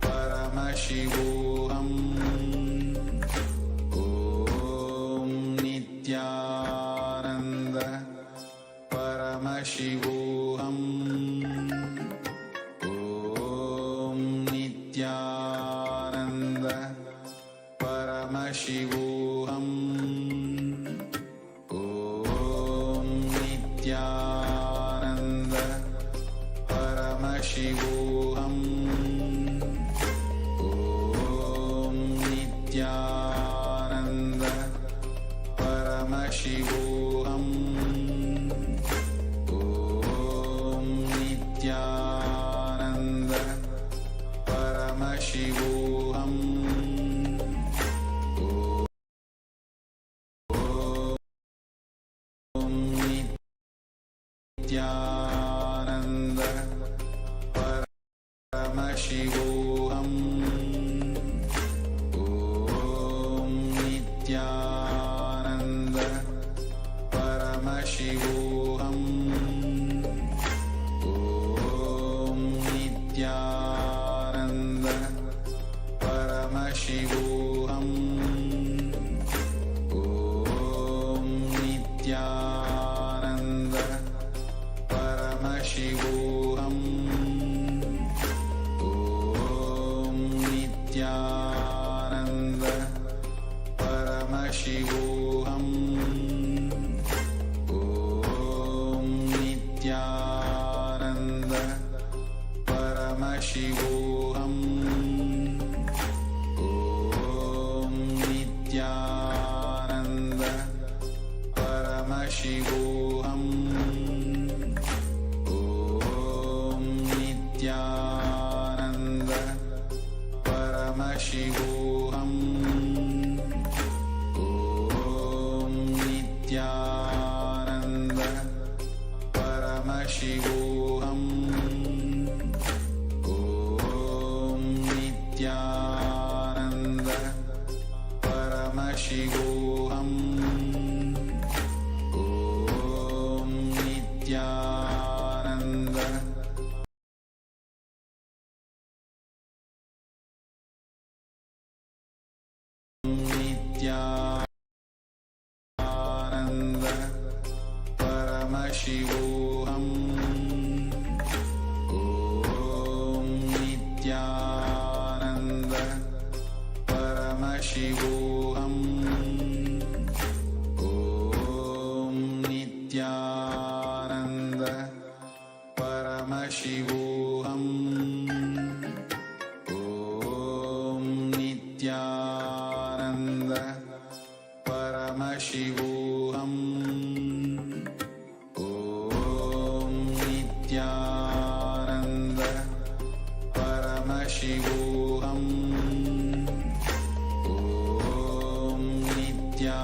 Paramashivoham. Om Nithyananda Paramashivoham. Om Nithyananda Paramashivoham. Om Nithyananda Paramashivoham. Om Nithyananda Paramashivoham. Om Nithyananda Paramashivoham. Om Nithyananda Paramashivoham. Om Nithyananda Paramashivoham. Om Nithyananda Paramashivoham. Om Nithyananda Paramashivoham. Om Nithyananda Paramashivoham. Om Nithyananda Paramashivoham. Om Nithyananda Paramashivoham. Om Nithyananda Paramashivoham. Om Nithyananda Paramashivoham. Om Nithyananda Paramashivoham. Om Nithyananda Nithyananda Paramashivoham. Om Nithyananda Paramashivoham. Om Nithyananda Paramashivoham. Om Nithyananda Paramashivoham. Om Nithyananda Paramashivoham. Om Nithyananda Paramashivoham. Om Nithyananda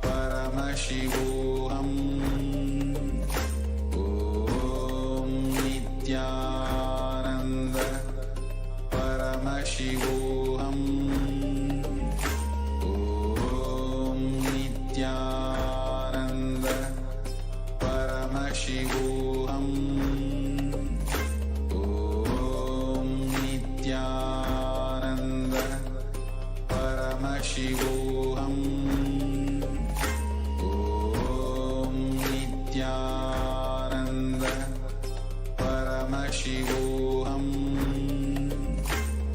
Paramashivoham. Om Nithyananda Paramashivoham. Om Nithyananda Paramashivoham. Om Nithyananda Paramashivoham.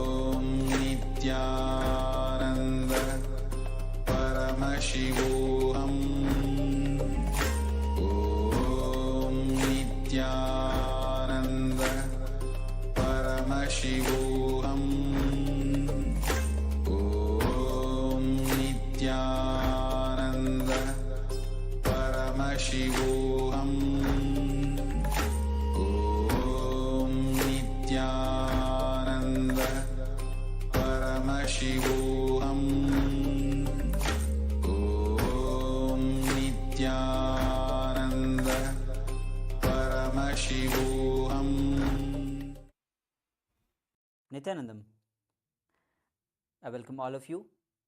Om Nithyananda Paramashivoham. Om Nithyananda Paramashivoham. Om Nithyananda Paramashivoham. Om Nithyananda Paramashivoham. Om Nithyananda Paramashivoham. Nithyanandam. I welcome all of you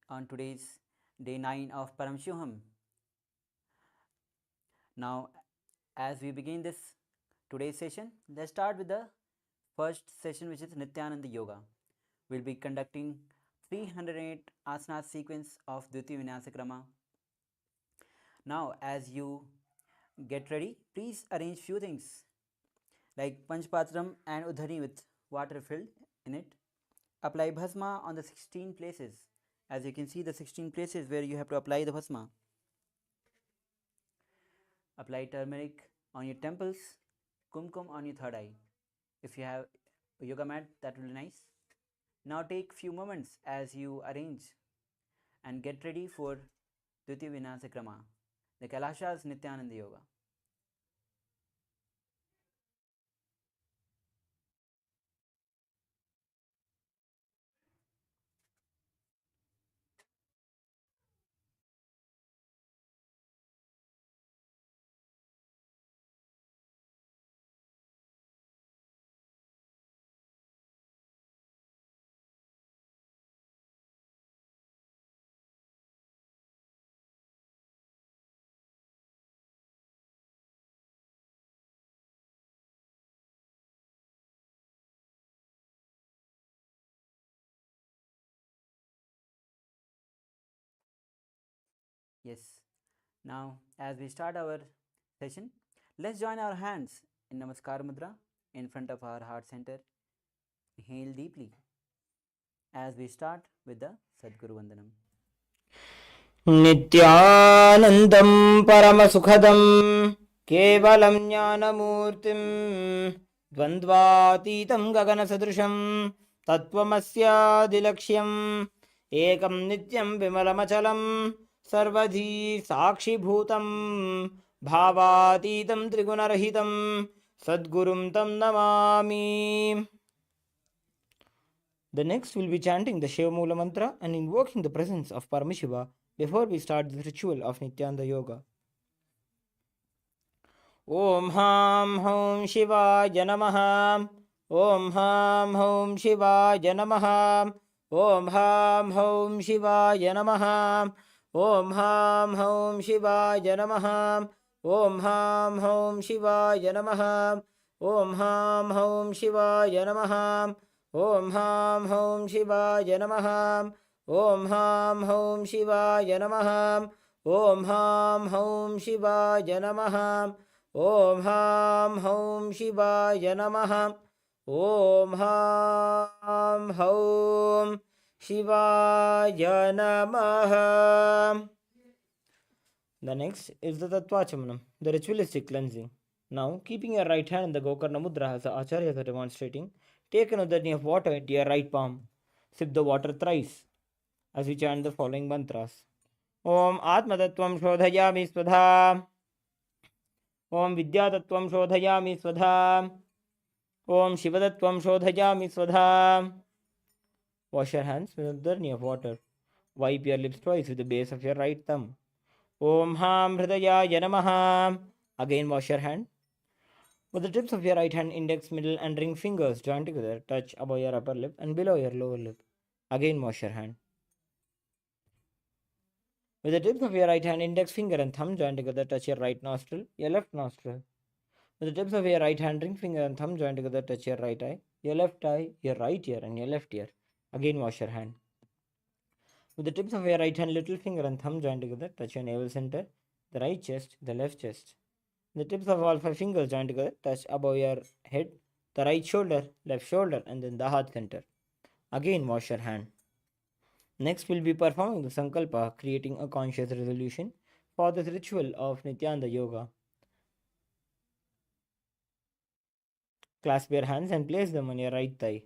on today's day 9 of Paramashivoham. Now, as we begin this today's session. Let's start with the first session, which is Nithyananda Yoga. We'll be conducting 308 asana sequence of Dviti Vinyasa Krama. Now, as you get ready, please arrange few things like Panchpatram and Udhari with water filled in it. Apply Bhasma on the 16 places. As you can see, the 16 places where you have to apply the Bhasma. Apply turmeric on your temples, kumkum on your third eye. If you have a yoga mat, that will be nice. Now take few moments as you arrange and get ready for Dviti Vinasa Krama, the KAILASA's Nithyananda Yoga. Yes. Now, as we start our session, let's join our hands in Namaskar Mudra in front of our heart center. Inhale deeply as we start with the Sadguru Vandanam. नित्यानन्दं परमसुखदं केवलं ज्ञानमूर्तिं द्वन्द्वातीतं गगनसदृशं तत्त्वमस्यादिलक्ष्यम् एकं नित्यं विमलमचलं सर्वधी साक्षिभूतं भावातीतं त्रिगुणरहितं सद्गुरुं तं Namami. The next will be chanting the Shiva Mula mantra and invoking the presence of Paramashiva before we start the ritual of Nithyananda Yoga. Om Ham Hom Shivaya Namaha. Om Ham Hom Shivaya Namaha. Om Ham Hom Shivaya Namaha. Om Ham Hom Shivaya Namaha. Om Ham Hom Shivaya Namaha. Om Ham Hom Shivaya Namaha. Om Ham Hom Shivaya Namaha. Om Ham Hom Shivaya Namaha. Om Ham Hom Shivaya Namaha. Om Ham Hom Shivaya Namaha. Om Ham Hom Shivaya Namaha. The next is the Tattvachamanam, the ritualistic cleansing. Now, keeping your right hand in the Gokarna Mudra as the Acharyas are demonstrating, take another knee of water into your right palm. Sip the water thrice as we chant the following mantras. Om Atma Tattvam Shodhayami Swadha. Om Vidya Tattvam Shodhayami Swadha. Om Shiva Tattvam Shodhayami Swadha. Wash your hands with another knee of water. Wipe your lips twice with the base of your right thumb. Om Ham Hridayaya Namaha. Again wash your hand. With the tips of your right hand, index, middle and ring fingers joined together, touch above your upper lip and below your lower lip. Again wash your hand. With the tips of your right hand, index finger and thumb joined together, touch your right nostril, your left nostril. With the tips of your right hand, ring finger and thumb joined together, touch your right eye, your left eye, your right ear and your left ear. Again wash your hand. With the tips of your right hand, little finger and thumb joined together, touch your navel center, the right chest, the left chest. The tips of all 5 fingers joined together, touch above your head, the right shoulder, left shoulder, and then the heart center. Again, wash your hand. Next, we'll be performing the sankalpa, creating a conscious resolution for this ritual of Nithyananda Yoga. Clasp your hands and place them on your right thigh.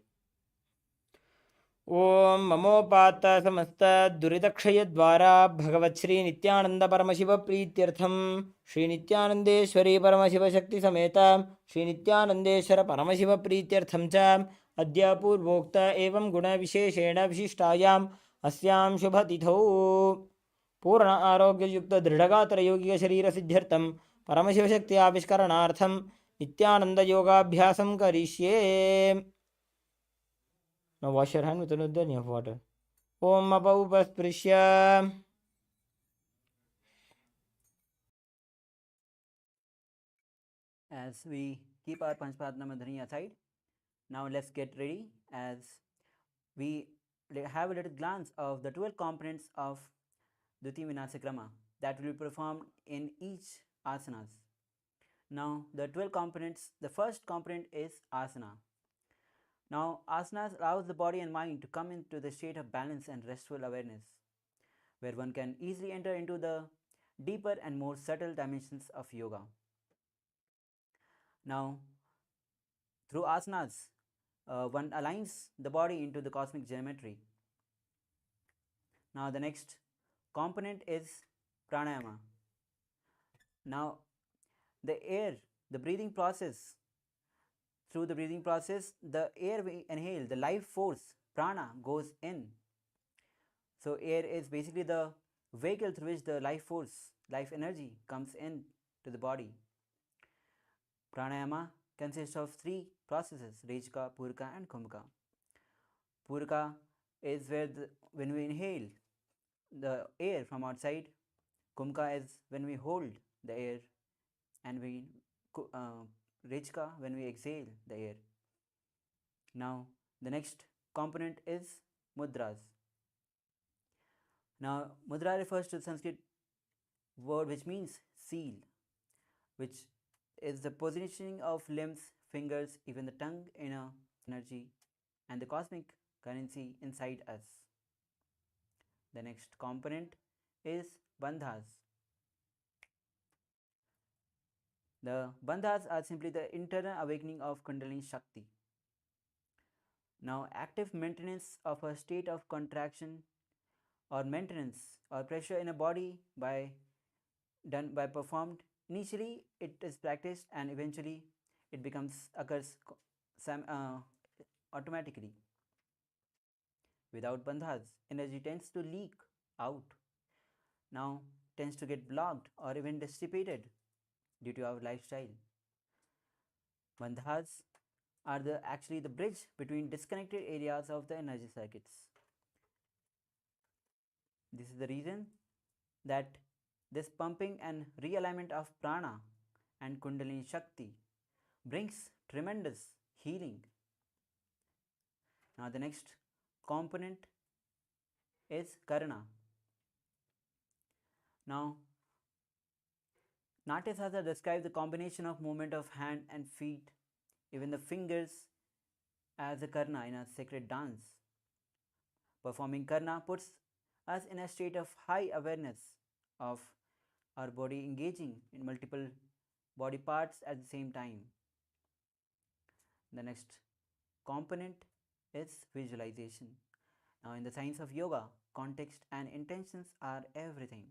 Om Mamopata Samasta Duridakshayadvara Bhagavat Sri Nithyananda Paramashiva Prityartham Sri Nithyanandeshwari Paramashiva Shakti Sameta Sri Nithyanandeshwara Paramashiva Prityartham Cha Adya Purvokta Evam Guna Visheshena Vishishtayam Asyam Shubhatithau Purna Arogya Yukta Dridhagatara Yogiga Sharira Siddhyartham Paramashiva Shakti Avishkaranartham Nithyananda Yoga Abhyasam Karishye. Now wash your hand with another knee of water. Om Apaupasprisya. As we keep our Panchpadma Dhani aside. Now let's get ready as we have a little glance of the 12 components of Dviti Vinyasakrama that will be performed in each asanas. Now the 12 components, the first component is asana. Now asanas allows the body and mind to come into the state of balance and restful awareness, where one can easily enter into the deeper and more subtle dimensions of yoga. Now through asanas, one aligns the body into the cosmic geometry. Now the next component is pranayama. Now the air, the breathing process, through the breathing process, the air we inhale, the life force, prana, goes in. So air is basically the vehicle through which the life force, life energy comes in to the body. Pranayama consists of three processes: Rejka, Purka and Kumbhaka. Purka is where when we inhale the air from outside. Kumbhaka is when we hold the air, and we Rejka when we exhale the air. Now the next component is mudras. Now mudra refers to the Sanskrit word which means seal, which is the positioning of limbs, fingers, even the tongue in a energy and the cosmic currency inside us. The next component is bandhas. The bandhas are simply the internal awakening of Kundalini Shakti. Now active maintenance of a state of contraction or maintenance or pressure in a body done by performed. Initially it is practiced and eventually it occurs automatically. Without bandhas, energy tends to leak out, now tends to get blocked or even dissipated due to our lifestyle. Bandhas are actually the bridge between disconnected areas of the energy circuits. This is the reason that this pumping and realignment of prana and Kundalini Shakti brings tremendous healing. Now the next component is Karana. Now Natyasastra describes the combination of movement of hand and feet, even the fingers, as a karna in a sacred dance. Performing karna puts us in a state of high awareness of our body engaging in multiple body parts at the same time. The next component is visualization. Now in the science of yoga, context and intentions are everything.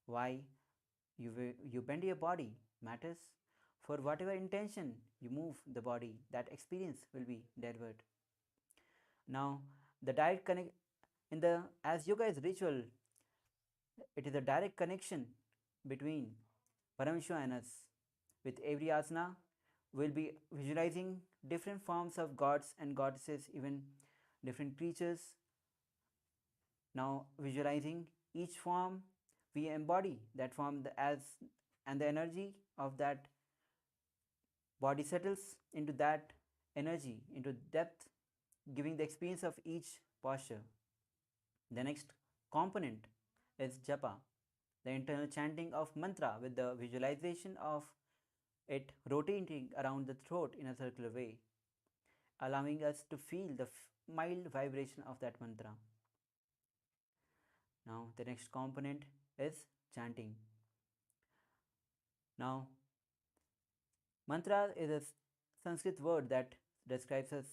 Why you bend your body matters. For whatever intention you move the body, that experience will be delivered. Now the direct connect in the as yoga is ritual, it is a direct connection between Paramashivam and us. With every asana, we'll be visualizing different forms of gods and goddesses, even different creatures. Now visualizing each form, we embody that form and the energy of that body settles into that energy, into depth, giving the experience of each posture. The next component is japa, the internal chanting of mantra with the visualization of it rotating around the throat in a circular way, allowing us to feel the mild vibration of that mantra. Now the next component is chanting. Now mantra is a Sanskrit word that describes a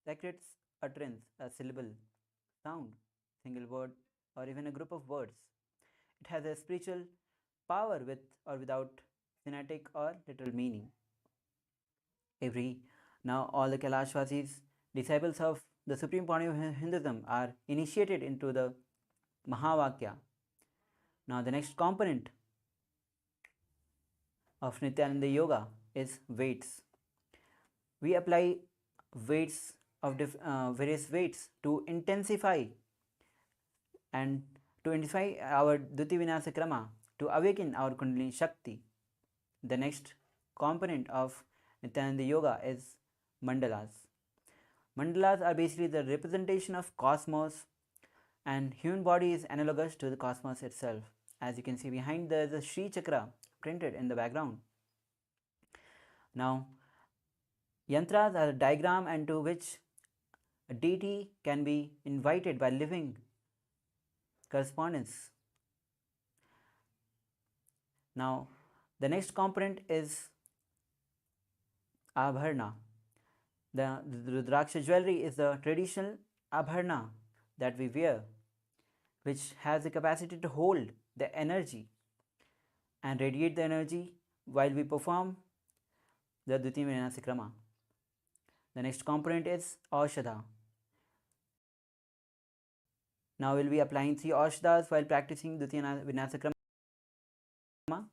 sacred utterance, a syllable, sound, single word, or even a group of words. It has a spiritual power with or without phonetic or literal meaning. Now all the Kailashvasis, disciples of the supreme body of Hinduism, are initiated into the Mahavakya. Now the next component of Nithyananda Yoga is weights. We apply weights of various weights to intensify our Dviti Vinyasakrama, to awaken our Kundalini Shakti. The next component of Nithyananda Yoga is mandalas. Mandalas are basically the representation of cosmos, and human body is analogous to the cosmos itself. As you can see behind, there is a Sri Chakra printed in the background. Now, yantras are a diagram into which a deity can be invited by living correspondence. Now, the next component is abharna. The Rudraksha jewelry is the traditional abharna that we wear, which has the capacity to hold the energy and radiate the energy while we perform the Dvitiya Vinyasa Krama. The next component is Aushadha. Now we will be applying 3 Aushadhas while practicing Dvitiya Vinyasa Krama.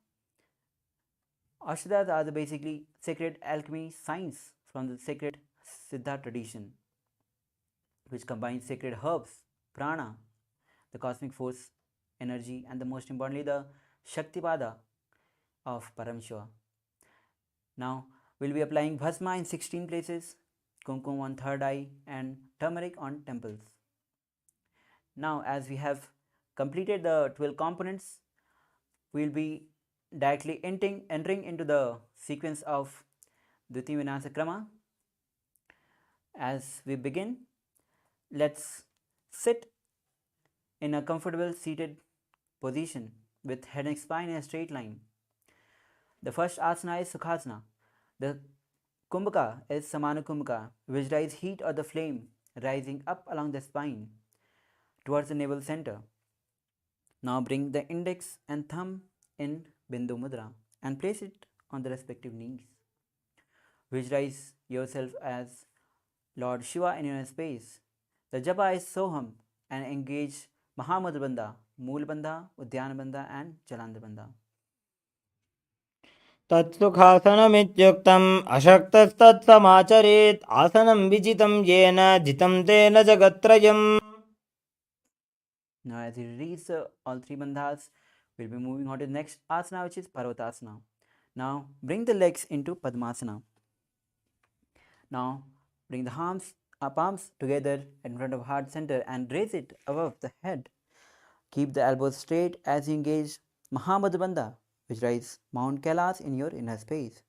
Aushadhas are the basically sacred alchemy science from the sacred Siddha tradition, which combines sacred herbs, prana, the cosmic force, energy, and the most importantly, the Shaktipada of Paramashiva. Now we'll be applying Bhasma in 16 places, Kumkum on third eye, and turmeric on temples. Now, as we have completed the 12 components, we'll be directly entering into the sequence of Dvitiya Vinyasa Krama. As we begin, let's sit in a comfortable seated position with head and spine in a straight line. The first asana is Sukhasana. The Kumbhaka is Samana Kumbhaka, which visualize heat or the flame rising up along the spine towards the navel center. Now bring the index and thumb in Bindu Mudra and place it on the respective knees. Visualize yourself as Lord Shiva in your space. The japa is Soham and engage Mahamudra Bandha, Mool Bandha, Udyana Bandha, and Jalandhar Bandha. तत्सुखासनमित्युक्तम् अशक्तस्तत्समाचरेत् आसनं विजितं येन जितं तेन जगत्त्रयम्. Now, as you release all 3 bandhas, we'll be moving on to the next asana, which is Parvatasana. Now, bring the legs into Padmasana. Now, bring the palms together in front of heart center and raise it above the head. Keep the elbows straight as you engage Mahamudra Bandha, which rises Mount Kailas in your inner space.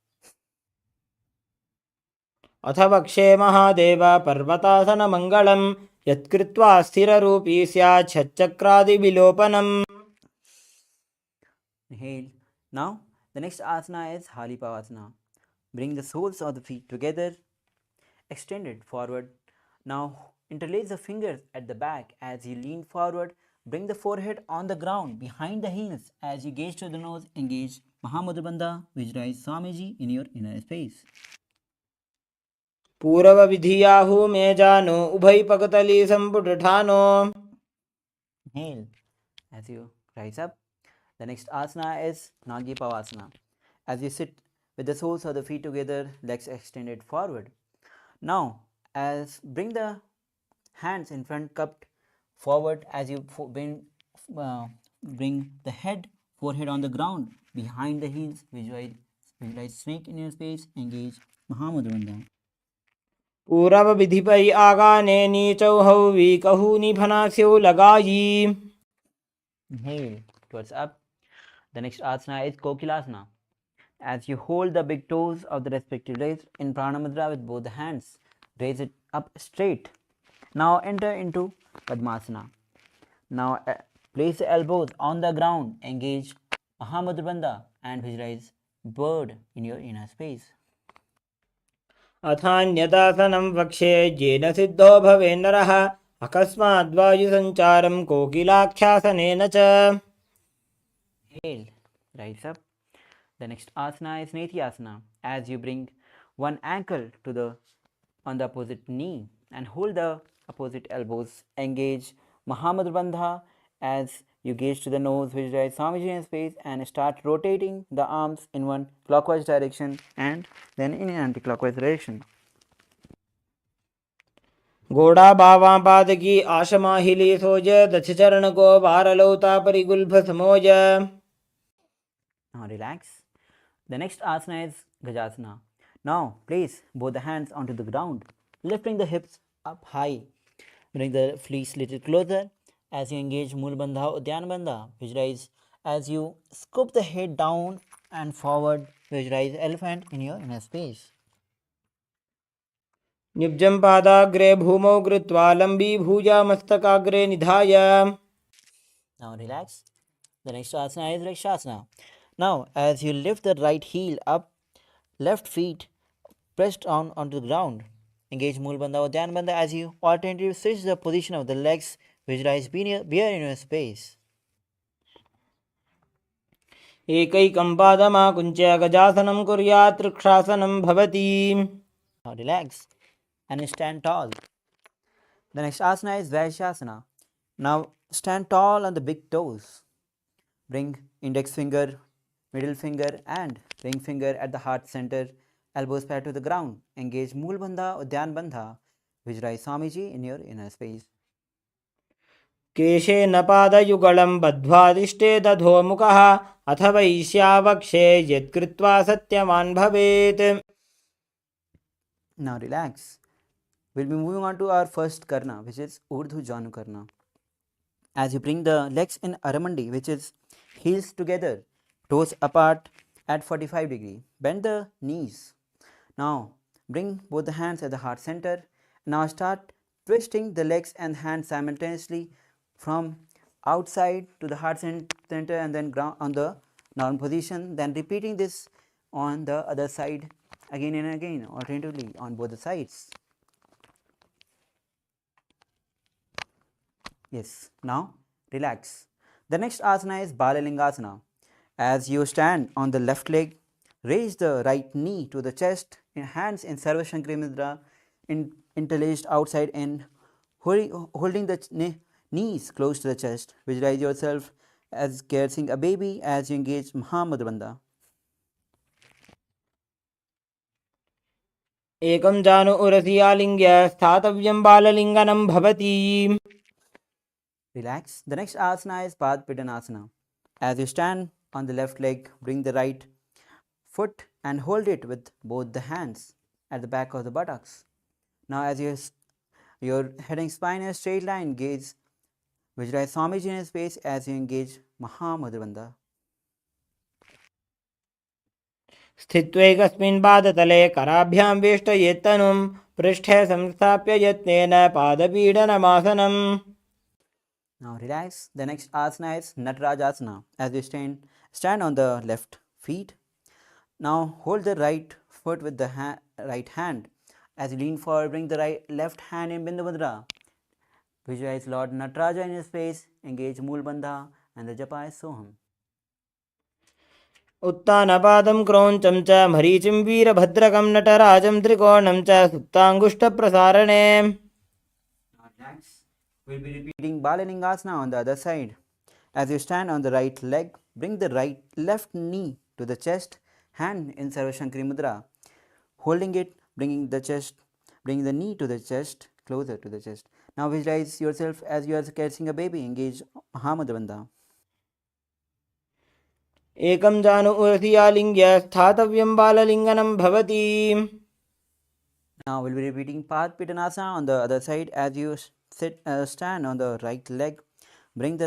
अथ वक्षे महादेव पर्वतासनमङ्गलं यत्कृत्वा स्थिररूपी स्यात् षट्चक्रादिविलोपनम्. Inhale. Now, the next asana is Halipavasana. Bring the soles of the feet together, extended forward. Now, interlace the fingers at the back as you lean forward. Bring the forehead on the ground behind the heels as you gaze to the nose. Engage Mahamudra Bandha, which rises Swamiji in your inner space. पूर्वविधियाहु मे जानो उभयपकतली सम्पुटठानो. Inhale as you rise up. The next asana is Nagipavasana. As you sit with the soles of the feet together, legs extended forward. Now, as bring the hands in front cupped forward as you bring the head, forehead on the ground, behind the heels, visualize snake in your space, engage Mahamudra Bandha. पूर्वविधिपै आगाने नीचौ वीकहूनि फनास्यौ लगायी. Inhale towards up. The next asana is Kokilasana. As you hold the big toes of the respective legs in Prana Mudra with both the hands, raise it up straight. Now enter into Padmasana. Now place the elbows on the ground, engage Mahamudra Bandha and visualize bird in your inner space. अथान्यदासनं वक्षे येन सिद्धो भवेन्नरः अकस्माद्वायुसञ्चारं कोकिलाख्यासनेन च. Inhale, rise up. The next asana is Nithyananda. As you bring one ankle on the opposite knee and hold the opposite elbows, engage Mahamudra Bandha as you gaze to the nose, visualize Swamiji in space and start rotating the arms in one clockwise direction and then in an anti-clockwise direction. घोड़ा बावां पादकी आशमाहिली सोज दक्ष चरण को बारलौता परिगुल्फ समोज. Now relax. The next asana is Gajasana. Now place both the hands onto the ground, lifting the hips up high. Bring the fleece little closer as you engage Mool Bandha Udyan Bandha. Visualize as you scoop the head down and forward. Visualize elephant in your inner space. निब्जं पादाग्रे भूमौ कृत्वा लंबी भुजा मस्तकाग्रे निधाय. Now relax. The next asana is Rakshasana. Now as you lift the right heel up, left feet pressed down onto the ground. Engage Mool Bandha or Dhyan Bandha as you alternatively switch the position of the legs. Visualize beer in your space. एकैकं पादमाकुञ्च्य गजासनं कुर्यात् वृक्षासनं भवति. Now relax and stand tall. The next asana is Vaishasana. Now stand tall on the big toes. Bring index finger, middle finger and ring finger at the heart center. Elbows pad to the ground. Engage Mool Bandha or Dhyan Bandha. Visualize Swamiji in your inner space. केशेन पादयुगलं बद्ध्वादिष्टे दधोमुखः अथ वैश्यावक्षे यत्कृत्वा सत्यवान् भवेत्. Now relax. We'll be moving on to our first karna, which is Urdhva Janu Karna. As you bring the legs in Aramandi, which is heels together, toes apart at 45 degree. Bend the knees. Now bring both the hands at the heart center. Now start twisting the legs and hands simultaneously from outside to the heart center and then ground on the normal position. Then repeating this on the other side again and again, alternatively on both the sides. Yes, now relax. The next asana is Balalingasana. As you stand on the left leg, raise the right knee to the chest, hands in Sarva Shankari Mudra, interlaced outside and holding the knees close to the chest. Visualize yourself as caressing a baby as you engage Mahamudra Bandha. एकं जानु उरसि आलिङ्ग्य स्थातव्यं बाललिङ्गनं भवति. Relax. The next asana is Padpidanasana. As you stand on the left leg, bring the right foot and hold it with both the hands at the back of the buttocks. Now as your head and spine is straight line, gaze, visualize Swamiji in his space as you engage Mahamudra Bandha. स्थित्वैकस्मिन् पादतले कराभ्यां वेष्टयेत्तनुं पृष्ठे संस्थाप्य यत्नेन पादपीडनमासनम्. Now relax. The next asana is Natarajasana. As you stand on the left feet. Now hold the right foot with the right hand. As you lean forward, bring the left hand in Bindu Mudra. Visualize Lord Nataraja in his face. Engage Mool Bandha and the japa is Soham. उत्तानपादं क्रौञ्चं च मरीचिं वीरभद्रकं नटराजं त्रिकोणं च सुप्ताङ्गुष्ठप्रसारणे. We'll be repeating Balalingasana on the other side. As you stand on the right leg, bring the left knee to the chest, hand in Sarva Shankari Mudra. Holding it, bringing the knee to the chest, closer to the chest. Now visualize yourself as you are caressing a baby. Engage Mahamudra Bandha. एकं जानु उरसि आलिङ्ग्य स्थातव्यं बाललिङ्गनं भवति. Now we'll be repeating Padpidanasana on the other side. As you stand on the right leg, bring the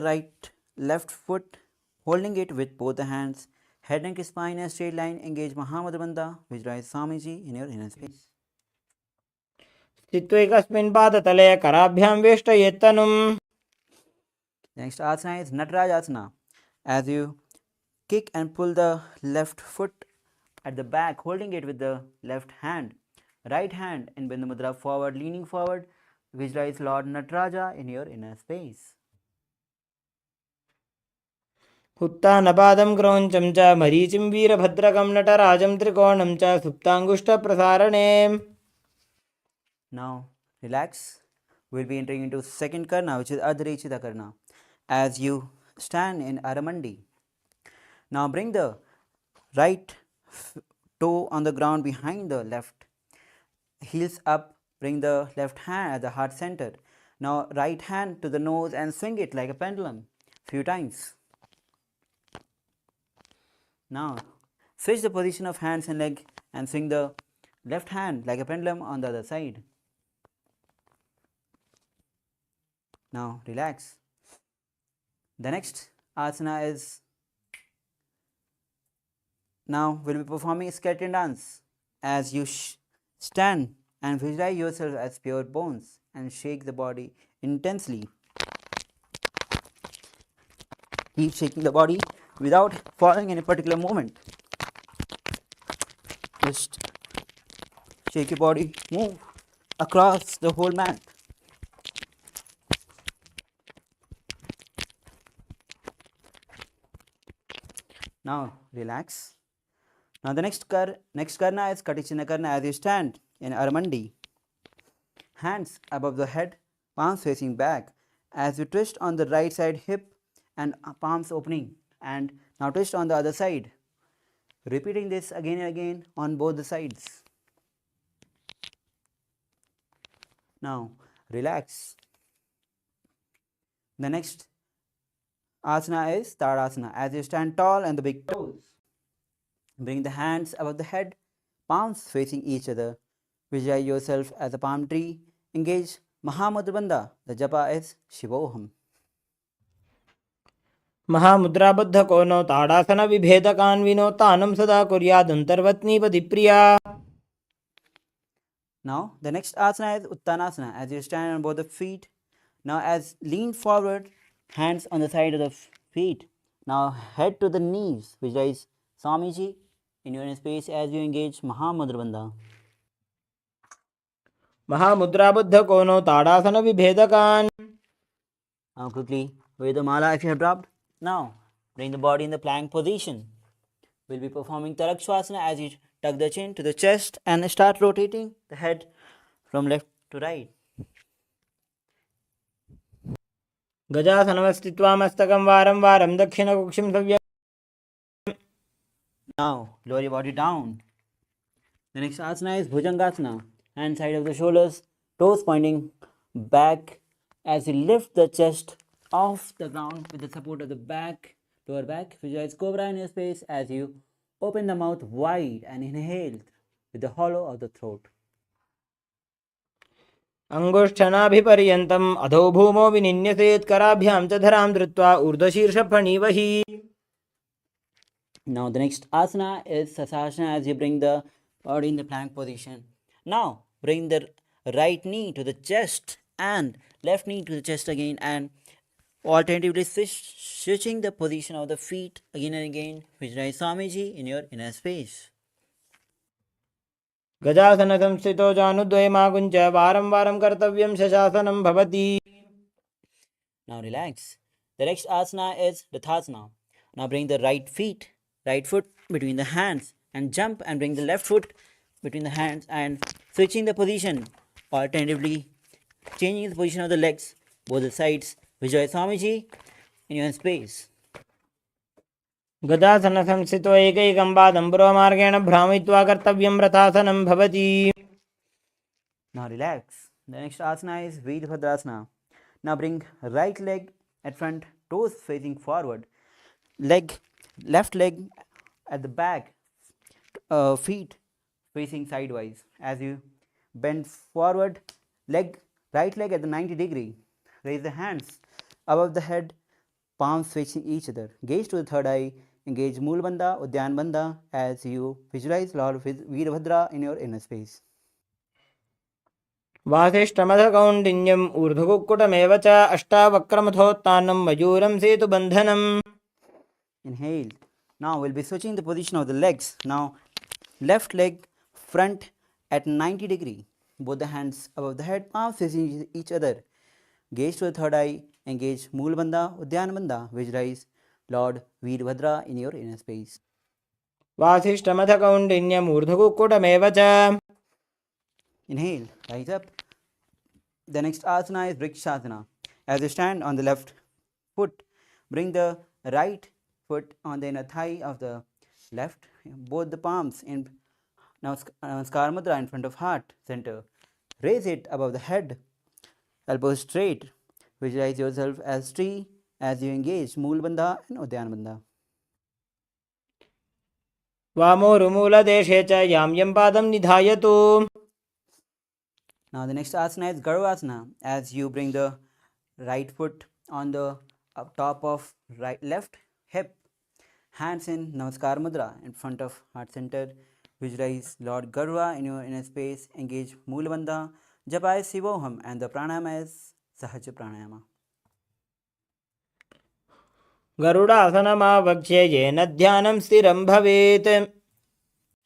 left foot, holding it with both the hands, head and spine in a straight line. Engage Mahamudra Bandha. Visualize Swamiji in your inner space. स्थित्वैकस्मिन् पादतले कराभ्यां वेष्टयेत्तनुम्. Next asana is Natarajasana. As you kick and pull the left foot at the back, holding it with the left hand, right hand in Bindu Mudra forward, leaning forward. Visualize Lord Nataraja in your inner space. उत्तानपादं क्रौञ्चं च मरीचिं वीरभद्रकं नटराजं त्रिकोणं च सुप्ताङ्गुष्ठप्रसारणे. Now relax. We'll be entering into second karna, which is Ardharechita karna. As you stand in Aramandi. Now bring the right toe on the ground behind the left. Heels up. Bring the left hand at the heart center. Now right hand to the nose and swing it like a pendulum few times. Now switch the position of hands and leg and swing the left hand like a pendulum on the other side. Now relax. The next asana is, now we'll be performing a skeleton dance as you stand and visualize yourself as pure bones and shake the body intensely. Keep shaking the body without following any particular movement. Just shake your body, move across the whole mat. Now relax. Now the next karna is Katichinna karna as you stand in Aramandi. Hands above the head, palms facing back as you twist on the right side hip and palms opening, and now twist on the other side. Repeating this again and again on both the sides. Now relax. The next asana is Tadasana as you stand tall and the big toes. Bring the hands above the head, palms facing each other. Visualize yourself as a palm tree. Engage Mahamudra Bandha. The japa is Shivoham. महामुद्राबद्ध कोनो ताड़ासन विभेदकान्विनो तानं सदा कुर्यादन्तर्वत्नीपतिप्रिया. Now the next asana is Uttanasana as you stand on both the feet. Now as lean forward, hands on the side of the feet. Now head to the knees. Visualize Swamiji in your space as you engage Mahamudra Bandha. महामुद्राबद्ध कोनो ताड़ासन विभेदकान्. Now quickly weigh the mala if you have dropped. Now bring the body in the plank position. We'll be performing Tarakshvasana as you tuck the chin to the chest and start rotating the head from left to right. गजासनमस्थित्वा मस्तकं वारं वारं दक्षिणकुक्षिं सव्य. Now lower your body down. The next asana is Bhujangasana. Hand side of the shoulders, toes pointing back as you lift the chest off the ground with the support of the back, lower back. Visualize cobra in your space as you open the mouth wide and inhale with the hollow of the throat. अङ्गुष्ठनाभिपर्यन्तम् अधो भूमो विनिन्यसेत् कराभ्यां च धरां धृत्वा ऊर्ध्वशीर्षफणीवहि. Now the next asana is Sasasana as you bring the body in the plank position. Now bring the right knee to the chest and left knee to the chest again, and alternatively switching the position of the feet again and again. Visualize Swamiji in your inner space. गजासनसंस्थितो जानुद्वयमागुञ्च वारं वारं कर्तव्यं शशासनं भवति. Now relax. The next asana is Dathasana. Now bring the right foot between the hands and jump and bring the left foot between the hands and switching the position. Alternatively changing the position of the legs, both the sides. Visualize Swamiji in your space. गजासनसंस्थितो एकैकं पादं पुरोमार्गेण भ्रामयित्वा कर्तव्यं रथासनं भवति. Now relax. The next asana is Veerbhadrasana. Now bring right leg at front, toes facing forward, left leg at the back, feet facing sidewise. As you bend forward, right leg at the 90-degree. Raise the hands above the head, palms facing each other. Gaze to the third eye. Engage Mool Bandha, Udyan Bandha as you visualize Lord Veerbhadra in your inner space. वासिष्ठमधकौण्डिन्यम् ऊर्ध्वकुक्कुटमेव च अष्टावक्रमथोत्तानं मयूरं सेतुबन्धनम्. Inhale. Now we'll be switching the position of the legs. Now left leg front at 90-degree. Both the hands above the head, palms facing each other. Gaze to the third eye. Engage Mool Bandha, Udyan Bandha. Visualize Lord Veerbhadra in your inner space. वासिष्ठमधकौण्डिन्यम् ऊर्ध्वकुक्कुटमेव च. Inhale, rise up. The next asana is Vrikshasana. As you stand on the left foot, bring the right foot on the inner thigh of the left, both the palms in Namaskar Mudra in front of heart center. Raise it above the head, elbows straight. Visualize yourself as tree as you engage Mool Bandha and Udyan Bandha. वामोरुमूलदेशे च यां यं पादं निधायतु. Now the next asana is Garvasana. As you bring the right foot on the top of left hip, hands in Namaskar Mudra in front of heart center. Visualize Lord Garva in your inner space. Engage Moolabandha, Japai Sivoham, and the pranayama is Sahaja Pranayama. गरुडासनमावक्ष्य येन ध्यानं स्थिरं भवेत्.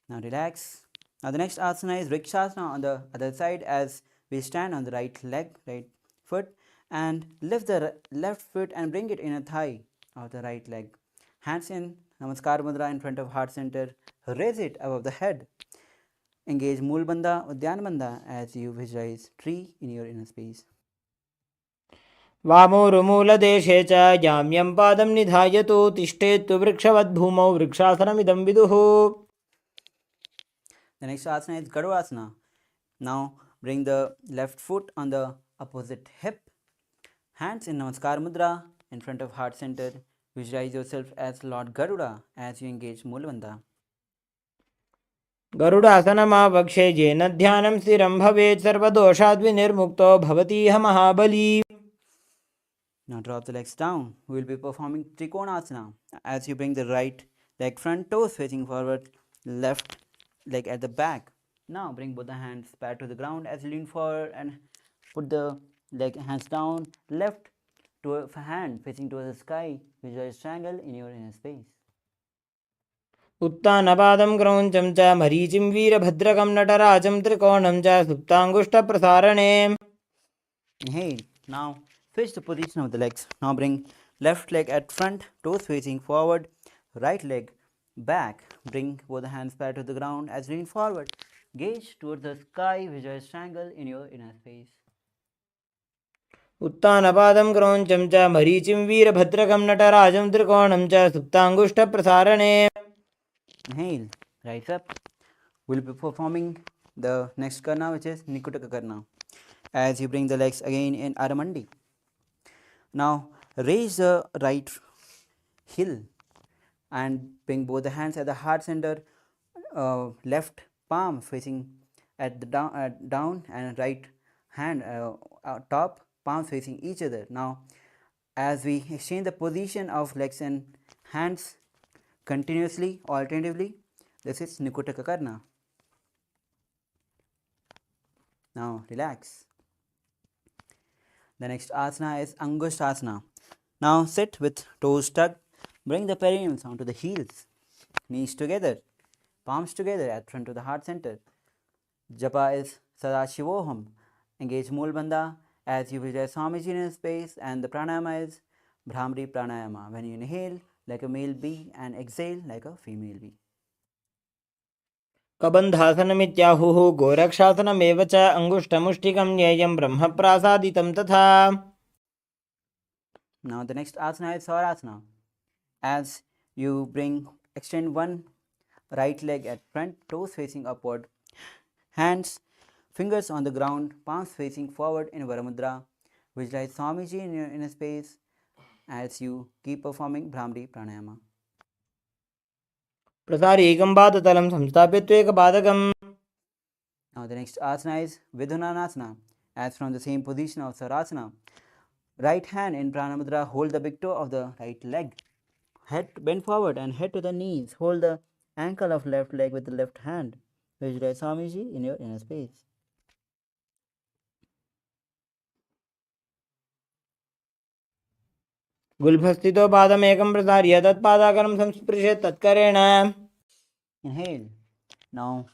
Now relax. Now the next asana is Vrikshasana on the other side, as we stand on the right leg, right foot, and lift the left foot and bring it in a thigh of the right leg. Hands in Namaskar Mudra in front of heart center. Raise it above the head. Engage Mool Bandha, Udyan Bandha as you visualize tree in your inner space. वामोरुमूलदेशे च यां यं पादं निधायतु. तिष्ठेत्तु वृक्षवद्भूमौ वृक्षासनमिदं विदुः. The next asana is Garvasana. Now bring the left foot on the opposite hip. Hands in Namaskar Mudra in front of heart center. Visualize yourself as Lord Garuda as you engage Moolabandha. गरुडासनमावक्ष्य येन ध्यानं स्थिरं भवेत्. सर्वदोषाद्विनिर्मुक्तो भवतीह महाबली. Now drop the legs down. We will be performing Trikonasana as you bring the right leg front toes facing forward, left leg at the back. Now bring both the hands back to the ground as you lean forward and put the hands down, left hand facing towards the sky. Visualize triangle in your inner space. उत्तानपादं क्रौञ्चं च मरीचिं वीरभद्रकं नटराजं त्रिकोणं च सुप्ताङ्गुष्ठप्रसारणे. Inhale. Now switch the position of the legs. Now bring left leg at front, toes facing forward, right leg back. Bring both the hands back to the ground as you lean forward. Gaze towards the sky. Visualize triangle in your inner space. उत्तानपादं क्रौञ्चं च मरीचिं वीरभद्रकं नटराजं त्रिकोणं च सुप्ताङ्गुष्ठप्रसारणे. Inhale, rise up. We'll be performing the next karna, which is Nikutaka karna, as you bring the legs again in Aramandi. Now raise the right heel and bring both the hands at the heart center, left palm facing at the down and right hand top palms facing each other. Now as we exchange the position of legs and hands continuously, alternatively, this is Nikutaka karna. Now relax. The next asana is Angushtasana. Now sit with toes tucked. Bring the perineums onto the heels. Knees together. Palms together at front of the heart center. Japa is Sadashivoham. Engage Moolbandha as you visualize Swamiji in space, and the pranayama is Bhramri pranayama. When you inhale like a male bee and exhale like a female bee. कबन्धासनमित्याहुः गोरक्षासनमेव च अङ्गुष्ठमुष्टिकं ज्ञेयं ब्रह्मप्रासादितं तथा. Now the next asana is Swarasana. As you extend one right leg at front, toes facing upward, hands, fingers on the ground, palms facing forward in Varamudra. Visualize Swamiji in your inner space as you keep performing Bhramri pranayama. प्रसारीकं पादतलं संस्थाप्य त्वेकपादकम्. Now the next asana is Vidhunanasana. As from the same position of Sarasana, right hand in Pranamudra, hold the big toe of the right leg. Head bend forward and head to the knees. Hold the ankle of left leg with the left hand. Visualize Swamiji in your inner space. गुल्फस्थितो पादमेकं प्रसार्य तत्पादाकरं संस्पृशेत् तत्करेण. Inhale. Now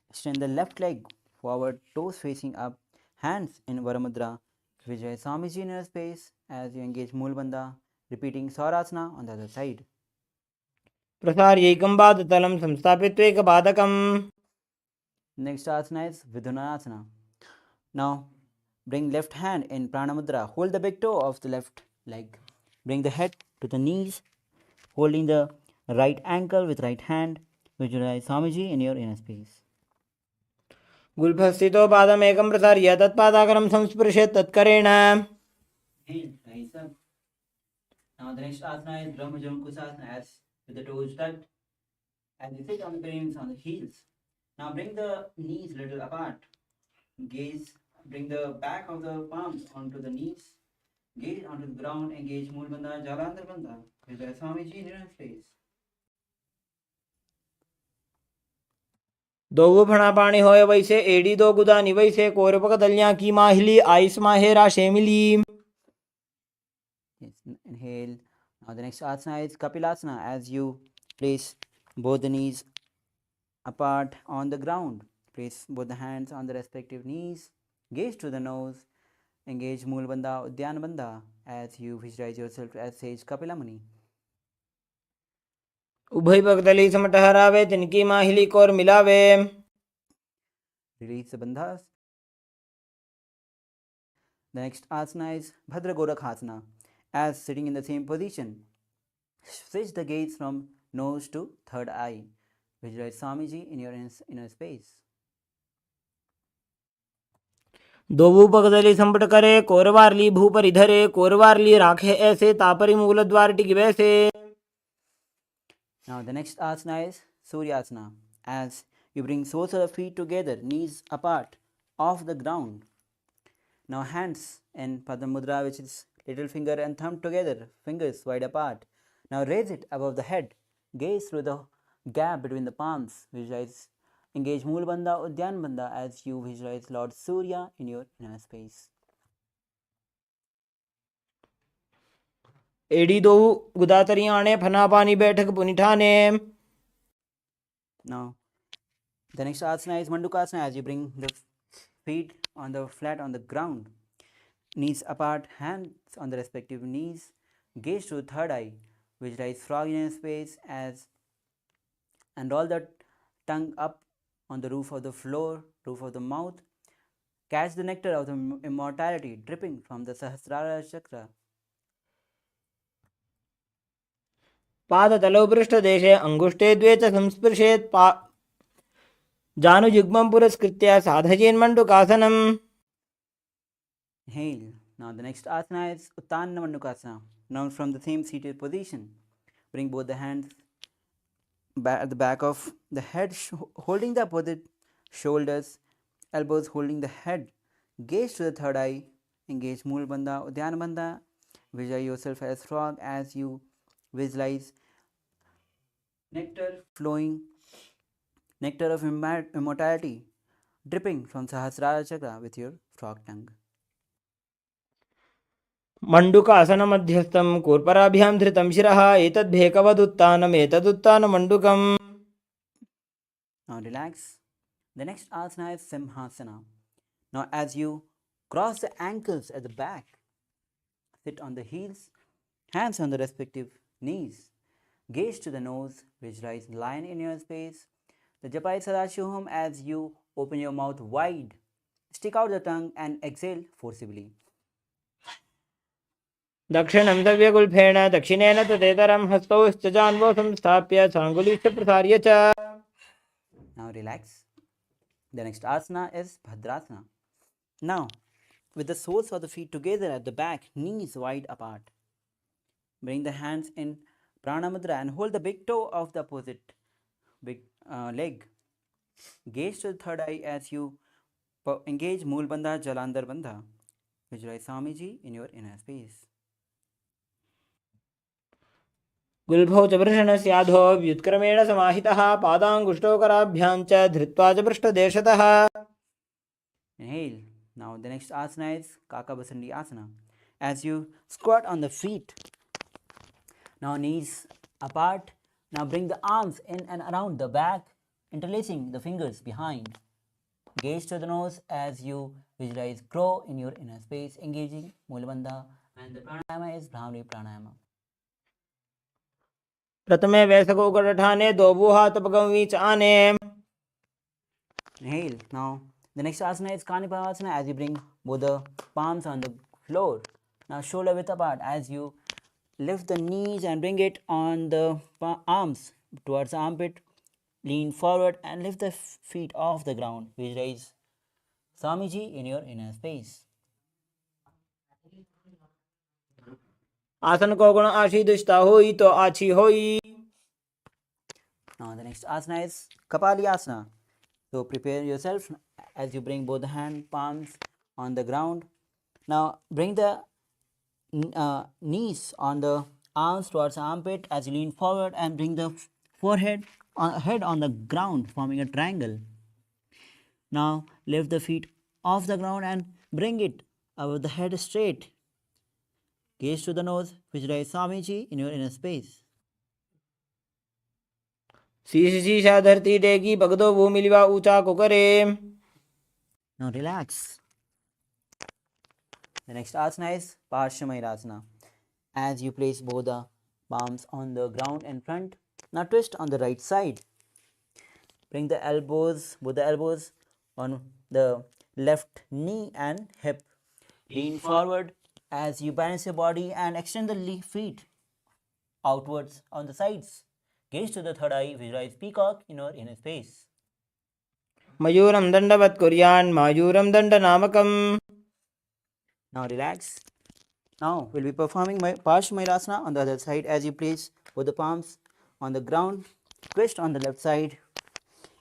extend the left leg forward, toes facing up, hands in Varamudra. Visualize Swamiji in your space as you engage Moolbandha, repeating Swarasana on the other side. प्रसार्यैकं पादतलं संस्थाप्य त्वेकपादकम्. Next asana is Vidhunasana. Now bring left hand in Pranamudra. Hold the big toe of the left leg. Bring the head to the knees, holding the right ankle with right hand. Visualize Swamiji in your inner space. गुल्फस्थितो पादमेकं प्रसार्य तत्पादाकरं संस्पृशेत् तत्करेण. Rise up. Now the next asana is Brahmajankusasana, as with the toes tucked, And you sit on the palms on the heels. Now bring the knees little apart. Gaze, bring the back of the palms onto the knees. Gaze onto the ground. Engage Mool Bandha, Jalandhar Bandha. Vijay Swamiji in your place. दोवु फणा पाणी होय वैसे AD दो गुदा निवैसे कोरपक दलियां की माहिली ice माहेरा शेमिली. Yes, inhale. Now the next asana is Kapilasana. As you place both the knees apart on the ground, place both the hands on the respective knees. Gaze to the nose. Engage Mool Bandha, Uddiyana Bandha as you visualize yourself as sage Kapila Muni. उभय पगदली समट हरावे तिनकी माहिली core मिलावे. Release the bandhas. The next asana is Bhadra Gorakhasana. As sitting in the same position, switch the gaze from nose to third eye. Visualize Swamiji in your inner space. दोवु पगदली संपट करे कोरवारली भूपर इधरे कोरवारली राखे ऐसे तापरी मूल द्वार टिक वैसे. Now the next asana is Suryasana. As you bring soles of the feet together, knees apart off the ground. Now hands in Padma Mudra, which is little finger and thumb together, fingers wide apart. Now raise it above the head. Gaze through the gap between the palms. Visualize, engage Mool Bandha, Uddiyana Bandha as you visualize Lord Surya in your inner space. एडी दोवु गुदातरी आने फना पानी बैठक पुनिठाने. Now the next asana is Mandukasana. As you bring the feet on the flat on the ground, knees apart, hands on the respective knees. Gaze to the third eye. Visualize frog in your space as and roll the tongue up on the roof of the floor, roof of the mouth. Catch the nectar of the immortality dripping from the Sahasrara chakra. पाद तलौ पृष्ठ देशे अंगुष्ठे द्वे च संस्पृशेत् जानुयुग्मं पुरस्कृत्य साधयेन्मण्डुकासनम्. Inhale. Now the next asana is Uttanana Mandukasana. Now from the same seated position, bring both the hands at the back of the head, holding the opposite shoulders, elbows holding the head. Gaze to the third eye. Engage Mool Bandha, Uddiyana Bandha. Visualize yourself as frog as you visualize nectar flowing, nectar of immortality dripping from Sahasrara chakra with your frog tongue. मंडुकासन मध्यस्थं कूर्पराभ्यां धृतं शिरः एतद्भेकवदुत्तानम् एतदुत्तानमण्डुकम्. Now relax. The next asana is Simhasana. Now as you cross the ankles at the back, sit on the heels, hands on the respective knees. Gaze to the nose, visualize lion in your space. The Japai Sadashivoham as you open your mouth wide. Stick out the tongue and exhale forcibly. दक्षिणं सव्यगुल्फेण दक्षिणेन तदेतरं हस्तौ स्थिजान्वौ संस्थाप्य साङ्गुलीश्च प्रसार्य च. Now relax. The next asana is Bhadrasana. Now, with the soles of the feet together at the back, knees wide apart. Bring the hands in Prana Mudra and hold the big toe of the opposite big leg. Gaze to the third eye as you engage Mool Bandha, Jalandhar Bandha. Visualize Swamiji in your inner space. गुल्भौ च वृषणस्याधो व्युत्क्रमेण समाहितः पादाङ्गुष्ठोकराभ्यां च धृत्वा च पृष्ठदेशतः. Inhale. Now the next asana is Kakabasandi Asana. As you squat on the feet, now knees apart. Now bring the arms in and around the back, interlacing the fingers behind. Gaze to the nose as you visualize crow in your inner space, engaging Mulabandha, and the pranayama is Brahmari Pranayama. प्रथमे वैसको गठाने दोबु हाथ पगवी च आने. Inhale. Now the next asana is Kanipavasana. As you bring both the palms on the floor. Now shoulder width apart as you lift the knees and bring it on the arms towards the armpit. Lean forward and lift the feet off the ground. Visualize Swamiji in your inner space. आसन को गुण आशी दुष्टा होई तो आछी होई. Now the next asana is Kapali Asana. So prepare yourself as you bring both the hand palms on the ground. Now bring the knees on the arms towards the armpit as you lean forward and bring the forehead head on the ground, forming a triangle. Now lift the feet off the ground and bring it above the head straight. Gaze to the nose, visualize Swamiji in your inner space. शीश शीशा धरती टेकी भगदो भूमि लिवा ऊंचा को करे. Now relax. The next asana is Parshamayurasana. As you place both the palms on the ground in front, now twist on the right side. Bring the elbows, both the elbows on the left knee and hip. Lean forward as you balance your body and extend the feet outwards on the sides. Gaze to the third eye, visualize peacock in your inner space. मयूरम दंडवत कुर्यान मायूरम दंड नामकम. Now relax. Now we'll be performing my Parshamayurasana on the other side as you place both the palms on the ground, twist on the left side,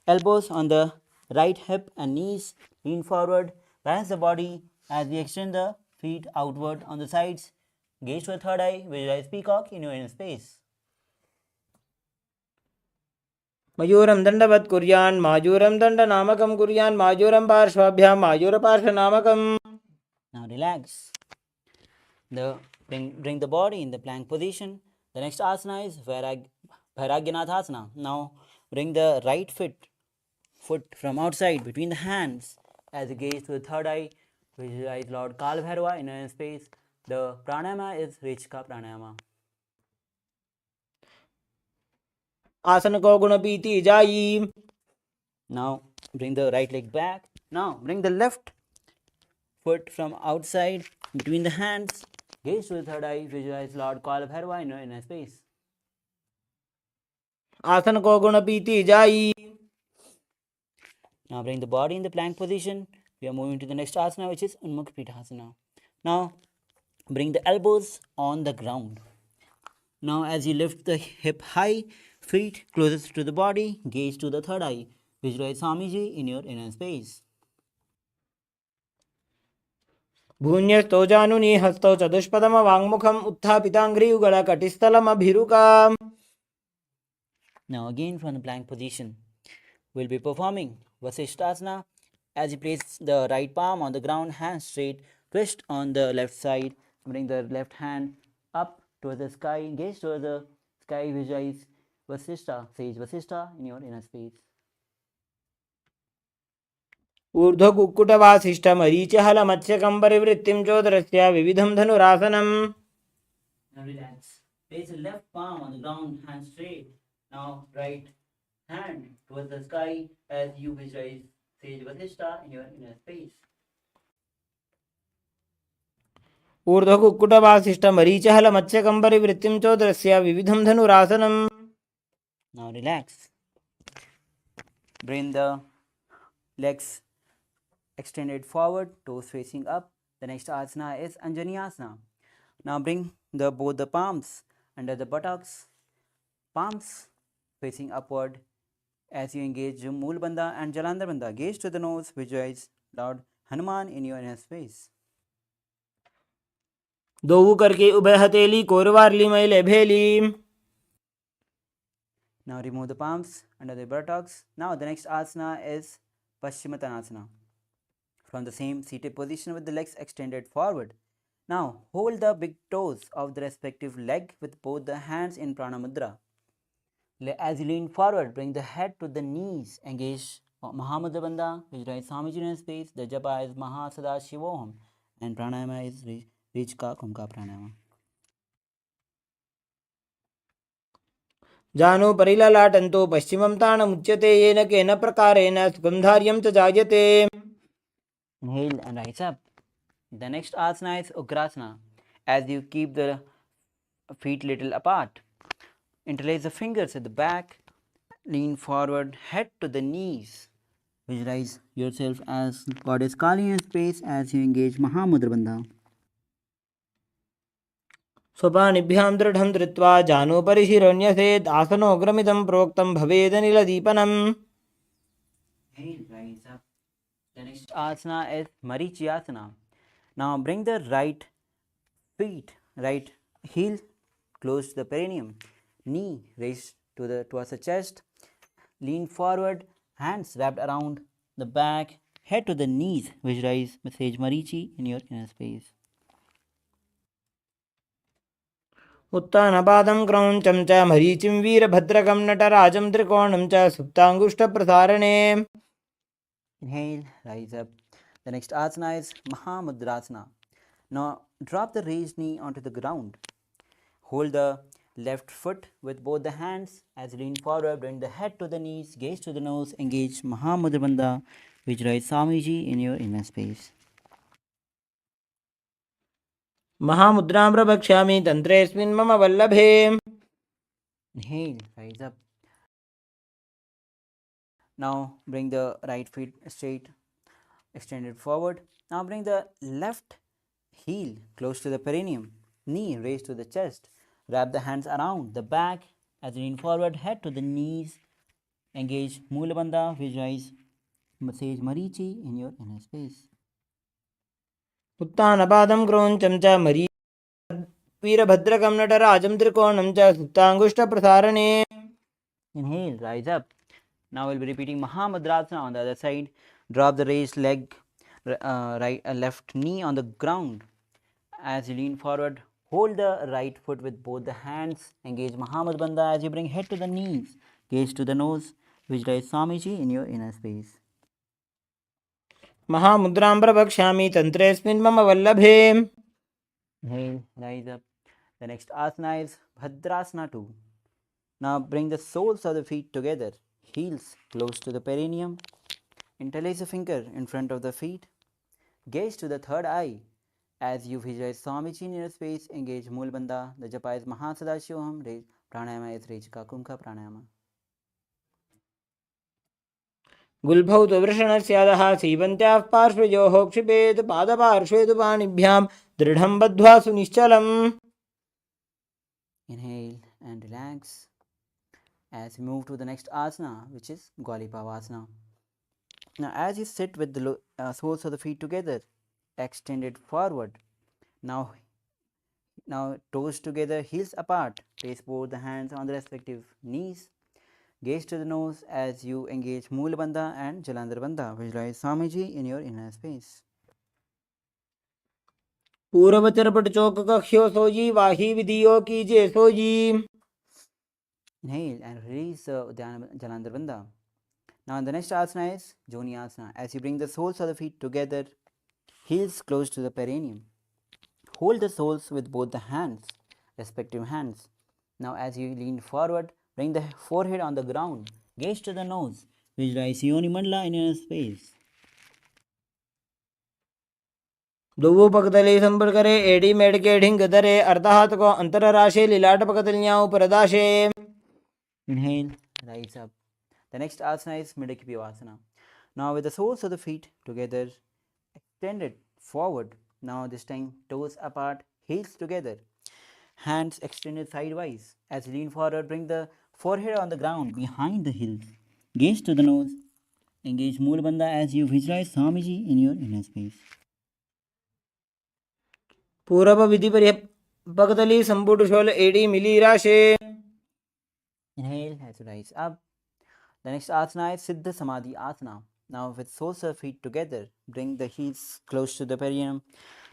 elbows on the right hip and knees, lean forward, balance the body as we extend the feet outward on the sides, gaze to the third eye, visualize peacock in your inner space. मयूरम दंडवत कुर्यान मायूरम दंड नामकम कुर्यान मायूरम पार्श्वाभ्याम मायूर पार्श्व नामकम. Now relax. Bring the body in the plank position. The next asana is Vairagyanathasana. Now bring the right foot from outside between the hands as you gaze to the third eye. Visualize Lord Kalbhairava in inner space. The pranayama is Richka pranayama. आसन को गुण पीति जाई. Now bring the right leg back. Now bring the left foot from outside between the hands. Gaze to the third eye. Visualize Lord Kalbhairava in your inner space. आसन को गुण पीति जाई. Now bring the body in the plank position. We are moving to the next asana, which is Unmukh Pithasana. Now bring the elbows on the ground. Now as you lift the hip high, feet closest to the body, gaze to the third eye. Visualize Swamiji in your inner space. भून्यस्तो जानुनी हस्तो चतुष्पदम वाङ्मुखम उत्थापितांघ्रियुगल कटिस्थलम अभिरुका. Now again from the plank position, we'll be performing Vasishthasana. As you place the right palm on the ground, hands straight, twist on the left side, bring the left hand up towards the sky, gaze towards the sky, visualize Vasishtha, sage Vasishtha in your inner space. ऊर्ध्व कुक्कुट वासिष्ठ मरीच हल मत्स्यकं परिवृत्तिं चोदरस्य विविधं धनुरासनम्. Now relax. Place the left palm on the ground, hand straight. Now right hand towards the sky as you visualize sage Vasishtha in your inner space. ऊर्ध्व कुक्कुट वासिष्ठ मरीच हल मत्स्यकं परिवृत्तिं चोदरस्य विविधं धनुरासनम्. Now relax. Bring the legs extended forward, toes facing up. The next asana is Anjani Asana. Now bring both the palms under the buttocks, palms facing upward as you engage Mool Bandha and Jalandhar Bandha. Gaze to the nose, visualize Lord Hanuman in your inner space. दोऊ करके उभय हथेली कोरवारली मैले भेली. Now remove the palms under the buttocks. Now the next asana is Paschimottanasana. From the same seated position with the legs extended forward. Now hold the big toes of the respective leg with both the hands in Prana Mudra. As you lean forward, bring the head to the knees. Engage Mahamudra Bandha, visualize Swamiji in space. The japa is Mahasadaशिवोहम and pranayama is Rijka Kumka pranayama. जानो परिललाटन्तो पश्चिमं ताणमुच्यते येन केन प्रकारेण सुगन्धार्यं च जायते. Inhale and rise up. The next asana is Ugrasana. As you keep the feet little apart, interlace the fingers at the back, lean forward, head to the knees. Visualize yourself as Goddess Kali in space as you engage Mahamudra Bandha. स्वपानिभ्यां दृढं धृत्वा जानूपरि शिरोन्यसेत् आसनोग्रमिदं प्रोक्तं भवेदनिलदीपनम्. Inhale, rise up. The next asana is Marichiyasana. Now bring the right heel close to the perineum, knee raised towards the chest, lean forward, hands wrapped around the back, head to the knees. Visualize message Marichi in your inner space. उत्तानपादं क्रौञ्चं च मरीचिं वीरभद्रकं नटराजं त्रिकोणं च सुप्ताङ्गुष्ठप्रसारणे. Inhale, rise up. The next asana is Mahamudrasana. Now drop the raised knee onto the ground. Hold the left foot with both the hands as you lean forward, bring the head to the knees, gaze to the nose, engage Mahamudra Bandha, visualize Swamiji in your inner space. महामुद्रां प्रवक्ष्यामि तन्त्रेऽस्मिन् मम वल्लभे. Inhale, rise up. Now bring the right feet straight, extended forward. Now bring the left heel close to the perineum, knee raised to the chest. Wrap the hands around the back as you lean forward, head to the knees. Engage Mula Bandha, visualize Sage Marichi in your inner space. उत्तानपादं क्रौञ्चं च मरी वीरभद्रकं नटराजं त्रिकोणं च सुप्ताङ्गुष्ठप्रसारणे. Inhale, rise up. Now we'll be repeating Mahamudrasana on the other side. Drop the raised leg, left knee on the ground. As you lean forward, hold the right foot with both the hands. Engage Mahamudra Bandha as you bring head to the knees. Gaze to the nose. Visualize Swamiji in your inner space. महामुद्रां प्रवक्ष्यामि तन्त्रेऽस्मिन् मम वल्लभे. Inhale, rise up. The next asana is Bhadrasana 2. Now bring the soles of the feet together, heels close to the perineum. Interlace a finger in front of the feet. Gaze to the third eye. As you visualize Swamiji in your space, engage Mool Bandha. The japa is Mahasadashivoham. Pranayama is Rejika Kumka Pranayama. गुल्भौ तु वृषणस्यादः सीवन्त्याः पार्श्वयोः क्षिपेत् पादपार्श्वे तु पाणिभ्यां दृढं बद्ध्वा सुनिश्चलम्. Inhale and relax. As you move to the next asana, which is Gaulipavasana. Now as you sit with the soles of the feet together, extended forward. Now toes together, heels apart. Place both the hands on the respective knees. Gaze to the nose as you engage Moola Bandha and Jalandhar Bandha. Visualize Swamiji in your inner space. पूर्वचरपट चौक कख्यो सोजी वाही विधियो कीजिए sooji. Inhale and release Jalandhar Bandha. Now the next asana is Joni Asana. As you bring the soles of the feet together, heels close to the perineum. Hold the soles with both the hands, respective hands. Now as you lean forward, bring the forehead on the ground. Gaze to the nose. Visualize Yoni Mandala in your space. द्वौ पकतले संपर्करे AD मेडके ढिंगधरे अर्धहात को अंतरराशे लीलाट पकतलियां उपरदाशे. Inhale, rise up. The next asana is Midakipivasana. Now with the soles of the feet together, extended forward. Now this time toes apart, heels together. Hands extended sidewise. As you lean forward, bring the forehead on the ground behind the heels. Gaze to the nose. Engage Moola Bandha as you visualize Swamiji in your inner space. पूर्व विधि पकतली संपुट शोल एडी मिली राशे. Inhale as you rise up. The next asana is Siddha Samadhi Asana. Now with soles of feet together, bring the heels close to the perineum.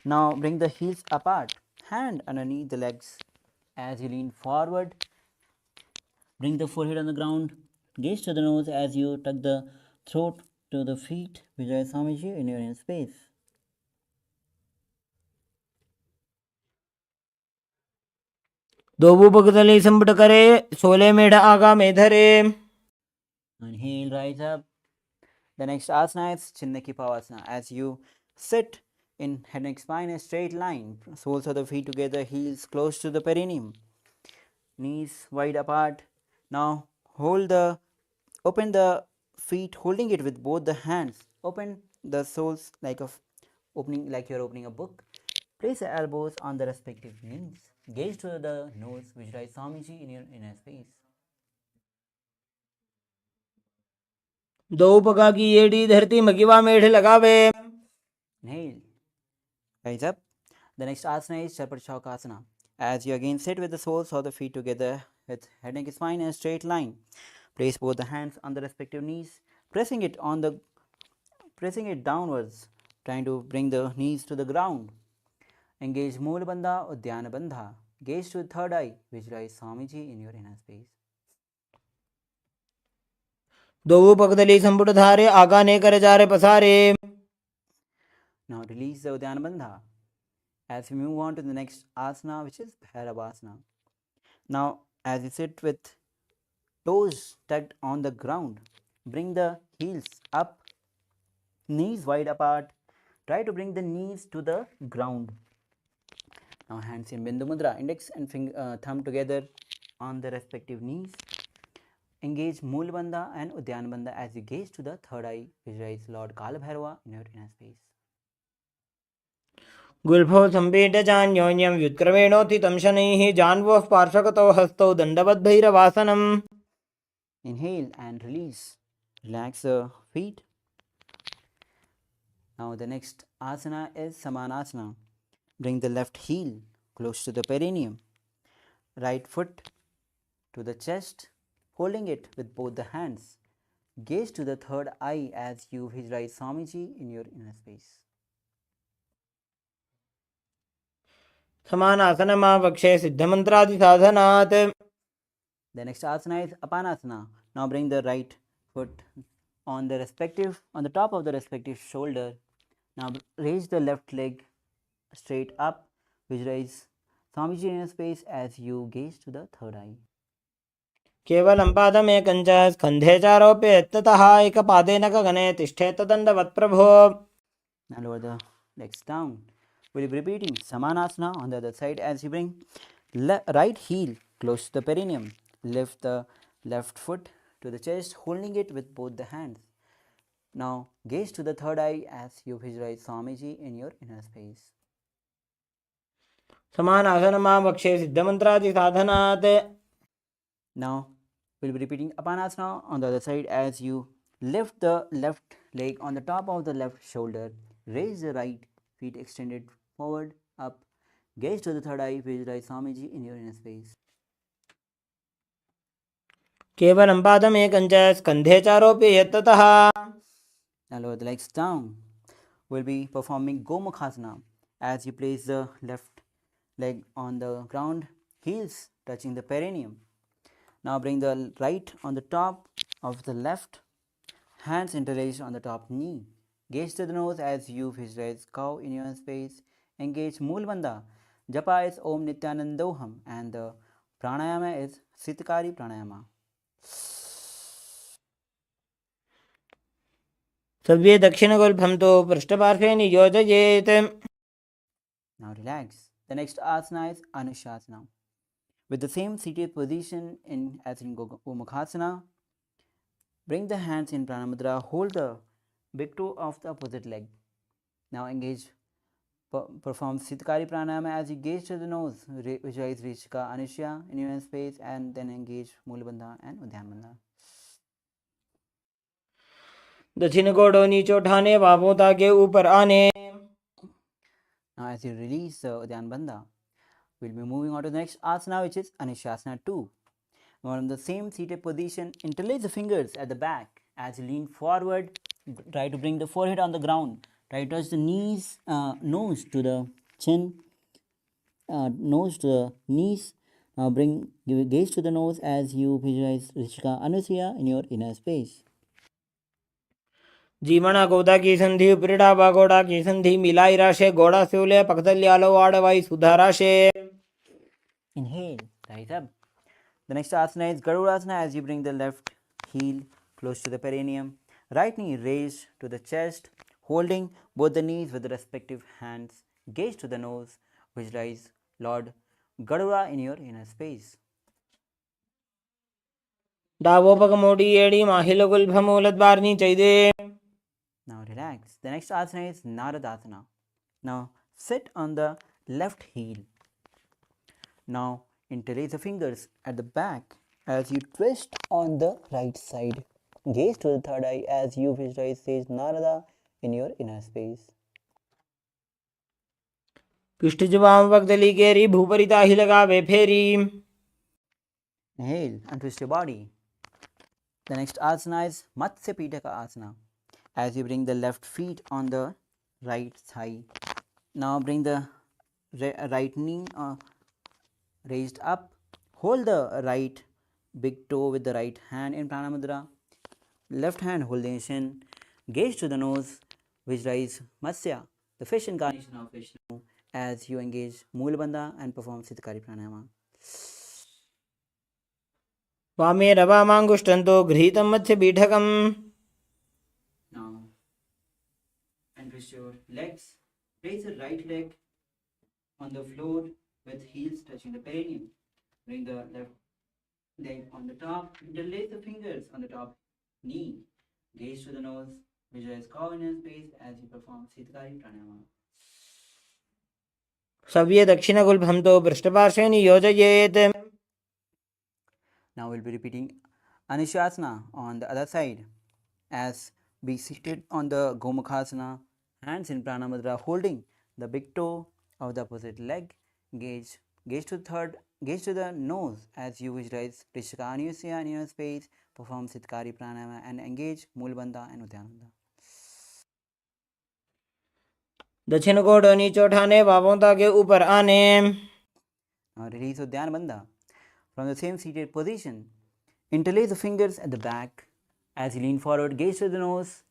Now bring the heels apart, hand underneath the legs. As you lean forward, bring the forehead on the ground. Gaze to the nose as you tuck the throat to the feet. Visualize Swamiji in your inner space. दोबू पकतली संपुट करे सोले मेढ़ आगा में धरे. Inhale, rise up. The next asana is Chinnakipavasana. As you sit in head neck spine, a straight line, soles of the feet together, heels close to the perineum, knees wide apart. Now open the feet, holding it with both the hands. Open the soles like you're opening a book. Place the elbows on the respective knees. Gaze to the nose, visualize Swamiji in your inner space. दो पगा की एड़ी धरती मगिवा मेढ़ लगावे. Inhale. Rise up. The next asana is Asana. As you again sit with the soles of the feet together with head and spine in a straight line. Place both the hands on the respective knees, pressing it downwards, trying to bring the knees to the ground. Engage Moola Bandha or Dhyana Bandha. Gaze to the third eye. Visualize Swamiji in your inner space. दो पगदली संपुट धारे आगा ने कर जा रे पसारे. Now release the Uddiyana Bandha. As we move on to the next asana, which is Paramashivoham. Now, as you sit with toes tucked on the ground, bring the heels up, knees wide apart. Try to bring the knees to the ground. Now, hands in Bindu Mudra, index and thumb together on the respective knees. Engage Moola Bandha and Uddiyana Bandha as you gaze to the third eye. Visualize Lord Kalabhairava in your inner space. गुल्फो संपीठ चान्योन्यं व्युत्क्रमेणोत्थितं शनैः जान्वोः पार्श्वगतौ हस्तौ दण्डवद्भैरवासनम्. Inhale and release. Relax the feet. Now the next asana is Samanasana. Bring the left heel close to the perineum. Right foot to the chest, holding it with both the hands. Gaze to the third eye as you visualize Swamiji in your inner space. समानासन मावक्षे सिद्धमंत्रादि साधनात्. The next asana is Apanasana. Now bring the right foot on the top of the respective shoulder. Now raise the left leg straight up. Visualize Swamiji in your space as you gaze to the third eye. केवलं पादमेकं च स्कन्धे चारोप्य ततः एकपादेन गगने तिष्ठेत दण्डवत् प्रभो. Now lower the legs down. We'll be repeating Samanasana on the other side as you bring right heel close to the perineum. Lift the left foot to the chest, holding it with both the hands. Now gaze to the third eye as you visualize Swamiji in your inner space. समानासन मावक्षे सिद्धमंत्रादि साधनात्. Now we'll be repeating Apanasana on the other side as you lift the left leg on the top of the left shoulder. Raise the right feet extended forward, up. Gaze to the third eye, visualize Swamiji in your inner space. केवलं पादमेकं च स्कन्धे चारोप्य ततः. Now lower the legs down. We'll be performing Gomukhasana as you place the left leg on the ground, heels touching the perineum. Now bring the right on the top of the left, hands interlaced on the top knee. Gaze to the nose as you visualize cow in your space. Engage Moola Bandha. Japa is Om Nithyanandoham and the pranayama is Sitakari pranayama. सव्ये दक्षिणगुल्फं तु पृष्ठपार्श्वे नियोजयेत्. Now relax. The next asana is Anushasana. With the same seated position as in Gomukhasana, bring the hands in Pranamudra, hold the big toe of the opposite leg. Now engage, perform Sitakari pranayama as you gaze to the nose, visualize Rishika Anusha in your space and then engage Moola Bandha and Uddiyana Bandha. दक्षिण गोड़ों नीचे उठाने बाहों ताके ऊपर आने. Now as you release the Uddiyana Bandha, we'll be moving on to the next asana, which is Anushasana 2. Now in the same seated position, interlace the fingers at the back as you lean forward. Try to bring the forehead on the ground. Try to touch the knees, nose to the chin, nose to the knees. Now give a gaze to the nose as you visualize Rishika Anusya in your inner space. जीमणा गोदा की संधि उपरिडा बागोड़ा की संधि मिलाई राशे गोड़ा सेवले पकदल्यालो आड़वाई सुधाराशे. Inhale, rise up. The next asana is Garudasana as you bring the left heel close to the perineum. Right knee raised to the chest, holding both the knees with the respective hands. Gaze to the nose, visualize Lord Garuda in your inner space. Davos पग मोड़ी एड़ी माहिलो गुल्फमूलत बारनी चाहिए. Now relax. The next asana is Naradasana. Now sit on the left heel. Now interlace the fingers at the back as you twist on the right side. Gaze to the third eye as you visualize sage Narada in your inner space. पृष्ठज वाम दली केरी भूपरिता ही लगावे फेरी. Inhale and twist your body. The next asana is Matsya Pitaka Asana. As you bring the left feet on the right thigh. Now bring the right knee raised up. Hold the right big toe with the right hand in Prana Mudra. Left hand holding chin. Gaze to the nose. Visualize Matsya, the fish incarnation of Vishnu, as you engage Moolabandha and perform Siddhikari Pranayama. वामे रवामांगुष्टंतो गृहीतं मत्स्य पीठकम्. Now, and twist your legs. Place the right leg on the floor with heels touching the perineum. Bring the left leg on the top. Interlace the fingers on the top knee. Gaze to the nose. Visualize cow in space as you perform Siddhikari Pranayama. सव्ये दक्षिणगुल्भंतो पृष्ठपार्श्वे नियोजयेत्. Now we'll be repeating Anushasana on the other side as be seated on the Gomukhasana, hands in Prana Mudra, holding the big toe of the opposite leg. Gaze to the nose as you visualize Rishika Anusya in your space. Perform Siddhikari Pranayama and engage Moolabandha and Nithyananda. दक्षिण कोण नीचे उठाने बाबों के ऊपर आने. Now release Udyan Bandha. From the same seated position, interlace the fingers at the back as you lean forward. Gaze to the nose.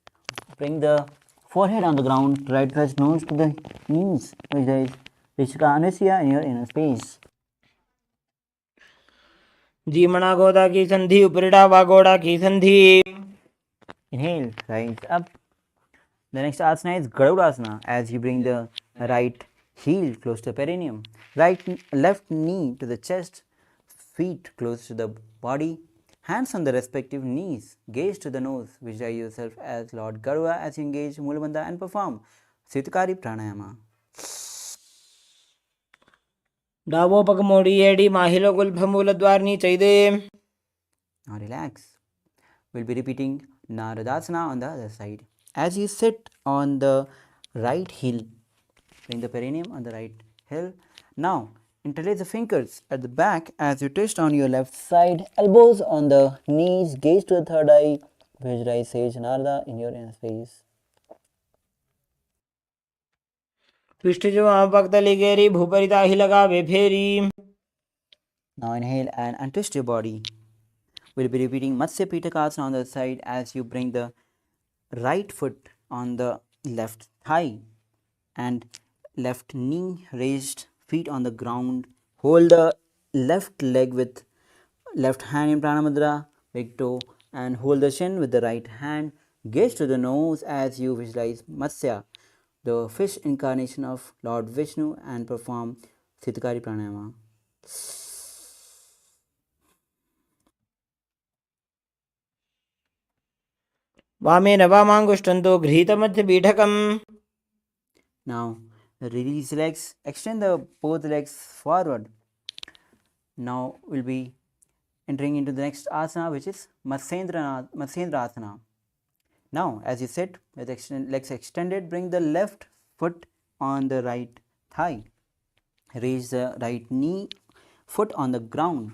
Bring the forehead on the ground. Right touch nose to the knees. Visualize Rishika Anusya in your inner space. जीमणा गोदा की संधि उपरिड़ा वा गोड़ा की संधि. Inhale, rise up. The next asana is Garudasana as you bring the right heel close to the perineum. Left knee to the chest, feet close to the body, hands on the respective knees. Gaze to the nose. Visualize yourself as Lord Garuda as you engage Moolabandha and perform Siddhikari Pranayama. Davos पग मोड़ी AD माहिलो गुल्भ मूल द्वार नीचे दे. Now relax. We'll be repeating Naradasana on the other side. As you sit on the right heel, bring the perineum on the right heel. Now interlace the fingers at the back as you twist on your left side, elbows on the knees, gaze to the third eye, visualize Sage Narada in your inner space. पृष्ठज वाम पग दली केरी भूपरिता ही लगावे फेरी. Now inhale and untwist your body. We'll be repeating Matsya Pitakasana on the side as you bring the right foot on the left thigh and left knee raised, feet on the ground. Hold the left leg with left hand in Prana Mudra, big toe, and hold the chin with the right hand. Gaze to the nose as you visualize Matsya, the fish incarnation of Lord Vishnu, and perform Siddhikari Pranayama. वामे नवामांगुष्टंतो गृहीत मध्य पीठकम्. Now release legs, extend both legs forward. Now we'll be entering into the next asana, which is Matsendra Asana. Now as you sit with legs extended, bring the left foot on the right thigh. Raise the right knee, foot on the ground.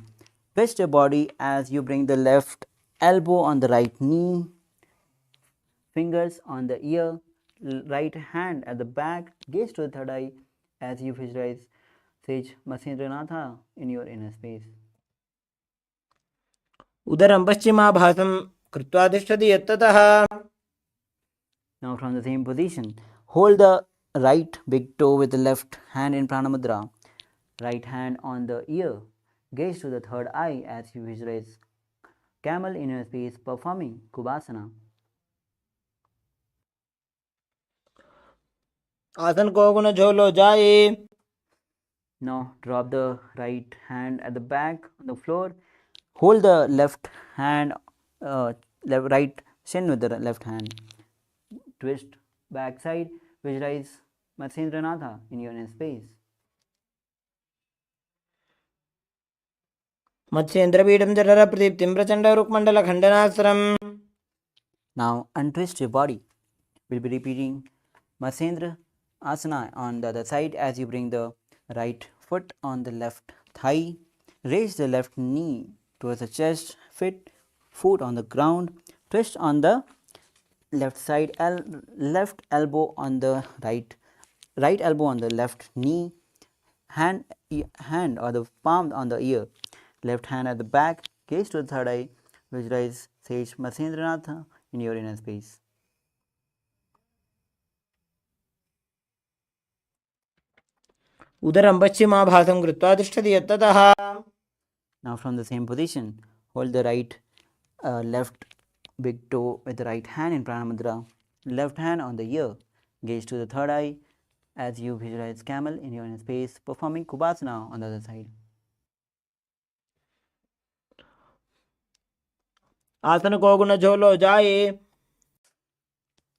Twist your body as you bring the left elbow on the right knee, fingers on the ear, right hand at the back. Gaze to the third eye as you visualize Sage Matsendranatha in your inner space. उदरं पश्चिमाभासं कृत्वा तिष्ठति यत्ततः. Now from the same position, hold the right big toe with the left hand in Prana Mudra, right hand on the ear. Gaze to the third eye as you visualize camel in your space performing Kubasana. आसन को गुण झोलो जाए. Now drop the right hand at the back on the floor. Hold the left hand, right shin with the left hand. Twist back side. Visualize Matsendranatha in your inner space. मत्स्येन्द्रपीठं जठरप्रदीप्तिं प्रचण्डरुक्मण्डलखण्डनास्त्रम्. Now untwist your body. We'll be repeating Matsendra Asana on the other side as you bring the right foot on the left thigh. Raise the left knee towards the chest, fit foot on the ground, twist on the left side, left elbow on the right elbow on the left knee, hand or the palm on the ear, left hand at the back, gaze to the third eye, visualize Sage Matsendranatha in your inner space. उदरं पश्चिमाभासं कृत्वा तिष्ठति यत्ततः. Now from the same position, hold the right left big toe with the right hand in Pranamudra, left hand on the ear, gaze to the third eye as you visualize camel in your inner space, performing Kubasana on the other side. आसन को गुण झोलो जाए.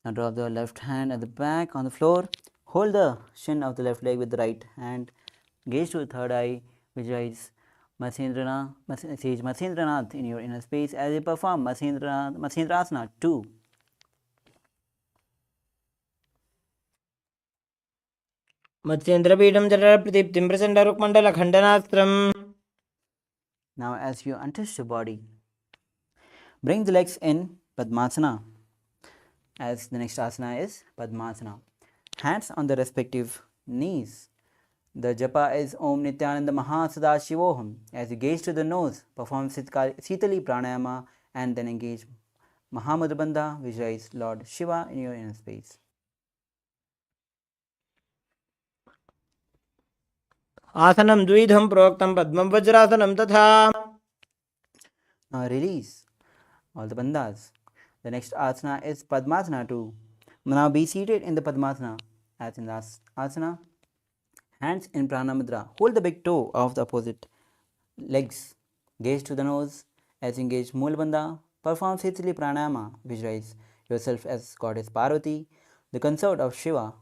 Now drop the left hand at the back on the floor, hold the shin of the left leg with the right hand, gaze to the third eye, visualize Sage Matsyendranath in your inner space as you perform Matsyendrasana 2. मत्स्येन्द्रपीठं जठरप्रदीप्तिं प्रचण्डरुक्मण्डलखण्डनास्त्रम्. Now as you untwist your body, bring the legs in Padmasana, as the next asana is Padmasana. Hands on the respective knees. The japa is Om Nithyananda Mahasadaashivoham. As you gaze to the nose, perform Sitali Pranayama and then engage Mahamadabandha, visualize Lord Shiva in your inner space. आसनं द्विधं प्रोक्तं पद्मं वज्रासनं तथा. Now release all the bandhas. The next asana is Padmasana 2. Now be seated in the Padmasana as in last asana. Hands in Pranamudra. Hold the big toe of the opposite legs. Gaze to the nose as you engage Mulabandha. Perform Sitali Pranayama. Visualize yourself as Goddess Parvati, the consort of Shiva.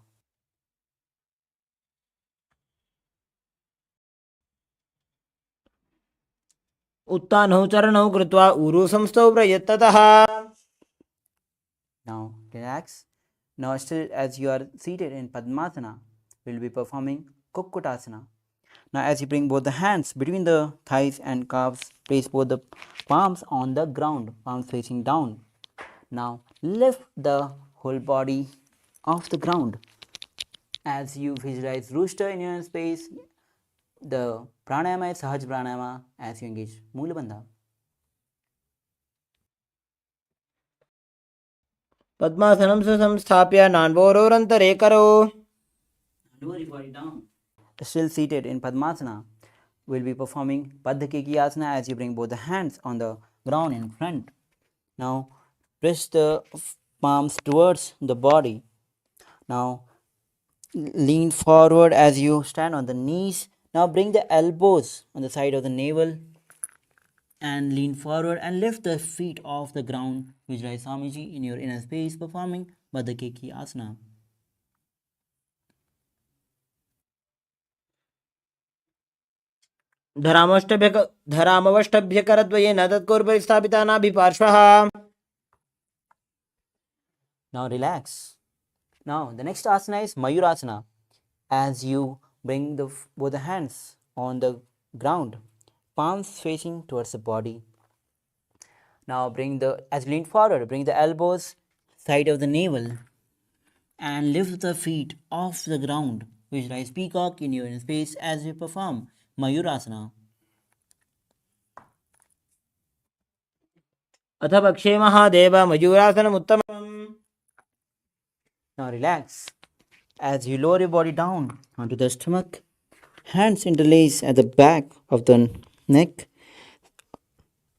उत्तानौ चरणौ कृत्वा ऊरू संस्थौ प्रयत्ततः. Now relax. Now still as you are seated in Padmasana, we will be performing Kukkutasana. Now as you bring both the hands between the thighs and calves, place both the palms on the ground, palms facing down. Now lift the whole body off the ground. As you visualize rooster in your space, the pranayama is Sahaj Pranayama as you engage Mulabandha. पद्मासनं संस्थाप्य नान्वोरोरन्तरे करो. Lower your body down. Still seated in Padmasana, we'll be performing Paddhakeki Asana as you bring both the hands on the ground in front. Now press the palms towards the body. Now lean forward as you stand on the knees. Now bring the elbows on the side of the navel and lean forward and lift the feet off the ground. Visualize Swamiji in your inner space performing Paddhakeki Asana. धरामवष्टभ्यकरद्वयेन तत्कोर्परि स्थापिता नाभिपार्श्वः. Now relax. Now the next asana is Mayurasana. As you bring both the hands on the ground, palms facing towards the body. Now as you lean forward, bring the elbows side of the navel and lift the feet off the ground. Visualize peacock in your inner space as you perform Mayurasana. अथ पक्षे Mahadev मयूरासनमुत्तमम्. Now relax. As you lower your body down onto the stomach, hands interlace at the back of the neck.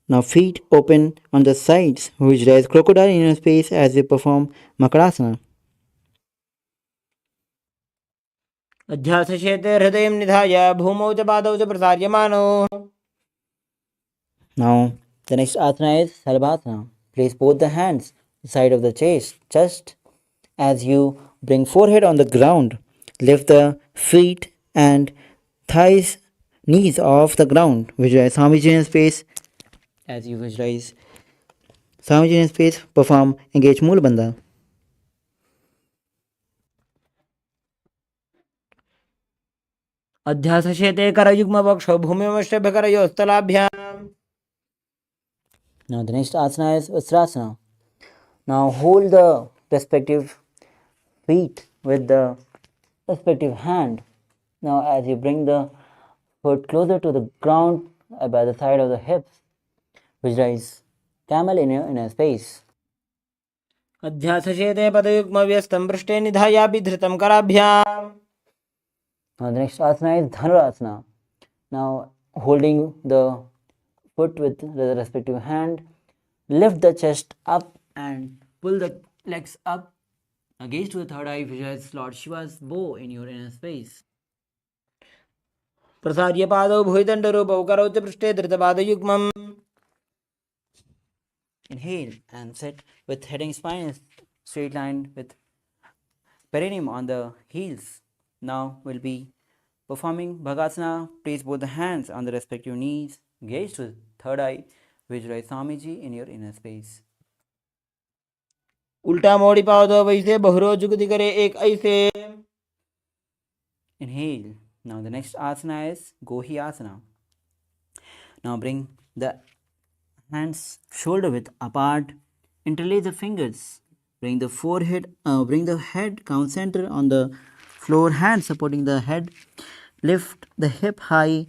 Now feet open on the sides, visualize crocodile in your space as you perform Makarasana. अध्यासशेते हृदयं निधाय भूमौ च पादौ च प्रसार्यमानो. Now the next asana is Sarvasana. Place both the hands side of the chest as you bring forehead on the ground. Lift the feet and thighs knees off the ground. Visualize homogeneous space. As you visualize homogeneous space, perform engage Mool Bandha. अध्यासशेते करयुग्मवक्षो भूमिमष्टभकरयोस्तलाभ्याम्. Now the next asana is Vajrasana. Now hold the respective feet with the respective hand. Now as you bring the foot closer to the ground by the side of the hips, visualize camel in a space. अध्यासशेते पदयुग्मव्यस्तं पृष्ठे निधायापि धृतं कराभ्याम्. Now the next asana is Dhanurasana. Now holding the foot with the respective hand, lift the chest up and pull the legs up. Now gaze to the third eye, visualize Lord Shiva's bow in your inner space. प्रसार्य पादौ भुजदण्डरूपौ करोति पृष्ठे धृतपादयुग्मम्. Inhale and sit with head and spine straight line with perineum on the heels. Now we'll be performing Bhagasana. Place both the hands on the respective knees. Gaze to the third eye. Visualize Swamiji in your inner space. उल्टा मोड़ी पादौ वैसे बहुरो जुगति करे एक ऐसे. Inhale. Now the next asana is Gohi Asana. Now bring the hands shoulder width apart. Interlace the fingers. Bring the head count center on the floor. Hands supporting the head. Lift the hip high.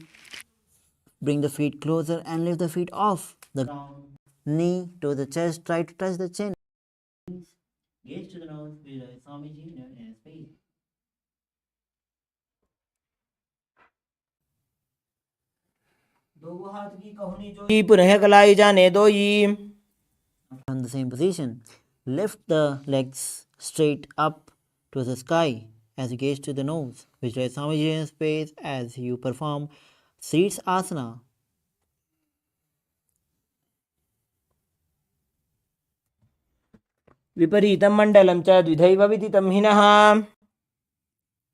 Bring the feet closer and lift the feet off the ground. Knee to the chest. Try to touch the chin. Gaze to the nose. Visualize Swamiji in your inner space. दो हाथ की कहुनी जोई पुनः कलाई जाने दोई. From the same position, lift the legs straight up to the sky as you gaze to the nose. Visualize Swamiji in space as you perform Seats Asana. विपरीतं मण्डलं च द्विधैव विदितं हिनः.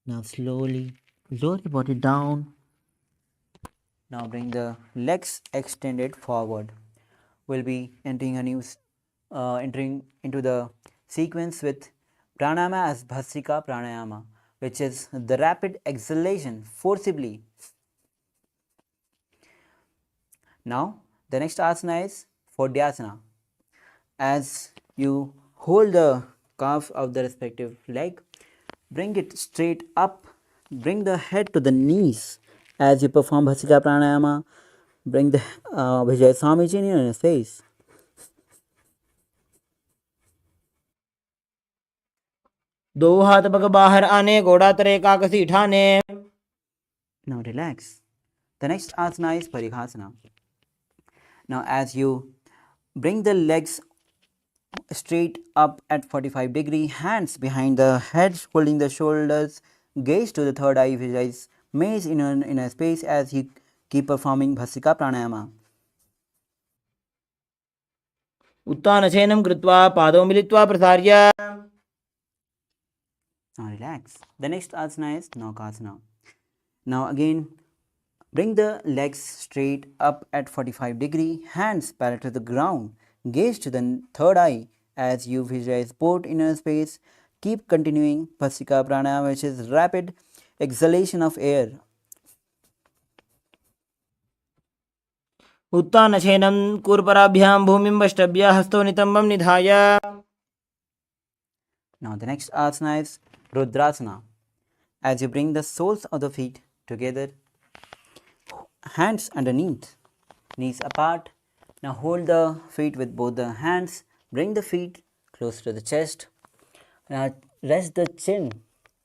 Now slowly lower your body down. Now bring the legs extended forward. We'll be entering into the sequence with pranayama as Bhasrika pranayama, which is the rapid exhalation forcibly. Now the next asana is Fodhyasana. As you hold the calf of the respective leg, bring it straight up, bring the head to the knees as you perform Bhasrika pranayama. Bring the Vijay Swamiji in your face. दो हाथ पग बाहर आने घोड़ा तरे काकसी ठाने. Now relax. The next asana is Parighasana. Now as you bring the legs straight up at 45 degree, hands behind the head, holding the shoulders, gaze to the third eye, visualize maze in a space as you keep performing Bhasrika pranayama. उत्तानशयनं कृत्वा पादौ मिलित्वा प्रसार्य. Now relax. The next asana is Naukasana. Now again bring the legs straight up at 45 degree, hands parallel to the ground, gaze to the third eye as you visualize both inner space. Keep continuing Bhasrika pranayama, which is rapid exhalation of air. उत्तानशयनं कूर्पराभ्यां भूमिं वष्टभ्य हस्तौ नितम्बं निधाय. Now the next asana is Rudrasana. As you bring the soles of the feet together, hands underneath, knees apart. Now hold the feet with both the hands. Bring the feet close to the chest. Now rest the chin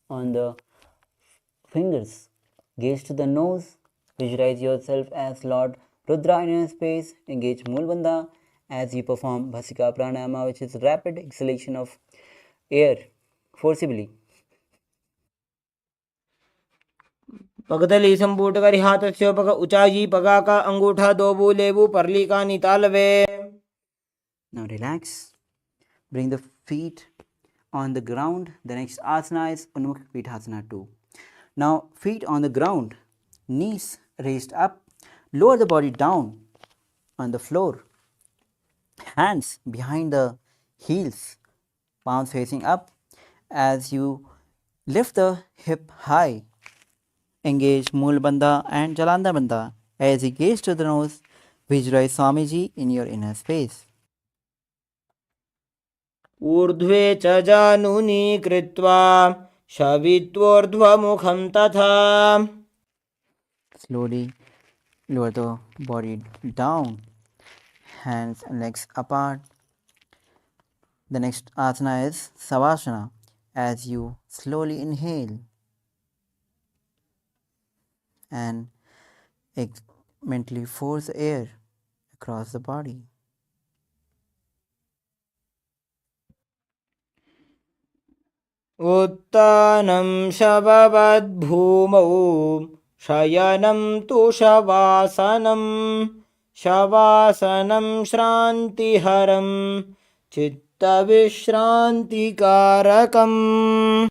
on the fingers. Gaze to the nose. Visualize yourself as Lord Rudra in your space. Engage Mulbandha as you perform Bhasrika pranayama, which is rapid exhalation of air forcibly. पगतली संपूट करि हाथस्य पग ऊंचाई पगा का अंगूठा दो लेबू परली का नितालवे. Now relax. Bring the feet on the ground. The next asana is Unmukh Pithasana 2. Now feet on the ground, knees raised up. Lower the body down on the floor. Hands behind the heels, palms facing up. As you lift the hip high, engage Mool Bandha and Jalanda Bandha. As you gaze to the nose, visualize Swamiji in your inner space. ऊर्ध्वे च जानुनी कृत्वा शवित्वोर्ध्वमुखं तथा. Slowly lower the body down, hands and legs apart. The next asana is Savasana. As you slowly inhale and mentally force air across the body. उत्तानं शववद्भूमौ शयनं तु शवासनं. शवासनं श्रान्तिहरं चित्तविश्रान्तिकारकम्.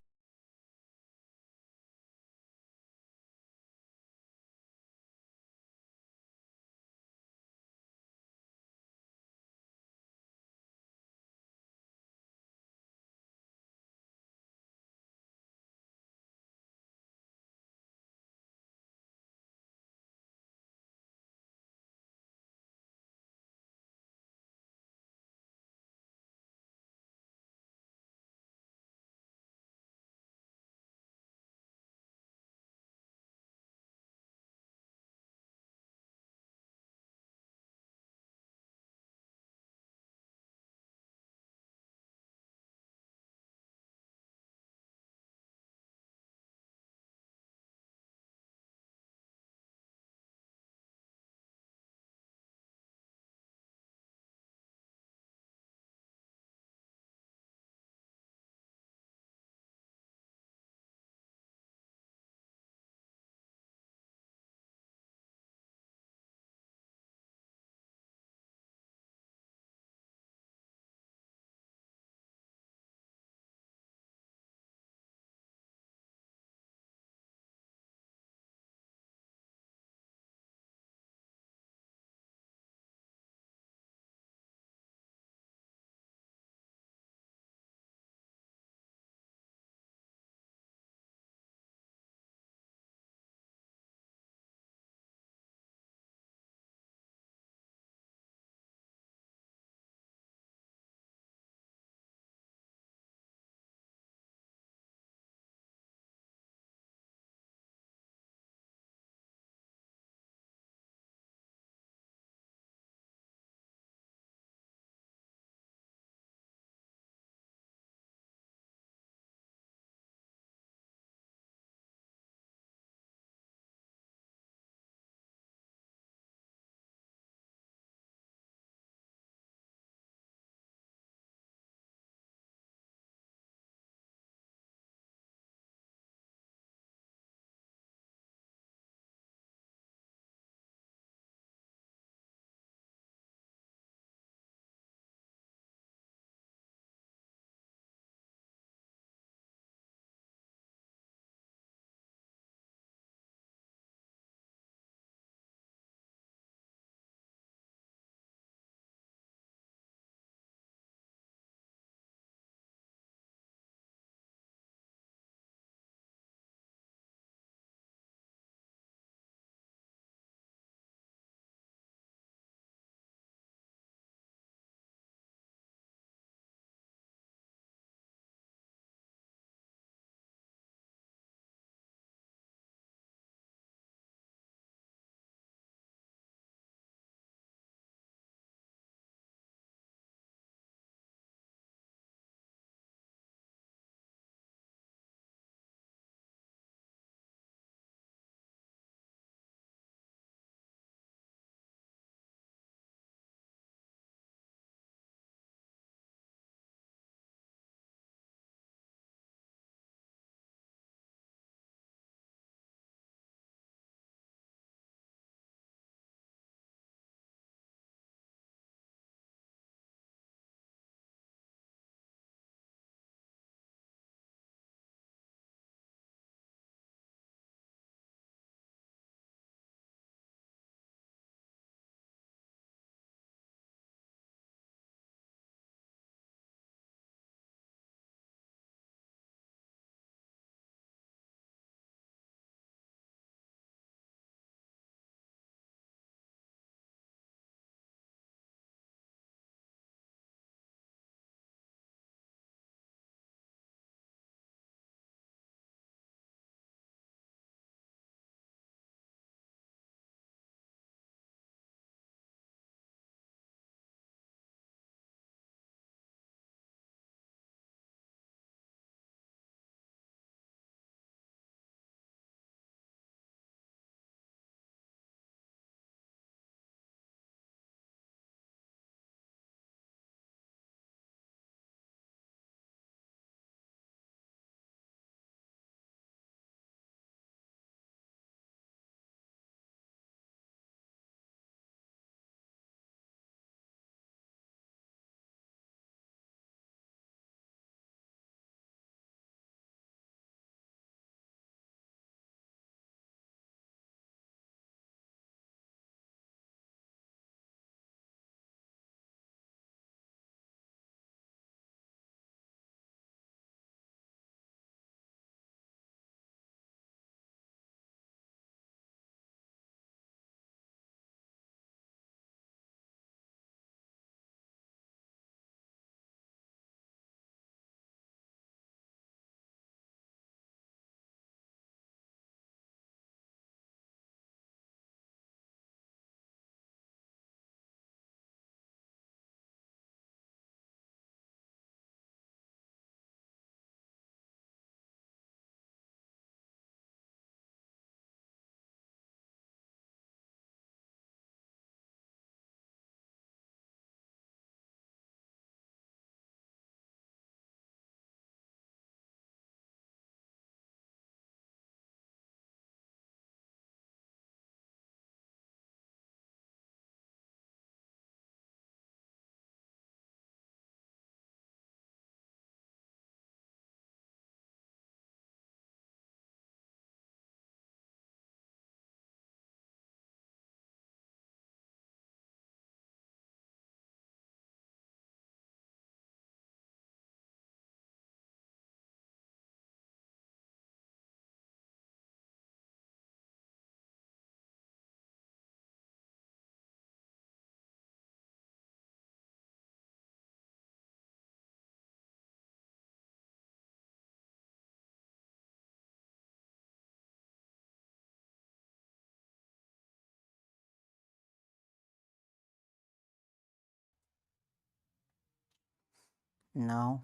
Now,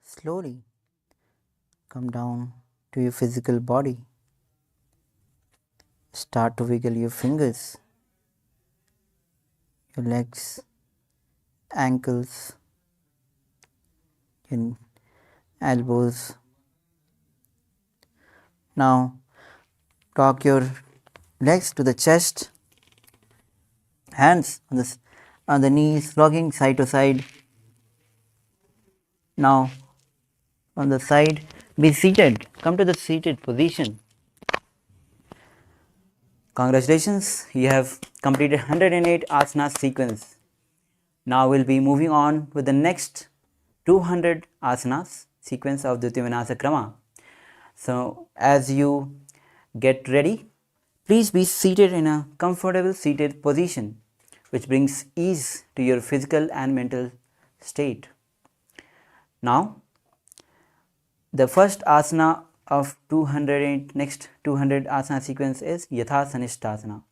slowly come down to your physical body. Start to wiggle your fingers, your legs, ankles, your elbows. Now, talk your legs to the chest, hands on the knees, rocking side to side. Now, on the side, be seated. Come to the seated position. Congratulations, you have completed 108 asanas sequence. Now we'll be moving on with the next 200 asanas sequence of Dvitiya Vinasa Krama. So as you get ready, please be seated in a comfortable seated position which brings ease to your physical and mental state. Now the first asana of 200 next 200 asana sequence is Yatha Sanishthasana.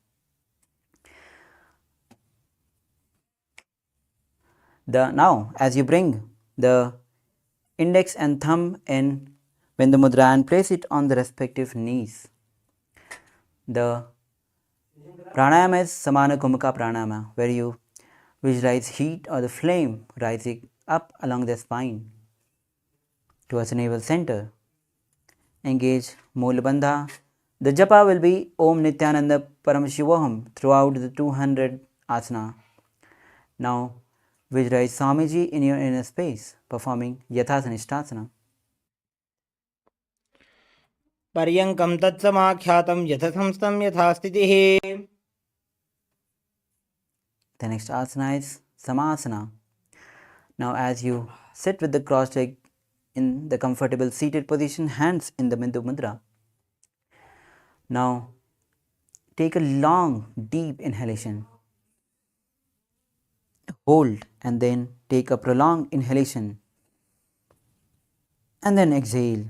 Now as you bring the index and thumb in Bindu Mudra and place it on the respective knees. The pranayama is Samana Kumaka Pranayama, where you visualize heat or the flame rising up along the spine towards the navel center. Engage Moola Bandha. The japa will be Om Nithyananda Paramashivoham throughout the 200 asana. Now visualize Swamiji in your inner space performing Yatha Sanishthasana. पर्यङ्कं तत्समाख्यातं यथसंस्थं यथा स्थितिः. The next asana is Samasana. Now as you sit with the crossed leg in the comfortable seated position, hands in the Bindu Mudra. Now take a long deep inhalation. Hold and then take a prolonged inhalation. And then exhale.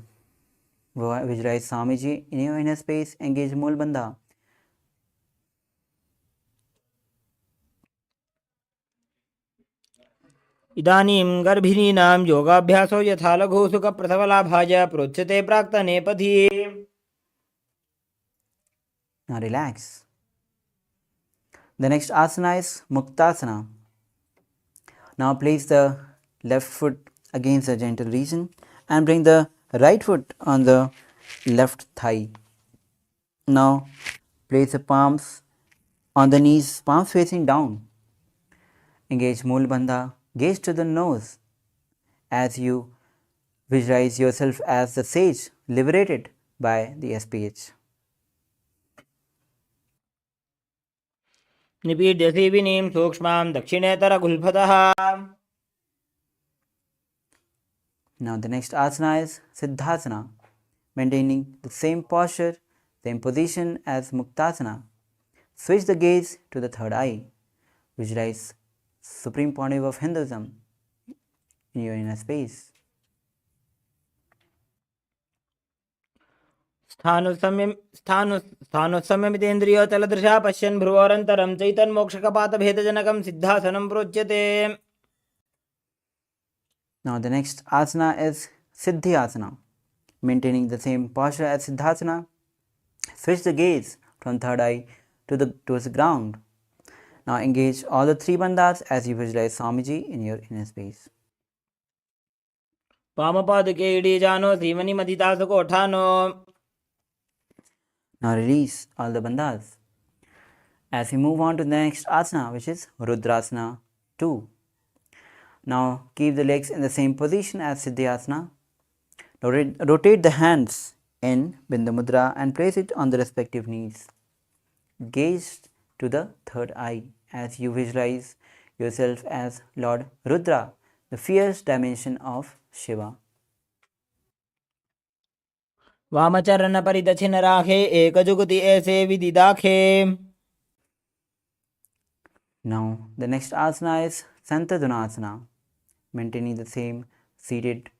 Visualize Swamiji in your inner space, engage Mool Bandha. इदानीं गर्भिणीनां योगाभ्यासो यथा लघुसुखप्रसवलाभाय प्रोच्यते प्राक्तनेपथि. Now relax. The next asana is Muktasana. Now place the left foot against the gentle region and bring the right foot on the left thigh. Now place the palms on the knees, palms facing down. Engage Mool Bandha, gaze to the nose as you visualize yourself as the sage liberated by the SPH. निपीड्य सीविनीं सूक्ष्मां दक्षिणेतरगुल्फतः. Now the next asana is Siddhasana, maintaining the same posture, same position as Muktasana. Switch the gaze to the third eye. Visualize Supreme Pontiff of Hinduism in your inner space. स्थानुसंयमितेन्द्रियोतलदृशा पश्यन् भ्रुवोरन्तरं चैतन्मोक्षकपातभेदजनकं सिद्धासनं प्रोच्यते. Now the next asana is Siddhyasana, maintaining the same posture as Siddhasana. Switch the gaze from third eye towards the ground. Now engage all the three bandhas as you visualize Swamiji in your inner space. वामपादुके इडीजानो श्रीमणिमदितासुकोठानो. Now release all the bandhas. As we move on to the next asana, which is Rudrasana 2. Now keep the legs in the same position as Siddhyasana. Rotate the hands in Bindu Mudra and place it on the respective knees. Gaze to the third eye as you visualize yourself as Lord Rudra, the fierce dimension of Shiva. वामचरणपरिदक्षिणराखे एकजुगुति ऐसे विदिदाखे. Now the next asana is Santadhanasana, maintaining the same seated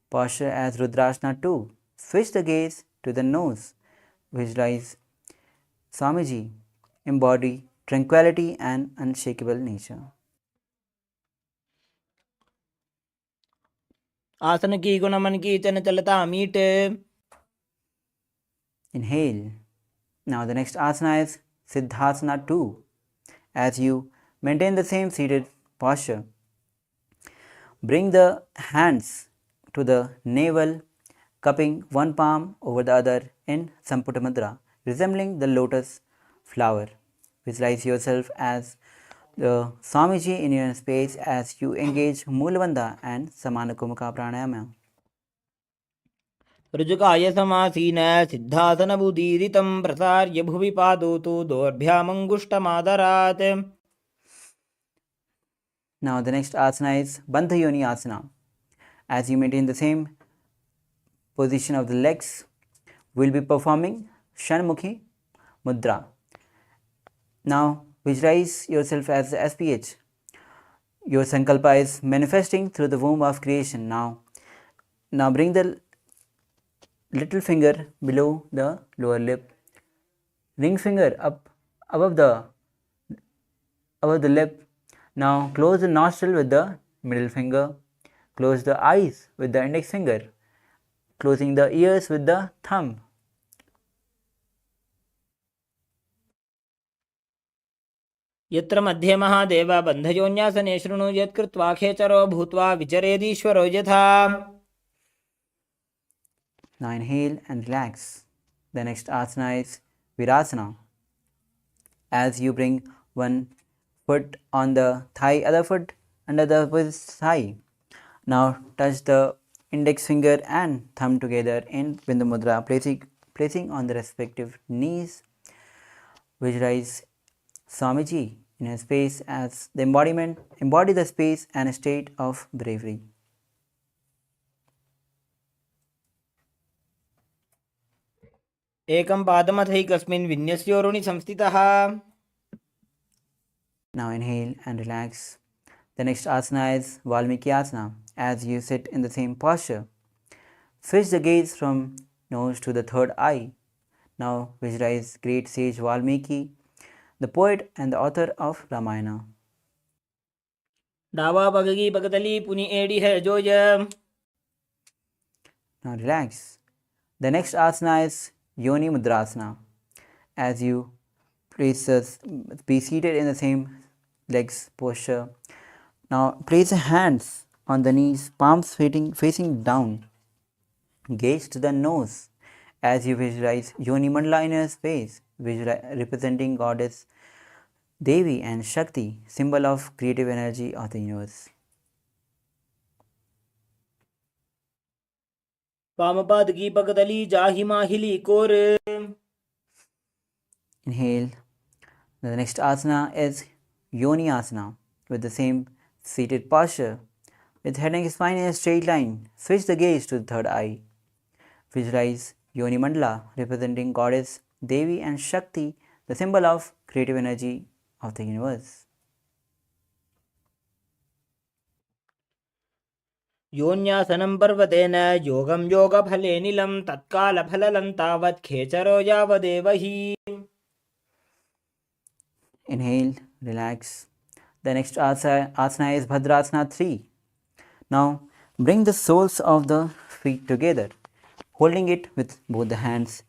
posture as Rudrasana 2. Switch the gaze to the nose. Visualize Swamiji, embody tranquility and unshakable nature. आसन की गुण मन की चन चलता meet. Inhale. Now the next asana is Siddhasana 2. As you maintain the same seated posture, bring the hands to the navel, cupping one palm over the other in Samputa Mudra, resembling the lotus flower. Visualize yourself as the Swamiji in your space as you engage Mulabandha and Samanakumaka Pranayama. ऋजुकाय समासीन सिद्धासनमुदीरितं प्रसार्य भुवि पादौ तु दोर्भ्यामङ्गुष्ठमादरात्। Now the next asana is Bandha Yoni Asana. As you maintain the same position of the legs, we'll be performing Shanmukhi Mudra. Now visualize yourself as the SPH. Your sankalpa is manifesting through the womb of creation. Now bring the little finger below the lower lip, ring finger up above the lip. Now close the nostril with the middle finger, close the eyes with the index finger, closing the ears with the thumb. यत्र मध्ये महादेव बन्धयोन्यासने शृणु यत्कृत्वा खेचरो भूत्वा विचरेदीश्वरो यथा। Now inhale and relax. The next asana is Virasana. As you bring one foot on the thigh, other foot under the opposite thigh. Now touch the index finger and thumb together in Bindu Mudra, placing on the respective knees. Visualize Swamiji in a space as the embody the space and a state of bravery. एकं पादमथैकस्मिन् विन्यस्योरुणि संस्थितः। Now inhale and relax. The next asana is Valmiki Asana. As you sit in the same posture, switch the gaze from nose to the third eye. Now visualize great sage Valmiki, the poet and the author of Ramayana. डावा पगगी पगतली पुनि एड़ी है जोय। Now relax. The next asana is Yoni Mudrasana. As you be seated in the same legs posture. Now place the hands on the knees, palms facing down. Gaze to the nose as you visualize Yoni Mandala in your space, representing goddess Devi and Shakti, symbol of creative energy of the universe. वामपाद की पगतली जाहि माहिली core. Inhale. The next asana is Yoni Asana with the same seated posture. With head and spine in a straight line, switch the gaze to the third eye. Visualize Yoni Mandala representing goddess Devi and Shakti, the symbol of creative energy of the universe. योन्यासनं पर्वतेन योगं योगफले नीलं तत्कालफललं तावत् खेचरो यावदेव हि। Inhale, relax. The next asana is Bhadrasana 3. Now bring the soles of the feet together, holding it with both the hands.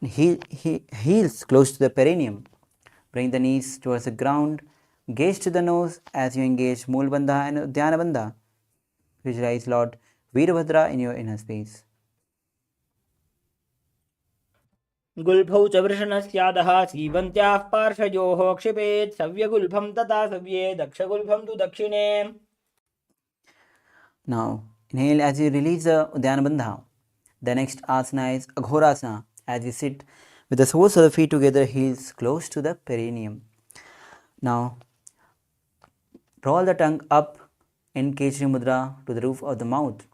Heels close to the perineum. Bring the knees towards the ground. Gaze to the nose as you engage Mulbandha and Udyanabandha. Visualize Lord Veerbhadra in your inner space. गुल्फौ च वृषणस्यादः सीवन्त्याः पार्श्वयोः क्षिपेत् सव्यगुल्फं तथा सव्ये दक्षगुल्फं तु दक्षिणे। Now inhale as you release the Udyanabandha. The next asana is Aghorasana. As you sit with the soles of the feet together, heels close to the perineum. Now roll the tongue up in Kechari Mudra to the roof of the mouth.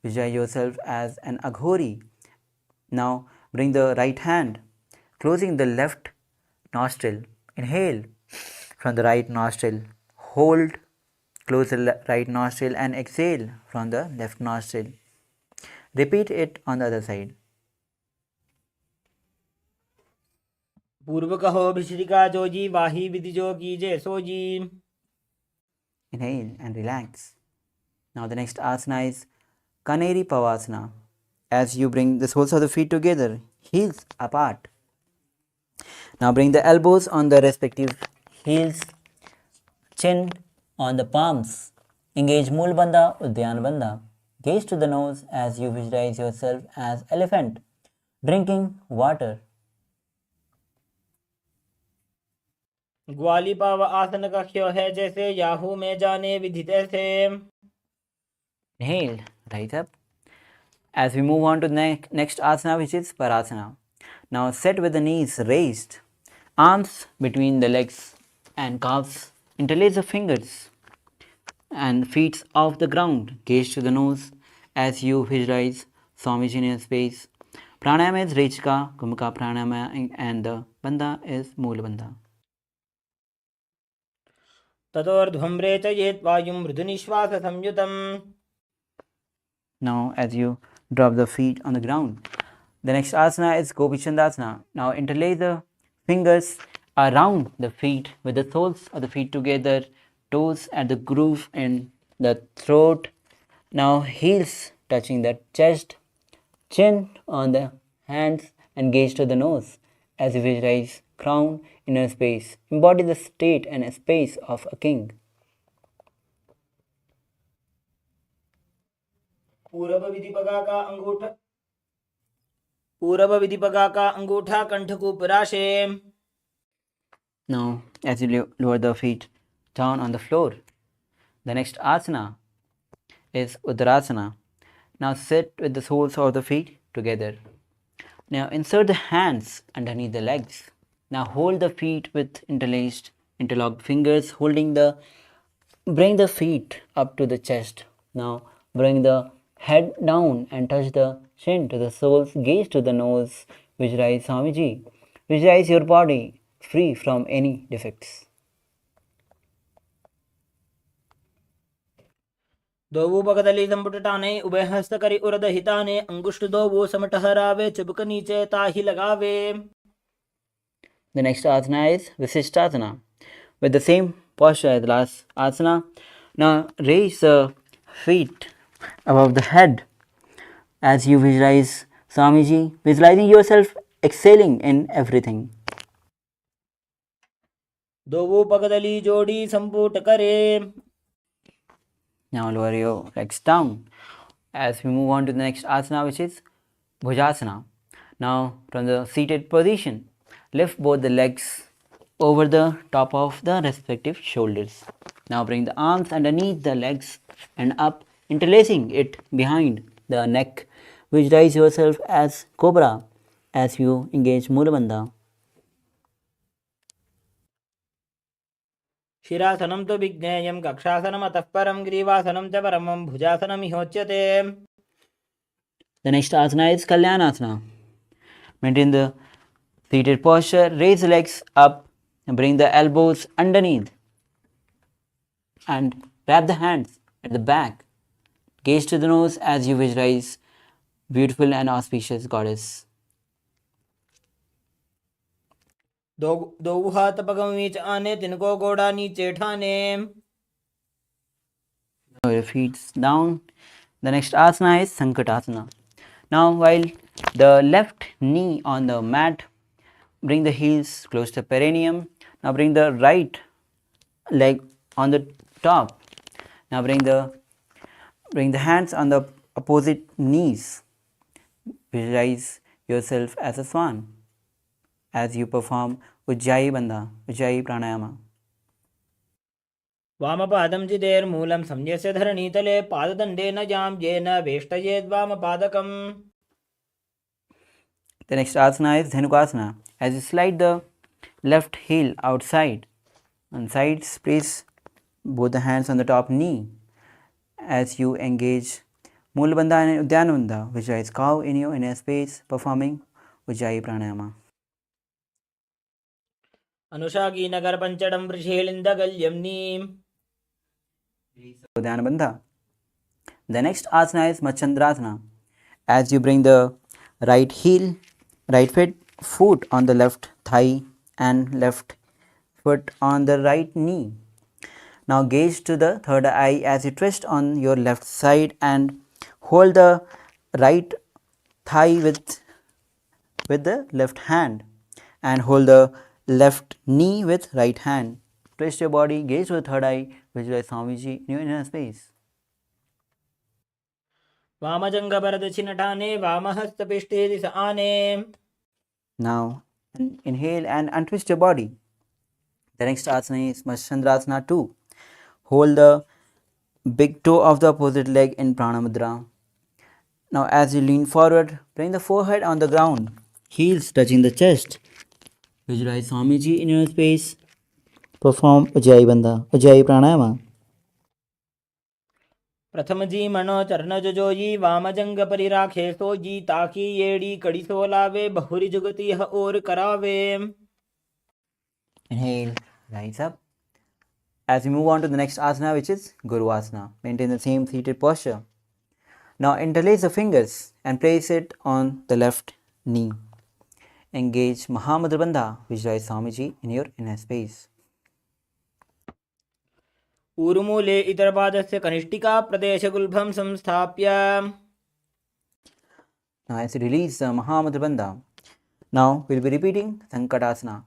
Visualize yourself as an Aghori. Now bring the right hand, closing the left nostril. Inhale from the right nostril. Hold, close the right nostril and exhale from the left nostril. Repeat it on the other side. पूर्व कहो भिश्रिका जोजी वाही विधिजो कीजे sooji. Inhale and relax. Now the next asana is Kaneri Pavasana. As you bring the soles of the feet together, heels apart. Now bring the elbows on the respective heels, chin on the palms. Engage Mool Bandha, Udyan Bandha. Gaze to the nose as you visualize yourself as elephant, drinking water. ग्वाली पाव आसन का क्यों है जैसे Yahoo में जाने विदित ऐसे. Inhale, right up. As we move on to the next asana, which is Parasana. Now sit with the knees raised, arms between the legs and calves, interlace the fingers and feet off the ground. Gaze to the nose as you visualize Swamiji in your space. Pranayama is Rechika, Kumaka Pranayama, and the Bandha is Mool Bandha. ततोर्ध्वं रेचयेत् वायुं मृदुनिश्वास संयुतम्. Now as you drop the feet on the ground. The next asana is Gopi Chandasana. Now interlace the fingers around the feet with the soles of the feet together, toes at the groove in the throat. Now heels touching the chest, chin on the hands and gaze to the nose as you visualize crown inner space. Embody the state and space of a king. पूरब विधिपगा का अंगूठा कंठ को पराशे. Now as you lower the feet down on the floor. The next asana is Uttarasana. Now sit with the soles of the feet together. Now insert the hands underneath the legs. Now hold the feet with interlocked fingers, bring the feet up to the chest. Now bring the head down and touch the chin to the soles, gaze to the nose, visualize Swamiji. Visualize your body free from any defects. दोवु पगदली संपुटटाने उभय हस्त करी उरद हिताने अंगुष्ठ दोवु समटहरावे चुबक नीचे ताही लगावे. The next asana is Visishtasana. With the same posture as the last asana, now raise the feet above the head as you visualize Swamiji, visualizing yourself excelling in everything. दोवु पगदली जोड़ी संपुट करे. Now lower your legs down as we move on to the next asana, which is Bhujasana. Now from the seated position, lift both the legs over the top of the respective shoulders. Now bring the arms underneath the legs and up, interlacing it behind the neck. Visualize yourself as cobra as you engage Mula Bandha. शिरासनं तु विज्ञेयं कक्षासनम् अतः परं ग्रीवासनं च परमं भुजासनमिहोच्यते. The next asana is Kalyanasana. Maintain the seated posture, raise the legs up and bring the elbows underneath and wrap the hands at the back. Gaze to the nose as you visualize beautiful and auspicious goddess. दो हाथ पगम नीच आने तिनको गोड़ा नीचे ठाने. Now your feet down. The next asana is Sankatasana. Now while the left knee on the mat, bring the heels close to the perineum. Now bring the right leg on the top. Now bring the hands on the opposite knees. Visualize yourself as a swan as you perform Ujjayi Bandha, Ujjayi Pranayama. वामपादं चिदेर्मूलं संन्यस्य धरणीतले पाददण्डेन जां येन वेष्टयेद्वामपादकम्. The next asana is Dhenukasana. As you slide the left heel outside, on sides, place both the hands on the top knee as you engage Mula Bandha and Uddiyana Bandha, which is cow in your inner space, performing Ujjayi Pranayama. अनुषाकी Nagar पंचडं वृषेलिन्दगल्यं neem. Uddiyana Bandha. The next asana is Machandrasana. As you bring the right foot on the left thigh and left foot on the right knee. Now gaze to the third eye as you twist on your left side and hold the right thigh with the left hand and hold the left knee with right hand. Twist your body, gaze to the third eye, visualize Swamiji in your inner space. वामजङ्गपरदक्षिणठाने वामहस्तपिष्टे दिश आने. Now inhale and untwist your body. The next asana is Chandrasana 2. Hold the big toe of the opposite leg in Prana Mudra. Now as you lean forward, bring the forehead on the ground, heels touching the chest. Visualize Swamiji in your space. Perform Ujjayi Bandha, Ujjayi Pranayama. प्रथमजी मनो चरणजोजी वामजंग परिराखे सोजी ताकि येड़ी कड़ी सोलावे बहुरी जुगति यह और करावे. Inhale, rise up. As we move on to the next asana, which is Guru Asana, maintain the same seated posture. Now interlace the fingers and place it on the left knee. Engage Mahamudra Bandha, visualize Swamiji in your inner space. ऊरुमूले इतरपादस्य कनिष्ठिका प्रदेशगुल्भं संस्थाप्य. Now as you release the Mahamudra Bandha, now we'll be repeating Sankatasana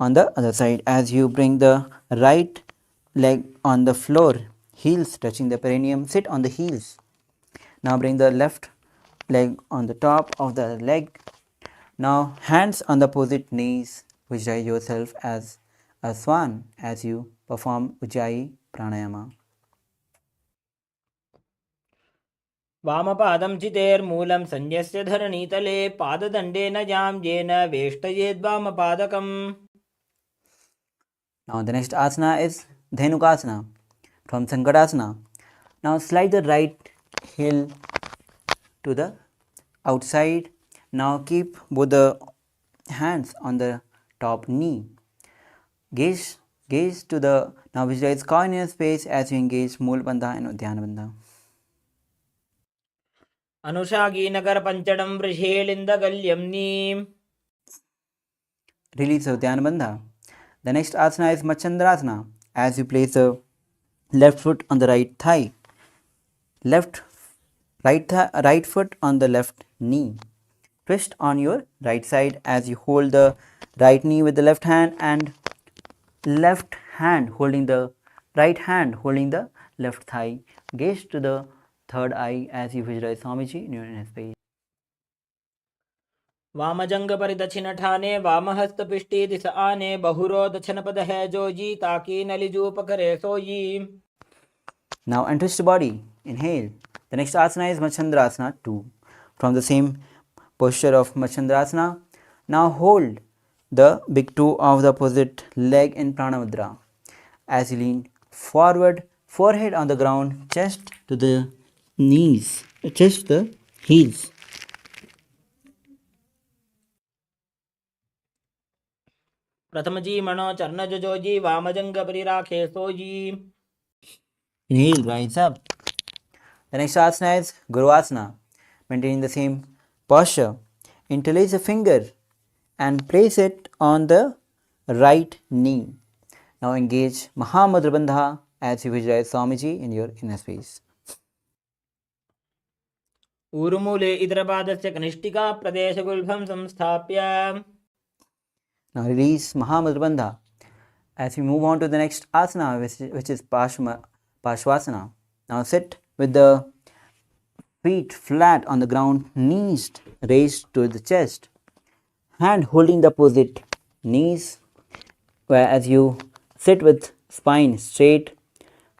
on the other side. As you bring the right leg on the floor, heels touching the perineum, sit on the heels. Now bring the left leg on the top of the leg. Now hands on the opposite knees, visualize yourself as a swan as you perform Ujjayi Pranayama. वामपादं चितेर्मूलं संन्यस्य धरणीतले पाददण्डेन यां येन वेष्टयेद्वामपादकम्. Now the next asana is Dhenukasana from Sankatasana. Now slide the right heel to the outside. Now keep both the hands on the top knee. Gaze to the, now visualize coin in your space as you engage Mool Bandha and Udhyana Bandha. अनुषागी Nagar पंचडं वृषेलिन्दगल्यम्नि. Release the Udhyana Bandha. The next asana is Machandrasana. As you place the left foot on the right thigh, right foot on the left knee. Twist on your right side as you hold the right knee with the left hand and left hand holding the right hand holding the left thigh. Gaze to the third eye as you visualize Swamiji in your inner space. वामजंग परिदक्षिणठाने वामहस्तपिष्टे दिश आने बहुरो दक्षिणपद है जोजी ताकि नलिजू पकरे सोई. Now untwist the body. Inhale. The next asana is Machandrasana 2. From the same posture of Machandrasana, now hold the big toe of the opposite leg in Prana Mudra. As you lean forward, forehead on the ground, chest to the knees, chest to the heels. प्रथमजी मनो चरणजोजी वामजंग परिराखे sooji. Inhale, rise up. The next asana is Guru Asana. Maintaining the same posture, interlace a finger and place it on the right knee. Now engage Mahamudra Bandha as you visualize Swamiji in your inner space. ऊरुमूले इतरपादस्य कनिष्ठिका प्रदेशगुल्भं संस्थाप्य. Now release Mahamudra Bandha. As we move on to the next asana, which is Parshvasana. Now sit with the feet flat on the ground, knees raised to the chest, hand holding the opposite knees, whereas you sit with spine straight,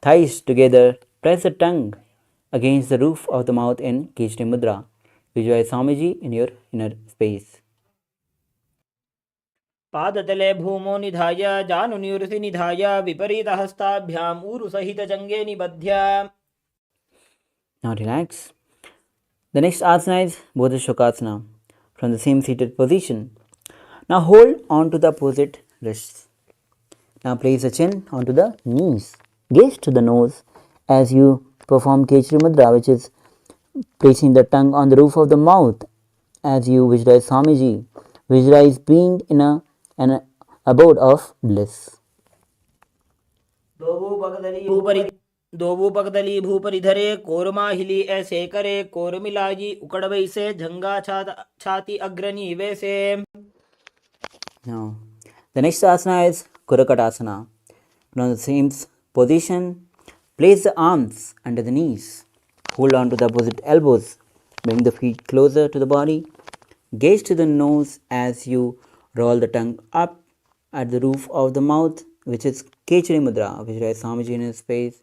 thighs together, press the tongue against the roof of the mouth in Kechari Mudra. Visualize Swamiji in your inner space. पादतले भूमो निधाय जानुनिवृति निधाय विपरीतहस्ताभ्याम् ऊरुसहितजङ्गे निबध्य. Now relax. The next asana is Bodha Shokasana from the same seated position. Now hold on to the opposite wrists. Now place the chin onto the knees. Gaze to the nose as you perform Kechari Mudra, which is placing the tongue on the roof of the mouth. As you visualize Swamiji, visualize being in an abode of bliss. दोवू पगदली भूपरि धरे कोरमाहिली ऐसे करे core मिलाजी उकड़ वैसे झंगा छाती अग्रणी वैसे. Now, the next asana is Kurakatasana. From the same position, place the arms under the knees. Hold on to the opposite elbows. Bring the feet closer to the body. Gaze to the nose as you roll the tongue up at the roof of the mouth, which is Kechari Mudra, which is Swamiji in his space.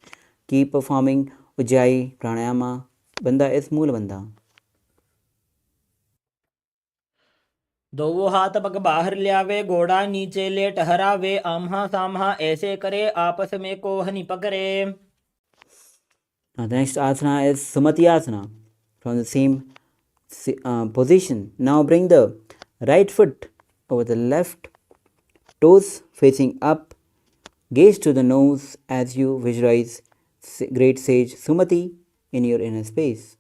Keep performing Ujjayi Pranayama. Bandha is Moola Bandha. दोवो हाथ पग बाहर ल्यावे घोड़ा नीचे ले टहरावे आम्हा साम्हा ऐसे करे आपस में कोहनी पकड़े. Now the next asana is Sumati Asana. From the same position, now bring the right foot over the left, toes facing up. Gaze to the nose as you visualize great sage Sumati in your inner space.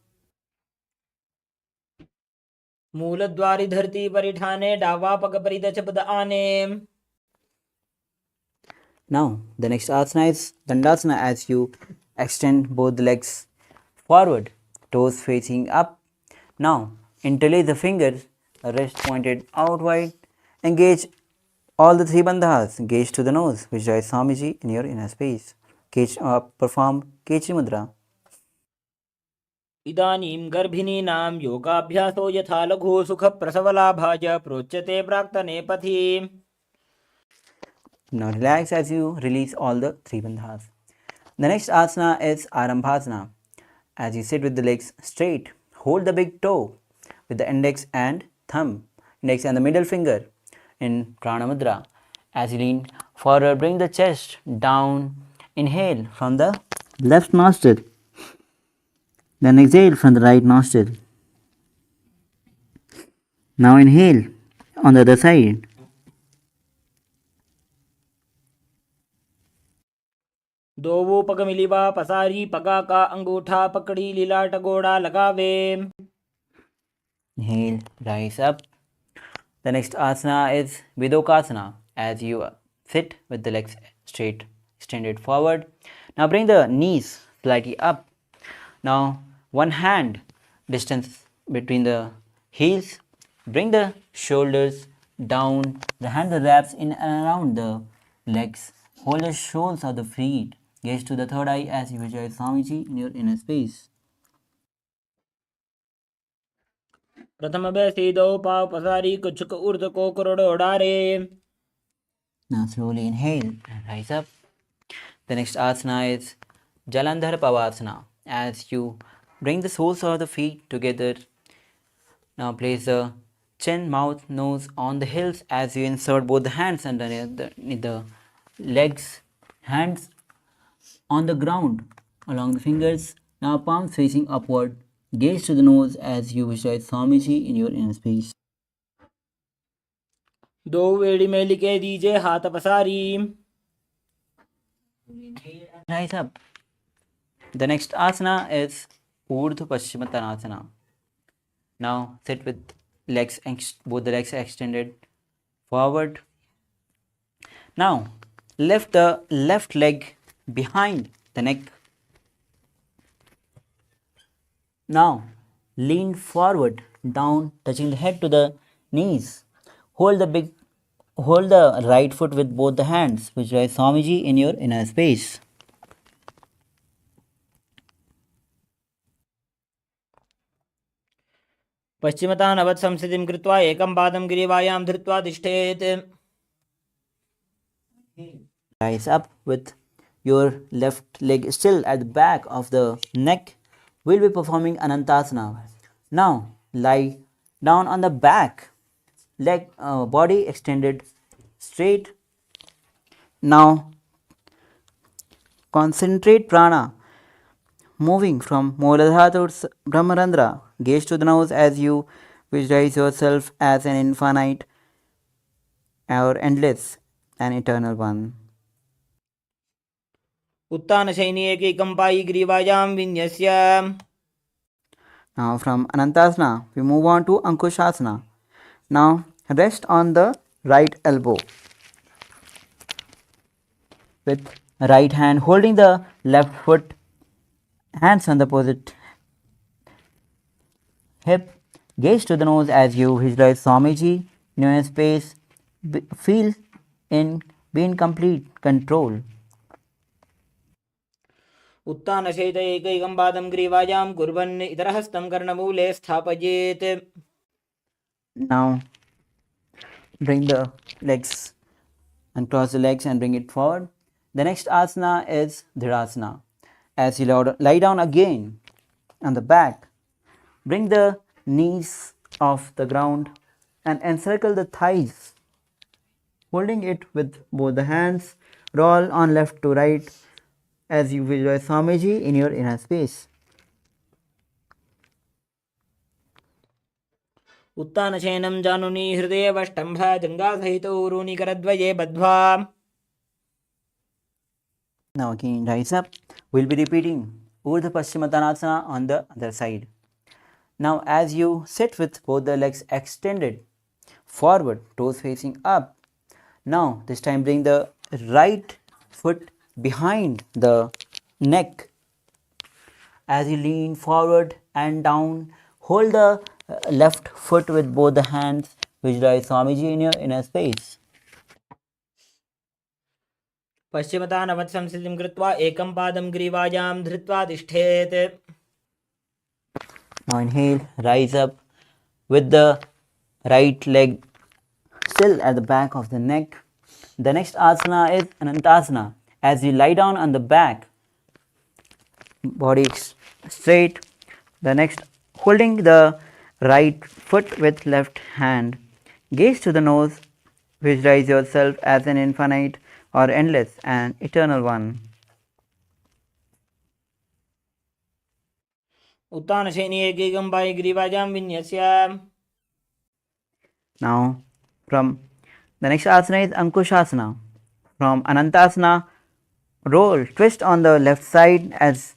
मूल द्वारी धरती परिठाने डावा पग परिदच पद आने. Now the next asana is Dandasana as you extend both the legs forward, toes facing up. Now interlace the fingers, wrist pointed outward. Engage all the three bandhas. Gaze to the nose, visualize Swamiji in your inner space. Perform Kechari Mudra. इदानीं गर्भिणीनां योगाभ्यासो यथा लघु सुख प्रसवलाभाय प्रोच्यते प्राक्तने पथि. Now relax as you release all the three bandhas. The next asana is Arambhasana. As you sit with the legs straight, hold the big toe with the index and the middle finger in Prana Mudra. As you lean forward, bring the chest down. Inhale from the left nostril. Then exhale from the right nostril. Now inhale on the other side. दोवो पग मिलिवा पसारी पगा का अंगूठा पकड़ी लीलाट गोड़ा लगावे. Inhale, rise up. The next asana is Vidokasana. As you sit with the legs straight, extended forward. Now bring the knees slightly up. Now one hand distance between the heels. Bring the shoulders down. The hand wraps in and around the legs. Hold the soles of the feet. Gaze to the third eye as you visualize Swamiji in your inner space. प्रथम बैसी दो पाव पसारी कुछ ऊर्ध को crore उड़ारे. Now slowly inhale and rise up. The next asana is Jalandhar Pavasana. As you bring the soles of the feet together, now place the chin, mouth, nose on the heels as you insert both the hands underneath the legs, hands on the ground along the fingers. Now palms facing upward. Gaze to the nose as you visualize Swamiji in your inner space. दो वेड़ी में लिखे दीजिए हाथ पसारी. Rise up. The next asana is Urdhva Paschimottanasana. Now sit with both the legs extended forward. Now lift the left leg behind the neck. Now lean forward, down, touching the head to the knees. Hold the right foot with both the hands. Visualize Swamiji in your inner space. पश्चिमतानवत् संस्थितिं कृत्वा एकं पादं ग्रीवायां धृत्वा तिष्ठेत्. Rise up with your left leg still at the back of the neck. We'll be performing Anantasana. Now lie down on the back, body extended straight. Now concentrate prana moving from Mooladhara to Brahmarandra. Gaze to the nose as you visualize yourself as an infinite or endless and eternal one. उत्तान शयनी एकैकं पायी ग्रीवायां विन्यस्य. Now from Anantasana, we move on to Ankushasana. Now rest on the right elbow with right hand holding the left foot Hands on the opposite hip. Gaze to the nose as you visualize Swamiji in your space. Feel in be in complete control. उत्तानशयित एकैकं पादं ग्रीवायां कुर्वन् इतरहस्तं कर्णमूले स्थापयेत्. Now bring the legs and cross the legs and bring it forward. The next asana is Dhirasana. As you lie down again on the back, bring the knees off the ground and encircle the thighs. Holding it with both the hands, roll on left to right as you visualize Swamiji in your inner space. उत्तानशयनं जानुनी हृदयवष्टम्भ जङ्घासहितौ ऊरूनिकरद्वये बद्ध्वा. Now again rise up. We'll be repeating Urdhva Paschimottanasana on the other side. Now as you sit with both the legs extended forward, toes facing up. Now this time bring the right foot behind the neck. As you lean forward and down, hold the left foot with both the hands. Visualize Swamiji in your inner space. पश्चिमतानवत्संस्थितिं कृत्वा एकं पादं ग्रीवायां धृत्वा तिष्ठेत्. Now inhale, rise up with the right leg still at the back of the neck. The next asana is Anantasana. As you lie down on the back, body straight. The next, holding the right foot with left hand. Gaze to the nose. Visualize yourself as an infinite or endless and eternal one. उत्तानशयनी एकैकं पाय ग्रीवायां विन्यस्य. Now, from the next asana is Ankushasana. From Anantasana, roll, twist on the left side as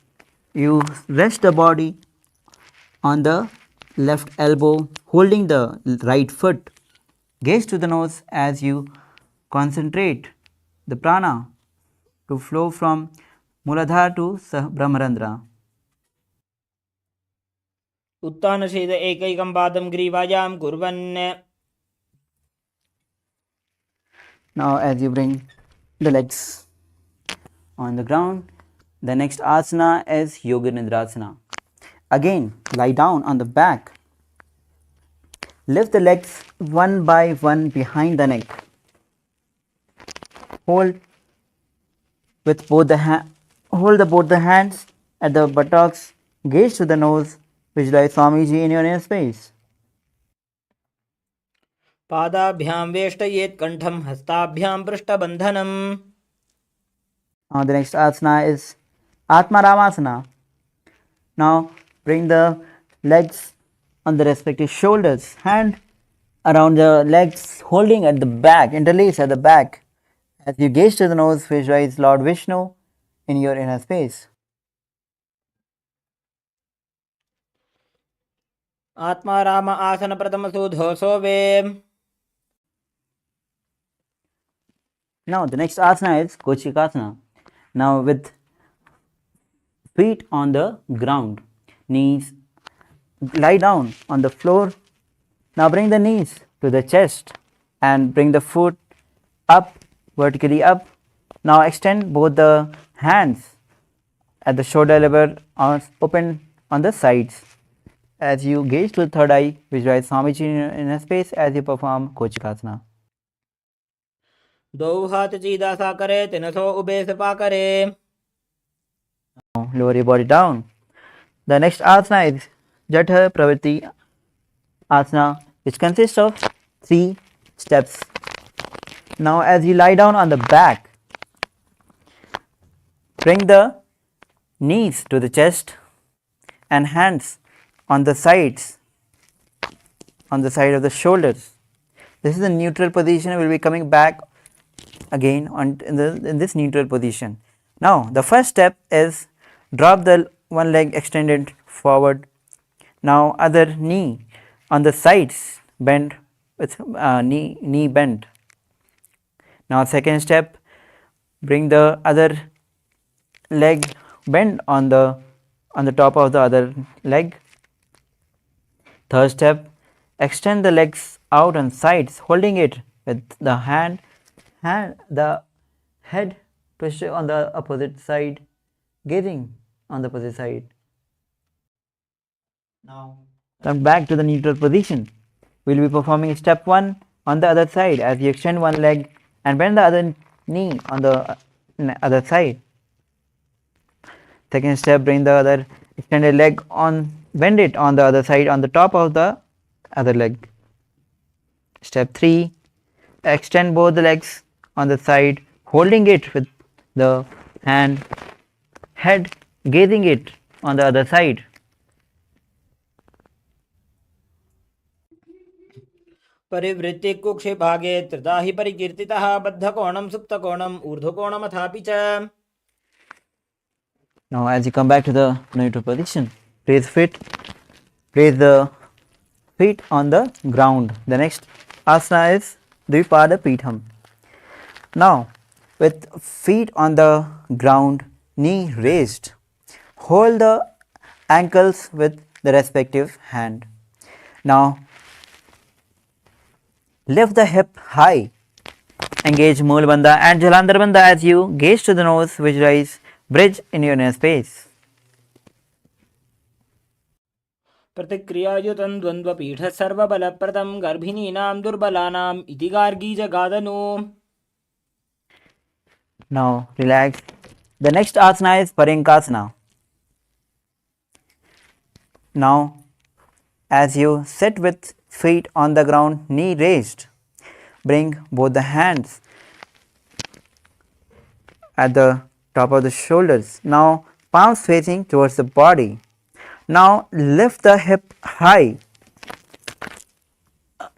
you rest the body on the left elbow, holding the right foot. Gaze to the nose as you concentrate the prana to flow from Muladhara to Brahmarandra. उत्तानशयित एकैकं पादं ग्रीवायां कुर्वन्. Now as you bring the legs on the ground, the next asana is Yoga Nidrasana. Again, lie down on the back. Lift the legs one by one behind the neck. Hold with both the both the hands at the buttocks. Gaze to the nose. Visualize Swamiji in your inner space. पादाभ्यां वेष्टयेत् कण्ठं हस्ताभ्यां पृष्ठबन्धनम्. Now the next asana is Atmaramasana. Now bring the legs on the respective shoulders, hand around the legs, holding at the back, interlace at the back. As you gaze to the nose, visualize Lord Vishnu in your inner space. Atmaram आसन प्रथमसु धोसोवे. Now the next asana is Kochikasana. Now with feet on the ground, knees, lie down on the floor. Now bring the knees to the chest and bring the foot up, vertically up. Now extend both the hands at the shoulder level or open on the sides. As you gaze to the third eye, visualize Swamiji in a space as you perform Kochikasana. द्वौ हाथ सीधा सा करे तिनसो ube Sapa करे. Now lower your body down. The next asana is Jatha Pravritti Asana, which consists of 3 steps. Now as you lie down on the back, bring the knees to the chest and hands on the sides, on the side of the shoulders. This is a neutral position. We will be coming back again in this neutral position. Now the first step is drop the one leg extended forward. Now other knee on the sides bend with knee bent. Now second step, bring the other leg bend on the on the top of the other leg. Third step, extend the legs out on sides, holding it with the the head twisted on the opposite side, gazing on the opposite side. Now come back to the neutral position. We'll be performing step 1 on the other side as you extend one leg and bend the other knee on the other side. Second step, bring the other extended leg on, bend it on the other side on the top of the other leg. Step 3, extend both the legs on the side, holding it with the head gazing it on the other side. परिवृत्ति कुक्षे भागे त्रिधा हि परिकीर्तितः बद्धकोणं सुप्तकोणं ऊर्ध्वकोणमथापि च. Now as you come back to the neutral position, place the feet on the ground. The next asana is Dvipadapitham. Now with feet on the ground, knee raised, hold the ankles with the respective hand. Now lift the hip high, engage Mool Bandha and Jalandhar Bandha as you gaze to the nose, visualize bridge in your inner space. प्रतिक्रियायुतं द्वन्द्वपीठः सर्वबलप्रदं गर्भिणीनां दुर्बलानाम् इति गार्गीजगादनु. Now relax. The next asana is Parinkasana. Now as you sit with feet on the ground, knee raised, bring both the hands at the top of the shoulders. Now palms facing towards the body. Now lift the hip high.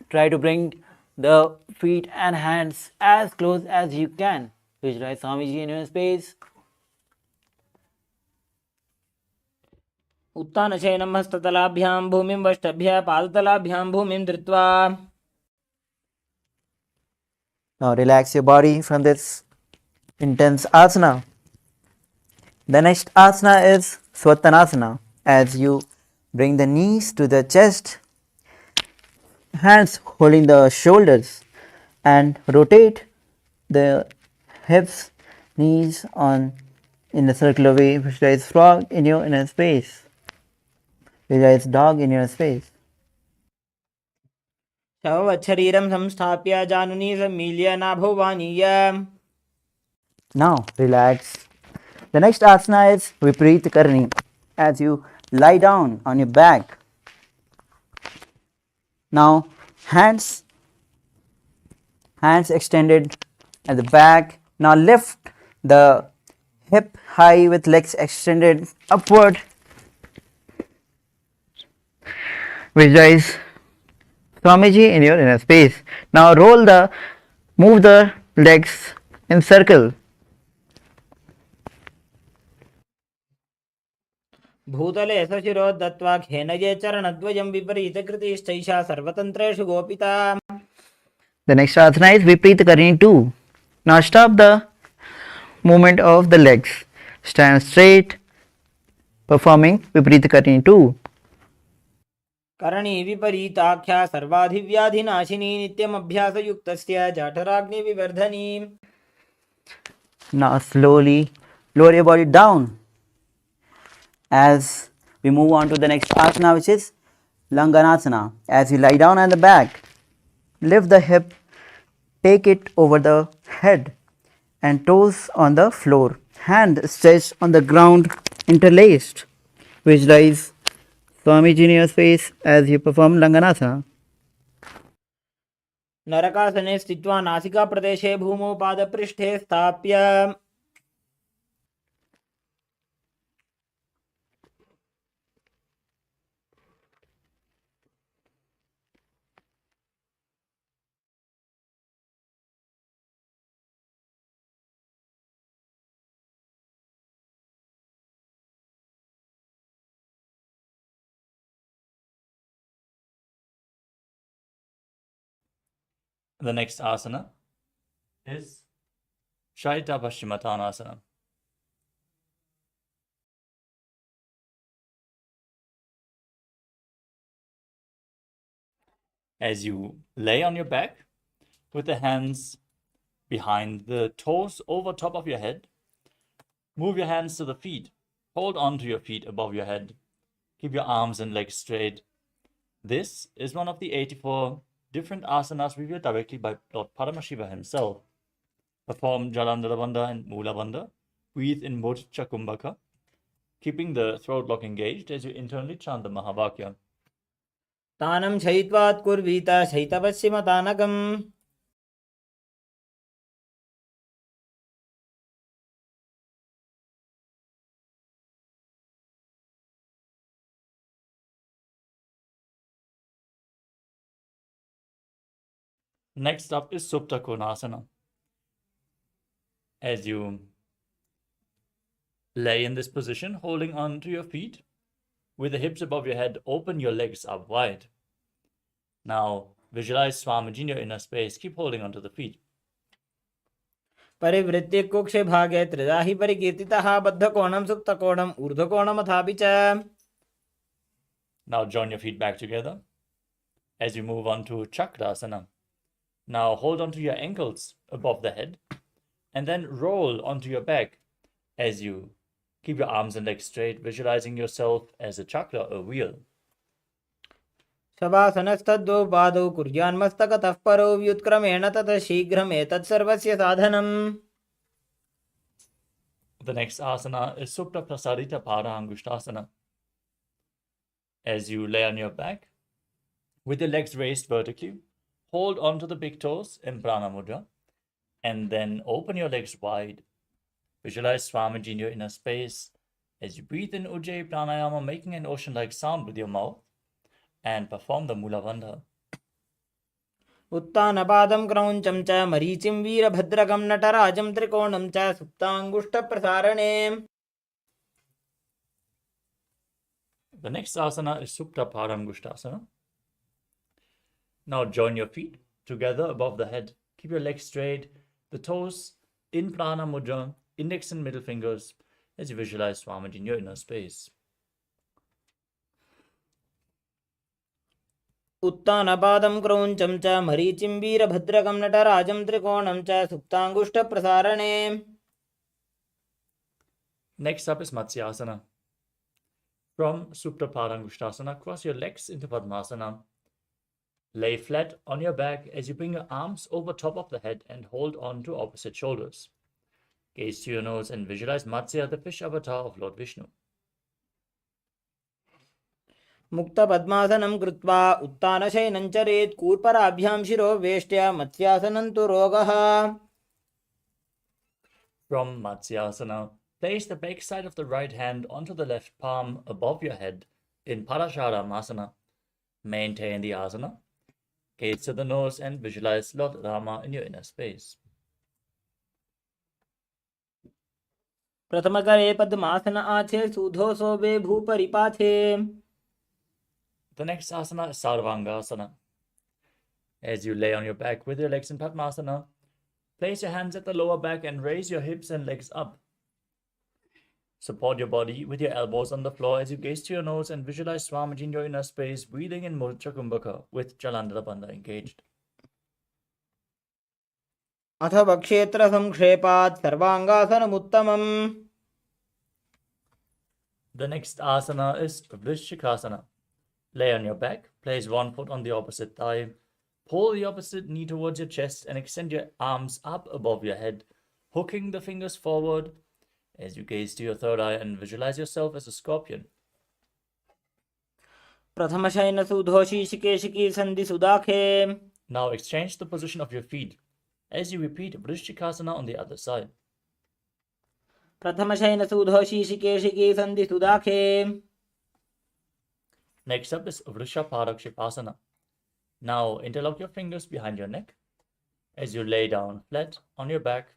Try to bring the feet and hands as close as you can. Visualize Swamiji in your space. उत्तानशयनं हस्ततलाभ्यां भूमिं वष्टभ्य पादतलाभ्यां भूमिं धृत्वा. Now relax your body from this intense asana. The next asana is Swatanasana. As you bring the knees to the chest, hands holding the shoulders, and rotate the hips, knees on in a circular way. Visualize frog in your inner space. Visualize dog in your space. शववच्छरीरं संस्थाप्य जानुनी सम्मील्य नाभोवानीय. Now relax. The next asana is Viparita Karni. As you lie down on your back. Now hands extended at the back. Now lift the hip high with legs extended upward. Visualize Swamiji in your inner space. Now move the legs in circle. भूतले सशिरो दत्त्वा खेनये चरणद्वयं विपरीतकृतिश्चैषा सर्वतन्त्रेषु गोपिता. The next asana is Viparita Karni 2. Now stop the movement of the legs. Stand straight, performing Viparita Karni 2. Karni विपरीताख्या सर्वाधिव्याधिनाशिनी नित्यमभ्यासयुक्तस्य जाठराग्निविवर्धनी. Now slowly lower your body down as we move on to the next asana, which is Langanasana. As you lie down on the back, lift the hip, take it over the head and toes on the floor. Hand stretched on the ground, interlaced. Visualize Swamiji in your space as you perform Langanasana. नरकासने स्थित्वा नासिकाप्रदेशे भूमौ पादपृष्ठे स्थाप्य. The next asana is Shaita Paschimottanasana. As you lay on your back with the hands behind the toes over top of your head, move your hands to the feet. Hold on to your feet above your head. Keep your arms and legs straight. This is one of the 84 different asanas revealed directly by Lord Paramashiva himself. Perform Jalandhara Bandha and Mula Bandha. Breathe in Mudra Kumbhaka, keeping the throat lock engaged as you internally chant the Mahavakya. तानं शयित्वात् कुर्वीत शैतपश्चिमतानकम् Next up is Supta Konasana. As you lay in this position, holding on to your feet, with the hips above your head, open your legs up wide. Now, visualize Swamiji in your inner space. Keep holding onto the feet. परिवृत्य कुक्षे भागे त्रिधा हि परिकीर्तितः बद्धकोणं सुप्तकोणम् ऊर्ध्वकोणमथापि च. Now join your feet back together as you move on to Chakrasana. Now hold onto your ankles above the head and then roll onto your back as you keep your arms and legs straight, visualizing yourself as a chakra, a wheel. शवासनस्तद्वौ पादौ कुर्यान्मस्तकतः परो व्युत्क्रमेण ततः शीघ्रमेतत् सर्वस्य साधनम्. The next asana is Supta Prasarita Paraangushtasana. As you lay on your back, with your legs raised vertically, hold onto the big toes in Prana Mudra, and then open your legs wide. Visualize Swamiji in your inner space as you breathe in Ujjayi Pranayama, making an ocean-like sound with your mouth, and perform the Mula Bandha. उत्तानपादं क्रौञ्चं च मरीचिं वीरभद्रकं नटराजं त्रिकोणं च सुप्ताङ्गुष्ठप्रसारणे. The next asana is Supta Paramgushtasana. Now join your feet together above the head. Keep your legs straight, the toes in Prana Mudra, index and middle fingers, as you visualize Swamiji in your inner space. उत्तानपादं क्रौञ्चं च मरीचिं वीरभद्रकं नटराजं त्रिकोणं च सुप्ताङ्गुष्ठप्रसारणे. Next up is Matsyasana. From Supta Paramgushtasana, cross your legs into Padmasana. Lay flat on your back as you bring your arms over top of the head and hold on to opposite shoulders. Gaze to your nose and visualize Matsya, the fish avatar of Lord Vishnu. मुक्तपद्मासनं कृत्वा उत्तानशयनं चरेत् कूर्पराभ्यां शिरो वेष्ट्या मत्स्यासनं तु रोगः. From Matsyasana, place the back side of the right hand onto the left palm above your head in Parasharamasana. Maintain the asana. Gaze to the nose and visualize Lord Rama in your inner space. प्रथमकरे पद्मासन आछे सूधो सोबे भूपरिपाथे. The next asana is Sarvangasana. As you lay on your back with your legs in Padmasana, place your hands at the lower back and raise your hips and legs up. Support your body with your elbows on the floor as you gaze to your nose and visualize Swamiji in your inner space, breathing in Mudra Kumbhaka with Jalandhara Bandha engaged. अथ वक्षेत्र संक्षेपात् सर्वांगासनमुत्तमम्. The next asana is Vrishikasana. Lay on your back, place one foot on the opposite thigh, pull the opposite knee towards your chest and extend your arms up above your head, hooking the fingers forward as you gaze to your third eye and visualize yourself as a scorpion. प्रथमशयन सूधो शीशिकेशिकी संधि सुदाखे. Now exchange the position of your feet as you repeat Vrishikasana on the other side. प्रथमशयन सूधो शीशिकेशिकी संधि सुदाखे. Next up is Vrishaparakshipasana. Now interlock your fingers behind your neck as you lay down flat on your back.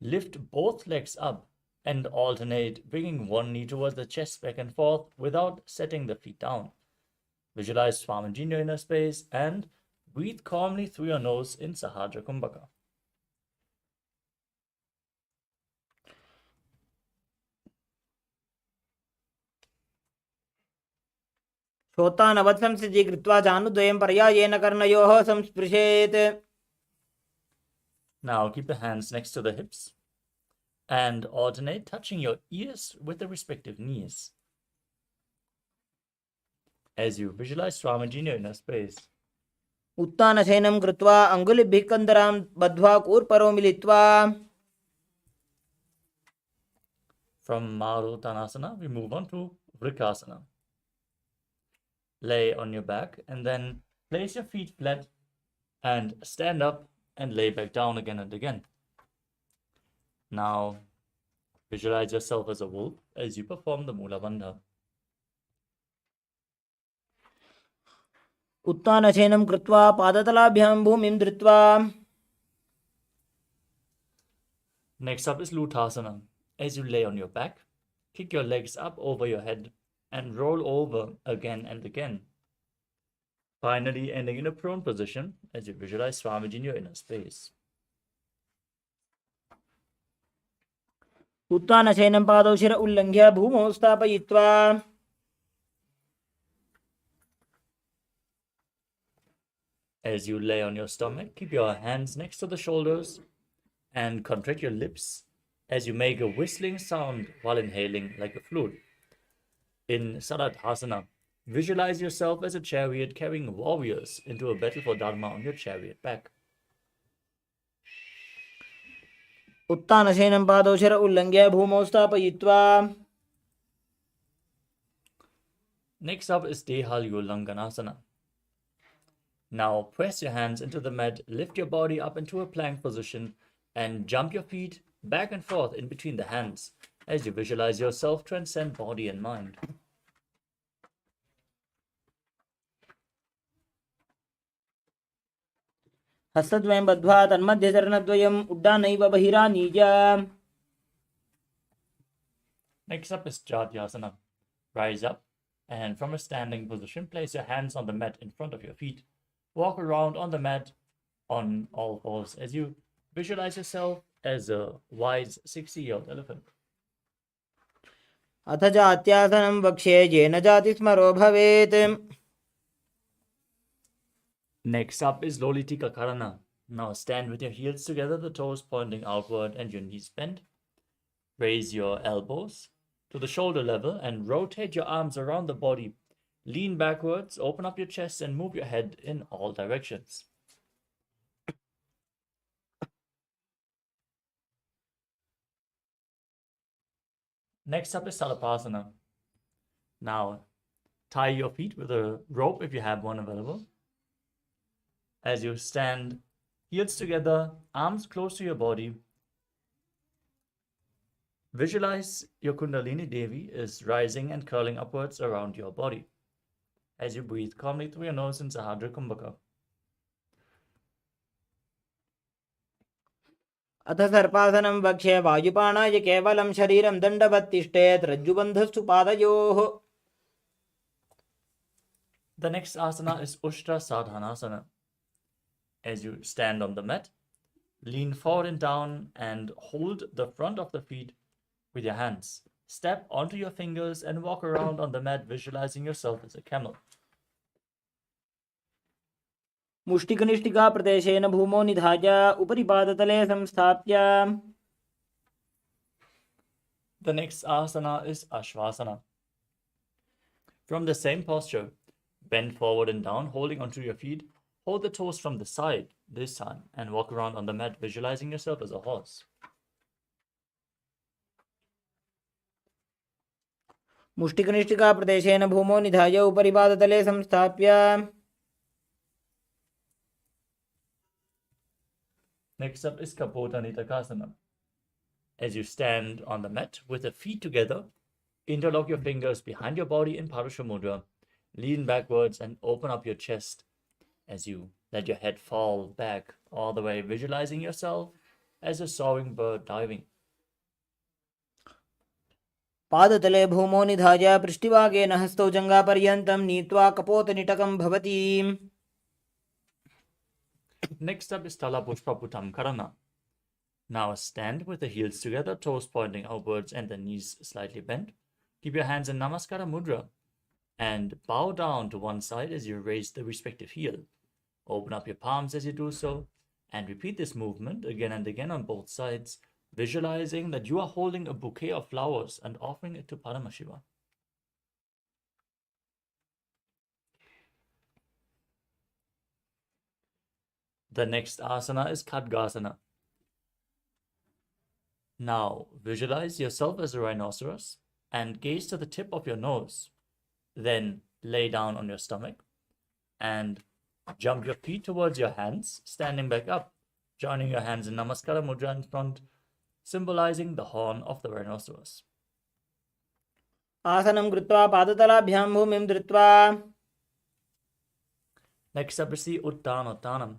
Lift both legs up and alternate, bringing one knee towards the chest back and forth without setting the feet down. Visualize Swamiji in your inner space and breathe calmly through your nose in Sahajra Kumbhaka. श्रोतानवत् संस्थिति कृत्वा जानुद्वयं पर्यायेन कर्णयोः संस्पृशेत्. Now keep the hands next to the hips and alternate touching your ears with the respective knees. As you visualize Swamiji in your inner space. उत्तानशयनं कृत्वा अङ्गुलिभिः कन्दरां बद्ध्वा कूर्परो मिलित्वा. From Maruttanasana, we move on to Vrikasana. Lay on your back and then place your feet flat and stand up and lay back down again and again. Now, visualize yourself as a wolf as you perform the Mula Bandha. उत्तानशयनं कृत्वा पादतलाभ्यां भूमिं धृत्वा. Next up is Lutasana. As you lay on your back, kick your legs up over your head and roll over again and again. Finally, ending in a prone position as you visualize Swamiji in your inner space. उत्तानशयनं पादौ शिर उल्लङ्घ्य भूमौ स्थापयित्वा. As you lay on your stomach, keep your hands next to the shoulders and contract your lips as you make a whistling sound while inhaling like a flute. In Saradhasana, visualize yourself as a chariot carrying warriors into a battle for Dharma on your chariot back. उत्तानशयनं पादौ शिर उल्लङ्घ्य भूमौ स्थापयित्वा. Next up is Dehalyulanganasana. Now press your hands into the mat, lift your body up into a plank position, and jump your feet back and forth in between the hands as you visualize yourself transcend body and mind. हस्तद्वयं बद्ध्वा तन्मध्यचरणद्वयम् उड्डानैव बहिरानीय. Next up is Jatyasana. Rise up and from a standing position, place your hands on the mat in front of your feet. Walk around on the mat on all fours as you visualize yourself as a wise 60-year-old elephant. अथ जात्यासनं वक्ष्ये येन जातिस्मरो भवेत्. Next up is Lolitika Karana. Now stand with your heels together, the toes pointing outward and your knees bent. Raise your elbows to the shoulder level and rotate your arms around the body. Lean backwards, open up your chest and move your head in all directions. Next up is Salapasana. Now tie your feet with a rope if you have one available. As you stand, heels together, arms close to your body. Visualize your Kundalini Devi is rising and curling upwards around your body as you breathe calmly through your nose in Sahadra Kumbhaka. अथ सर्पासनं वक्ष्ये वायुपाणाय केवलं शरीरं दण्डवत् तिष्ठेत् रज्जुबन्धस्तु पादयोः. The next asana is Ushtra Sadhanasana. As you stand on the mat, lean forward and down and hold the front of the feet with your hands. Step onto your fingers and walk around on the mat, visualizing yourself as a camel. मुष्टिकनिष्ठिका प्रदेशेन भूमौ निधाय उपरि पादतले संस्थाप्य. The next asana is Ashvasana. From the same posture, bend forward and down, holding onto your feet. Hold the toes from the side this time and walk around on the mat, visualizing yourself as a horse. मुष्टिकनिष्ठिका प्रदेशेन भूमौ निधाय उपरि पादतले संस्थाप्य. Next up is Kapota Nitakasana. As you stand on the mat with the feet together, interlock your fingers behind your body in Parusha Mudra, lean backwards and open up your chest as you let your head fall back all the way, visualizing yourself as a soaring bird diving. पादतले भूमौ निधाय पृष्ठिभागेन हस्तौ जङ्घापर्यन्तं नीत्वा कपोतनिटकं भवति. Next up is Tala Pushpa Putam Karana. Now stand with the heels together, toes pointing outwards and the knees slightly bent. Keep your hands in Namaskara Mudra. And bow down to one side as you raise the respective heel. Open up your palms as you do so, and repeat this movement again and again on both sides, visualizing that you are holding a bouquet of flowers and offering it to Paramashiva. The next asana is Khadgasana. Now, visualize yourself as a rhinoceros and gaze to the tip of your nose. Then lay down on your stomach and jump your feet towards your hands, standing back up, joining your hands in Namaskara Mudra in front, symbolizing the horn of the rhinoceros. Asanam krutva padatalaabhyam bhumim dhritva. Next up is the Uttanottanam.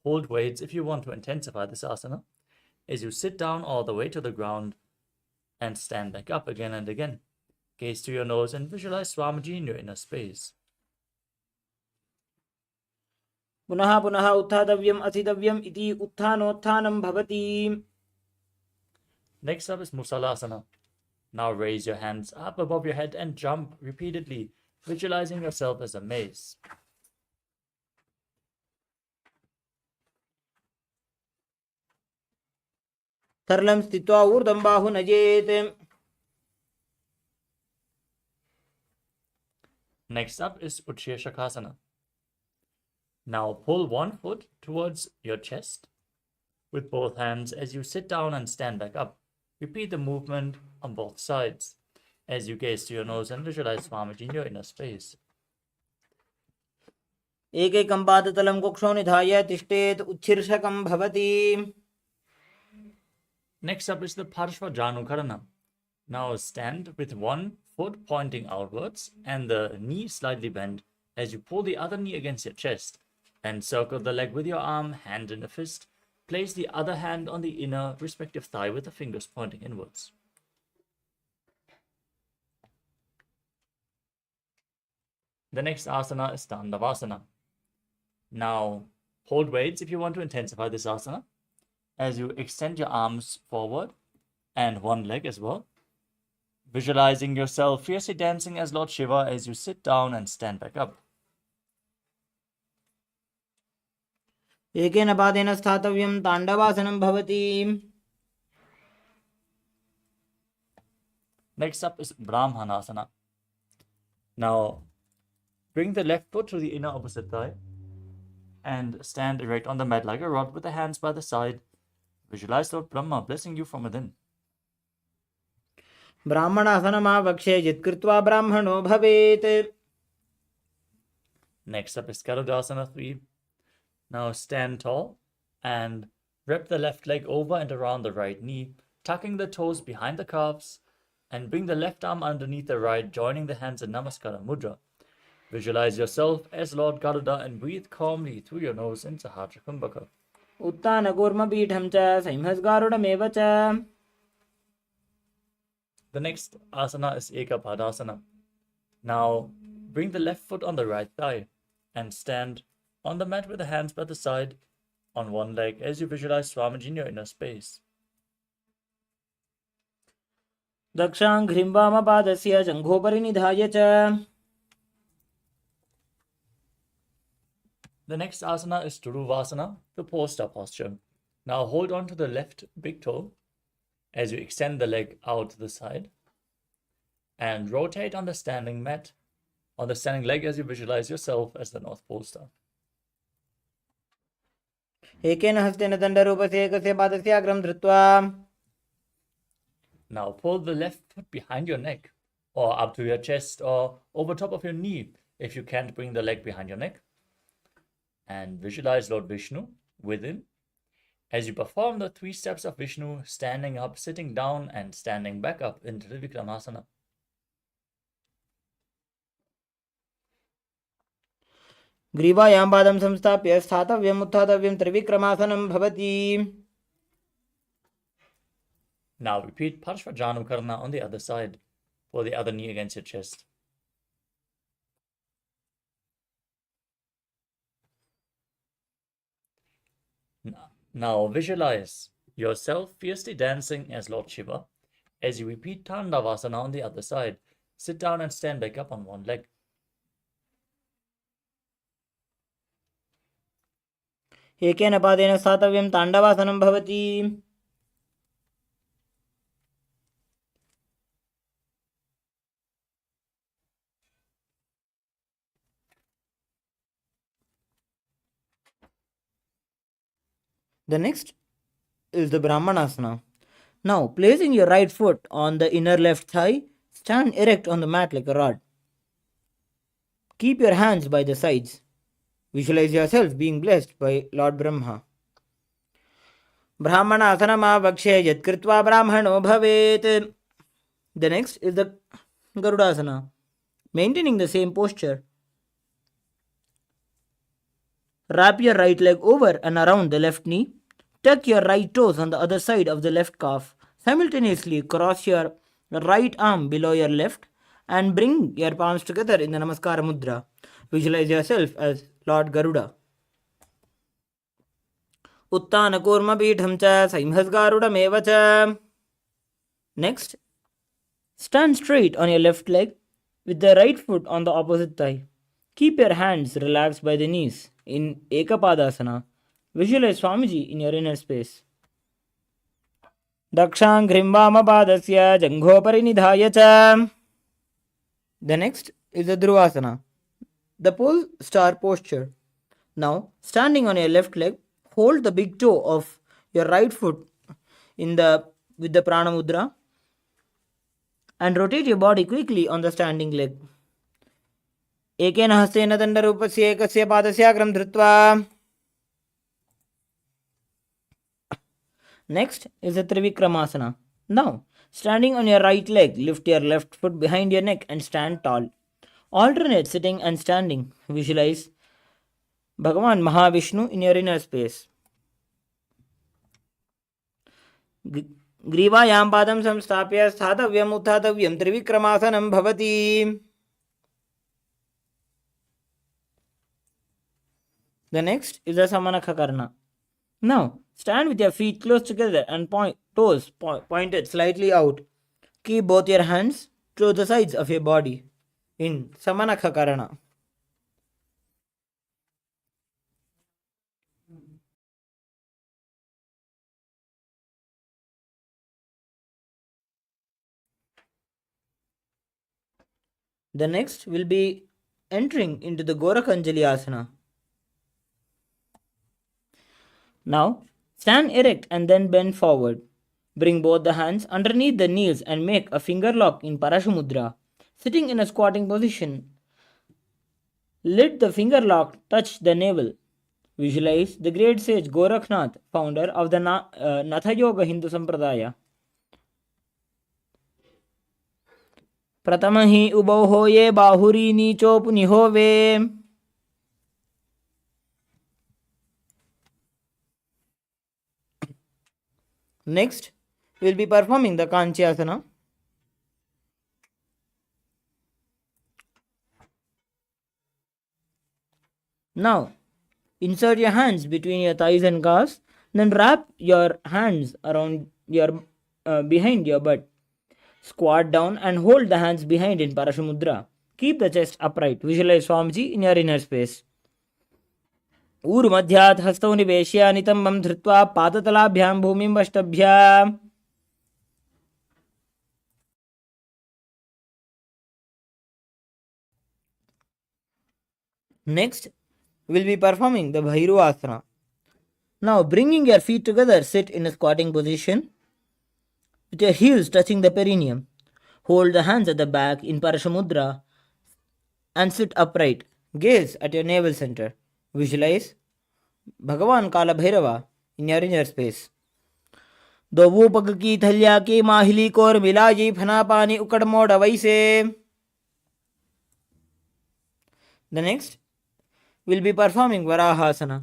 Hold weights if you want to intensify this asana, as you sit down all the way to the ground and stand back up again and again. Gaze to your nose and visualize Swamiji in your inner space. Punaha punaha uttadavyam asitavyam iti uttanottanam bhavati. Next up is Musalasana. Now raise your hands up above your head and jump repeatedly, visualizing yourself as a mace. Sarlam stitva urdam bahu najet. Next up is Utshirshakasana. Now pull one foot towards your chest with both hands as you sit down and stand back up. Repeat the movement on both sides as you gaze to your nose and visualize Swamiji in your inner space. Ekekam padatalam kuksho nidhaya tishtet utshirshakam bhavati. Next up is the Parshva Janukarana. Now stand with one foot pointing outwards and the knee slightly bent as you pull the other knee against your chest and circle the leg with your arm, hand in a fist. Place the other hand on the inner respective thigh with the fingers pointing inwards. The next asana is Dandavasana. Now hold weights if you want to intensify this asana, as you extend your arms forward and one leg as well, visualizing yourself fiercely dancing as Lord Shiva as you sit down and stand back up. Ekena padena sthatavyam tandavasanam bhavati. Next up is Brahmanasana. Now bring the left foot to the inner opposite thigh and stand erect on the mat like a rod with the hands by the side. Visualize Lord Brahma blessing you from within. Brahmanasana mavakshe jit krutva brahmano bhavet. Next up is Garudasana 3. Now stand tall and wrap the left leg over and around the right knee, tucking the toes behind the calves, and bring the left arm underneath the right, joining the hands in Namaskara Mudra. Visualize yourself as Lord Garuda and breathe calmly through your nose into Sahasra Kumbhaka. Uttana kurma pitham cha saimhasgarudam eva cha. The next asana is Ekapadasana. Now bring the left foot on the right thigh and stand on the mat with the hands by the side on one leg as you visualize Swamiji in your inner space. Dakshang hrimbama padasya janghopari nidhaya cha. The next asana is Turuvasana, the poster posture. Now hold on to the left big toe as you extend the leg out to the side and rotate on the standing mat, on the standing leg as you visualize yourself as the North Pole Star. Ekena hastena dandarupasya ekasya padasya agram dhritva. Now pull the left foot behind your neck or up to your chest or over top of your knee if you can't bring the leg behind your neck. And visualize Lord Vishnu within as you perform the 3 steps of Vishnu, standing up, sitting down, and standing back up in Trivikramasana. Grivayam padam samstapya sthatavyam uttatavyam trivikramasanam bhavati. Now repeat Parshvajanukarana on the other side. Pull the other knee against your chest. Now visualize yourself fiercely dancing as Lord Shiva as you repeat Tandavasana on the other side. Sit down and stand back up on one leg. एकेन पादेन स्थातव्यं ताण्डवासनं भवति. The next is the Brahmanasana. Now, placing your right foot on the inner left thigh, stand erect on the mat like a rod. Keep your hands by the sides. Visualize yourself being blessed by Lord Brahma. Brahmana asana Mahavakya yat kritva brahmano bhavet. The next is the Garudasana. Maintaining the same posture, wrap your right leg over and around the left knee. Tuck your right toes on the other side of the left calf. Simultaneously cross your right arm below your left and bring your palms together in the Namaskara Mudra. Visualize yourself as Lord Garuda. Uttana Kurma Pitham cha Saimhasgarudam eva cha. Next, stand straight on your left leg with the right foot on the opposite thigh. Keep your hands relaxed by the knees in Ekapadasana. Visualize Swamiji in your inner space. Dakshangrim Vamapadasya Janghopari Nidhaya cha. The next is the Dhruvasana, the pole star posture. Now, standing on your left leg, hold the big toe of your right foot with the Prana Mudra and rotate your body quickly on the standing leg. Ekena hastena dandarupasya ekasya padasyagram dhrutva. Next is the Trivikramasana. Now, standing on your right leg, lift your left foot behind your neck and stand tall. Alternate sitting and standing. Visualize Bhagavān Mahavishnu in your inner space. Grivayam padam samstapya sthathavyam utthathavyam Trivikramasanam bhavati. The next is the Samanakha Karna. Now, stand with your feet close together and toes pointed slightly out. Keep both your hands to the sides of your body in Samanakha Karana. The next will be entering into the Gorakhanjali Asana. Now, stand erect and then bend forward. Bring both the hands underneath the knees and make a finger lock in Parashumudra. Sitting in a squatting position, let the finger lock touch the navel. Visualize the great sage Gorakhnath, founder of the Natha Yoga Hindu Sampradaya. Pratamahi ubau hoye bahuri nicho punihove. Next, we will be performing the Kanchyasana. Now, insert your hands between your thighs and calves, then wrap your hands around your behind your butt. Squat down and hold the hands behind in Parashumudra. Keep the chest upright. Visualize Swamiji in your inner space. ऊर्मध्यात् हस्तौ निवेश्य नितम्बं धृत्वा पादतलाभ्यां भूमिं वष्टभ्य. Next, we will be performing the Bhairu Asana. Now, bringing your feet together, sit in a squatting position with your heels touching the perineum. Hold the hands at the back in Parashamudra and sit upright. Gaze at your navel center. Visualize Bhagavan Kala Bhairava in your inner space. दो वो पग की थलिया की माहिली core मिलाजी फना पानी उकड़ मोड़ वैसे. The next, we'll be performing Varahasana.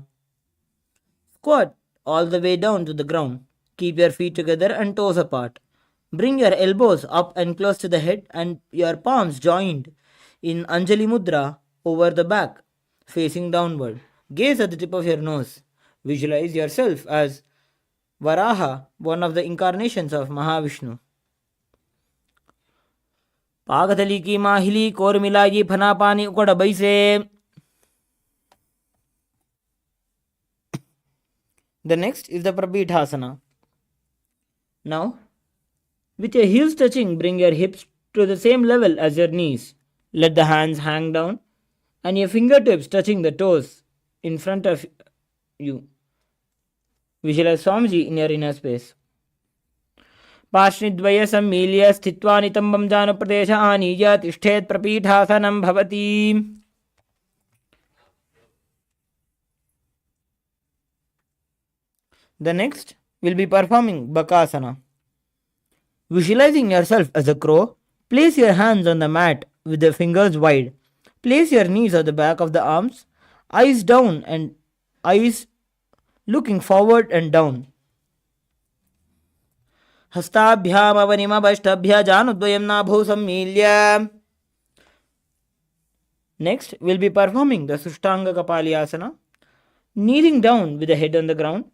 Squat all the way down to the ground. Keep your feet together and toes apart. Bring your elbows up and close to the head and your palms joined in Anjali Mudra over the back, facing downward. Gaze at the tip of your nose. Visualize yourself as Varaha, one of the incarnations of Mahavishnu. Pagatali ki mahili kor milayi phana pani ukad baise. The next is the Prabhithasana. Now, with your heels touching, bring your hips to the same level as your knees. Let the hands hang down and your fingertips touching the toes in front of you. Visualize Swamiji in your inner space. पार्श्वद्वय सम्मील्य स्थित्वा नितम्बं जानुप्रदेश आनीय तिष्ठेत् प्रपीठासनं भवति. The next will be performing Bakasana. Visualizing yourself as a crow, place your hands on the mat with the fingers wide. Place your knees at the back of the arms, eyes down and eyes looking forward and down. हस्ताभ्याम अवनिमभष्टभ्य जानुद्वयं नाभौ सम्मील्य. Next, we'll be performing the Sushtanga Kapalyasana. Kneeling down with the head on the ground.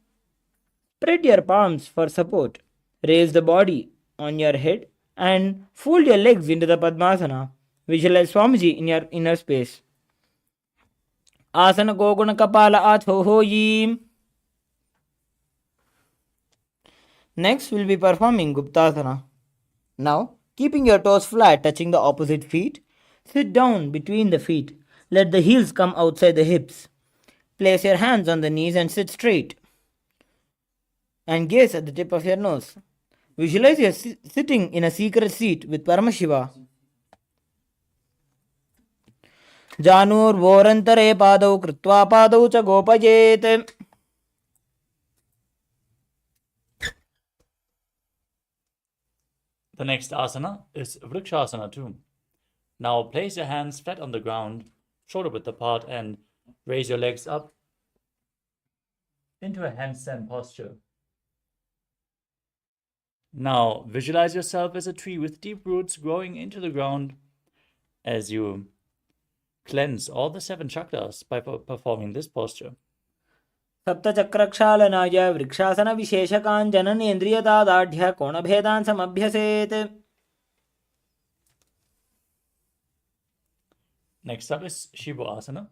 Spread your palms for support. Raise the body on your head and fold your legs into the Padmasana. Visualize Swamiji in your inner space. Asana Goguna Kapala Athohoyim. Next, we'll be performing Guptasana. Now, keeping your toes flat touching the opposite feet, sit down between the feet. Let the heels come outside the hips. Place your hands on the knees and sit straight. And gaze at the tip of your nose. Visualize you sitting in a secret seat with Paramashiva. Janur vorantare padau kritva padau cha gopajet. The next asana is Vrikshasana too. Now place your hands flat on the ground, shoulder width apart, and raise your legs up into a handstand posture. Now visualize yourself as a tree with deep roots growing into the ground as you cleanse all the 7 chakras by performing this posture. सप्तचक्रक्षालनाय vrikshasana विशेषकान् जननेन्द्रियदादाढ्य कोणभेदान् समभ्यसेत्. Next up is Shivoasana.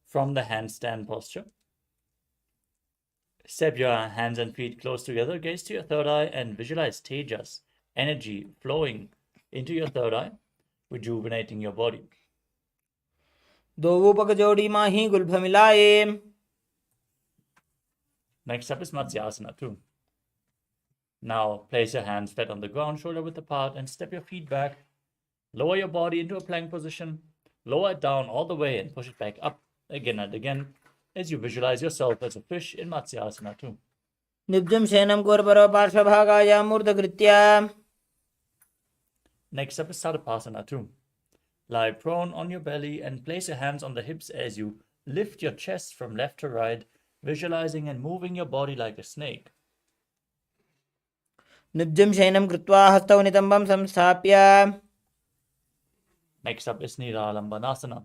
From the handstand posture, step your hands and feet close together, gaze to your third eye and visualize Tejas, energy flowing into your third eye, rejuvenating your body. दोवूपक जोड़ी माही गुल्भ मिलाए. Next up is Matsyasana too. Now place your hands flat on the ground, shoulder width apart, and step your feet back. Lower your body into a plank position. Lower it down all the way and push it back up again and again as you visualize yourself as a fish in Matsyasana too. निब्जं शयनं कोर्परो पार्श्वभागाय मूर्धकृत्य. Next up is Sarvasana too. Lie prone on your belly and place your hands on the hips as you lift your chest from left to right, visualizing and moving your body like a snake. निब्जं शयनं कृत्वा हस्तौ नितम्बं संस्थाप्य. Next up is Niralambanasana.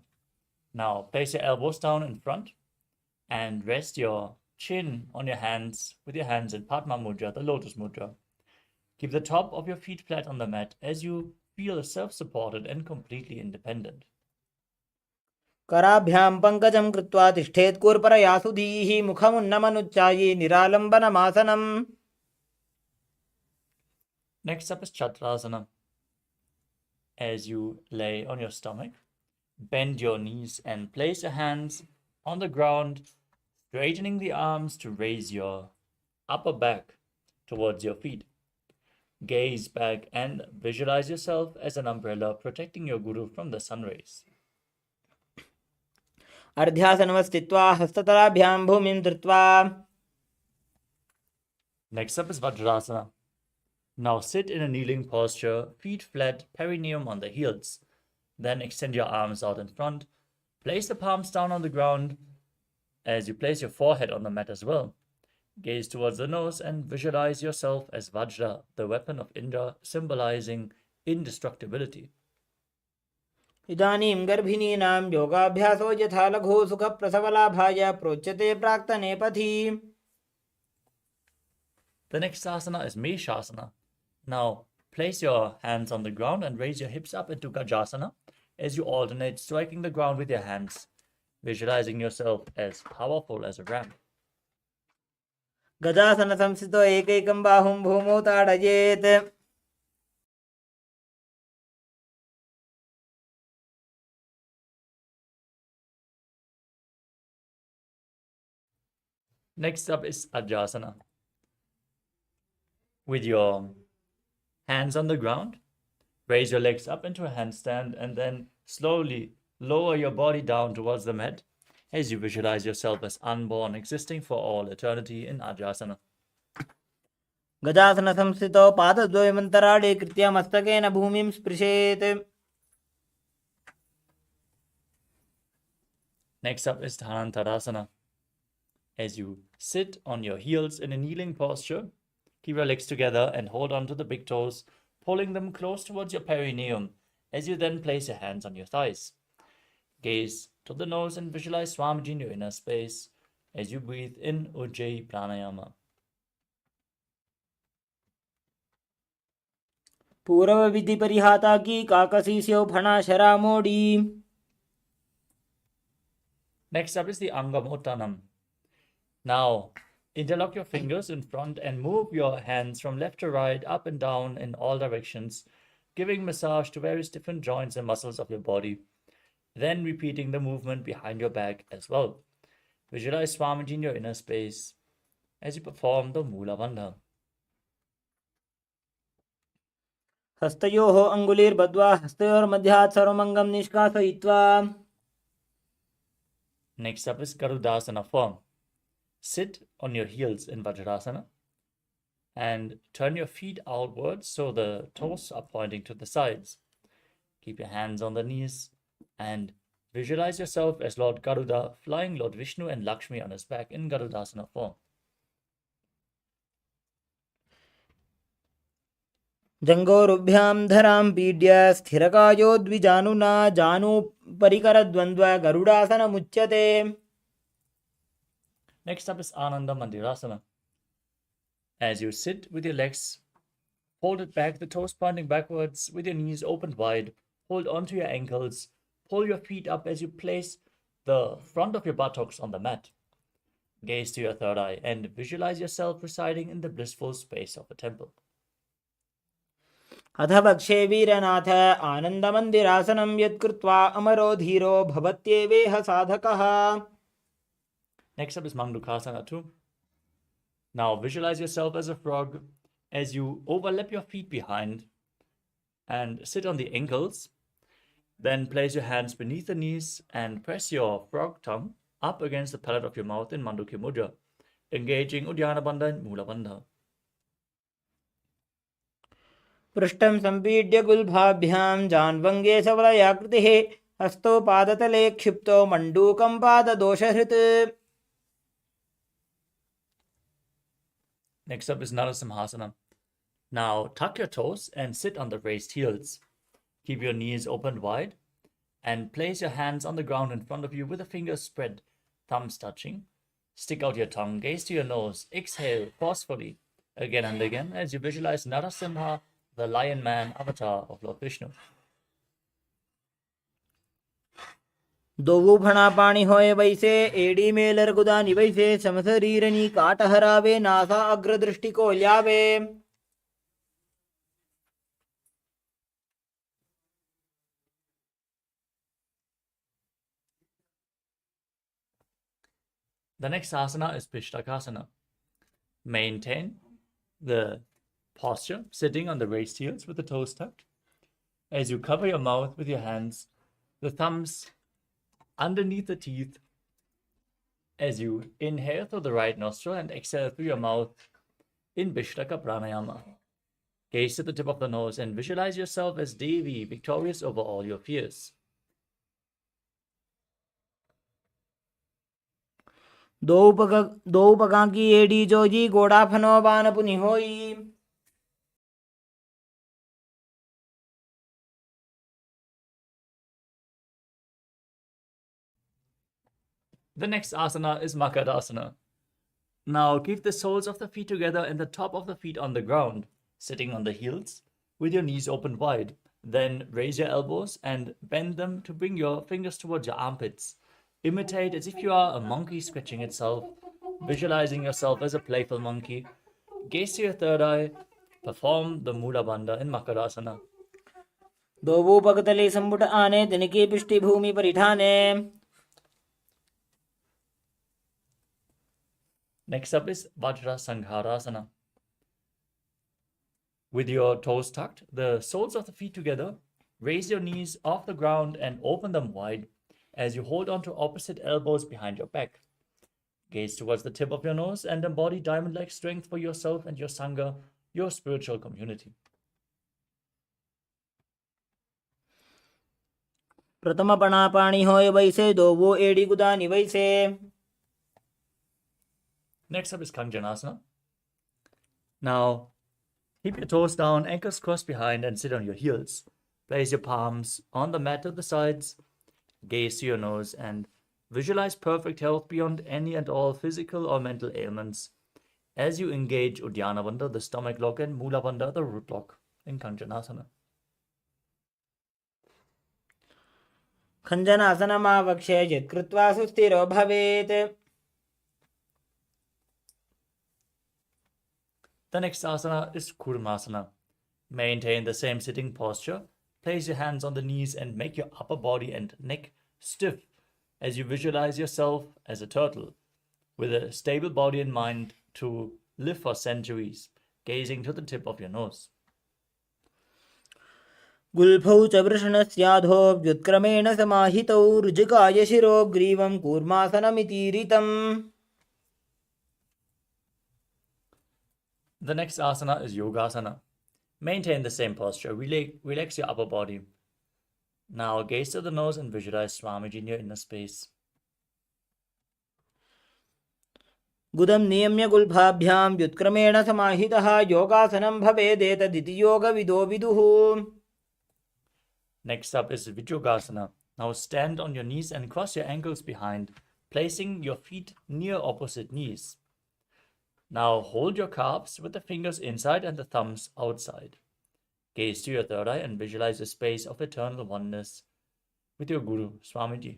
Now place your elbows down in front and rest your chin on your hands with your hands in Padma Mudra, the lotus mudra. Keep the top of your feet flat on the mat as you feel self-supported and completely independent. कराभ्यां पङ्कजं कृत्वा तिष्ठेत् कूर्परयासुधीः मुखमुन्नमनुच्चायि निरालम्बनमासनम्. Next up is Chakrasana. As you lay on your stomach, bend your knees and place your hands on the ground, straightening the arms to raise your upper back towards your feet. Gaze back and visualize yourself as an umbrella protecting your guru from the sun rays. अर्ध्यासनमस्थित्वा हस्ततलाभ्यां भूमिं धृत्वा. Next up is Vajrasana. Now sit in a kneeling posture, feet flat, perineum on the heels. Then extend your arms out in front. Place the palms down on the ground as you place your forehead on the mat as well. Gaze towards the nose and visualize yourself as Vajra, the weapon of Indra, symbolizing indestructibility. इदानीं गर्भिणीनां योगाभ्यासो यथा लघु सुखप्रसवलाभाय प्रोच्यते प्राक्तने पथि. The next asana is Meshasana. Now place your hands on the ground and raise your hips up into Gajasana as you alternate striking the ground with your hands, visualizing yourself as powerful as a ram. गजासन संस्थितो एकैकं बाहुं भूमौ ताडयेत्. Next up is Ajasana. With your hands on the ground, raise your legs up into a handstand and then slowly lower your body down towards the mat as you visualize yourself as unborn, existing for all eternity in Ajasana. गजासन संस्थितो पादद्वयमन्तराळे कृत्य मस्तकेन भूमिं स्पृशेत्. Next up is Dhanantarasana. As you sit on your heels in a kneeling posture, keep your legs together and hold on to the big toes, pulling them close towards your perineum as you then place your hands on your thighs. Gaze to the nose and visualize Swamiji in your inner space as you breathe in Ujjayi Pranayama. पूर्व विधि परिहाता की काकसीस्यो फणा शरा मोड़ी. Next up is the Angamottanam. Now, interlock your fingers in front and move your hands from left to right, up and down in all directions, giving massage to various different joints and muscles of your body. Then repeating the movement behind your back as well. Visualize Swamiji in your inner space as you perform the Mula Bandha. हस्तयोः अङ्गुलीर्बद्ध्वा हस्तयोर्मध्यात् सर्वमङ्गं निष्कासयित्वा. Next up is Garudasana form. Sit on your heels in Vajrasana and turn your feet outwards so the toes are pointing to the sides. Keep your hands on the knees and visualize yourself as Lord Garuda flying Lord Vishnu and Lakshmi on his back in Garudasana form. जङ्गोरुभ्यां धरां पीड्य स्थिरकायो द्विजानुना जानुपरिकरद्वन्द्व गरुडासनमुच्यते. Next up is Ananda Mandirasana. As you sit with your legs folded back, the toes pointing backwards, with your knees opened wide, hold onto your ankles, pull your feet up as you place the front of your buttocks on the mat. Gaze to your third eye and visualize yourself residing in the blissful space of a temple. अथ वक्षे वीरनाथ आनन्दमन्दिरासनं यत्कृत्वा अमरो धीरो भवत्येवेह साधकः. Next up is Mandukasana 2. Now visualize yourself as a frog as you overlap your feet behind and sit on the ankles. Then place your hands beneath the knees and press your frog tongue up against the palate of your mouth in Mandukya Mudra, engaging Uddiyana Bandha and Mula Bandha. पृष्ठं सम्पीड्य गुल्भाभ्यां जान्वङ्गे सबलयाकृतिः हस्तो पादतले क्षिप्तो मण्डूकं पाददोषहृत्. Next up is Narasimhasana. Now tuck your toes and sit on the raised heels. Keep your knees open wide and place your hands on the ground in front of you with the fingers spread, thumbs touching. Stick out your tongue, gaze to your nose, exhale forcefully again and again as you visualize Narasimha, the lion man avatar of Lord Vishnu. दोवु फणा पाणी होए वैसे AD Mailer गुदानी वैसे समशरीरनी काटहरावे NASA अग्रदृष्टि को ल्यावे. The next asana is Pishtakasana. Maintain the posture, sitting on the raised heels with the toes tucked. As you cover your mouth with your hands, the thumbs underneath the teeth, as you inhale through the right nostril and exhale through your mouth in Vishtaka Pranayama. Gaze to the tip of the nose and visualize yourself as Devi, victorious over all your fears. दो पगां की AD Joji गोड़ा फनो बान पुनि होई. The next asana is Makadasana. Now keep the soles of the feet together and the top of the feet on the ground, sitting on the heels with your knees open wide. Then raise your elbows and bend them to bring your fingers towards your armpits. Imitate as if you are a monkey stretching itself, visualizing yourself as a playful monkey. Gaze to your third eye. Perform the Mula Bandha in Makarasana. दोवो पगतले संपुट आने तिनके पृष्ठि भूमि परिठाने. Next up is Vajra Sangharasana. With your toes tucked, the soles of the feet together, raise your knees off the ground and open them wide as you hold on to opposite elbows behind your back. Gaze towards the tip of your nose and embody diamond-like strength for yourself and your Sangha, your spiritual community. प्रथम पणापाणी होय वैसे दोवो एड़ी गुदानी वैसे. Next up is Kanjanasana. Now, keep your toes down, ankles crossed behind, and sit on your heels. Place your palms on the mat at the sides. Gaze to your nose and visualize perfect health beyond any and all physical or mental ailments as you engage Uddiyana Bandha, the stomach lock, and Mula Bandha, the root lock, in Kanjanasana. खञ्जनासनमावक्ष्य यत् कृत्वा सुस्थिरो भवेत्. The next asana is Kurmasana. Maintain the same sitting posture. Place your hands on the knees and make your upper body and neck stiff as you visualize yourself as a turtle with a stable body and mind to live for centuries, gazing to the tip of your nose. गुल्फौ च वृषणस्याधो व्युत्क्रमेण समाहितौ ऋजुकाय शिरो ग्रीवं कूर्मासनमितीरितम्. The next asana is Yogasana. Maintain the same posture. Relax your upper body. Now gaze to the nose and visualize Swamiji in your inner space. गुदं नियम्य गुल्फाभ्यां व्युत्क्रमेण समाहितः योगासनं भवेदेतदिति योगविदो विदुः. Next up is Vijyogasana. Now stand on your knees and cross your ankles behind, placing your feet near opposite knees. Now hold your calves with the fingers inside and the thumbs outside. Gaze to your third eye and visualize a space of eternal oneness with your Guru, Swamiji.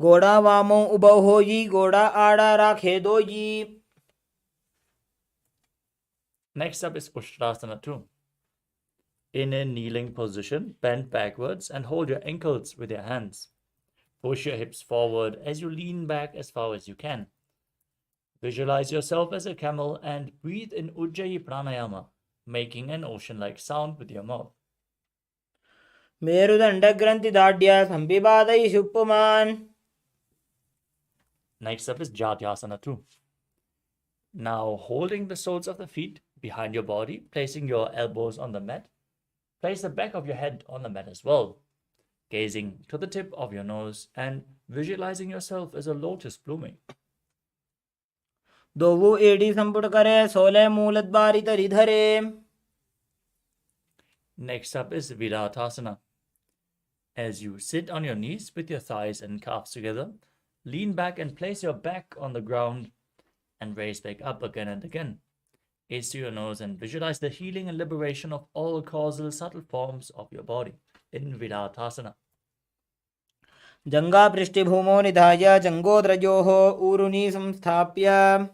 घोड़ा वामो उबौ होई घोड़ा आड़ा राखे दोई. Next up is Ushtrasana 2. In a kneeling position, bend backwards and hold your ankles with your hands. Push your hips forward as you lean back as far as you can. Visualize yourself as a camel and breathe in Ujjayi Pranayama, making an ocean-like sound with your mouth. मेरुदण्डग्रन्थि दाढ्या संपिबादयि शुप्पुमान्. Next up is Jatyasana 2. Now holding the soles of the feet behind your body, placing your elbows on the mat. Place the back of your head on the mat as well, gazing to the tip of your nose and visualizing yourself as a lotus blooming. दोवो एड़ी संपुट करे सोले मूलद्वारि तरि धरे. Next up is Viratasana. As you sit on your knees with your thighs and calves together, lean back and place your back on the ground and raise back up again and again. Gaze to your nose and visualize the healing and liberation of all causal subtle forms of your body in Viratasana. जंगा पृष्ठभूमो निधाय जंगोद्रजोः ऊरुनी संस्थाप्य.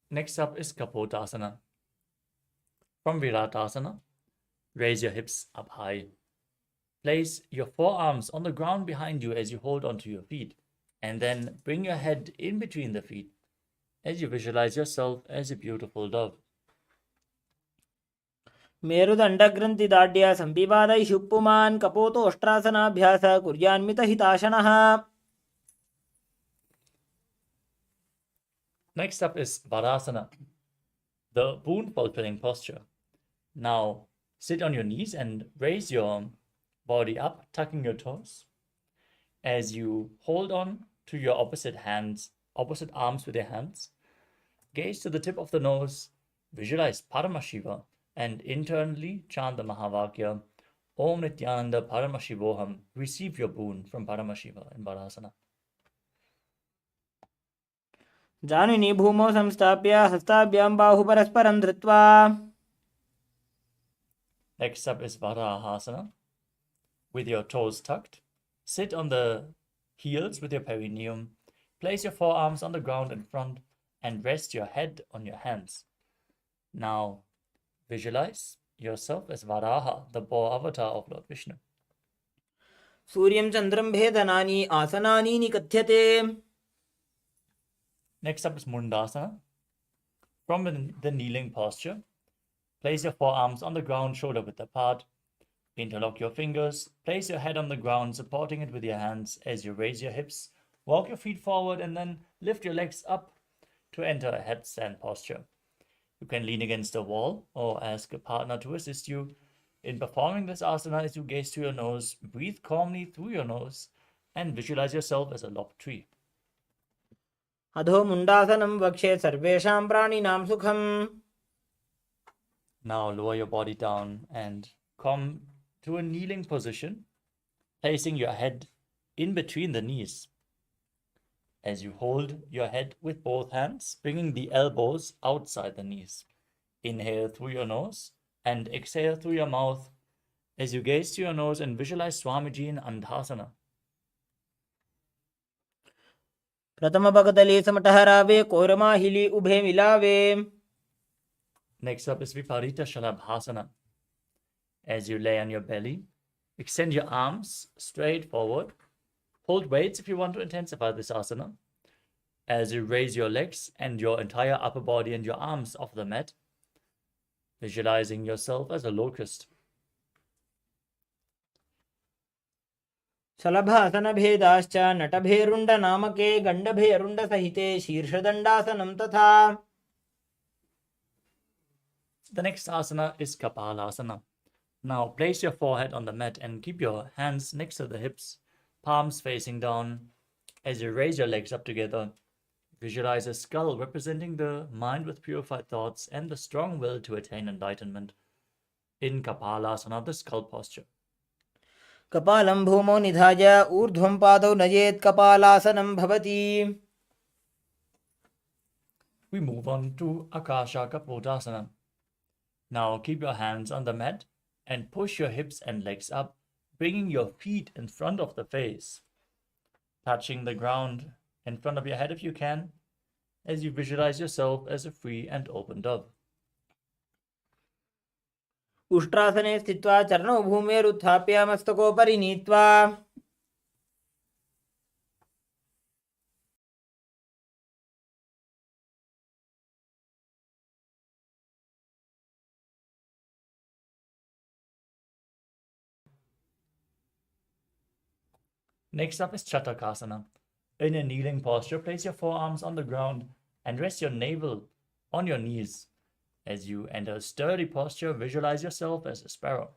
Next up is Kapotasana. From Viratasana, raise your hips up high. Place your forearms on the ground behind you as you hold onto your feet, and then bring your head in between the feet as you visualize yourself as a beautiful dove. मेरुदण्डग्रन्थि दाढ्या संपिबादयि शुप्पुमान् कपोतोष्ट्रासनाभ्यास कुर्यान्मितहिताशनः. Next up is Varasana, the boon fulfilling posture. Now sit on your knees and raise your body up, tucking your toes. As you hold on to your opposite arms with your hands, gaze to the tip of the nose, visualize Paramashiva, and internally chant the Mahavakya, Om Nithyananda Paramashivoham. Receive your boon from Paramashiva in Varasana. जानुनि भूमौ संस्थाप्य हस्ताभ्यां बाहु परस्परं धृत्वा. Next up is Varahasana. With your toes tucked, sit on the heels with your perineum Place your forearms on the ground in front and rest your head on your hands. Now, visualize yourself as Varaha, the boar avatar of Lord Vishnu. सूर्यं चन्द्रं भेदनानि आसनानि निकथ्यते. Next up is Mundasana. From the kneeling posture, place your forearms on the ground, shoulder width apart. Interlock your fingers. Place your head on the ground, supporting it with your hands as you raise your hips. Walk your feet forward and then lift your legs up to enter a headstand posture. You can lean against a wall or ask a partner to assist you. In performing this asana, as you gaze to your nose, breathe calmly through your nose and visualize yourself as a lopped tree. अधो मुण्डासनं वक्षे सर्वेषां प्राणिनां सुखम्. Now lower your body down and come to a kneeling position, placing your head in between the knees. As you hold your head with both hands, bringing the elbows outside the knees. Inhale through your nose and exhale through your mouth as you gaze to your nose and visualize Swamiji in Andhasana. प्रथमपकतले समटहरावे कोरमाहिली उभे मिलावे. Next up is Viparita Shalabhasana. As you lay on your belly, extend your arms straight forward. Hold weights if you want to intensify this asana. As you raise your legs and your entire upper body and your arms off the mat, visualizing yourself as a locust. शलभासनभेदाश्च नटभेरुण्डनामके गण्डभेरुण्डसहिते शीर्षदण्डासनं तथा. The next asana is Kapalasana. Now place your forehead on the mat and keep your hands next to the hips, palms facing down. As you raise your legs up together, visualize a skull representing the mind with purified thoughts and the strong will to attain enlightenment. In Kapalasana, the skull posture. कपालं भूमौ निधाय ऊर्ध्वं पादौ नयेत् कपालासनं भवति. We move on to Akasha Tattva. Now keep your hands on the mat and push your hips and legs up, bringing your feet in front of the face, touching the ground in front of your head if you can, as you visualize yourself as a free and open dove. उष्ट्रासने स्थित्वा चरणौ भूमेरुत्थाप्य मस्तकोपरि नीत्वा. Next up is Chatakasana. In a kneeling posture, place your forearms on the ground and rest your navel on your knees. As you enter a sturdy posture, visualize yourself as a sparrow.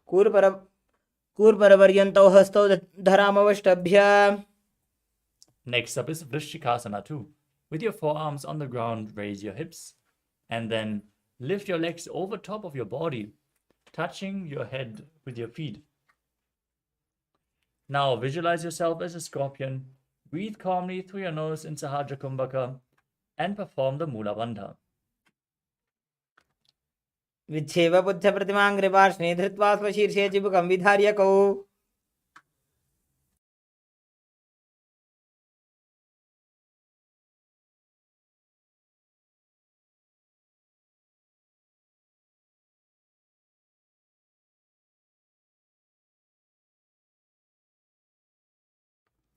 कूर्परपर्यन्तौ हस्तौ धरामवष्टभ्य. Next up is Vrishikasana too. With your forearms on the ground, raise your hips and then lift your legs over top of your body, touching your head with your feet. Now visualize yourself as a scorpion. Breathe calmly through your nose in Sahaja Kumbhaka and perform the Mula Bandha. विच्छेव बुद्धप्रतिमाङ्घ्रिपार्ष्णे धृत्वा स्वशीर्षे चिबुकं विधार्य कौ.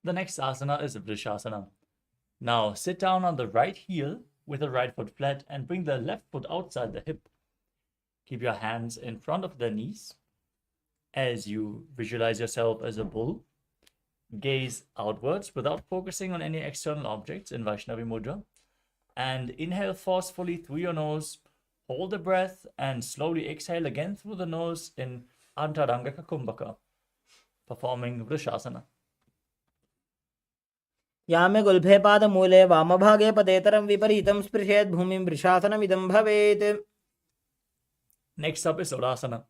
The next asana is Vrishasana. Now sit down on the right heel with the right foot flat and bring the left foot outside the hip. Keep your hands in front of the knees as you visualize yourself as a bull. Gaze outwards without focusing on any external objects in Vaishnavi Mudra. And inhale forcefully through your nose. Hold the breath and slowly exhale again through the nose in Antarangaka Kumbhaka, performing Vrishasana. यामे गुल्फे पादमूले वामभागे पदेतरं विपरीतं स्पृशेत् भूमिं वृषासनमिदं भवेत्. Next up is Ulasana.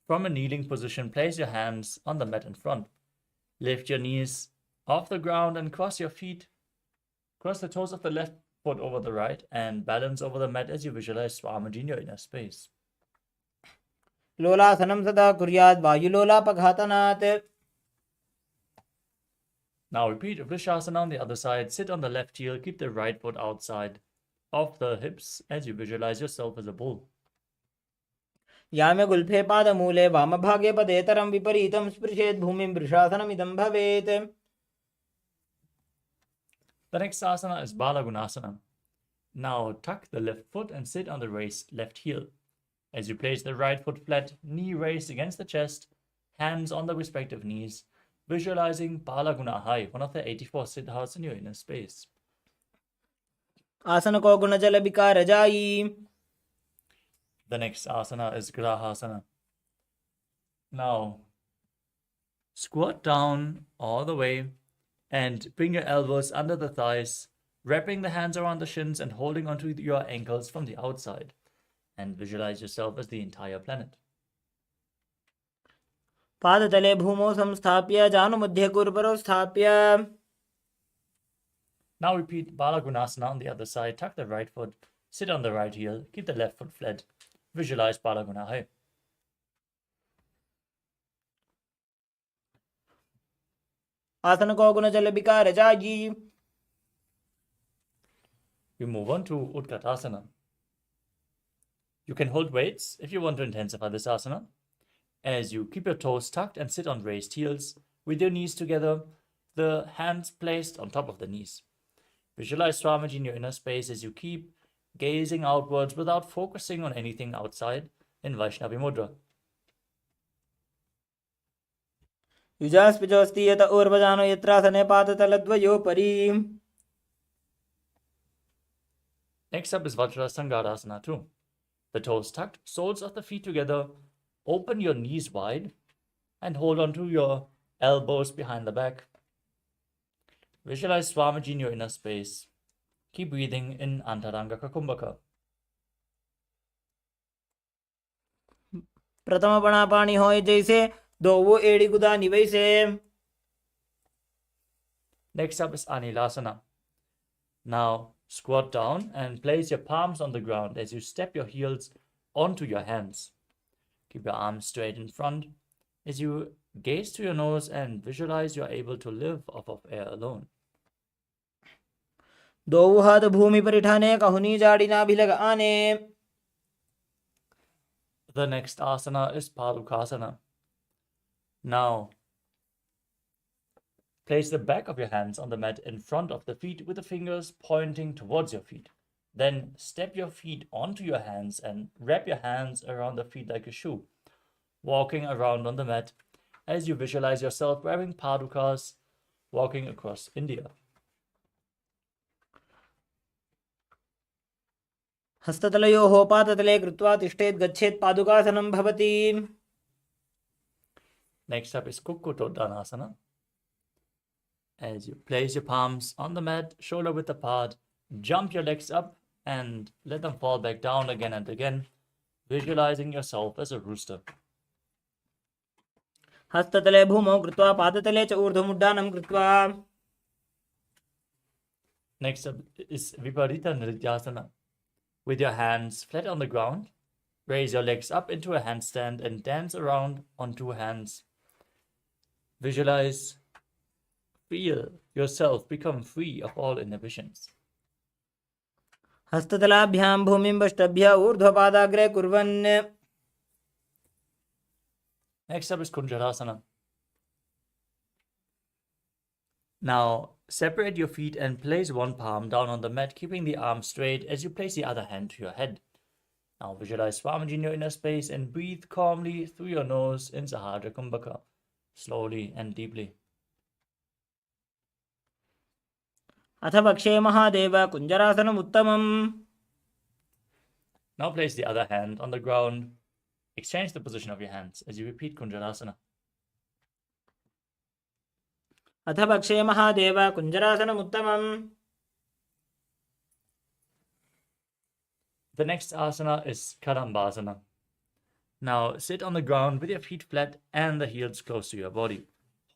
From a kneeling position, place your hands on the mat in front. Lift your knees off the ground and cross your feet. Cross the toes of the left foot over the right and balance over the mat as you visualize Swamiji in your inner space. लोलासनं सदा कुर्यात् वायुलोलापघातनात्. Now repeat Vrishasana on the other side. Sit on the left heel. Keep the right foot outside of the hips as you visualize yourself as a bull. याम्य गुल्फे पादमूले वामभागे पदेतरं विपरीतं स्पृशेत् भूमिं वृषासनमिदं भवेत्. The next asana is Balagunasana. Now tuck the left foot and sit on the raised left heel. As you place the right foot flat, knee raised against the chest, hands on the respective knees, visualizing Balagunahai, one of the 84 siddhas in your inner space. आसन को गुण जल विकार जाई. The next asana is Grahasana. Now, squat down all the way and bring your elbows under the thighs, wrapping the hands around the shins and holding onto your ankles from the outside. And visualize yourself as the entire planet. पादतले भूमौ संस्थाप्य जानुमध्ये कुर्परौ स्थाप्य. Now repeat Balagunasana on the other side. Tuck the right foot, sit on the right heel, keep the left foot flat. Visualize Balagunahai. आसन को गुण जल विकार जाई. You move on to Utkatasana. You can hold weights if you want to intensify this asana. As you keep your toes tucked and sit on raised heels with your knees together, the hands placed on top of the knees. Visualize Swamiji in your inner space as you keep gazing outwards without focusing on anything outside in Vaishnavi Mudra. युजास्पिजोस्ति यत ऊर्वजानो यत्रासने पादतलद्वयोपरि. Next up is Vajrasangadasana too. The toes tucked, soles of the feet together, open your knees wide and hold on to your elbows behind the back. Visualize Swamiji in your inner space. Keep breathing in Antaranga Kakumbhaka. प्रथम बना पानी होय जैसे दो वो एड़ी गुदा निवैसे. Next up is Anilasana. Now squat down and place your palms on the ground as you step your heels onto your hands. Keep your arms straight in front as you gaze to your nose and visualize you're able to live off of air alone. दो हाथ भूमि पर उठाने कहुनी जाड़ी ना भी लगाने. The next asana is Padukasana. Now, place the back of your hands on the mat in front of the feet with the fingers pointing towards your feet. Then step your feet onto your hands and wrap your hands around the feet like a shoe, walking around on the mat as you visualize yourself wearing padukas, walking across India. हस्ततलयोः पादतले कृत्वा तिष्ठेत् गच्छेत् पादुकासनं भवति. Next up is Kukkutoddanasana. As you place your palms on the mat, shoulder width apart, jump your legs up and let them fall back down again and again, visualizing yourself as a rooster. हस्ततले भूमौ कृत्वा पादतले च ऊर्ध्वमुड्डानं कृत्वा. Next up is Viparita Nrityasana. With your hands flat on the ground, raise your legs up into a handstand and dance around on two hands. Visualize, feel yourself become free of all inhibitions. हस्ततलाभ्यां भूमिं वष्टभ्य ऊर्ध्वपादाग्रे कुर्वन्. Next up is Kunjarasana. Now, separate your feet and place one palm down on the mat, keeping the arm straight as you place the other hand to your head. Now, visualize Swamiji in your inner space and breathe calmly through your nose in Sahasrara Kumbhaka, slowly and deeply. अथ वक्षे महादेव कुञ्जरासनम् उत्तमम्. Now place the other hand on the ground. Exchange the position of your hands as you repeat Kunjarasana. अथ वक्षे महादेव कुञ्जरासनम् उत्तमम्. The next asana is Chidambara. Now sit on the ground with your feet flat and the heels close to your body.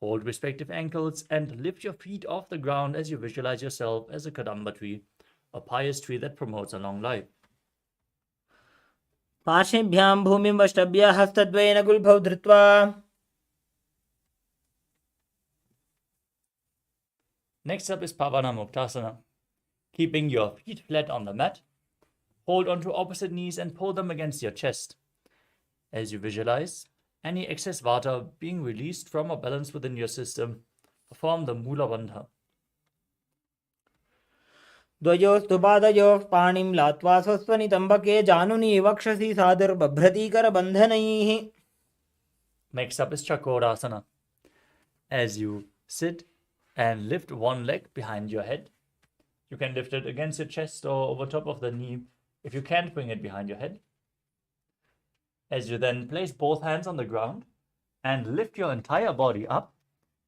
Hold respective ankles and lift your feet off the ground as you visualize yourself as a Kadamba tree, a pious tree that promotes a long life. पार्श्वेभ्यां भूमिं वष्टभ्य हस्तद्वयेन गुल्भौ धृत्वा. Next up is Mutasana. Keeping your feet flat on the mat, hold onto opposite knees and pull them against your chest. As you visualize any excess vata being released from or balanced within your system, perform the Mula Bandha. द्वयोस्तु पादयोः पाणिं लात्वा स्वस्वनितम्बके जानुनी वक्षसि सादुर्बभ्रतीकरबन्धनैः. Next up is Chakorasana. As you sit and lift one leg behind your head, you can lift it against your chest or over top of the knee if you can't bring it behind your head. As you then place both hands on the ground and lift your entire body up,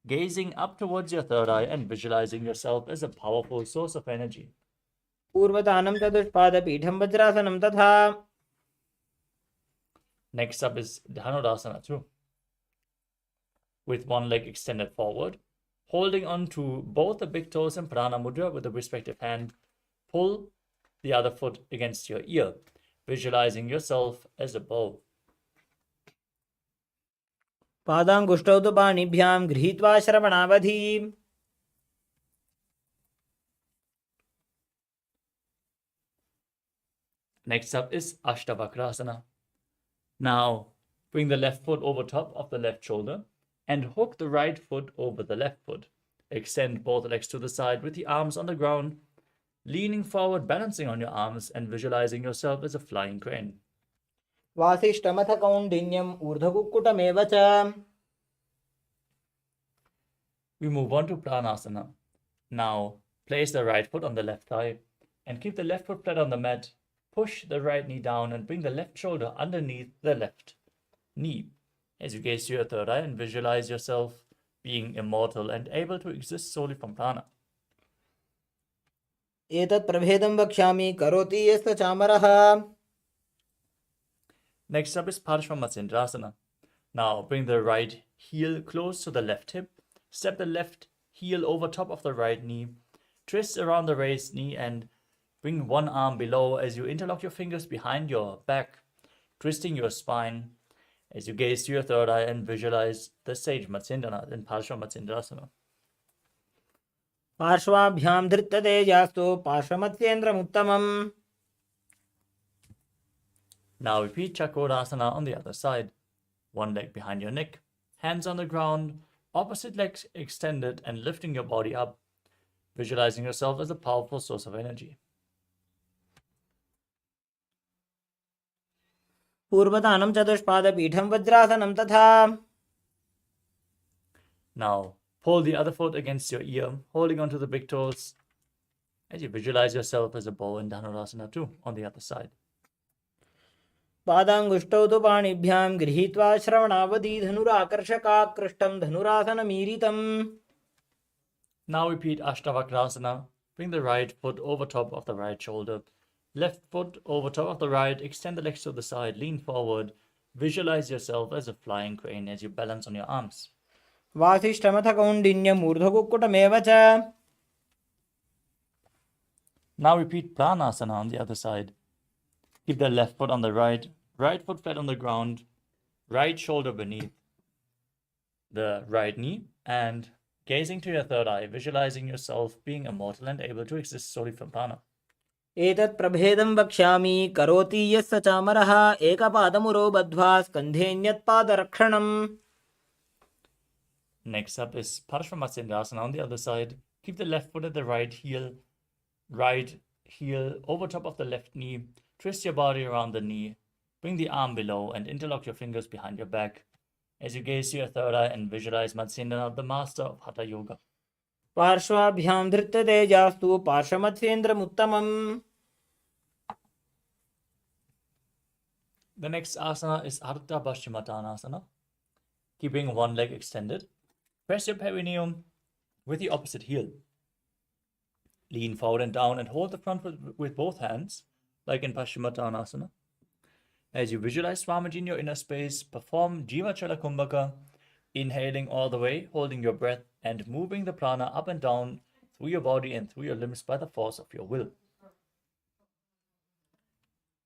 gazing up towards your third eye and visualizing yourself as a powerful source of energy. पूर्वतानं चतुष्पादपीठं वज्रासनं तथा. Next up is Dhanurasana too. With one leg extended forward, holding on to both the big toes and prana mudra with the respective hand, pull the other foot against your ear, visualizing yourself as a bow. पादाङ्गुष्ठौ तु पाणिभ्यां गृहीत्वा श्रवणावधि. Next up is Ashtavakrasana. Now, bring the left foot over top of the left shoulder and hook the right foot over the left foot. Extend both legs to the side with the arms on the ground, leaning forward, balancing on your arms and visualizing yourself as a flying crane. वासिष्ठमथ कौण्डिन्यम् ऊर्ध्वकुक्कुटमेव च. We move on to Pranasana. Now, place the right foot on the left thigh and keep the left foot flat on the mat. Push the right knee down and bring the left shoulder underneath the left knee. As you gaze to your third eye and visualize yourself being immortal and able to exist solely from prana. एतत् प्रभेदं वक्ष्यामि करोति यस्य चामरः. Next up is Paramashivoham. Now bring the right heel close to the left hip. Step the left heel over top of the right knee. Twist around the raised knee and bring one arm below as you interlock your fingers behind your back, twisting your spine as you gaze to your third eye and visualize the sage Matsyendana in Paramashivoham. पार्श्वाभ्यां धृत्ततेजास्तु पार्श्वमत्स्येन्द्रमुत्तमम्. Now repeat Chakorasana on the other side. One leg behind your neck, hands on the ground, opposite legs extended and lifting your body up, visualizing yourself as a powerful source of energy. पूर्वतानं चतुष्पादपीठं वज्रासनं तथा. Now pull the other foot against your ear, holding onto the big toes as you visualize yourself as a bow in Dhanurasana too on the other side. पादाङ्गुष्ठौ तु पाणिभ्यां गृहीत्वा श्रवणावधि धनुराकर्षकाकृष्टं धनुरासनमीरितम्. Now repeat Ashtavakrasana. Bring the right foot over top of the right shoulder. Left foot over top of the right. Extend the legs to the side. Lean forward. Visualize yourself as a flying crane as you balance on your arms. वासिष्ठमथ कौण्डिन्यम् ऊर्ध्वकुक्कुटमेव च. Now repeat Pranasana on the other side. Keep the left foot on the right foot flat on the ground, right shoulder beneath the right knee, and gazing to your third eye, visualizing yourself being immortal and able to exist solely from prana. एतत् प्रभेदं वक्ष्यामि करोति यस्य चामरः एकपादमुरो बद्ध्वा स्कन्धेऽन्यत्पादरक्षणम्. Next up is Paramashivoham on the other side. Keep the left foot at the right heel over top of the left knee. Twist your body around the knee. Bring the arm below and interlock your fingers behind your back as you gaze to your third eye and visualize Matsyendana, the master of Hatha Yoga. पार्श्वाभ्यां धृत्ततेजास्तु पार्श्वमत्स्येन्द्रमुत्तमम्. The next asana is Ardha Paschimottanasana. Keeping one leg extended, press your perineum with the opposite heel. Lean forward and down and hold the front with both hands, like in Paschimottanasana. As you visualize Swamiji in your inner space, perform Jiva Chala Kumbhaka, inhaling all the way, holding your breath, and moving the prana up and down through your body and through your limbs by the force of your will.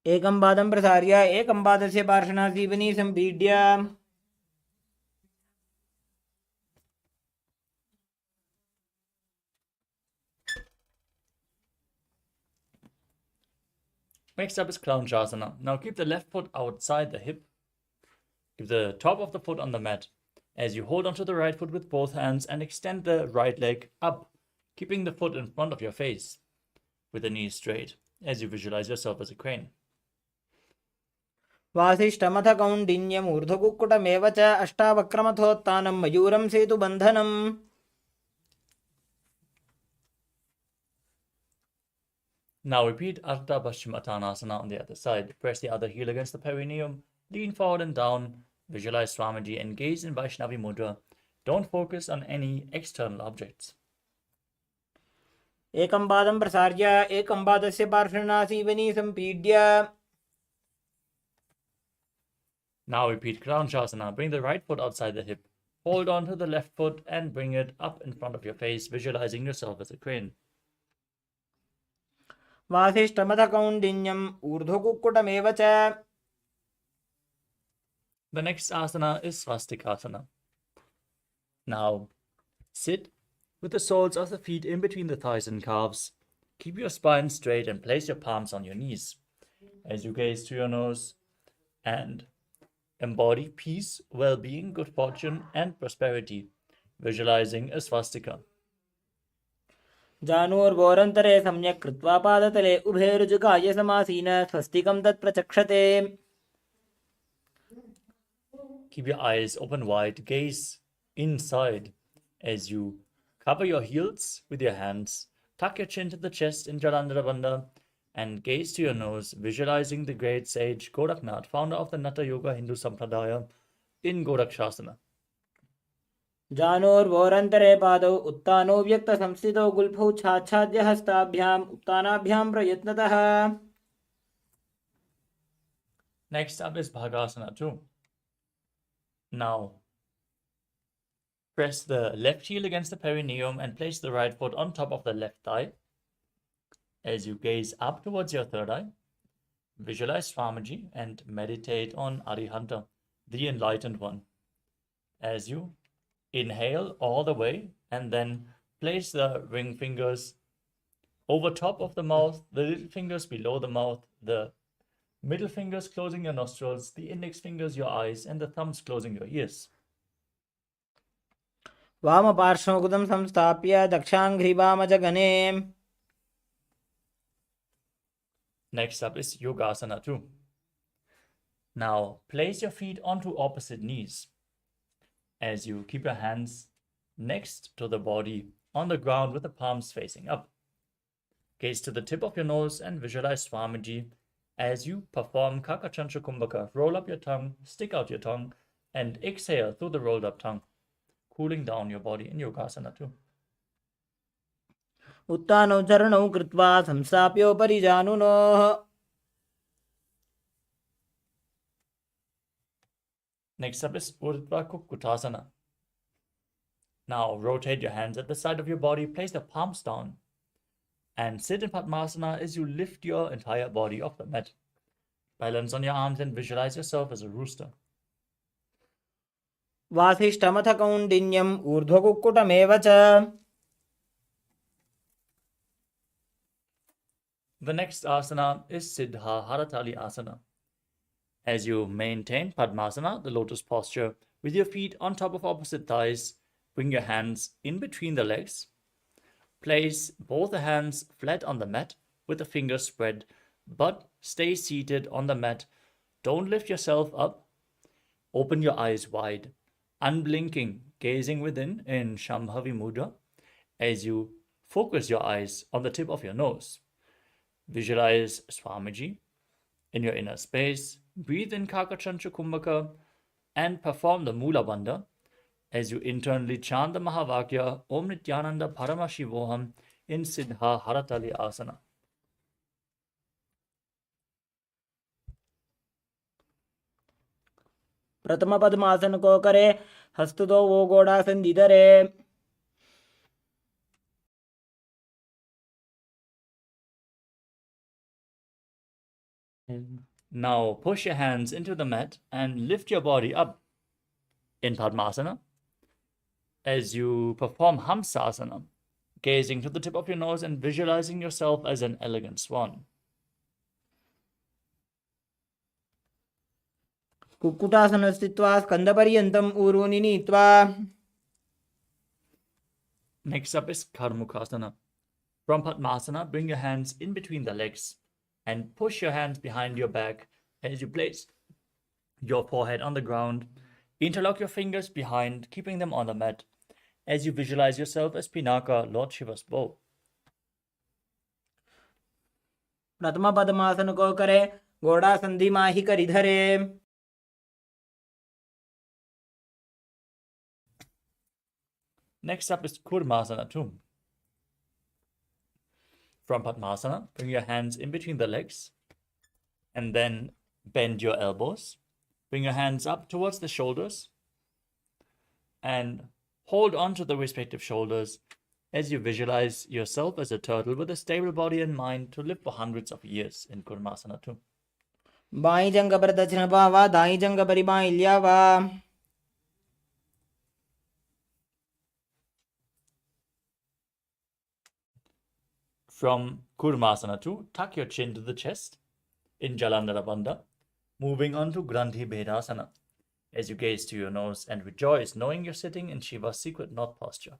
एकं पादं प्रसार्य एकं पादस्य पार्श्वनासीवनी सम्पीड्य. Next up is Clownchasana. Now keep the left foot outside the hip. Keep the top of the foot on the mat as you hold onto the right foot with both hands and extend the right leg up, keeping the foot in front of your face with the knees straight as you visualize yourself as a crane. वासिष्ठमथ कौण्डिन्यम् ऊर्ध्वकुक्कुटमेव च अष्टावक्रमथोत्थानं मयूरं सेतुबन्धनम्. Now repeat Ardha Paschimottanasana on the other side. Press the other heel against the perineum, lean forward and down, visualize Swamiji and gaze in Vaishnavi Mudra. Don't focus on any external objects. एकं पादं प्रसार्य एकं पादस्य पार्श्वनासीवनी सम्पीड्य. Now repeat Clownchasana. Bring the right foot outside the hip. Hold on to the left foot and bring it up in front of your face, visualizing yourself as a crane. वासिष्ठमथ कौण्डिन्यम् ऊर्ध्वकुक्कुटमेव च. The next asana is Swastikasana. Now sit with the soles of the feet in between the thighs and calves. Keep your spine straight and place your palms on your knees as you gaze to your nose and embody peace, well-being, good fortune, and prosperity, visualizing a swastika. जानुर्गोरन्तरे सम्यक् कृत्वा पादतले उभे ऋजुकाय समासीन स्वस्तिकं तत् प्रचक्षते. Keep your eyes open wide, gaze inside as you cover your heels with your hands, tuck your chin to the chest in Jalandhara Bandha, and gaze to your nose, visualizing the great sage Goraknath, founder of the Natha Yoga Hindu Sampradaya, in Gorakshasana. जानुर्गोरन्तरे पादौ उत्तानो व्यक्तसंस्थितौ गुल्फौ छाच्छाद्य हस्ताभ्याम् उत्तानाभ्यां प्रयत्नतः. Next up is Bhagasana 2. Now, press the left heel against the perineum and place the right foot on top of the left thigh. As you gaze up towards your third eye, visualize Swamiji and meditate on Arihanta, the enlightened one. As you inhale all the way and then place the ring fingers over top of the mouth, the little fingers below the mouth, the middle fingers closing your nostrils, the index fingers your eyes, and the thumbs closing your ears. वामपार्श्वमुकुटं संस्थाप्य दक्षाङ्घ्रिवामजगने. Next up is Yogasana 2. Now place your feet onto opposite knees as you keep your hands next to the body on the ground with the palms facing up. Gaze to the tip of your nose and visualize Swamiji as you perform Kakachancha Kumbhaka. Roll up your tongue, stick out your tongue, and exhale through the rolled up tongue, cooling down your body in Yogasana 2. उत्तानौ चरणौ कृत्वा संस्थाप्योपरि जानुनोः. Next up is Urdhva Kukkutasana. Now rotate your hands at the side of your body, place the palms down, and sit in Padmasana as you lift your entire body off the mat. Balance on your arms and visualize yourself as a rooster. वासिष्ठमथ कौण्डिन्यम् ऊर्ध्वकुक्कुटमेव च. The next asana is Siddha Haratali Asana. As you maintain Padmasana, the lotus posture, with your feet on top of opposite thighs, bring your hands in between the legs. Place both the hands flat on the mat with the fingers spread, but stay seated on the mat. Don't lift yourself up. Open your eyes wide, unblinking, gazing within in Shambhavi Mudra as you focus your eyes on the tip of your nose. Visualize Swamiji in your inner space. Breathe in Kakachancha Kumbhaka and perform the Mula Bandha as you internally chant the Mahavakya Om Nithyananda Paramashivoham in Siddha Haratali Asana. प्रथम पद्मासन को करे हस्तुतो वो गोडासन दिदरे. Now push your hands into the mat and lift your body up in Padmasana as you perform Hamsasana, gazing to the tip of your nose and visualizing yourself as an elegant swan. कुक्कुटासने स्थित्वा स्कन्दपर्यन्तम् ऊरूनि नीत्वा. Next up is Karmukasana. From Padmasana, bring your hands in between the legs and push your hands behind your back as you place your forehead on the ground. Interlock your fingers behind, keeping them on the mat as you visualize yourself as Pinaka, Lord Shiva's bow. प्रथम पद्मासन को करे, घोड़ा संधि माही करी धरे. Next up is Kurmasana 2. From Padmasana, bring your hands in between the legs and then bend your elbows. Bring your hands up towards the shoulders and hold on to the respective shoulders as you visualize yourself as a turtle with a stable body and mind to live for hundreds of years in Kurmasana 2. By जंग पर दक्षिण पावा, दाई जंग परि by ल्यावा. From Kurmasana 2, tuck your chin to the chest in Jalandhara Bandha, moving on to Granthi Bhedasana as you gaze to your nose and rejoice knowing you're sitting in Shiva's secret knot posture.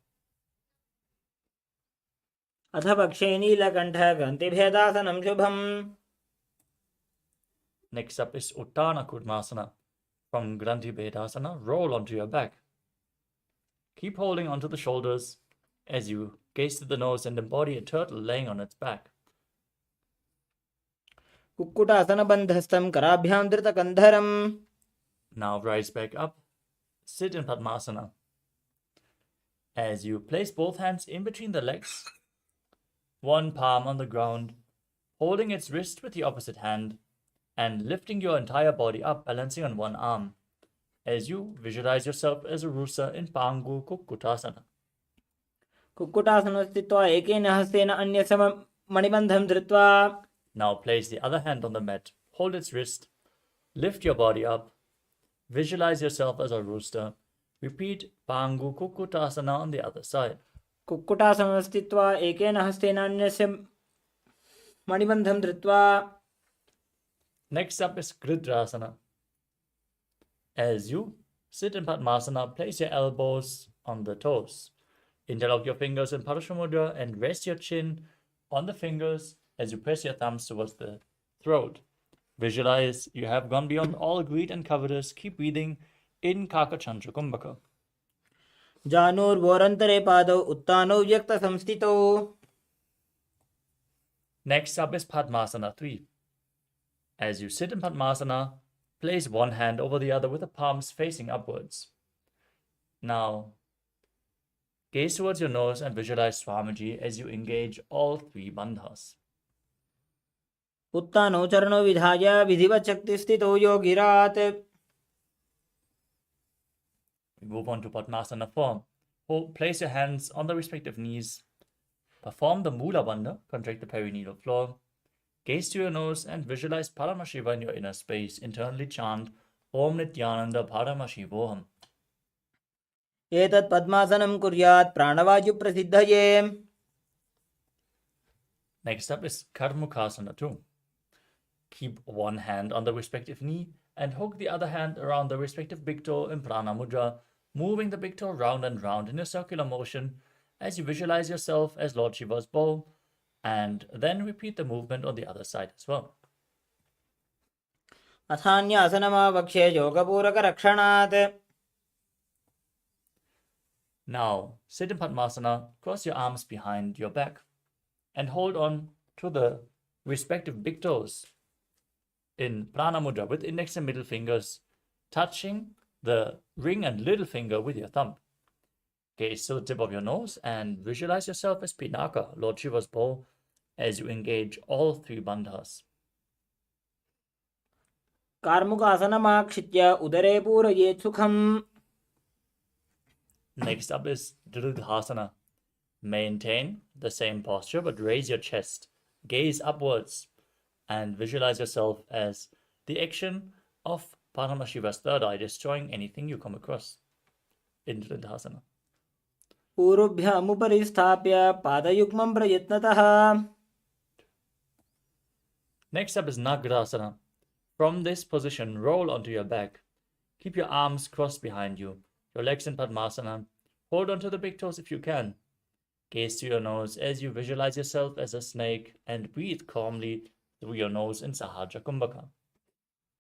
अथ पक्षे नीलकण्ठ ग्रन्थिभेदासनं शुभम्. Next up is Uttana Kurmasana. From Granthi Bhedasana, roll onto your back. Keep holding onto the shoulders as you gaze to the nose and embody a turtle laying on its back. Kukkutasana बन्धस्थं कराभ्यां धृतकन्धरम्. Now rise back up, sit in Padmasana. As you place both hands in between the legs, one palm on the ground, holding its wrist with the opposite hand, and lifting your entire body up, balancing on one arm, as you visualize yourself as a rooster in Pangu Kukkutasana. Kukkutasana स्थित्वा एकेन हस्तेन अन्यस्य मणिबन्धं धृत्वा. Now place the other hand on the mat, hold its wrist, lift your body up, visualize yourself as a rooster. Repeat Pangu Kukkutasana on the other side. Kukkutasana स्थित्वा एकेन हस्तेन अन्यस्य मणिबन्धं धृत्वा. Next up is Gridrasana. As you sit in Padmasana, place your elbows on the toes. Interlock your fingers in Parashamudra and rest your chin on the fingers as you press your thumbs towards the throat. Visualize you have gone beyond all greed and covetous. Keep breathing in Kakachandra Kumbhaka. जानोर्वोरन्तरे पादौ उत्तानौ व्यक्तसंस्थितौ. Next up is Padmasana 3. As you sit in Padmasana, place one hand over the other with the palms facing upwards. Now, gaze towards your nose and visualize Swamiji as you engage all three bandhas. उत्तानौ चरणौ विधाय विधिवत् शक्तिस्थितौ योगिरात्. We move on to Padmasana 4. Place your hands on the respective knees. Perform the Mula Bandha, contract the perineal floor. Gaze to your nose and visualize Paramashiva in your inner space. Internally chant Om Nithyananda Paramashivoham. एतत् पद्मासनं कुर्यात् प्राणवायुप्रसिद्धये. Next up is Karmukasana 2. Keep one hand on the respective knee and hook the other hand around the respective big toe in Prana Mudra, moving the big toe round and round in a circular motion as you visualize yourself as Lord Shiva's bow, and then repeat the movement on the other side as well. अथान्यासनमावक्ष्ये योगपूरकरक्षणात्. Now, sit in Padmasana, cross your arms behind your back, and hold on to the respective big toes in Prana Mudra with index and middle fingers touching the ring and little finger with your thumb. Gaze to the tip of your nose and visualize yourself as Pinaka, Lord Shiva's bow, as you engage all three bandhas. कार्मुकासनमाक्षित्य उदरे पूरयेत् सुखम्. Next up is Dridhasana. Maintain the same posture but raise your chest, gaze upwards, and visualize yourself as the action of Paramashiva's third eye, destroying anything you come across in Dridhasana. पूर्वभ्यामुपरि स्थाप्य पादयुग्मं प्रयत्नतः. Next up is Nagrasana. From this position, roll onto your back. Keep your arms crossed behind you, your legs in Padmasana. Hold onto the big toes if you can. Gaze to your nose as you visualize yourself as a snake and breathe calmly through your nose in Sahaja Kumbhaka.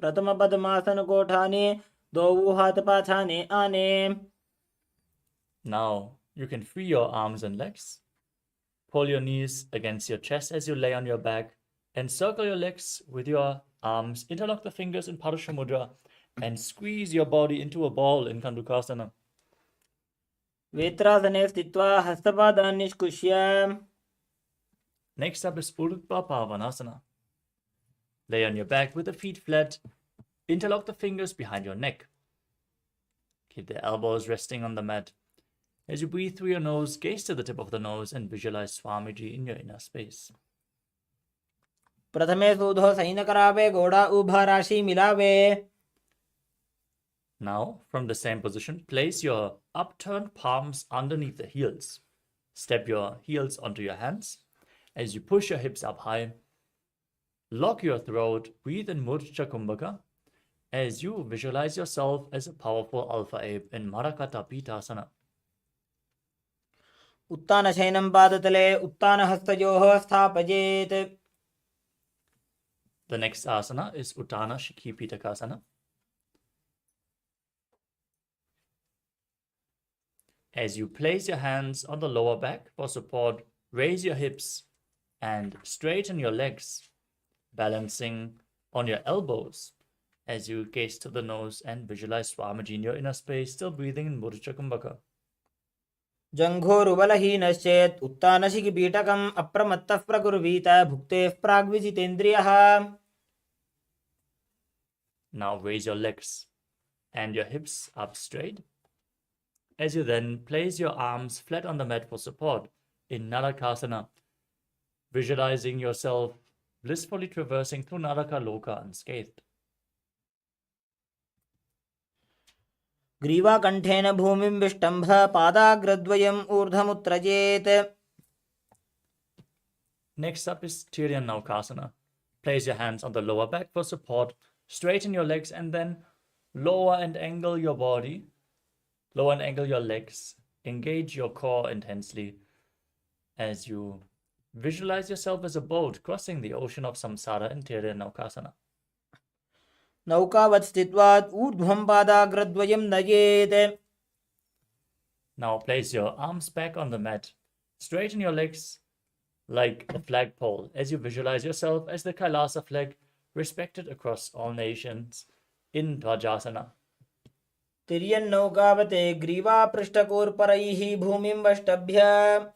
प्रथम पद्मासन को ठाने, दो हाथ पाछाने आने. Now you can free your arms and legs. Pull your knees against your chest as you lay on your back and circle your legs with your arms. Interlock the fingers in Padusha Mudra and squeeze your body into a ball in Kandukasana. वेत्रासने स्थित्वा हस्तपादान् निष्कुष्य. Next up is Urdhva Pavanasana. Lay on your back with the feet flat. Interlock the fingers behind your neck. Keep the elbows resting on the mat. As you breathe through your nose, gaze to the tip of the nose and visualize Swamiji in your inner space. प्रथमे सूधो San करावे, घोड़ा उभा राशि मिलावे. Now, from the same position, place your upturned palms underneath the heels. Step your heels onto your hands. As you push your hips up high, lock your throat, breathe in Murcha Kumbhaka. As you visualize yourself as a powerful alpha ape in Marakata Pitasana. उत्तान शयनं पादतले, उत्तान हस्तयोः स्थापयेत्. The next asana is Uttana Shikhi Pitakasana. As you place your hands on the lower back for support, raise your hips and straighten your legs, balancing on your elbows as you gaze to the nose and visualize Swamiji in your inner space, still breathing in Murcha Kumbhaka. जङ्घोरुबलहीनश्चेत् उत्तानशिखिपीठकम् अप्रमत्तः प्रकुर्वीत भुक्तेः प्राग्विजितेन्द्रियः. Now raise your legs and your hips up straight. As you then place your arms flat on the mat for support in Narakasana, visualizing yourself blissfully traversing through Naraka Loka unscathed. ग्रीवाकण्ठेन भूमिं विष्टम्भ पादाग्रद्वयम् ऊर्ध्वमुत्त्रजेत्. Next up is Tiryannaukasana. Place your hands on the lower back for support, straighten your legs and then lower and angle your body. Lower and angle your legs. Engage your core intensely as you visualize yourself as a boat crossing the ocean of samsara in Tiryannaukasana. नौकावत् स्थित्वा ऊर्ध्वं पादाग्रद्वयं नयेत्. Now place your arms back on the mat. Straighten your legs like a flagpole as you visualize yourself as the KAILASA flag, respected across all nations in Dvajasana. तिर्यन्नौकावते ग्रीवापृष्ठकोर्परैः भूमिं वष्टभ्य.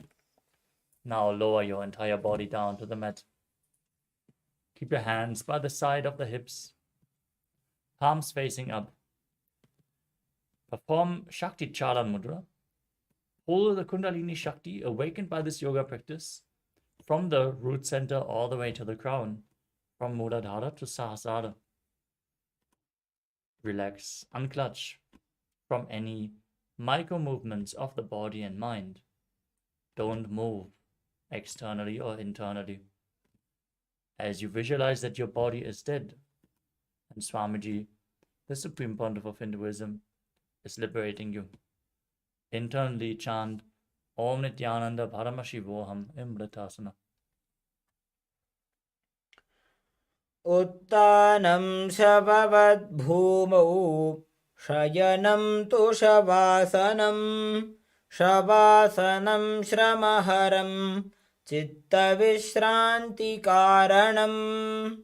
Now lower your entire body down to the mat. Keep your hands by the side of the hips, palms facing up. Perform Shakti Chala Mudra. Pull the Kundalini Shakti awakened by this yoga practice from the root center all the way to the crown, from Muladhara to Sahasrara. Relax, unclutch from any micro movements of the body and mind. Don't move externally or internally. As you visualize that your body is dead, and Swamiji, the Supreme Pontiff of Hinduism, is liberating you. Internally chant Om Nithyananda Paramashivoham Imritasana. उत्तानं शववद्भूमौ शयनं तु शवासनं. शवासनं श्रमहरं चित्तविश्रान्तिकारणम्.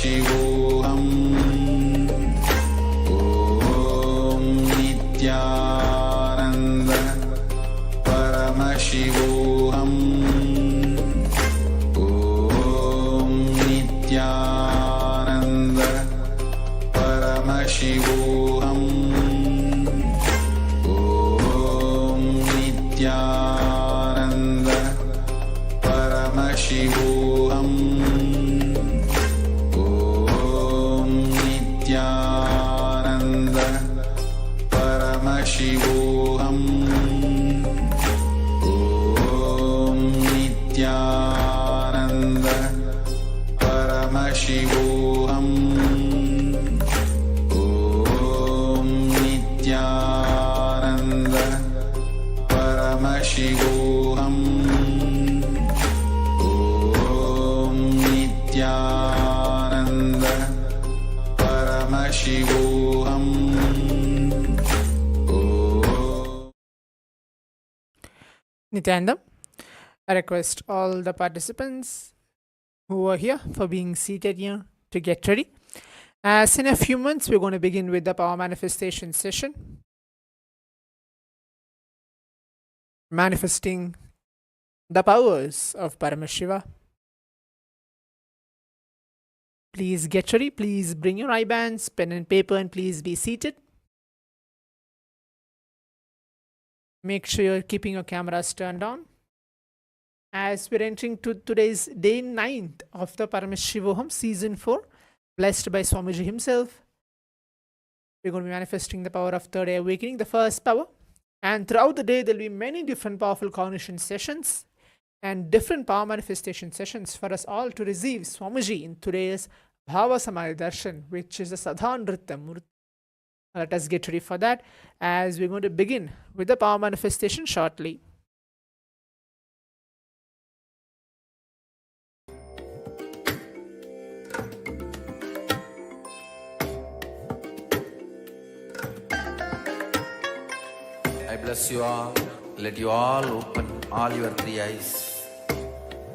Paramashivoham. Om Nithyananda Paramashivoham. Om Nithyananda Paramashivoham. Om Nithyananda Paramashivoham. Om Nithyananda Paramashivoham. Om Nithyananda Paramashivoham. Om Nithyananda Paramashivoham. Om Nithyananda Paramashivoham. Nithyananda, I request all the participants who are here for being seated here to get ready. As in a few months, we're going to begin with the power manifestation session. Manifesting the powers of Paramashiva. Please get ready. Please bring your eye bands, pen and paper, and please be seated. Make sure you're keeping your cameras turned on. As we're entering to today's day 9th of the Paramashivoham season 4, blessed by Swamiji himself, we're going to be manifesting the power of third eye awakening, the first power. And throughout the day, there'll be many different powerful cognition sessions and different power manifestation sessions for us all to receive Swamiji in today's Bhava Samadhi Darshan, which is a Sadhanrita Murti. Let us get ready for that, as we're going to begin with the power manifestation shortly. I bless you all. Let you all open all your three eyes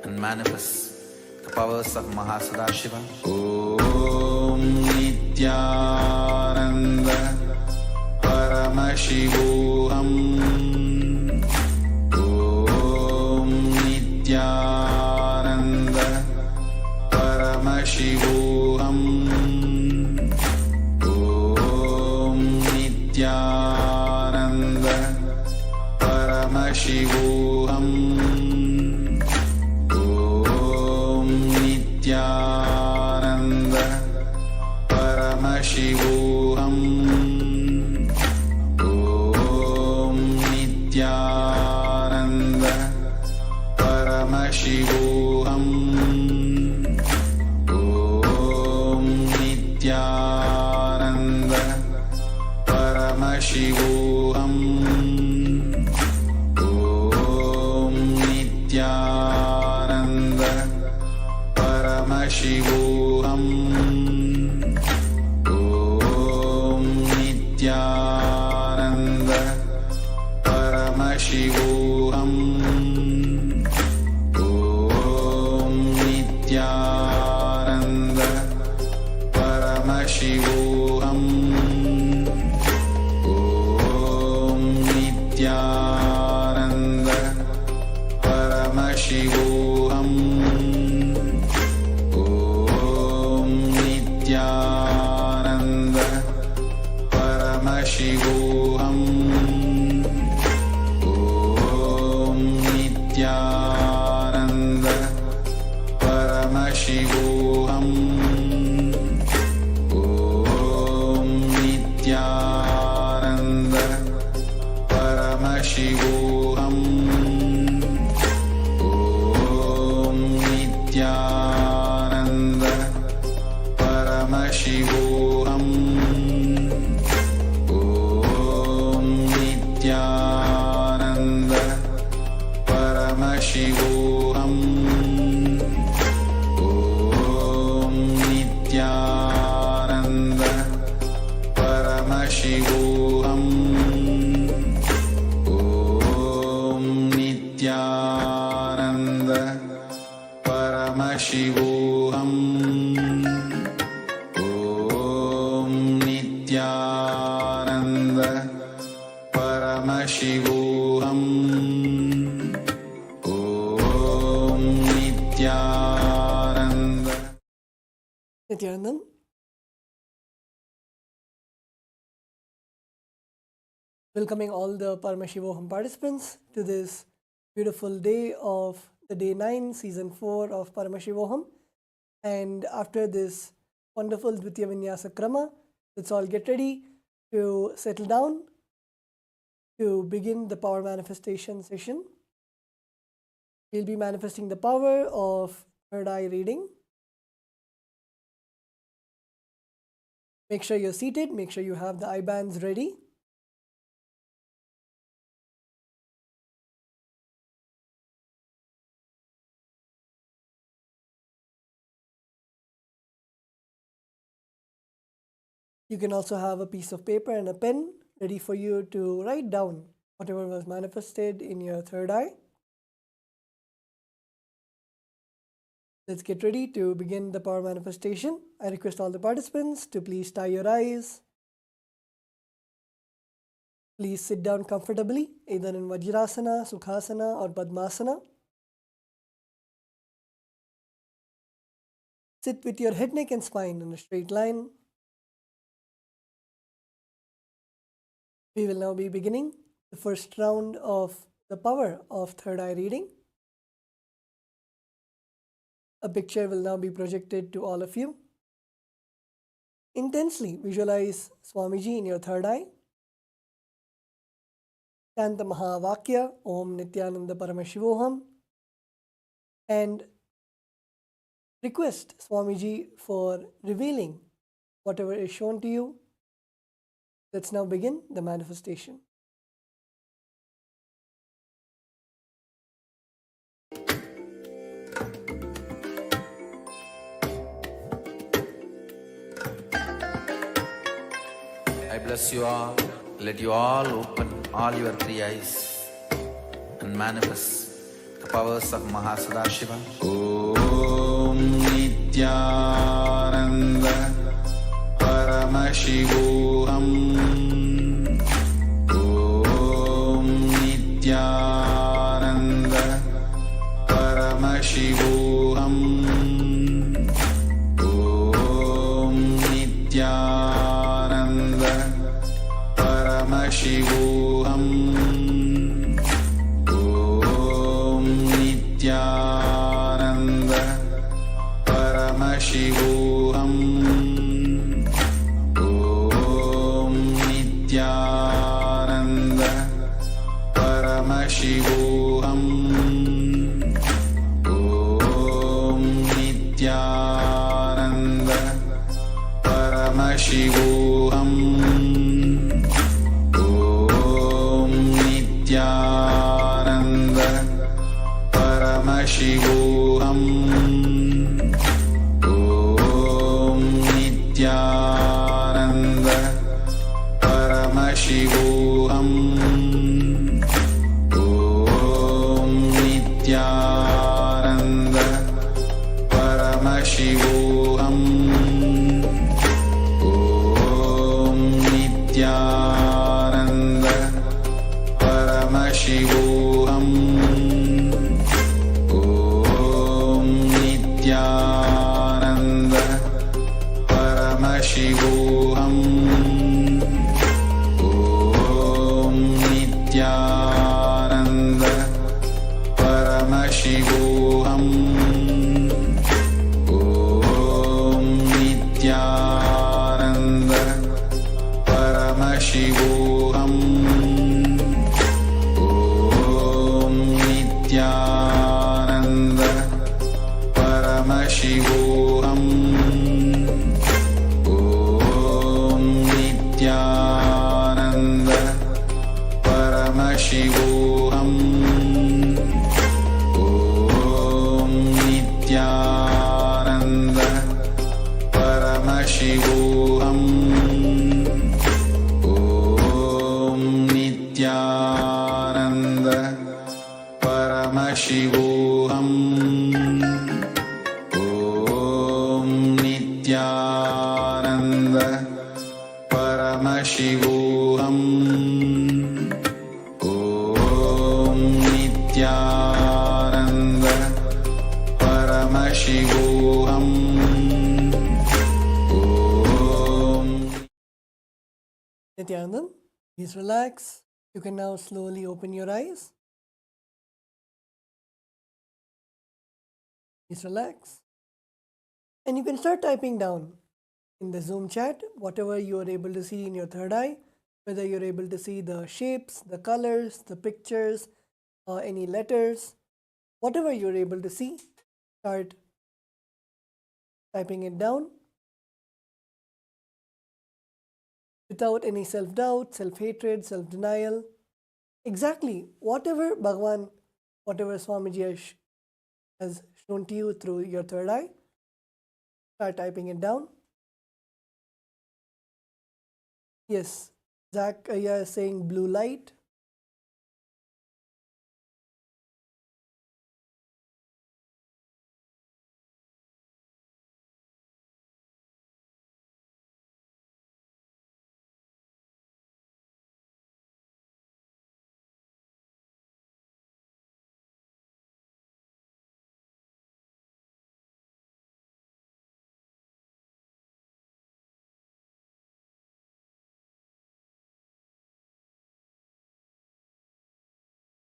and manifest the powers of Mahasadashiva. Om Nithyananda Paramashivoham. Om Nithyananda Paramashivoham. Om Nithyananda Paramashivoham. Om Nithyananda Paramashivoham. Om Nithyananda Paramashivoham. Om Nithyananda Paramashivoham. Om Nithyananda Paramashivoham. Om Nithyananda Paramashivoham. Om Nithyananda Paramashivoham. Om Nithyananda Paramashivoham. Om Nithyananda Paramashivoham. Om Nithyananda Paramashivoham. Om Nithyananda Paramashivoham. Om Nithyananda Paramashivoham. Om Nithyananda Paramashivoham. Om Paramashivoham. Om Nithyananda. Nithyananda. Welcoming all the Paramashivoham participants to this beautiful day of the day 9, season 4 of Paramashivoham. And after this wonderful Dvitiya Vinyasa Krama, let's all get ready to settle down to begin the power manifestation session. We'll be manifesting the power of third eye reading. Make sure you're seated, make sure you have the eye bands ready. You can also have a piece of paper and a pen ready for you to write down whatever was manifested in your third eye. Let's get ready to begin the power manifestation. I request all the participants to please tie your eyes. Please sit down comfortably, either in Vajrasana, Sukhasana or Padmasana. Sit with your head, neck and spine in a straight line. We will now be beginning the first round of the power of third eye reading. A picture will now be projected to all of you. Intensely visualize Swamiji in your third eye. Chant the Mahavakya, Om Nithyananda Paramashivoham, and request Swamiji for revealing whatever is shown to you. Let's now begin the manifestation. I bless you all. Let you all open all your three eyes and manifest the powers of Mahasadashiva. Om Nithyananda Paramashivoham. Om Nithyananda Paramashivoham. Om Nithyananda Paramashivoham. Om Nithyananda Paramashivoham. Om Nithyananda Paramashivoham. Om Nithyananda Paramashivoham. Om Nithyananda Paramashivoham. Om Nithyananda Paramashivoham. Om Nithyananda Paramashivoham. Om Nithyananda Paramashivoham. Om Nithyananda Paramashivoham. Om Nithyananda Paramashivoham. Om Nithyananda Paramashivoham. Om Nithyananda Paramashivoham. Om Nithyananda Paramashivoham. Om Nithyananda Paramashivoham. Om Nithyananda Paramashivoham. Om Nithyananda Paramashivoham. Nithyananda, please relax. You can now slowly open your eyes. Please relax. And you can start typing down in the Zoom chat whatever you are able to see in your third eye, whether you're able to see the shapes, the colors, the pictures, any letters, whatever you're able to see, start typing it down without any self-doubt, self-hatred, self-denial. Exactly whatever Bhagavān, whatever Swamiji has shown to you through your third eye, start typing it down. Yes, Zach is saying blue light.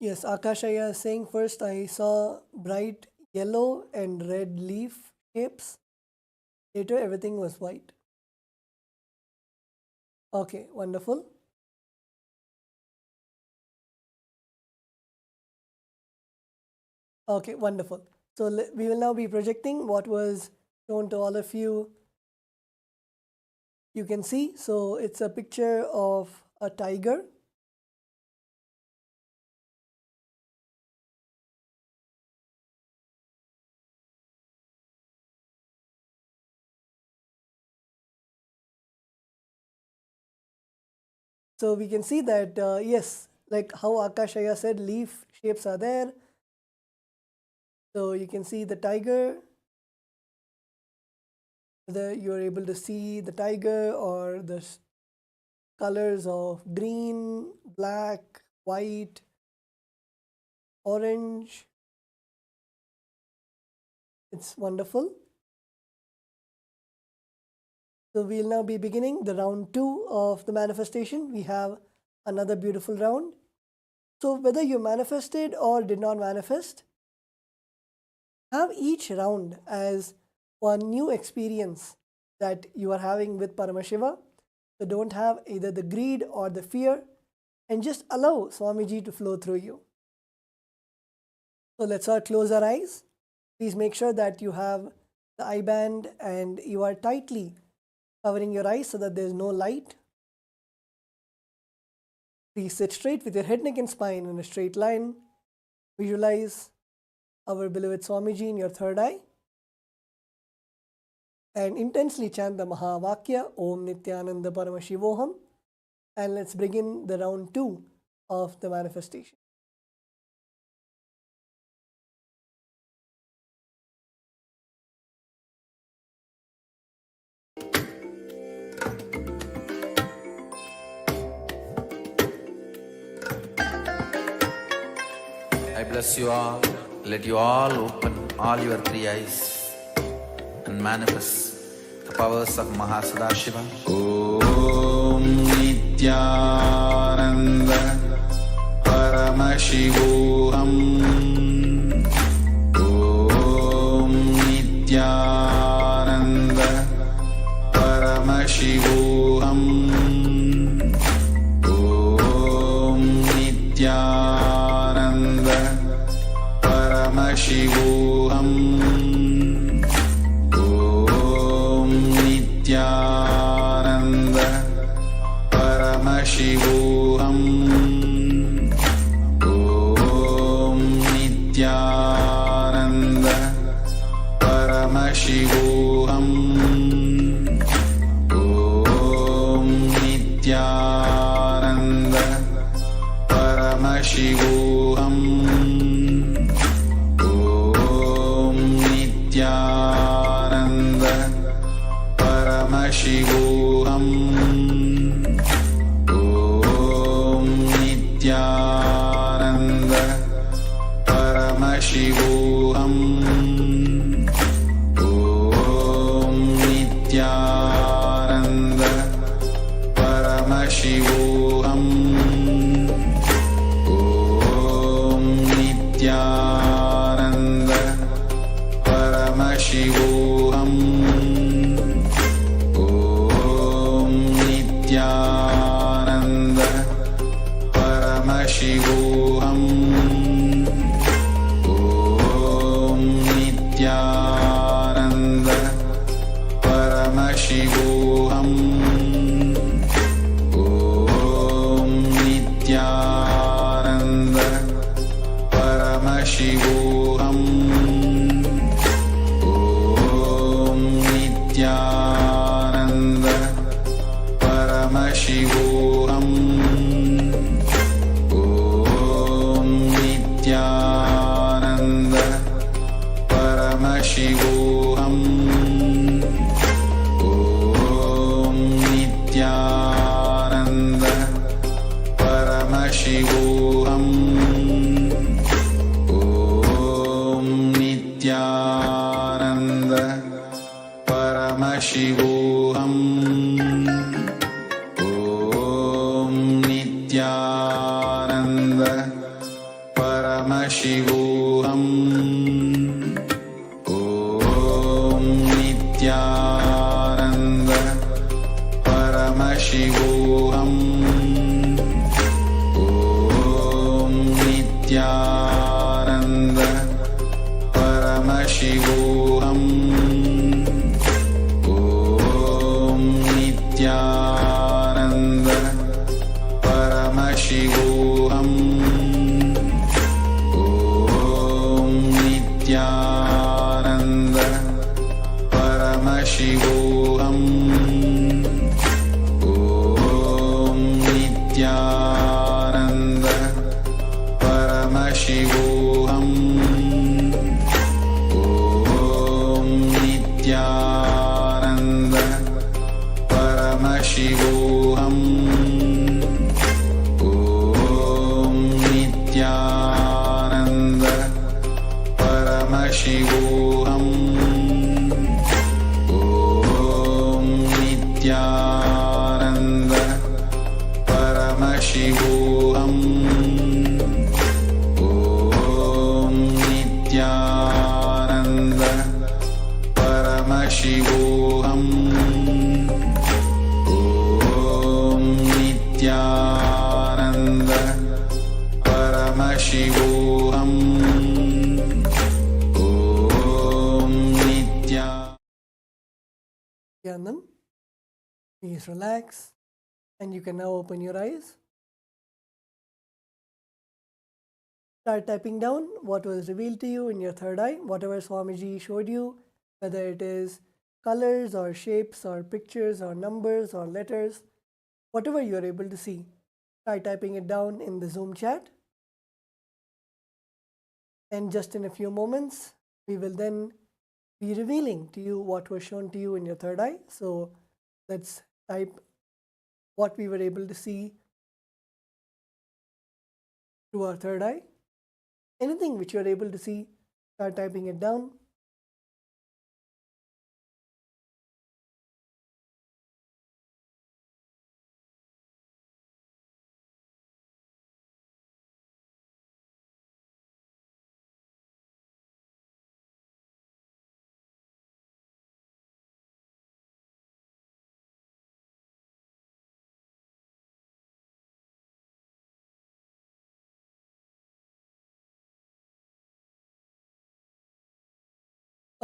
Yes, Akasha is saying first I saw bright yellow and red leaf shapes. Later everything was white. Okay, wonderful. Okay, wonderful. So we will now be projecting what was shown to all of you. You can see, so it's a picture of a tiger. So we can see that, yes, like how Akashaya said, leaf shapes are there. So you can see the tiger, whether you're able to see the tiger or the colors of green, black, white, orange. It's wonderful. So we'll now be beginning the round 2 of the manifestation. We have another beautiful round. So whether you manifested or did not manifest, have each round as one new experience that you are having with Paramashiva. So don't have either the greed or the fear, and just allow Swamiji to flow through you. So let's all close our eyes. Please make sure that you have the eye band and you are tightly covering your eyes so that there is no light. Please sit straight with your head, neck and spine in a straight line. Visualize our beloved Swamiji in your third eye. And intensely chant the Mahavakya, Om Nithyananda Paramashivoham. And let's begin the round 2 of the manifestation. I bless you all. Let you all open all your 3 eyes and manifest the powers of Mahasadashiva. Om Nithyananda Paramashivoham. Om Nithyananda Paramashivoham. Om Nithyananda Paramashivoham. Om Nithyananda Paramashivoham. Om Nithyananda Paramashivoham. Om Nithyananda Paramashivoham. Nithyananda Paramashivoham. Om Nithyananda Paramashivoham. Om Nithyananda Paramashivoham. Paramashivoham. Om Nithyananda Paramashivoham. Om Nithyananda Paramashivoham. Om Nithyananda Paramashivoham. Om Nithyananda Paramashivoham. Om Nithyananda Paramashivoham. Om Nithyananda Paramashivoham. Om Nithyananda Paramashivoham. Om Nithyananda Paramashivoham. Om Nithyananda Paramashivoham. Om Nithyananda Paramashivoham. Om Nithyananda Paramashivoham. Om Nithyananda Paramashivoham. Om Nithyananda Paramashivoham. Om Nithyananda Paramashivoham. Om Nithyananda Paramashivoham. Om Nithyananda Paramashivoham. Om Nithyananda Paramashivoham. Om Nithyananda Paramashivoham. Om Nithyananda Paramashivoham. Om Nithyanam. Please relax, and you can now open your eyes. Start typing down what was revealed to you in your third eye, whatever Swamiji showed you, whether it is colors or shapes or pictures or numbers or letters, whatever you are able to see. Start typing it down in the Zoom chat. And just in a few moments, we will then be revealing to you what was shown to you in your third eye. So let's type what we were able to see through our third eye. Anything which you are able to see, start typing it down.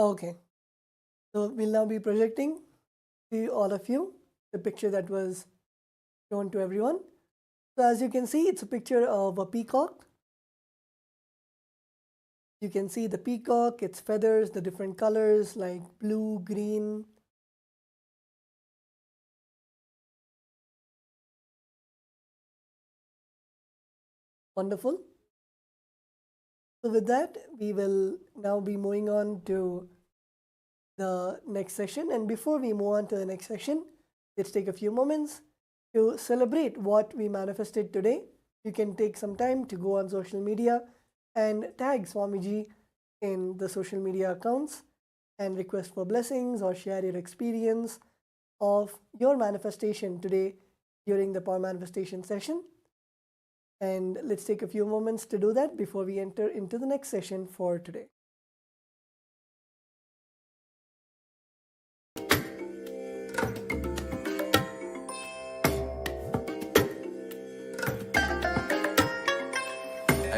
Okay, so we'll now be projecting to all of you the picture that was shown to everyone. So as you can see, it's a picture of a peacock. You can see the peacock, its feathers, the different colors like blue, green. Wonderful. So with that, we will now be moving on to the next section. And before we move on to the next section, let's take a few moments to celebrate what we manifested today. You can take some time to go on social media and tag Swamiji in the social media accounts and request for blessings or share your experience of your manifestation today during the power manifestation session. And let's take a few moments to do that before we enter into the next session for today.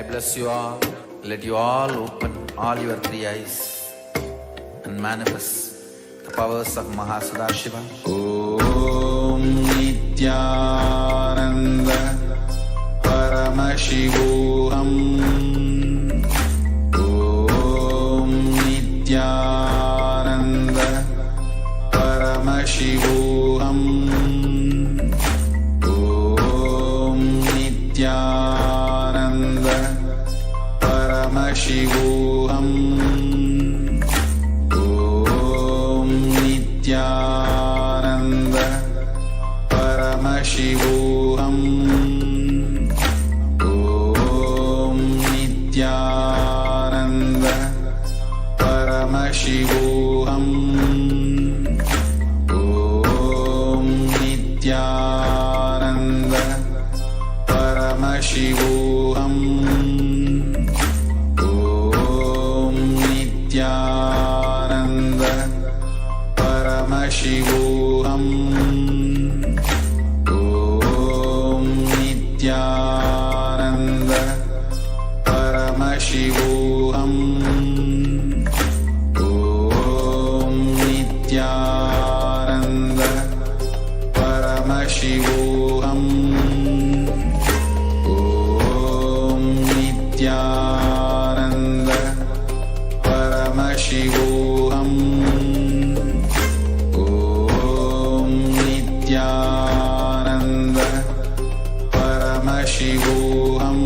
I bless you all. Let you all open all your three eyes and manifest the powers of Mahasadashiva. Om Nithyananda Paramashivoham. Om Nithyananda Paramashivoham. Om Nithyananda Paramashivoham. Om Nithyananda Paramashivoham. Om Nithyananda Paramashivoham. Om Nithyananda Paramashivoham. Om Nithyananda Paramashivoham. Om Nithyananda Paramashivoham. Om Nithyananda Paramashivoham. Om Nithyananda Paramashivoham. Om Nithyananda Paramashivoham.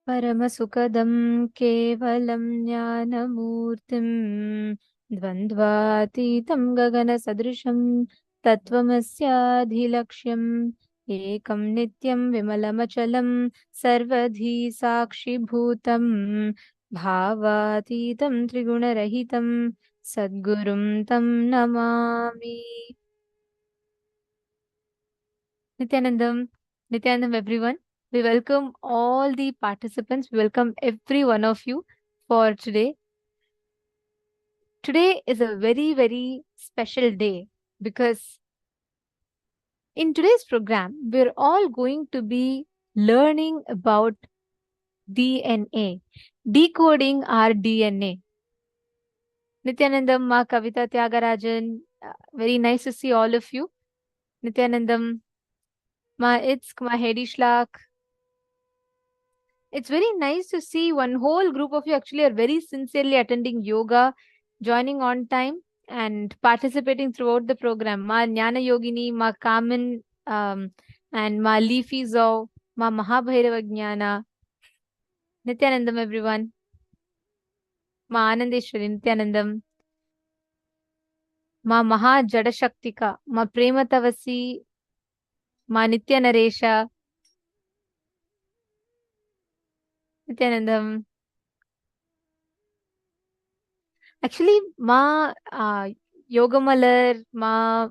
परमसुखदं केवलं ज्ञानमूर्तिं द्वन्द्वातीतं गगनसदृशं तत्त्वमस्याधिलक्ष्यम् एकं नित्यं विमलमचलं सर्वधी साक्षिभूतं भावातीतं त्रिगुणरहितं सद्गुरुं तं Namami. Nithyanandam, Nithyanandam, everyone. We welcome all the participants. We welcome every one of you for today. Today is a very, very special day because in today's program, we're all going to be learning about DNA, decoding our DNA. Nithyanandam, Ma Kavita Tyagarajan, very nice to see all of you. Nithyanandam, Ma Itsk, Ma Hedi Shlak. It's very nice to see one whole group of you actually are very sincerely attending yoga, joining on time, and participating throughout the program. Ma Jnana Yogini, Ma Kaman, and Ma Leafy Zau, Ma Mahabhairava Jnana. Nithyanandam, everyone. Ma Anandeshwari, Nithyanandam. Ma Maha Jadashaktika, Ma Prematavasi, Ma Nitya Naresha. Nithyanandam. Actually, Ma Yogamalar, Ma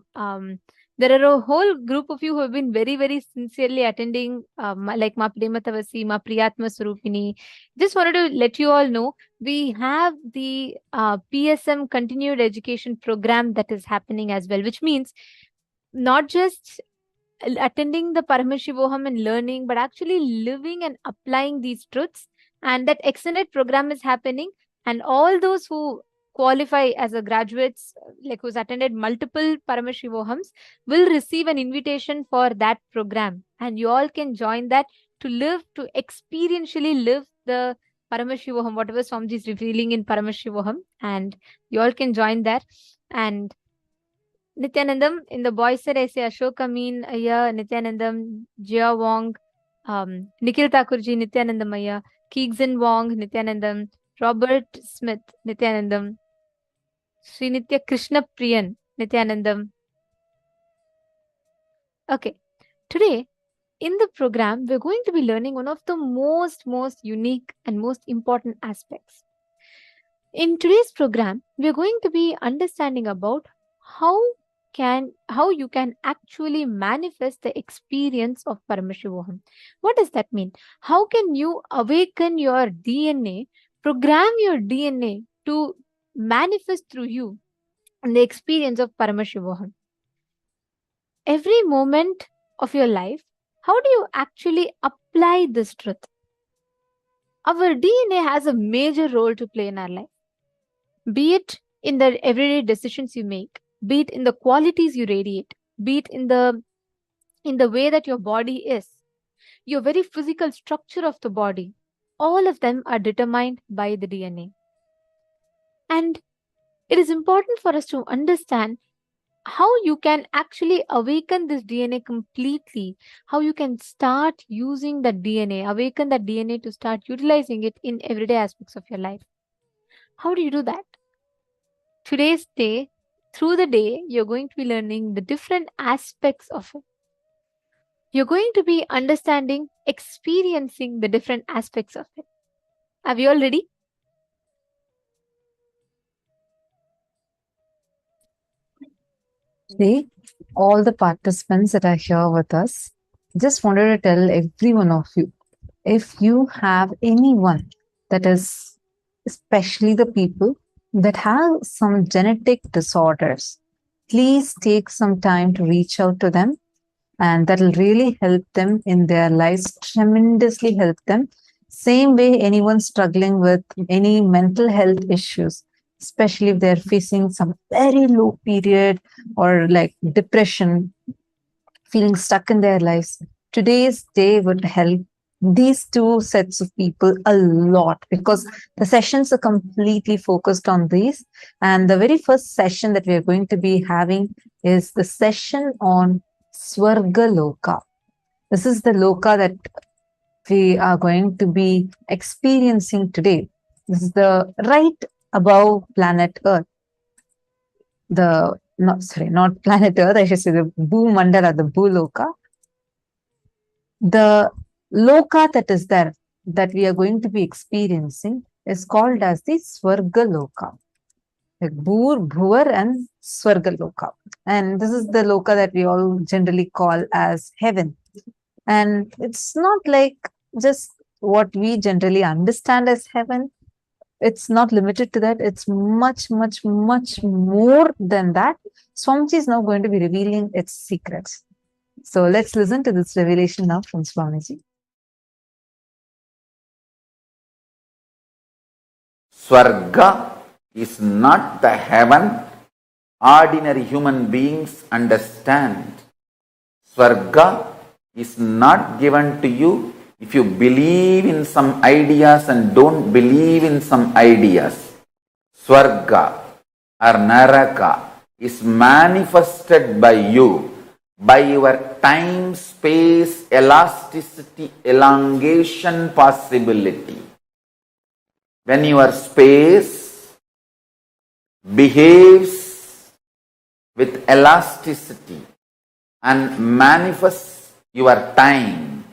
there are a whole group of you who have been very, very sincerely attending, like Ma Prematavasi, Ma Priyatma Surupini. Just wanted to let you all know, we have the PSM continued education program that is happening as well, which means not just attending the Paramashivoham and learning, but actually living and applying these truths. And that extended program is happening. And all those who qualify as a graduates, like who's attended multiple Paramashivohams, will receive an invitation for that program. And you all can join that to live, to experientially live the Paramashivoham, whatever Swamiji is revealing in Paramashivoham. And you all can join that. And Nithyanandam, in the boys side, I say Ashok Amin, Aya, Nithyanandam, Jia Wong, Nikhil Thakurji, Nithyanandam, Aya, Keegson Wong, Nithyanandam, Robert Smith, Nithyanandam, Srinitya Krishna Priyan, Nithyanandam. Okay, today in the program, we're going to be learning one of the most unique and most important aspects. In today's program, we're going to be understanding about how you can actually manifest the experience of Paramashivoham. What does that mean? How can you awaken your DNA, program your DNA to manifest through you the experience of Paramashivoham? Every moment of your life, how do you actually apply this truth? Our DNA has a major role to play in our life. Be it in the everyday decisions you make, be it in the qualities you radiate, be it in the way that your body is, your very physical structure of the body, all of them are determined by the DNA. And it is important for us to understand how you can actually awaken this DNA completely, how you can start using that DNA, awaken that DNA to start utilizing it in everyday aspects of your life. How do you do that? Today's day, through the day, you're going to be learning the different aspects of it. You're going to be understanding, experiencing the different aspects of it. Are we all ready? Today, all the participants that are here with us, just wanted to tell every one of you, if you have anyone that is, especially the people that have some genetic disorders, please take some time to reach out to them, and that will really help them in their lives, tremendously help them. Same way, anyone struggling with any mental health issues, especially if they're facing some very low period or like depression, feeling stuck in their lives, today's day would help these two sets of people a lot, because the sessions are completely focused on these. And the very first session that we are going to be having is the session on Swarga Loka. This is the Loka that we are going to be experiencing today. This is the right above planet Earth. Not planet Earth, I should say the Bhumandala, the Bhuloka. The Loka that is there, that we are going to be experiencing, is called as the Swarga Loka. like Bhur, Bhuvar, and Swarga Loka. And this is the Loka that we all generally call as heaven. And it's not like just what we generally understand as heaven. It's not limited to that. It's much, much, much more than that. Swamiji is now going to be revealing its secrets. So let's listen to this revelation now from Swamiji. Swarga is not the heaven ordinary human beings understand. Swarga is not given to you if you believe in some ideas and don't believe in some ideas. Swarga or Naraka is manifested by you, by your time, space, elasticity, elongation possibility. When your space behaves with elasticity and manifests your time,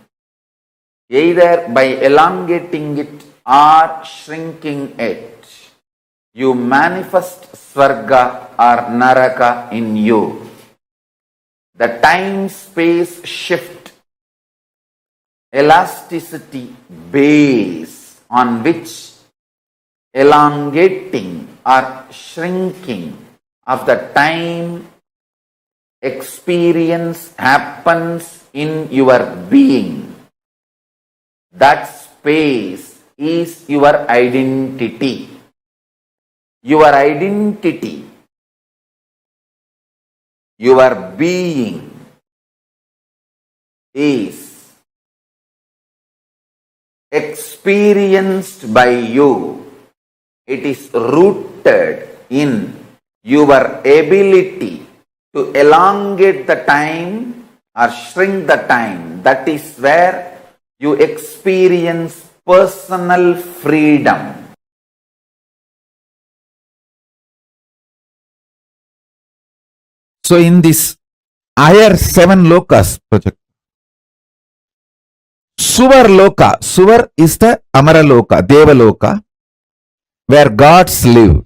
either by elongating it or shrinking it, you manifest Swarga or Naraka in you. The time-space shift, elasticity base on which elongating or shrinking of the time experience happens in your being. That space is your identity. Your identity, your being is experienced by you. It is rooted in your ability to elongate the time or shrink the time. That is where you experience personal freedom. So in this higher 7 lokas project, Suvar Loka, Suvar is the Amara Loka, Deva Loka, where gods live,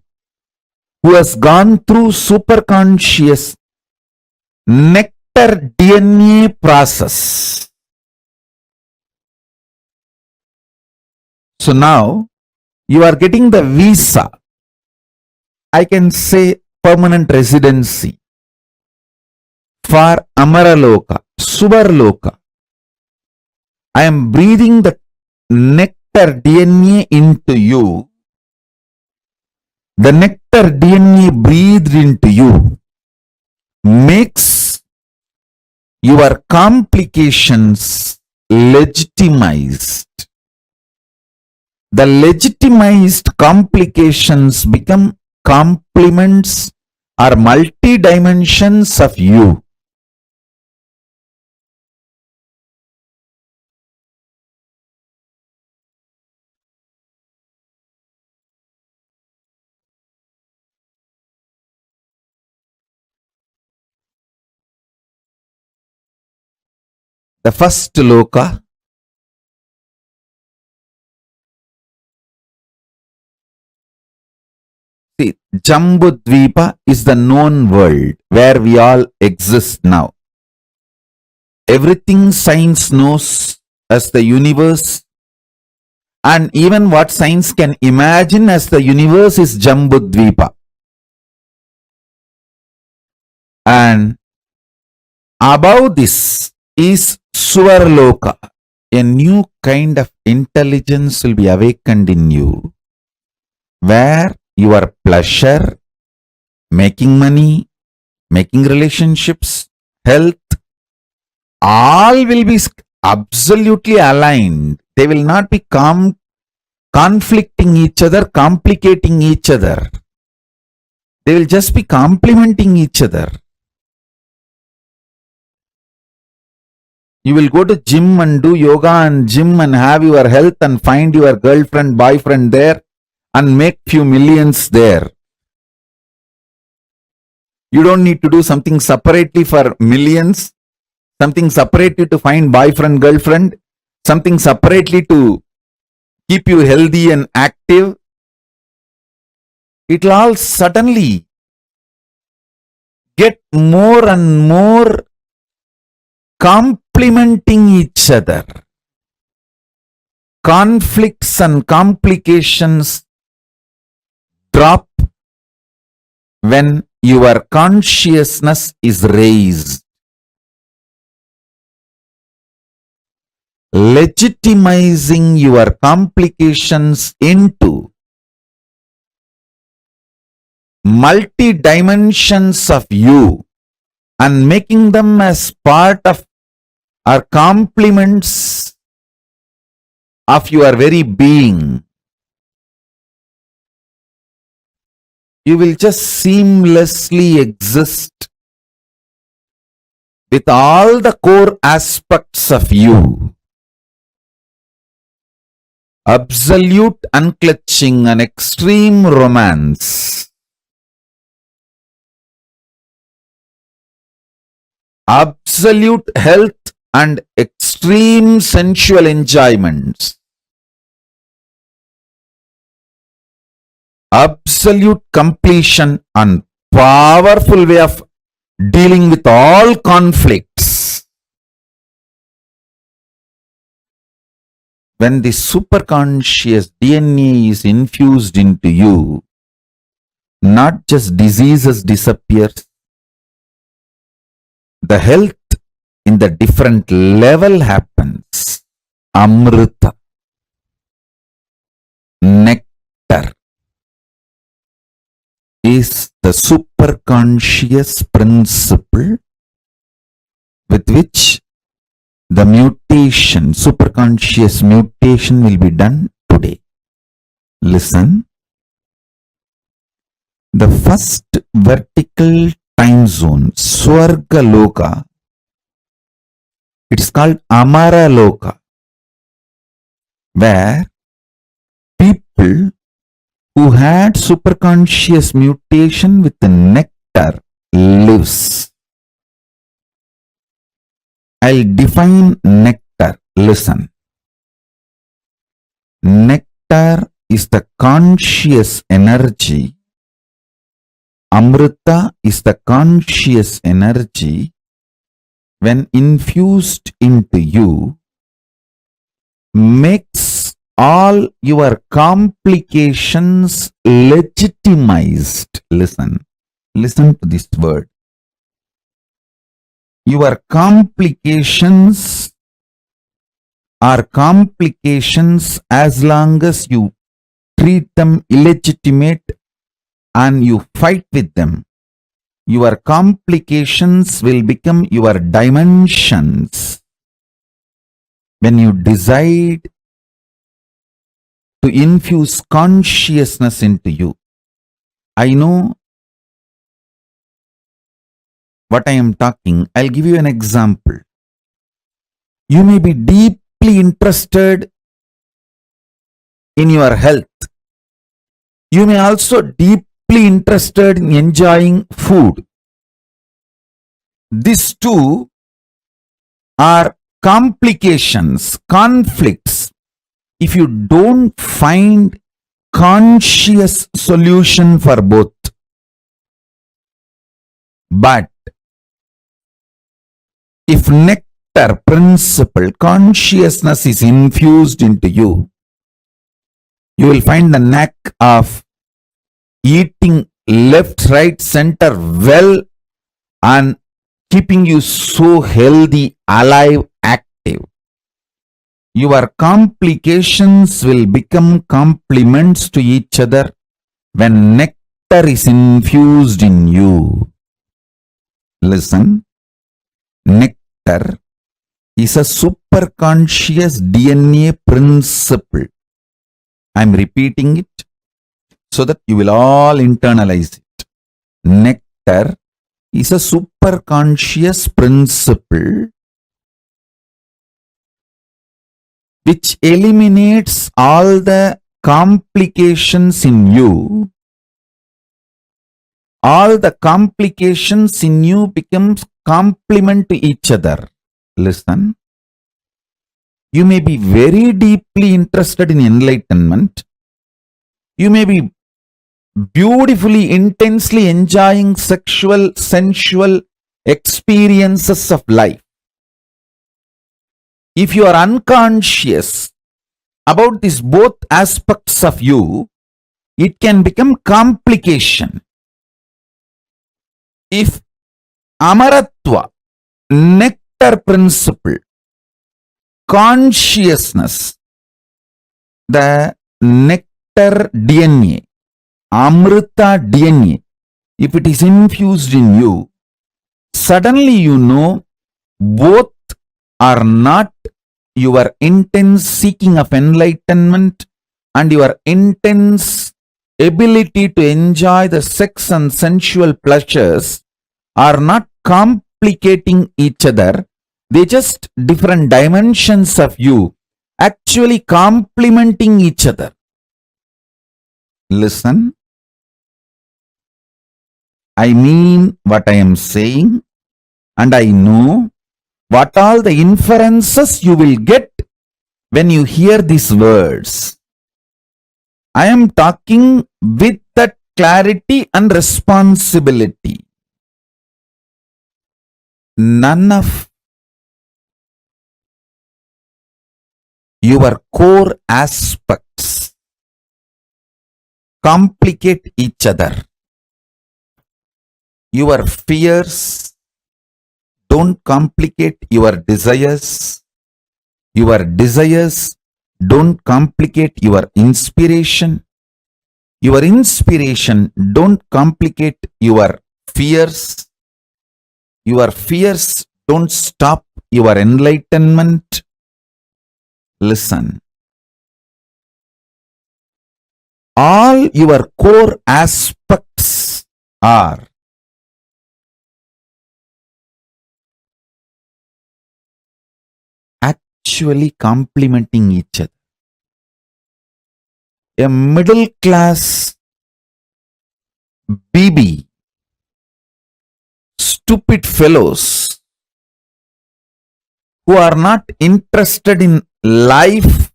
who has gone through superconscious nectar DNA process. So now you are getting the visa, I can say permanent residency, for Amara Loka, Suvar Loka. I am breathing the nectar DNA into you. The nectar DNA breathed into you makes your complications legitimized. The legitimized complications become complements or multi-dimensions of you. The first loka, see, Jambudvipa is the known world where we all exist now. Everything science knows as the universe, and even what science can imagine as the universe is Jambudvipa. And above this is Suvarloka. A new kind of intelligence will be awakened in you, where your pleasure, making money, making relationships, health, all will be absolutely aligned. They will not be conflicting each other, complicating each other. They will just be complementing each other. You will go to gym and do yoga and gym and have your health and find your girlfriend, boyfriend there and make few millions there. You don't need to do something separately for millions, something separately to find boyfriend, girlfriend, something separately to keep you healthy and active. it will all suddenly get more and more complementing each other. Conflicts and complications drop when your consciousness is raised. Legitimizing your complications into multi-dimensions of you and making them as part of or complements of your very being. You will just seamlessly exist with all the core aspects of you. Absolute unclutching and extreme romance. Absolute health and extreme sensual enjoyments. Absolute completion and powerful way of dealing with all conflicts. When the superconscious DNA is infused into you, not just diseases disappear, the health in the different level happens. Amrita, nectar, is the superconscious principle with which the mutation, superconscious mutation will be done today. Listen. The first vertical time zone, Swarga Loka, it is called Amara Loka, where people who had superconscious mutation with the nectar lives. I'll define nectar. Listen. Nectar is the conscious energy. Amrita is the conscious energy when infused into you, makes all your complications legitimized. Listen to this word. Your complications are complications as long as you treat them illegitimate and you fight with them. Your complications will become your dimensions when you decide to infuse consciousness into you. I know what I am talking. I'll give you an example. You may be deeply interested in your health. You may also deeply interested in enjoying food. These two are complications, conflicts. If you don't find conscious solution for both. But if nectar principle, consciousness is infused into you, you will find the knack of eating left, right, center well and keeping you so healthy, alive, active. Your complications will become complements to each other when nectar is infused in you. Listen, nectar is a superconscious DNA principle. I am repeating it so that you will all internalize it. Nectar is a superconscious principle which eliminates all the complications in you. All the complications in you becomes complement to each other. Listen. You may be very deeply interested in enlightenment. You may be beautifully, intensely enjoying sexual, sensual experiences of life. If you are unconscious about these both aspects of you, it can become complication. If Amaratva, nectar principle, consciousness, the nectar DNA, Amrita DNA, if it is infused in you, suddenly you know both are not your intense seeking of enlightenment and your intense ability to enjoy the sex and sensual pleasures are not complicating each other. They just different dimensions of you actually complementing each other. Listen. I mean what I am saying, and I know what all the inferences you will get when you hear these words. I am talking with that clarity and responsibility. None of your core aspects complicate each other. Your fears don't complicate your desires. Your desires don't complicate your inspiration. Your inspiration don't complicate your fears. Your fears don't stop your enlightenment. Listen. All your core aspects are actually complementing each other. A middle class BB, stupid fellows who are not interested in life,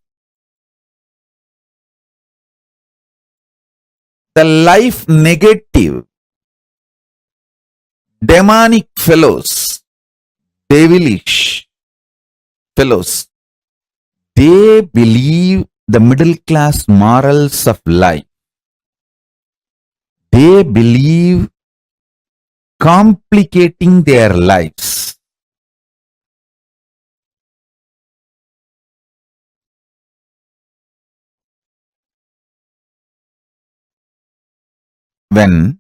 the life negative, demonic fellows, devilish fellows, they believe the middle class morals of life. They believe complicating their lives. When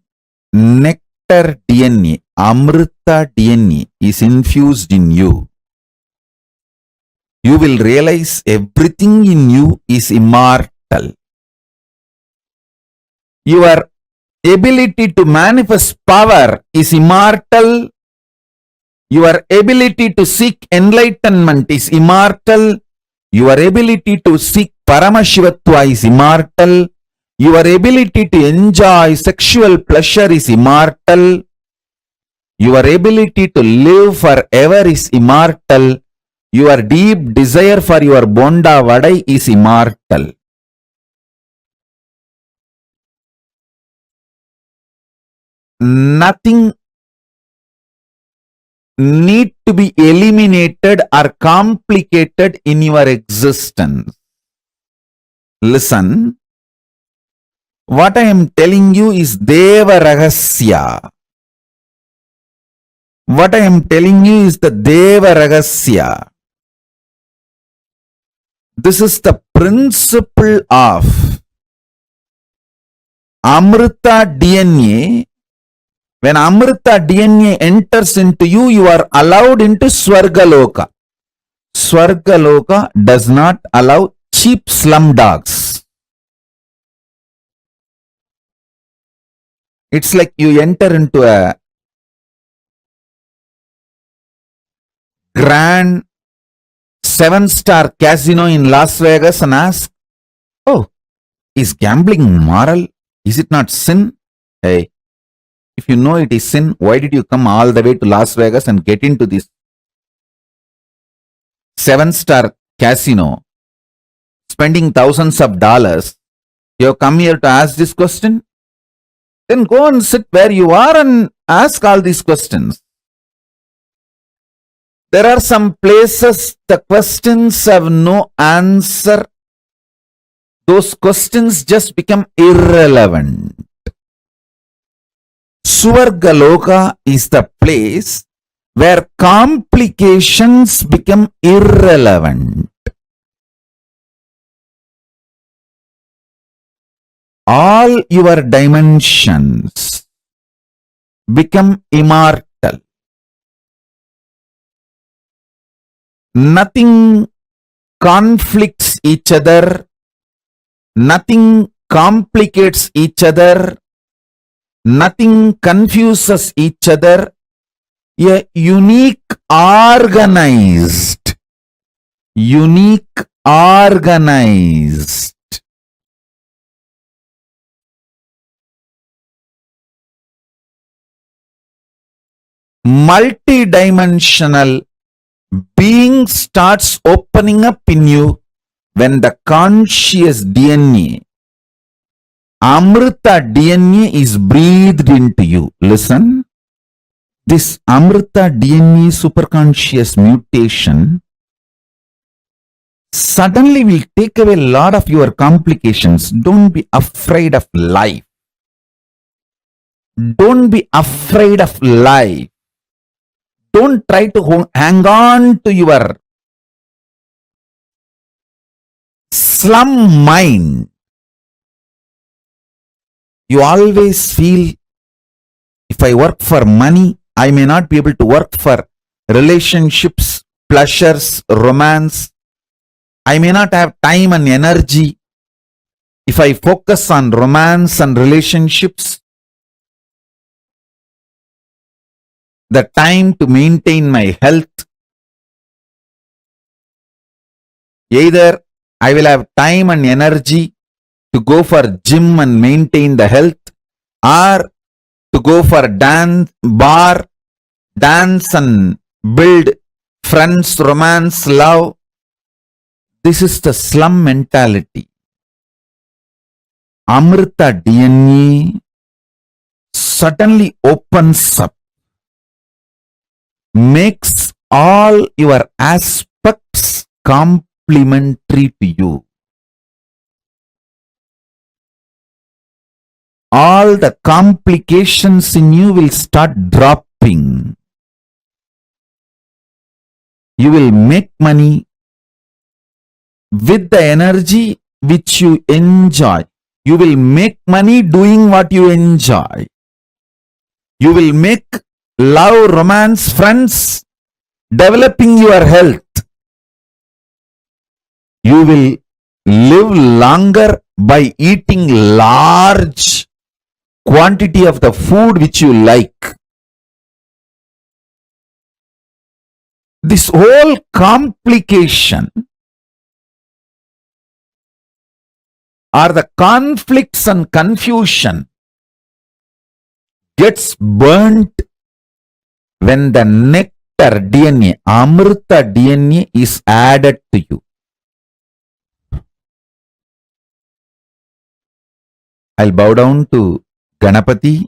nectar DNA, Amrita DNA is infused in you, you will realize everything in you is immortal. Your ability to manifest power is immortal. Your ability to seek enlightenment is immortal. Your ability to seek Paramashivoham is immortal. Your ability to enjoy sexual pleasure is immortal. Your ability to live forever is immortal. Your deep desire for your Bonda Vadai is immortal. Nothing need to be eliminated or complicated in your existence. Listen, what I am telling you is Deva Rahasya. What I am telling you is the Deva Rahasya. This is the principle of Amrita DNA. When Amrita DNA enters into you, you are allowed into Swarga Loka. Swarga Loka does not allow cheap slum dogs. It's like you enter into a grand 7-star casino in Las Vegas and ask, oh, is gambling moral? Is it not sin? Hey, if you know it is sin, why did you come all the way to Las Vegas and get into this 7-star casino, spending thousands of dollars? You have come here to ask this question? then go and sit where you are and ask all these questions. There are some places the questions have no answer. Those questions just become irrelevant. Swarga Loka is the place where complications become irrelevant. All your dimensions become immortal. Nothing conflicts each other. Nothing complicates each other. Nothing confuses each other. A unique organized multidimensional being starts opening up in you when the conscious DNA, Amrita DNA, is breathed into you. Listen, this Amrita DNA superconscious mutation suddenly will take away a lot of your complications. Don't be afraid of life. Don't be afraid of life. Don't try to hang on to your slum mind. You always feel, if I work for money, I may not be able to work for relationships, pleasures, romance. I may not have time and energy. If I focus on romance and relationships, the time to maintain my health, either I will have time and energy to go for gym and maintain the health, or to go for dance and build friends, romance, love. This is the slum mentality. Amrita DNA suddenly opens up, makes all your aspects complementary to you. All the complications in you will start dropping. You will make money with the energy which you enjoy. You will make money doing what you enjoy. You will make love, romance, friends, developing your health. You will live longer by eating large quantity of the food which you like. This whole complication or the conflicts and confusion gets burnt when the nectar DNA, Amrita DNA, is added to you. I'll bow down to Ganapati,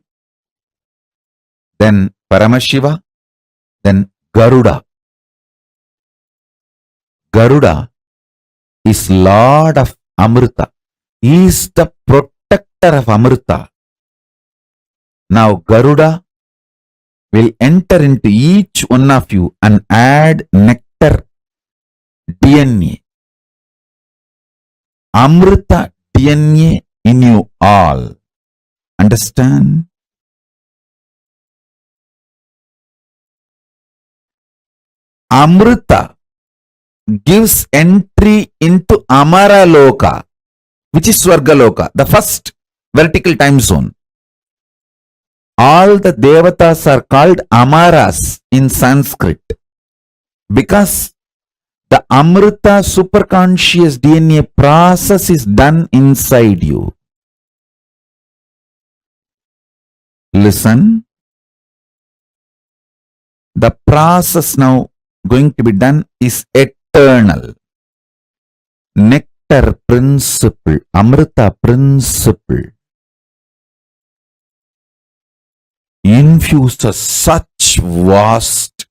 then Paramashiva, then Garuda. Garuda is Lord of Amrita. He is the protector of Amrita. Now Garuda will enter into each one of you and add nectar DNA, Amrita DNA in you all. Understand? Amrita gives entry into Amara Loka, which is Swarga Loka, the first vertical time zone. All the devatas are called Amaras in Sanskrit because the Amrita superconscious DNA process is done inside you. Listen. The process now going to be done is eternal. Nectar principle, Amrita principle. infuses such vast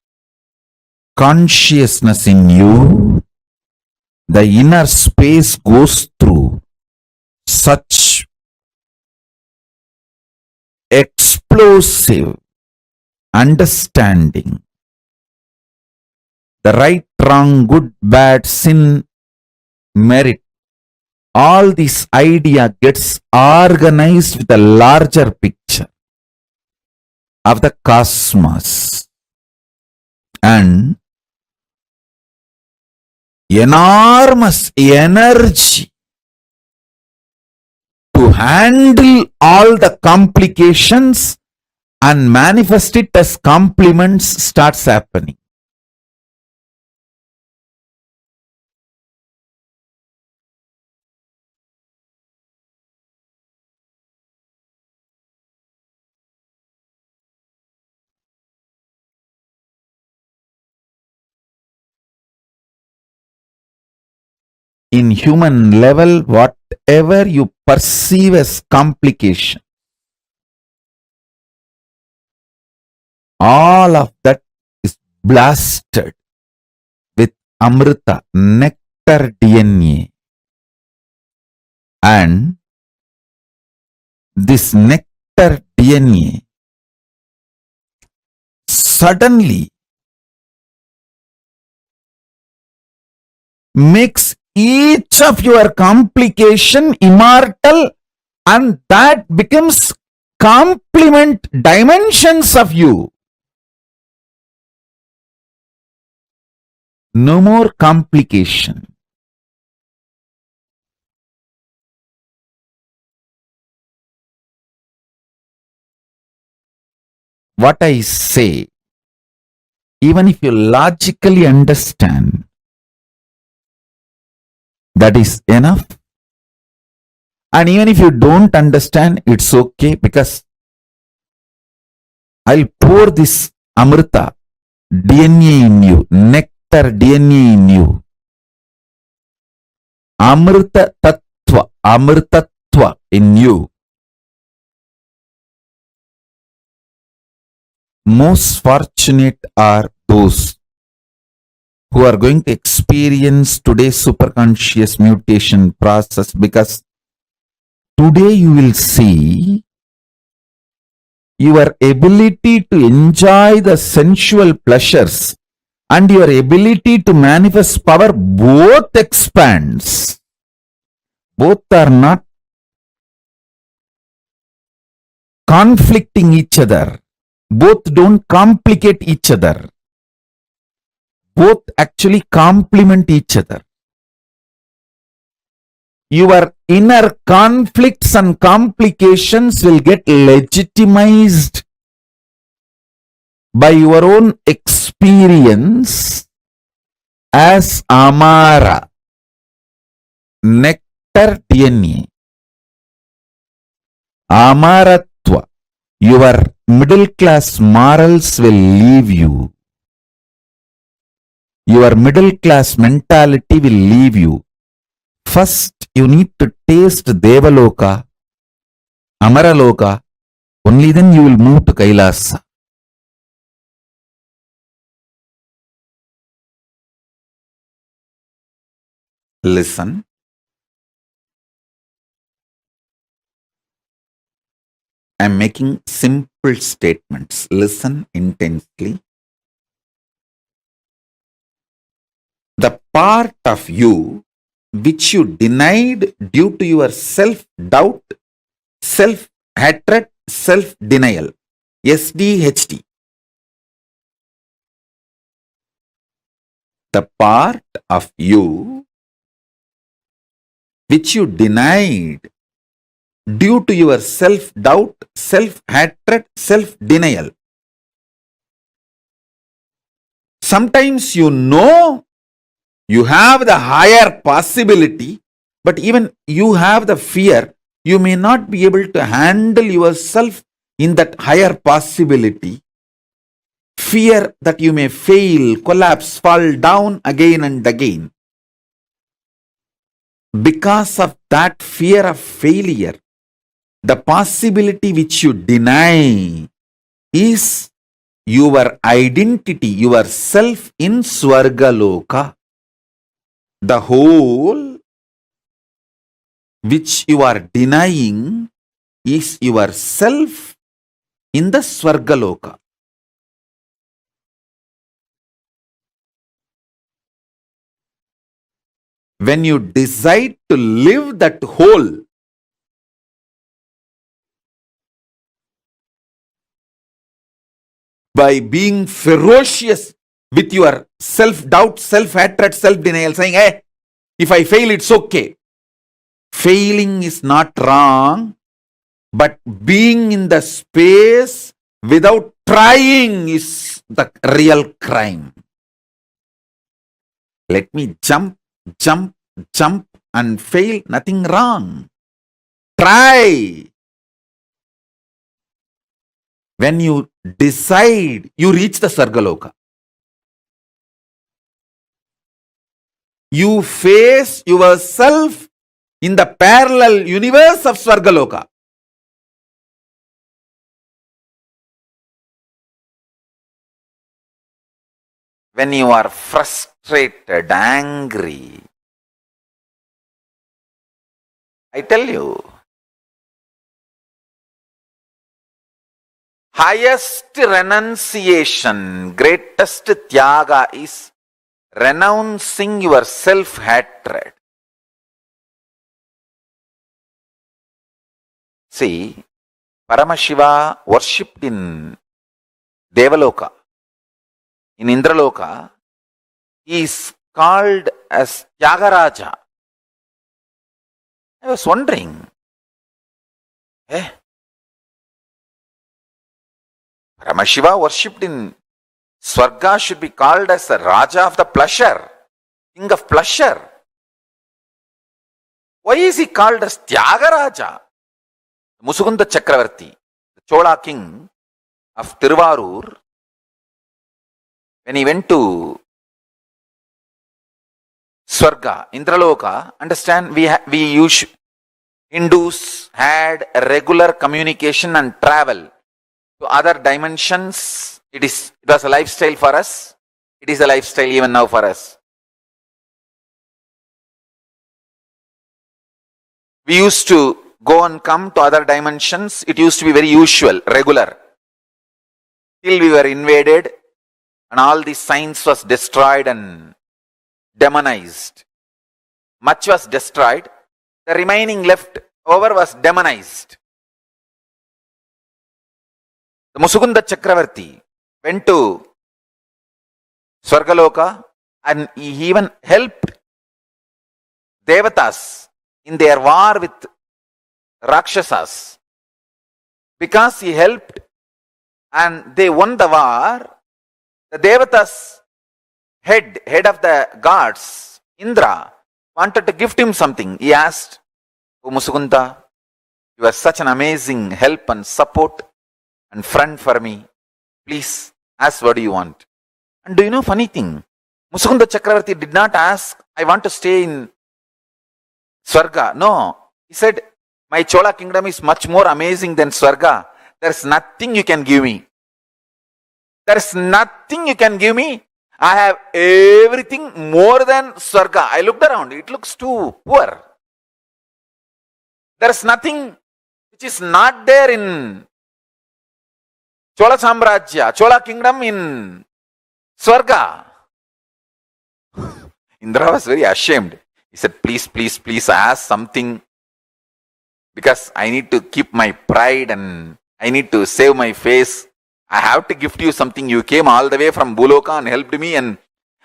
consciousness in you, the inner space goes through such explosive understanding. The right, wrong, good, bad, sin, merit, all this idea gets organized with a larger picture of the cosmos and enormous energy to handle all the complications and manifest it as compliments starts happening. In human level, whatever you perceive as complication, all of that is blasted with Amrita, nectar DNA. And this nectar DNA suddenly makes each of your complication immortal, and that becomes complement dimensions of you. No more complication. What I say, even if you logically understand, that is enough. And even if you don't understand, it's okay, because I'll pour this Amrita DNA in you, nectar DNA in you. Amrita Tattva, Amritatva in you. Most fortunate are those who are going to experience today's superconscious mutation process, because today you will see your ability to enjoy the sensual pleasures and your ability to manifest power both expands. Both are not conflicting each other. Both don't complicate each other. Both actually complement each other. Your inner conflicts and complications will get legitimized by your own experience as Amara, nectar DNA. Amaratva, your middle class morals will leave you. Your middle class mentality will leave you. First, you need to taste Devaloka, Amaraloka, only then you will move to KAILASA. Listen. I am making simple statements. Listen intensely. The part of you which you denied due to your self-doubt, self-hatred, self-denial, SDHD. The part of you which you denied due to your self-doubt, self-hatred, self-denial. Sometimes you know you have the higher possibility, but even you have the fear, you may not be able to handle yourself in that higher possibility. Fear that you may fail, collapse, fall down again and again. Because of that fear of failure, the possibility which you deny is your identity, your self in Swarga Loka. The whole which you are denying is yourself in the Swarga Loka. When you decide to live that whole, by being ferocious with your self-doubt, self-hatred, self-denial, saying, hey, if I fail, it's okay. Failing is not wrong, but being in the space without trying is the real crime. Let me jump and fail, nothing wrong. Try. When you decide, you reach the Swarga Loka. You face yourself in the parallel universe of Swarga Loka. When you are frustrated, angry, I tell you, highest renunciation, greatest tyaga is renouncing your self-hatred. See, Paramashiva worshipped in Devaloka. In Indraloka, he is called as Tyagaraja. I was wondering, Paramashiva worshipped in Swarga should be called as the Raja of the pleasure, King of pleasure. Why is he called as Tyagaraja? Musukunda Chakravarti, the Chola king of Tiruvarur, when he went to Swarga, Indraloka, understand, Hindus had a regular communication and travel to other dimensions. It was a lifestyle for us. It is a lifestyle even now for us. We used to go and come to other dimensions. It used to be very usual, regular. Till we were invaded and all the science was destroyed and demonized. Much was destroyed. The remaining left over was demonized. The Musukunda Chakravarti went to Swarga Loka and he even helped Devatas in their war with Rakshasas. Because he helped and they won the war, the Devatas head of the gods, Indra, wanted to gift him something. He asked, "O Musukunda, you are such an amazing help and support and friend for me. Please ask what do you want." And do you know funny thing? Musukunda Chakravarti did not ask, "I want to stay in Swarga." No, he said, "My Chola kingdom is much more amazing than Swarga. There's nothing you can give me. There's nothing you can give me. I have everything more than Swarga." I looked around, it looks too poor. There's nothing which is not there in Chola Samrajya, Chola kingdom in Swarga. Indra was very ashamed. He said, please ask something, because I need to keep my pride and I need to save my face. I have to gift you something. You came all the way from Bhuloka and helped me and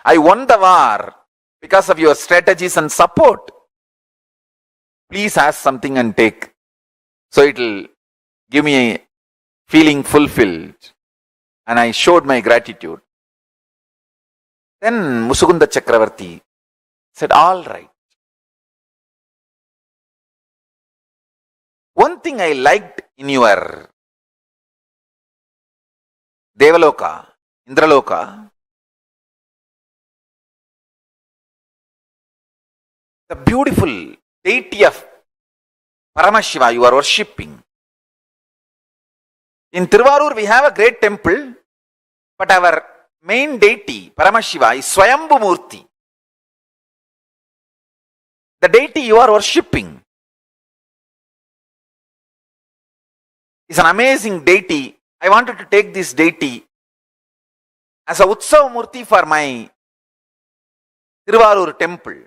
I won the war because of your strategies and support. Please ask something and take. So it will give me a feeling fulfilled. And I showed my gratitude. Then Musukunda Chakravarti said, all right. One thing I liked in your Devaloka, Indraloka, the beautiful deity of Paramashiva you are worshipping. In Tiruvarur, we have a great temple, but our main deity, Paramashiva, is Swayambhu Murti. The deity you are worshipping is an amazing deity. I wanted to take this deity as a Utsav Murti for my Tiruvarur temple.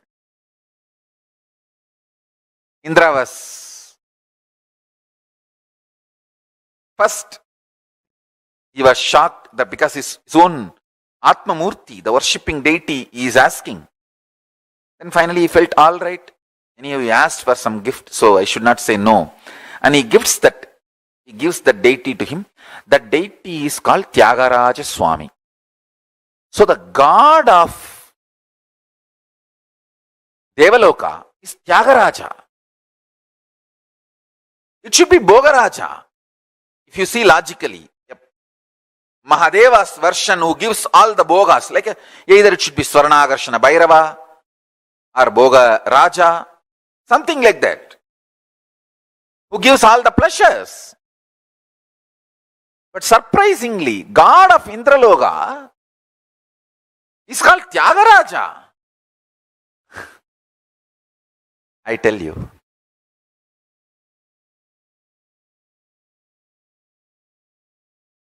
Indra was first, he was shocked that because his own Atma Murti, the worshipping deity, he is asking. Then finally he felt all right. Anyhow, he asked for some gift, so I should not say no. And he gives that deity to him. That deity is called Tyagaraja Swami. So the god of Devaloka is Tyagaraja. It should be Bhogaraja. If you see logically, Mahadeva's version who gives all the Bhogas, like either it should be Swarnagarshana Bhairava or Bhoga Raja, something like that, who gives all the pleasures. But surprisingly, God of Indraloka is called Tyagaraja. I tell you,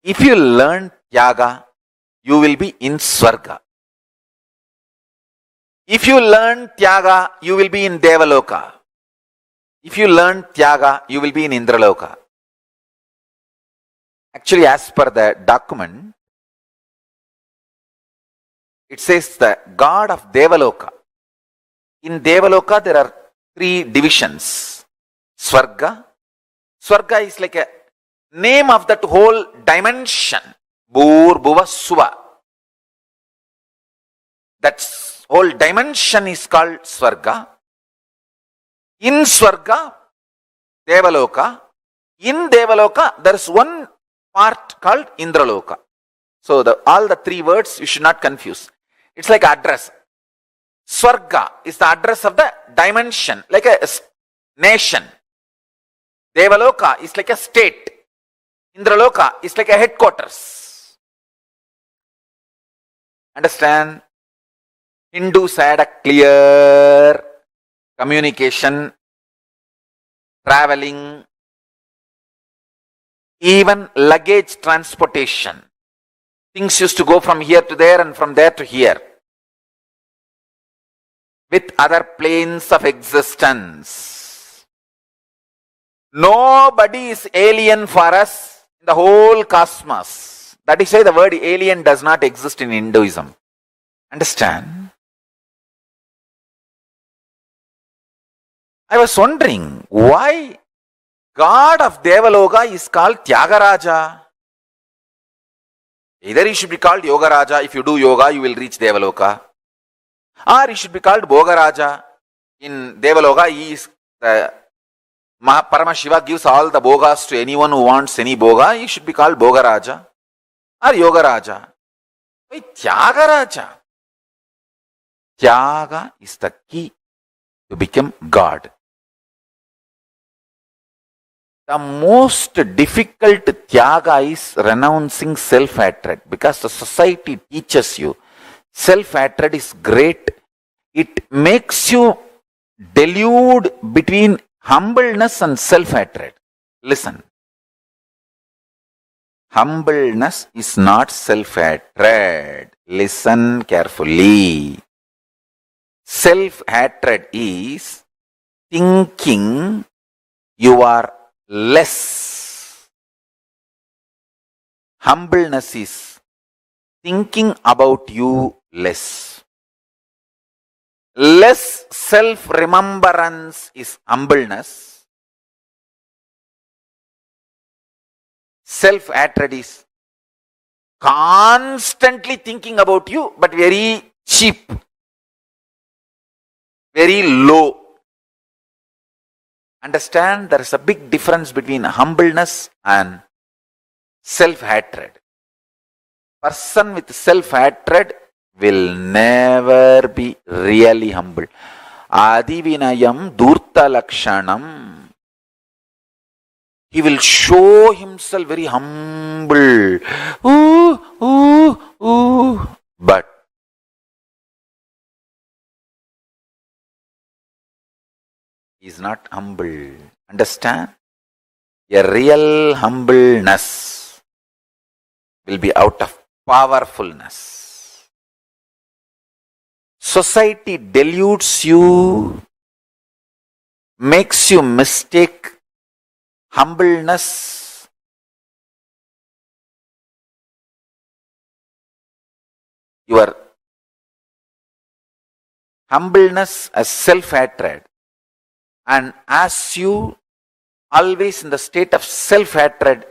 if you learn Tyaga, you will be in Swarga. If you learn Tyaga, you will be in Devaloka. If you learn Tyaga, you will be in Indraloka. Actually, as per the document, it says the god of Devaloka. In Devaloka, there are 3 divisions. Swarga. Swarga is like a name of that whole dimension. Bhur, Bhuva, Suva. That whole dimension is called Swarga. In Swarga, Devaloka. In Devaloka, there is one part called Indraloka. So all the 3 words you should not confuse. It's like address. Swarga is the address of the dimension, like a nation. Devaloka is like a state. Indraloka is like a headquarters. Understand? Hindus had a clear communication, traveling, even luggage transportation. Things used to go from here to there and from there to here, with other planes of existence. Nobody is alien for us in the whole cosmos. That is why the word alien does not exist in Hinduism. Understand? I was wondering why God of Devaloka is called Tyagaraja. Either he should be called Yogaraja. If you do yoga, you will reach Devaloka. Or he should be called Bhogaraja. In Devaloka, he is the Paramashiva gives all the Bhogas to anyone who wants any Bhoga. He should be called Bhogaraja or Yogaraja. Why Tyagaraja? Tyaga is the key to become God. The most difficult Tyaga is renouncing self-hatred, because the society teaches you self-hatred is great. It makes you delude between humbleness and self-hatred. Listen. Humbleness is not self-hatred. Listen carefully. Self-hatred is thinking you are less. Humbleness is thinking about you less. Less self-remembrance is humbleness. Self-hatred is constantly thinking about you, but very cheap, very low. Understand, there is a big difference between humbleness and self-hatred. Person with self-hatred will never be really humble. Adivinayam durta lakshanam. He will show himself very humble. Ooh, ooh, ooh. But he is not humble. Understand? A real humbleness will be out of powerfulness. Society deludes you, makes you mistake humbleness your humbleness as self-hatred, and as you always in the state of self-hatred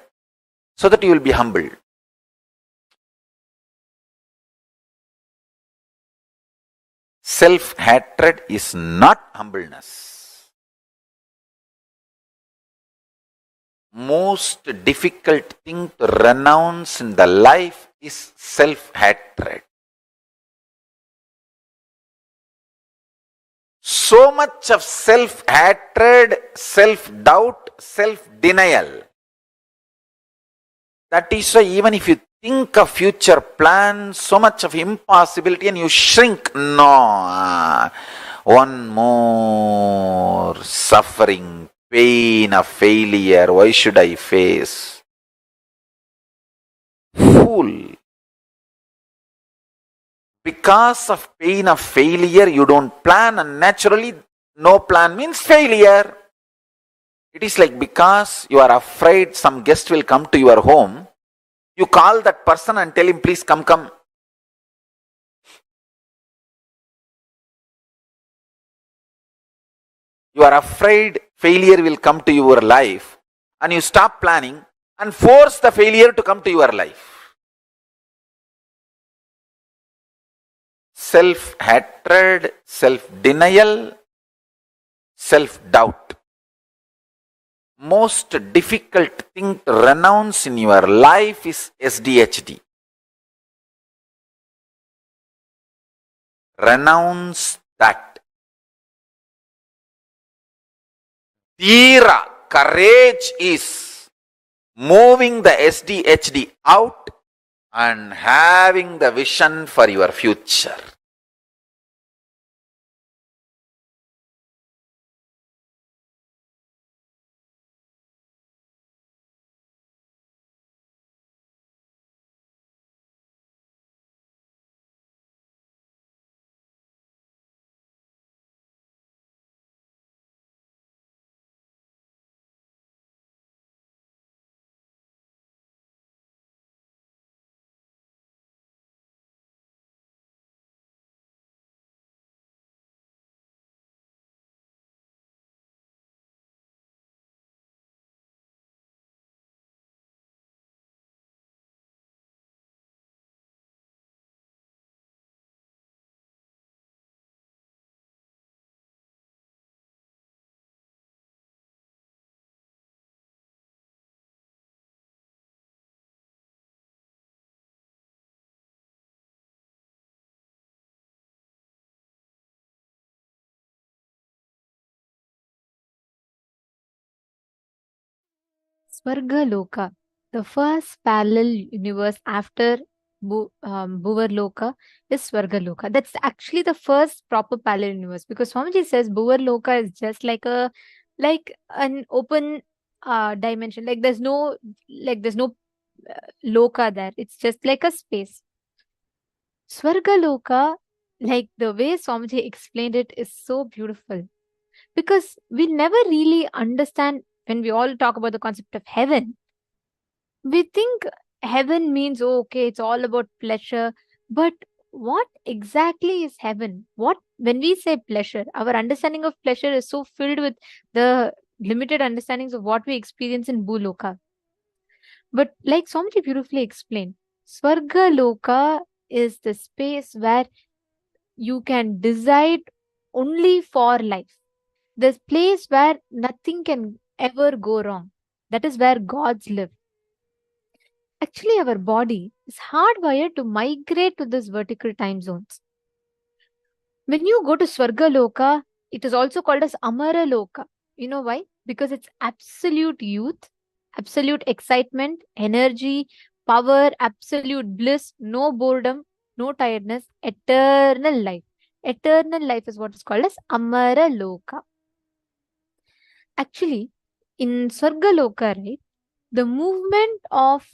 so that you will be humble. Self-hatred is not humbleness. Most difficult thing to renounce in the life is self-hatred. So much of self-hatred, self-doubt, self-denial. That is why even if you think of future plans, so much of impossibility and you shrink. No, one more suffering, pain of failure. Why should I face? Fool. Because of pain of failure, you don't plan, and naturally, no plan means failure. It is like because you are afraid some guest will come to your home, you call that person and tell him, please come. You are afraid failure will come to your life, and you stop planning and force the failure to come to your life. Self-hatred, self-denial, self-doubt. Most difficult thing to renounce in your life is SDHD. Renounce that. Dhira, courage is moving the SDHD out and having the vision for your future. Swarga Loka, the first parallel universe after Bhuvar Loka is Swarga Loka. That's actually the first proper parallel universe, because Swamiji says Bhuvar Loka is just like an open dimension. There's no Loka there. It's just like a space. Swarga Loka, like the way Swamiji explained it, is so beautiful, because we never really understand. When we all talk about the concept of heaven, we think heaven means, oh, okay, it's all about pleasure. But what exactly is heaven? When we say pleasure, our understanding of pleasure is so filled with the limited understandings of what we experience in Bhuloka. But like Swamiji beautifully explained, Swarga Loka is the space where you can decide only for life. The place where nothing can ever go wrong. That is where gods live. Actually, our body is hardwired to migrate to these vertical time zones. When you go to Swarga Loka, it is also called as Amara Loka. You know why? Because it's absolute youth, absolute excitement, energy, power, absolute bliss, no boredom, no tiredness, eternal life. Eternal life is what is called as Amara Loka. Actually, in Swarga Loka, right, the movement of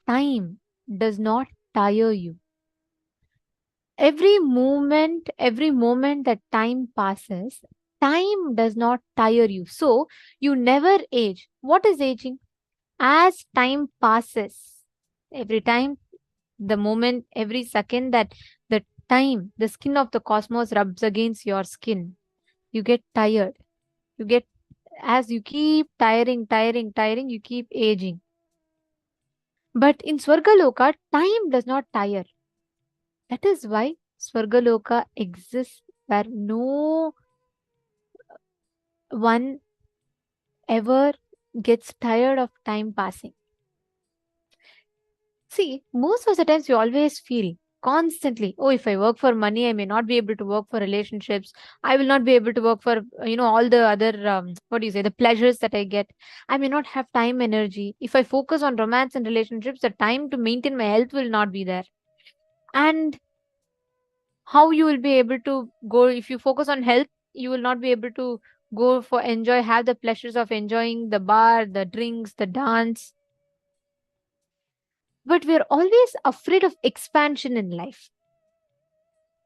time does not tire you. Every moment that time passes, time does not tire you. So you never age. What is aging? As time passes, every time, the moment, every second that the time, the skin of the cosmos rubs against your skin, you get tired. You get, as you keep tiring, you keep aging. But in Swarga Loka, time does not tire. That is why Swarga Loka exists, where no one ever gets tired of time passing. See, most of the times you always feel constantly, oh, if I work for money, I may not be able to work for relationships. I will not be able to work for, all the other, the pleasures that I get. I may not have time, energy. If I focus on romance and relationships, the time to maintain my health will not be there. And how you will be able to go, if you focus on health, you will not be able to go for have the pleasures of enjoying the bar, the drinks, the dance. But we're always afraid of expansion in life.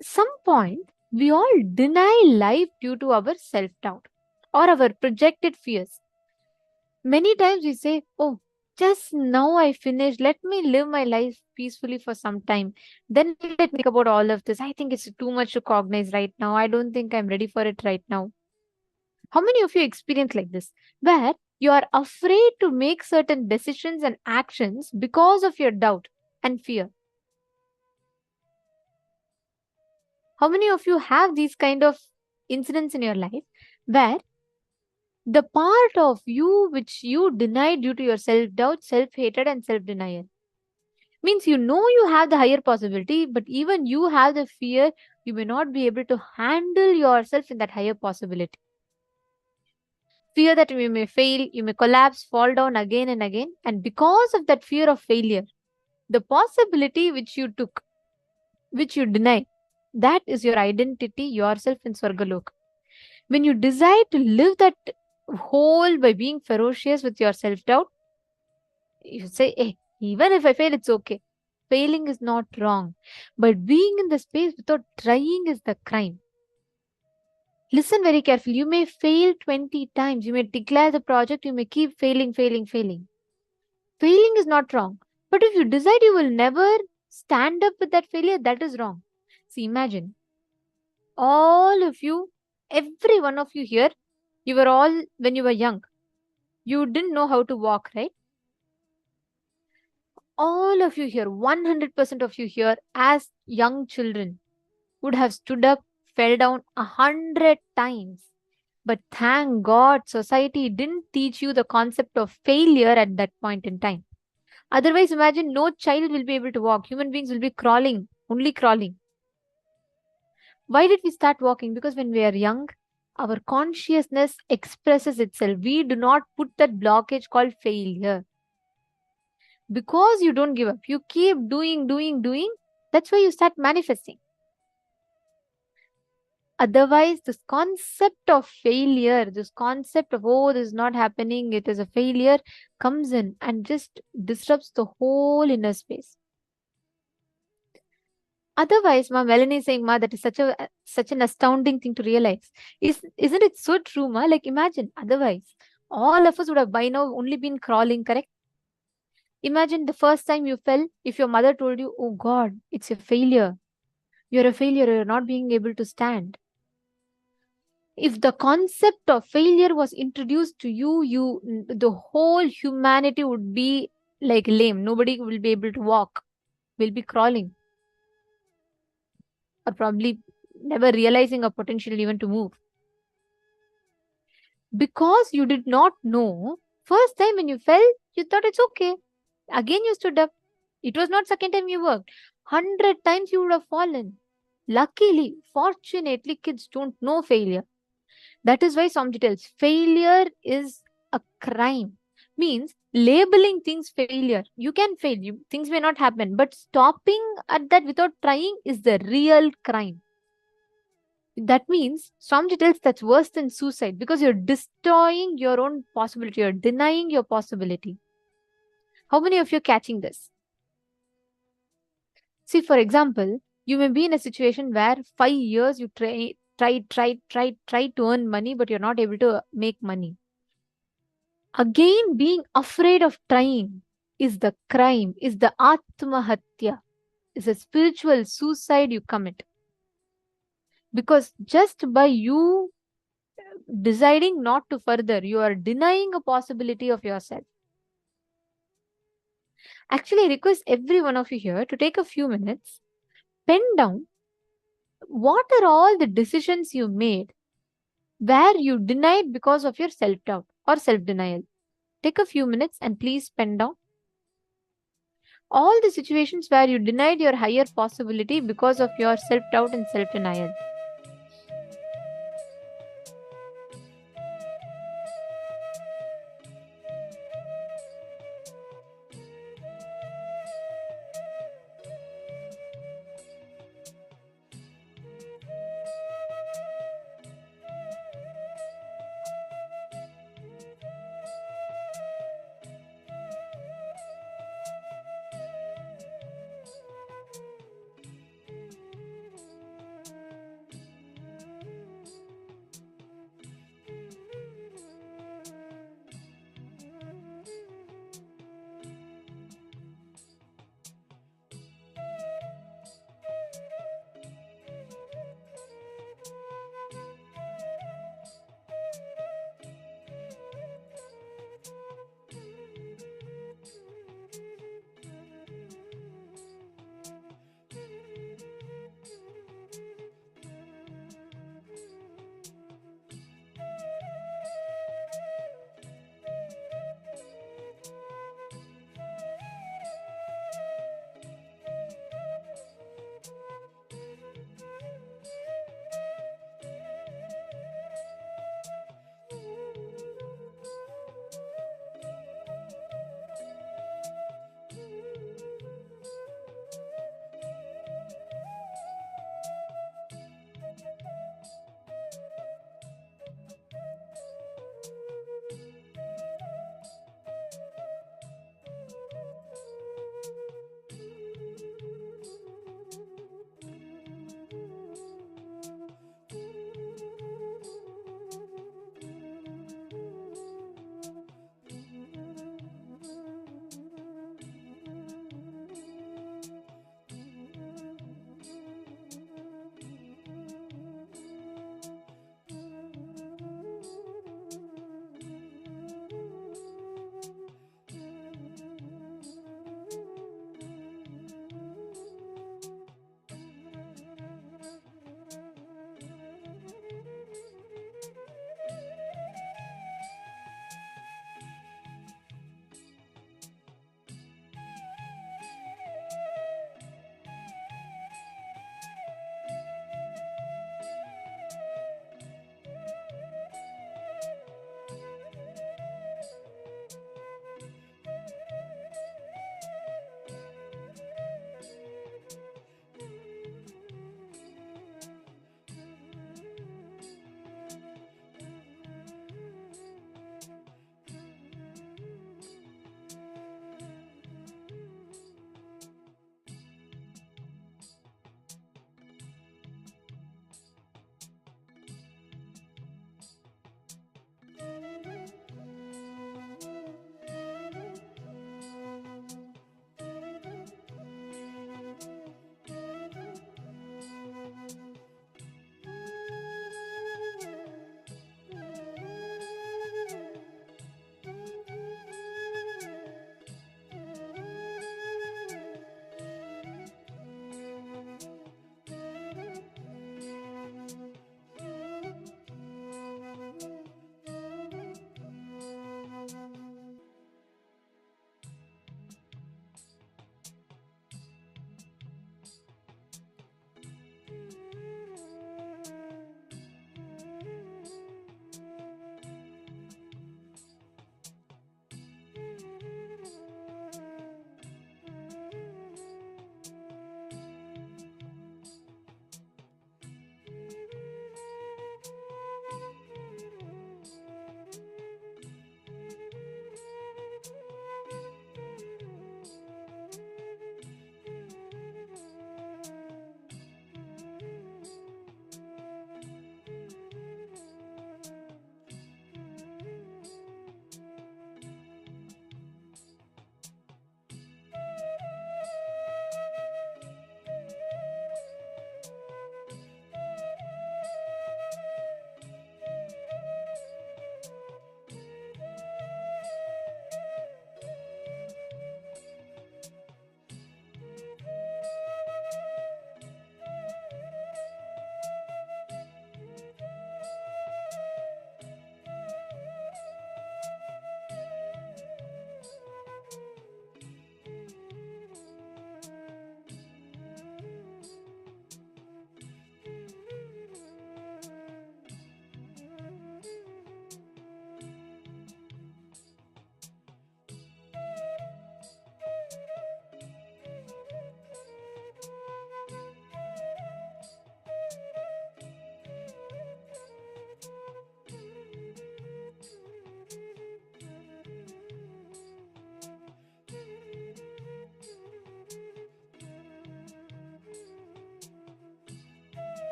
Some point, we all deny life due to our self-doubt or our projected fears. Many times we say, oh, just now I finished, let me live my life peacefully for some time. Then let me think about all of this. I think it's too much to cognize right now. I don't think I'm ready for it right now. How many of you experience like this, where you are afraid to make certain decisions and actions because of your doubt and fear? How many of you have these kind of incidents in your life where the part of you which you denied due to your self-doubt, self-hatred and self-denial means you have the higher possibility, but even you have the fear you may not be able to handle yourself in that higher possibility. Fear that you may fail, you may collapse, fall down again and again. And because of that fear of failure, the possibility which you took, which you denied, that is your identity, yourself in Swarga Loka. When you decide to live that whole by being ferocious with your self-doubt, you say, hey, even if I fail, it's okay. Failing is not wrong. But being in the space without trying is the crime. Listen very carefully. You may fail 20 times. You may declare the project. You may keep failing. Failing is not wrong. But if you decide you will never stand up with that failure, that is wrong. See, imagine all of you, every one of you here, you were all, when you were young, you didn't know how to walk, right? All of you here, 100% of you here, as young children, would have stood up, fell down 100 times. But thank God, society didn't teach you the concept of failure at that point in time. Otherwise, imagine no child will be able to walk. Human beings will be crawling, only crawling. Why did we start walking? Because when we are young, our consciousness expresses itself. We do not put that blockage called failure. Because you don't give up, you keep doing. That's why you start manifesting. Otherwise, this concept of failure, this concept of, oh, this is not happening, it is a failure, comes in and just disrupts the whole inner space. Otherwise, Ma, Melanie is saying, Ma, that is such an astounding thing to realize. Isn't it so true, Ma? Like, imagine, otherwise, all of us would have by now only been crawling, correct? Imagine the first time you fell, if your mother told you, oh God, it's a failure. You're a failure, you're not being able to stand. If the concept of failure was introduced to you, the whole humanity would be like lame. Nobody will be able to walk, will be crawling. Or probably never realizing a potential even to move. Because you did not know, first time when you fell, you thought it's okay. Again you stood up. It was not second time you worked. 100 times you would have fallen. Luckily, fortunately, kids don't know failure. That is why Swamiji tells, failure is a crime. means labeling things failure. You can fail, things may not happen, but stopping at that without trying is the real crime. That means some details that's worse than suicide, because you're destroying your own possibility, you're denying your possibility. How many of you are catching this? See, for example, you may be in a situation where 5 years you try to earn money, but you're not able to make money. Again, being afraid of trying is the crime, is the atmahatya, is a spiritual suicide you commit. Because just by you deciding not to further, you are denying a possibility of yourself. Actually, I request every one of you here to take a few minutes, pen down what are all the decisions you made where you denied because of your self-doubt or self-denial. Take a few minutes and please pen down all the situations where you denied your higher possibility because of your self-doubt and self-denial.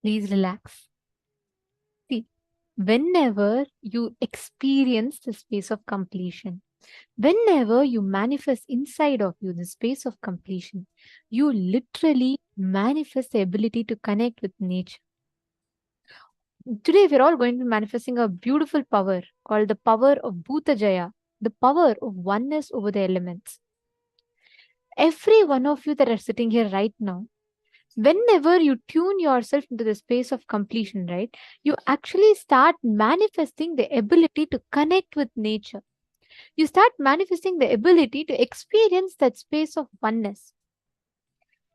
Please relax. See, whenever you experience the space of completion, whenever you manifest inside of you the space of completion, you literally manifest the ability to connect with nature. Today, we're all going to be manifesting a beautiful power called the power of Bhutajaya, the power of oneness over the elements. Every one of you that are sitting here right now, whenever you tune yourself into the space of completion, right, you actually start manifesting the ability to connect with nature. You start manifesting the ability to experience that space of oneness.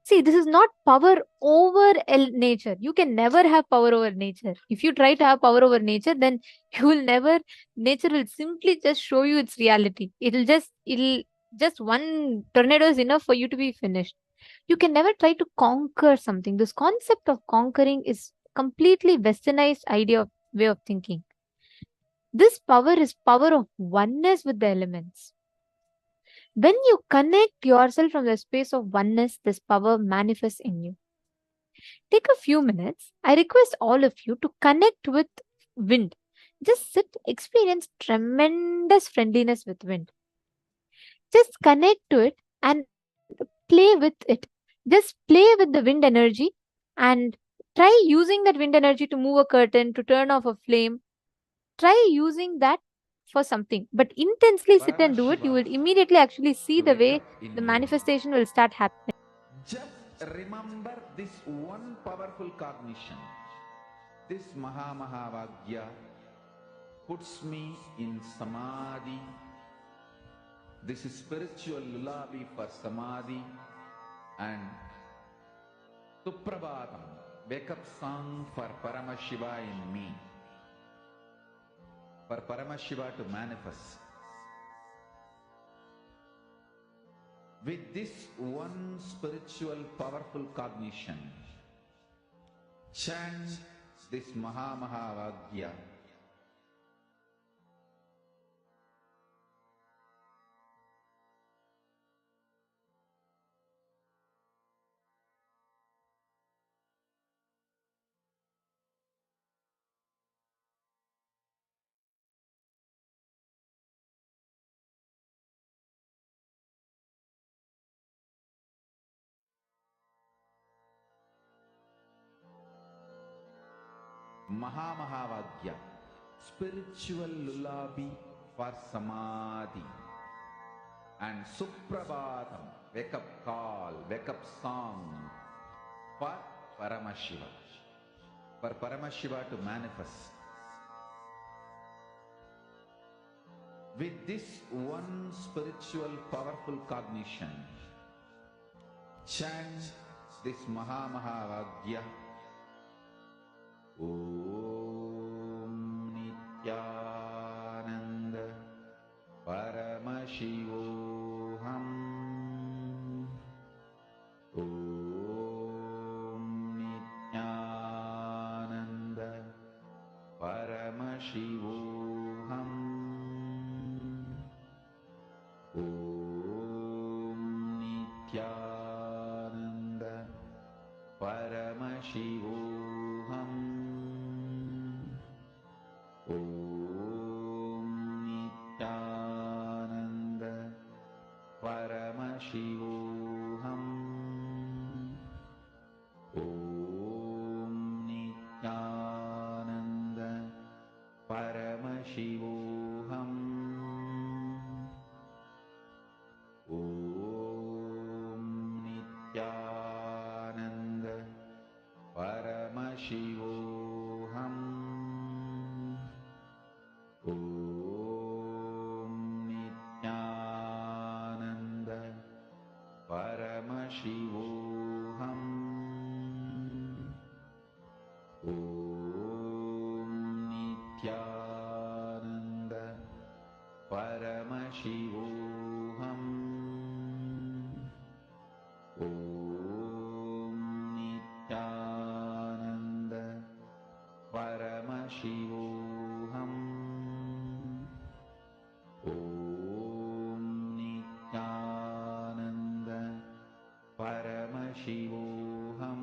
See, this is not power over nature. You can never have power over nature. If you try to have power over nature, then you will never, nature will simply just show you its reality. It'll just one tornado is enough for you to be finished. You can never try to conquer something. This concept of conquering is completely westernized way of thinking. This power is power of oneness with the elements. When you connect yourself from the space of oneness, this power manifests in you. Take a few minutes. I request all of you to connect with wind. Just sit, experience tremendous friendliness with wind. Just connect to it and play with it. Just play with the wind energy and try using that wind energy to move a curtain, to turn off a flame. Try using that for something, but intensely sit and do it. You will immediately actually see the way the manifestation will start happening. Just remember this one powerful cognition. This Mahavakya puts me in Samadhi. This is spiritual lullaby for Samadhi. And Suprabhatam, wake up song for Paramashiva in me. For Paramashiva to manifest. With this one spiritual powerful cognition, chant this Mahavakya. Mahavakya, spiritual lullaby for Samadhi. And Suprabhatam, wake up call, wake up song for Paramashiva. For Paramashiva to manifest. With this one spiritual powerful cognition, chant this Mahavakya. Om Nithyananda Paramashivoham. Om Nithyananda Paramashivoham. Om Nithyananda Paramashivoham. Om Nithyananda Paramashivoham. Om Nithyananda Paramashivoham. Om Nithyananda Paramashivoham. Om Nithyananda Paramashivoham. Om Nithyananda Paramashivoham. Om Nithyananda Paramashivoham. Om Nithyananda Paramashivoham.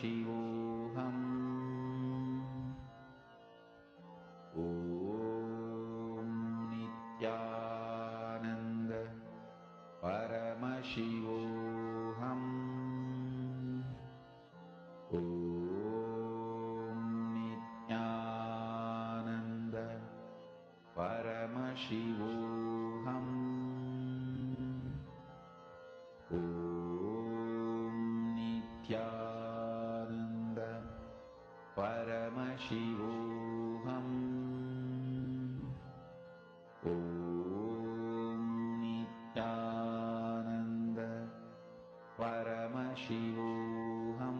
Paramashivoham. Om Nithyananda Paramashivoham. Om Nithyananda Paramashivoham. Om Nithyananda Paramashivoham. Om Nithyananda Paramashivoham.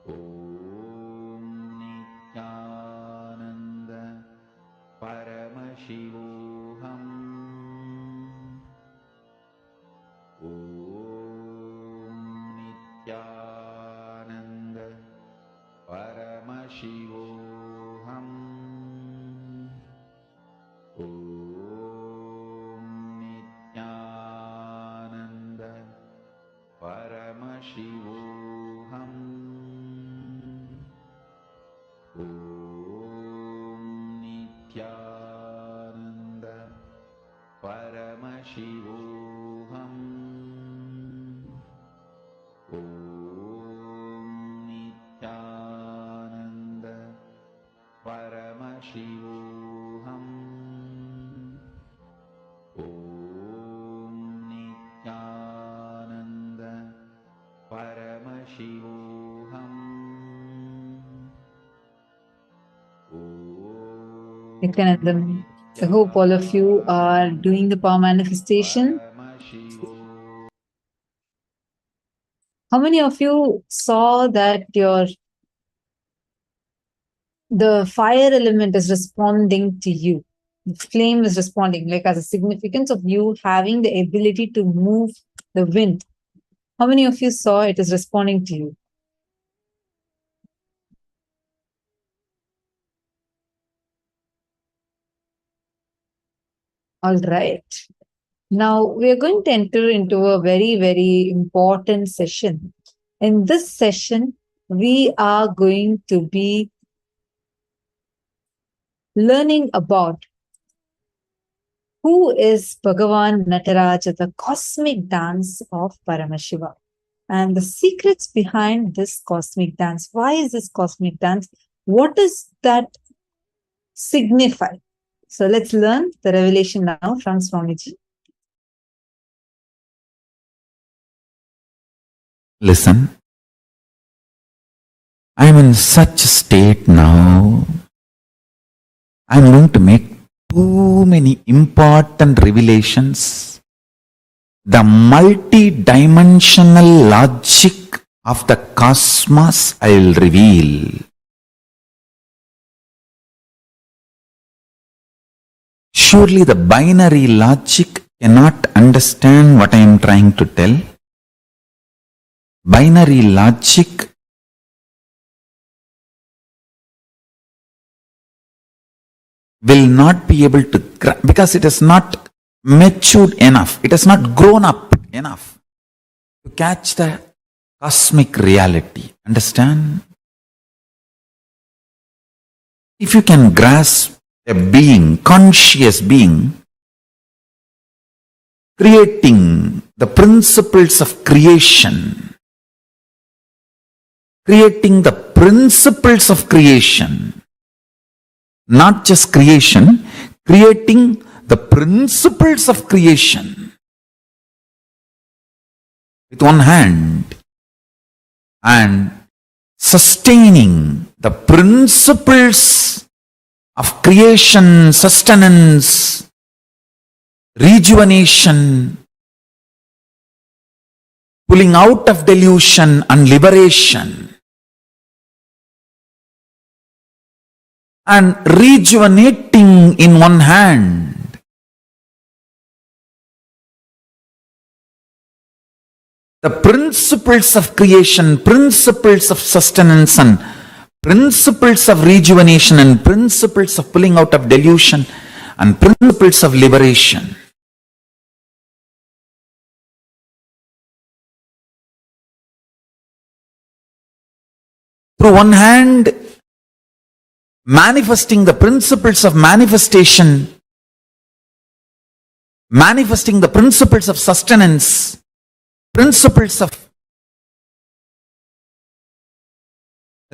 Om Nithyananda Paramashivoham. Om Nithyananda Paramashivoham. Om Nithyananda Paramashivoham. Om Nithyananda Paramashivoham. Om Nithyananda Paramashivoham. Om Nithyananda Paramashivoham. Nithyanandam, I hope all of you are doing the power manifestation. How many of you saw that the fire element is responding to you? The flame is responding, like as a significance of you having the ability to move the wind. How many of you saw it is responding to you? All right. Now we are going to enter into a very, very important session. In this session, we are going to be learning about who is Bhagavān Nataraja, the cosmic dance of Paramashiva, and the secrets behind this cosmic dance. Why is this cosmic dance? What does that signify? So let's learn the revelation now from Swamiji. Listen, I am in such a state now. I am going to make too many important revelations. The multi-dimensional logic of the cosmos I will reveal. Surely the binary logic cannot understand what I am trying to tell. Binary logic will not be able to, because it is not matured enough, it has not grown up enough to catch the cosmic reality. Understand? If you can grasp a being, conscious being, creating the principles of creation, creating the principles of creation, not just creation, creating the principles of creation with one hand and sustaining the principles of creation, sustenance, rejuvenation, pulling out of delusion and liberation, and rejuvenating in one hand. The principles of creation, principles of sustenance, and principles of rejuvenation, and principles of pulling out of delusion, and principles of liberation. Through one hand, manifesting the principles of manifestation, manifesting the principles of sustenance, principles of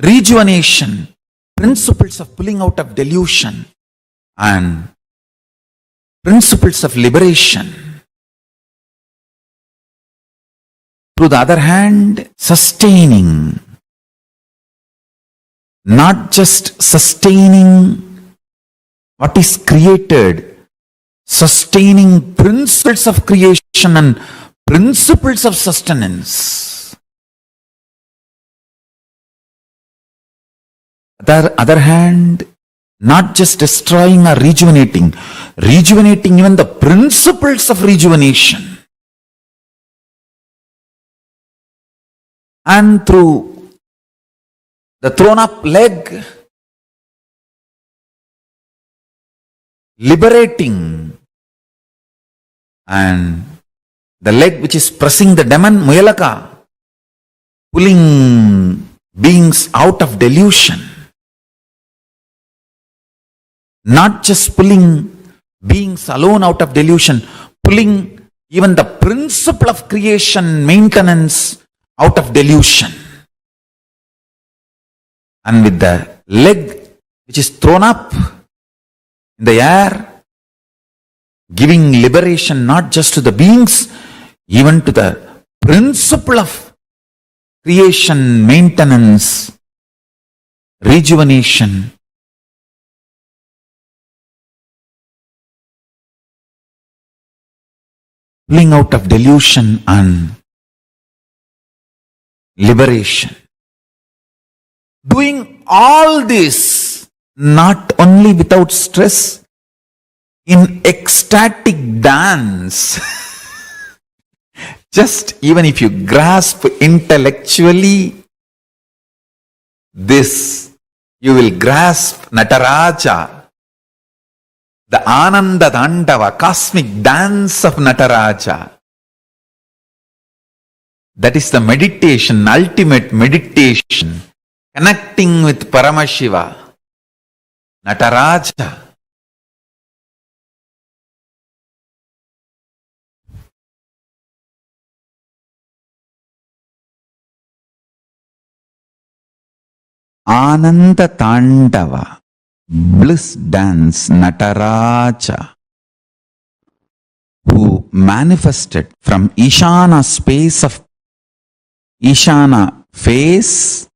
rejuvenation, principles of pulling out of delusion, and principles of liberation. Through the other hand, sustaining, not just sustaining what is created, sustaining principles of creation and principles of sustenance. The other hand, not just destroying or rejuvenating even the principles of rejuvenation. And through the thrown up leg, liberating, and the leg which is pressing the demon, Muyalaka, pulling beings out of delusion. Not just pulling beings alone out of delusion, pulling even the principle of creation, maintenance out of delusion. And with the leg which is thrown up in the air, giving liberation not just to the beings, even to the principle of creation, maintenance, rejuvenation. Pulling out of delusion and liberation. Doing all this not only without stress, in ecstatic dance. Just even if you grasp intellectually this, you will grasp Nataraja, the Ananda Dandava, cosmic dance of Nataraja. That is the meditation, ultimate meditation, connecting with Paramashiva, Nataraja. Ananda Tandava, bliss dance, Nataraja, who manifested from Ishana space of Ishana face,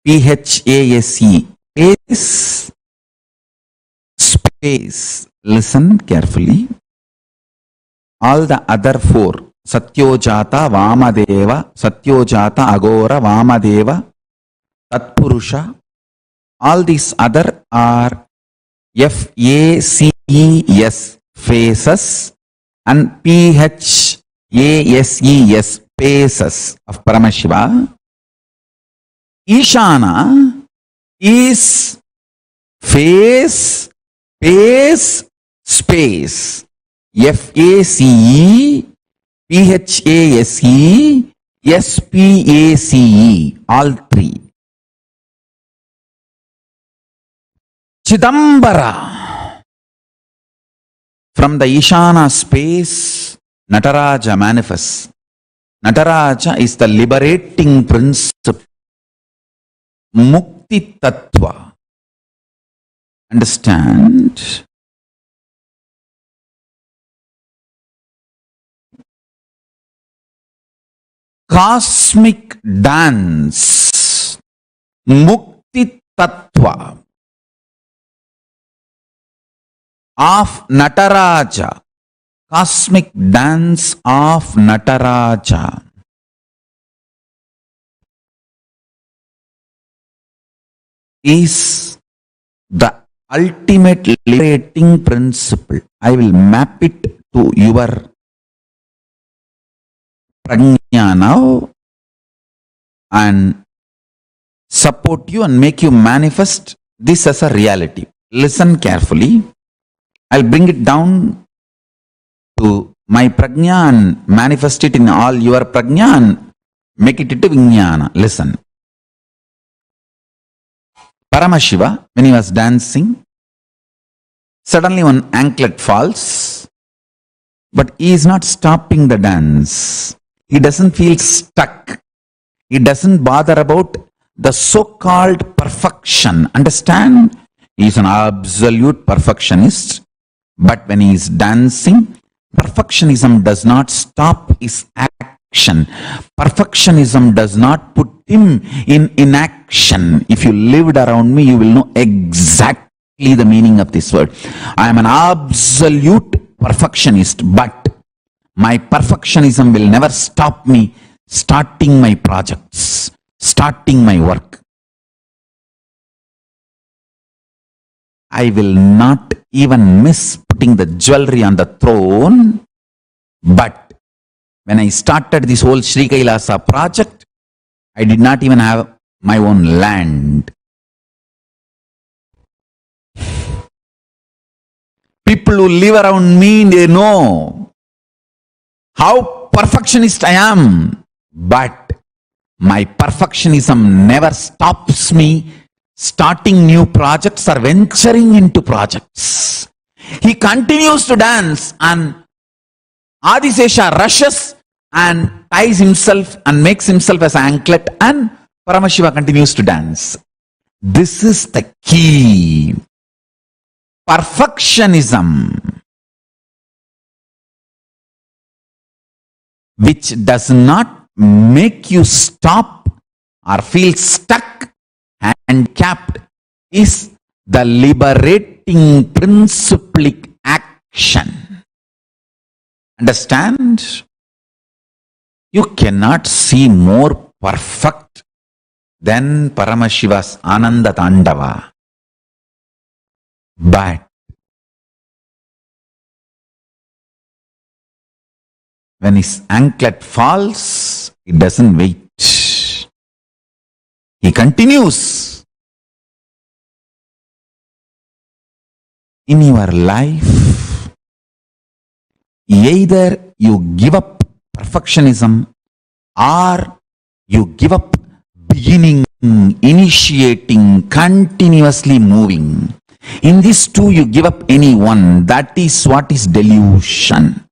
Phase, face, space. Listen carefully. All the other four, Satyojata, Vamadeva, Satyojata, Agora, Vamadeva, Tatpurusha, all these other are FACES, faces, and PHASES, spaces of Paramashiva. Ishana is face, space, space. FACE, PHASE, SPACE, all three. Chidambara. From the Ishana space, Nataraja manifests. Nataraja is the liberating principle. Mukti Tattva. Understand? Cosmic dance. Mukti Tattva of Nataraja. Cosmic dance of Nataraja. Is the ultimate liberating principle. I will map it to your prajna now and support you and make you manifest this as a reality. Listen carefully. I'll bring it down to my prajna and manifest it in all your prajna and make it into vijnana. Listen. Paramashiva, when he was dancing, suddenly one anklet falls, but he is not stopping the dance. He doesn't feel stuck. He doesn't bother about the so-called perfection. Understand? He is an absolute perfectionist. But when he is dancing, perfectionism does not stop his action. Perfectionism does not put him in inaction. If you lived around me, you will know exactly the meaning of this word. I am an absolute perfectionist, but my perfectionism will never stop me starting my projects, starting my work. I will not even miss putting the jewelry on the throne, but when I started this whole Sri KAILASA project, I did not even have my own land. People who live around me, they know how perfectionist I am, but my perfectionism never stops me starting new projects or venturing into projects. He continues to dance and Adisesha rushes and ties himself and makes himself as an anklet, and Paramashiva continues to dance. This is the key. Perfectionism, which does not make you stop or feel stuck and capped, is the liberating principlic action. Understand? You cannot see more perfect than Paramashiva's Ananda Tandava. But when his anklet falls, he doesn't wait. He continues. In your life, either you give up perfectionism or you give up beginning, initiating, continuously moving. In these two, you give up any one. That is what is delusion.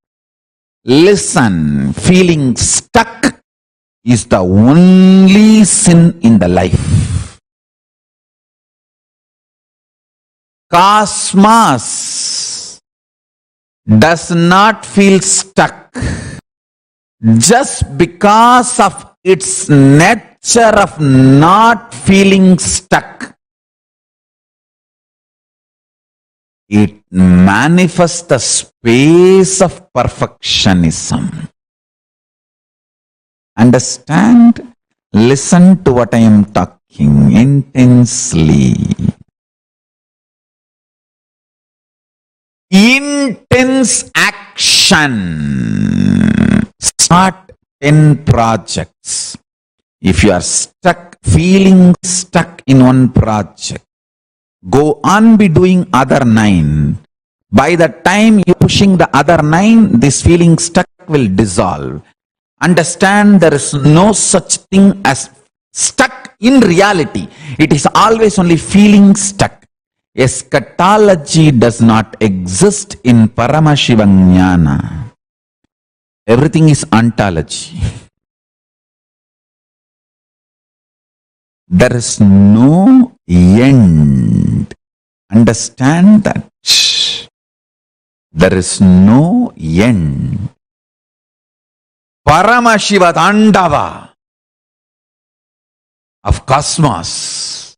Listen, feeling stuck is the only sin in the life. Cosmos does not feel stuck just because of its nature of not feeling stuck. It manifests the space of perfectionism. Understand? Listen to what I am talking intensely. Intense action. Start 10 projects. If you are stuck, feeling stuck in one project, go on be doing other 9. By the time you're pushing the other 9, this feeling stuck will dissolve. Understand, there is no such thing as stuck in reality. It is always only feeling stuck. Eschatology does not exist in Paramashivam Jnana. Everything is ontology. There is no end. Understand that. There is no end. Paramashiva Tandava of cosmos.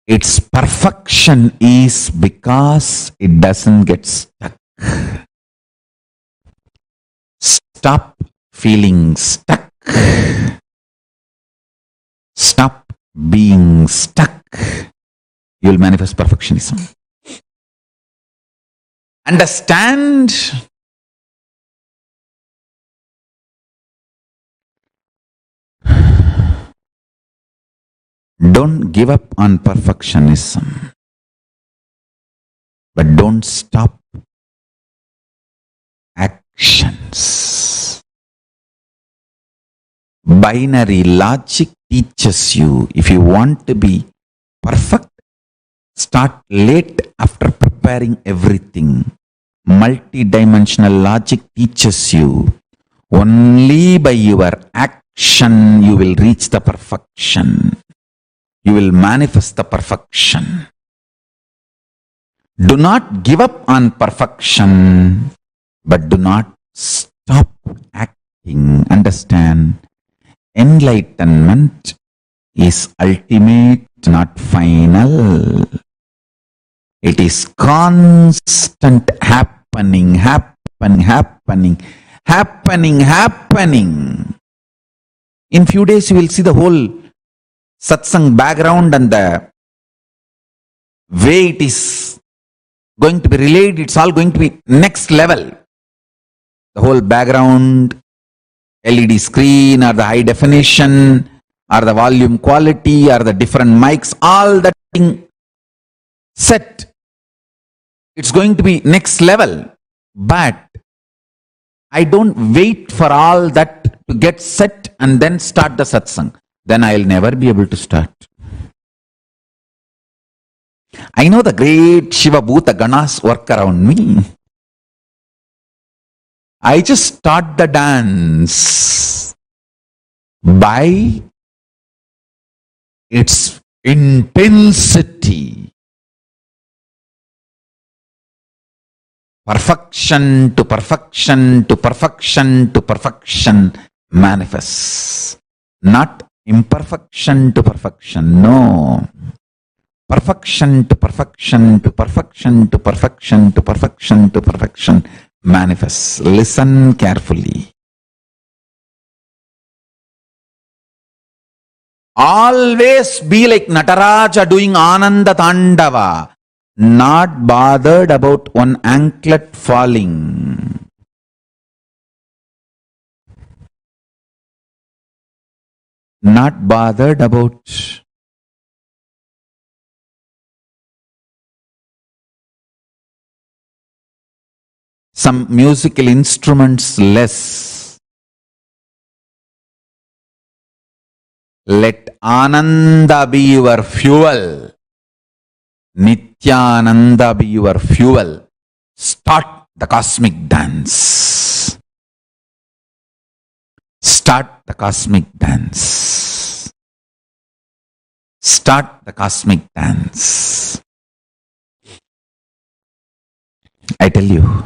Its perfection is because it doesn't get stuck. Stop feeling stuck. Stop being stuck. You will manifest perfectionism. Understand? Don't give up on perfectionism, but don't stop actions. Binary logic teaches you, if you want to be perfect, start late after preparing everything. Multidimensional logic teaches you, only by your action you will reach the perfection. You will manifest the perfection. Do not give up on perfection, but do not stop acting. Understand? Enlightenment is ultimate, not final. It is constant happening. In few days you will see the whole satsang background and the way it is going to be relayed. It's all going to be next level. The whole background, LED screen or the high definition or the volume quality or the different mics, all that thing set. It's going to be next level. But I don't wait for all that to get set and then start the satsang. Then I'll never be able to start. I know the great Shiva Bhuta Ganas work around me. I just start the dance by its intensity. Perfection to perfection to perfection to perfection manifests. Not imperfection to perfection. No. Perfection to perfection to perfection to perfection to perfection to perfection manifests. Listen carefully. Always be like Nataraja doing Ananda Tandava, not bothered about one anklet falling. Not bothered about some musical instruments less. Let Ananda be your fuel. Nithyananda be your fuel. Start the cosmic dance. Start the cosmic dance. Start the cosmic dance. I tell you,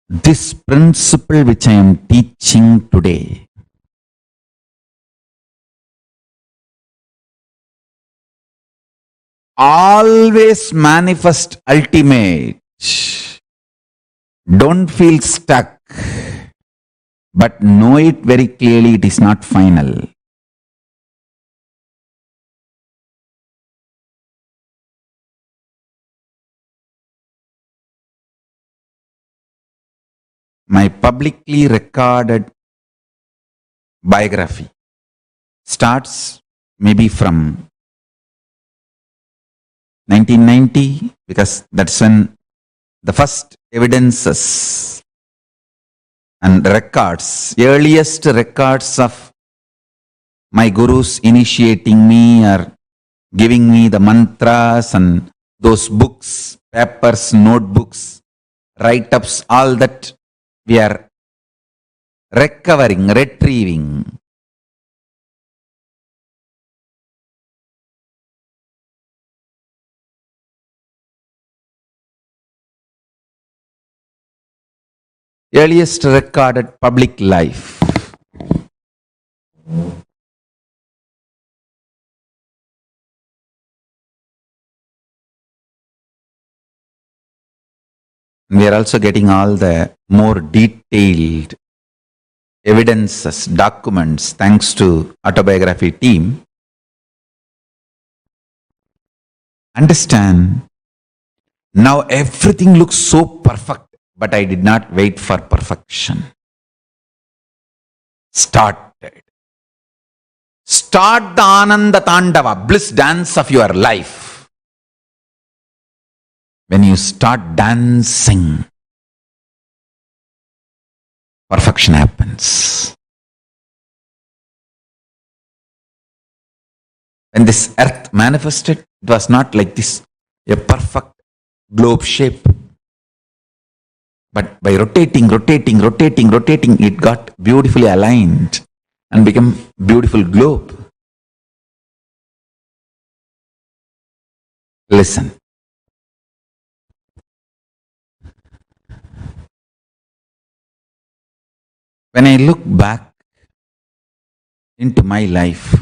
this principle which I am teaching today always manifest ultimate. Don't feel stuck, but know it very clearly, it is not final. My publicly recorded biography starts maybe from 1990, because that's when the first evidences and records, earliest records of my gurus initiating me or giving me the mantras and those books, papers, notebooks, write-ups, all that we are recovering, retrieving. Earliest recorded public life. We are also getting all the more detailed evidences, documents, thanks to autobiography team. Understand, now everything looks so perfect, but I did not wait for perfection. Started. Start the Ananda Tandava, bliss dance of your life. When you start dancing, perfection happens. When this earth manifested, it was not like this, a perfect globe shape. But by rotating, it got beautifully aligned and became beautiful globe. Listen. When I look back into my life,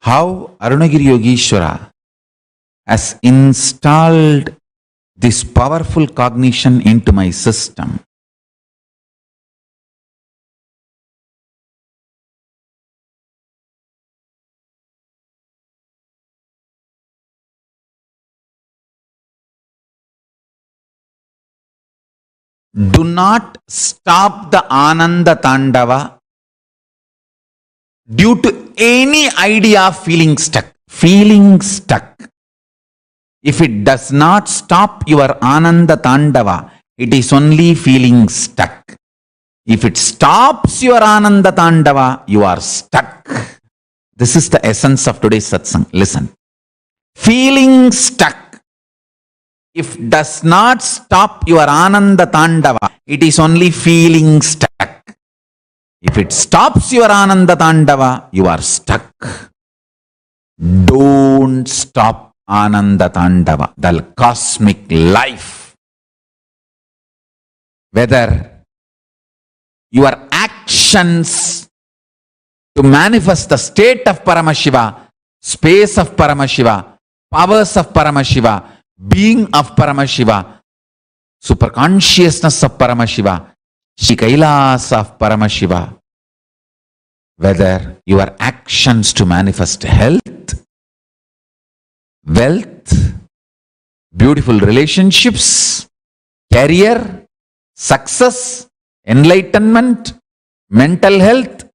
how Arunagiri Yogeshwara has installed this powerful cognition into my system. Do not stop the Ananda Tandava due to any idea of feeling stuck. Feeling stuck. If it does not stop your Ananda Tandava, it is only feeling stuck. If it stops your Ananda Tandava, you are stuck. This is the essence of today's satsang. Listen. Feeling stuck. If does not stop your Ananda Tandava, it is only feeling stuck. If it stops your Ananda Tandava, you are stuck. Don't stop Ananda Tandava, the cosmic life. Whether your actions to manifest the state of Paramashiva, space of Paramashiva, powers of Paramashiva, being of Paramashiva, superconsciousness of Paramashiva, KAILASA of Paramashiva, whether your actions to manifest health, wealth, beautiful relationships, career, success, enlightenment, mental health,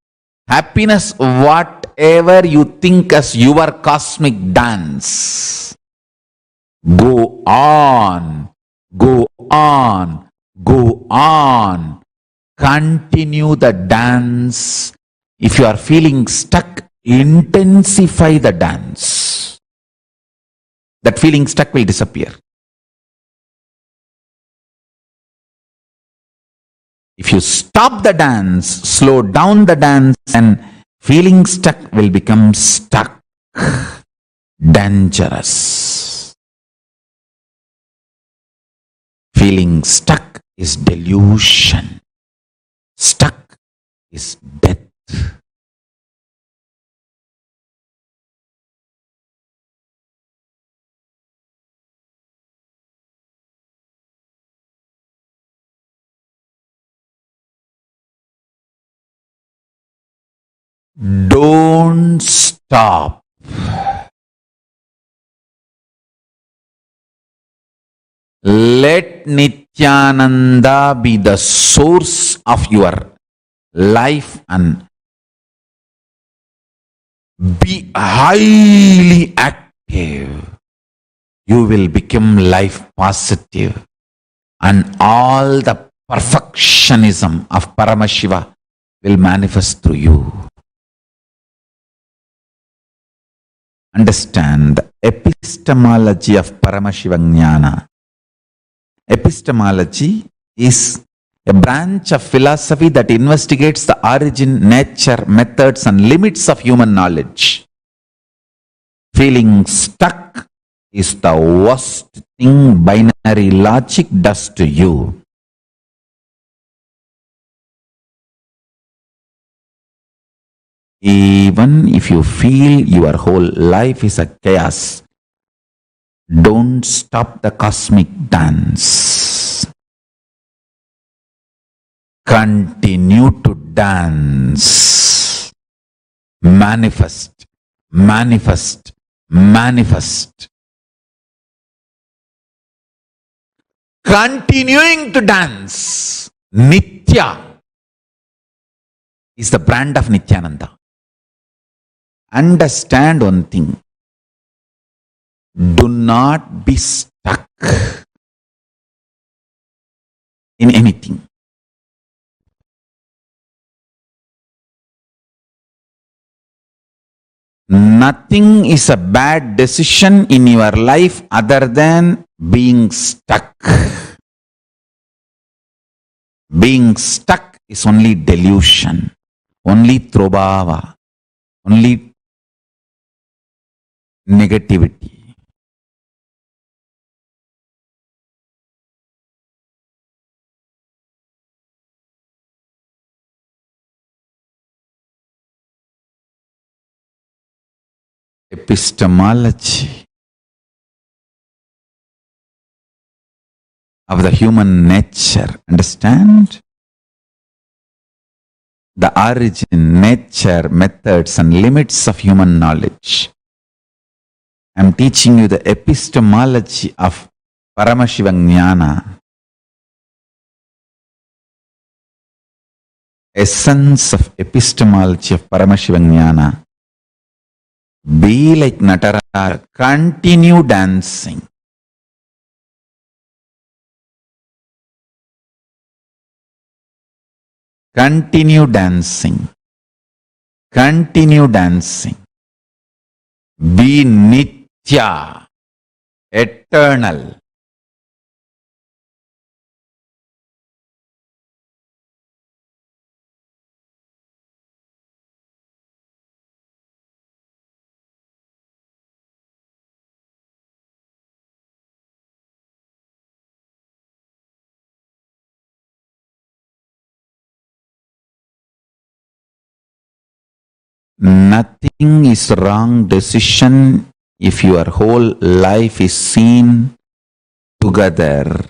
happiness, whatever you think as your cosmic dance. Go on, go on, go on. Continue the dance. If you are feeling stuck, intensify the dance. That feeling stuck will disappear. If you stop the dance, slow down the dance, and feeling stuck will become stuck. Dangerous. Feeling stuck is delusion. Stuck is death. Don't stop. Let Nithyananda be the source of your life and be highly active. You will become life positive, and all the perfectionism of Paramashiva will manifest through you. Understand the epistemology of Paramashiva Jnana. Epistemology is a branch of philosophy that investigates the origin, nature, methods, and limits of human knowledge. Feeling stuck is the worst thing binary logic does to you. Even if you feel your whole life is a chaos, don't stop the cosmic dance. Continue to dance. Manifest, manifest, manifest. Continuing to dance. Nitya is the brand of Nithyananda. Understand one thing. Do not be stuck in anything. Nothing is a bad decision in your life other than being stuck. Being stuck is only delusion, only trobhava, only negativity. Epistemology of the human nature. Understand? The origin, nature, methods and limits of human knowledge. I am teaching you the epistemology of Paramashivam, essence of epistemology of Paramashivam. Be like Nataraja, continue dancing. Continue dancing. Continue dancing. Be Nitya, eternal. Nothing is wrong decision if your whole life is seen together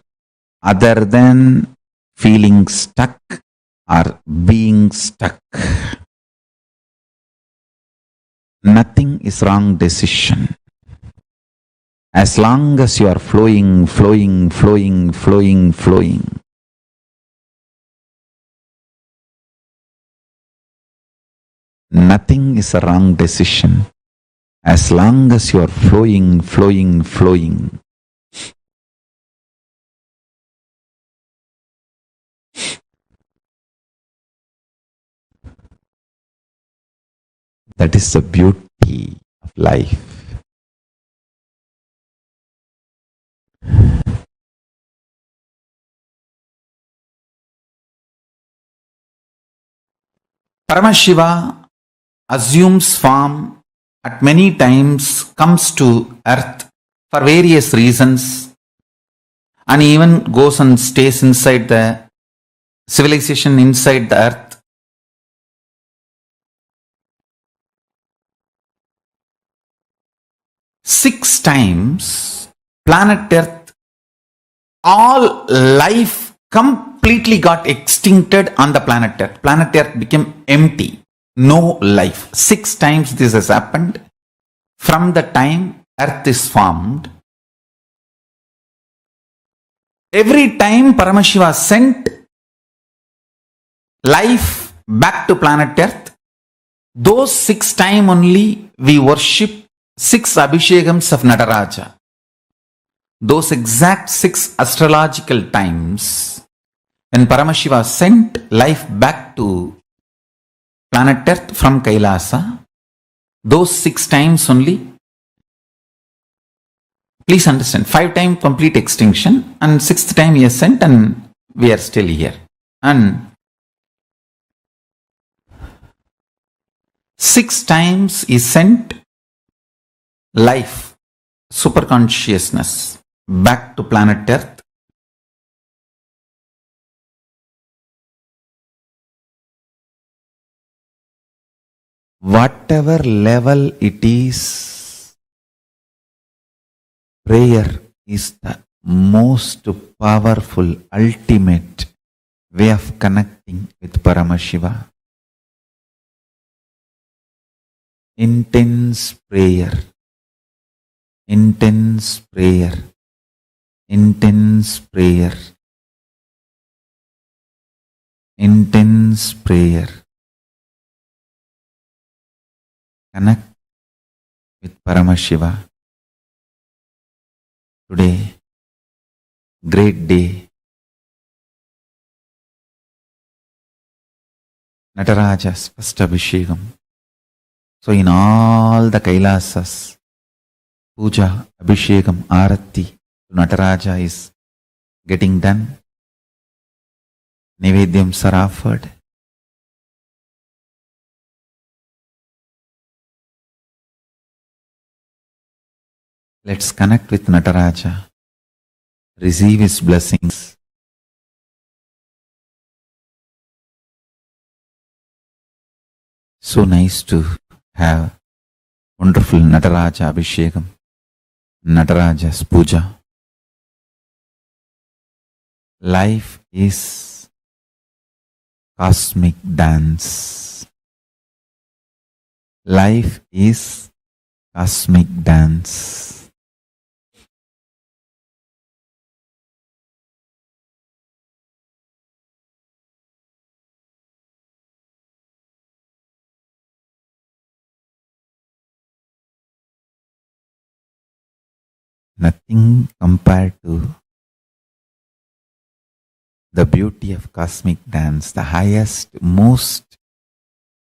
other than feeling stuck or being stuck. Nothing is wrong decision. As long as you are flowing, flowing, flowing, flowing, flowing. Nothing is a wrong decision. As long as you are flowing, flowing, flowing. That is the beauty of life. Paramashiva assumes form at many times, comes to earth for various reasons, and even goes and stays inside the civilization, inside the earth. Six times planet Earth, all life completely got extincted on the planet Earth. Planet Earth became empty. No life. 6 times this has happened from the time Earth is formed. Every time Paramashiva sent life back to planet Earth, those 6 times only we worship 6 Abhishekams of Nataraja. Those exact 6 astrological times when Paramashiva sent life back to planet Earth from KAILASA, those 6 times only. Please understand, 5 times complete extinction and 6th time he has sent and we are still here. And 6 times he sent life, super consciousness back to planet Earth. whatever level it is, prayer is the most powerful, ultimate way of connecting with Paramashiva. Intense prayer, intense prayer, intense prayer, intense prayer. Connect with Paramashiva. Today, great day. Nataraja's first Abhishekam. So in all the Kailasas, Puja, Abhishekam, Arati to Nataraja is getting done. Nivedyams are offered. Let's connect with Nataraja, receive his blessings. So nice to have wonderful Nataraja Abhishekam, Nataraja's Puja. Life is cosmic dance. Life is cosmic dance. Nothing compared to the beauty of cosmic dance, the highest, most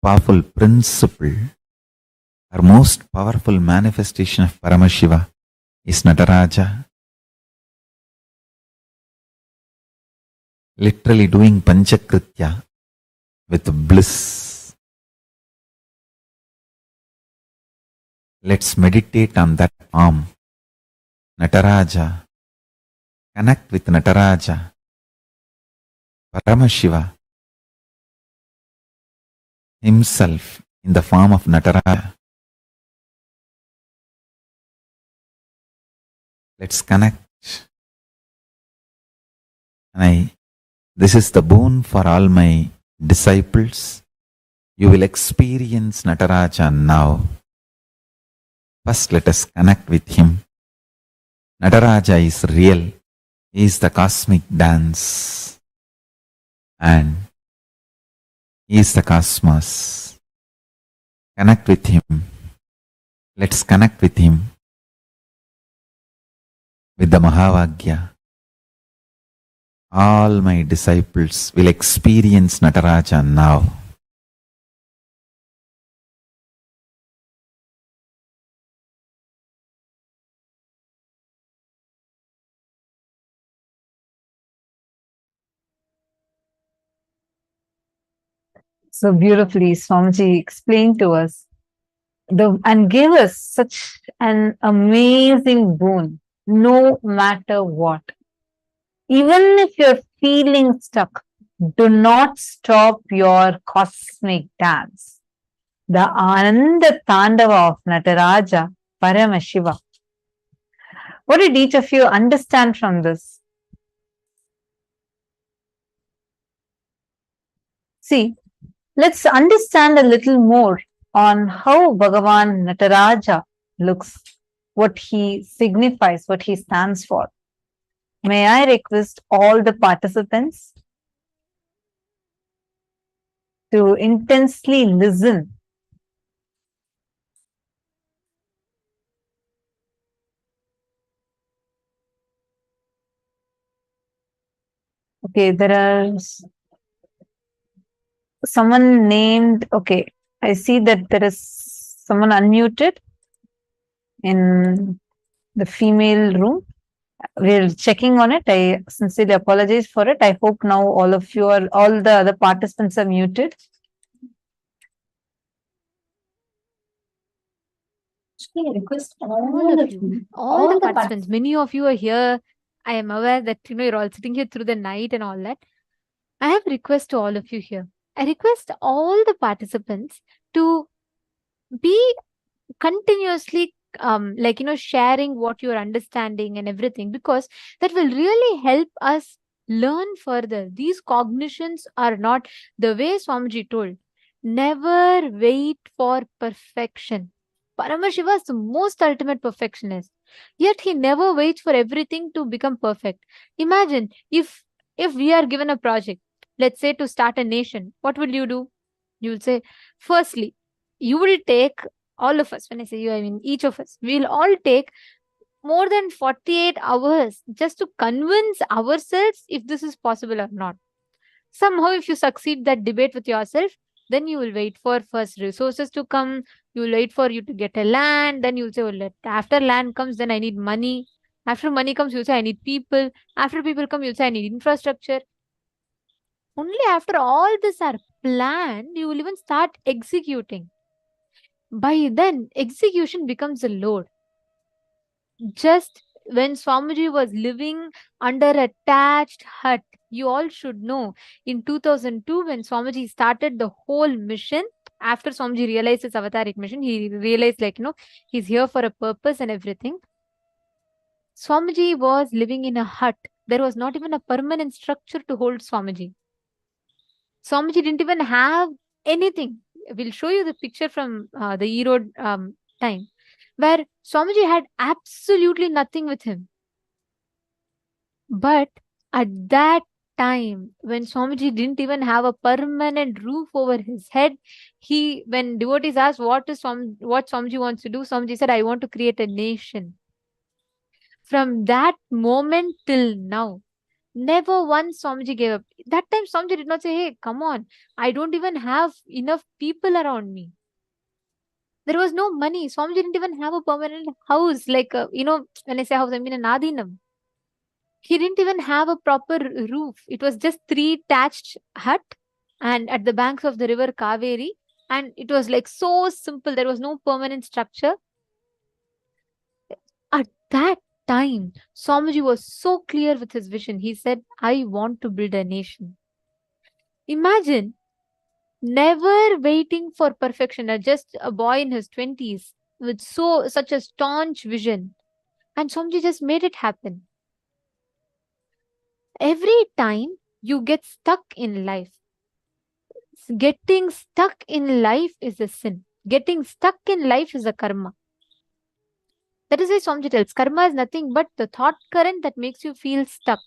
powerful principle or most powerful manifestation of Paramashiva is Nataraja. Literally doing Panchakritya with bliss. Let's meditate on that form. Nataraja. Connect with Nataraja. Paramashiva himself in the form of Nataraja. Let's connect. And this is the boon for all my disciples. You will experience Nataraja now. First, let us connect with him. Nataraja is real. He is the cosmic dance. And he is the cosmos. Connect with him. Let's connect with him. With the Mahavakya. All my disciples will experience Nataraja now. So beautifully, Swamiji explained to us and gave us such an amazing boon, no matter what. Even if you're feeling stuck, do not stop your cosmic dance. The Ananda Tandava of Nataraja, Paramashiva. What did each of you understand from this? See, let's understand a little more on how Bhagavān Nataraja looks, what he signifies, what he stands for. May I request all the participants to intensely listen. Okay, there are someone named, okay, I see that there is someone unmuted in the female room. We're checking on it. I sincerely apologize for it. I hope now all of you are, all the other participants are muted. Request All of you, all the participants, many of you are here. I am aware that you're all sitting here through the night and all that. I have a request to all of you here. I request all the participants to Be continuously sharing what you're understanding and everything, because that will really help us learn further. These cognitions are not, the way Swamiji told, never wait for perfection. Paramashiva is the most ultimate perfectionist, yet he never waits for everything to become perfect. Imagine if we are given a project, let's say to start a nation, what will you do? You will say, firstly, you will take, all of us, when I say you, I mean each of us, we'll all take more than 48 hours just to convince ourselves if this is possible or not. Somehow, if you succeed that debate with yourself, then you will wait for first resources to come, you will wait for you to get a land, then you'll say, well, after land comes, then I need money. After money comes, you'll say, I need people. After people come, you'll say, I need infrastructure. Only after all this are planned, you will even start executing. By then, execution becomes a load. Just when Swamiji was living under a thatched hut, you all should know, in 2002, when Swamiji started the whole mission, after Swamiji realized his avataric mission, he realized, he's here for a purpose and everything. Swamiji was living in a hut. There was not even a permanent structure to hold Swamiji. Swamiji didn't even have anything. We'll show you the picture from the Erode time, where Swamiji had absolutely nothing with him. But at that time, when Swamiji didn't even have a permanent roof over his head, when devotees asked what Swamiji wants to do, Swamiji said, I want to create a nation. From that moment till now, never once Swamiji gave up. That time Swamiji did not say, hey, come on, I don't even have enough people around me. There was no money. Swamiji didn't even have a permanent house. When I say house, I mean an adinam. He didn't even have a proper roof. It was just 3 thatched hut and at the banks of the river Kaveri. And it was like so simple. There was no permanent structure. At that time, Swamiji was so clear with his vision. He said, I want to build a nation. Imagine never waiting for perfection, just a boy in his 20s with such a staunch vision. And Swamiji just made it happen. Every time you get stuck in life, getting stuck in life is a sin. Getting stuck in life is a karma. That is why Swamiji tells, karma is nothing but the thought current that makes you feel stuck.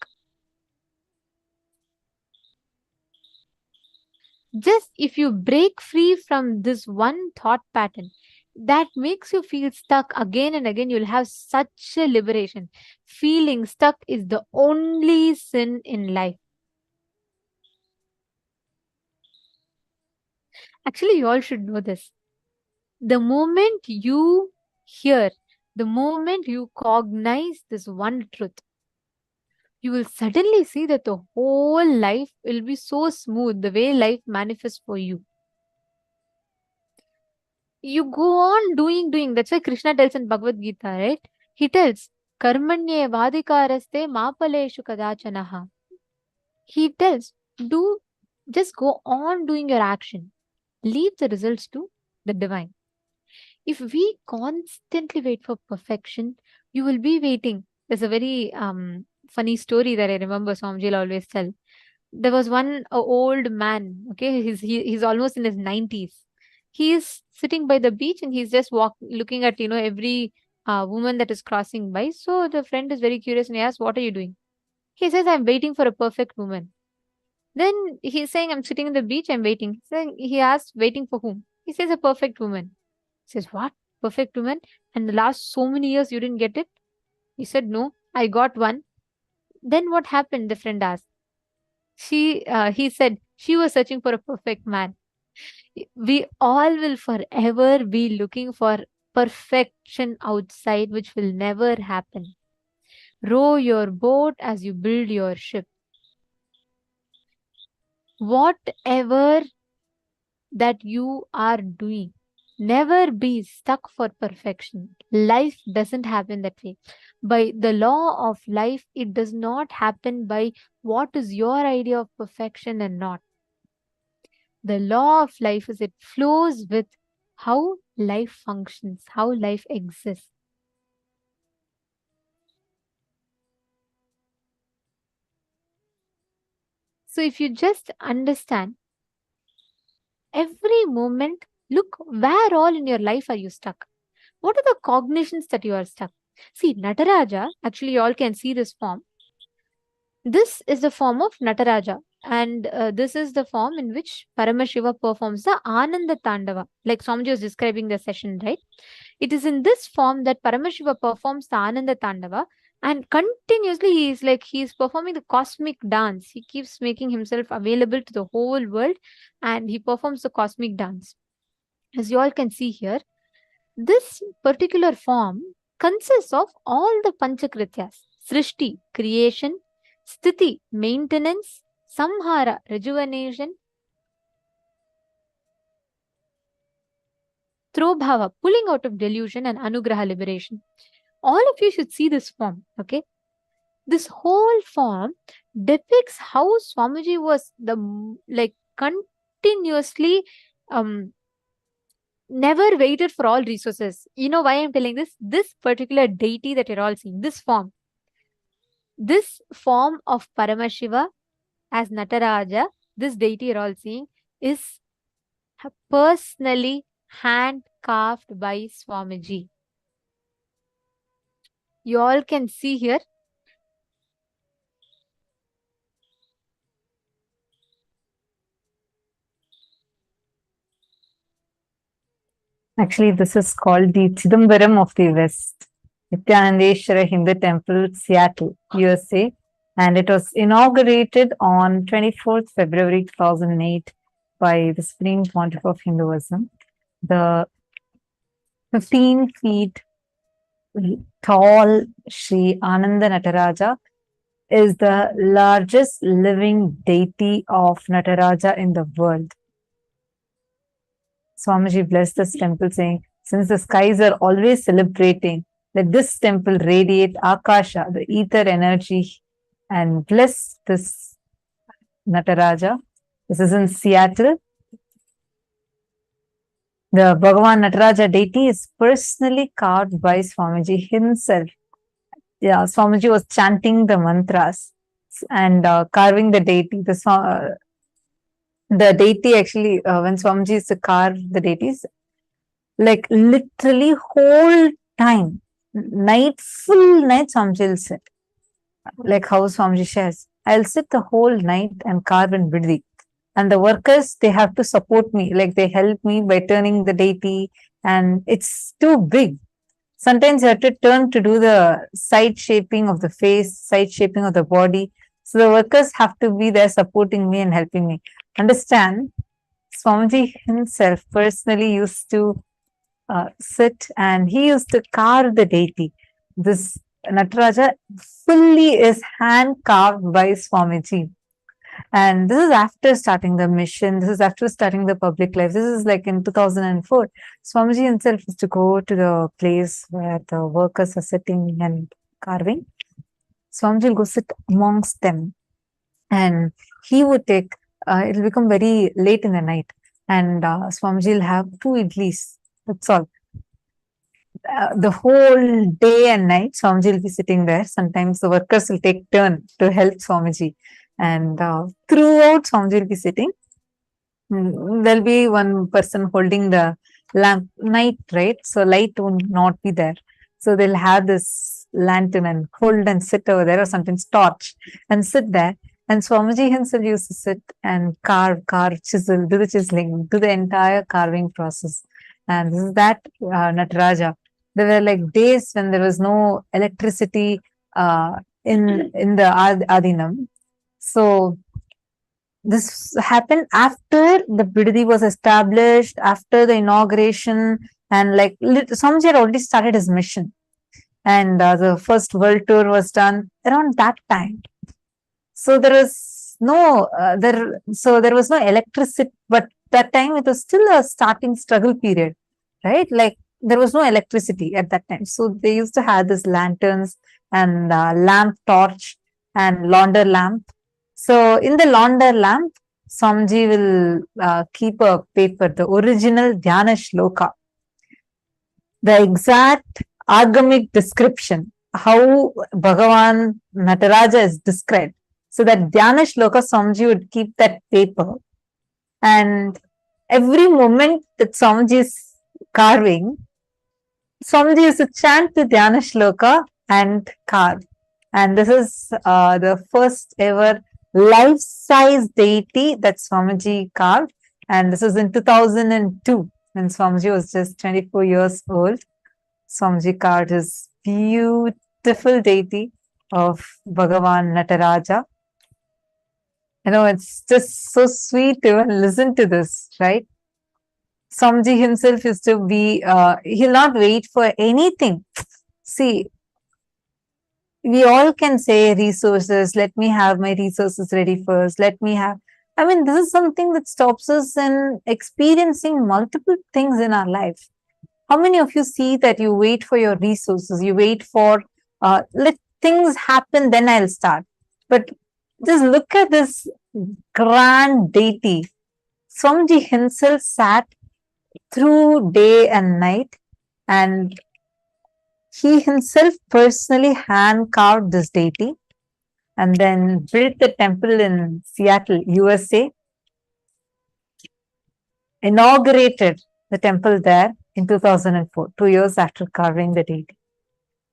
Just if you break free from this one thought pattern that makes you feel stuck again and again, you'll have such a liberation. Feeling stuck is the only sin in life. Actually, you all should know this. The moment you hear, the moment you cognize this one truth, you will suddenly see that the whole life will be so smooth, the way life manifests for you. You go on doing. That's why Krishna tells in Bhagavad Gita, right? He tells, Karmanye vadikaraste mapaleshu kadachanaha. He tells, just go on doing your action. Leave the results to the divine. If we constantly wait for perfection, you will be waiting. There's a very funny story that I remember Swamiji always tell. There was one old man, okay, he's almost in his 90s. He is sitting by the beach and he's just looking at, every woman that is crossing by. So the friend is very curious and he asks, what are you doing? He says, I'm waiting for a perfect woman. Then he's saying, I'm sitting on the beach, I'm waiting. He asks, waiting for whom? He says, a perfect woman. He says, what? Perfect woman? And the last so many years you didn't get it? He said, no, I got one. Then what happened? The friend asked. He said, she was searching for a perfect man. We all will forever be looking for perfection outside, which will never happen. Row your boat as you build your ship. Whatever that you are doing, never be stuck for perfection. Life doesn't happen that way. By the law of life, it does not happen by what is your idea of perfection and not. The law of life is it flows with how life functions, how life exists. So if you just understand every moment, look where all in your life are you stuck? What are the cognitions that you are stuck? See, Nataraja, actually you all can see this form. This is the form of Nataraja, and this is the form in which Paramashiva performs the Ananda Tandava, like Swamiji was describing the session, right? It is in this form that Paramashiva performs the Ananda Tandava, and continuously he is performing the cosmic dance. He keeps making himself available to the whole world, and he performs the cosmic dance. As you all can see here, this particular form consists of all the Panchakrityas: Srishti, creation; Sthiti, maintenance; Samhara, rejuvenation; Trobhava, pulling out of delusion; and Anugraha, liberation. All of you should see this form, okay? This whole form depicts how Swamiji was continuously never waited for all resources. You know why I'm telling this? This particular deity that you're all seeing, this form of Paramashiva as Nataraja, this deity you're all seeing, is personally hand carved by Swamiji. You all can see here. Actually, this is called the Chidambaram of the West, Nithyanandeshwara Hindu Temple, Seattle, USA. And it was inaugurated on 24th February 2008 by the Supreme Pontiff of Hinduism. The 15 feet tall Sri Ananda Nataraja is the largest living deity of Nataraja in the world. Swamiji blessed this temple, saying, since the skies are always celebrating, let this temple radiate Akasha, the ether energy, and bless this Nataraja. This is in Seattle. The Bhagavān Nataraja deity is personally carved by Swamiji himself. Yeah, Swamiji was chanting the mantras and carving the deity. The deity actually, when Swamiji used to carve the deities, like literally whole time, full night Swamiji will sit. Like how Swamiji shares, I'll sit the whole night and carve in Biddi. And the workers, they have to support me, like they help me by turning the deity, and it's too big. Sometimes you have to turn to do the side shaping of the face, side shaping of the body. So the workers have to be there supporting me and helping me. Understand, Swamiji himself personally used to sit and he used to carve the deity. This Nataraja fully is hand carved by Swamiji. And this is after starting the mission. This is after starting the public life. This is like in 2004. Swamiji himself used to go to the place where the workers are sitting and carving. Swamiji will go sit amongst them. And he would take, it will become very late in the night. And Swamiji will have 2 idlis. That's all. The whole day and night, Swamiji will be sitting there. Sometimes the workers will take turn to help Swamiji. And throughout, Swamiji will be sitting. There'll be one person holding the lamp, night, right? So light will not be there. So they'll have this lantern and hold and sit over there, or sometimes torch and sit there. And Swamiji himself used to sit and carve, chisel, do the chiseling, do the entire carving process. And this is that Nataraja. There were like days when there was no electricity in the Adinam. So this happened after the Bidadi was established, after the inauguration, and like Swamiji had already started his mission. And the first world tour was done around that time. So there was no there was no electricity, but that time it was still a starting struggle period, right? Like there was no electricity at that time. So they used to have this lanterns and lamp torch and launder lamp. So in the launder lamp, Swamiji will keep a paper, the original Dhyana Shloka, the exact agamic description, how Bhagavān Nataraja is described. So that Dhyana Shloka, Swamiji would keep that paper, and every moment that Swamiji is carving, Swamiji used to chant the Dhyana Shloka and carve. And this is the first ever life-size deity that Swamiji carved. And this was in 2002 when Swamiji was just 24 years old. Swamiji carved his beautiful deity of Bhagavān Nataraja. You know, it's just so sweet to even listen to this, right? Swamiji himself used to be, he'll not wait for anything. See, we all can say resources, let me have my resources ready first, let me have, I mean, this is something that stops us in experiencing multiple things in our life. How many of you see that you wait for your resources, you wait for, let things happen, then I'll start. But just look at this grand deity. Swamiji himself sat through day and night, and he himself personally hand carved this deity and then built the temple in Seattle, USA, inaugurated the temple there in 2004, 2 years after carving the deity.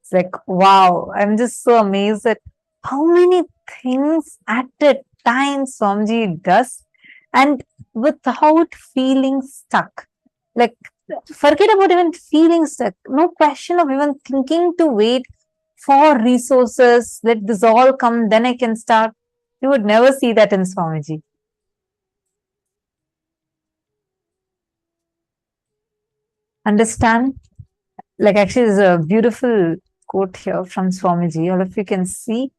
It's like, wow, I'm just so amazed at how many things at a time Swamiji does, and without feeling stuck. Like, forget about even feeling stuck. No question of even thinking to wait for resources. Let this all come, then I can start. You would never see that in Swamiji. Understand? Like, actually, there's a beautiful quote here from Swamiji. All of you can see.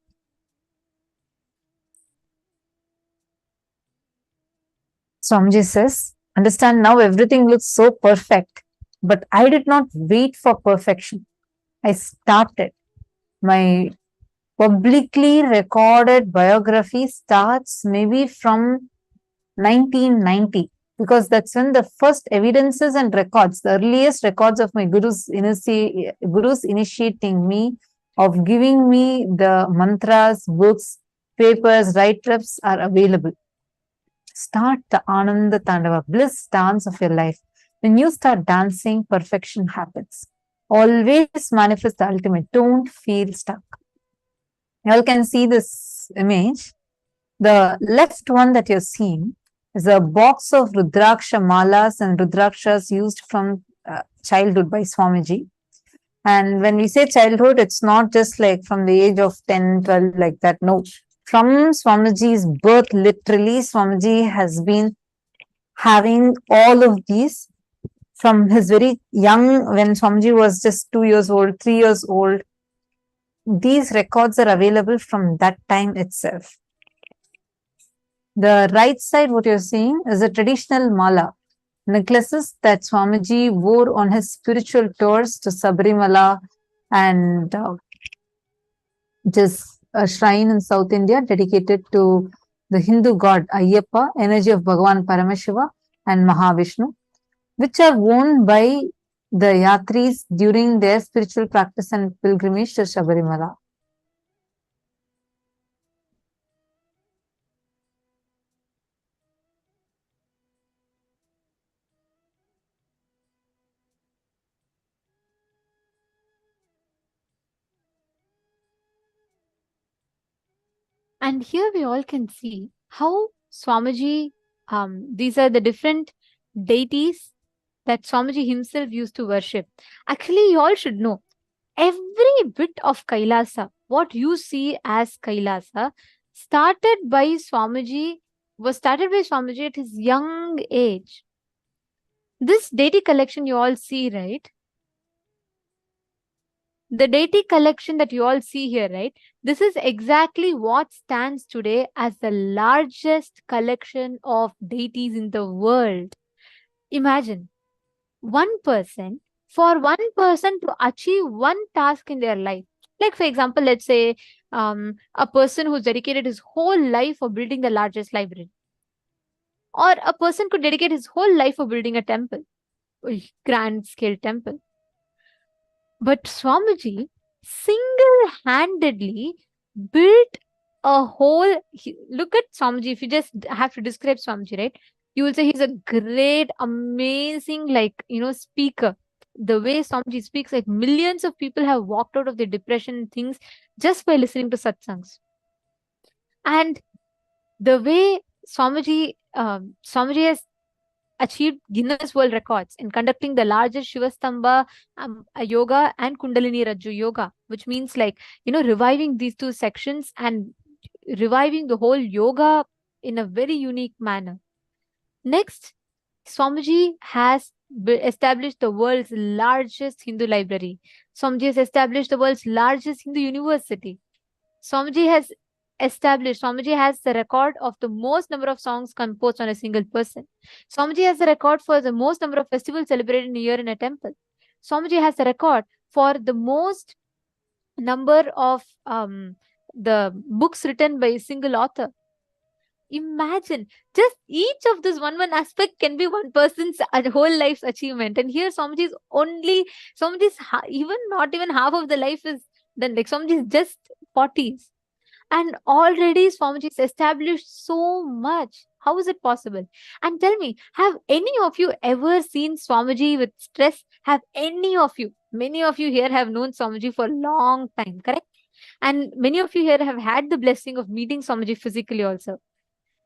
Swamiji says, understand, now everything looks so perfect, but I did not wait for perfection. I started. My publicly recorded biography starts maybe from 1990, because that's when the first evidences and records, the earliest records of my gurus initiating me, of giving me the mantras, books, papers, write-ups are available. Start the Ananda Tandava, bliss dance of your life. When you start dancing, perfection happens. Always manifest the ultimate. Don't feel stuck. You all can see this image. The left one that you're seeing is a box of Rudraksha malas and Rudrakshas used from childhood by Swamiji. And when we say childhood, it's not just like from the age of 10, 12, like that. No. From Swamiji's birth, literally, Swamiji has been having all of these from his very young, when Swamiji was just 2 years old, 3 years old. These records are available from that time itself. The right side, what you're seeing, is a traditional mala, necklaces that Swamiji wore on his spiritual tours to Sabarimala and just a shrine in South India dedicated to the Hindu god Ayyappa, energy of Bhagavān Paramashiva and Mahavishnu, which are worn by the yatris during their spiritual practice and pilgrimage to Sabarimala. And here we all can see how Swamiji, these are the different deities that Swamiji himself used to worship. Actually, you all should know, every bit of KAILASA, what you see as KAILASA, was started by Swamiji at his young age. This deity collection you all see, right? The deity collection that you all see here, right? This is exactly what stands today as the largest collection of deities in the world. Imagine, for one person to achieve one task in their life. Like, for example, let's say a person who's dedicated his whole life for building the largest library. Or a person could dedicate his whole life for building a temple, a grand scale temple. But Swamiji single-handedly built a whole. Look at Swamiji. If you just have to describe Swamiji, right? You will say he's a great, amazing, speaker. The way Swamiji speaks, like millions of people have walked out of their depression and things just by listening to satsangs. And the way Swamiji has achieved Guinness World Records in conducting the largest Shivastamba yoga and Kundalini Rajju yoga, which means reviving these two sections and reviving the whole yoga in a very unique manner. Next, Swamiji has established the world's largest Hindu library. Swamiji has established the world's largest Hindu university. Swamiji has the record of the most number of songs composed on a single person. Swamiji has the record for the most number of festivals celebrated in a year in a temple. Swamiji has the record for the most number of the books written by a single author. Imagine, just each of this one aspect can be one person's whole life's achievement. And here Swamiji's even not even half of the life is done. Like Swamiji's just 40s. And already Swamiji has established so much. How is it possible? And tell me, have any of you ever seen Swamiji with stress? Have any of you? Many of you here have known Swamiji for a long time, correct? And many of you here have had the blessing of meeting Swamiji physically also.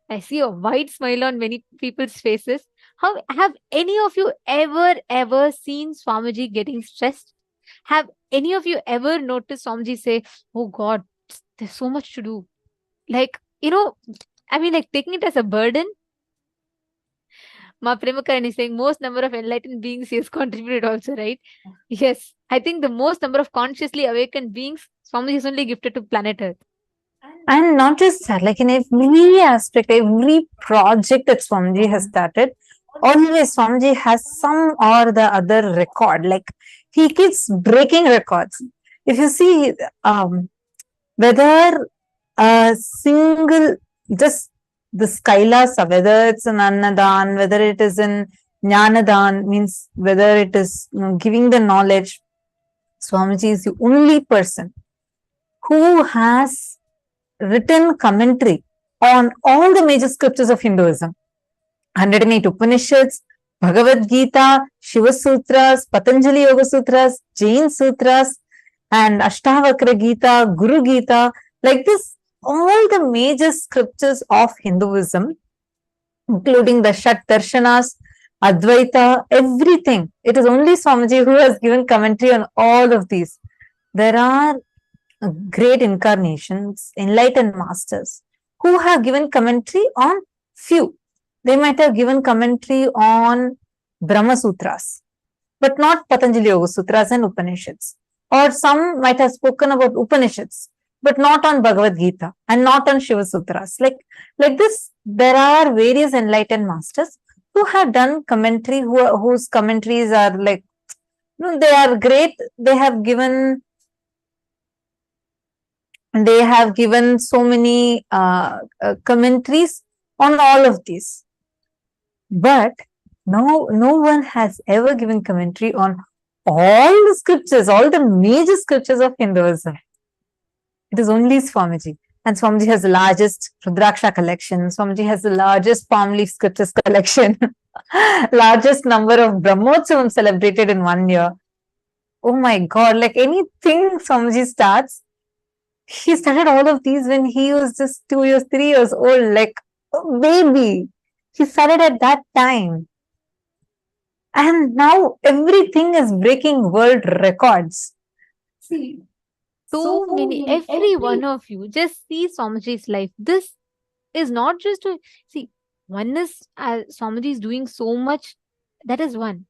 I see a wide smile on many people's faces. How have any of you ever seen Swamiji getting stressed? Have any of you ever noticed Swamiji say, "Oh God, there's so much to do"? Taking it as a burden. Ma Premakaran is saying most number of enlightened beings he has contributed also, right? Yes. I think the most number of consciously awakened beings Swamiji is only gifted to planet Earth. And not just that, like in every aspect, every project that Swamiji has started, always Swamiji has some or the other record. Like he keeps breaking records. If you see, whether a single, just this KAILASA, whether it's an Annadan, whether it is in Jnanadan, means whether it is giving the knowledge, Swamiji is the only person who has written commentary on all the major scriptures of Hinduism. 108 Upanishads, Bhagavad Gita, Shiva Sutras, Patanjali Yoga Sutras, Jain Sutras, and Ashtavakra Gita, Guru Gita, like this, all the major scriptures of Hinduism, including the Shat Darshanas, Advaita, everything. It is only Swamiji who has given commentary on all of these. There are great incarnations, enlightened masters, who have given commentary on few. They might have given commentary on Brahma Sutras, but not Patanjali Yoga Sutras and Upanishads. Or some might have spoken about Upanishads, but not on Bhagavad Gita and not on Shiva Sutras. Like this, there are various enlightened masters who have done commentary, whose commentaries are like, they are great. They have given so many commentaries on all of these. But no one has ever given commentary on all the scriptures, all the major scriptures of Hinduism. It is only Swamiji. And Swamiji has the largest Rudraksha collection. Swamiji has the largest palm leaf scriptures collection. Largest number of Brahmotsavam celebrated in 1 year. Oh my God, like anything Swamiji starts, he started all of these when he was just 2 years, 3 years old, like a baby. He started at that time. And now everything is breaking world records. See, so many, every one of you, just see Swamiji's life. This is not just to see, one is Swamiji is doing so much. That is one.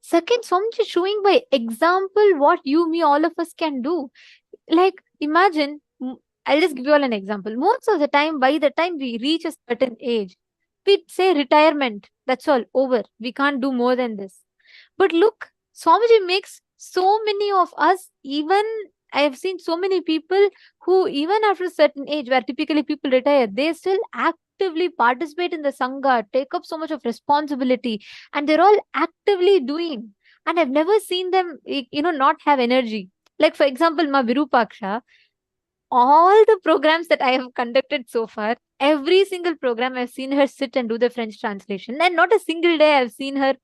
Second, Swamiji is showing by example what you, me, all of us can do. Like, imagine, I'll just give you all an example. Most of the time, by the time we reach a certain age, we say retirement. That's all, over. We can't do more than this. But look, Swamiji makes so many of us, even I have seen so many people who, even after a certain age, where typically people retire, they still actively participate in the Sangha, take up so much of responsibility, and they're all actively doing. And I've never seen them, not have energy. Like, for example, Ma Virupaksha, all the programs that I have conducted so far, every single program I've seen her sit and do the French translation. And not a single day I've seen her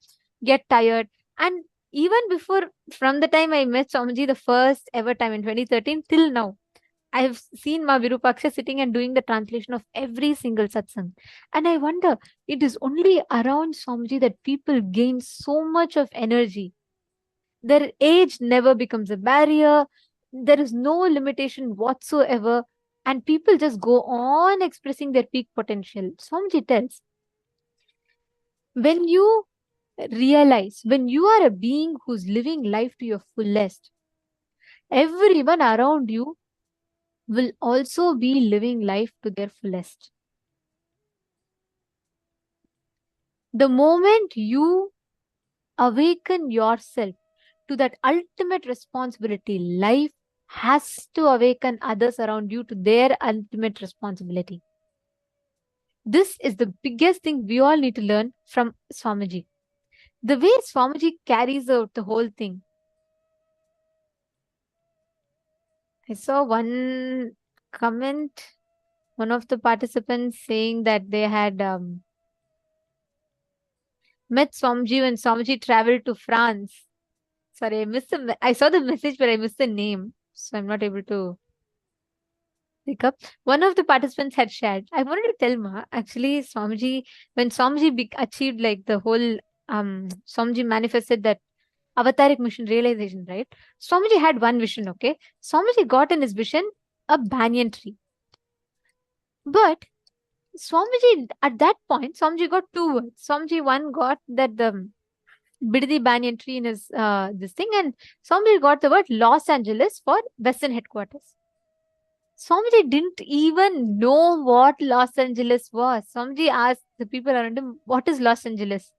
get tired. And even before, from the time I met Swamiji the first ever time in 2013 till now, I have seen Ma Virupaksha sitting and doing the translation of every single satsang. And I wonder, it is only around Swamiji that people gain so much of energy. Their age never becomes a barrier. There is no limitation whatsoever. And people just go on expressing their peak potential. Swamiji tells, when you realize, when you are a being who's living life to your fullest, everyone around you will also be living life to their fullest. The moment you awaken yourself to that ultimate responsibility, life has to awaken others around you to their ultimate responsibility. This is the biggest thing we all need to learn from Swamiji. The way Swamiji carries out the whole thing. I saw one comment, one of the participants saying that they had met Swamiji when Swamiji traveled to France. Sorry, I saw the message, but I missed the name. So I'm not able to pick up. One of the participants had shared. I wanted to tell Ma, actually, Swamiji, when Swamiji achieved like the whole, Swamiji manifested that avataric mission realization, right? Swamiji had one vision, okay? Swamiji got in his vision a banyan tree. But Swamiji, at that point, Swamiji got two words. Swamiji, one got that the Biddi banyan tree in his this thing, and Swamiji got the word Los Angeles for Western headquarters. Swamiji didn't even know what Los Angeles was. Swamiji asked the people around him, what is Los Angeles?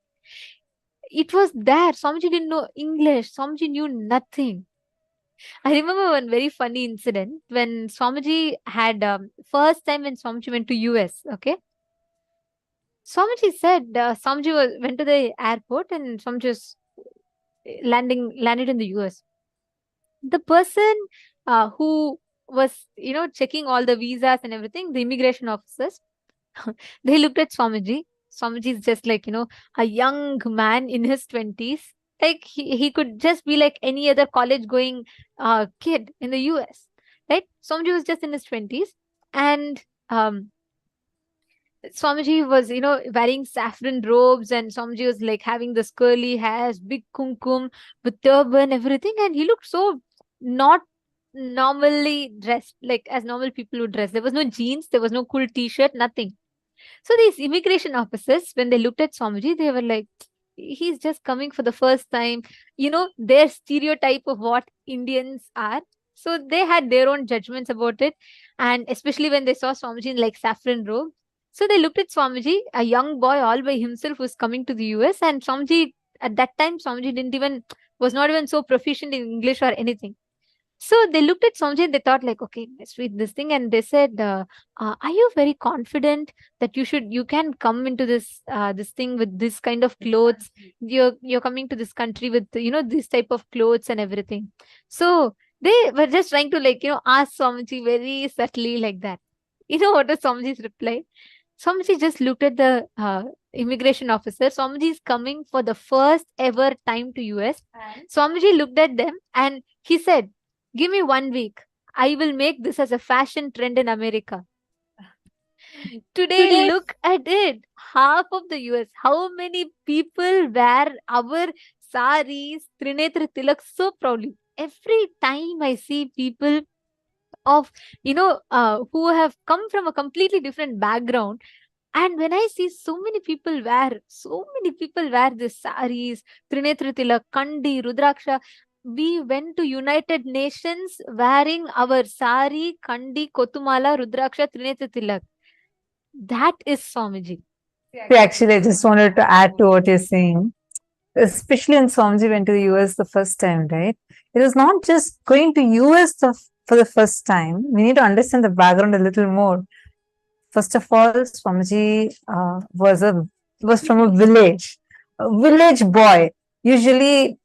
It was there. Swamiji didn't know English. Swamiji knew nothing. I remember one very funny incident when Swamiji had first time when Swamiji went to US, okay? Swamiji said, Swamiji went to the airport and Swamiji was landed in the US. The person who was, checking all the visas and everything, the immigration officers, they looked at Swamiji. Swamiji is just like, a young man in his 20s. Like he could just be like any other college going kid in the US, right? Swamiji was just in his 20s. And Swamiji was, wearing saffron robes, and Swamiji was like having this curly hairs, big kumkum with turban, everything. And he looked so not normally dressed, like as normal people would dress. There was no jeans, there was no cool t-shirt, nothing. So these immigration officers, when they looked at Swamiji, they were like, he's just coming for the first time. Their stereotype of what Indians are. So they had their own judgments about it. And especially when they saw Swamiji in like saffron robe. So they looked at Swamiji, a young boy all by himself who's coming to the US. And Swamiji, at that time, Swamiji was not even so proficient in English or anything. So they looked at Swamiji and they thought like, okay, let's read this thing. And they said, are you very confident that you can come into this thing with this kind of clothes? You're coming to this country with, this type of clothes and everything. So they were just trying to ask Swamiji very subtly like that. You know what was Swamiji's reply? Swamiji just looked at the immigration officer. Swamiji is coming for the first ever time to US. Swamiji looked at them and he said, give me 1 week. I will make this as a fashion trend in America. Today, look at it. Half of the US. How many people wear our saris, Trinetra Tilak so proudly? Every time I see people of, who have come from a completely different background, and when I see so many people wear this saris, Trinetra Tilak, Kandi, Rudraksha. We went to United Nations wearing our sari, Kandi, Kotumala, Rudraksha, Trinetra Tilak. That is Swamiji. Actually, I just wanted to add to what you're saying. Especially when Swamiji went to the US the first time, right? It was not just going to US for the first time. We need to understand the background a little more. First of all, Swamiji was from a village boy. Usually,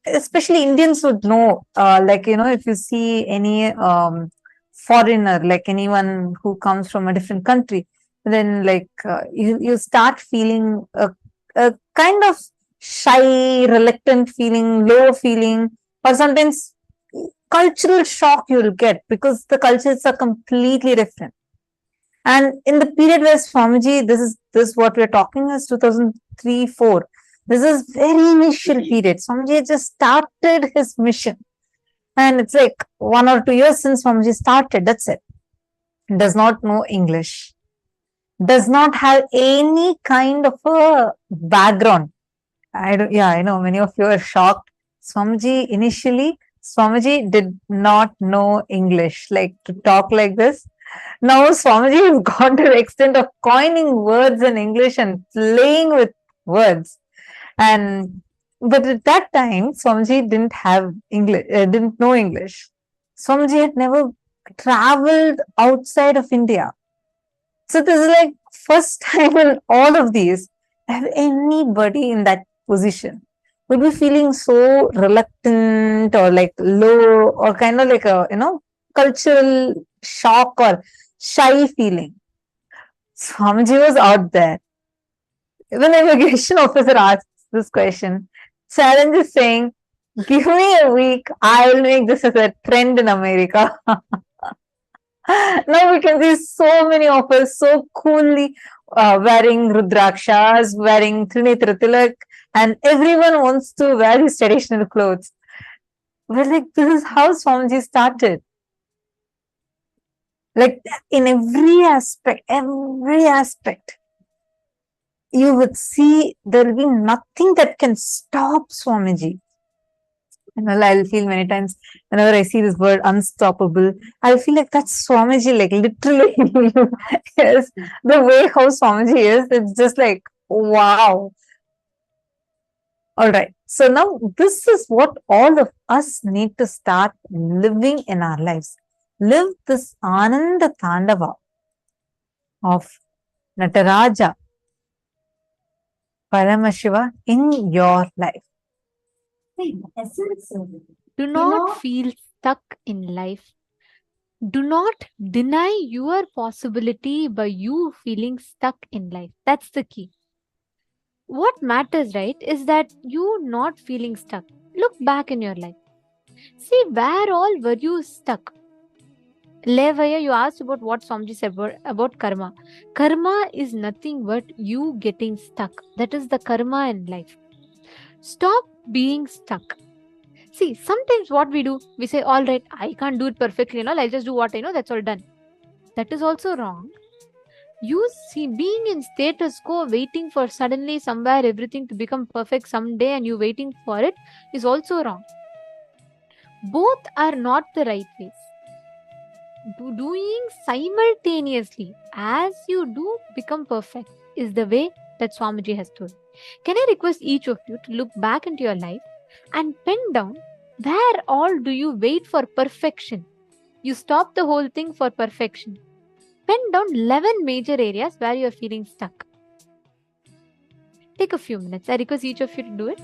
especially Indians would know, if you see any foreigner, like anyone who comes from a different country, then you start feeling a kind of shy, reluctant feeling, low feeling, or sometimes cultural shock you'll get because the cultures are completely different. And in the period where Swamiji, this what we're talking is 2003-4. This is very initial period. Swamiji had just started his mission. And it's like 1 or 2 years since Swamiji started. That's it. Does not know English. Does not have any kind of a background. I know many of you are shocked. Swamiji did not know English. Like to talk like this. Now Swamiji has gone to the extent of coining words in English and playing with words. But at that time, Swamiji didn't have English, didn't know English. Swamiji had never traveled outside of India. So this is like first time in all of these, have anybody in that position would be feeling so reluctant or like low or kind of like a, cultural shock or shy feeling. Swamiji was out there. When the immigration officer asks this question, challenge is saying, give me a week, I will make this as a trend in America. Now we can see so many of us so coolly wearing rudrakshas, wearing Trinitra Tilak, and everyone wants to wear his traditional clothes. But like, this is how Swamiji started. Like in every aspect, you would see there will be nothing that can stop Swamiji. And I'll feel many times whenever I see this word unstoppable, I feel like that's Swamiji, like literally. Yes, the way how Swamiji is, it's just like, wow. All right. So now this is what all of us need to start living in our lives. Live this Ananda Tandava of Nataraja, Paramashiva in your life. Do not feel stuck in life. Do not deny your possibility by you feeling stuck in life. That's the key. What matters, right, is that you not feeling stuck. Look back in your life. See, where all were you stuck? Levaya, you asked about what Swamiji said about karma. Karma is nothing but you getting stuck. That is the karma in life. Stop being stuck. See, sometimes what we do, we say, all right, I can't do it perfectly, I'll just do what I know, that's all done. That is also wrong. You see, being in status quo, waiting for suddenly somewhere everything to become perfect someday and you waiting for it is also wrong. Both are not the right ways. Doing simultaneously as you do become perfect is the way that Swamiji has told. Can I request each of you to look back into your life and pen down where all do you wait for perfection? You stop the whole thing for perfection. Pen down 11 major areas where you are feeling stuck. Take a few minutes. I request each of you to do it.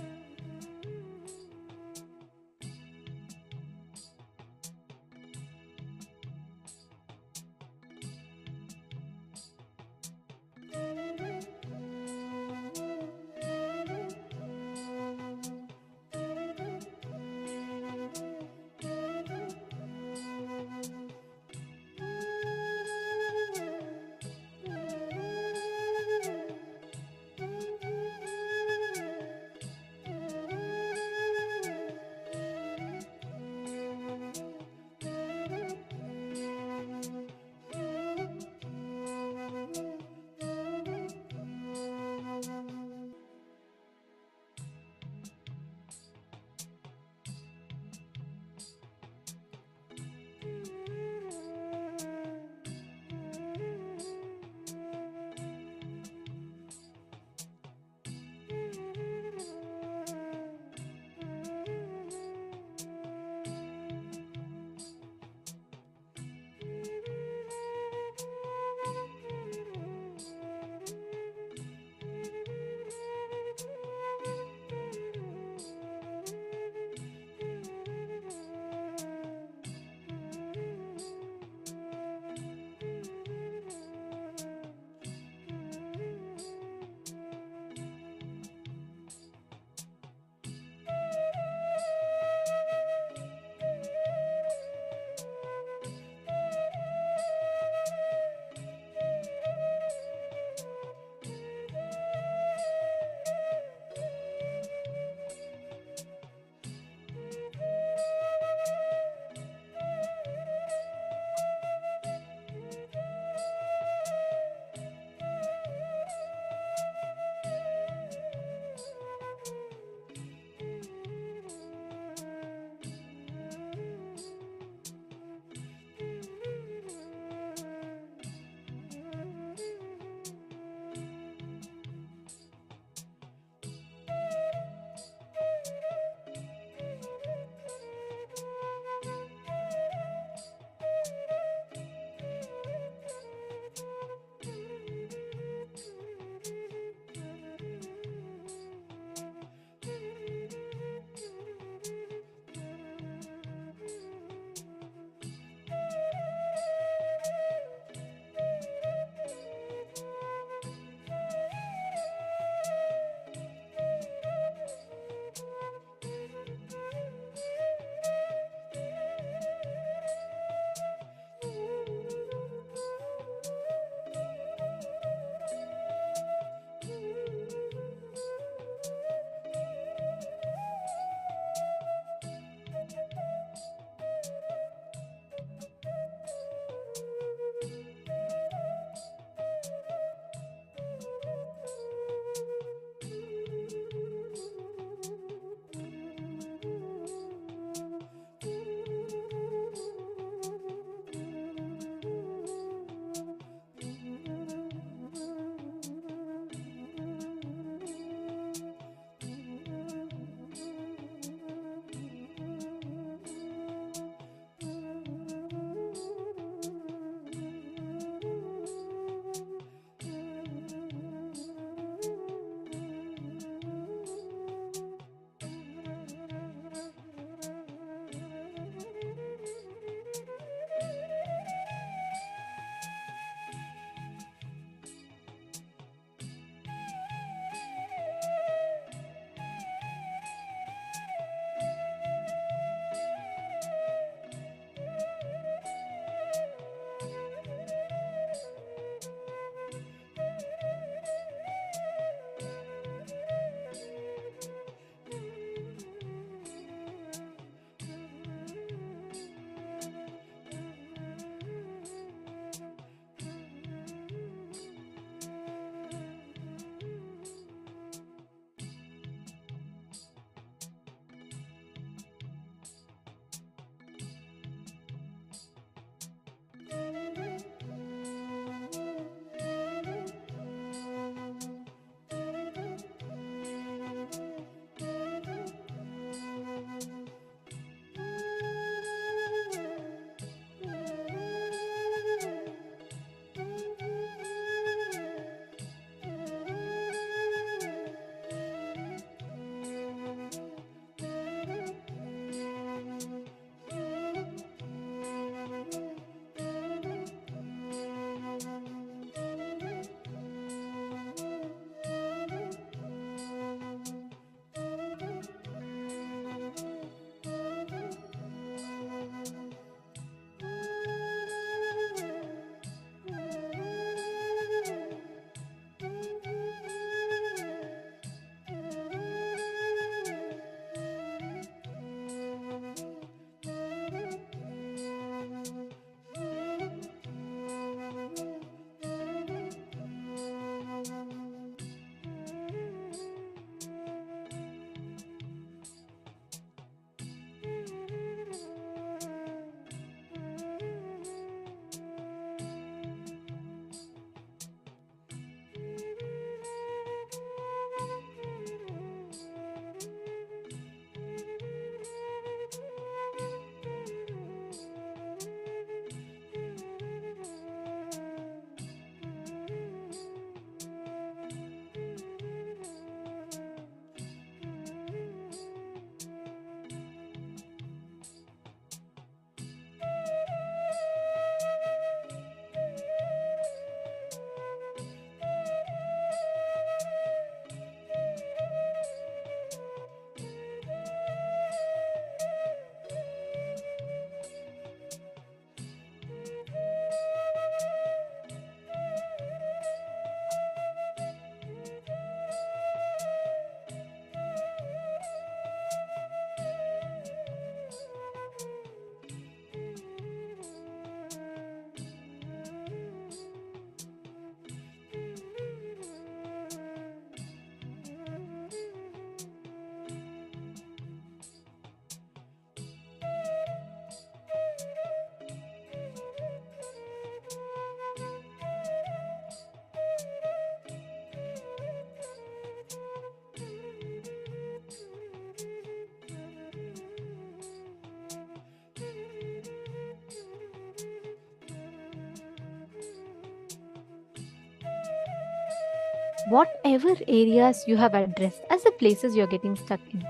whatever areas you have addressed as the places you're getting stuck in.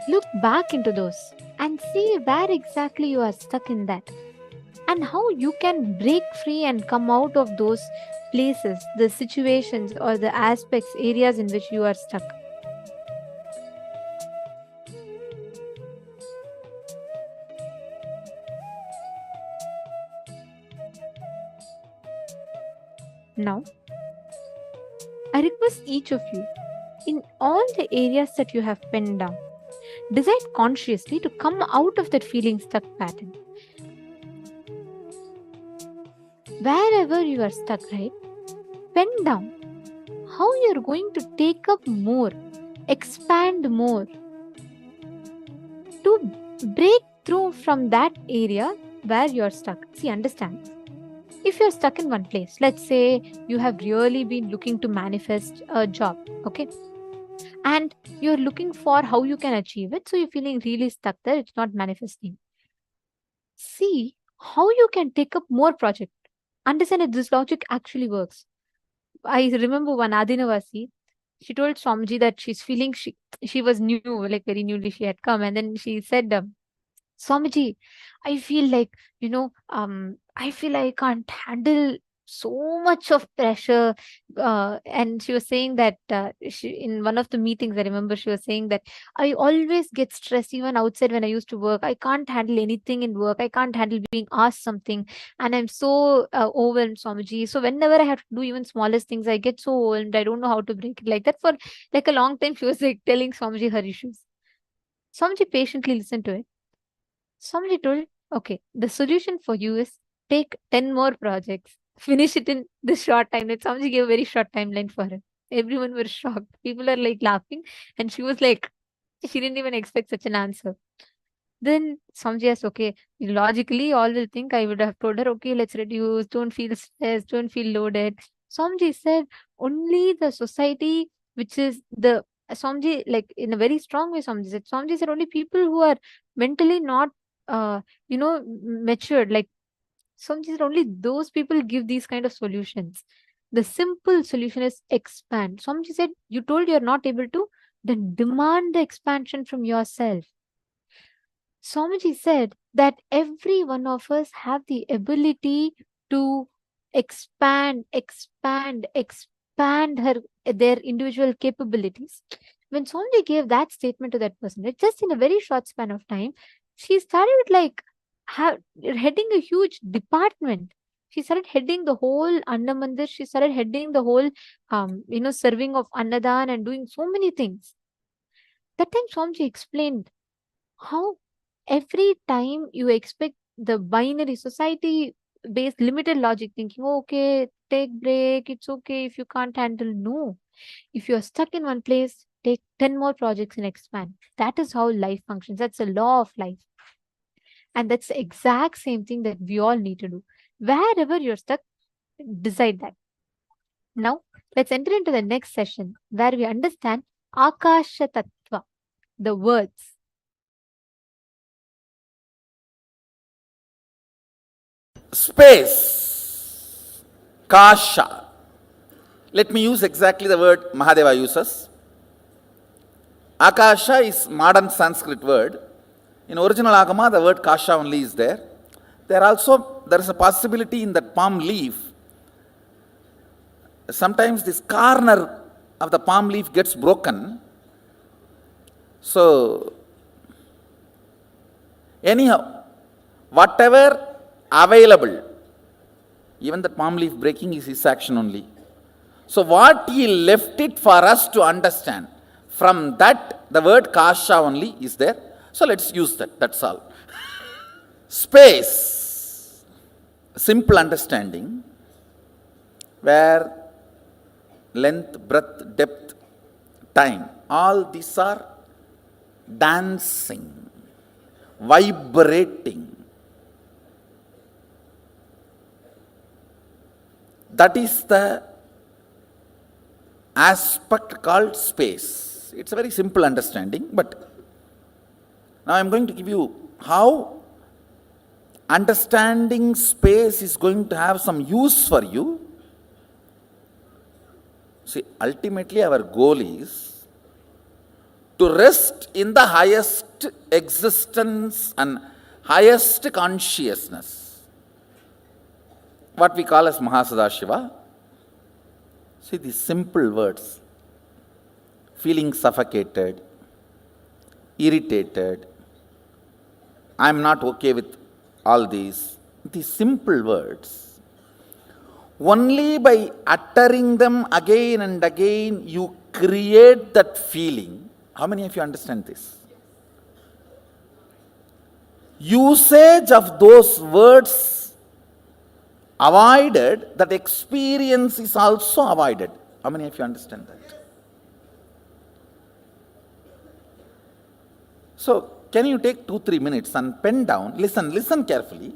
Look back into those and see where exactly you are stuck in that, and how you can break free and come out of those places, the situations, or the aspects, areas in which you are stuck. Now, I request each of you, in all the areas that you have penned down, decide consciously to come out of that feeling stuck pattern. Wherever you are stuck, right? Pen down how you're going to take up more, expand more, to break through from that area where you're stuck. See, understand. If you're stuck in one place, let's say you have really been looking to manifest a job, okay? And you're looking for how you can achieve it, so you're feeling really stuck there, it's not manifesting. See how you can take up more project. Understand that this logic actually works. I remember one Adinavasi, she told Swamiji that she's feeling she was new, like very newly she had come, and then she said, Swamiji, I feel like, I feel I can't handle so much of pressure. And she was saying that in one of the meetings, I remember she was saying that I always get stressed even outside when I used to work. I can't handle anything in work. I can't handle being asked something. And I'm so overwhelmed, Swamiji. So whenever I have to do even smallest things, I get so overwhelmed. I don't know how to break it. Like that for like a long time, she was like telling Swamiji her issues. Swamiji patiently listened to it. Somebody told, okay, the solution for you is take 10 more projects, finish it in this short time. And somebody gave a very short timeline for it. Everyone was shocked. People are like laughing. And she was like, she didn't even expect such an answer. Then Samji asked, okay, logically, all will think I would have told her, okay, let's reduce, don't feel stressed, don't feel loaded. Samji said, only the society, which is the Samji, like in a very strong way, Samji said, only people who are mentally not matured, like Samji, only those people give these kind of solutions. The simple solution is expand. Samji said, you told you're not able to, then demand the expansion from yourself. Swamiji said that every one of us have the ability to expand their individual capabilities. When Swamiji gave that statement to that person, just in a very short span of time, she started like heading a huge department. She started heading the whole Annamandir. She started heading the whole, serving of Annadan and doing so many things. That time Swamiji explained how every time you expect the binary society based limited logic thinking, okay, take break, it's okay if you can't handle. No. If you're stuck in one place, take 10 more projects and expand. That is how life functions. That's a law of life. And that's the exact same thing that we all need to do. Wherever you're stuck, decide that. Now, let's enter into the next session where we understand Akasha Tattva, the words. Space, kasha. Let me use exactly the word Mahadeva uses. Akasha is modern Sanskrit word. In original Agama, the word kasha only is there. There is a possibility in that palm leaf. Sometimes this corner of the palm leaf gets broken. So, anyhow, whatever available, even the palm leaf breaking is his action only. So what he left it for us to understand, from that the word kasha only is there. So let's use that, that's all. Space, simple understanding, where length, breadth, depth, time, all these are dancing, vibrating. That is the aspect called space. It's a very simple understanding, but now I'm going to give you how understanding space is going to have some use for you. See, ultimately our goal is to rest in the highest existence and highest consciousness, what we call as Mahasadashiva. See these simple words: feeling suffocated, irritated, I am not okay with all these simple words. Only by uttering them again and again, you create that feeling. How many of you understand this? Usage of those words avoided, that experience is also avoided. How many of you understand that? So, can you take 2-3 minutes and pen down, listen carefully.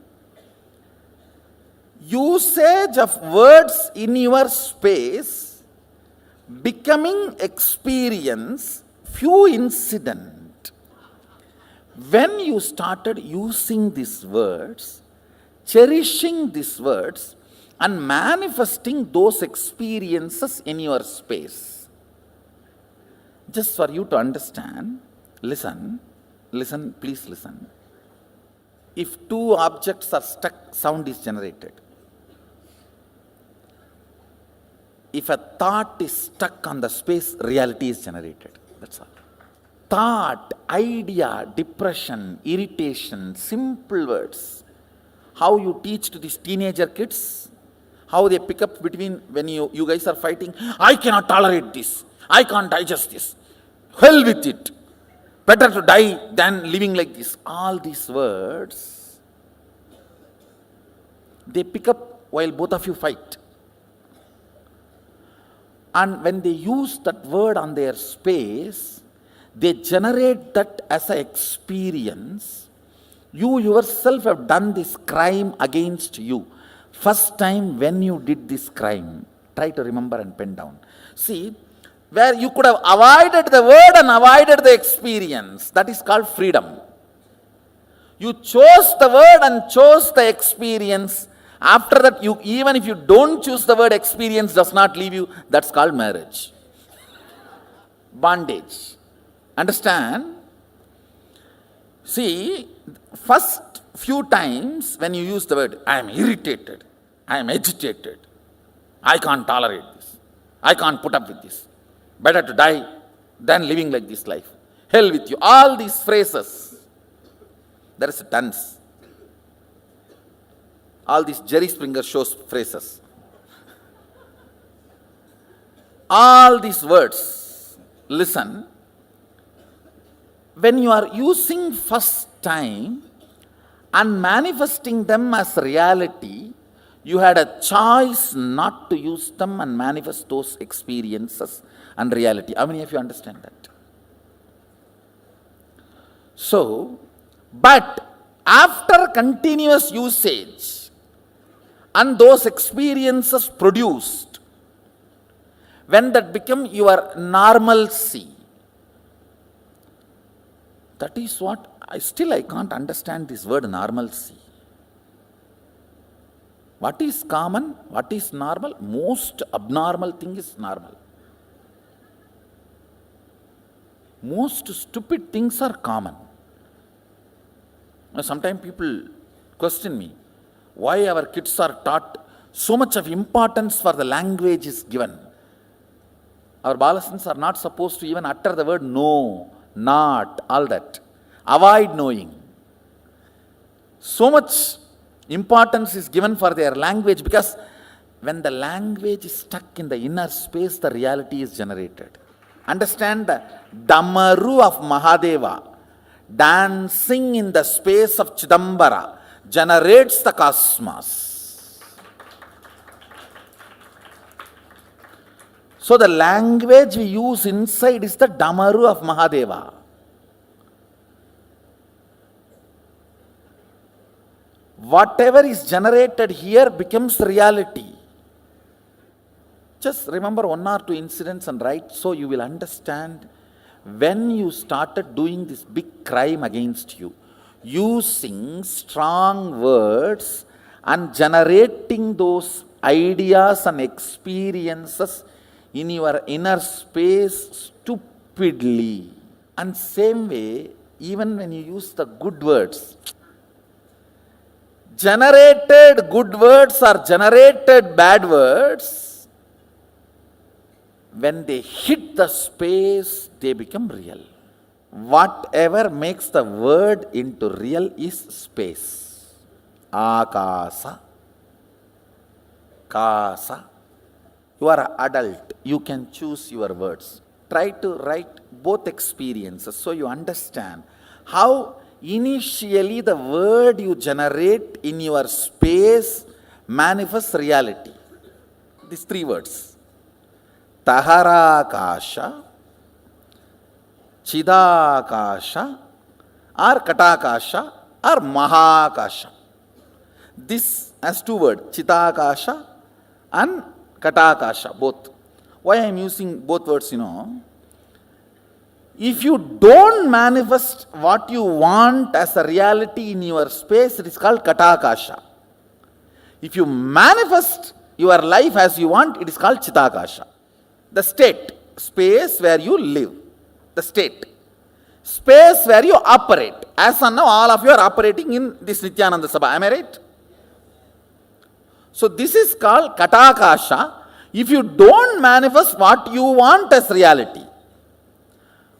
Usage of words in your space, becoming experience, few incident. When you started using these words, cherishing these words, and manifesting those experiences in your space. Just for you to understand, listen, please listen. If two objects are stuck, sound is generated. If a thought is stuck on the space, reality is generated. That's all. Thought, idea, depression, irritation, simple words. How you teach to these teenager kids, how they pick up between when you guys are fighting, I cannot tolerate this, I can't digest this, hell with it, better to die than living like this. All these words, they pick up while both of you fight. And when they use that word on their space, they generate that as an experience. You yourself have done this crime against you. First time when you did this crime, try to remember and pen down. See, where you could have avoided the word and avoided the experience, that is called freedom. You chose the word and chose the experience. After that, even if you don't choose the word, experience does not leave you, that's called marriage. Bondage. Understand? See, first few times when you use the word, I am irritated, I am agitated, I can't tolerate this, I can't put up with this, better to die than living like this life, hell with you, all these phrases, there is a dance. All these Jerry Springer shows phrases. All these words, listen, when you are using first time and manifesting them as reality, you had a choice not to use them and manifest those experiences and reality. How many of you understand that? So, but after continuous usage and those experiences produced, when that become your normalcy, that is what, I can't understand this word normalcy. What is common? What is normal? Most abnormal thing is normal. Most stupid things are common. Sometimes people question me, why our kids are taught so much of importance for the language is given. Our balasans are not supposed to even utter the word no, not, all that. Avoid knowing. So much importance is given for their language, because when the language is stuck in the inner space, the reality is generated. Understand the Damaru of Mahadeva, dancing in the space of Chidambara, generates the cosmos. So the language we use inside is the Damaru of Mahadeva. Whatever is generated here becomes reality. Just remember 1 or 2 incidents and write, so you will understand when you started doing this big crime against you, using strong words and generating those ideas and experiences in your inner space stupidly. And same way, even when you use the good words, generated good words or generated bad words, when they hit the space, they become real. Whatever makes the word into real is space. Akasa, kasa. You are an adult. You can choose your words. Try to write both experiences so you understand how initially the word you generate in your space manifests reality. These three words. Taharakasha, Chidakasha, or Katakasha, or Mahakasha. This has two words, Chidakasha and Katakasha, both. Why I am using both words, If you don't manifest what you want as a reality in your space, it is called Katakasha. If you manifest your life as you want, it is called Chitakasha. The state, space where you live. The state. Space where you operate. As of now, all of you are operating in this Nithyananda Sabha. Am I right? So this is called Katakasha. If you don't manifest what you want as reality.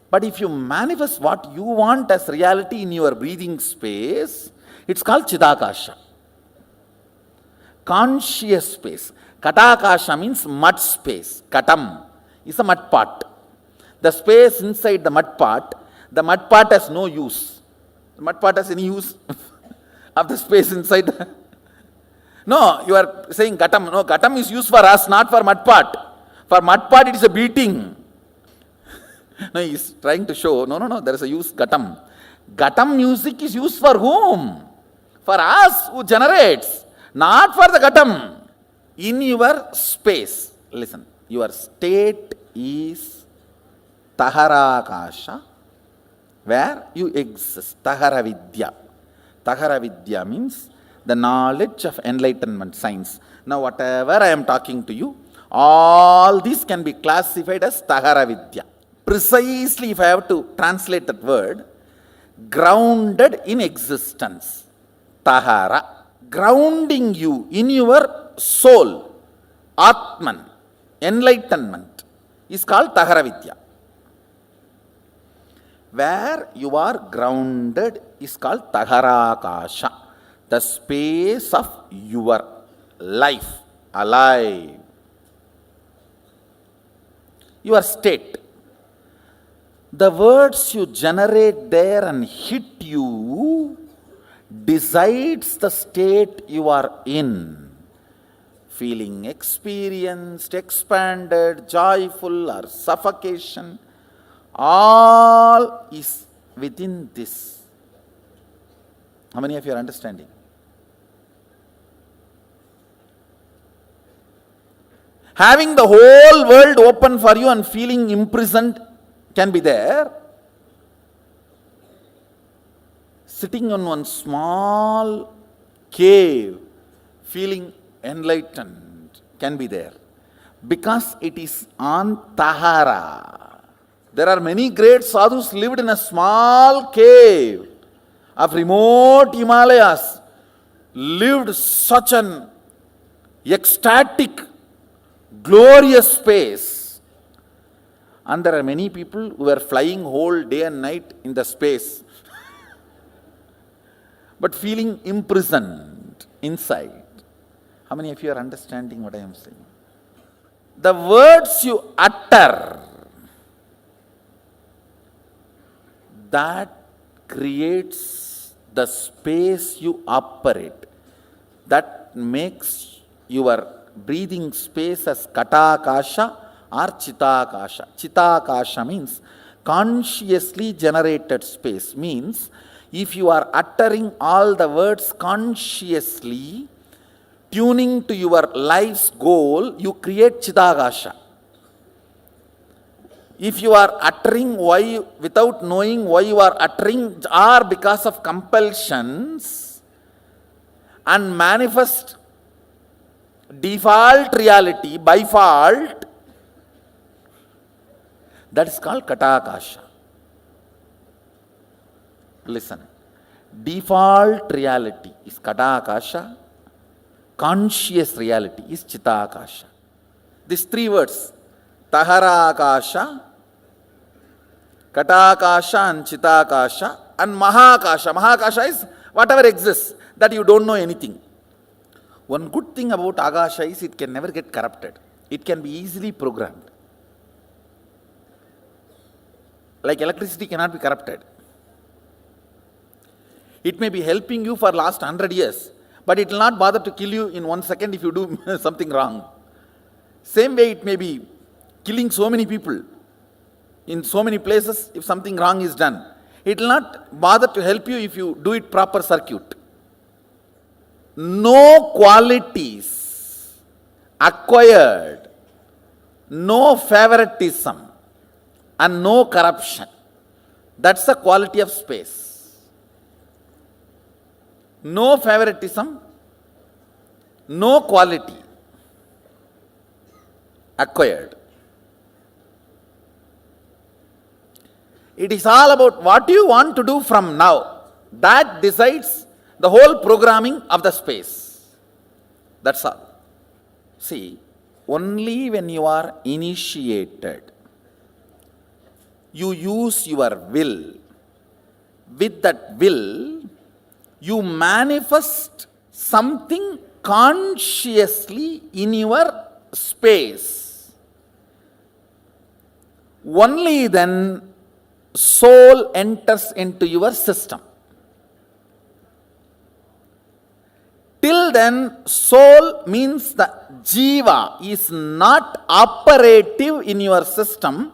But if you manifest what you want as reality in your breathing space, it's called Chidakasha. Conscious space. Katakasha means mud space. Katam is a mud pot. The space inside the mud pot has no use. The mud pot has any use of the space inside? No, you are saying Katam. No, Katam is used for us, not for mud pot. For mud pot it is a beating. No, he is trying to show, no, there is a use, Gatam. Gatam music is used for whom? For us who generates, not for the Gatam. In your space, listen, your state is Taharakasha, where you exist, Taharavidya. Taharavidya means the knowledge of enlightenment science. Now whatever I am talking to you, all this can be classified as Taharavidya. Precisely, if I have to translate that word, grounded in existence. Tahara. Grounding you in your soul. Atman. Enlightenment. Is called Taharavidya. Where you are grounded is called Taharakasha. The space of your life. Alive. Your state. The words you generate there and hit you decides the state you are in. Feeling experienced, expanded, joyful or suffocation, all is within this. How many of you are understanding? Having the whole world open for you and feeling imprisoned can be there. Sitting on one small cave, feeling enlightened can be there. Because it is on Tahara. There are many great sadhus lived in a small cave of remote Himalayas, lived such an ecstatic, glorious space. And there are many people who are flying whole day and night in the space, but feeling imprisoned inside. How many of you are understanding what I am saying? The words you utter, that creates the space you operate. That makes your breathing space as Katakasha or Chitakasha. Chitakasha means consciously generated space. Means if you are uttering all the words consciously, tuning to your life's goal, you create Chitakasha. If you are uttering why without knowing why you are uttering, or because of compulsions, and manifest default reality by fault, That is called Katakasha. Listen. Default reality is Katakasha. Conscious reality is Chitakasha. These three words, Taharakasha, Katakasha and Chitakasha and Mahakasha. Mahakasha is whatever exists that you don't know anything. One good thing about Akasha is it can never get corrupted. It can be easily programmed. Like electricity cannot be corrupted. It may be helping you for last 100 years, but it will not bother to kill you in 1 second if you do something wrong. Same way it may be killing so many people in so many places if something wrong is done. It will not bother to help you if you do it proper circuit. No qualities acquired, no favoritism and no corruption. That's the quality of space. No favoritism, no quality acquired. It is all about what you want to do from now. That decides the whole programming of the space. That's all. See, only when you are initiated, you use your will. With that will, you manifest something consciously in your space. Only then soul enters into your system. Till then, soul means the jiva is not operative in your system.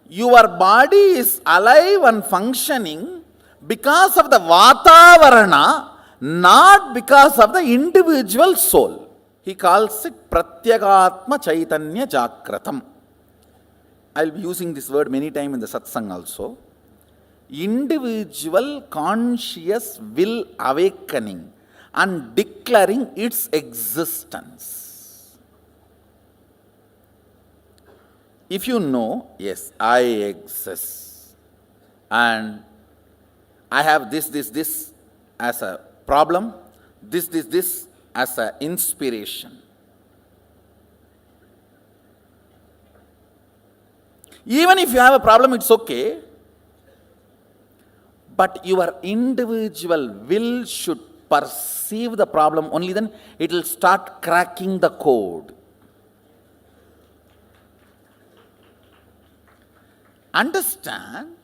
Your body is alive and functioning because of the Vatavarana, not because of the individual soul. He calls it Pratyagatma Chaitanya Jakratam. I will be using this word many times in the satsang also. Individual conscious will awakening and declaring its existence. If you know, yes, I exist and I have this as a problem, this as an inspiration. Even if you have a problem, it's okay. But your individual will should perceive the problem, only then it will start cracking the code. Understand?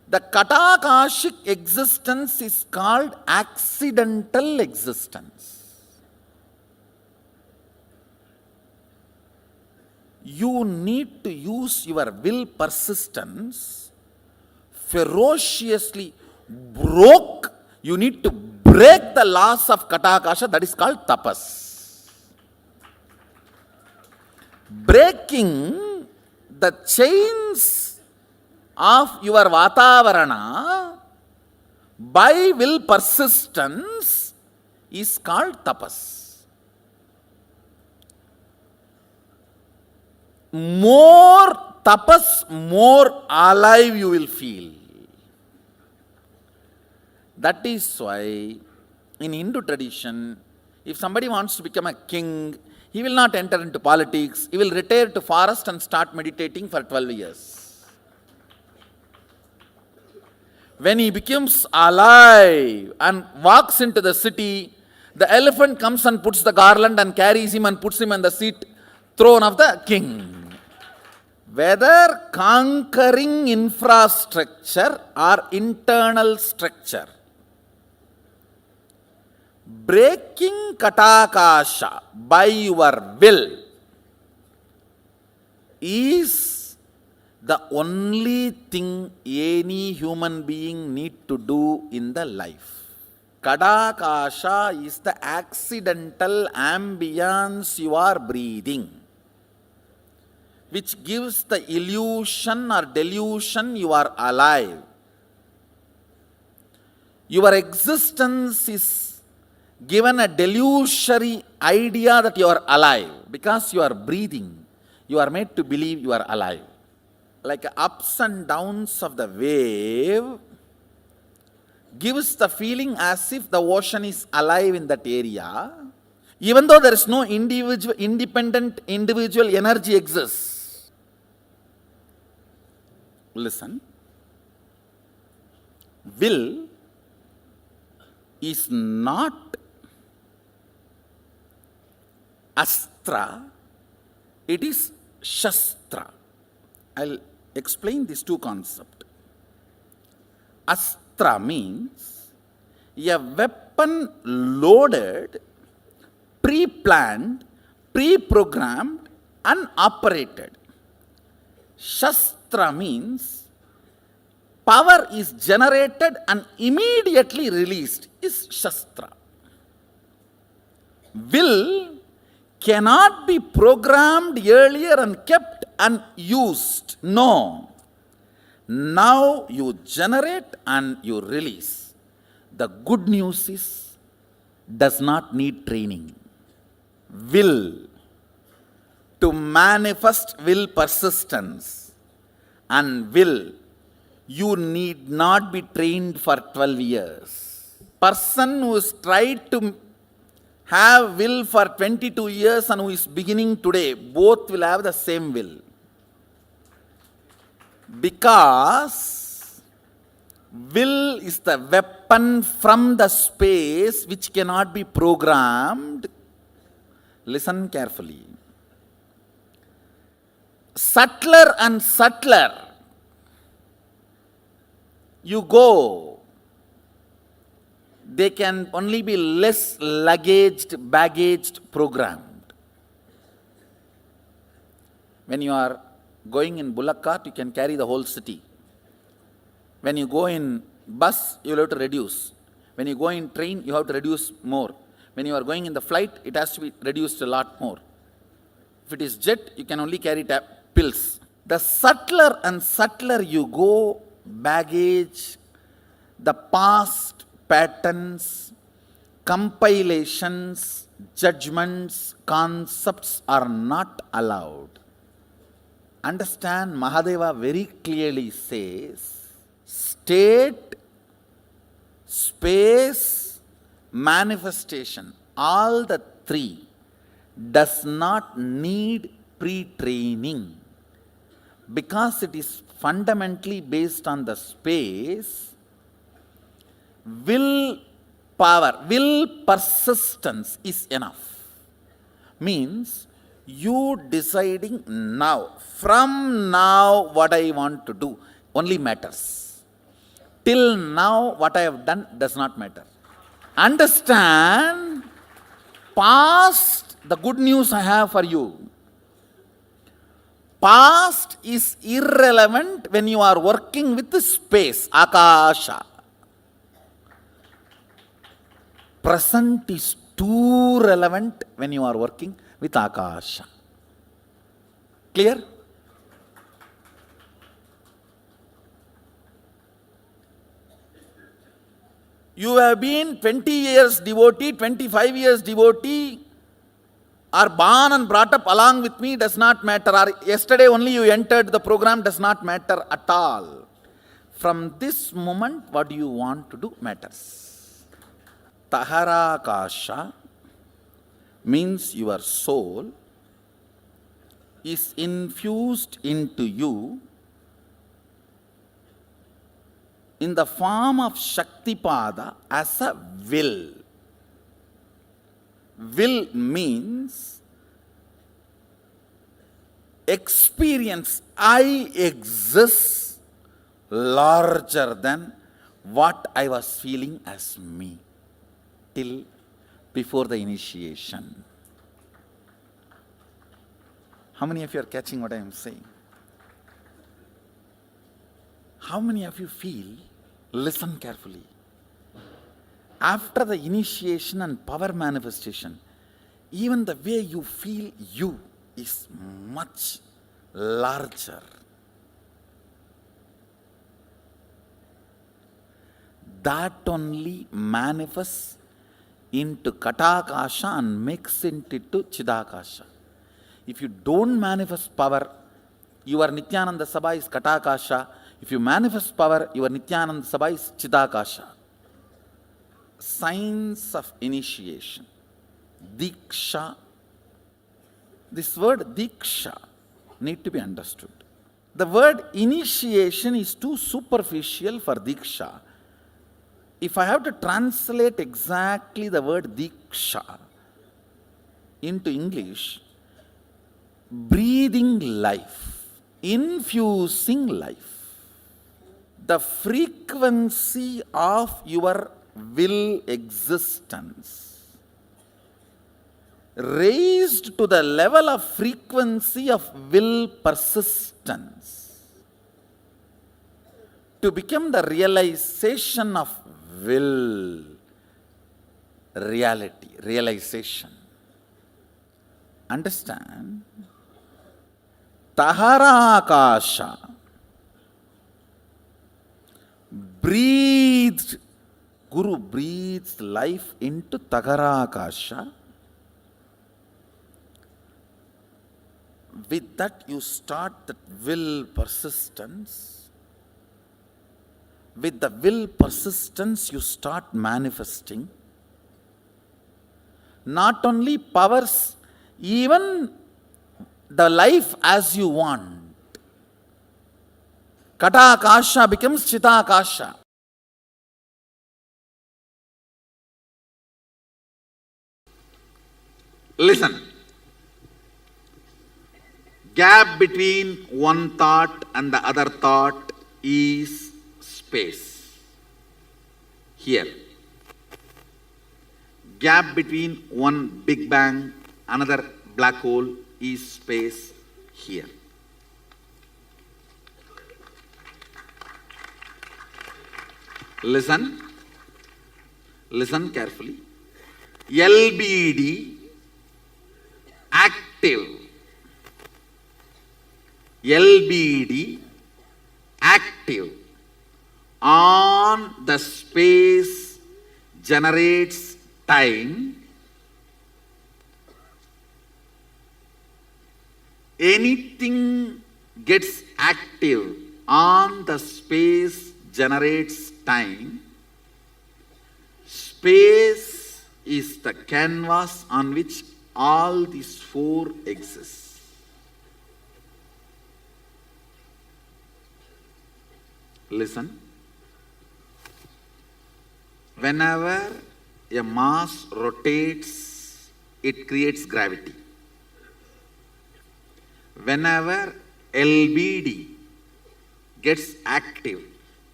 The Katakashic existence is called accidental existence. You need to use your will persistence ferociously. You need to break the laws of Katakasha, that is called tapas. Breaking the chains of your Vatavarana by will persistence is called tapas. More tapas, more alive you will feel. That is why in Hindu tradition, if somebody wants to become a king, he will not enter into politics. He will retire to forest and start meditating for 12 years. When he becomes alive and walks into the city, the elephant comes and puts the garland and carries him and puts him on the throne of the king. Whether conquering infrastructure or internal structure, breaking Katakasha by your will is the only thing any human being need to do in the life. Katakasha is the accidental ambience you are breathing, which gives the illusion or delusion you are alive. Your existence is given a delusory idea that you are alive because you are breathing. You are made to believe you are alive. like ups and downs of the wave, gives the feeling as if the ocean is alive in that area, even though there is no independent individual energy exists. Listen. Will is not astra, it is shastra. I'll explain these two concepts. Astra means a weapon loaded, pre-planned, pre-programmed and operated. Shastra means power is generated and immediately released is Shastra. Will cannot be programmed earlier and kept unused. No. Now you generate and you release. The good news is, does not need training. Will. To manifest will persistence and will. You need not be trained for 12 years. Person who has tried to have will for 22 years and who is beginning today, both will have the same will. Because will is the weapon from the space which cannot be programmed. Listen carefully. Subtler and subtler you go, they can only be less baggaged, programmed. When you are going in bullock cart, you can carry the whole city. When you go in bus, you will have to reduce. When you go in train, you have to reduce more. When you are going in the flight, it has to be reduced a lot more. If it is jet, you can only carry pills. The subtler and subtler you go, baggage, the past patterns, compilations, judgments, concepts are not allowed. Understand, Mahadeva very clearly says, state, space, manifestation, all the three does not need pre-training. Because it is fundamentally based on the space, will power, will persistence is enough. Means you deciding now, from now what I want to do only matters. Till now what I have done does not matter. Understand, past, the good news I have for you. Past is irrelevant when you are working with the space, Akasha. Present is too relevant when you are working with Akasha. Clear? You have been 20 years devotee, 25 years devotee, or born and brought up along with me does not matter, or yesterday only you entered the program does not matter at all. From this moment, what do you want to do matters. Taharakasha means your soul is infused into you in the form of Shaktipada as a will. Will means experience, I exist larger than what I was feeling as me till before the initiation. How many of you are catching what I am saying? How many of you feel, listen carefully, after the initiation and power manifestation, even the way you feel you is much larger. That only manifests into Katakasha and makes it into Chidakasha. If you don't manifest power your Nithyananda Sabha is Katakasha. If you manifest power, your Nithyananda Sabha is Chidakasha. Signs of initiation. Diksha. This word Diksha need to be understood. The word initiation is too superficial for Diksha. If I have to translate exactly the word Diksha into English, breathing life, infusing life, the frequency of your will existence raised to the level of frequency of will persistence to become the realization of will, reality, realization. Understand? Tahara Akasha, breathed, Guru breathes life into Tahara Akasha. With that you start that will persistence. With the will persistence you start manifesting. Not only powers, even the life as you want. Kata Akasha becomes Chita Akasha. Listen. Gap between one thought and the other thought is space. Here. Gap between one Big Bang, another black hole is space here. Listen. Listen carefully. LBD, active. LBD, active on the space generates time. Anything gets active on the space generates time. Space is the canvas on which all these four exist. Listen. Whenever a mass rotates, it creates gravity. Whenever LBD gets active,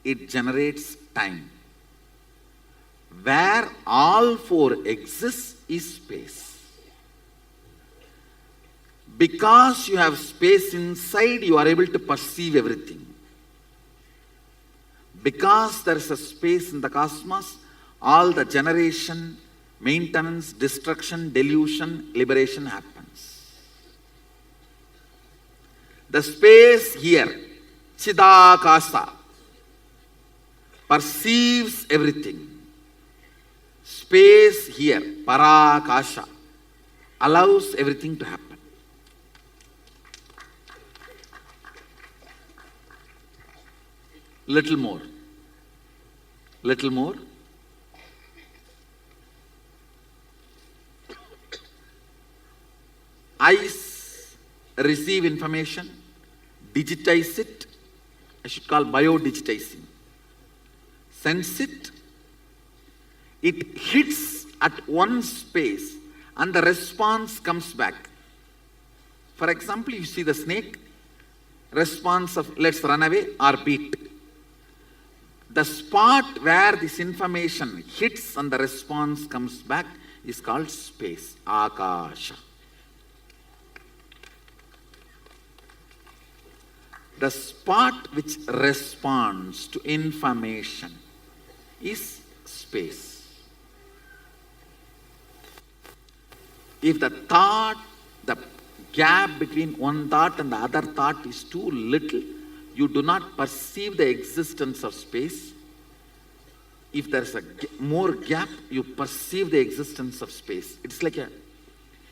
it generates time. Where all four exist is space. Because you have space inside, you are able to perceive everything. Because there is a space in the cosmos, all the generation, maintenance, destruction, delusion, liberation happens. The space here, Chidakasa, perceives everything. Space here, Parakasha, allows everything to happen. Little more. Little more. Eyes receive information, digitize it, I should call bio-digitizing. Sense it, it hits at one space and the response comes back. For example, you see the snake, response of let's run away or beat. The spot where this information hits and the response comes back is called space, Akasha. The spot which responds to information is space. If the thought, the gap between one thought and the other thought is too little, you do not perceive the existence of space. If there is a more gap, you perceive the existence of space. It's like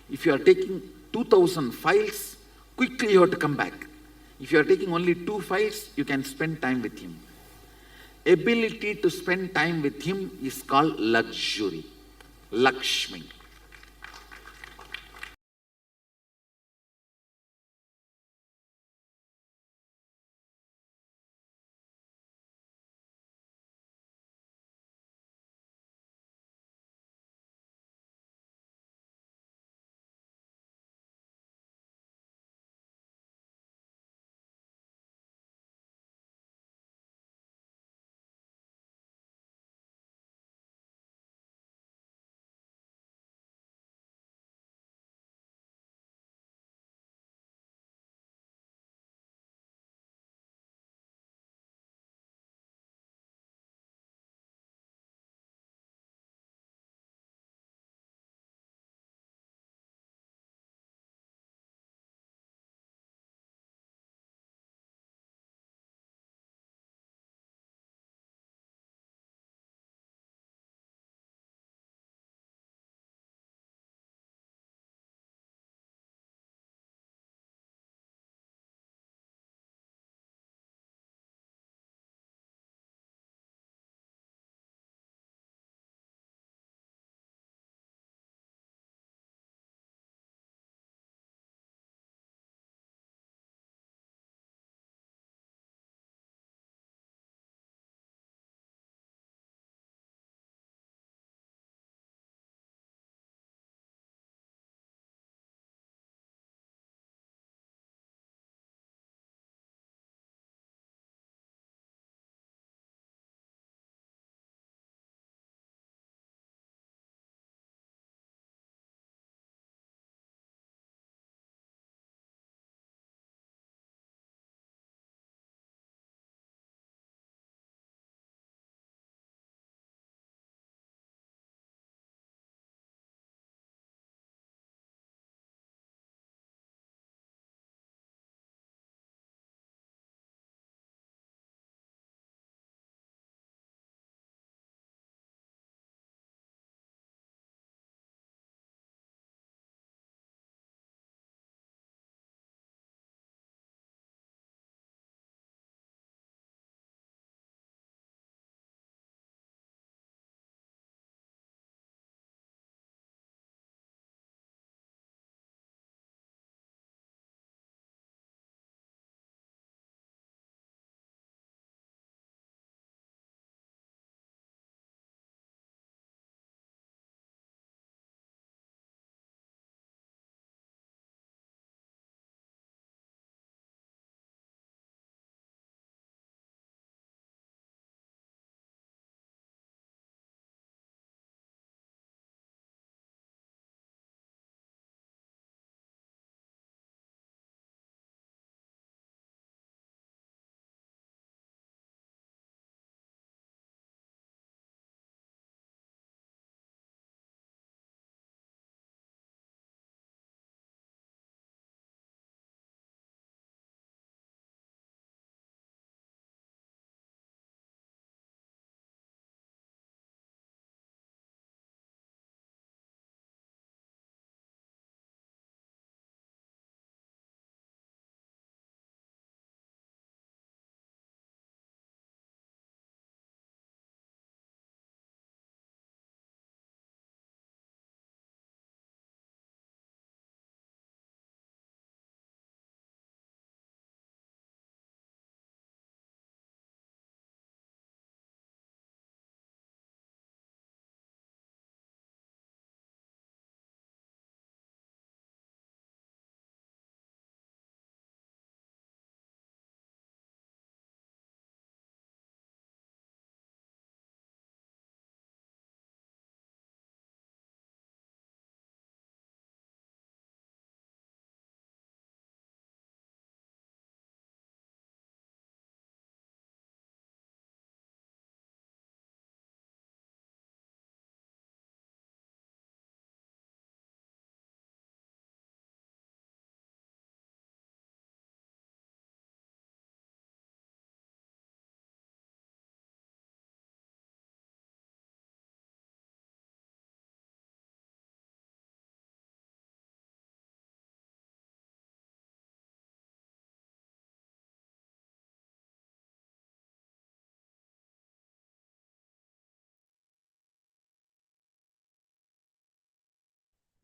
if you are taking 2000 files, quickly you have to come back. If you are taking only 2 files, you can spend time with him. Ability to spend time with him is called luxury, Lakshmi.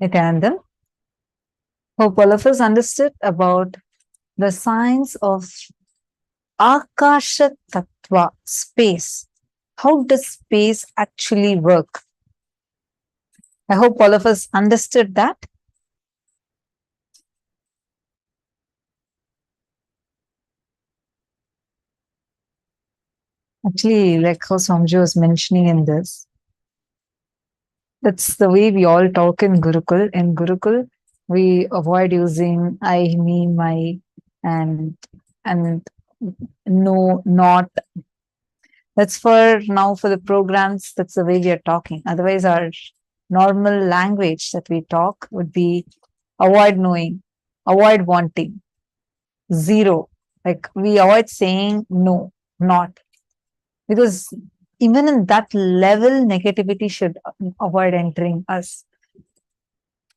Nithyananda. Hope all of us understood about the science of Akasha Tattva, space. How does space actually work? I hope all of us understood that. Actually, like how Swamiji was mentioning in this, that's the way we all talk in Gurukul. In Gurukul, we avoid using I, me, my, and no, not. That's for now for the programs. That's the way we are talking. Otherwise, our normal language that we talk would be avoid knowing, avoid wanting, zero. Like we avoid saying no, not. Because even in that level, negativity should avoid entering us.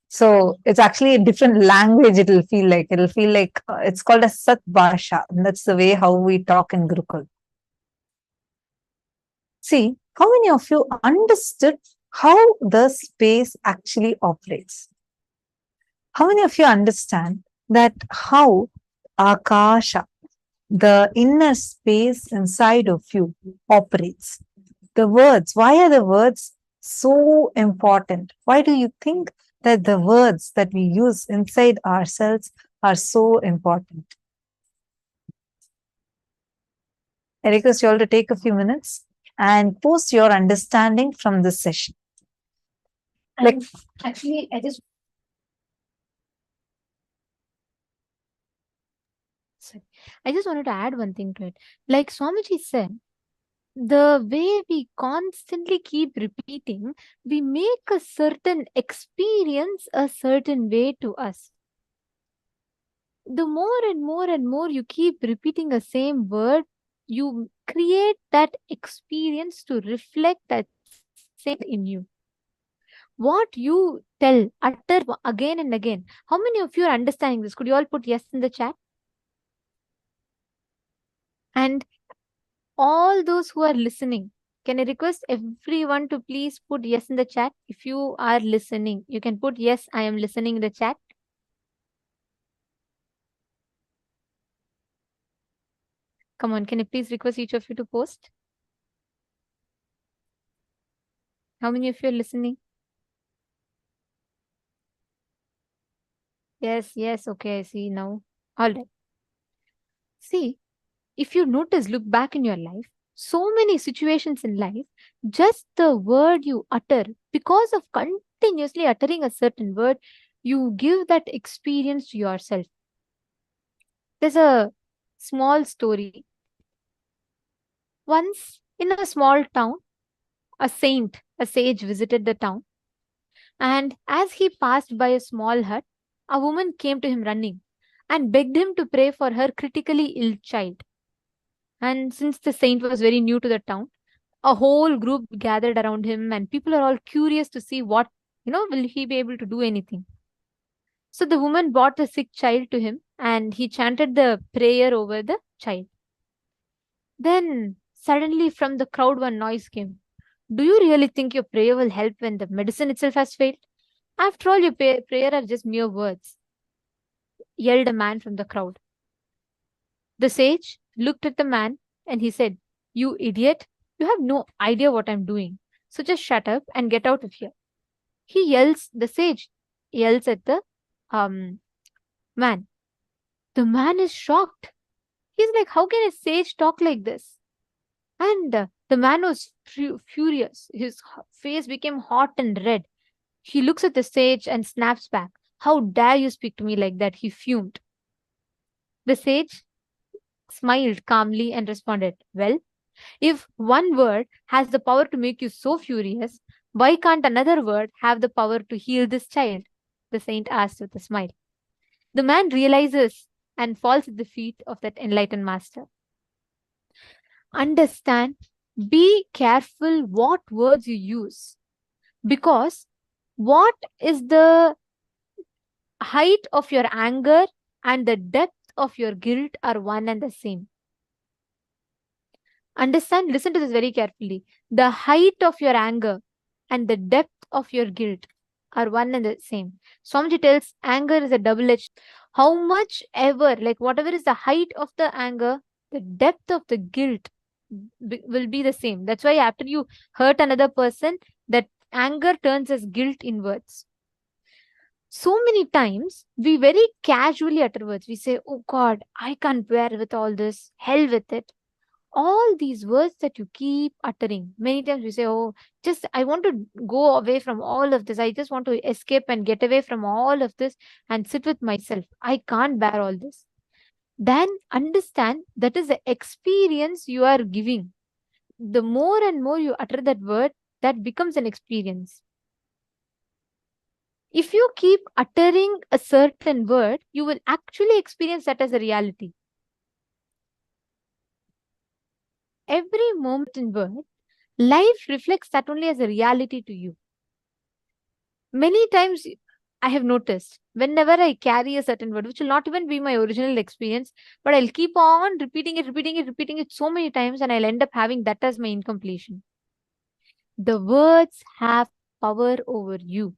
So it's actually a different language. It'll feel like it's called a Sat Bhasha. And that's the way how we talk in Gurukul. See, how many of you understood how the space actually operates? How many of you understand that how Akasha, the inner space inside of you, operates? The words, why are the words so important? Why do you think that the words that we use inside ourselves are so important? I request you all to take a few minutes and post your understanding from this session. Like, actually, I just wanted to add one thing to it. Like Swamiji said, the way we constantly keep repeating, we make a certain experience a certain way to us. The more and more and more you keep repeating the same word, you create that experience to reflect that same in you. What you utter again and again. How many of you are understanding this? Could you all put yes in the chat? And all those who are listening, can I request everyone to please put yes in the chat? If you are listening, you can put yes, I am listening in the chat. Come on, can I please request each of you to post? How many of you are listening? Yes, okay, I see now. All right. See, if you notice, look back in your life, so many situations in life, just the word you utter, because of continuously uttering a certain word, you give that experience to yourself. There's a small story. Once in a small town, a sage visited the town. And as he passed by a small hut, a woman came to him running and begged him to pray for her critically ill child. And since the saint was very new to the town, a whole group gathered around him, and people are all curious to see what, will he be able to do anything? So the woman brought the sick child to him and he chanted the prayer over the child. Then suddenly from the crowd one noise came. Do you really think your prayer will help when the medicine itself has failed? After all, your prayer are just mere words, yelled a man from the crowd. The sage looked at the man and he said, You idiot, you have no idea what I'm doing. So just shut up and get out of here. The sage yells at the man. The man is shocked. He's like, how can a sage talk like this? And the man was furious. His face became hot and red. He looks at the sage and snaps back. How dare you speak to me like that? He fumed. The sage smiled calmly and responded, Well, if one word has the power to make you so furious, why can't another word have the power to heal this child? The saint asked with a smile. The man realizes and falls at the feet of that enlightened master. Understand, be careful what words you use, because what is the height of your anger and the depth of your guilt are one and the same. Understand, listen to this very carefully. The height of your anger and the depth of your guilt are one and the same. Swamiji tells anger is a double-edged. How much ever, like whatever is the height of the anger, the depth of the guilt will be the same. That's why after you hurt another person, that anger turns as guilt inwards. So many times we very casually utter words. We say, oh God, I can't bear with all this. Hell with it. All these words that you keep uttering. Many times we say, oh, just I want to go away from all of this. I just want to escape and get away from all of this and sit with myself. I can't bear all this. Then understand that is the experience you are giving. The more and more you utter that word, that becomes an experience. If you keep uttering a certain word, you will actually experience that as a reality. Every moment in word, life reflects that only as a reality to you. Many times I have noticed, whenever I carry a certain word, which will not even be my original experience, but I'll keep on repeating it so many times, and I'll end up having that as my incompletion. The words have power over you.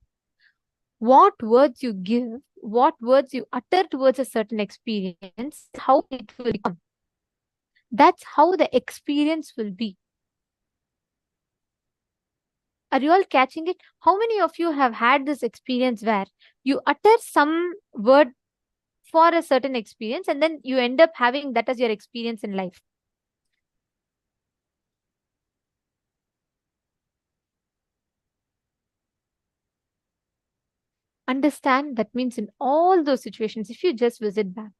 What words you give, what words you utter towards a certain experience, how it will become. That's how the experience will be. Are you all catching it? How many of you have had this experience where you utter some word for a certain experience and then you end up having that as your experience in life? Understand that means in all those situations, if you just visit back,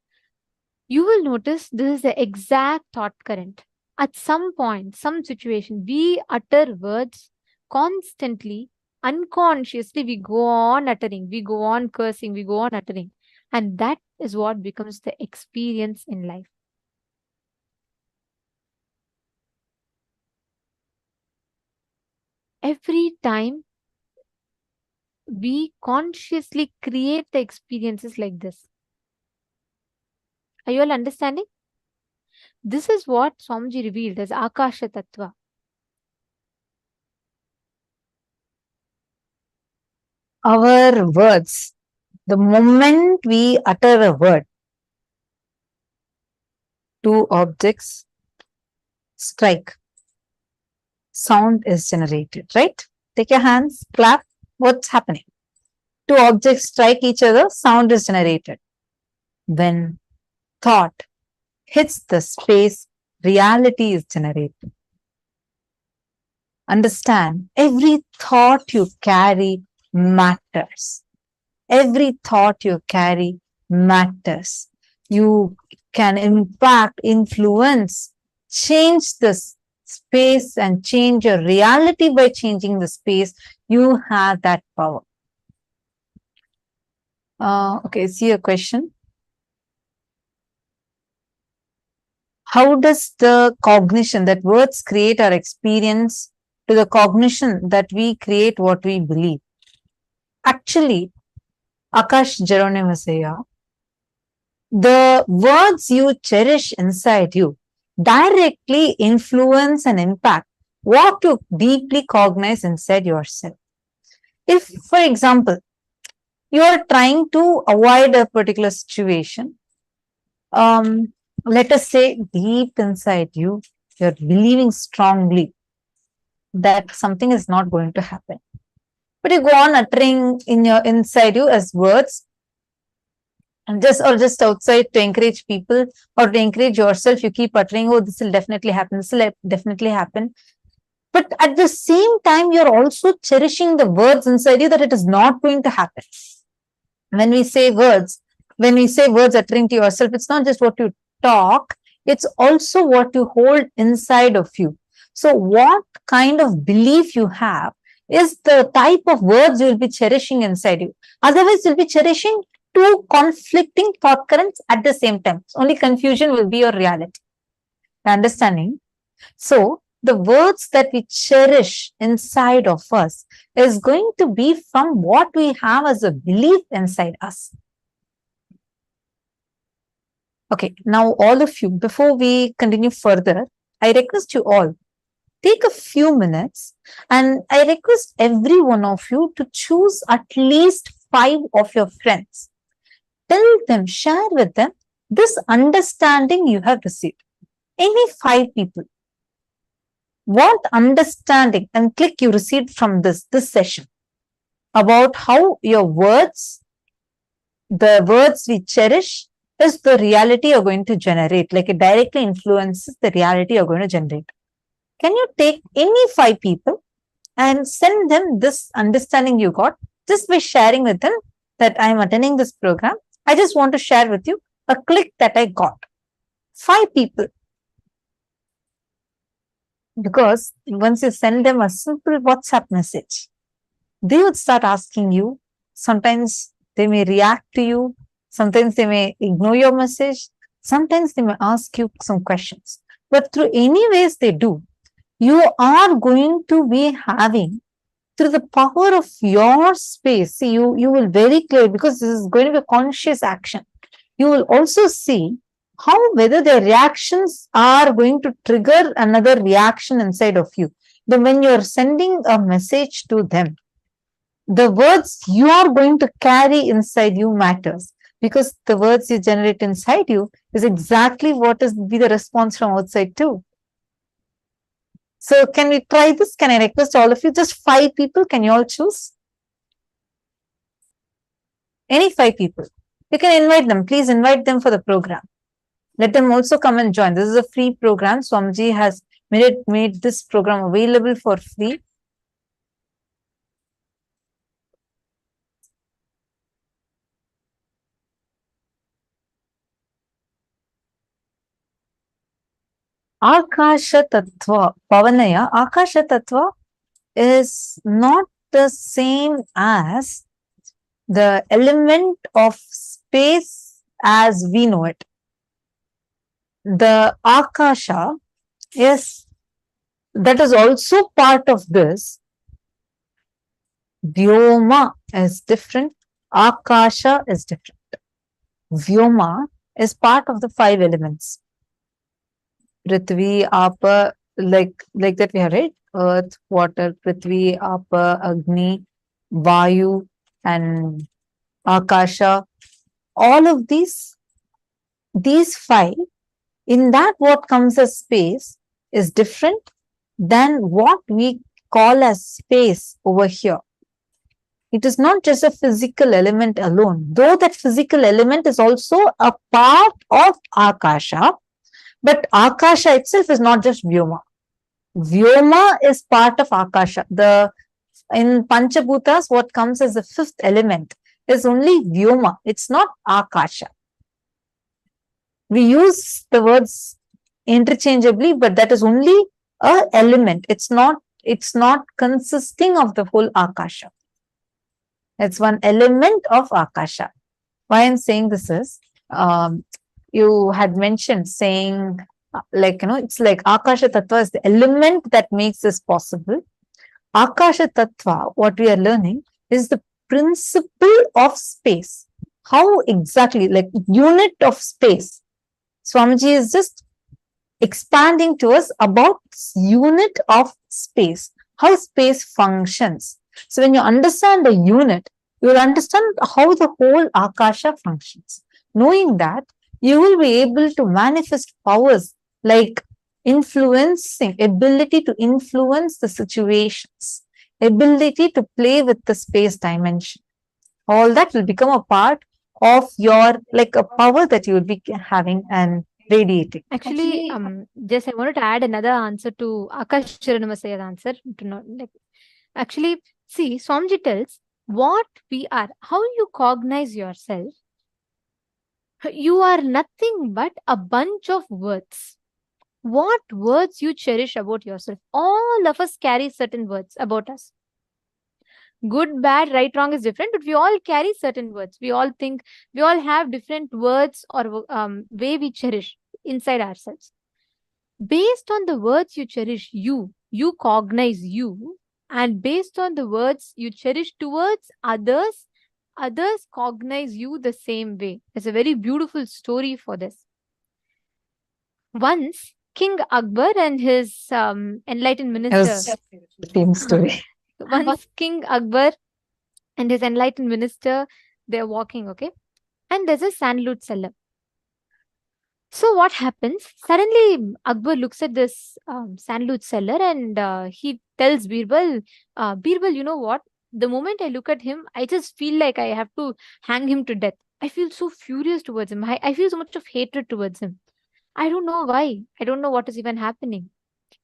you will notice this is the exact thought current. At some point, some situation, we utter words constantly, unconsciously, we go on uttering, we go on cursing, we go on uttering. And that is what becomes the experience in life. Every time we consciously create the experiences like this. Are you all understanding? This is what Swamiji revealed as Akasha Tattva. Our words, the moment we utter a word, two objects strike, sound is generated, right? Take your hands, clap. What's happening? Two objects strike each other, sound is generated. When thought hits the space, reality is generated. Understand, every thought you carry matters. Every thought you carry matters. You can impact, influence, change this space and change your reality by changing the space. You have that power. Okay, see a question. How does the cognition that words create our experience to the cognition that we create what we believe? Actually, Akash Geronimoseya, the words you cherish inside you directly influence and impact what you deeply cognize inside yourself. If, for example, you are trying to avoid a particular situation, let us say deep inside you, you're believing strongly that something is not going to happen. But you go on uttering in your inside you as words, and just outside to encourage people or to encourage yourself, you keep uttering, oh, this will definitely happen, this will definitely happen. But at the same time, you're also cherishing the words inside you that it is not going to happen. When we say words uttering to yourself, it's not just what you talk, it's also what you hold inside of you. So what kind of belief you have is the type of words you will be cherishing inside you. Otherwise, you'll be cherishing two conflicting thought currents at the same time. Only confusion will be your reality. Understanding? So, the words that we cherish inside of us is going to be from what we have as a belief inside us. Okay, now all of you, before we continue further, I request you all, take a few minutes, and I request every one of you to choose at least 5 of your friends. Tell them, share with them this understanding you have received. Any 5 people. What understanding and click you received from this session about how your words, the words we cherish, is the reality you're going to generate. Like it directly influences the reality you're going to generate. Can you take any 5 people and send them this understanding you got just by sharing with them that I'm attending this program. I just want to share with you a click that I got. 5 people. Because once you send them a simple WhatsApp message, they would start asking you. Sometimes they may react to you. Sometimes they may ignore your message. Sometimes they may ask you some questions. But through any ways they do, you are going to be having, through the power of your space, see, you will very clear, because this is going to be a conscious action. You will also see how whether their reactions are going to trigger another reaction inside of you. Then when you're sending a message to them, the words you are going to carry inside you matters, because the words you generate inside you is exactly what is be the response from outside too. So can we try this? Can I request all of you? Just 5 people. Can you all choose? Any 5 people. You can invite them. Please invite them for the program. Let them also come and join. This is a free program. Swamiji has made this program available for free. Akasha Tattva, Pavanaya, Akasha Tattva is not the same as the element of space as we know it. The Akasha, yes, that is also part of this. Vyoma is different. Akasha is different. Vyoma is part of the 5 elements. Prithvi, Apa, like that we have read, earth, water, Prithvi, Apa, Agni, Vayu, and Akasha. All of these 5, in that what comes as space is different than what we call as space over here. It is not just a physical element alone, though that physical element is also a part of Akasha. But Akasha itself is not just Vyoma. Vyoma is part of Akasha. In Pancha Bhootas, what comes as the 5th element is only Vyoma. It's not Akasha. We use the words interchangeably, but that is only an element. It's not consisting of the whole Akasha. It's one element of Akasha. Why I'm saying this is, you had mentioned saying, it's like Akasha Tattva is the element that makes this possible. Akasha Tattva, what we are learning, is the principle of space. How exactly, like unit of space. Swamiji is just expanding to us about unit of space, how space functions. So when you understand the unit, you will understand how the whole Akasha functions. Knowing that, you will be able to manifest powers like ability to influence the situations, ability to play with the space dimension. All that will become a part of your, like a power that you will be having and radiating. Actually, just I wanted to add another answer to Akash Chiranamasaya's answer. Actually, see, Swamiji tells what we are, how you cognize yourself. You are nothing but a bunch of words. What words you cherish about yourself? All of us carry certain words about us. Good, bad, right, wrong is different, but we all carry certain words. We all think, we all have different words or way we cherish inside ourselves. Based on the words you cherish, you cognize you, and based on the words you cherish towards others cognize you the same way. There's a very beautiful story for this. Once King Akbar and his enlightened It minister. was a famous story. Once King Akbar and his enlightened minister, they're walking, okay? And there's a sandalwood seller. So what happens? Suddenly, Akbar looks at this sandalwood seller and he tells Birbal, Birbal, you know what? The moment I look at him, I just feel like I have to hang him to death. I feel so furious towards him. I feel so much of hatred towards him. I don't know why. I don't know what is even happening.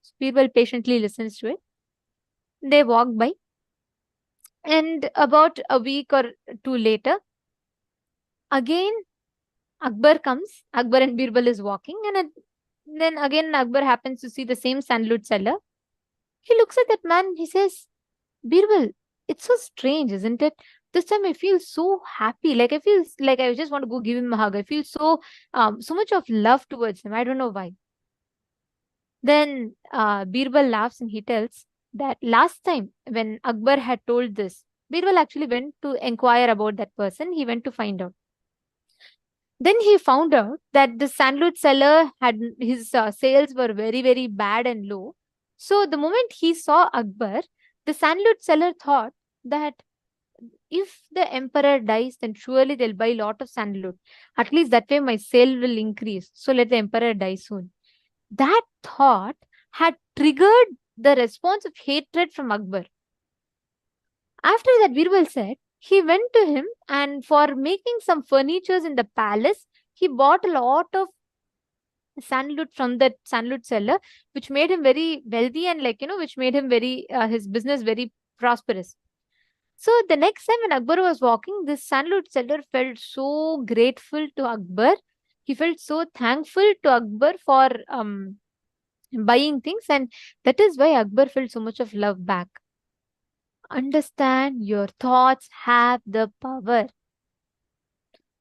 So Birbal patiently listens to it. They walk by. And about a week or two later, again Akbar comes. Akbar and Birbal is walking, and then again Akbar happens to see the same sandalwood seller. He looks at that man. He says, "Birbal, it's so strange, isn't it? This time I feel so happy. Like I feel like I just want to go give him a hug. I feel so much of love towards him. I don't know why." Then Birbal laughs and he tells that last time when Akbar had told this, Birbal actually went to inquire about that person. He went to find out. Then he found out that the sandalwood seller had his sales were very, very bad and low. So the moment he saw Akbar, the sandalwood seller thought that if the emperor dies, then surely they'll buy a lot of sandalwood. At least that way my sale will increase. So let the emperor die soon. That thought had triggered the response of hatred from Akbar. After that, Birbal said, he went to him and for making some furnitures in the palace, he bought a lot of sandalwood from that sandalwood seller, which made him very wealthy and which made him very, his business very prosperous. So the next time when Akbar was walking, this sandalwood seller felt so grateful to Akbar. He felt so thankful to Akbar for buying things, and that is why Akbar felt so much of love back. Understand, your thoughts have the power.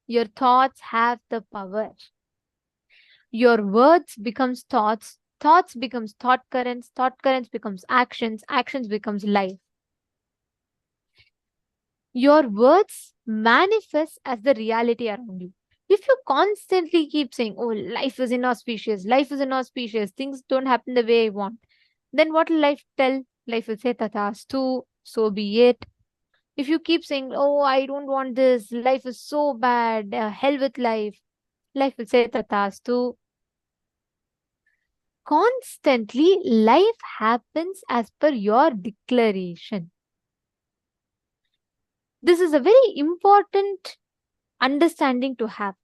Your thoughts have the power. Your words becomes thoughts. Thoughts becomes thought currents becomes actions becomes life. Your words manifest as the reality around you. If you constantly keep saying, oh, life is inauspicious, things don't happen the way I want, then what will life tell? Life will say, tathastu, so be it. If you keep saying, oh, I don't want this, life is so bad, hell with life will say, tathastu. Constantly, life happens as per your declaration. This is a very important understanding to have.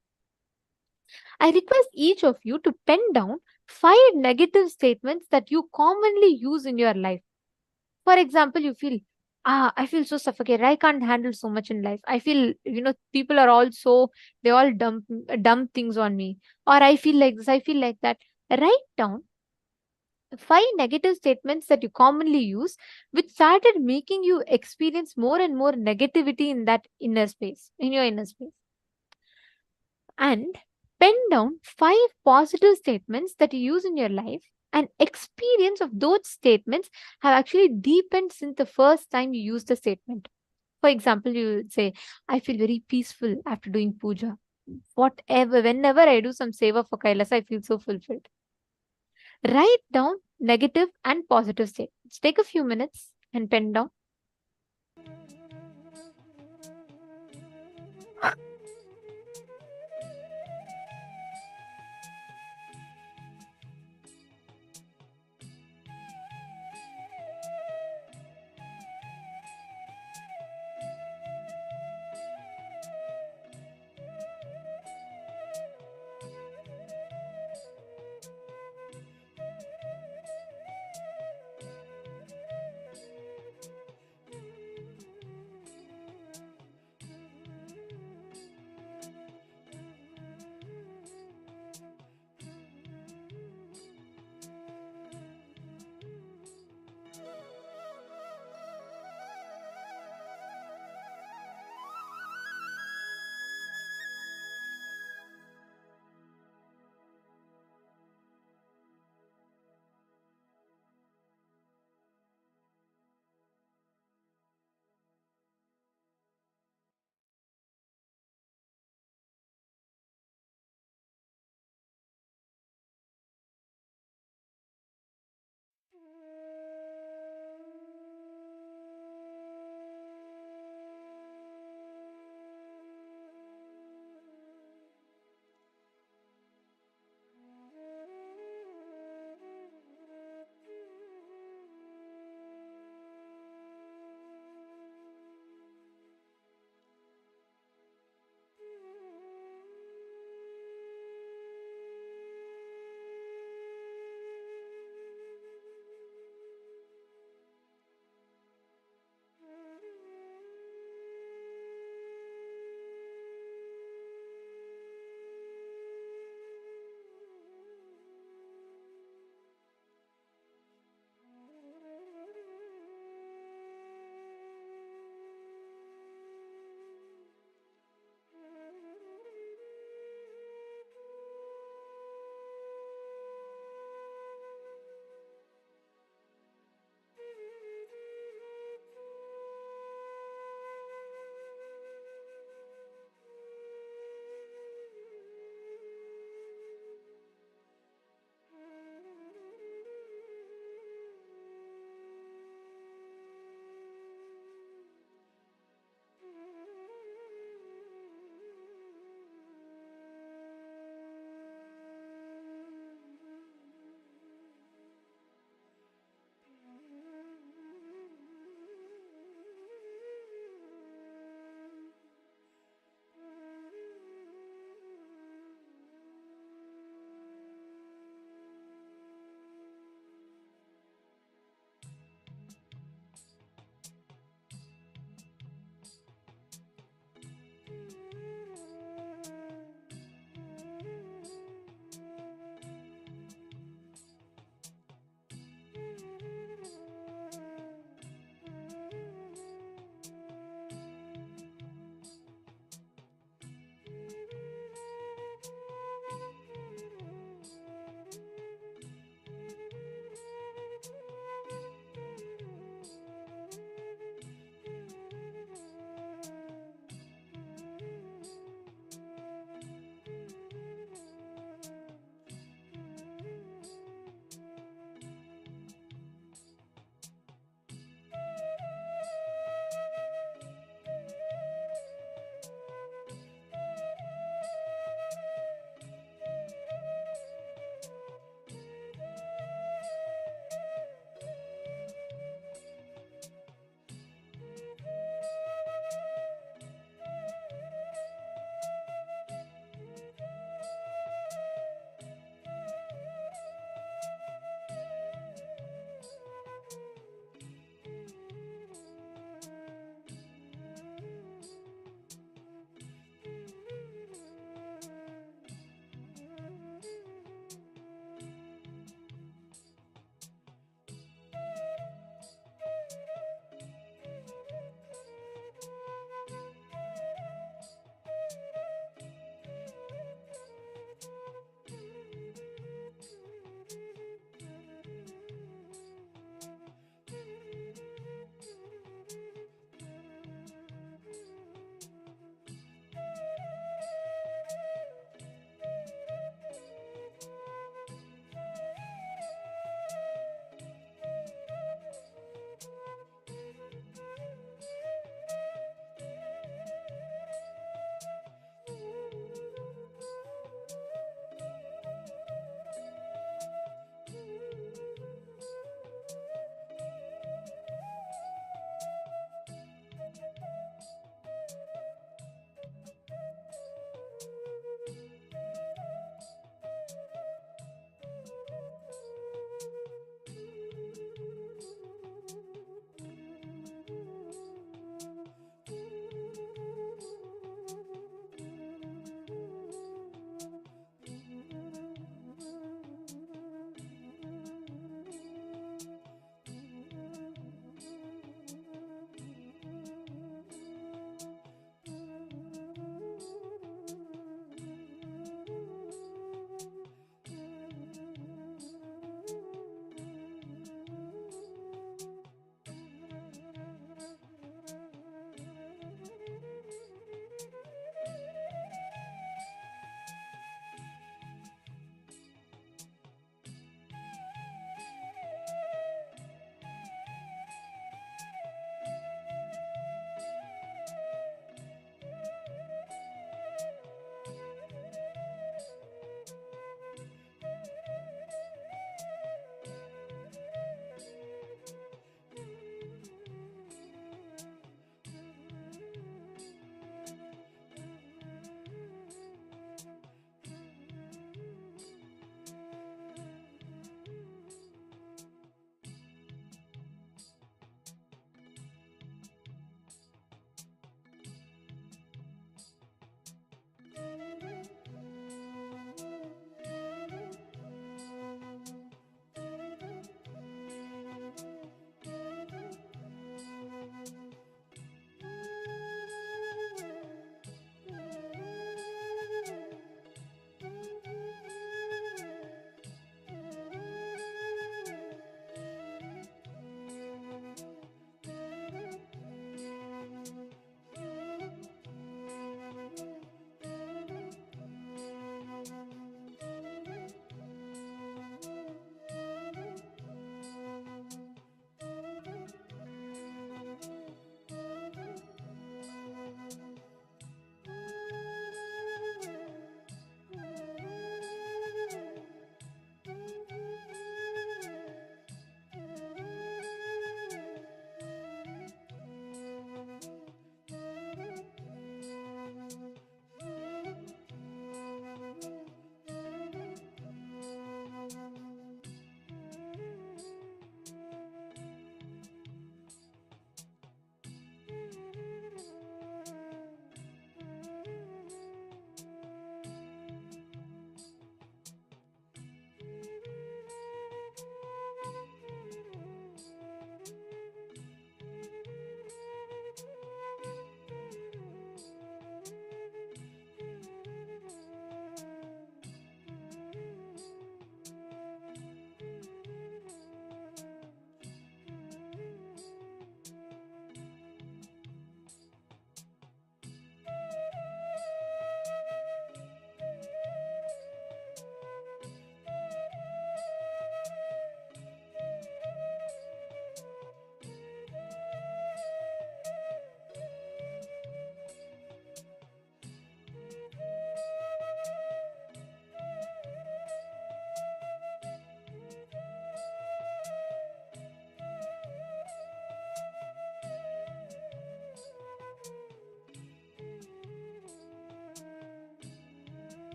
I request each of you to pen down 5 negative statements that you commonly use in your life. For example, you feel, I feel so suffocated. I can't handle so much in life. I feel, people are all they all dump things on me. Or I feel like this, I feel like that. Write down 5 negative statements that you commonly use, which started making you experience more and more negativity in that inner space, in your inner space. And pen down 5 positive statements that you use in your life, and experience of those statements have actually deepened since the first time you used the statement. For example, you would say, I feel very peaceful after doing puja. Whenever I do some seva for KAILASA, I feel so fulfilled. Write down negative and positive statements. Take a few minutes and pen down.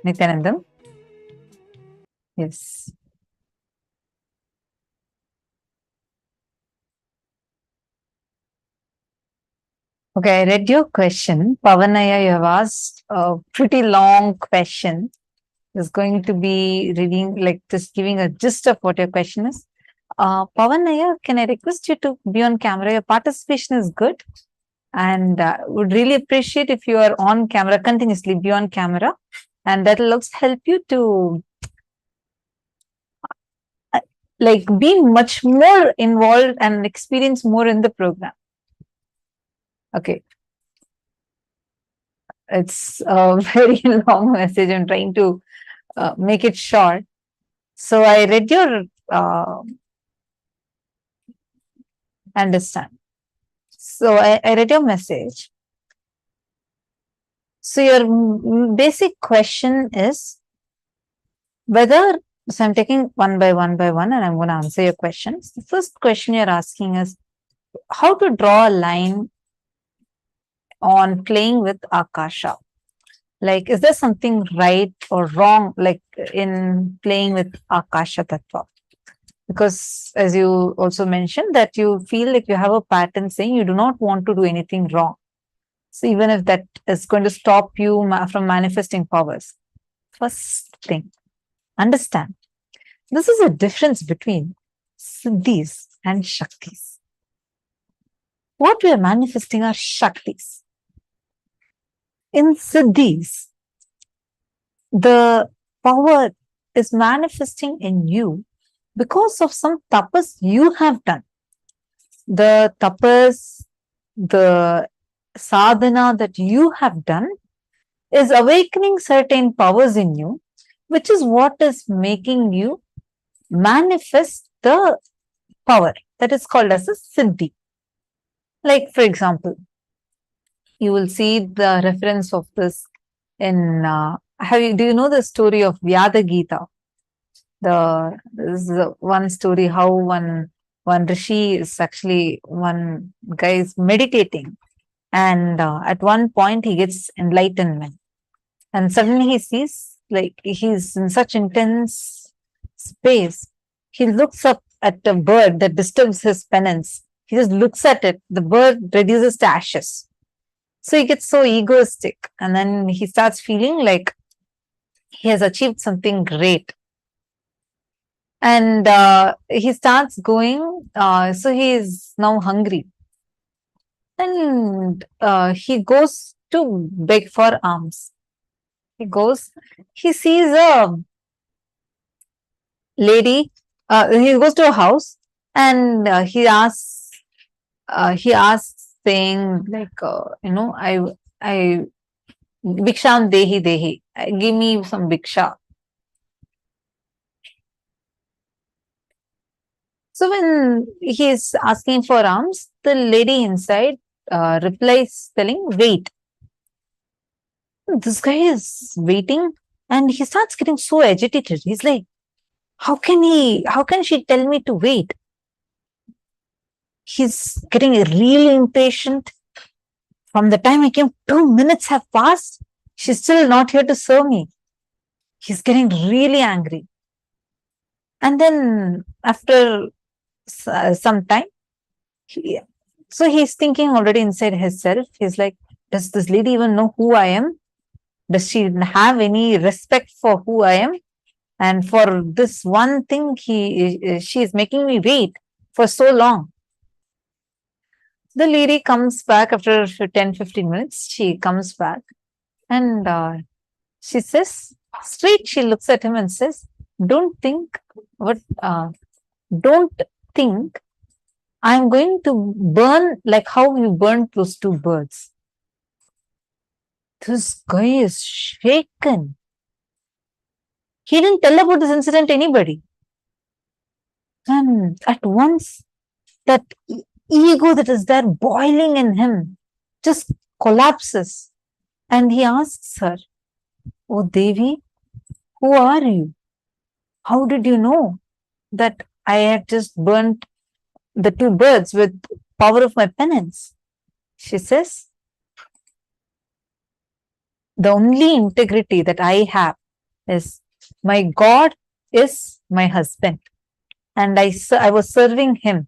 Nithyanandam? Yes. Okay, I read your question. Pavanaya, you have asked a pretty long question. Is going to be reading, like just giving a gist of what your question is. Pavanaya, can I request you to be on camera? Your participation is good. And would really appreciate if you are on camera, continuously be on camera. And that will also help you to like be much more involved and experience more in the program. Okay. It's a very long message. I'm trying to make it short. So I read your understand. So I read your message. So your basic question is whether, so I'm taking one by one, and I'm going to answer your questions. The first question you're asking is how to draw a line on playing with Akasha. Like, is there something right or wrong, like in playing with Akasha Tattva? Because as you also mentioned that you feel like you have a pattern saying you do not want to do anything wrong. So even if that is going to stop you from manifesting powers. First thing, understand. This is a difference between siddhis and shaktis. What we are manifesting are shaktis. In siddhis, the power is manifesting in you because of some tapas you have done. The tapas, the sadhana that you have done is awakening certain powers in you, which is what is making you manifest the power that is called as a siddhi. Like, for example, you will see the reference of this in, do you know the story of Vyada Gita? This is one story how one rishi is actually, one guy is meditating and at one point he gets enlightenment and suddenly he sees like he's in such intense space. He looks up at a bird that disturbs his penance. He just looks at it. The bird reduces to ashes. So he gets so egoistic and then he starts feeling like he has achieved something great. And he starts going, so he is now hungry. And he goes to beg for alms. He sees a lady, he goes to a house and he asks saying like, I bhiksham dehi, give me some bhiksha. So when he is asking for alms, the lady inside replies telling, wait. This guy is waiting and he starts getting so agitated. He's like, how can she tell me to wait? He's getting really impatient. From the time I came, 2 minutes have passed. She's still not here to serve me. He's getting really angry. And then after some time, so he's thinking already inside himself. He's like, does this lady even know who I am? Does she have any respect for who I am? And for this one thing, she is making me wait for so long. The lady comes back after 10-15 minutes. She comes back and she says, straight she looks at him and says, don't think I'm going to burn like how you burned those 2 birds. This guy is shaken. He didn't tell about this incident to anybody. And at once, that ego that is there boiling in him just collapses. And he asks her, oh Devi, who are you? How did you know that I had just burnt the 2 birds with power of my penance? She says, the only integrity that I have is my God is my husband, and I was serving him.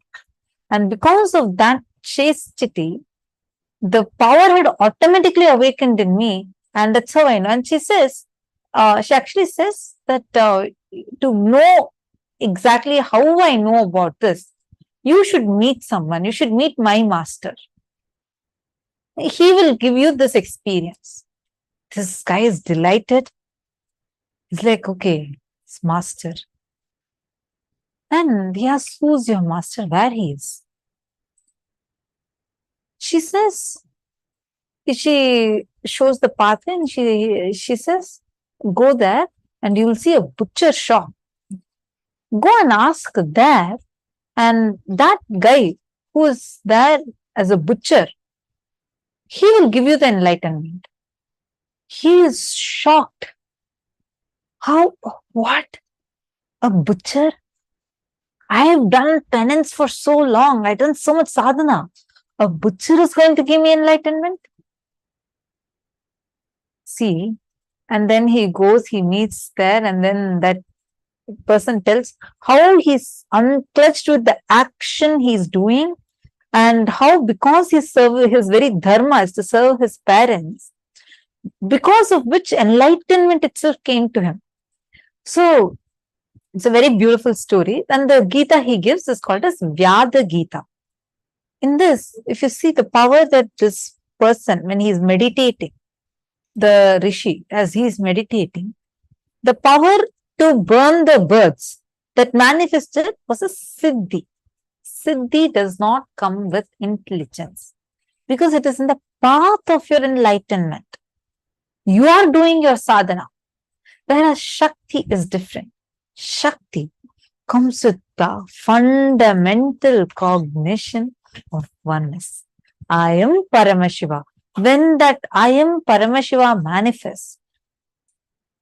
And because of that chastity, the power had automatically awakened in me, and that's how I know. And she actually says that to know exactly how I know about this, you should meet someone, you should meet my master. He will give you this experience. This guy is delighted. He's like, okay, it's master. And he asks, who's your master? Where he is? She says, she shows the pathway and she says, go there and you will see a butcher shop. Go and ask there, and that guy who is there as a butcher, he will give you the enlightenment. He is shocked. How? What? A butcher? I have done penance for so long. I've done so much sadhana. A butcher is going to give me enlightenment? See, and then he goes, he meets there, and then that person tells how he's unclutched with the action he's doing, and how because his very dharma is to serve his parents, because of which enlightenment itself came to him. So it's a very beautiful story, and the Gita he gives is called as Vyada Gita. In this, if you see the power that this person, when he is meditating, the Rishi, as he is meditating, the power to burn the birds that manifested was a Siddhi. Siddhi does not come with intelligence because it is in the path of your enlightenment. You are doing your sadhana, whereas Shakti is different. Shakti comes with the fundamental cognition of oneness. I am Paramashiva. When that I am Paramashiva manifests,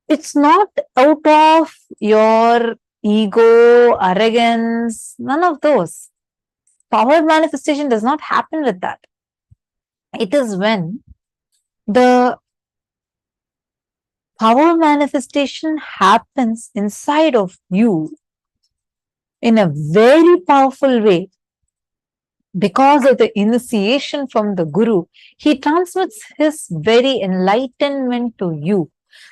it's not out of your ego, arrogance, none of those. Power manifestation does not happen with that. It is when the power manifestation happens inside of you in a very powerful way. Because of the initiation from the Guru, he transmits his very enlightenment to you.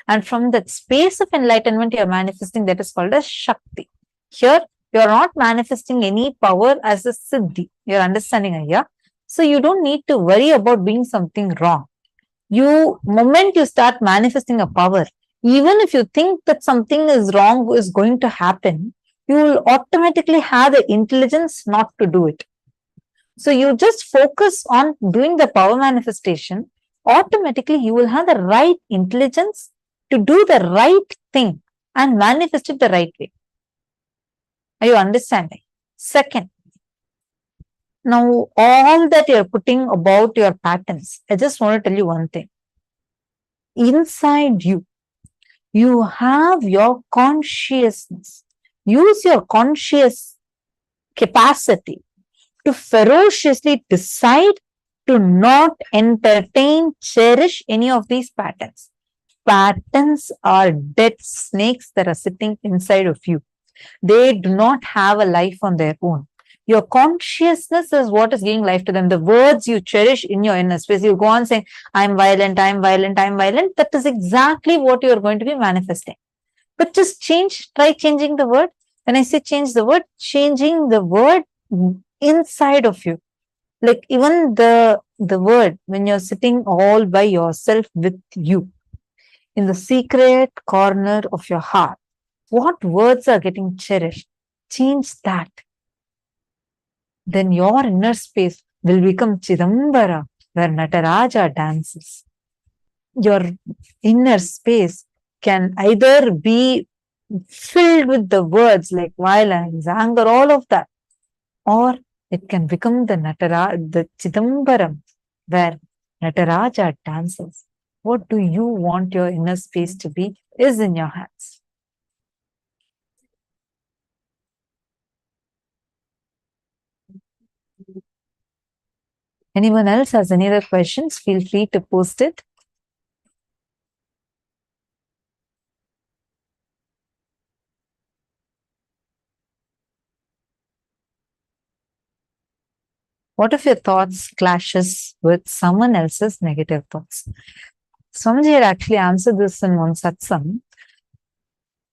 And from that space of enlightenment you are manifesting, that is called as Shakti. Here, you are not manifesting any power as a Siddhi. You are understanding here. So you don't need to worry about doing something wrong. Moment you start manifesting a power, even if you think that something is wrong is going to happen, you will automatically have the intelligence not to do it. So you just focus on doing the power manifestation, automatically you will have the right intelligence to do the right thing and manifest it the right way. Are you understanding? Second, now all that you're putting about your patterns, I just want to tell you one thing. Inside you, you have your consciousness. Use your conscious capacity to ferociously decide to not entertain, cherish any of these patterns. Patterns are dead snakes that are sitting inside of you. They do not have a life on their own. Your consciousness is what is giving life to them. The words you cherish in your inner space, you go on saying, I'm violent, I'm violent, I'm violent. That is exactly what you are going to be manifesting. But just try changing the word. When I say change the word, changing the word inside of you. Like even the word, when you're sitting all by yourself with you, in the secret corner of your heart, what words are getting cherished? Change that. Then your inner space will become Chidambara, where Nataraja dances. Your inner space can either be filled with the words like violence, anger, all of that, or it can become the Chidambaram, where Nataraja dances. What do you want your inner space to be is in your hands. Anyone else has any other questions? Feel free to post it. What if your thoughts clashes with someone else's negative thoughts? Swamiji had actually answered this in one satsang.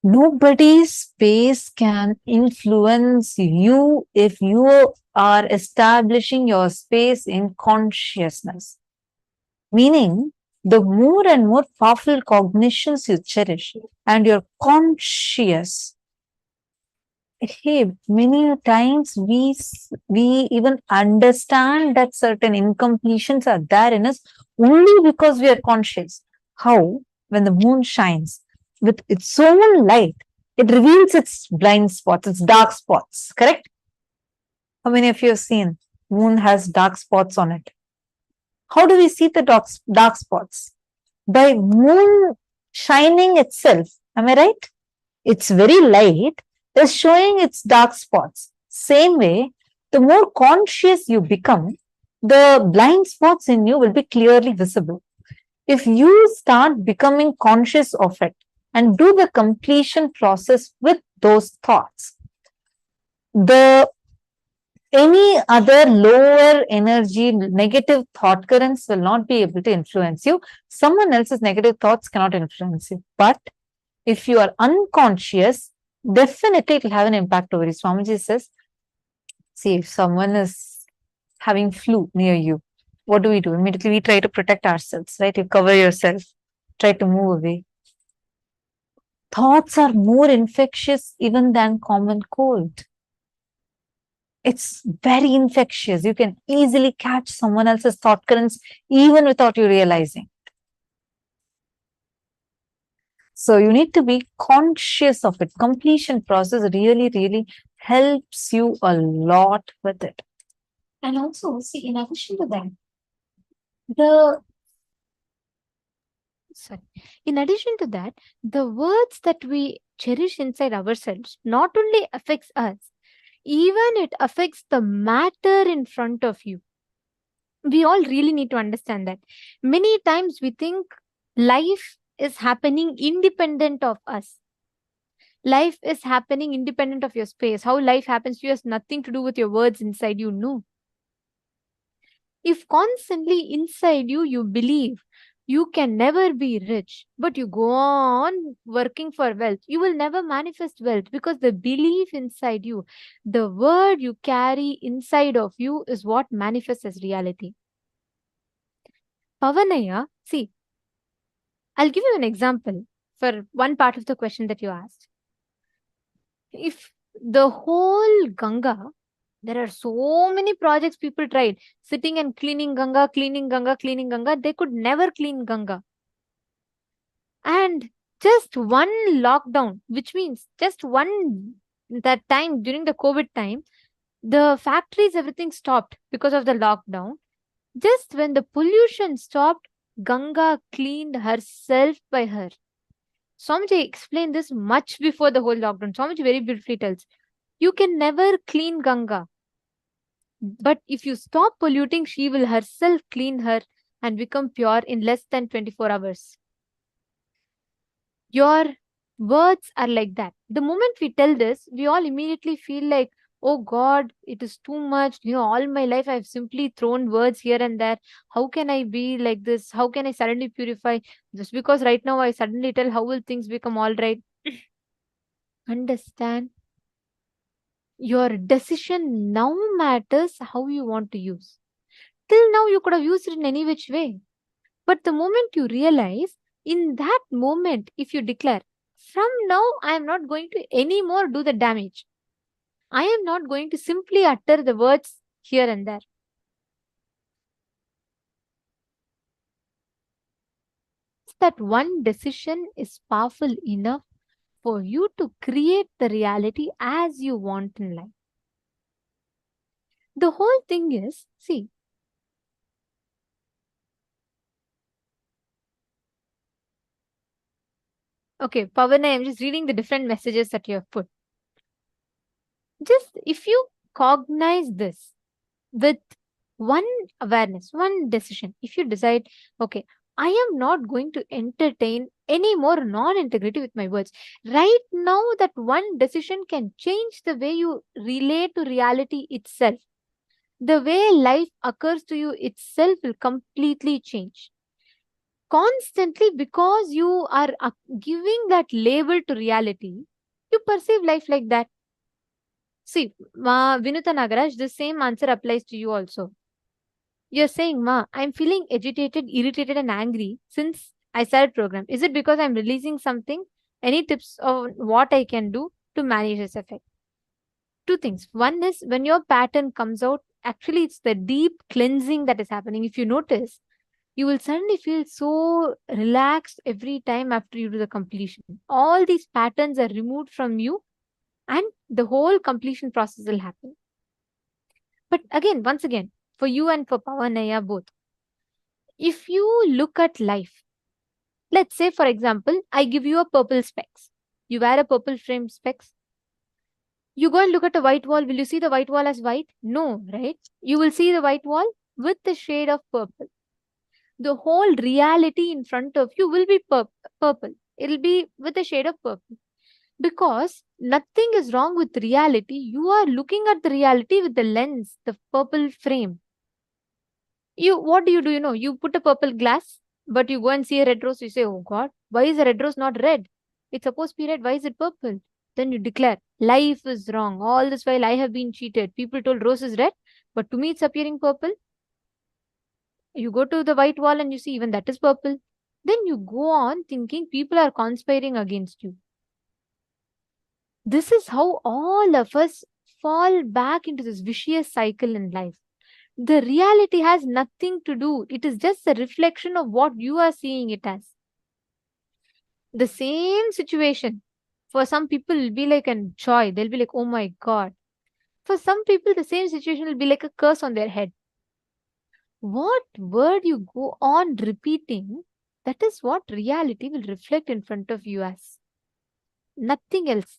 Nobody's space can influence you if you are establishing your space in consciousness. Meaning, the more and more powerful cognitions you cherish and you're conscious, hey, many times we even understand that certain incompletions are there in us only because we are conscious. How? When the moon shines with its own light, it reveals its blind spots, its dark spots, correct? How many of you have seen moon has dark spots on it? How do we see the dark spots? By moon shining itself, am I right? It's very light is showing its dark spots. Same way, the more conscious you become, the blind spots in you will be clearly visible. If you start becoming conscious of it and do the completion process with those thoughts, any other lower energy, negative thought currents will not be able to influence you. Someone else's negative thoughts cannot influence you. But if you are unconscious, definitely it will have an impact over you. Swamiji says, see, if someone is having flu near you, what do? Immediately we try to protect ourselves, right? You cover yourself, try to move away. Thoughts are more infectious even than common cold. It's very infectious. You can easily catch someone else's thought currents even without you realizing. So you need to be conscious of it. Completion process really, really helps you a lot with it. And also, see, in addition to that, the words that we cherish inside ourselves not only affects us, even it affects the matter in front of you. We all really need to understand that. Many times we think life is happening independent of us. Life is happening independent of your space. How life happens to you has nothing to do with your words inside you, no. If constantly inside you, you believe you can never be rich, but you go on working for wealth, you will never manifest wealth because the belief inside you, the word you carry inside of you is what manifests as reality. Pavanaya, see, I'll give you an example for one part of the question that you asked. If the whole Ganga, there are so many projects people tried, sitting and cleaning Ganga, they could never clean Ganga. And just one lockdown, which means just that time during the COVID time, the factories, everything stopped because of the lockdown. Just when the pollution stopped, Ganga cleaned herself by her. Swamiji explained this much before the whole lockdown. Swamiji very beautifully tells, you can never clean Ganga. But if you stop polluting, she will herself clean her and become pure in less than 24 hours. Your words are like that. The moment we tell this, we all immediately feel like, oh God, it is too much. All my life I've simply thrown words here and there. How can I be like this? How can I suddenly purify? Just because right now I suddenly tell, how will things become all right? Understand? Your decision now matters how you want to use. Till now, you could have used it in any which way. But the moment you realize, in that moment, if you declare, from now, I am not going to anymore do the damage. I am not going to simply utter the words here and there. That one decision is powerful enough for you to create the reality as you want in life. The whole thing is, see, okay, Pavana, I'm just reading the different messages that you have put. Just if you cognize this with one awareness, one decision, if you decide, okay, I am not going to entertain any more non-integrity with my words. Right now, that one decision can change the way you relate to reality itself. the way life occurs to you itself will completely change. Constantly, because you are giving that label to reality, you perceive life like that. See, Vinuta Nagaraj, the same answer applies to you also. You're saying, Ma, I'm feeling agitated, irritated, and angry since I started program. Is it because I'm releasing something? Any tips on what I can do to manage this effect? Two things. One is when your pattern comes out, actually it's the deep cleansing that is happening. If you notice, you will suddenly feel so relaxed every time after you do the completion. All these patterns are removed from you and the whole completion process will happen. But again, once again, for you and for Pavanaya both, if you look at life, let's say, for example, I give you a purple specs. You wear a purple frame specs. You go and look at a white wall. Will you see the white wall as white? No, right? You will see the white wall with the shade of purple. The whole reality in front of you will be purple. It'll be with a shade of purple. Because nothing is wrong with reality. You are looking at the reality with the lens, the purple frame. What do? You know, you put a purple glass, but you go and see a red rose, you say, oh God, why is the red rose not red? It's supposed to be red, why is it purple? Then you declare, life is wrong. All this while I have been cheated. People told rose is red, but to me it's appearing purple. You go to the white wall and you see even that is purple. Then you go on thinking people are conspiring against you. This is how all of us fall back into this vicious cycle in life. The reality has nothing to do. It is just a reflection of what you are seeing it as. The same situation, for some people, will be like a joy. They'll be like, oh my God. For some people, the same situation will be like a curse on their head. What word you go on repeating, that is what reality will reflect in front of you as. Nothing else.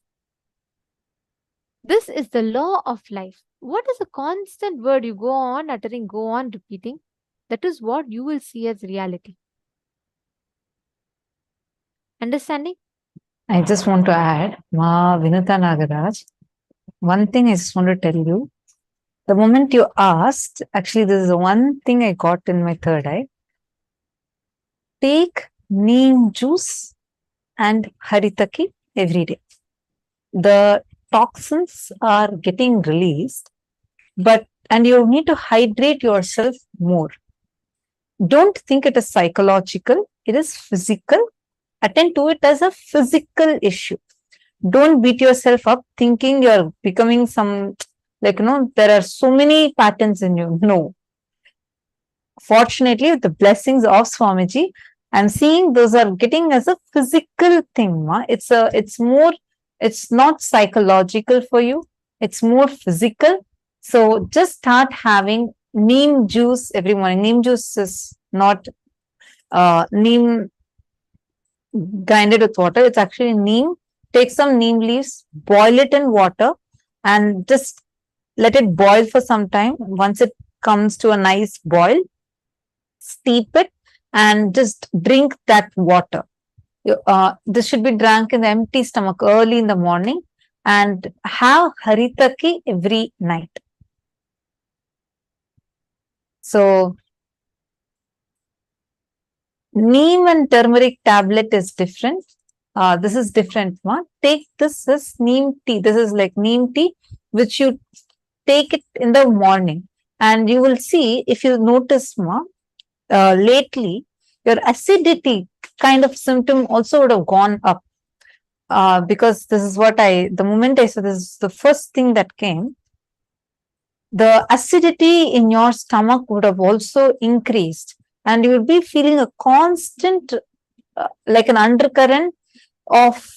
This is the law of life. What is a constant word you go on uttering, go on repeating? That is what you will see as reality. Understanding? I just want to add, Vinuta Nagaraj, one thing I just want to tell you. The moment you asked, actually, this is the one thing I got in my third eye. Take neem juice and haritaki every day. The toxins are getting released, and you need to hydrate yourself more. Don't think it is psychological, it is physical. Attend to it as a physical issue. Don't beat yourself up thinking you're becoming some, there are so many patterns in you. No. Fortunately, with the blessings of Swamiji, I'm seeing those are getting as a physical thing. It's not psychological for you. It's more physical. So just start having neem juice every morning. Neem juice is not neem grinded with water. It's actually neem. Take some neem leaves, boil it in water, and just let it boil for some time. Once it comes to a nice boil, steep it and just drink that water. This should be drank in the empty stomach early in the morning, and have haritaki every night. So, neem and turmeric tablet is different. This is different one. Take this as neem tea. This is like neem tea, which you take it in the morning, and you will see, if you notice, lately, your acidity kind of symptom also would have gone up. Because this is what the moment I saw, this is the first thing that came. The acidity in your stomach would have also increased, and you would be feeling a constant, like an undercurrent of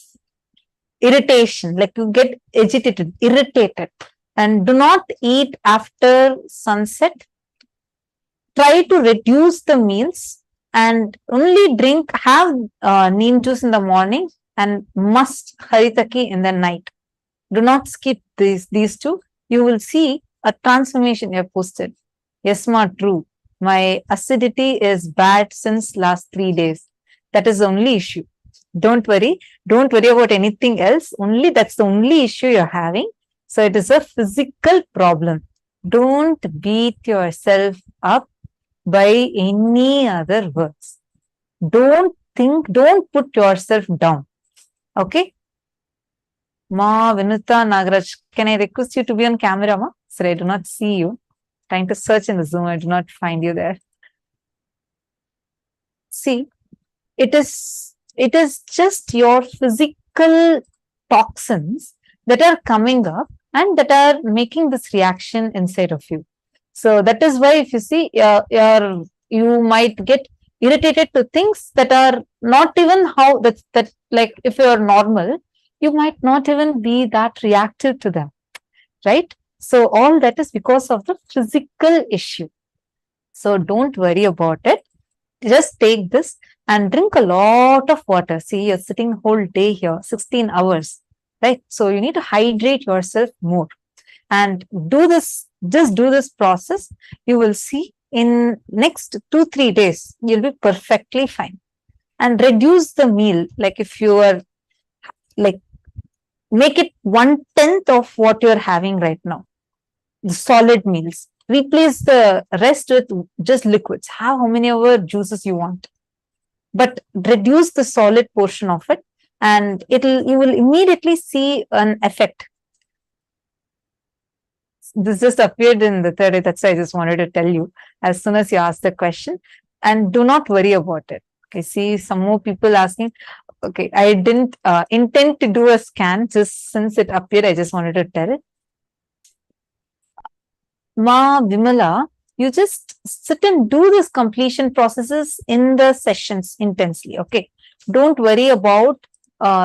irritation, like you get agitated, irritated. And do not eat after sunset. Try to reduce the meals and only have neem juice in the morning, and must haritaki in the night. Do not skip these two. You will see a transformation. You have posted. Yes, true. My acidity is bad since last 3 days. That is the only issue. Don't worry. Don't worry about anything else. That's the only issue you're having. So it is a physical problem. Don't beat yourself up by any other words. Don't put yourself down. Okay? Ma, Vinuta, Nagaraj, can I request you to be on camera, Ma? Sir, I do not see you. Trying to search in the Zoom, I do not find you there. See, it is just your physical toxins that are coming up and that are making this reaction inside of you. So that is why if you see, you might get irritated to things that are not even how that like if you are normal, you might not even be that reactive to them, right? So all that is because of the physical issue. So don't worry about it. Just take this and drink a lot of water. See, you're sitting whole day here, 16 hours, right? So you need to hydrate yourself more and do this, just do this process. You will see in next 2-3 days, you'll be perfectly fine. And reduce the meal. Like if you are like, make it 1/10 of what you're having right now. The solid meals. Replace the rest with just liquids. Have how many ever juices you want. But reduce the solid portion of it and you will immediately see an effect. This just appeared in the third day. That's why I just wanted to tell you as soon as you ask the question, and do not worry about it. Okay, see some more people asking. Okay, I didn't intend to do a scan, just since it appeared, I just wanted to tell it. Ma Vimala, you just sit and do this completion processes in the sessions intensely. Okay, don't worry about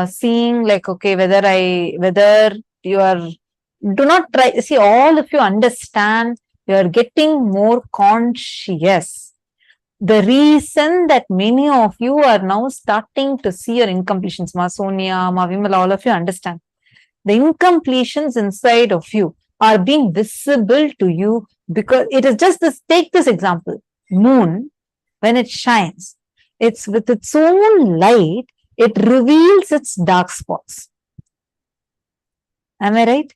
seeing like, okay, whether you are, do not try, see, all of you understand, you are getting more conscious. The reason that many of you are now starting to see your incompletions, Ma Sonia, Ma Vimala, all of you understand. The incompletions inside of you are being visible to you because it is just this, take this example, moon, when it shines, it's with its own light, it reveals its dark spots. Am I right?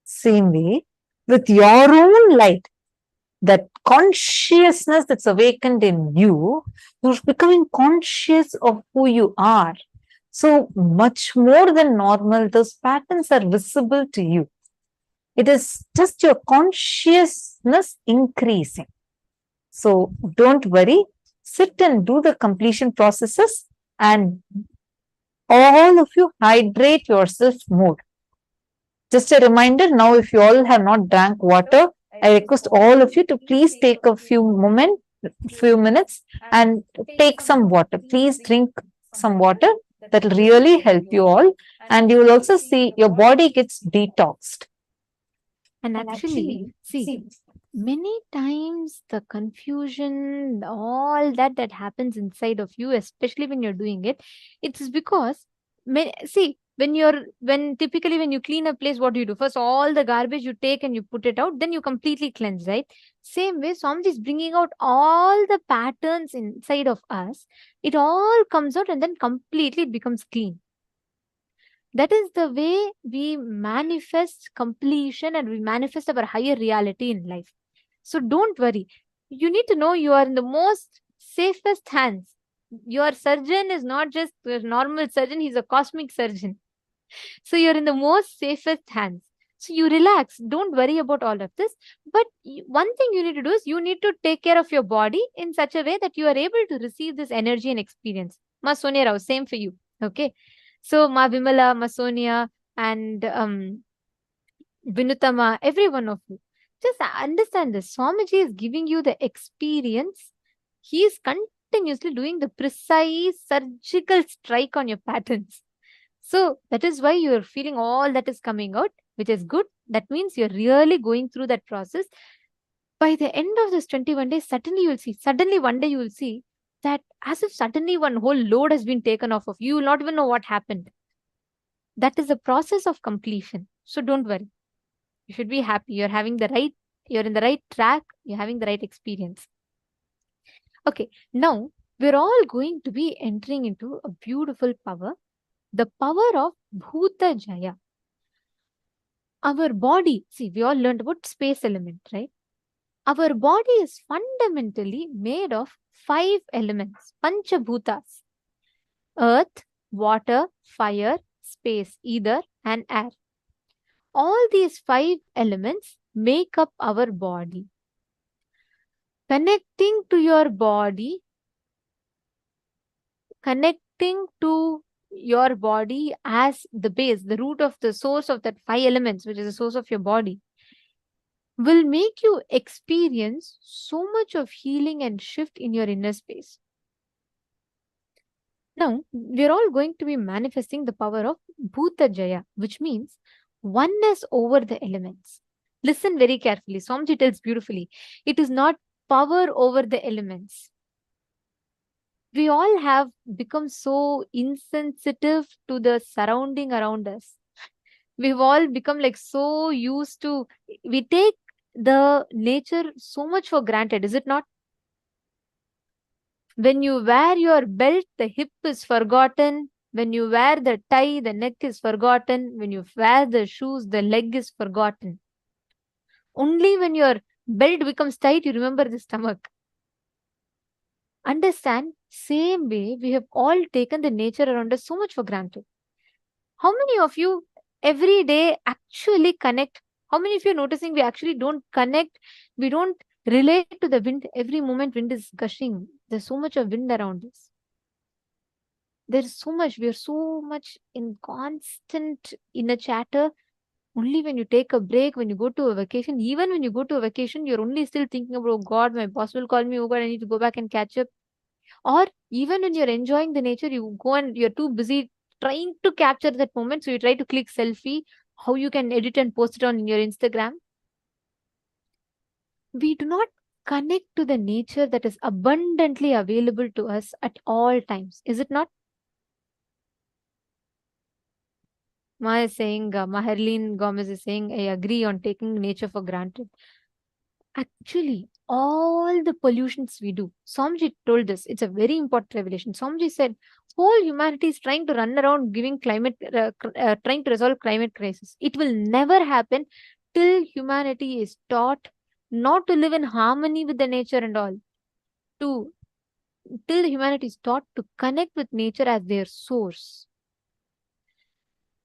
Same way, with your own light, that consciousness that's awakened in you, you're becoming conscious of who you are. So much more than normal, those patterns are visible to you. It is just your consciousness increasing. So don't worry, sit and do the completion processes and all of you hydrate yourself more. Just a reminder, now if you all have not drank water, I request all of you to please take a few minutes and take some water. Please drink some water. That will really help you all. And you will also see your body gets detoxed. And actually, see, many times the confusion, all that happens inside of you, especially when you're doing it, it's because, see, when typically when you clean a place, what do you do? First, all the garbage you take and you put it out, then you completely cleanse, right? Same way, Swamiji is bringing out all the patterns inside of us. It all comes out and then completely it becomes clean. That is the way we manifest completion and we manifest our higher reality in life. So don't worry. You need to know you are in the most safest hands. Your surgeon is not just a normal surgeon, he's a cosmic surgeon. So you're in the most safest hands. So you relax. Don't worry about all of this. But one thing you need to do is you need to take care of your body in such a way that you are able to receive this energy and experience. Ma Sonia Rao, same for you. Okay. So Ma Vimala, Ma Sonia, and Vinutama, every one of you, just understand this. Swamiji is giving you the experience. He is continuously doing the precise surgical strike on your patterns. So that is why you are feeling all that is coming out, which is good. That means you're really going through that process. By the end of this 21 days, suddenly one day you will see that as if suddenly one whole load has been taken off of you. You will not even know what happened. That is a process of completion. So don't worry. You should be happy. You're in the right track. You're having the right experience. Okay, now we're all going to be entering into a beautiful power, the power of Bhuta Jaya. Our body, see, we all learned about space element, right? Our body is fundamentally made of 5 elements, Pancha Bhootas: earth, water, fire, space, ether, and air. All these 5 elements make up our body. Connecting to your body, connecting to your body as the base, the root of the source of that 5 elements, which is the source of your body, will make you experience so much of healing and shift in your inner space. Now, we're all going to be manifesting the power of Bhuta Jaya, which means oneness over the elements. Listen very carefully. Swamiji tells beautifully. It is not power over the elements. We all have become so insensitive to the surrounding around us. We've all become like so used to, we take the nature so much for granted, is it not? When you wear your belt, the hip is forgotten. When you wear the tie, the neck is forgotten. When you wear the shoes, the leg is forgotten. Only when your belt becomes tight, you remember the stomach. Understand, same way, we have all taken the nature around us so much for granted. How many of you every day actually connect? How many of you are noticing we actually don't connect? We don't relate to the wind. Every moment wind is gushing. There's so much of wind around us. There's so much. We are so much in constant inner chatter. Only when you take a break, when you go to a vacation, even when you go to a vacation, you're only still thinking about, oh God, my boss will call me. Oh God, I need to go back and catch up. Or even when you're enjoying the nature, you go and you're too busy trying to capture that moment. So you try to click selfie, how you can edit and post it on your Instagram. We do not connect to the nature that is abundantly available to us at all times. Is it not? Ma is saying, Maherleen Gomez is saying, I agree on taking nature for granted. Actually, all the pollutions we do, Swamiji told this, it's a very important revelation. Swamiji said, whole humanity is trying to run around giving trying to resolve climate crisis. It will never happen till humanity is taught not to live in harmony with the nature and all. Till humanity is taught to connect with nature as their source.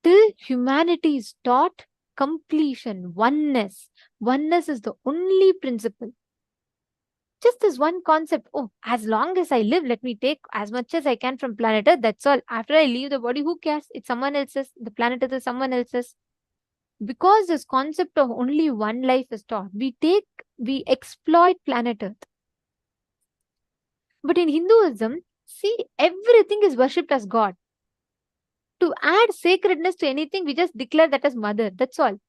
Till humanity is taught completion, oneness. Oneness is the only principle. Just this one concept, oh, as long as I live, let me take as much as I can from planet Earth, that's all. After I leave the body, who cares? It's someone else's. The planet Earth is someone else's. Because this concept of only one life is taught, we exploit planet Earth. But in Hinduism, see, everything is worshipped as God. To add sacredness to anything, we just declare that as mother. That's all.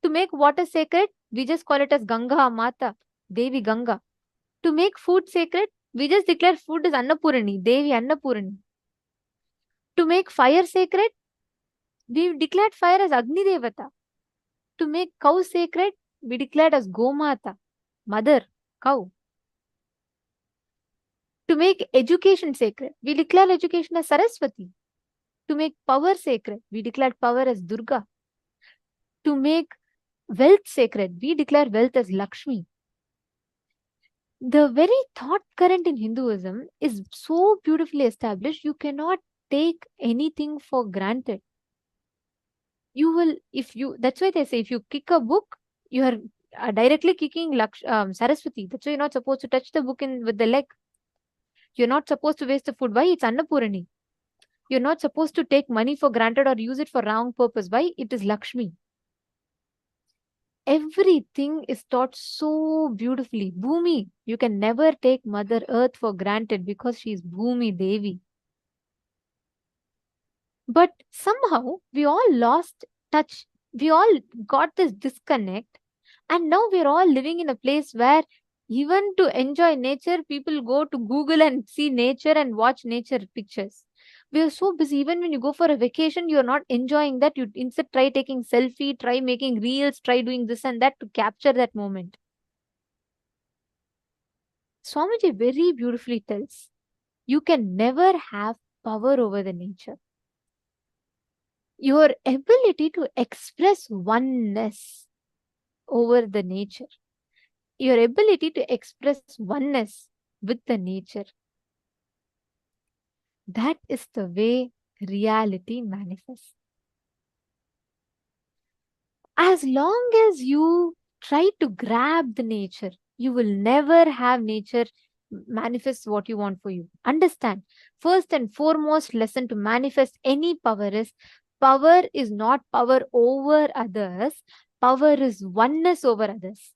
To make water sacred, we just call it as Ganga Mata, Devi Ganga. To make food sacred, we just declare food as Annapurani, Devi Annapurani. To make fire sacred, we declared fire as Agni Devata. To make cow sacred, we declared as Gomata, mother, cow. To make education sacred, we declare education as Saraswati. To make power sacred, we declared power as Durga. To make wealth sacred, we declare wealth as Lakshmi. The very thought current in Hinduism is so beautifully established, you cannot take anything for granted. You will, that's why they say, if you kick a book, you are directly kicking Saraswati. That's why you're not supposed to touch the book with the leg. You're not supposed to waste the food. Why? It's Annapurani. You're not supposed to take money for granted or use it for wrong purpose. Why? It is Lakshmi. Everything is taught so beautifully. Bhumi, you can never take Mother Earth for granted because she is Bhumi Devi. But somehow we all lost touch. We all got this disconnect. And now we're all living in a place where even to enjoy nature, people go to Google and see nature and watch nature pictures. We are so busy. Even when you go for a vacation, you're not enjoying that. You instead try taking selfie, try making reels, try doing this and that to capture that moment. Swamiji very beautifully tells, you can never have power over the nature. your ability to express oneness over the nature, your ability to express oneness with the nature. That is the way reality manifests. As long as you try to grab the nature, you will never have nature manifest what you want for you. Understand, first and foremost lesson to manifest any power is not power over others, power is oneness over others.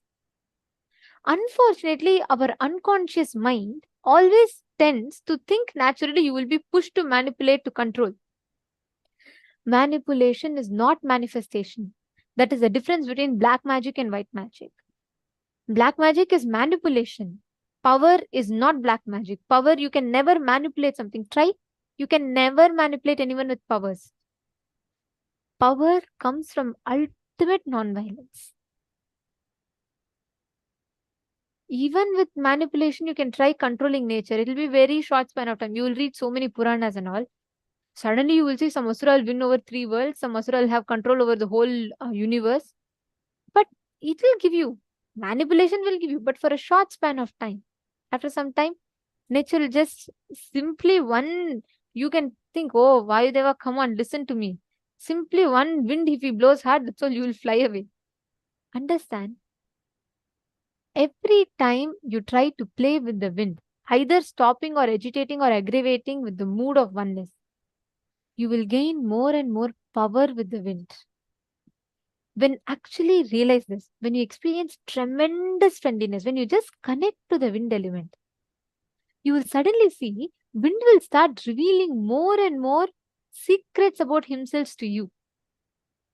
Unfortunately, our unconscious mind always tends to think naturally you will be pushed to manipulate, to control. Manipulation is not manifestation. That is the difference between black magic and white magic. Black magic is manipulation. Power is not black magic. Power, you can never manipulate something. Try. You can never manipulate anyone with powers. Power comes from ultimate non-violence. Even with manipulation, you can try controlling nature. It will be very short span of time. You will read so many Puranas and all. Suddenly you will see some Asura will win over 3 worlds, some Asura will have control over the whole universe. But it will give you, manipulation will give you, but for a short span of time. After some time, nature will just simply one, you can think, oh, Vayudeva, come on, listen to me. Simply one wind, if he blows hard, that's all, you will fly away. Understand? Every time you try to play with the wind, either stopping or agitating or aggravating with the mood of oneness, you will gain more and more power with the wind. When actually realize this, when you experience tremendous friendliness, when you just connect to the wind element, you will suddenly see wind will start revealing more and more secrets about himself to you.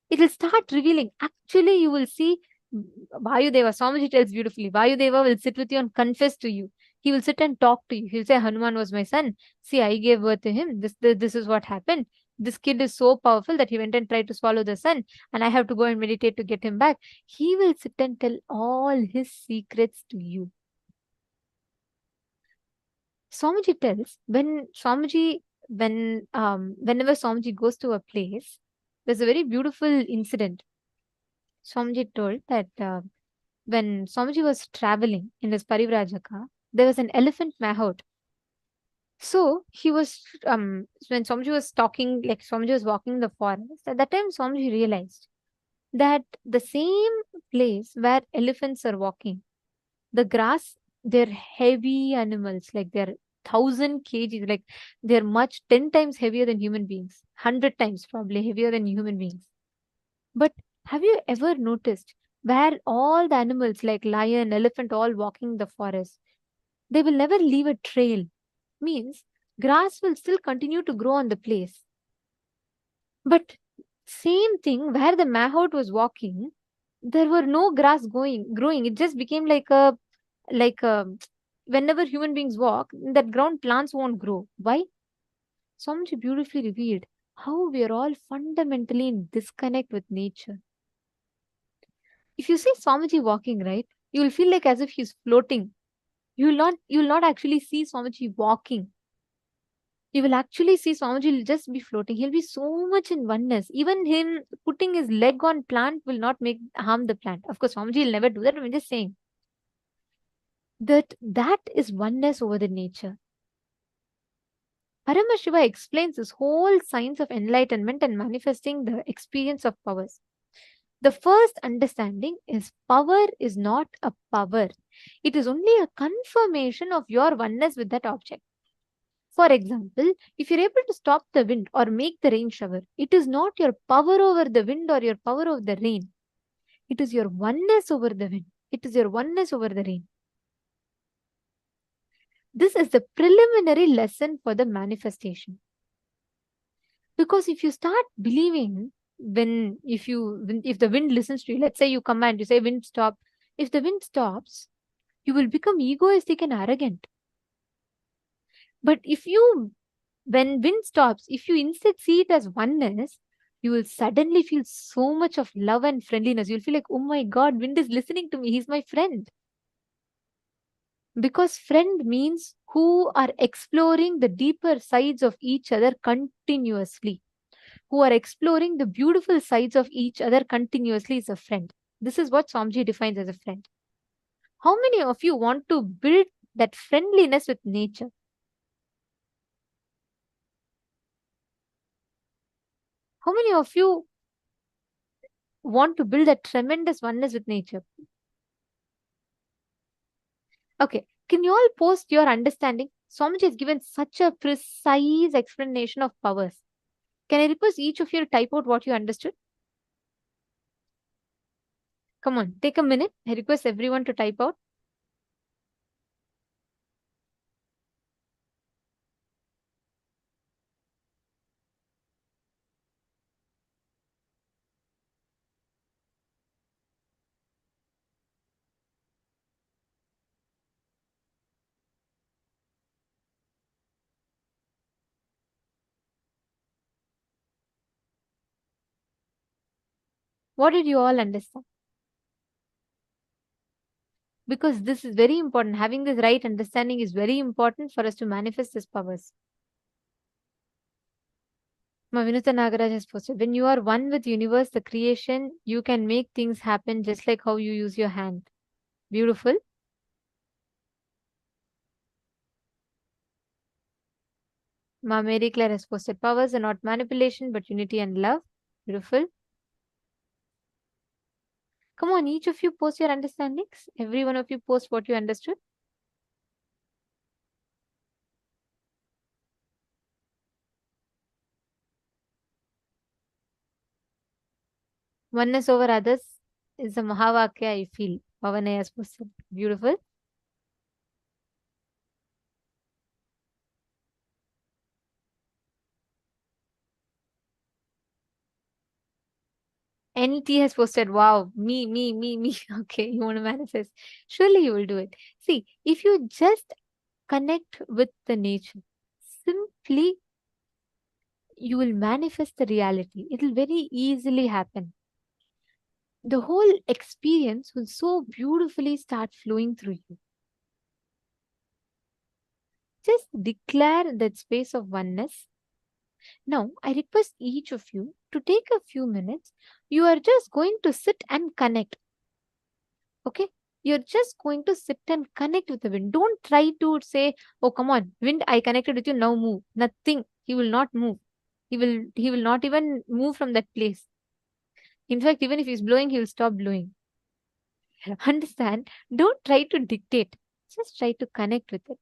It will start revealing. Actually, you will see Vayudeva, Swamiji tells beautifully, Vayudeva will sit with you and confess to you. He will sit and talk to you. He'll say, Hanuman was my son. See, I gave birth to him. This is what happened. This kid is so powerful that he went and tried to swallow the sun, and I have to go and meditate to get him back. He will sit and tell all his secrets to you. Swamiji tells, whenever Swamiji goes to a place, there's a very beautiful incident. Swamiji told that when Swamiji was traveling in his Parivrajaka, there was an elephant mahout. So he was, when Swamiji was talking, like Swamiji was walking the forest, at that time Swamiji realized that the same place where elephants are walking, the grass, they're heavy animals, like they're 1,000 kgs, like they're much 10 times heavier than human beings, 100 times probably heavier than human beings. But have you ever noticed where all the animals like lion, elephant, all walking the forest, they will never leave a trail? Means grass will still continue to grow on the place. But same thing where the mahout was walking, there were no grass growing. It just became like a whenever human beings walk, that ground plants won't grow. Why? Swamiji beautifully revealed how we are all fundamentally in disconnect with nature. If you see Swamiji walking, right, you will feel like as if he's floating. You will not actually see Swamiji walking. You will actually see Swamiji will just be floating. He'll be so much in oneness. Even him putting his leg on plant will not harm the plant. Of course, Swamiji will never do that. I'm just saying that is oneness over the nature. Paramashiva explains this whole science of enlightenment and manifesting the experience of powers. The first understanding is power is not a power. It is only a confirmation of your oneness with that object. For example, if you're able to stop the wind or make the rain shower, it is not your power over the wind or your power over the rain. It is your oneness over the wind. It is your oneness over the rain. This is the preliminary lesson for the manifestation. Because if you start believing, if the wind listens to you, let's say you command, you say wind stop. If the wind stops, you will become egoistic and arrogant. But when wind stops, if you instead see it as oneness, you will suddenly feel so much of love and friendliness. You'll feel like, oh my God, wind is listening to me. He's my friend. Because friend means who are exploring the deeper sides of each other continuously. who are exploring the beautiful sides of each other continuously is a friend. This is what Swamiji defines as a friend. How many of you want to build that friendliness with nature? How many of you want to build that tremendous oneness with nature? Okay, can you all post your understanding? Swamiji has given such a precise explanation of powers. Can I request each of you to type out what you understood? Come on, take a minute. I request everyone to type out. What did you all understand? Because this is very important. Having this right understanding is very important for us to manifest these powers. Vinutha Nagaraj has posted, when you are one with universe, the creation, you can make things happen just like how you use your hand. Beautiful. Mary Claire has posted, powers are not manipulation but unity and love. Beautiful. Come on, each of you post your understandings. Every one of you post what you understood. Oneness over others is a Mahavakya, I feel. Pavanaya has posted. Beautiful. NT has posted, wow, me. Okay, you want to manifest. Surely you will do it. See, if you just connect with the nature, simply you will manifest the reality. It will very easily happen. The whole experience will so beautifully start flowing through you. Just declare that space of oneness. Now, I request each of you to take a few minutes. You are just going to sit and connect. Okay? You're just going to sit and connect with the wind. Don't try to say, oh, come on, wind, I connected with you, now move. Nothing. He will not move. He will not even move from that place. In fact, even if he's blowing, he will stop blowing. Understand? Don't try to dictate. Just try to connect with it.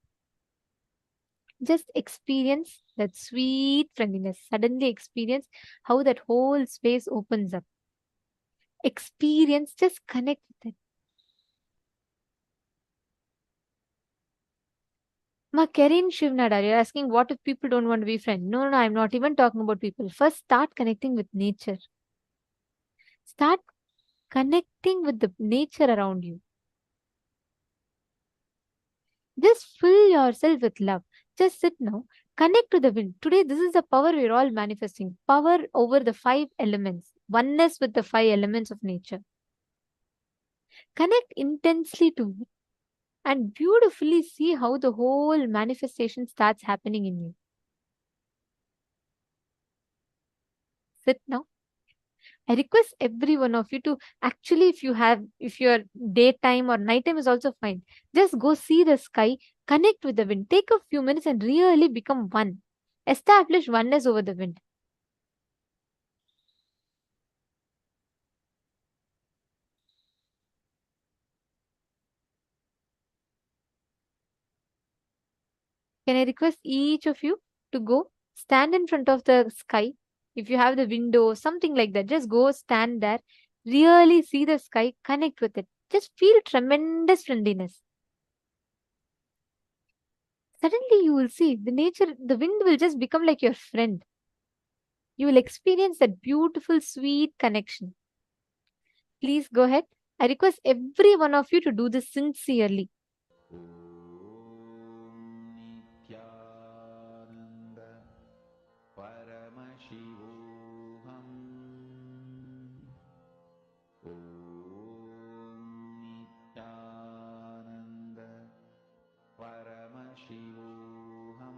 Just experience that sweet friendliness. Suddenly experience how that whole space opens up. Experience, just connect with it. Karin Shivnadar, you're asking what if people don't want to be friends? No, I'm not even talking about people. First, start connecting with nature. Start connecting with the nature around you. Just fill yourself with love. Just sit now. Connect to the wind. Today, this is the power we're all manifesting. Power over the 5 elements. Oneness with the 5 elements of nature. Connect intensely to it and beautifully see how the whole manifestation starts happening in you. Sit now. I request every one of you to actually, if your daytime or nighttime is also fine, just go see the sky, connect with the wind, take a few minutes and really become one. Establish oneness over the wind. Can I request each of you to go stand in front of the sky? If you have the window, something like that, just go stand there, really see the sky, connect with it. Just feel tremendous friendliness. Suddenly you will see the wind will just become like your friend. You will experience that beautiful, sweet connection. Please go ahead. I request every one of you to do this sincerely. Nithyananda Paramashivoham Nithyananda Paramashivoham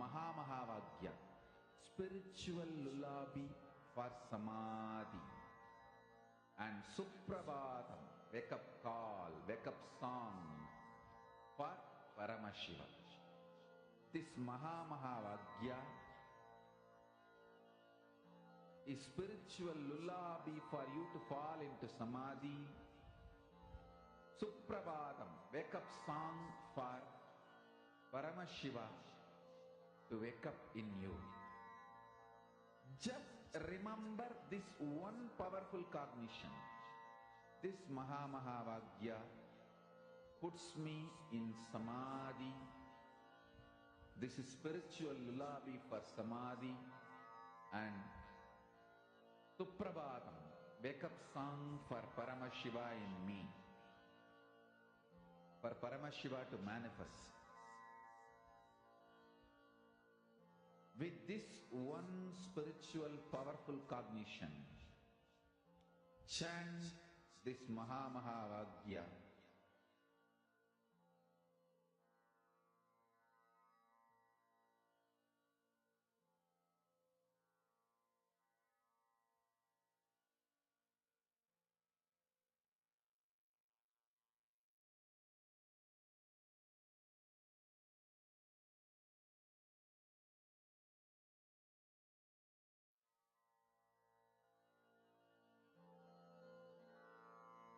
Mahavakya, spiritual lullaby for samadhi. And Suprabhatam, wake up call, wake up song for Paramashivam. This Mahavakya is spiritual lullaby for you to fall into samadhi. Suprabhatam, wake up song for Paramashiva to wake up in you. Just remember this one powerful cognition. This Mahavakya puts me in samadhi. This is spiritual lullaby for samadhi. And Suprabhatam, wake up song for Paramashiva in me. For Paramashiva to manifest. With this one spiritual powerful cognition, chant this Mahavakya.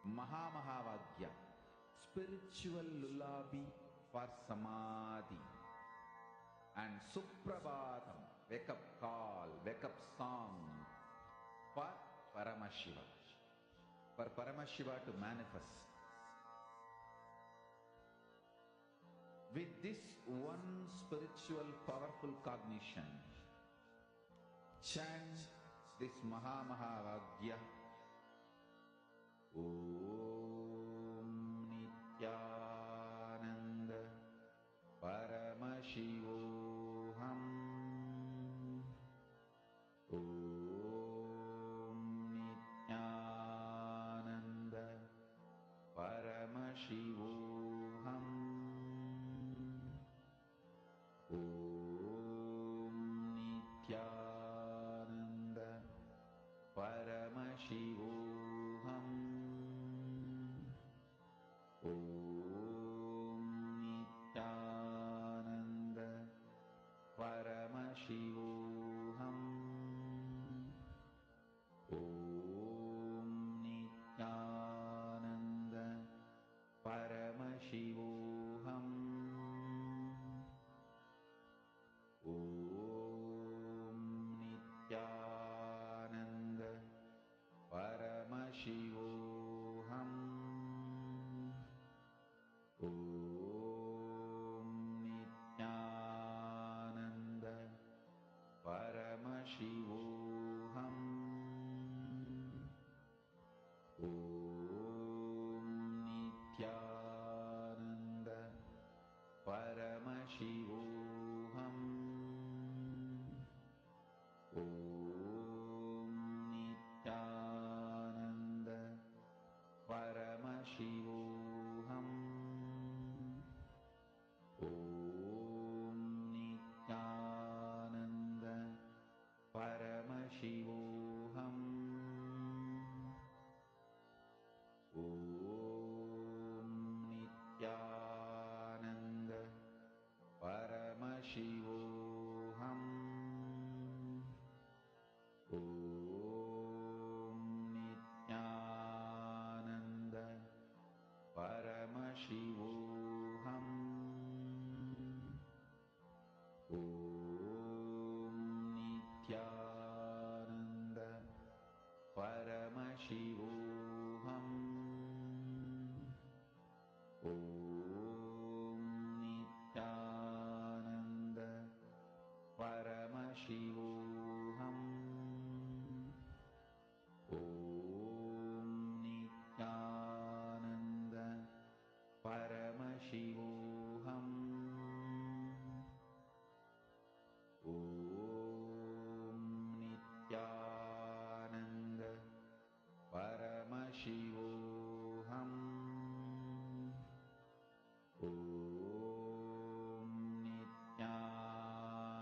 Mahavakya, spiritual lullaby for samadhi. And Suprabhatam, wake up call, wake up song for Paramashiva. For Paramashiva to manifest. With this one spiritual powerful cognition, chant this Mahavakya. Om Nithyananda Paramashivoham. Om Nithyananda Paramashivoham. Om Nithyananda Paramashivoham. Om Nithyananda Paramashivoham. Om Nithyananda Paramashivoham. Om Nithyananda Paramashivoham. Om Nithyananda Paramashivoham. Om Nithyananda Paramashivoham. Om Nithyananda Paramashivoham. Om Nithyananda Paramashivoham. Om Nithyananda Paramashivoham. Om Nithyananda Paramashivoham. Om Nithyananda Paramashivoham. Om Nithyananda Paramashivoham. Om Nithyananda Paramashivoham. Om Nithyananda Paramashivoham. Om Nithyananda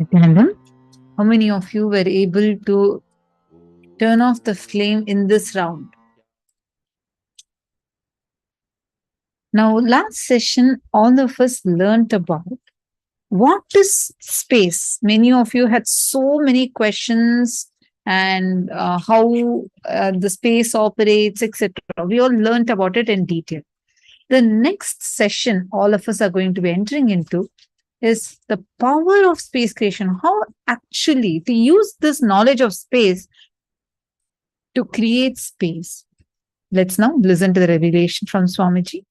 Nithyananda, how many of you were able to turn off the flame in this round? Now, last session, all of us learnt about What is space? Many of you had so many questions and how the space operates, etc. We all learnt about it in detail. The next session all of us are going to be entering into is the power of space creation. How actually to use this knowledge of space to create space. Let's now listen to the revelation from Swamiji.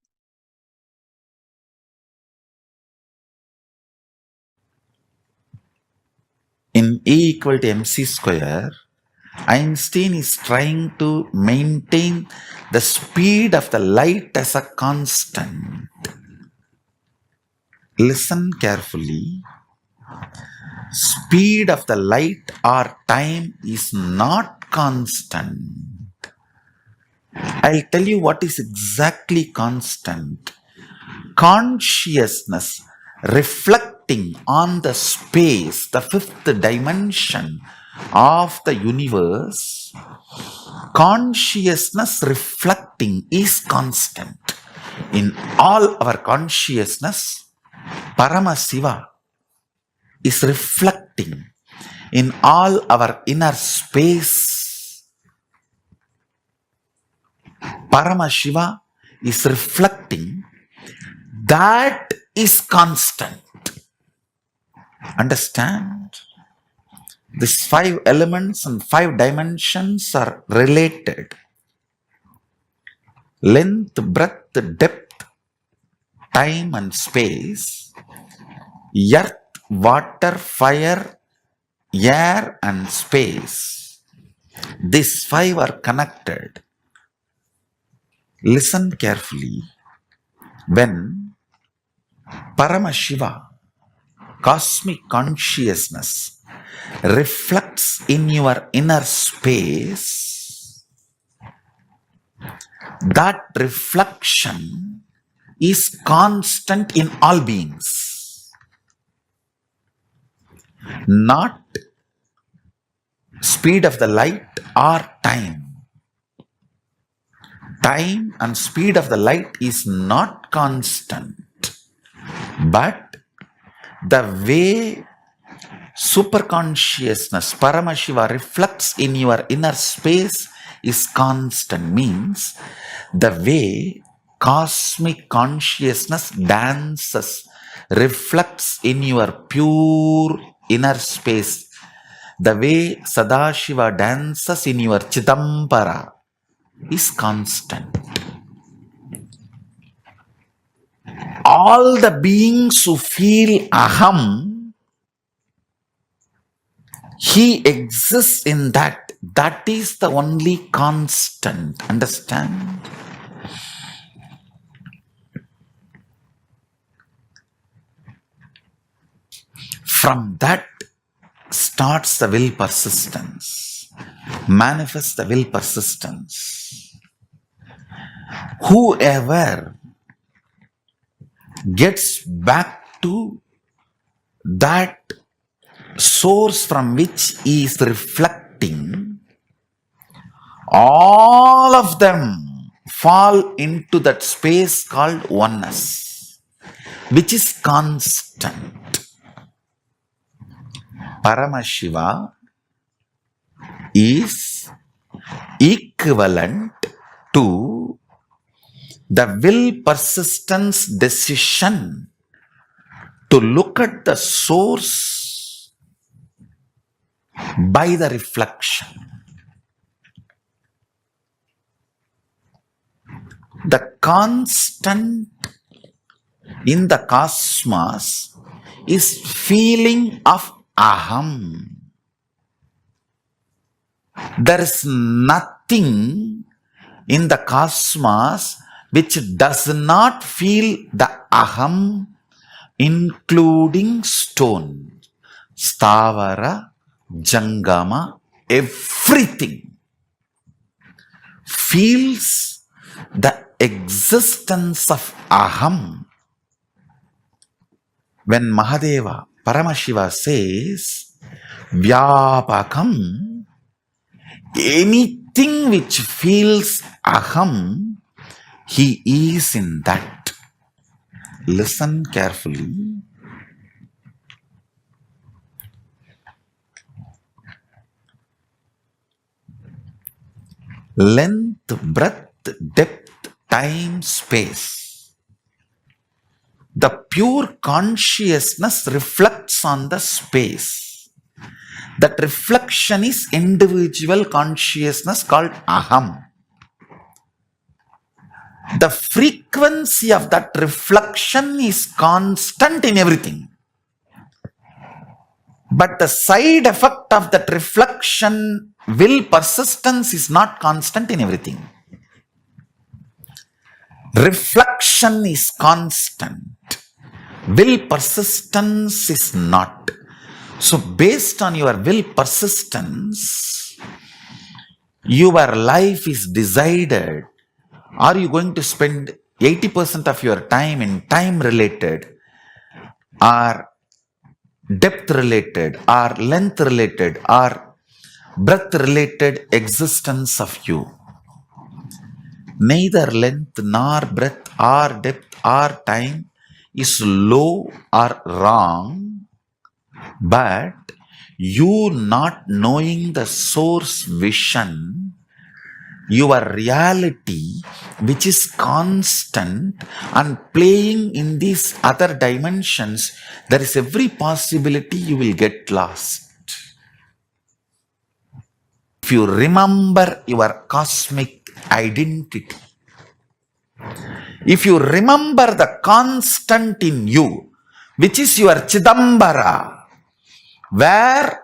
In E equal to mc square, Einstein is trying to maintain the speed of the light as a constant. Listen carefully. Speed of the light or time is not constant. I'll tell you what is exactly constant. Consciousness reflecting on the space, the fifth dimension of the universe, consciousness reflecting is constant. In all our consciousness, Paramashiva is reflecting in all our inner space. Paramashiva is reflecting. That is constant. Understand? These 5 elements and 5 dimensions are related. Length, breadth, depth, time and space, earth, water, fire, air and space. These 5 are connected. Listen carefully. When Paramashiva, cosmic consciousness, reflects in your inner space, that reflection is constant in all beings. Not speed of the light or time. Time and speed of the light is not constant. But the way superconsciousness, Paramashiva, reflects in your inner space is constant. Means the way cosmic consciousness dances, reflects in your pure inner space. The way Sadashiva dances in your Chidambara is constant. All the beings who feel aham, he exists in that. That is the only constant. Understand? From that starts the will persistence. Manifests the will persistence. Whoever gets back to that source from which he is reflecting, all of them fall into that space called oneness, which is constant. Paramashiva is equivalent to the will persistence decision to look at the source by the reflection. The constant in the cosmos is feeling of aham. There is nothing in the cosmos which does not feel the aham, including stone, stavara, jangama, everything feels the existence of aham. When Mahadeva, Paramashiva says, Vyapakam, anything which feels aham, he is in that. Listen carefully. length, breadth, depth, time, space. The pure consciousness reflects on the space. That reflection is individual consciousness called aham. The frequency of that reflection is constant in everything. But the side effect of that reflection, will persistence, is not constant in everything. Reflection is constant. Will persistence is not. So based on your will persistence, your life is decided. Are you going to spend 80% of your time in time related, or depth related, or length related, or breadth related existence of you? Neither length nor breadth or depth or time is low or wrong, but you not knowing the source vision, your reality, which is constant and playing in these other dimensions, there is every possibility you will get lost. If you remember your cosmic identity, if you remember the constant in you, which is your Chidambara, where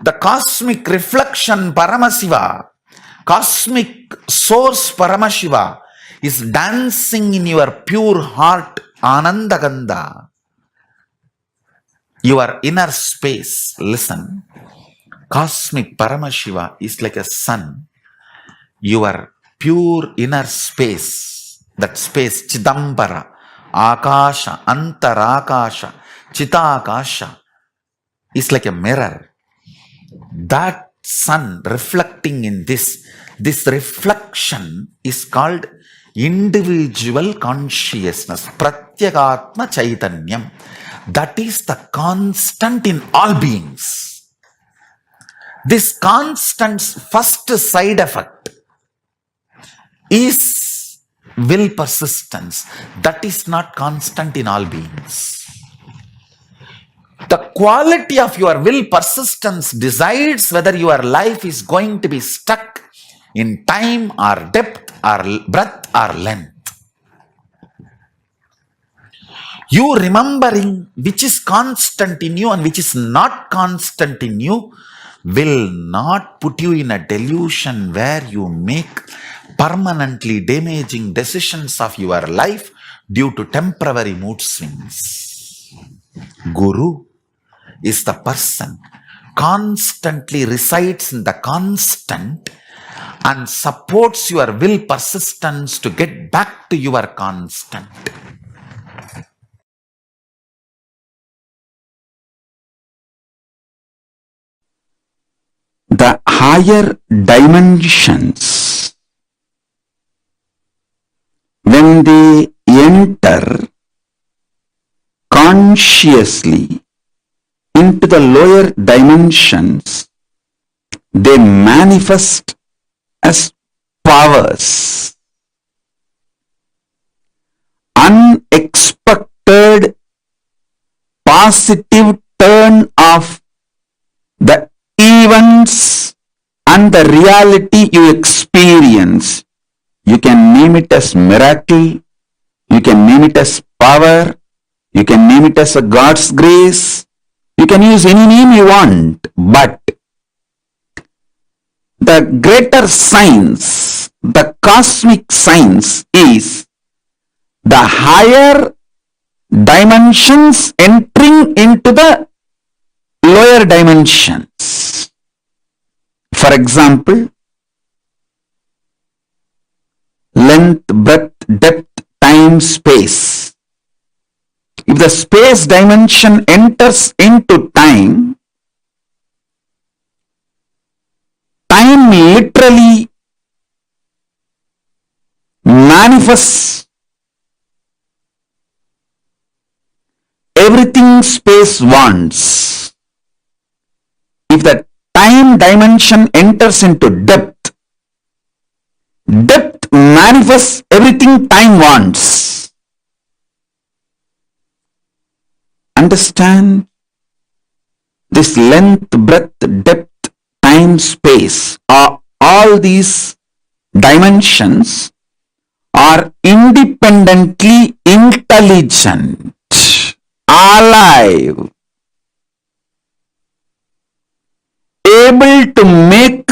the cosmic reflection Paramashiva, cosmic source Paramashiva, is dancing in your pure heart Anandagandha, your inner space. Listen, cosmic Paramashiva is like a sun. Your pure inner space, that space Chidambara, Akasha, Antarakasha, Chitakasha, is like a mirror. That sun reflecting in this reflection is called individual consciousness, Pratyagatma Chaitanyam. That is the constant in all beings. This constant's first side effect is will persistence. That is not constant in all beings. The quality of your will persistence decides whether your life is going to be stuck in time or depth or breadth or length. You remembering which is constant in you and which is not constant in you will not put you in a delusion where you make permanently damaging decisions of your life due to temporary mood swings. Guru is the person constantly resides in the constant and supports your will persistence to get back to your constant. The higher dimensions, when they enter consciously into the lower dimensions, they manifest as powers. Unexpected positive turn of the events and the reality you experience. You can name it as miracle, you can name it as power, you can name it as a God's grace, you can use any name you want, but the greater science, the cosmic science is the higher dimensions entering into the lower dimensions. For example, length, breadth, depth, time, space. If the space dimension enters into time, time literally manifests everything space wants. If the time dimension enters into depth, Depth manifests everything time wants. Understand? This length, breadth, depth, time, space, all these dimensions are independently intelligent, alive, able to make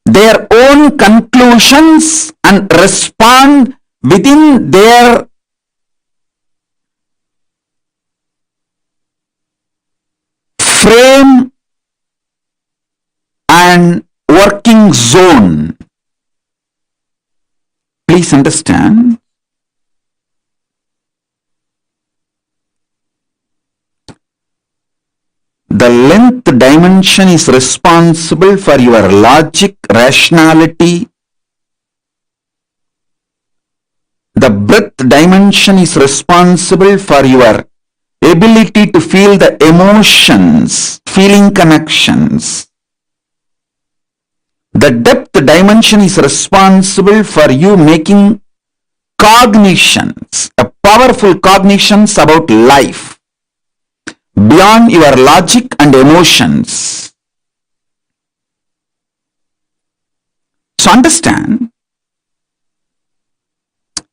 their own conclusions and respond within their frame and working zone. Please understand. The length dimension is responsible for your logic, rationality. The breadth dimension is responsible for your ability to feel the emotions, feeling connections. The depth dimension is responsible for you making cognitions, powerful cognitions about life, beyond your logic and emotions. So understand,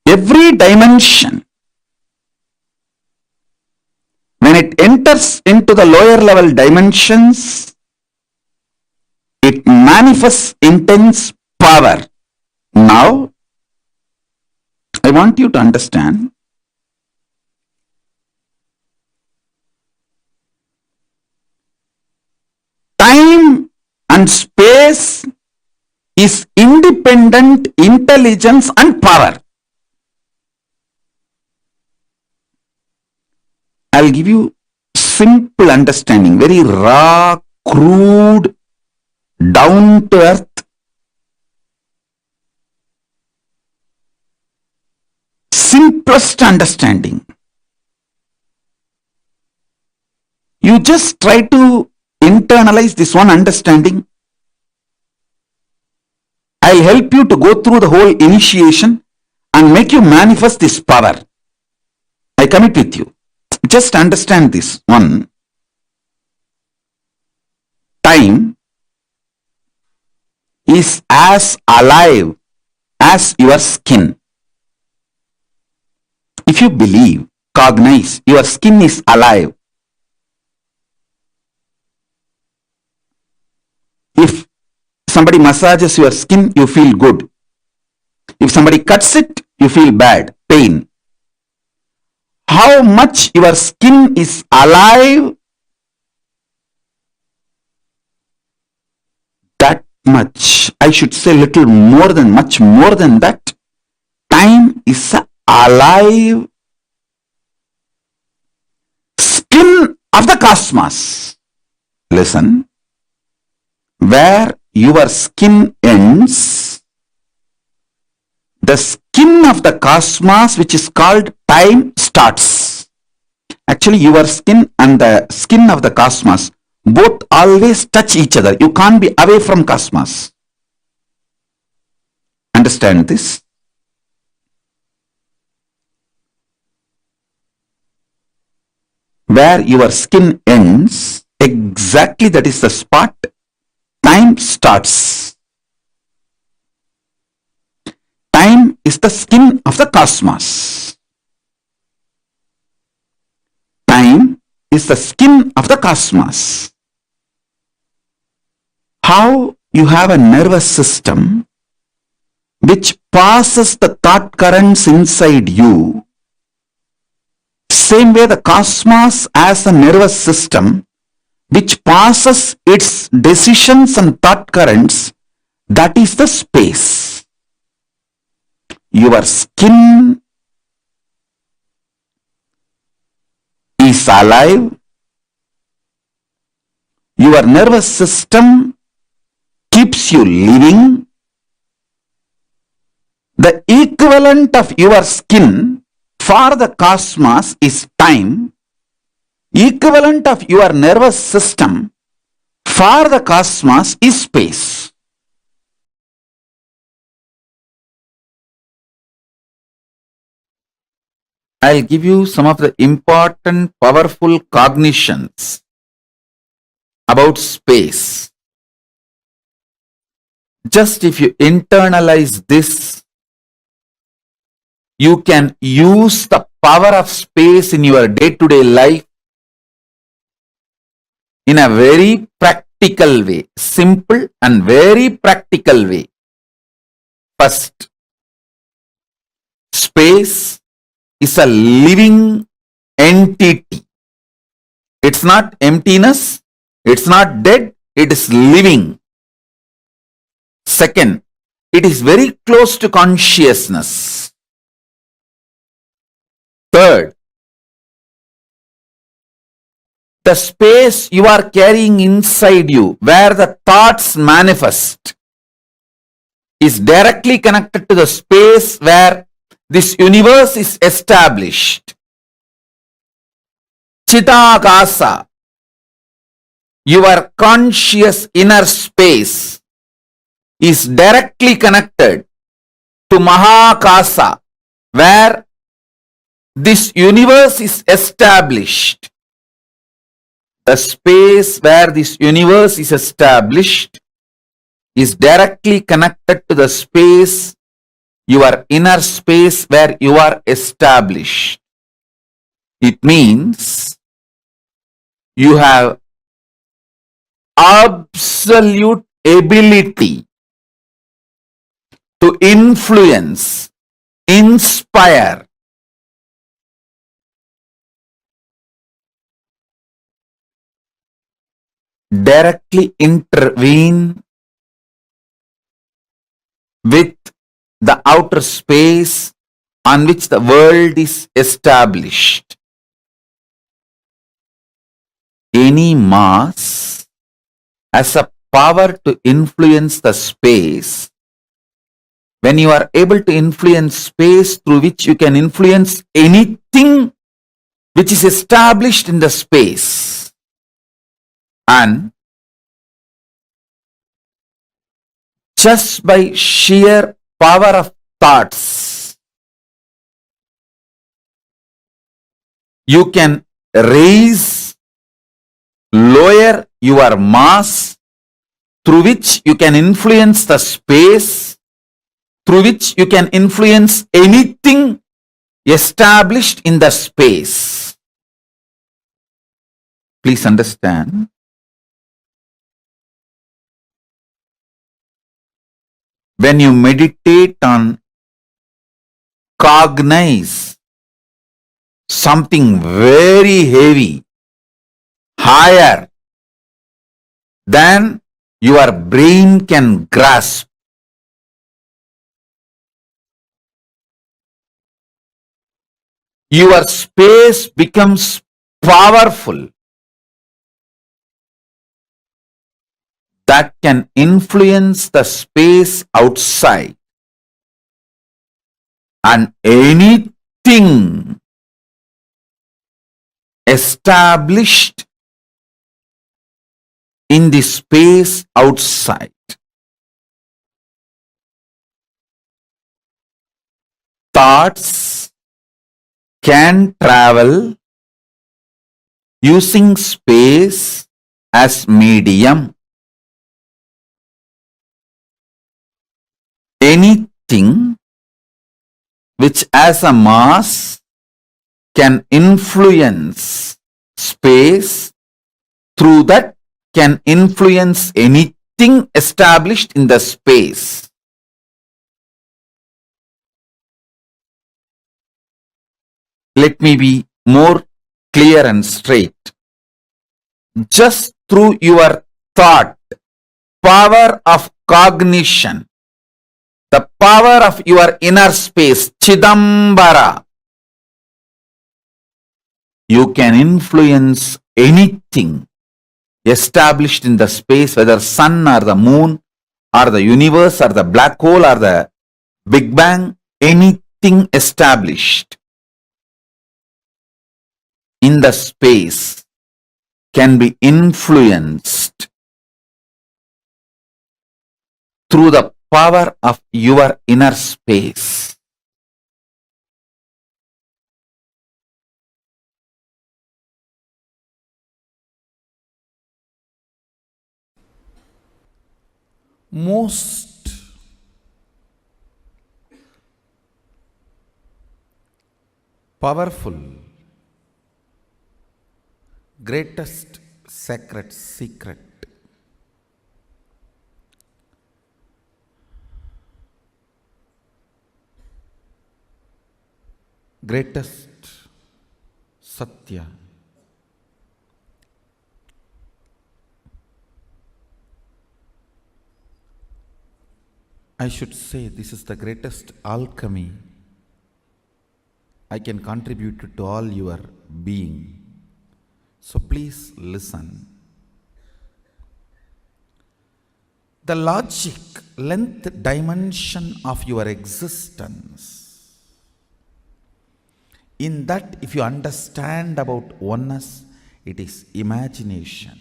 every dimension, when it enters into the lower level dimensions, it manifests intense power. Now, I want you to understand, time and space is independent intelligence and power. I'll give you simple understanding, very raw, crude, down to earth. Simplest understanding. You just try to internalize this one understanding. I'll help you to go through the whole initiation and make you manifest this power. I commit with you. Just understand this one. Time is as alive as your skin. If you believe, cognize, your skin is alive. If somebody massages your skin, you feel good. If somebody cuts it, you feel bad, pain. How much your skin is alive, that much, I should say little more than, much more than that, time is alive skin of the cosmos. Listen, where your skin ends, the skin of the cosmos, which is called time, starts. Actually, your skin and the skin of the cosmos both always touch each other. You can't be away from cosmos. Understand this? Where your skin ends, exactly that is the spot time starts. Time is the skin of the cosmos. Time is the skin of the cosmos. How you have a nervous system which passes the thought currents inside you, same way the cosmos has a nervous system which passes its decisions and thought currents, that is the space. Your skin is alive. Your nervous system keeps you living. The equivalent of your skin for the cosmos is time. Equivalent of your nervous system for the cosmos is space. I'll give you some of the important, powerful cognitions about space. Just if you internalize this, you can use the power of space in your day-to-day life in a very practical way, simple and very practical way. First, space is a living entity. It's not emptiness, it's not dead, it is living. Second, it is very close to consciousness. Third, the space you are carrying inside you, where the thoughts manifest, is directly connected to the space where this universe is established. Chidakasa, your conscious inner space, is directly connected to Mahakasa, where this universe is established. The space where this universe is established is directly connected to the space, your inner space where you are established. It means you have absolute ability to influence, inspire, directly intervene with the outer space on which the world is established. Any mass has a power to influence the space. When you are able to influence space through which you can influence anything which is established in the space, and just by sheer power of thoughts, you can raise, lower your mass, through which you can influence the space, through which you can influence anything established in the space. Please understand, when you meditate on cognize something very heavy, higher than your brain can grasp, your space becomes powerful, that can influence the space outside, and anything established in the space outside. Thoughts can travel using space as medium. Anything which has a mass can influence space, through that can influence anything established in the space. Let me be more clear and straight. Just through your thought, power of cognition, the power of your inner space, Chidambara, you can influence anything established in the space, whether sun or the moon or the universe or the black hole or the Big Bang, anything established in the space can be influenced through the power of your inner space. most powerful, greatest sacred secret greatest Satya, I should say this is the greatest alchemy I can contribute to all your being. So please listen. The logic, length, dimension of your existence. In that, if you understand about oneness, it is imagination.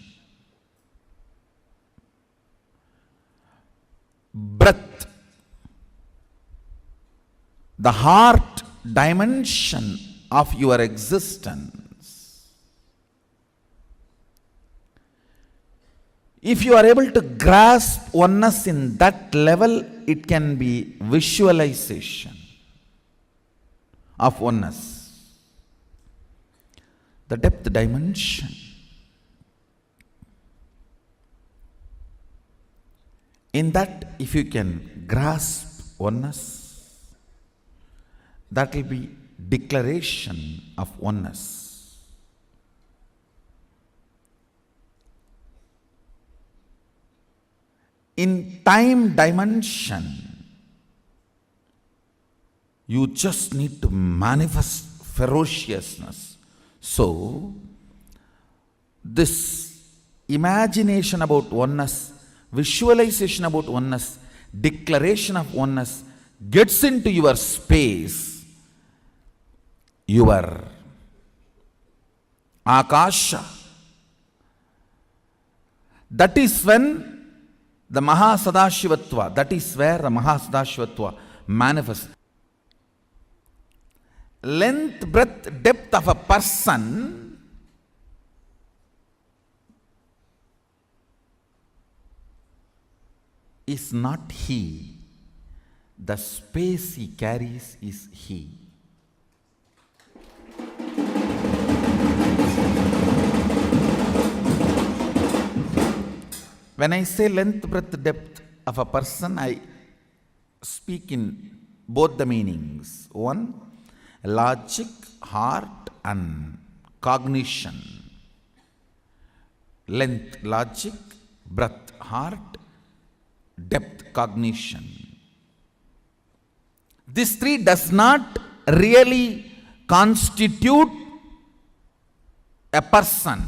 Breath, the heart dimension of your existence. If you are able to grasp oneness in that level, it can be visualization of oneness. The depth dimension. In that, if you can grasp oneness, that will be declaration of oneness. In time dimension, you just need to manifest ferociousness. So, this imagination about oneness, visualization about oneness, declaration of oneness gets into your space, your Akasha. That is when the Mahasadashivatva, that is where the Mahasadashivatva manifests. Length, breadth, depth of a person is not he. The space he carries is he. When I say length, breadth, depth of a person, I speak in both the meanings. One, logic, heart and cognition. Length, logic, breadth, heart, depth, cognition. This three does not really constitute a person.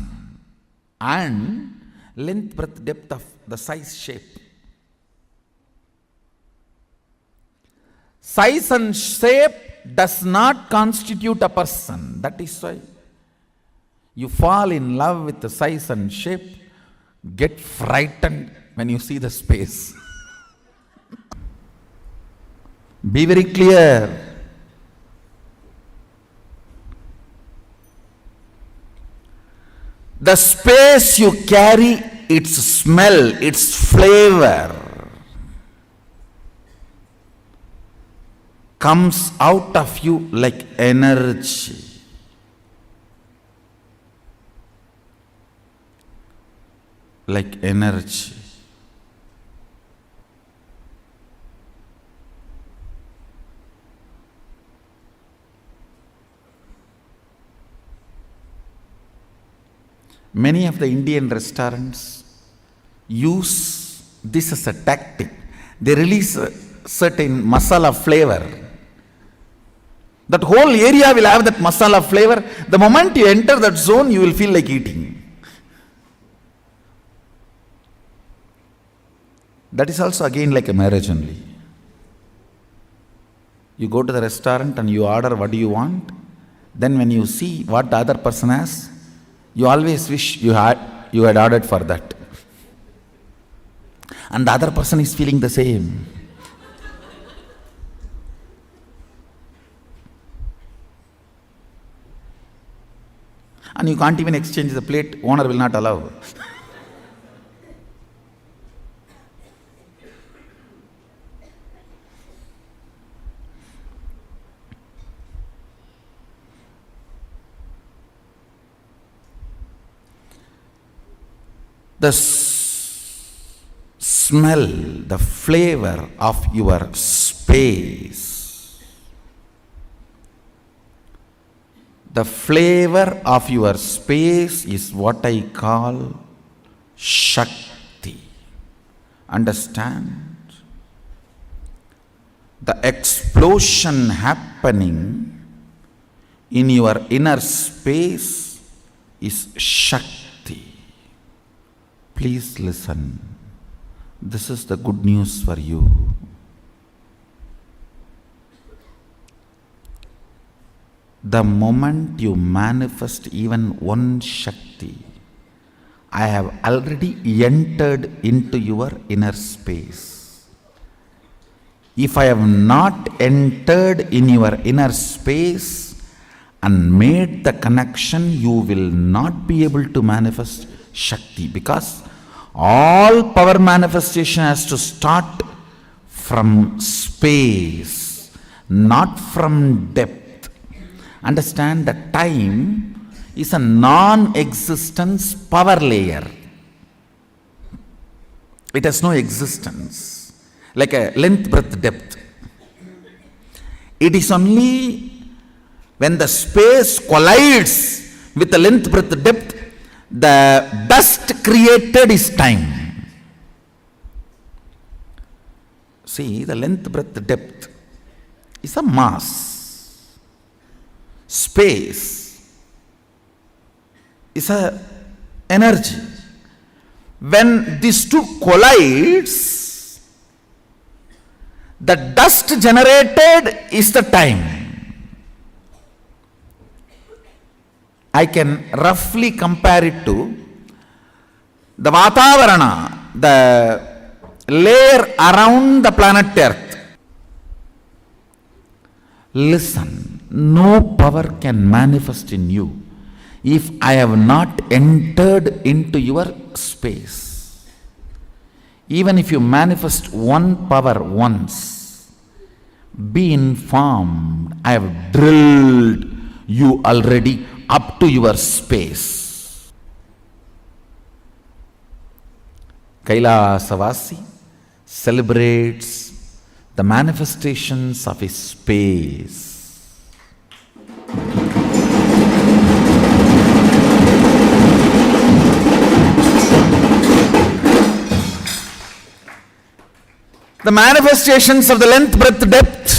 And length, breadth, depth of the size, shape. Size and shape does not constitute a person. That is why you fall in love with the size and shape, get frightened when you see the space. Be very clear. The space you carry, its smell, its flavor comes out of you like energy. Like energy. Many of the Indian restaurants use this as a tactic. They release a certain masala flavor. That whole area will have that masala flavor. The moment you enter that zone, you will feel like eating. That is also again like a marriage only. You go to the restaurant and you order what do you want. Then when you see what the other person has, you always wish you had ordered for that. And the other person is feeling the same. And you can't even exchange the plate, owner will not allow. the smell, the flavor of your space. The flavor of your space is what I call Shakti. Understand? The explosion happening in your inner space is Shakti. Please listen. This is the good news for you. The moment you manifest even one Shakti, I have already entered into your inner space. If I have not entered in your inner space and made the connection, you will not be able to manifest Shakti, because all power manifestation has to start from space, not from depth. Understand that time is a non-existence power layer. It has no existence, like a length, breadth, depth. It is only when the space collides with the length, breadth, depth, the dust created is time. See, the length, breadth, depth is a mass. Space is a energy. When these two collides, the dust generated is the time. I can roughly compare it to the Vatavarana, the layer around the planet Earth. Listen. No power can manifest in you if I have not entered into your space. Even if you manifest one power once, be informed, I have drilled you already up to your space. Kailasavasi celebrates the manifestations of his space. The manifestations of the length, breadth, depth.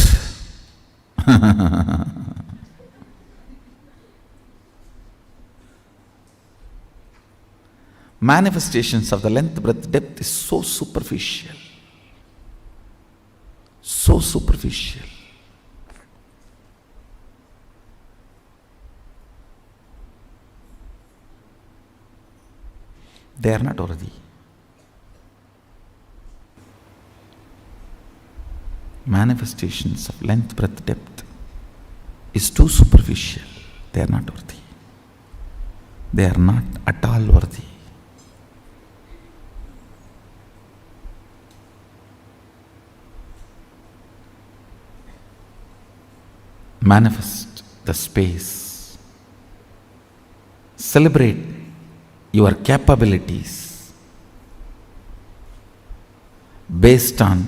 Manifestations of the length, breadth, depth is so superficial. So superficial. They are not worthy. Manifestations of length, breadth, depth is too superficial. They are not worthy. They are not at all worthy. Manifest the space. Celebrate your capabilities based on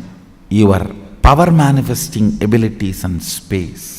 your power manifesting abilities and space.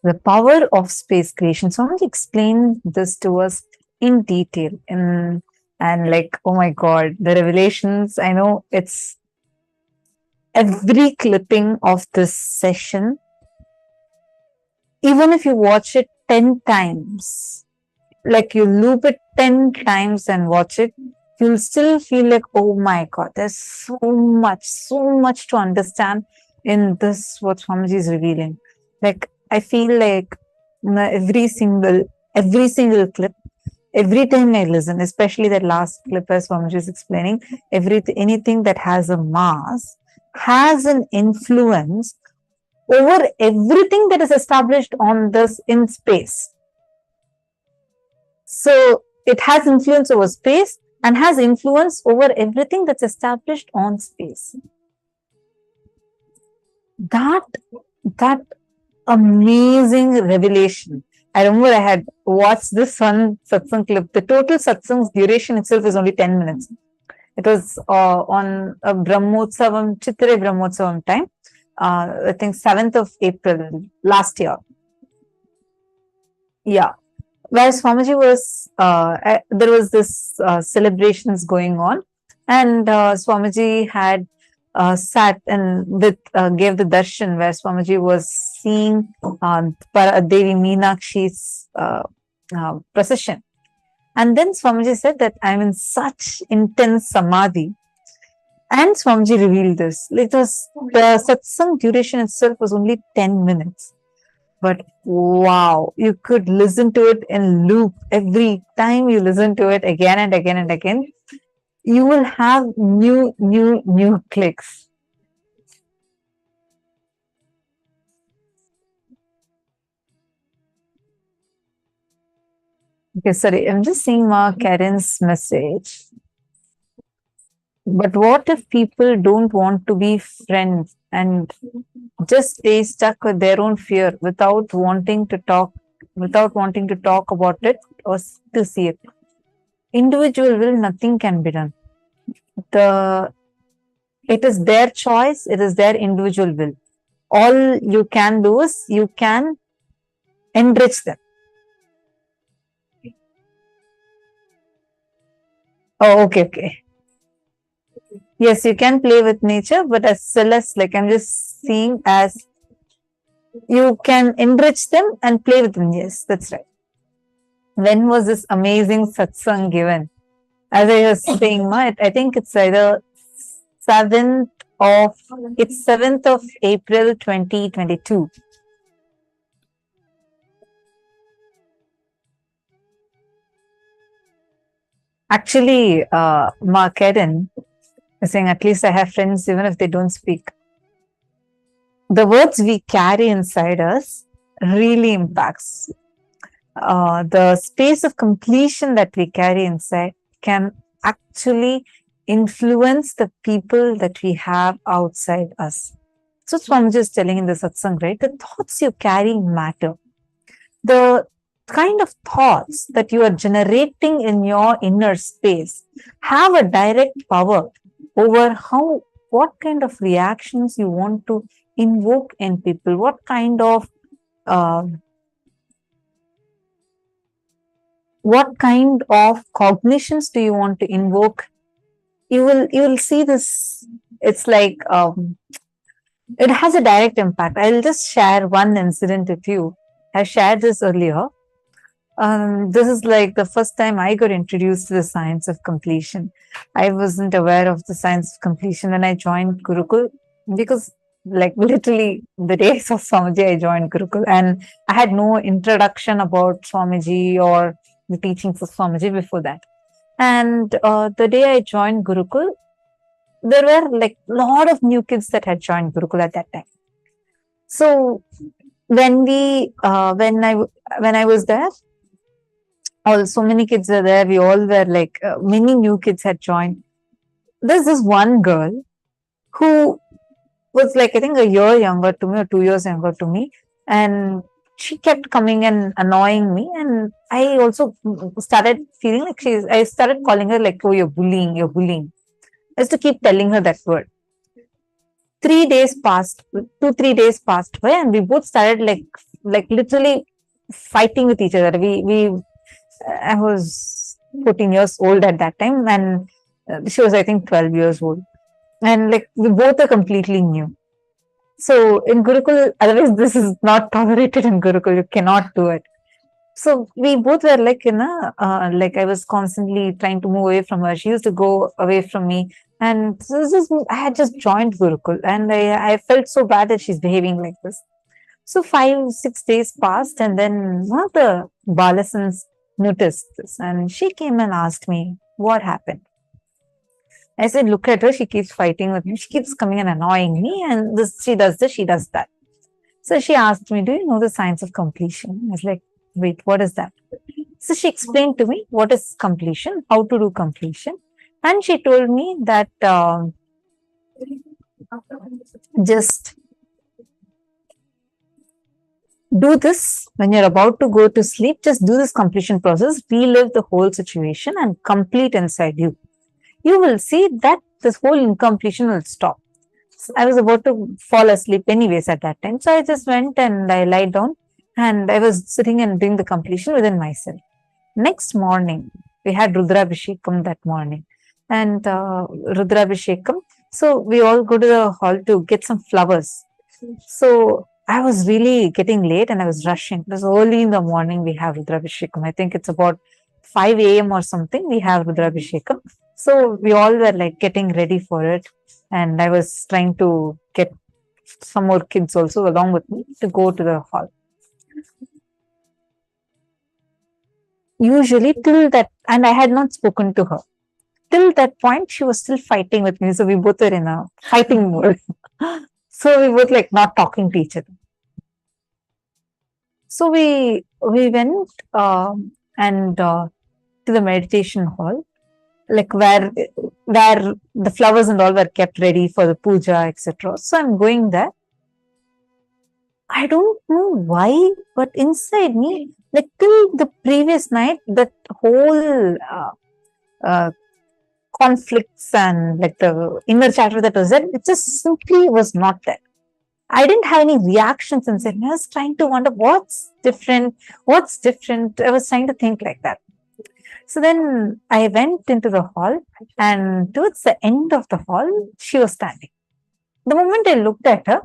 The power of space creation. So I'm going to explain this to us in detail. And like, oh my God, the revelations, I know it's every clipping of this session, even if you watch it 10 times, like you loop it 10 times and watch it, you'll still feel like, oh my God, there's so much to understand in this, what Swamiji is revealing. Like, I feel like every single clip, every time I listen, especially that last clip as Swamiji is explaining, anything that has a mass has an influence over everything that is established on this in space. So it has influence over space and has influence over everything that's established on space. That amazing revelation. I remember I had watched this one satsang clip. The total satsang's duration itself is only 10 minutes. It was on a Brahmotsavam, Chitra Brahmotsavam time. I think 7th of April last year. Yeah. Where Swamiji was, there was this celebrations going on, and Swamiji had sat and gave the darshan where Swamiji was seeing Devi Meenakshi's procession. And then Swamiji said that I'm in such intense samadhi. And Swamiji revealed this. It was, the satsang duration itself was only 10 minutes. But wow, you could listen to it in loop. Every time you listen to it again and again and again, you will have new clicks. Okay, sorry, I'm just seeing Ma Karen's message. But what if people don't want to be friends and just stay stuck with their own fear without wanting to talk about it or to see it? Individual will, nothing can be done. It is their choice, it is their individual will. All you can do is you can enrich them. Oh, okay. Yes, you can play with nature, but as well as, like, I'm just seeing as you can enrich them and play with them. Yes, that's right. When was this amazing satsang given? As I was saying, I think it's either 7th of April 2022. Actually, Ma Karen is saying, at least I have friends even if they don't speak. The words we carry inside us really impacts. The space of completion that we carry inside can actually influence the people that we have outside us. So Swamiji is telling in the satsang, right? The thoughts you carry matter. The kind of thoughts that you are generating in your inner space have a direct power over what kind of reactions you want to invoke in people, what kind of cognitions do you want to invoke. You will see this. It's like it has a direct impact. I'll just share one incident with you. I shared this earlier. This is like the first time I got introduced to the science of completion. I wasn't aware of the science of completion when I joined Gurukul, because like literally the day I saw Swamiji, I joined Gurukul, and I had no introduction about Swamiji or the teachings of Swamiji before that. And the day I joined Gurukul, there were like a lot of new kids that had joined Gurukul at that time. So when I was there, so many kids were there. We all were like, many new kids had joined. There's this one girl who was like, I think a year younger to me or 2 years younger to me. And she kept coming and annoying me. And I also started feeling like I started calling her like, oh, you're bullying. I used to keep telling her that word. 3 days passed, 2-3 days passed by, and we both started like like literally fighting with each other. I was 14 years old at that time, and she was, I think, 12 years old. And like we both are completely new. So in Gurukul, otherwise this is not tolerated in Gurukul. You cannot do it. So we both were like, like I was constantly trying to move away from her. She used to go away from me. And so I had just joined Gurukul, and I felt so bad that she's behaving like this. So 5-6 days passed, and then one of the Balasans noticed this, and she came and asked me what happened. I said, look at her, she keeps fighting with me, she keeps coming and annoying me, and she does this, she does that. So she asked me, do you know the science of completion? I was like, wait, what is that? So she explained to me what is completion, how to do completion, and she told me that just do this when you're about to go to sleep. Just do this completion process, relive the whole situation and complete inside you. You will see that this whole incompletion will stop. So I was about to fall asleep anyways at that time. So I just went and I lied down, and I was sitting and doing the completion within myself. Next morning, we had Rudrabhishekam that morning. And Rudrabhishekam, so we all go to the hall to get some flowers. So I was really getting late and I was rushing. It was early in the morning we have Rudrabhishekam. I think it's about 5 a.m. or something we have Rudrabhishekam. So we all were like getting ready for it. And I was trying to get some more kids also along with me to go to the hall. Usually till that, and I had not spoken to her. Till that point, she was still fighting with me. So we both were in a fighting mode. So we both like not talking to each other. So we went and to the meditation hall, like where the flowers and all were kept ready for the puja, etc. So I'm going there. I don't know why, but inside me, like till the previous night, that whole conflicts and like the inner chatter that was there, it just simply was not there. I didn't have any reactions inside me. I was trying to wonder what's different. I was trying to think like that. So then I went into the hall, and towards the end of the hall, she was standing. The moment I looked at her,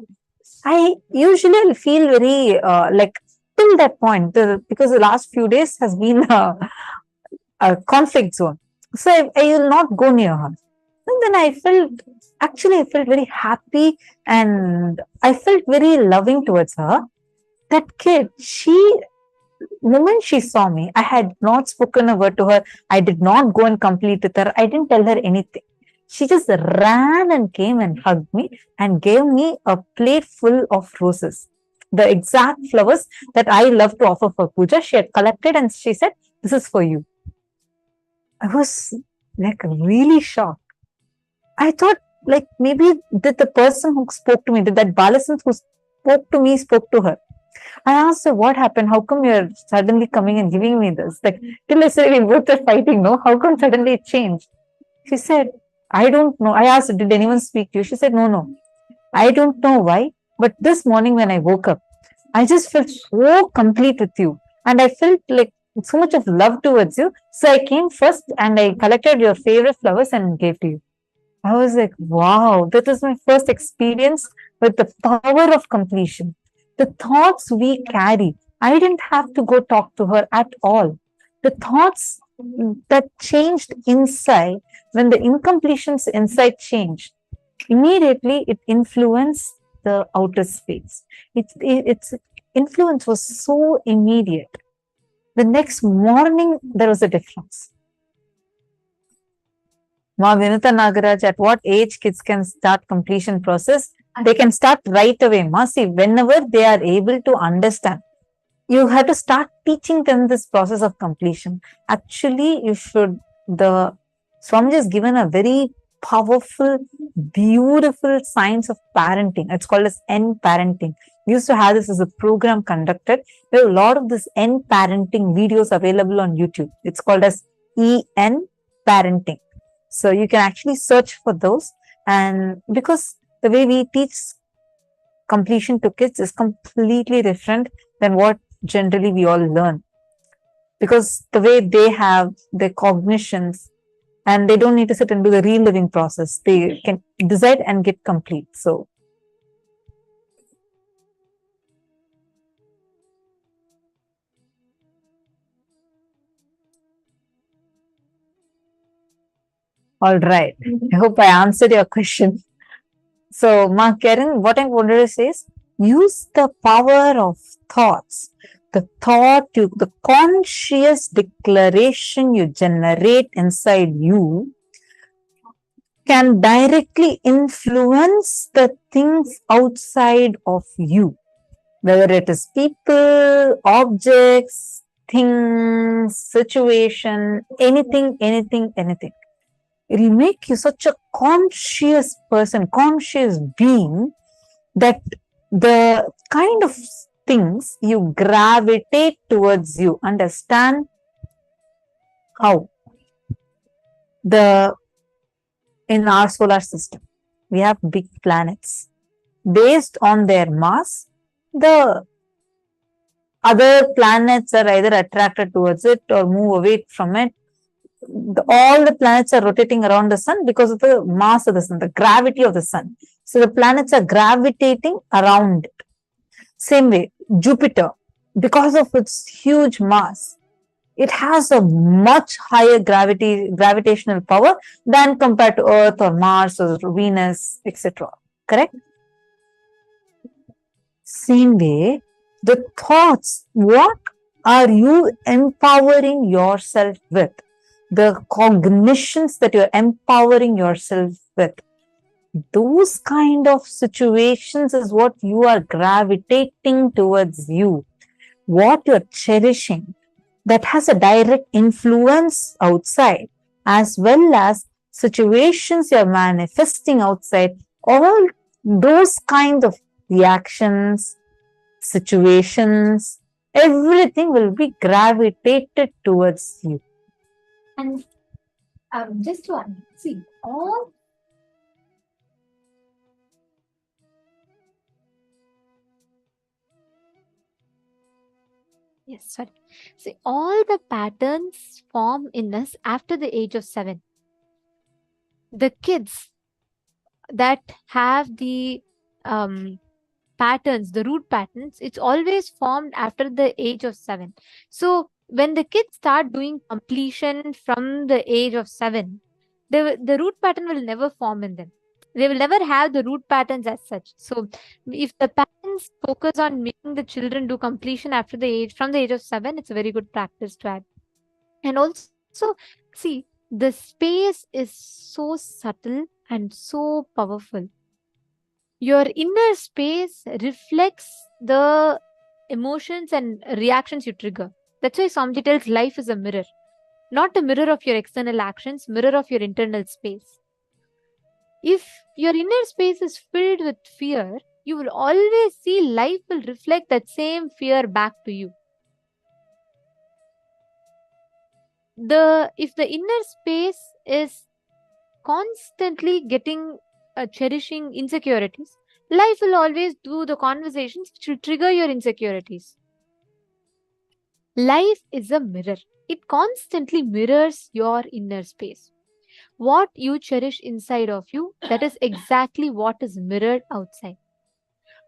I usually feel very like till that point, because the last few days has been a conflict zone. So I will not go near her. And then I felt very happy, and I felt very loving towards her. That kid, the moment she saw me, I had not spoken a word to her. I did not go and complete with her. I didn't tell her anything. She just ran and came and hugged me and gave me a plate full of roses. The exact flowers that I love to offer for puja, she had collected, and she said, this is for you. I was like really shocked. I thought like maybe did the person who spoke to me, did that Balasan who spoke to me, spoke to her. I asked her, what happened? How come you're suddenly coming and giving me this? Like till I said we both are fighting, no? How come suddenly it changed? She said, I don't know. I asked her, did anyone speak to you? She said, no. I don't know why, but this morning when I woke up, I just felt so complete with you. And I felt like so much of love towards you. So I came first and I collected your favorite flowers and gave to you. I was like, wow, that was my first experience with the power of completion. The thoughts we carry, I didn't have to go talk to her at all. The thoughts that changed inside, when the incompletions inside changed, immediately it influenced the outer space. Its influence was so immediate. The next morning, there was a difference. Nagaraj, at what age kids can start completion process? They can start right away. See, whenever they are able to understand, you have to start teaching them this process of completion. Actually, the Swamiji has given a very powerful, beautiful science of parenting. It's called as N parenting. We used to have this as a program conducted. There are a lot of this N parenting videos available on YouTube. It's called as EN parenting. So you can actually search for those. And because the way we teach completion to kids is completely different than what generally we all learn. Because the way they have their cognitions, and they don't need to sit and do the reliving process. They can decide and get complete. So, all right. I hope I answered your question. So, Ma Karen, what I wanted to say is use the power of thoughts. The conscious declaration you generate inside you can directly influence the things outside of you, whether it is people, objects, things, situation, anything. It will make you such a conscious person, conscious being, that the kind of things you gravitate towards you. Understand how? In our solar system, we have big planets. Based on their mass, the other planets are either attracted towards it or move away from it. All the planets are rotating around the sun because of the mass of the sun, the gravity of the sun. So the planets are gravitating around it. Same way, Jupiter, because of its huge mass, it has a much higher gravitational power than compared to Earth or Mars or Venus, etc. Correct? Same way, the thoughts, what are you empowering yourself with? The cognitions that you're empowering yourself with. Those kind of situations is what you are gravitating towards you. What you're cherishing, that has a direct influence outside, as well as situations you're manifesting outside. All those kinds of reactions, situations, everything will be gravitated towards you. And just to see, all yes, sorry. See, all the patterns form in us after the age of 7. The kids that have the patterns, the root patterns, it's always formed after the age of 7. So when the kids start doing completion from the age of 7, the root pattern will never form in them. They will never have the root patterns as such. So if the parents focus on making the children do completion from the age of 7, it's a very good practice to add. And also, see, the space is so subtle and so powerful. Your inner space reflects the emotions and reactions you trigger. That's why Swamiji tells life is a mirror. Not a mirror of your external actions, mirror of your internal space. If your inner space is filled with fear, you will always see life will reflect that same fear back to you. If the inner space is constantly cherishing insecurities, life will always do the conversations which will trigger your insecurities. Life is a mirror. It constantly mirrors your inner space. What you cherish inside of you, that is exactly what is mirrored outside.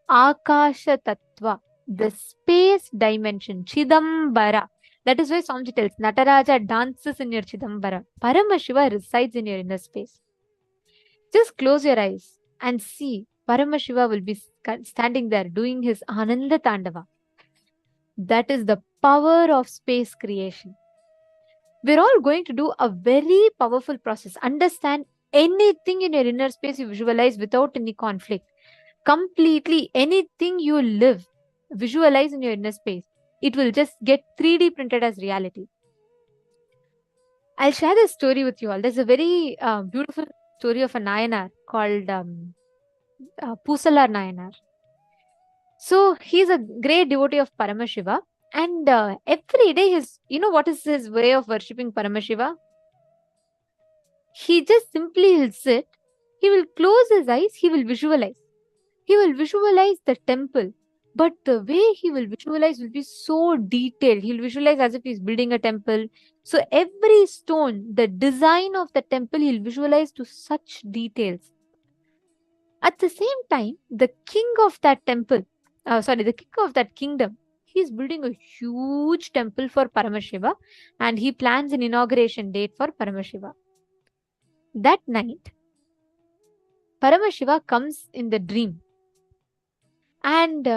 Akasha Tattva, the space dimension, Chidambara. That is why Swamiji tells, Nataraja dances in your Chidambara. Paramashiva resides in your inner space. Just close your eyes and see Paramashiva will be standing there doing his Ananda Tandava. That is the power of space creation. We're all going to do a very powerful process. Understand, anything in your inner space you visualize without any conflict. Completely anything you live, visualize in your inner space. It will just get 3D printed as reality. I'll share this story with you all. There's a very beautiful story of a Nayanar called Pusalar Nayanar. So he's a great devotee of Paramashiva, and every day what is his way of worshipping Paramashiva? He just simply will sit, he will close his eyes, he will visualize. He will visualize the temple, But the way he will visualize will be so detailed. He'll visualize as if he's building a temple. So every stone, the design of the temple, he'll visualize to such details. At the same time, the king of that temple, the king of that kingdom, he's building a huge temple for Paramashiva, and he plans an inauguration date for Paramashiva. That night, Paramashiva comes in the dream, and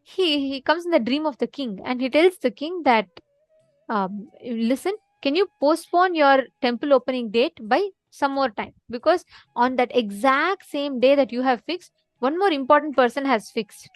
he comes in the dream of the king, and he tells the king that, listen, can you postpone your temple opening date by some more time? Because on that exact same day that you have fixed, one more important person has fixed.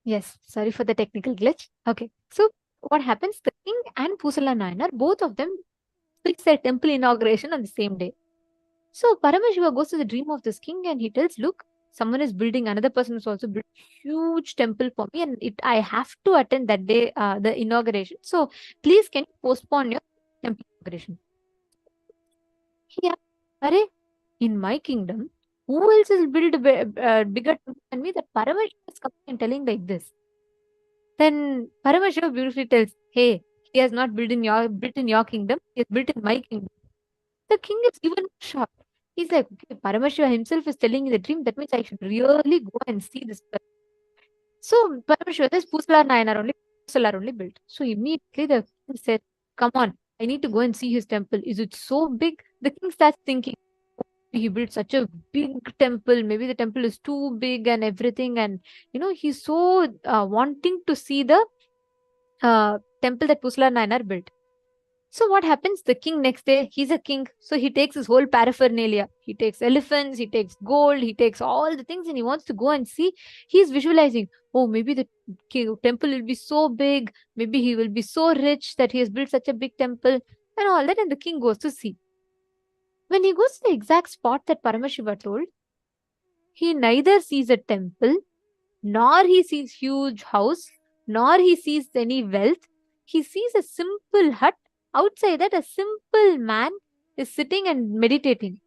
Yes, sorry for the technical glitch. Okay, so what happens? The king and Pusala Nayanar, both of them fix their temple inauguration on the same day. So Paramashiva goes to the dream of this king and he tells, look, someone is building, another person is also building a huge temple for me, and I have to attend that day, the inauguration. So please, can you postpone your temple inauguration? Yeah, Are, in my kingdom, who else will build a bigger temple than me? That Paramashiva is coming and telling like this. Then Paramashiva beautifully tells, hey, he has not built in your kingdom, he has built in my kingdom. The king is even shocked. He's like, okay, Paramashiva himself is telling me the dream. That means I should really go and see this person. So Paramashiva says, Pusala are only built. So immediately the king said, come on, I need to go and see his temple. Is it so big? The king starts thinking, he built such a big temple. Maybe the temple is too big and everything. And, he's so wanting to see the temple that Pusala Nayanar built. So what happens? The king next day, he's a king. So he takes his whole paraphernalia. He takes elephants, he takes gold, he takes all the things and he wants to go and see. He's visualizing, oh, maybe the temple will be so big. Maybe he will be so rich that he has built such a big temple and all that. And the king goes to see. When he goes to the exact spot that Paramashiva told, he neither sees a temple, nor he sees huge house, nor he sees any wealth. He sees a simple hut. Outside that, a simple man is sitting and meditating.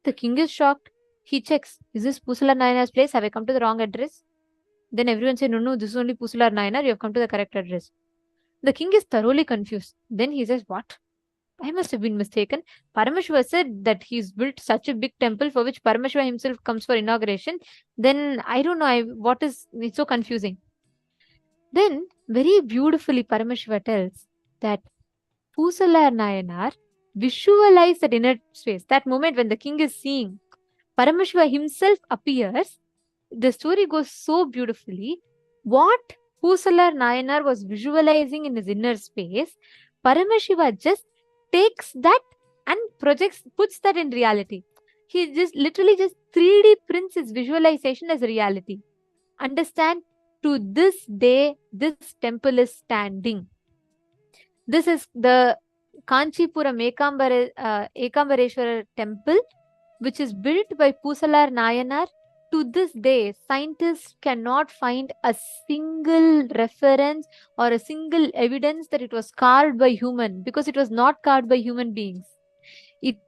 The king is shocked. He checks, is this Pusala Nayanar's place? Have I come to the wrong address? Then everyone says, no, this is only Pusala Nayanar. You have come to the correct address. The king is thoroughly confused. Then he says, what? I must have been mistaken. Paramashiva said that he's built such a big temple for which Paramashiva himself comes for inauguration. Then I don't know it's so confusing. Then very beautifully Paramashiva tells that Pusala Nayanar visualized that inner space. That moment when the king is seeing, Paramashiva himself appears. The story goes so beautifully. What Pusala Nayanar was visualizing in his inner space, Paramashiva just takes that and puts that in reality. He just literally 3D prints his visualization as reality. Understand, to this day, this temple is standing. This is the Kanchipuram Ekambareshwara temple, which is built by Pusalar Nayanar. To this day, scientists cannot find a single reference or a single evidence that it was carved by human, because it was not carved by human beings.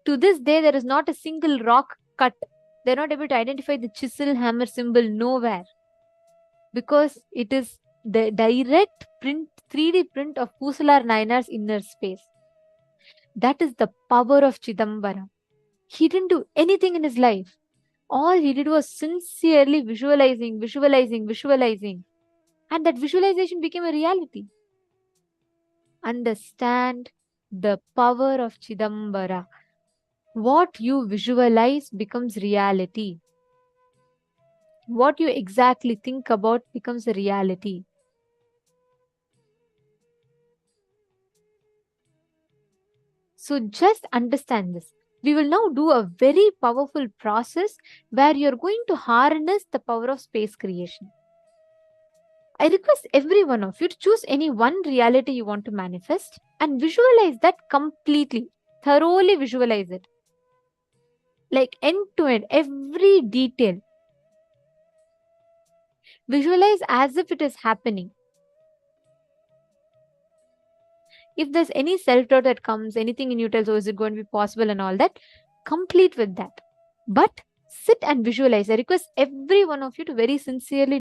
To this day, there is not a single rock cut. They're not able to identify the chisel hammer symbol nowhere, because it is the direct print, 3D print of Pusalar Nayanar's inner space. That is the power of Chidambara. He didn't do anything in his life. All he did was sincerely visualizing. And that visualization became a reality. Understand the power of Chidambara. What you visualize becomes reality. what you exactly think about becomes a reality. So just understand this. We will now do a very powerful process where you're going to harness the power of space creation. I request every one of you to choose any one reality you want to manifest and visualize that completely, thoroughly visualize it. Like end to end, every detail. Visualize as if it is happening. If there's any self-doubt that comes, anything in you tells, oh, is it going to be possible and all that, complete with that. But sit and visualize. I request every one of you to very sincerely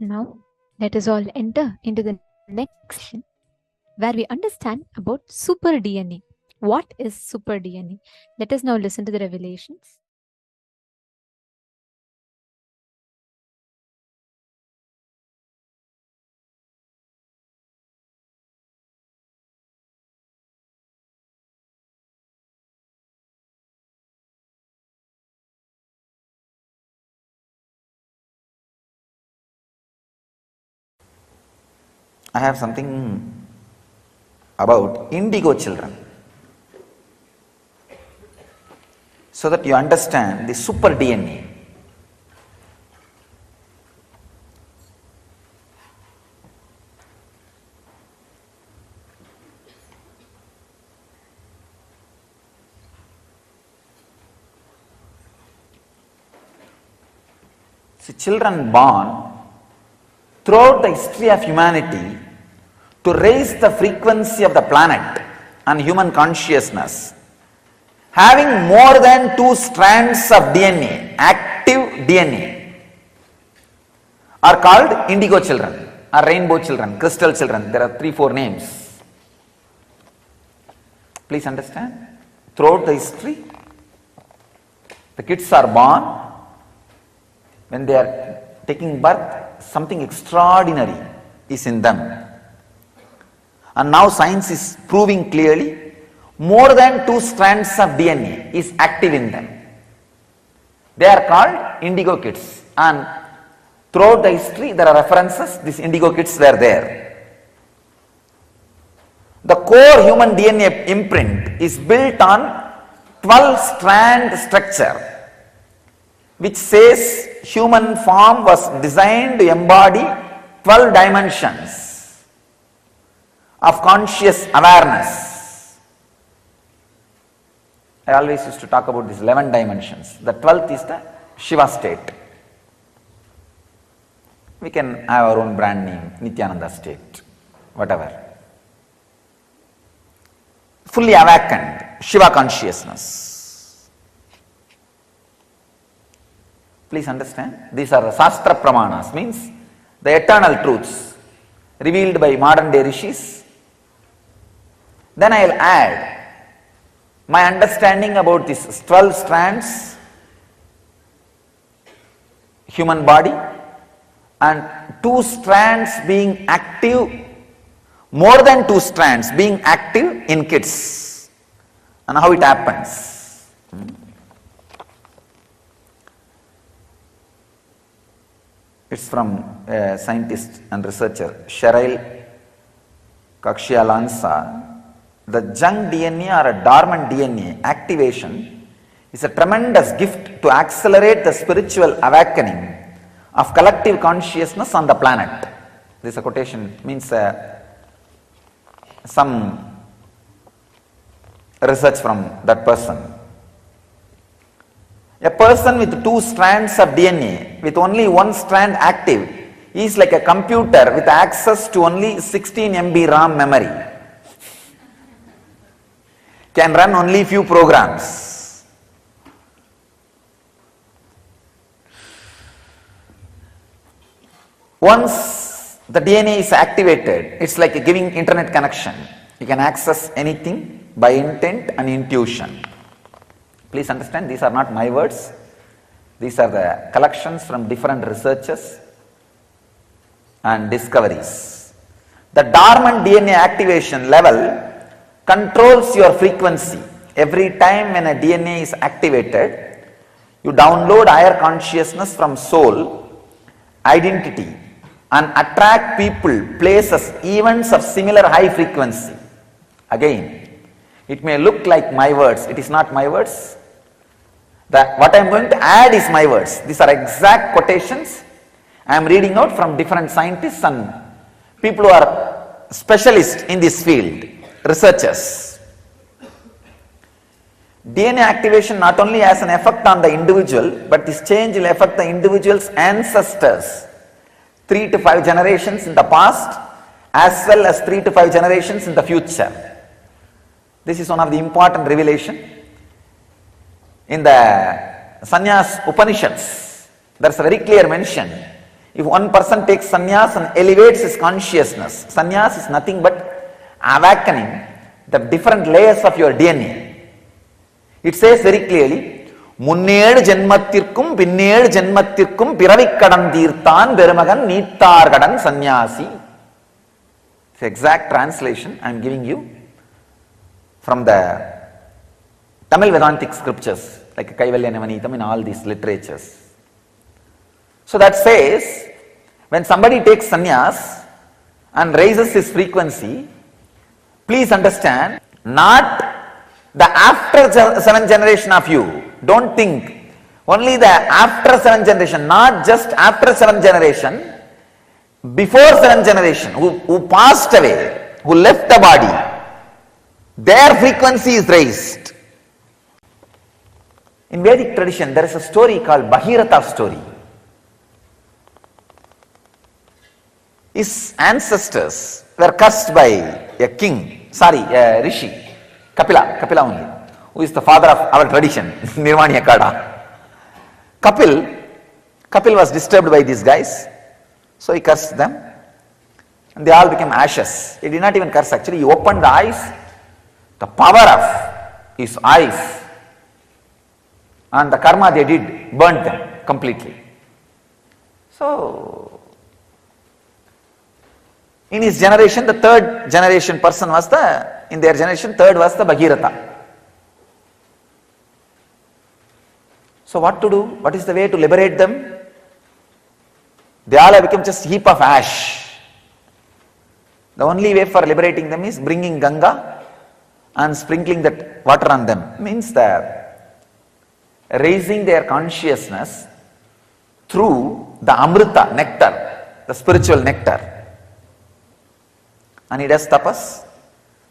Now, let us all enter into the next section where we understand about super DNA. What is super DNA? Let us now listen to the revelations. I have something about indigo children, so that you understand the super DNA. See, children born throughout the history of humanity to raise the frequency of the planet and human consciousness, having more than 2 strands of DNA, active DNA, are called indigo children or rainbow children, crystal children. There are 3-4 names. Please understand, throughout the history, the kids are born. When they are taking birth, something extraordinary is in them. And now science is proving clearly more than 2 strands of DNA is active in them. They are called indigo kids, and throughout the history there are references, these indigo kids were there. The core human DNA imprint is built on 12-strand structure, which says human form was designed to embody 12 dimensions of conscious awareness. I always used to talk about these 11 dimensions. The 12th is the Shiva state. We can have our own brand name, Nithyananda state, whatever. Fully awakened, Shiva consciousness. Please understand, these are the Shastra Pramanas, means the eternal truths revealed by modern day rishis. Then I will add my understanding about these 12 strands, human body, and 2 strands being active, more than 2 strands being active in kids, and how it happens. It's from a scientist and researcher, Cheryl Kakshialansa. The junk DNA or a dormant DNA activation is a tremendous gift to accelerate the spiritual awakening of collective consciousness on the planet. This is a quotation, means some research from that person. A person with 2 strands of DNA with only 1 strand active is like a computer with access to only 16 MB RAM memory. Can run only few programs. Once the DNA is activated, it's like giving internet connection. You can access anything by intent and intuition. Please understand, these are not my words. These are the collections from different researchers and discoveries. The dormant DNA activation level controls your frequency. Every time when a DNA is activated, you download higher consciousness from soul, identity, and attract people, places, events of similar high frequency. Again, it may look like my words, it is not my words. What I am going to add is my words. These are exact quotations I am reading out from different scientists and people who are specialists in this field, researchers. DNA activation not only has an effect on the individual, but this change will affect the individual's ancestors, 3 to 5 generations in the past as well as 3 to 5 generations in the future. This is one of the important revelation. In the Sannyas Upanishads, there is a very clear mention. If one person takes sannyas and elevates his consciousness, sannyas is nothing but awakening the different layers of your DNA. It says very clearly, Munned Janmatirkum, Pinned Janmatirkum, Piravikkadan Tirthan, Beramagan, Nittargadan Sannyasi. It's exact translation I am giving you from the Tamil Vedantic scriptures like Kaivalya Navanitam in all these literatures. So that says, when somebody takes sannyas and raises his frequency, please understand, not the after 7th generation of you. Don't think only the after 7th generation, not just after 7th generation, before 7th generation, who passed away, who left the body, their frequency is raised. In Vedic tradition, there is a story called Bhagirata story. His ancestors were cursed by a rishi, Kapila only, who is the father of our tradition, Nirvaniya Kada. Kapil was disturbed by these guys, so he cursed them, and they all became ashes. He did not even curse actually, he opened the eyes, the power of his eyes, and the karma they did burnt them completely. So, in his generation, the third generation person was in their generation, third was the Bhagirata. So what to do? What is the way to liberate them? They all have become just heap of ash. The only way for liberating them is bringing Ganga and sprinkling that water on them. Means that raising their consciousness through the Amrita, nectar, the spiritual nectar. And he does tapas,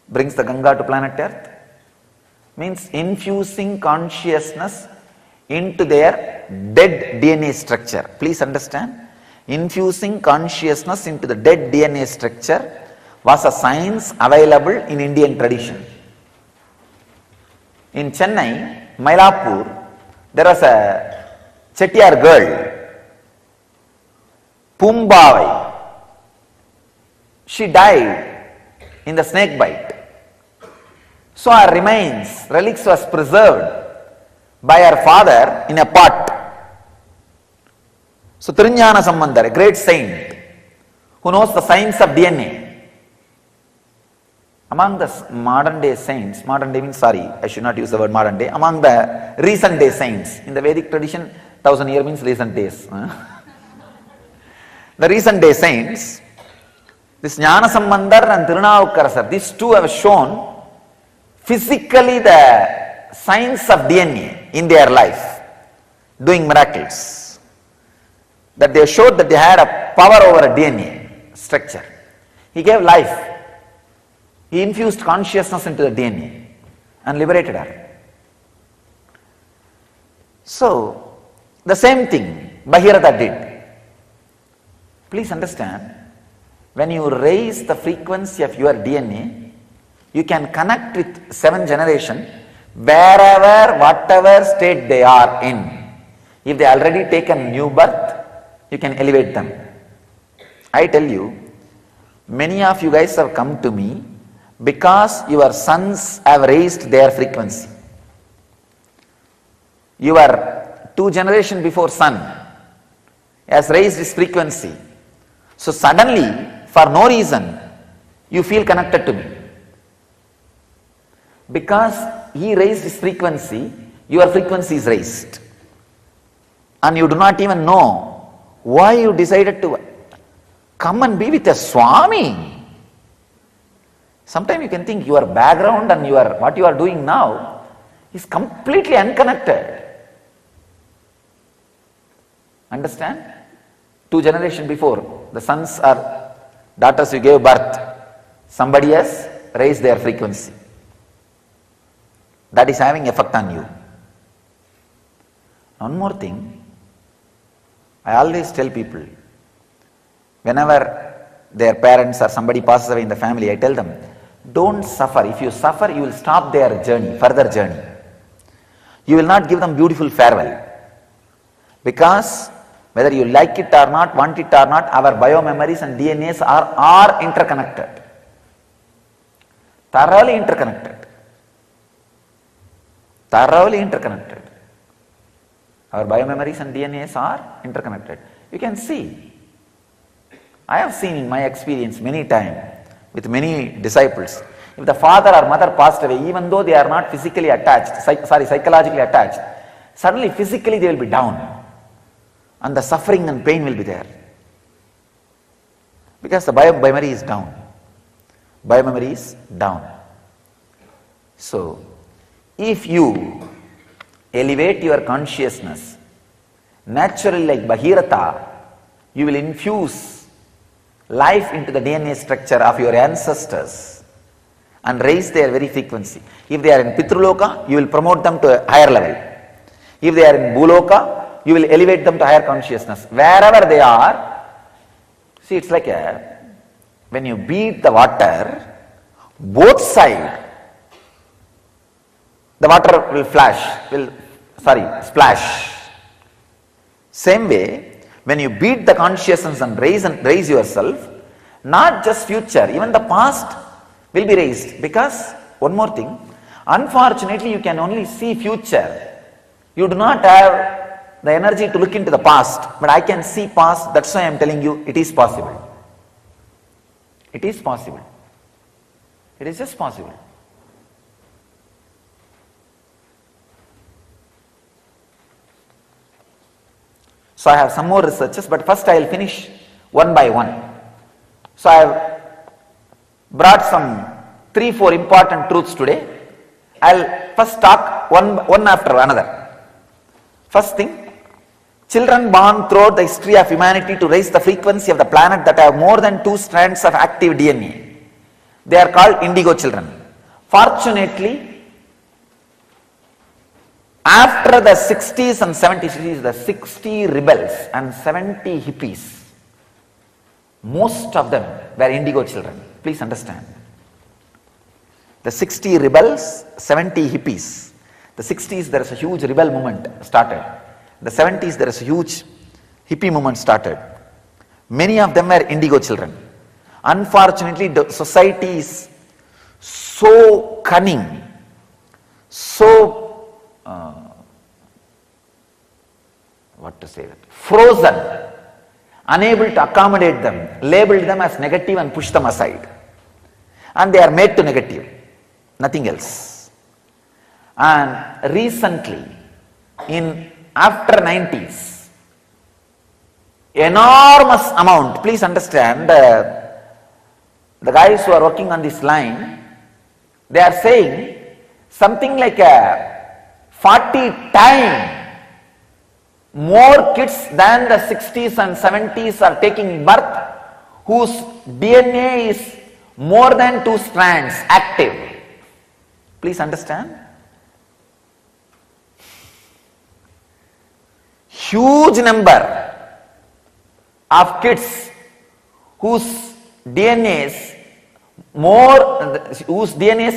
brings the Ganga to planet Earth, means infusing consciousness into their dead DNA structure. Please understand, infusing consciousness into the dead DNA structure was a science available in Indian tradition. In Chennai, Mylapore, there was a Chettiar girl, Pumbavai. She died in the snake bite. So her remains, relics was preserved by her father in a pot. So Tiriñāna Sambandar, a great saint who knows the science of DNA. Among the modern day saints, modern day means, I should not use the word modern day, among the recent day saints, in the Vedic tradition, 1000 years means recent days. The recent day saints, this Jnana Sambandar and Tirunavukkarasar, these two have shown physically the science of DNA in their life, doing miracles. That they showed that they had a power over a DNA structure. He gave life. He infused consciousness into the DNA and liberated her. So, the same thing Bhagirata did. Please understand, when you raise the frequency of your DNA, you can connect with 7th generation wherever, whatever state they are in. If they already taken new birth, you can elevate them. I tell you, many of you guys have come to me because your sons have raised their frequency. Your 2 generations before son has raised his frequency. So suddenly, for no reason, you feel connected to me. Because he raised his frequency, your frequency is raised. And you do not even know why you decided to come and be with a Swami. Sometimes you can think your background and what you are doing now is completely unconnected. Understand? 2 generations before, the sons or daughters you gave birth, somebody has raised their frequency. That is having effect on you. One more thing, I always tell people, whenever their parents or somebody passes away in the family, I tell them, don't suffer. If you suffer, you will stop their journey, further journey. You will not give them beautiful farewell. Because Whether you like it or not, want it or not, our biomemories and DNAs are interconnected. Thoroughly interconnected. Thoroughly interconnected. Our biomemories and DNAs are interconnected. You can see. I have seen in my experience many times with many disciples. If the father or mother passed away, even though they are not physically attached, psychologically attached, suddenly physically they will be down. And the suffering and pain will be there. Because the biomemory is down. Biomemory is down. So, if you elevate your consciousness, naturally like Bhagirata, you will infuse life into the DNA structure of your ancestors and raise their very frequency. If they are in Pitruloka, you will promote them to a higher level. If they are in Bhuloka, you will elevate them to higher consciousness. Wherever they are, see, it's like when you beat the water, both sides, the water will splash. Same way, when you beat the consciousness and raise yourself, not just future, even the past will be raised. Because, one more thing, unfortunately you can only see future. You do not have the energy to look into the past, but I can see past, that's why I am telling you it is possible. It is possible. It is just possible. So I have some more researches, but first I will finish one by one. So I have brought some 3-4 important truths today. I will first talk one after another. First thing, children born throughout the history of humanity to raise the frequency of the planet that have more than 2 strands of active DNA. They are called indigo children. Fortunately, after the 60s and 70s, the 60 rebels and 70 hippies, most of them were indigo children. Please understand. The 60 rebels, 70 hippies. The 60s there is a huge rebel movement started. The 70s there is a huge hippie movement started. Many of them were indigo children. Unfortunately, the society is so cunning, so frozen, unable to accommodate them, labeled them as negative and pushed them aside. And they are made to negative, nothing else. And recently, after 90s, enormous amount, please understand, the guys who are working on this line, they are saying something like 40 times more kids than the 60s and 70s are taking birth whose DNA is more than 2 strands active. Please understand. Huge number of kids whose DNAs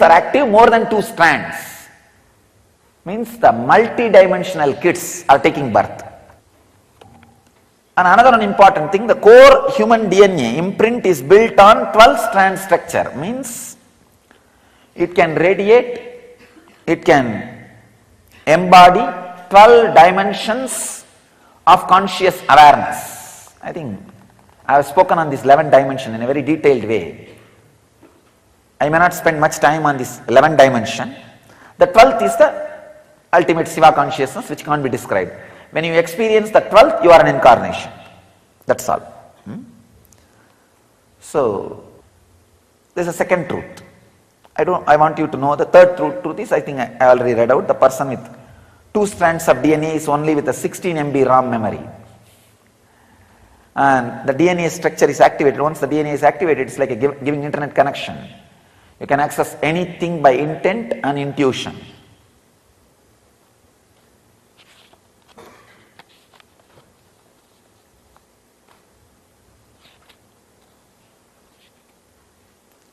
are active more than 2 strands. Means the multi-dimensional kids are taking birth. And another important thing, the core human DNA imprint is built on 12-strand structure. Means it can radiate, it can embody 12 dimensions of conscious awareness. I think I have spoken on this 11th dimension in a very detailed way. I may not spend much time on this 11th dimension. The 12th is the ultimate Siva consciousness which can't be described. When you experience the 12th, you are an incarnation. That's all. So, there's a second truth. I want you to know the third truth is, I think I already read out, the person with 2 strands of DNA is only with a 16 MB RAM memory. And the DNA structure is activated. Once the DNA is activated, it's like giving internet connection. You can access anything by intent and intuition.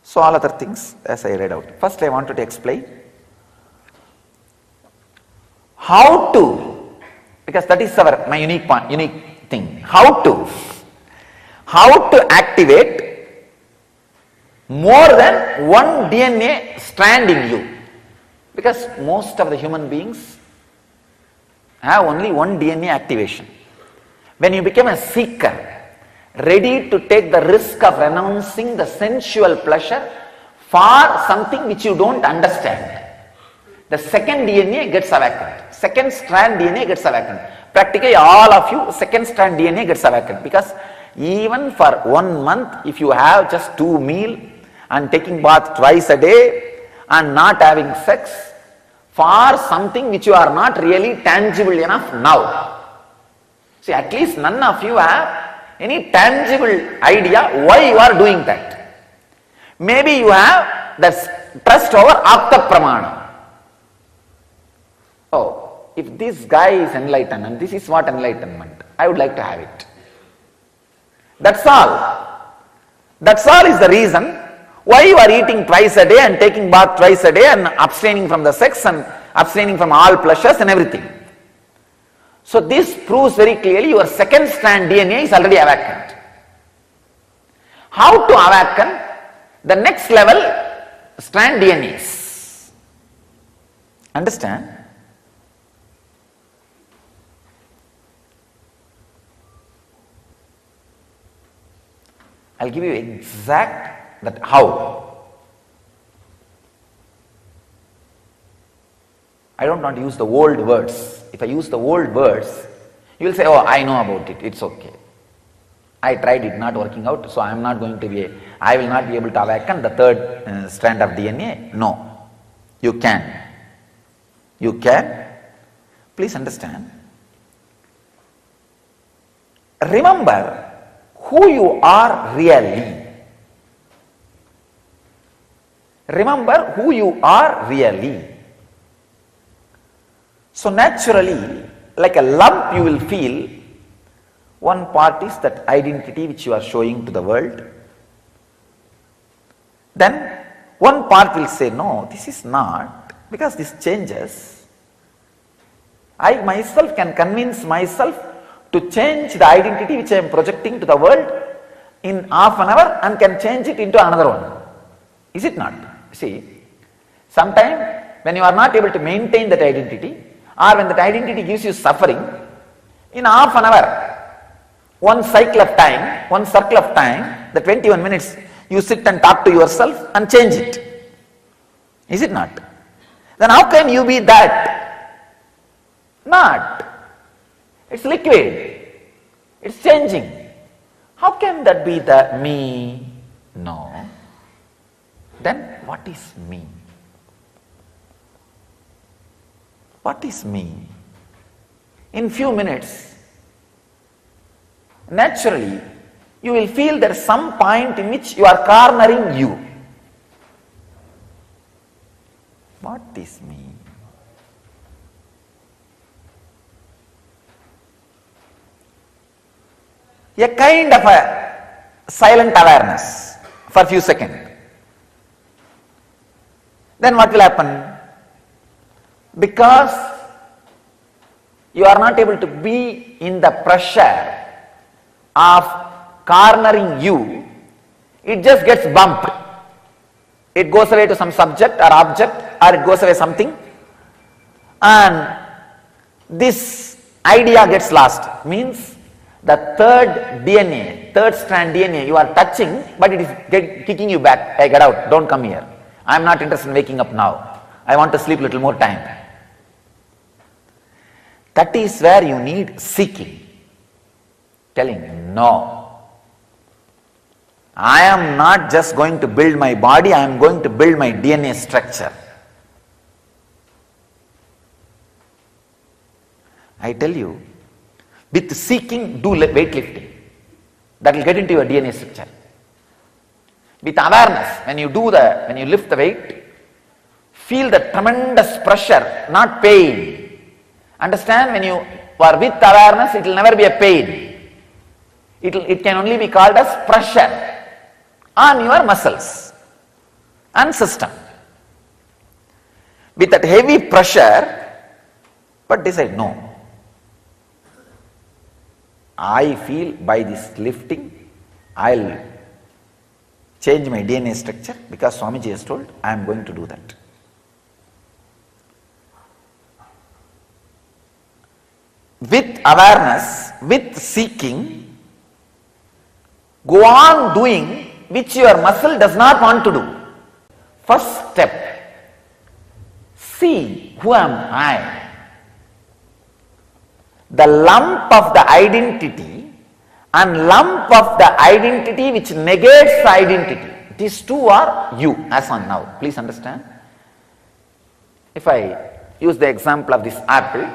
So all other things as I read out. First I wanted to explain how to, because that is my unique thing. how to activate more than one DNA strand in you. Because most of the human beings have only one DNA activation. When you become a seeker, ready to take the risk of renouncing the sensual pleasure for something which you don't understand, the second DNA gets awakened. Second strand DNA gets awakened. Practically all of you, second strand DNA gets awakened. Because even for 1 month, if you have just 2 meals and taking bath twice a day and not having sex for something which you are not really tangible enough now. See, at least none of you have any tangible idea why you are doing that. Maybe you have the trust over apta pramana. Oh, if this guy is enlightened and this is what enlightenment, I would like to have it. That's all. That's all is the reason why you are eating twice a day and taking bath twice a day and abstaining from the sex and abstaining from all pleasures and everything. So this proves very clearly your second strand DNA is already awakened. How to awaken the next level strand DNAs? Understand? I'll give you exact that how. I don't want to use the old words. If I use the old words, you will say, oh, I know about it, it's okay. I tried it, not working out, so I am not going to be, I will not be able to awaken the third strand of DNA. No, you can. You can. Please understand. Remember who you are really. Remember who you are really. So naturally, like a lump you will feel, one part is that identity which you are showing to the world. Then one part will say, no, this is not, because this changes. I myself can convince myself to change the identity which I am projecting to the world in half an hour and can change it into another one. Is it not? See, sometimes when you are not able to maintain that identity, or when that identity gives you suffering, in half an hour, one cycle of time, one circle of time, the 21 minutes, you sit and talk to yourself and change it. Is it not? Then how can you be that? Not. It's liquid. It's changing. How can that be the me? No. Then what is me? What is me? In few minutes, naturally, you will feel there is some point in which you are cornering you. What is me? A kind of a silent awareness for a few seconds. Then what will happen? Because you are not able to be in the pressure of cornering you, it just gets bumped. It goes away to some subject or object, or it goes away something, and this idea gets lost. Means the third DNA, third strand DNA you are touching, but it is kicking you back. Hey, get out, don't come here. I am not interested in waking up now. I want to sleep a little more time. That is where you need seeking. Telling, no. I am not just going to build my body, I am going to build my DNA structure. I tell you, with seeking, do weightlifting. That will get into your DNA structure. With awareness, when you lift the weight, feel the tremendous pressure, not pain. Understand, when you are with awareness, it will never be a pain. It can only be called as pressure on your muscles and system. With that heavy pressure, but decide, no. I feel by this lifting, I'll change my DNA structure because Swamiji has told I am going to do that. With awareness, with seeking, go on doing which your muscle does not want to do. First step, see who am I. The lump of the identity and lump of the identity which negates the identity. These two are you as on now. Please understand. If I use the example of this apple,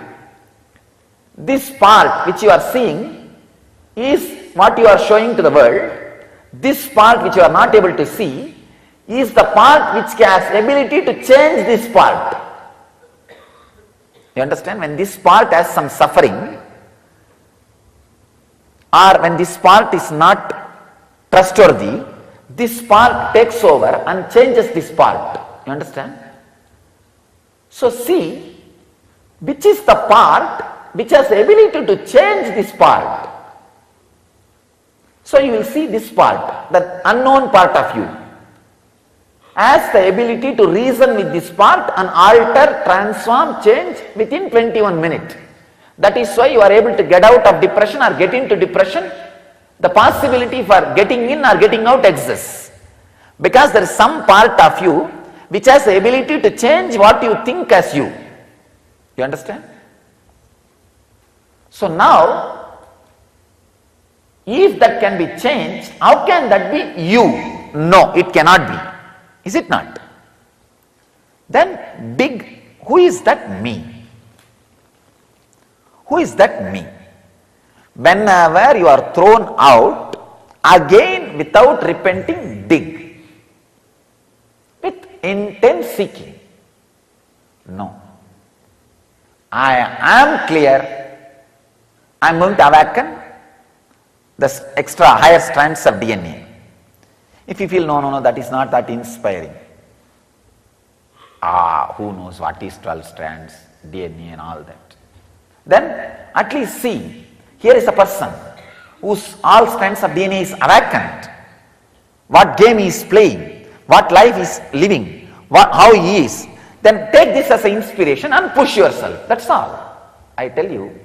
this part which you are seeing is what you are showing to the world. This part which you are not able to see is the part which has ability to change this part. You understand? When this part has some suffering, or when this part is not trustworthy, this part takes over and changes this part. You understand? So see, which is the part which has the ability to change this part. So you will see this part, the unknown part of you, has the ability to reason with this part and alter, transform, change within 21 minutes. That is why you are able to get out of depression or get into depression. The possibility for getting in or getting out exists. Because there is some part of you which has the ability to change what you think as you. You understand? So now, if that can be changed, how can that be you? No, it cannot be. Is it not? Then who is that me? Who is that me? Whenever you are thrown out, again without repenting, dig. With intense seeking. No. I am clear. I am going to awaken the extra higher strands of DNA. If you feel no, that is not that inspiring. Who knows what is 12 strands, DNA and all that. Then at least see, here is a person whose all strands of DNA is awakened. What game he is playing, what life he is living, how he is. Then take this as an inspiration and push yourself. That's all. I tell you,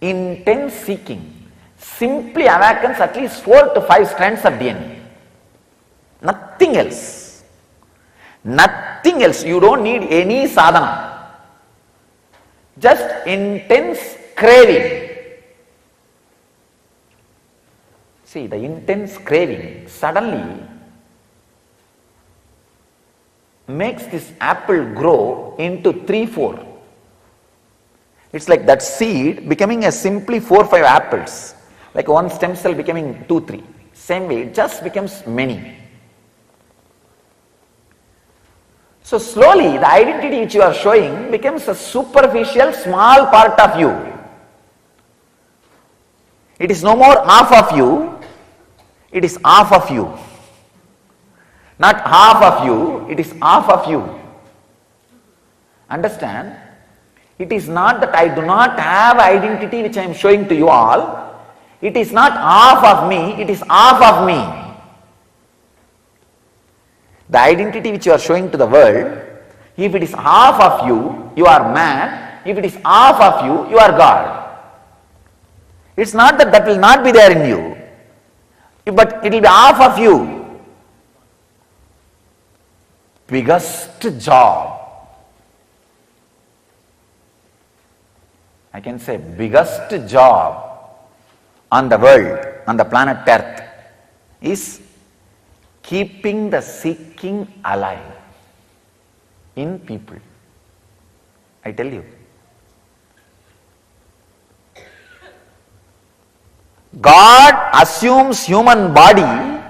intense seeking simply awakens at least 4 to 5 strands of DNA. Nothing else. Nothing else. You don't need any sadhana. Just intense craving. See, the intense craving suddenly makes this apple grow into 3-4. It's like that seed becoming a simply 4-5 apples. Like one stem cell becoming 2-3. Same way, it just becomes many. So slowly the identity which you are showing becomes a superficial small part of you. It is no more half of you, it is half of you. Not half of you, it is half of you. Understand? It is not that I do not have identity which I am showing to you all. It is not half of me, it is half of me. The identity which you are showing to the world, if it is half of you, you are man. If it is half of you, you are God. It's not that will not be there in you, but it will be half of you. Biggest job, I can say biggest job on the world, on the planet Earth, is keeping the seeking alive in people. I tell you. God assumes human body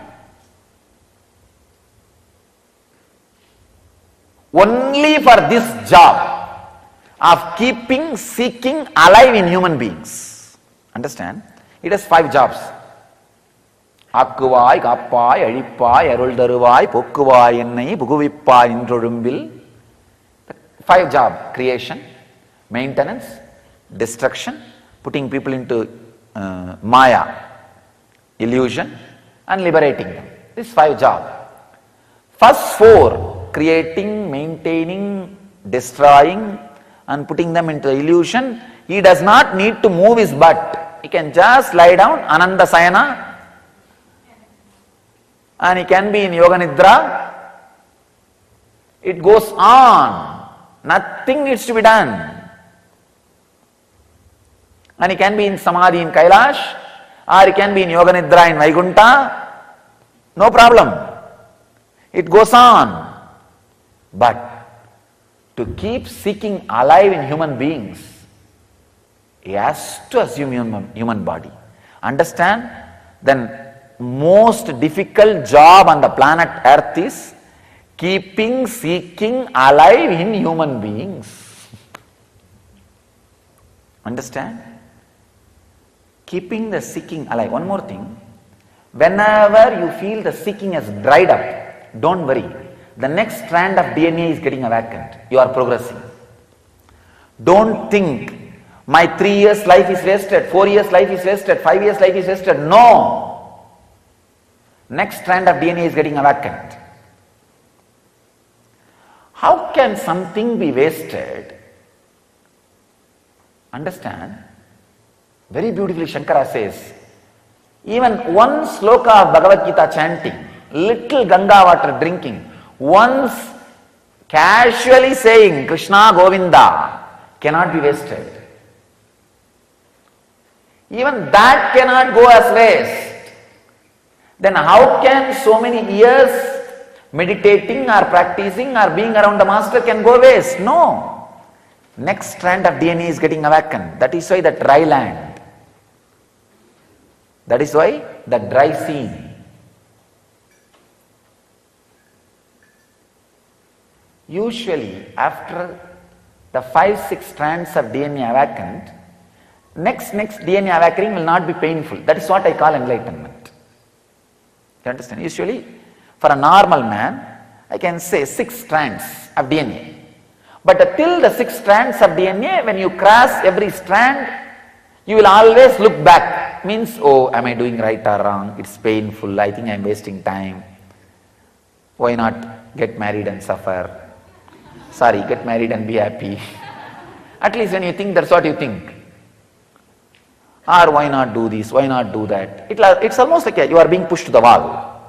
only for this job of keeping seeking alive in human beings. Understand? It has 5 jobs. ஆக்குவாய் காப்பாய் அழிப்பாய் அருள் தருவாய் போக்குவாய் என்னை புகுவிப்பாய் நின்றொழும்பில். 5 jobs: creation, maintenance, destruction, putting people into Maya, illusion, and liberating them. This 5 jobs. First 4, creating, maintaining, destroying, and putting them into illusion. He does not need to move his butt. He can just lie down, Ananda Sayana, and he can be in Yoga Nidra. It goes on. Nothing needs to be done. And he can be in Samadhi in Kailash, or he can be in Yoga Nidra in Vaikuntha. No problem. It goes on. But to keep seeking alive in human beings, he has to assume human body. Understand? Then most difficult job on the planet Earth is keeping seeking alive in human beings. Understand? Keeping the seeking alive. One more thing. Whenever you feel the seeking has dried up, don't worry. The next strand of DNA is getting awakened. You are progressing. Don't think my 3 years life is wasted, 4 years life is wasted, 5 years life is wasted. No. Next strand of DNA is getting awakened. How can something be wasted? Understand? Very beautifully Shankara says, even one sloka of Bhagavad Gita chanting, little Ganga water drinking, once casually saying Krishna Govinda cannot be wasted. Even that cannot go as waste. Then how can so many years meditating or practicing or being around the master can go waste? No. Next strand of DNA is getting awakened. That is why the dry land. That is why the dry scene. Usually after the 5-6 strands of DNA awakened, next DNA awakening will not be painful. That is what I call enlightenment. You understand? Usually for a normal man, I can say 6 strands of DNA. But till the 6 strands of DNA, when you cross every strand, you will always look back. Means, oh, am I doing right or wrong? It's painful. I think I am wasting time. Why not get married and suffer? Sorry, get married and be happy. At least when you think, that's what you think. Or why not do this? Why not do that? It's almost like you are being pushed to the wall.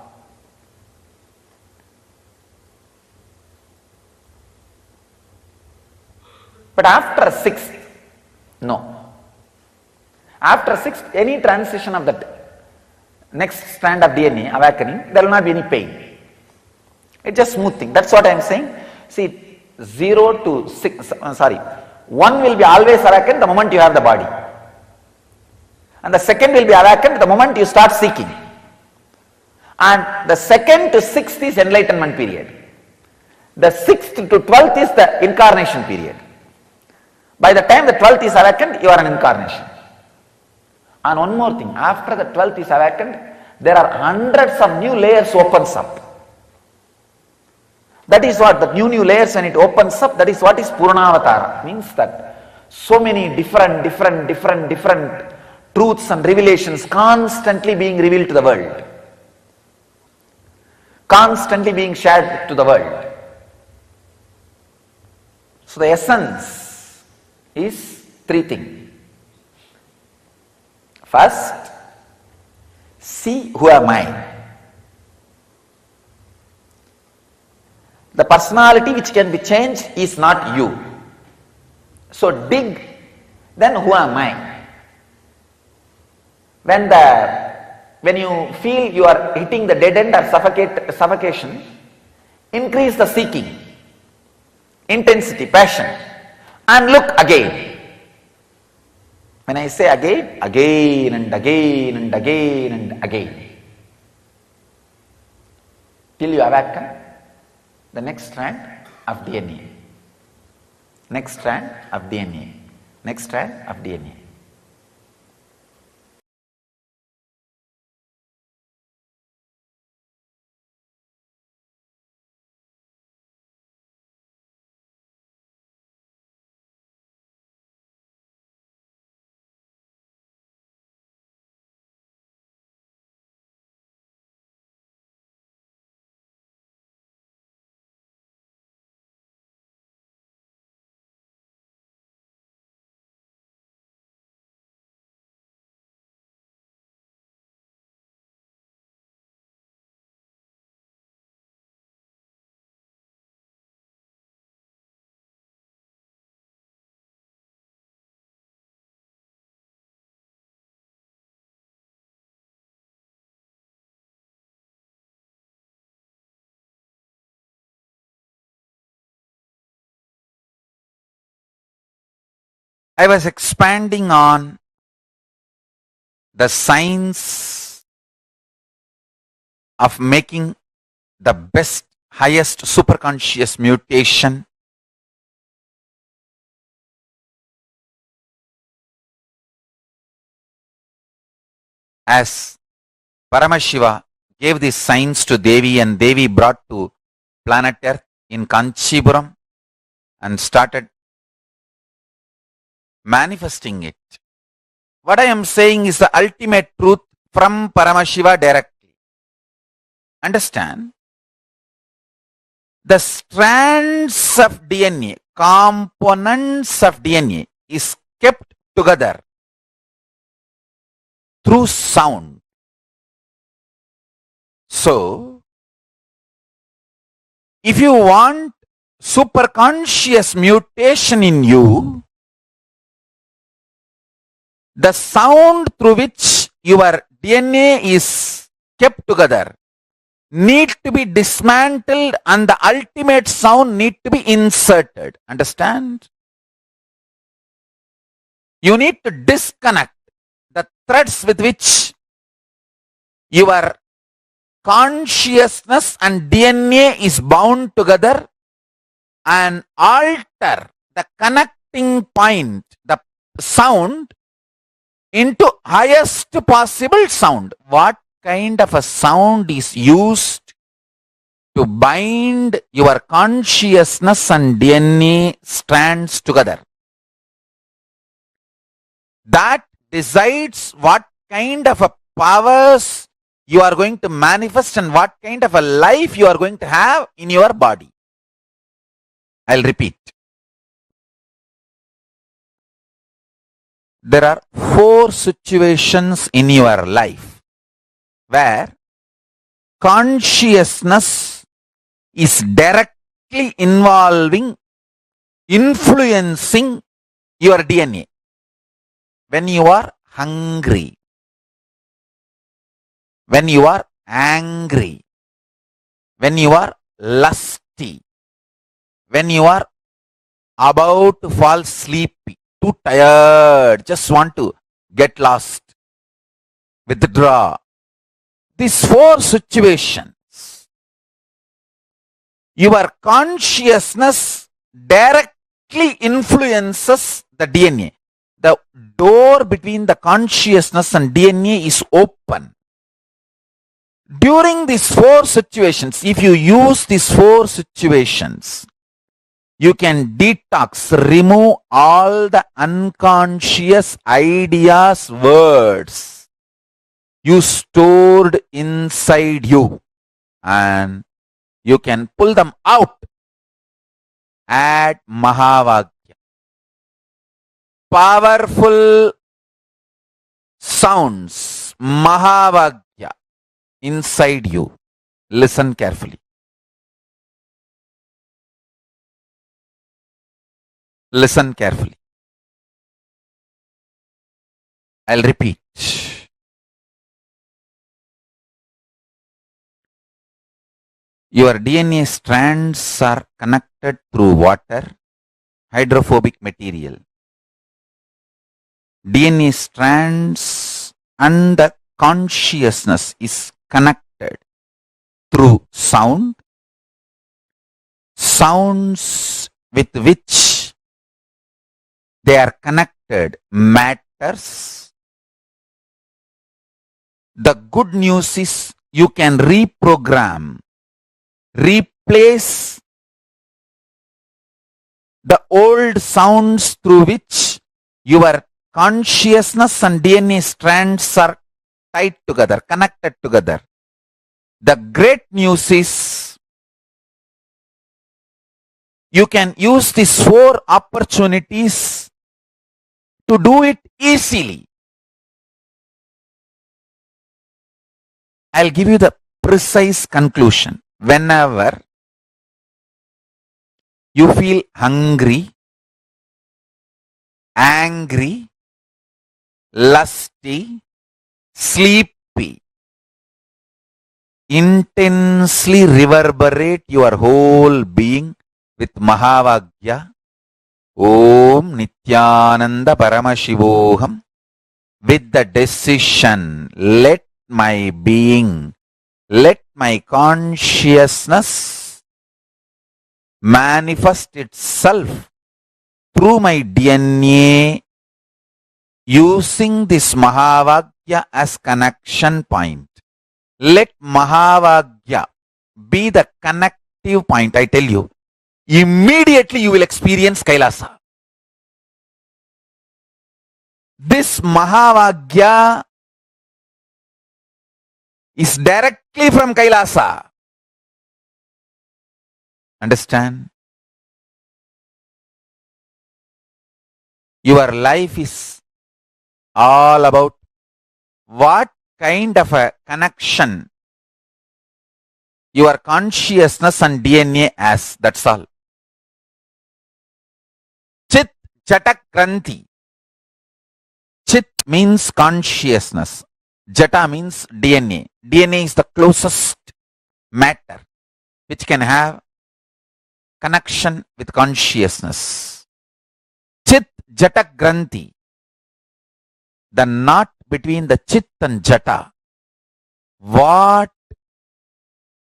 But after 6th, no. After 6th, any transition of that next strand of DNA awakening, there will not be any pain. It's just smooth thing. That's what I am saying. See, 0 to 6, 1 will be always awakened the moment you have the body. And the second will be awakened the moment you start seeking. And the 2nd to 6th is enlightenment period. The 6th to 12th is the incarnation period. By the time the 12th is awakened, you are an incarnation. And one more thing, after the 12th is awakened, there are hundreds of new layers opens up. That is what, the new layers when it opens up, that is what is Puranavatara. Means that so many different truths and revelations constantly being revealed to the world. Constantly being shared to the world. So the essence is 3 things. First, see who am I. The personality which can be changed is not you. So dig, then who am I? When you feel you are hitting the dead end or suffocation, increase the seeking, intensity, passion, and look again. When I say again, again and again and again and again, till you awaken the next strand of DNA, next strand of DNA, next strand of DNA. I was expanding on the science of making the best, highest superconscious mutation as Paramashiva gave this science to Devi and Devi brought to planet Earth in Kanchipuram and started manifesting it. What I am saying is the ultimate truth from Paramashiva directly. Understand? The strands of DNA, components of DNA is kept together through sound. So, if you want superconscious mutation in you, the sound through which your DNA is kept together need to be dismantled and the ultimate sound need to be inserted. Understand? You need to disconnect the threads with which your consciousness and DNA is bound together and alter the connecting point, the sound, into highest possible sound. What kind of a sound is used to bind your consciousness and DNA strands together? That decides what kind of a powers you are going to manifest and what kind of a life you are going to have in your body. I'll repeat. There are 4 situations in your life where consciousness is directly influencing your DNA. When you are hungry, when you are angry, when you are lusty, when you are about to fall sleepy, too tired, just want to get lost, withdraw. These 4 situations, your consciousness directly influences the DNA. The door between the consciousness and DNA is open. During these 4 situations, if you use these 4 situations, you can detox, remove all the unconscious ideas, words you stored inside you, and you can pull them out at Mahavakya. Powerful sounds, Mahavakya, inside you. Listen carefully. Listen carefully. I'll repeat. Your DNA strands are connected through water, hydrophobic material. DNA strands and the consciousness is connected through sound. Sounds with which they are connected matters. The good news is you can reprogram, replace the old sounds through which your consciousness and DNA strands are tied together, connected together. The great news is you can use these 4 opportunities to do it easily. I'll give you the precise conclusion. Whenever you feel hungry, angry, lusty, sleepy, intensely reverberate your whole being with Mahavakya. Om Nithyananda Paramashivoham. With the decision, let my being, let my consciousness manifest itself through my DNA using this Mahavakya as connection point. Let Mahavakya be the connective point. I tell you, immediately you will experience KAILASA. This Mahavakya is directly from KAILASA. Understand? Your life is all about what kind of a connection your consciousness and DNA has. That's all. Chit Jata Kranti. Chit means consciousness. Jata means DNA. DNA is the closest matter which can have connection with consciousness. Chit Jata Granthi. The knot between the Chit and Jata. What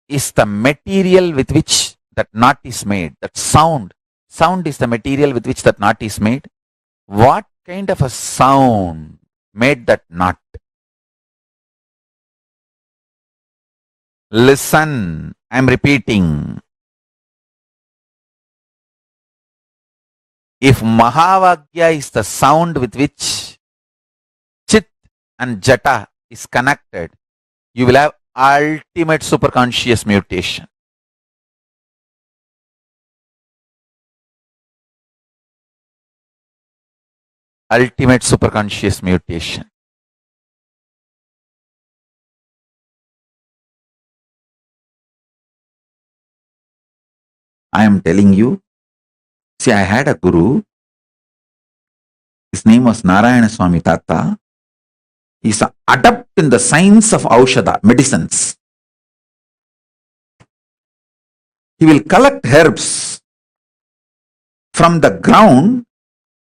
is the material with which that knot is made? That sound. Sound is the material with which that knot is made. What kind of a sound made that knot? Listen, I'm repeating. If Mahavakya is the sound with which Chit and Jata is connected, you will have ultimate superconscious mutation. Ultimate superconscious mutation. I am telling you, see, I had a guru. His name was Narayana Swami Tata. He's an adept in the science of Aushadha, medicines. He will collect herbs from the ground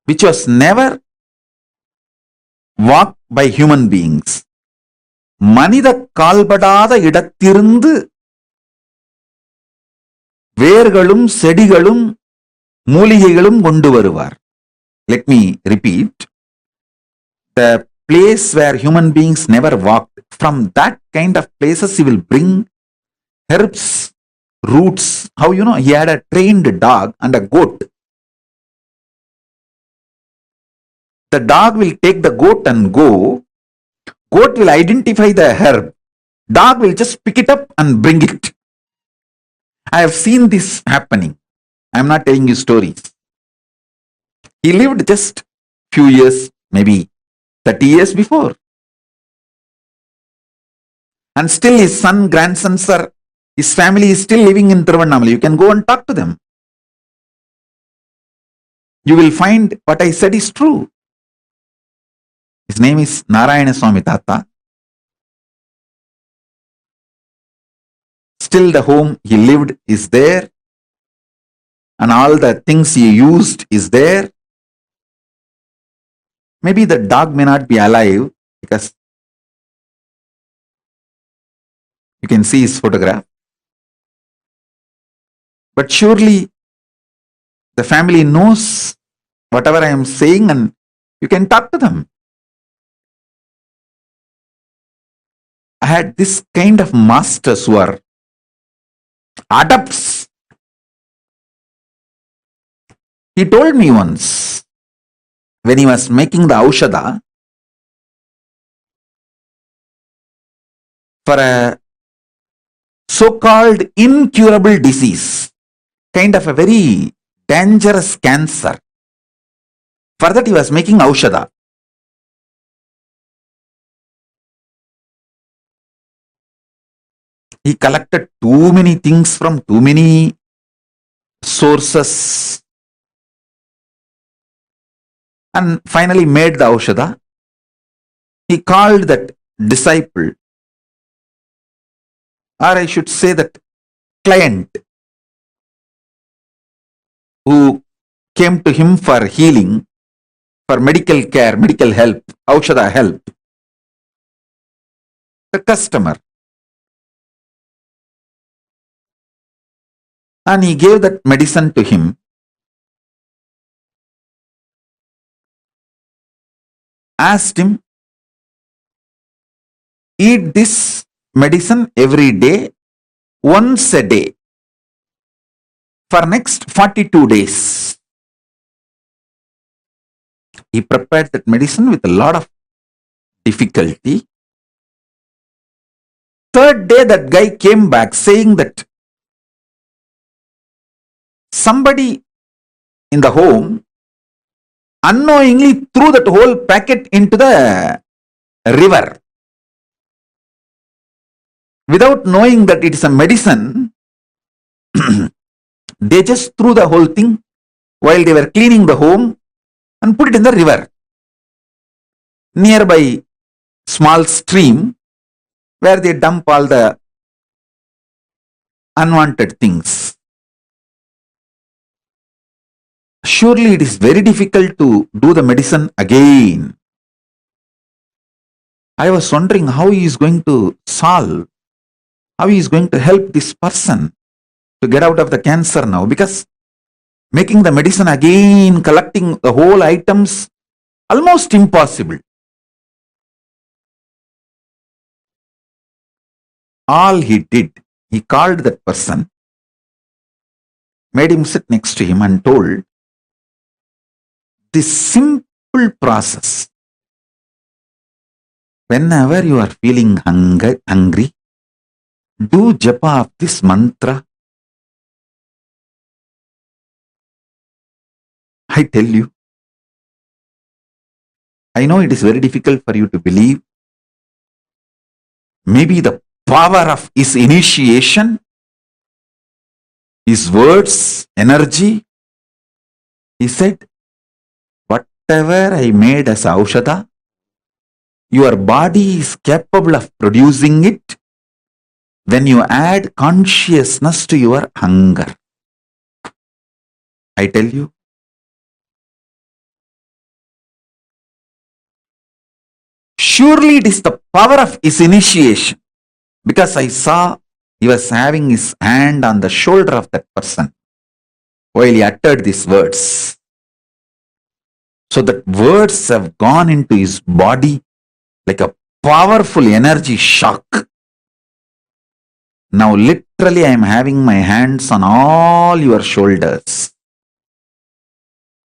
which was never walked by human beings. மனித கால்படாத இடத்திலிருந்து வேர்களும் செடிகளும் மூலிகைகளும் கொண்டு வருவார். Let me repeat. The place where human beings never walked, from that kind of places he will bring herbs, roots. How you know? He had a trained dog and a goat. The dog will take the goat and go. Goat will identify the herb. Dog will just pick it up and bring it. I have seen this happening. I am not telling you stories. He lived just few years, maybe 30 years before. And still his son, grandsons are, his family is still living in Tiruvannamalai. You can go and talk to them. You will find what I said is true. His name is Narayana Swami Tata. Still the home he lived is there. And all the things he used is there. Maybe the dog may not be alive because you can see his photograph. But surely the family knows whatever I am saying and you can talk to them. I had this kind of masters who are adepts. He told me once, when he was making the Aushadha, for a so-called incurable disease, kind of a very dangerous cancer, for that he was making Aushadha. He collected too many things from too many sources and finally made the Aushadha. He called that disciple, or I should say that client, who came to him for healing, for medical care, medical help, aushadha help. The customer. And he gave that medicine to him. Asked him, eat this medicine every day, once a day, for next 42 days. He prepared that medicine with a lot of difficulty. Third day, that guy came back saying that somebody in the home unknowingly threw that whole packet into the river. Without knowing that it is a medicine, they just threw the whole thing while they were cleaning the home and put it in the river. Nearby small stream where they dump all the unwanted things. Surely it is very difficult to do the medicine again. I was wondering how he is going to solve, how he is going to help this person to get out of the cancer now, because making the medicine again, collecting the whole items, almost impossible. All he did, he called that person, made him sit next to him and told, this simple process, whenever you are feeling hungry, do japa of this mantra. I tell you, I know it is very difficult for you to believe. Maybe the power of his initiation, his words, energy. He said, whatever I made as aushadha, your body is capable of producing it when you add consciousness to your hunger. I tell you, surely it is the power of his initiation, because I saw he was having his hand on the shoulder of that person while he uttered these words. So that words have gone into his body like a powerful energy shock. Now literally I am having my hands on all your shoulders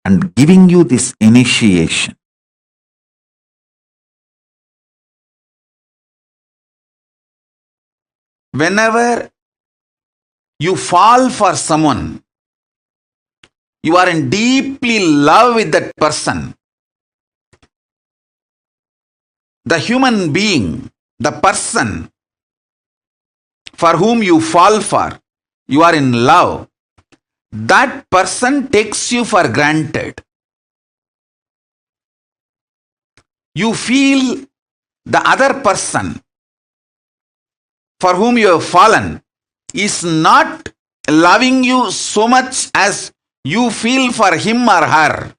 and giving you this initiation. Whenever you fall for someone, you are in deeply love with that person, the human being, the person for whom you fall for, you are in love, that person takes you for granted. You feel the other person for whom you have fallen is not loving you so much as you feel for him or her.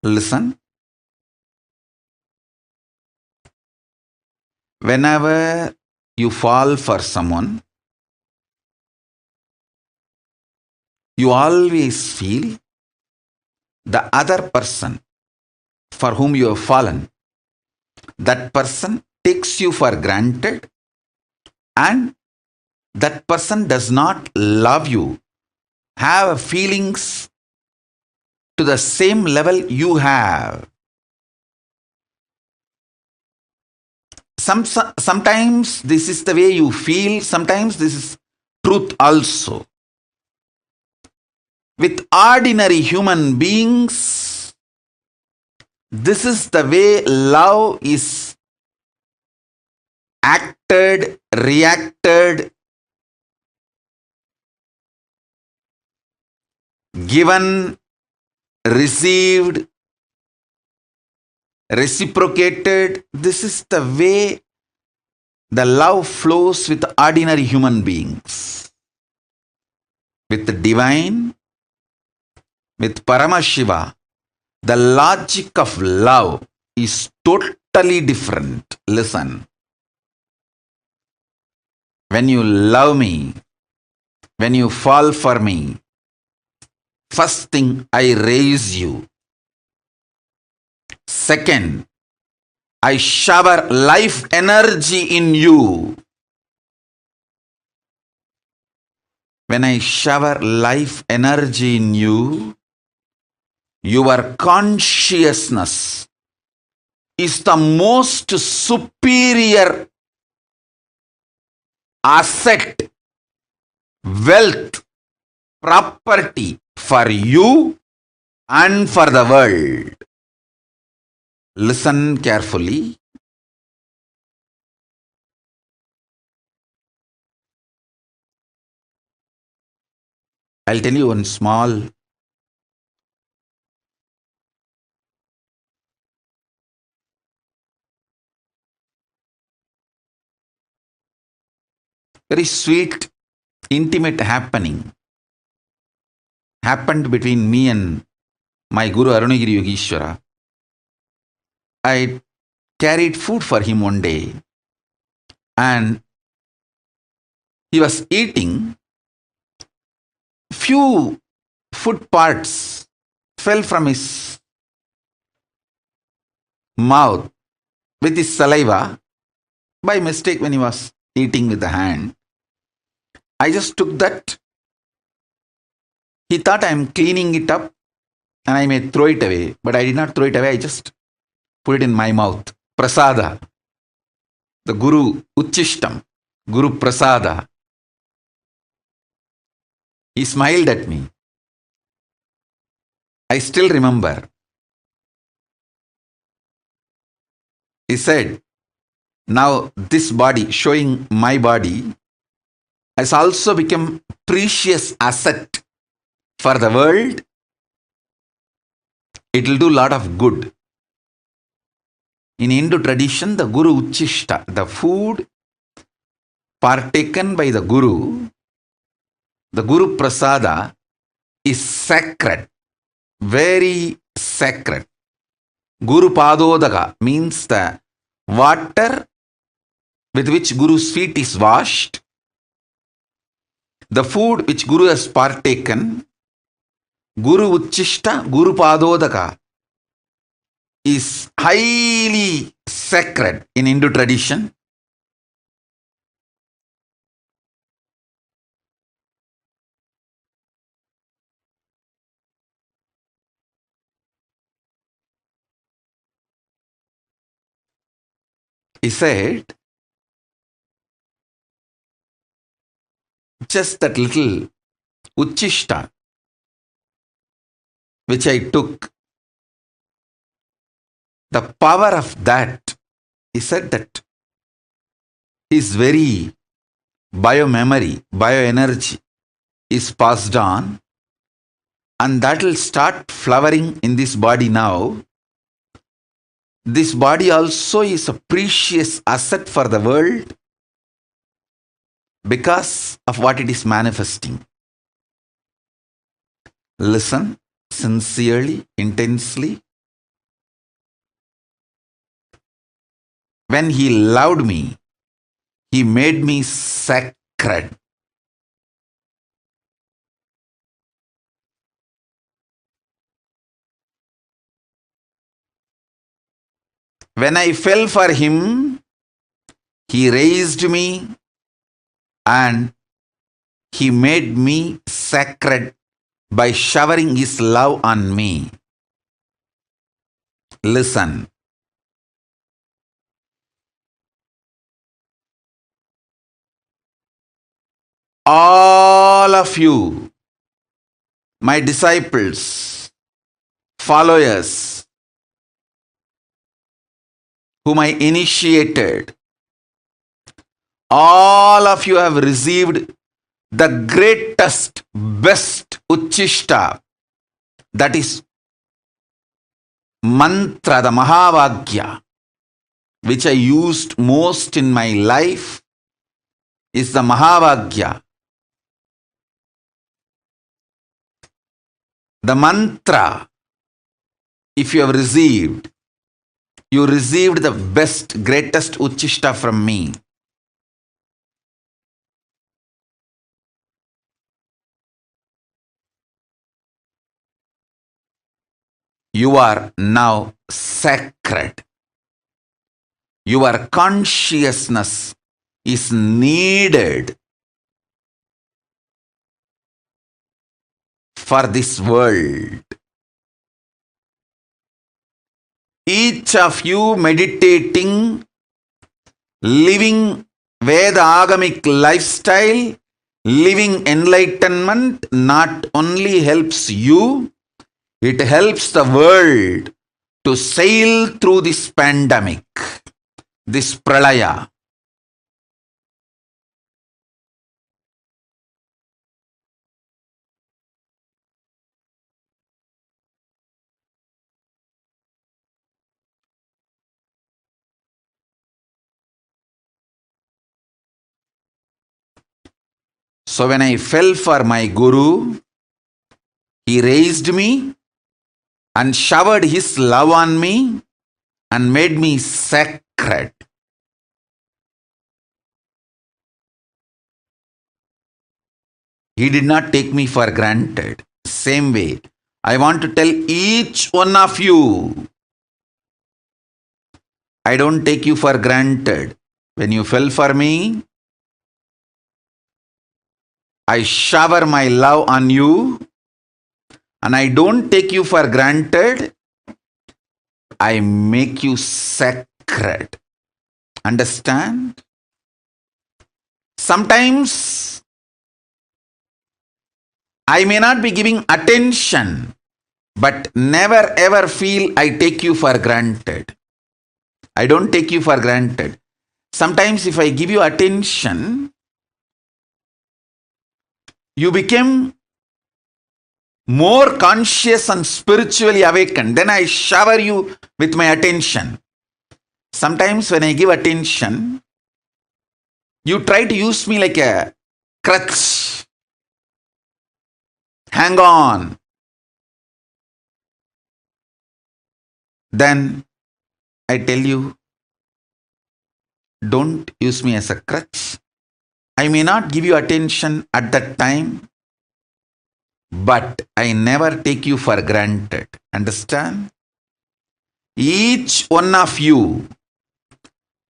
Listen. Whenever you fall for someone, you always feel the other person for whom you have fallen, that person takes you for granted and that person does not love you, have feelings to the same level you have. Sometimes this is the way you feel, sometimes this is truth also. With ordinary human beings, this is the way love is acted, reacted, given, received, reciprocated. This is the way the love flows with ordinary human beings. With the divine, With Paramashiva, the logic of love is totally different. Listen. When you love me, when you fall for me, first thing, I raise you. Second, I shower life energy in you. When I shower life energy in you, your consciousness is the most superior asset, wealth, property for you and for the world. Listen carefully. I'll tell you one small very sweet, intimate happened between me and my Guru Arunagiri Yogeshwara. I carried food for him one day and he was eating. Few food parts fell from his mouth with his saliva by mistake when he was eating with the hand. I just took that. He thought I am cleaning it up and I may throw it away, but I did not throw it away. I just put it in my mouth. Prasada. The Guru Uchishtam. Guru Prasada. He smiled at me. I still remember. He said, now this body, showing my body, has also become precious asset for the world. It will do a lot of good. In Hindu tradition, the Guru Uchishta, the food partaken by the Guru Prasada is sacred, very sacred. Guru Padodaka means the water with which Guru's feet is washed. The food which Guru has partaken, Guru Uchishta, Guru Padodaka, is highly sacred in Hindu tradition. He said, just that little Uchishta which I took, the power of that, he said that his very biomemory, bioenergy is passed on and that will start flowering in this body now. This body also is a precious asset for the world because of what it is manifesting. Listen sincerely, intensely. When he loved me, he made me sacred. When I fell for him, he raised me and he made me sacred by showering his love on me. Listen. All of you, my disciples, followers, whom I initiated, all of you have received the greatest, best Uchishta, that is mantra, the Mahavakya, which I used most in my life, is the Mahavakya. the mantra, if you have received, you received the best, greatest Uchishta from me. You are now sacred. Your consciousness is needed for this world. Each of you meditating, living Veda Agamic lifestyle, living enlightenment not only helps you, it helps the world to sail through this pandemic, this pralaya. So when I fell for my Guru, he raised me and showered his love on me and made me sacred. He did not take me for granted. Same way, I want to tell each one of you, I don't take you for granted. When you fell for me, I shower my love on you, and I don't take you for granted. I make you sacred. Understand? Sometimes I may not be giving attention, but never ever feel I take you for granted. I don't take you for granted. Sometimes if I give you attention, you become more conscious and spiritually awakened. Then I shower you with my attention. Sometimes when I give attention, you try to use me like a crutch. Hang on. Then I tell you, don't use me as a crutch. I may not give you attention at that time, but I never take you for granted. Understand? Each one of you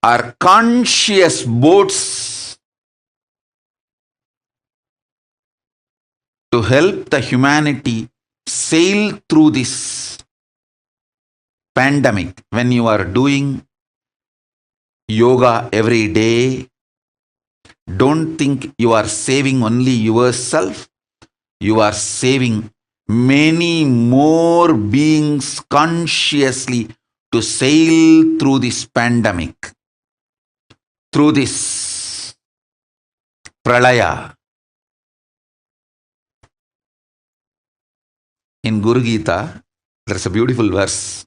are conscious boats to help the humanity sail through this pandemic. When you are doing yoga every day, don't think you are saving only yourself. You are saving many more beings consciously to sail through this pandemic, through this pralaya. In Guru Gita, there is a beautiful verse.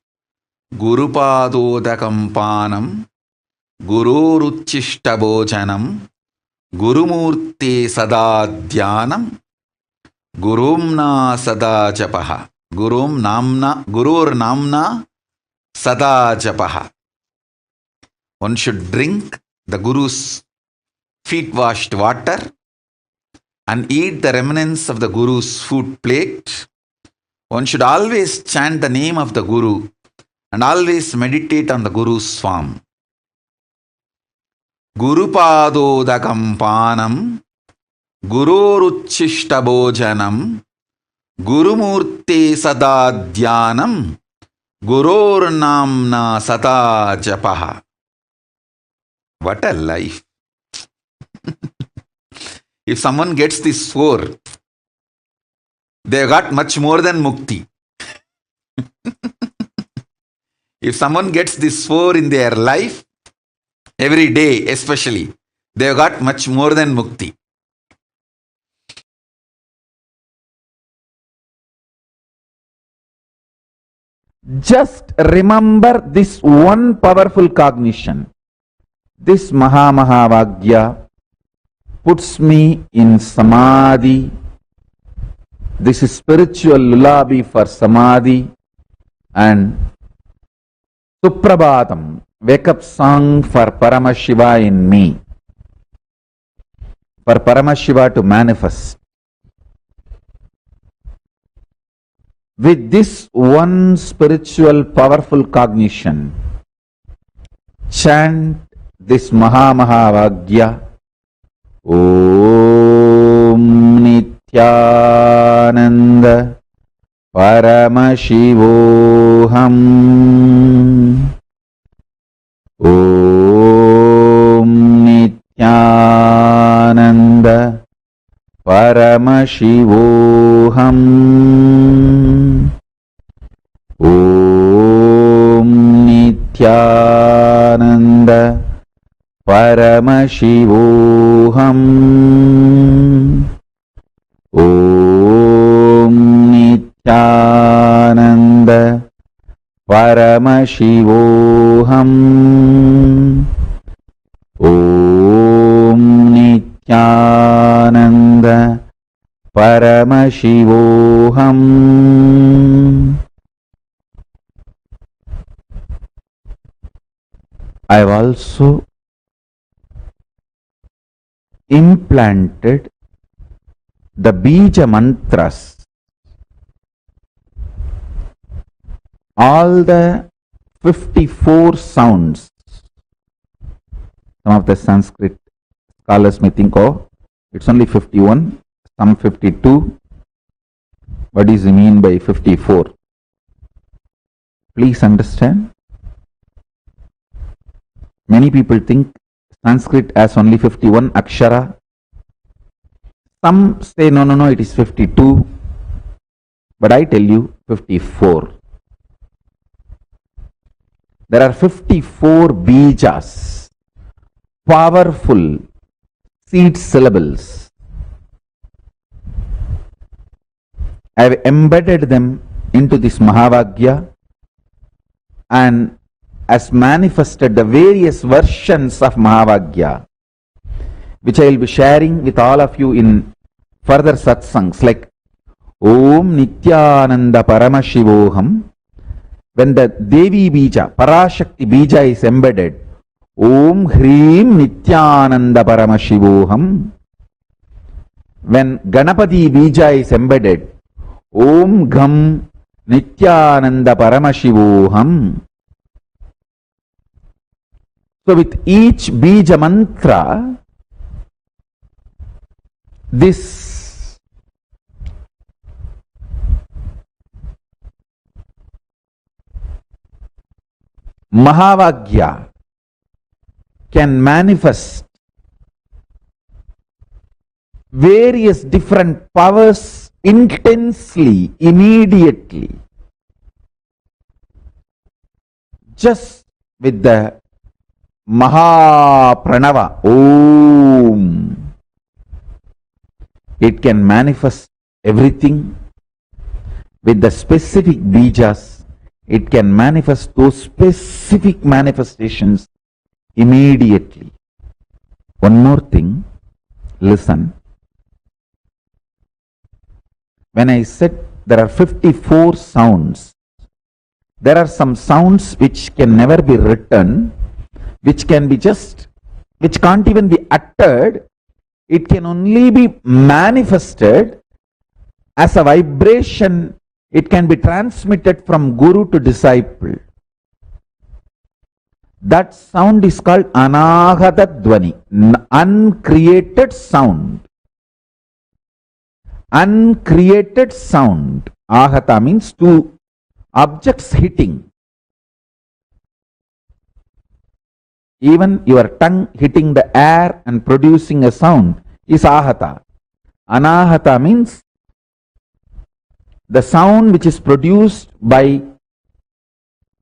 Guru Padodakam Panam, Guru Ruchishta Bhojanam, Guru Murte Sadadhyanam, Gurumna Sada Japaha. Gurur Namna Sada Japaha. One should drink the Guru's feet washed water and eat the remnants of the Guru's food plate. One should always chant the name of the Guru and always meditate on the Guru's form. Guru Padodakam Panam, Guru Ruchishta Bhojanam, Guru Murte Sadadhyanam, Gurur Namna Sada Japaha. What a life! If someone gets this four, they got much more than mukti. If someone gets this four in their life, every day especially, they got much more than mukti. Just remember this one powerful cognition. This Mahavakya puts me in samadhi This is spiritual lullaby for Samadhi and Suprabhatam, wake up song for Paramashiva in me. For Paramashiva to manifest. With this one spiritual powerful cognition, chant this Mahavakya. Om Nithyananda Paramashivoham. Om Nithyananda Paramashivoham. Om Nithyananda Paramashivoham. Om Nithyananda Paramashivoham. Om Nithyananda Paramashivoham. I have also implanted the Bija mantras, all the 54 sounds. Some of the Sanskrit scholars may think, oh, it's only 51, some 52. What does he mean by 54? Please understand. Many people think Sanskrit has only 51 akshara. Some say, no, it is 52. But I tell you, 54. There are 54 bijas, powerful seed syllables. I have embedded them into this Mahavakya and has manifested the various versions of Mahavakya, which I will be sharing with all of you in further satsangs, like Om Nithyananda Paramashivoham. When the Devi Bija, Parashakti Bija is embedded, Om Hrim Nithyananda Paramashivoham. When Ganapati Bija is embedded, Om Gham Nithyananda Paramashivoham. So with each Bija mantra, this Mahavakya can manifest various different powers intensely, immediately, just with the Mahapranava, Om. It can manifest everything. With the specific bijas, it can manifest those specific manifestations immediately. One more thing, listen. When I said there are 54 sounds, there are some sounds which can never be written, which can be which can't even be uttered. It can only be manifested as a vibration. It can be transmitted from guru to disciple. That sound is called Anahata Dvani, uncreated sound. Uncreated sound. Ahata means two objects hitting. Even your tongue hitting the air and producing a sound is ahata. Anahata means the sound which is produced by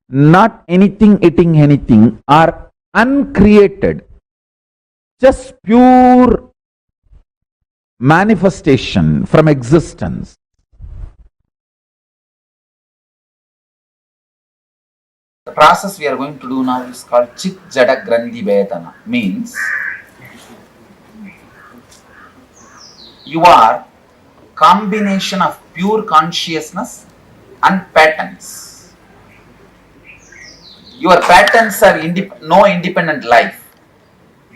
not anything hitting anything or uncreated, just pure manifestation from existence. The process we are going to do now is called Chit Jada Grandhi Vedana. Means you are combination of pure consciousness and patterns. Your patterns are no independent life.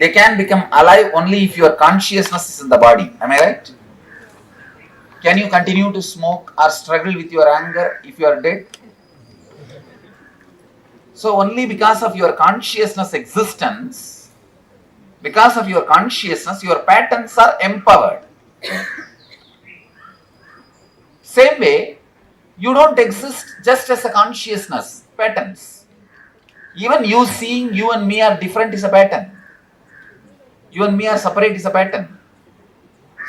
They can become alive only if your consciousness is in the body. Am I right? Can you continue to smoke or struggle with your anger if you are dead? So only because of your consciousness existence, because of your consciousness, your patterns are empowered. Same way, you don't exist just as a consciousness, patterns. Even you seeing you and me are different is a pattern. You and me are separate is a pattern.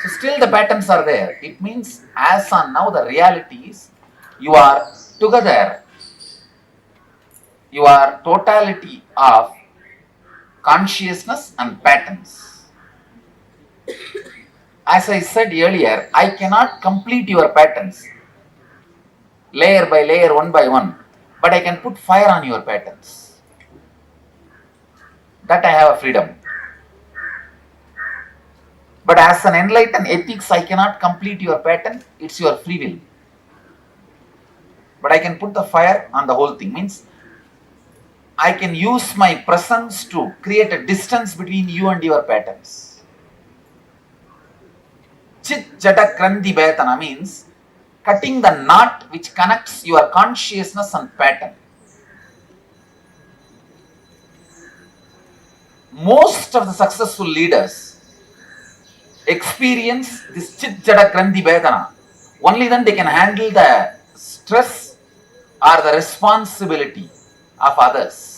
So still the patterns are there. It means as on now the reality is you are together. You are totality of consciousness and patterns. As I said earlier, I cannot complete your patterns layer by layer, one by one, but I can put fire on your patterns. That I have a freedom. But as an enlightened ethics, I cannot complete your pattern. It's your free will. But I can put the fire on the whole thing. Means I can use my presence to create a distance between you and your patterns. Chit jata krandi betana means cutting the knot which connects your consciousness and pattern. Most of the successful leaders experience this chit jata krandi vedana. Only then they can handle the stress or the responsibility of others.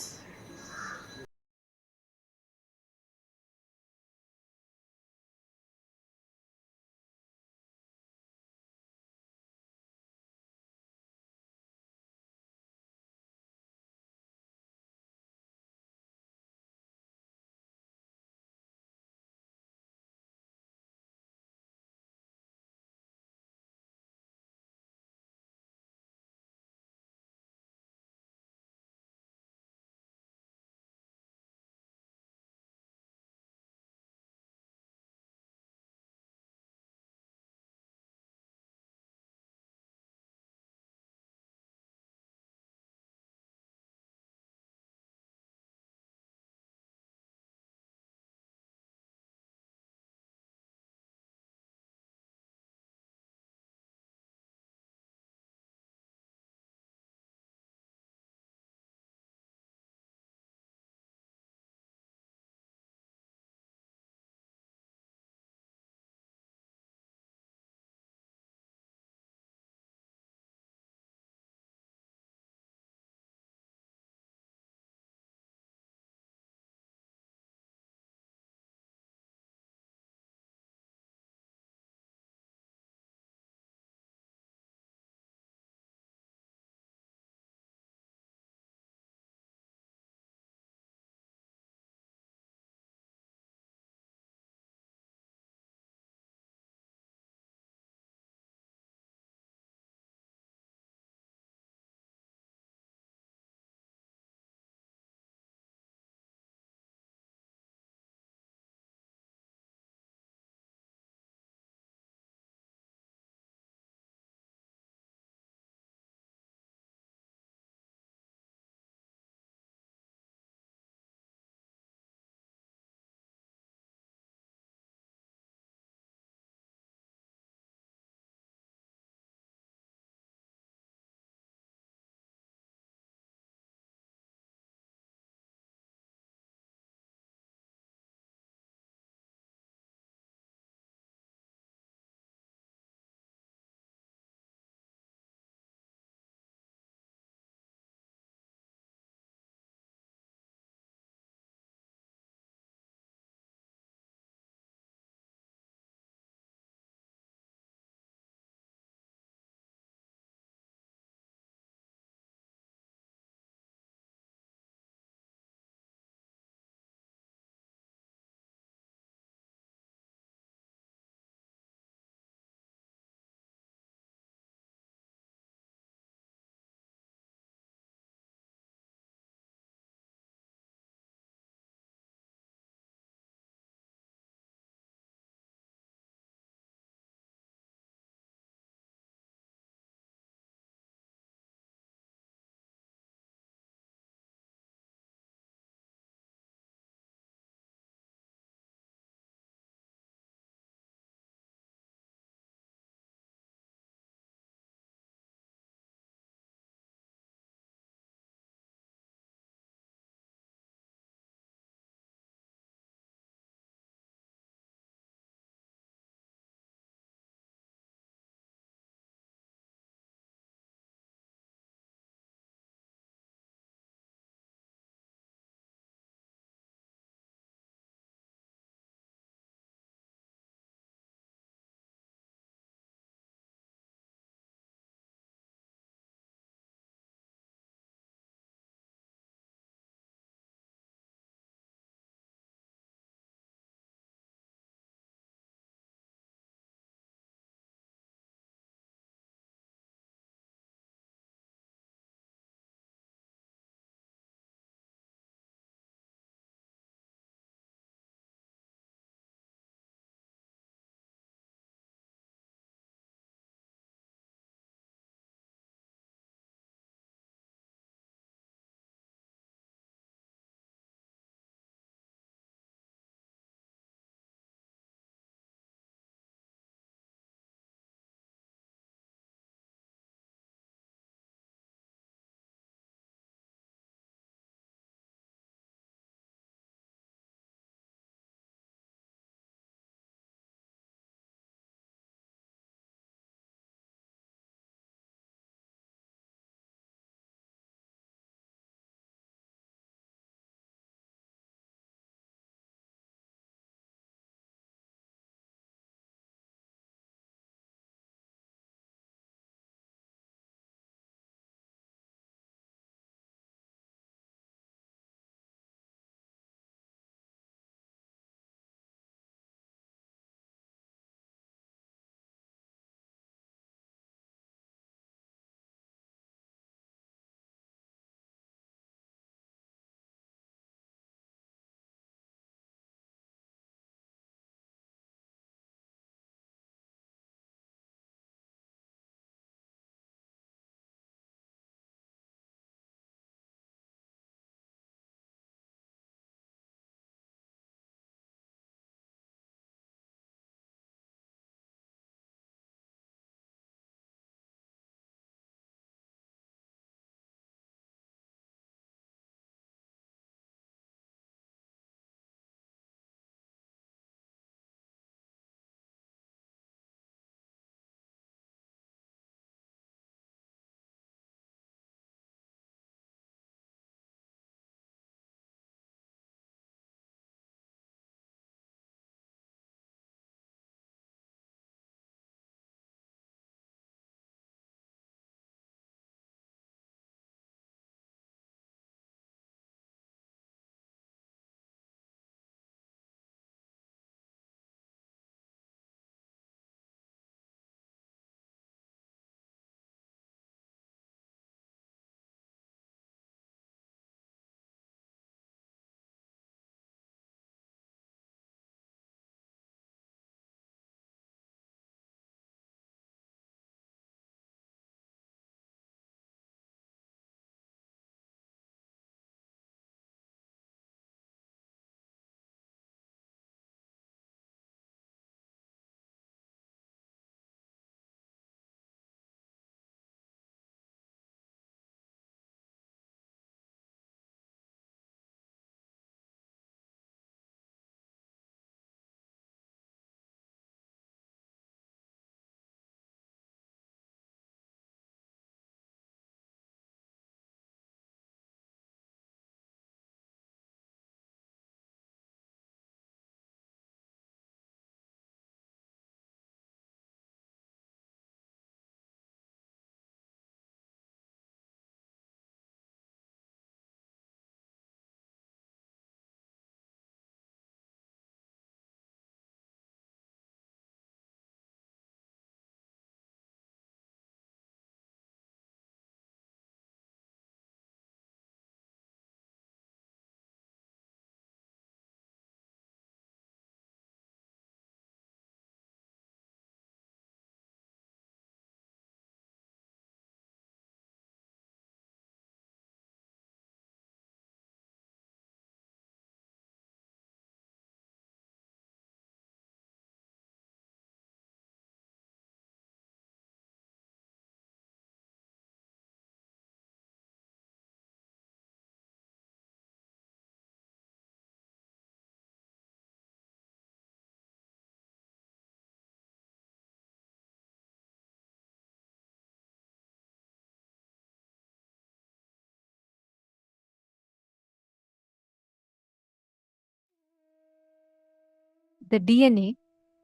the DNA,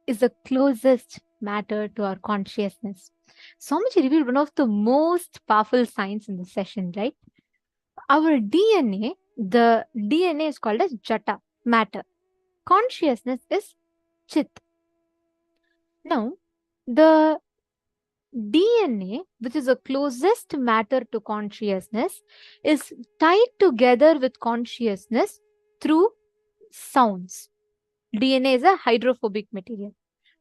is the closest matter to our consciousness. Swamiji revealed one of the most powerful signs in the session, right? Our DNA, the DNA is called as Jata, matter. Consciousness is Chit. Now, the DNA, which is the closest matter to consciousness, is tied together with consciousness through sounds. DNA is a hydrophobic material.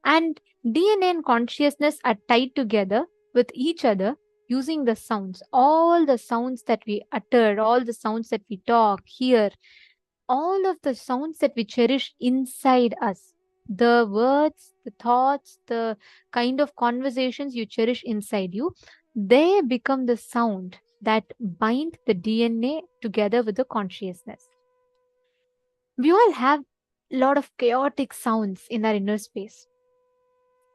And DNA and consciousness are tied together with each other using the sounds. All the sounds that we utter, all the sounds that we talk, hear, all of the sounds that we cherish inside us. The words, the thoughts, the kind of conversations you cherish inside you, they become the sound that bind the DNA together with the consciousness. We all have a lot of chaotic sounds in our inner space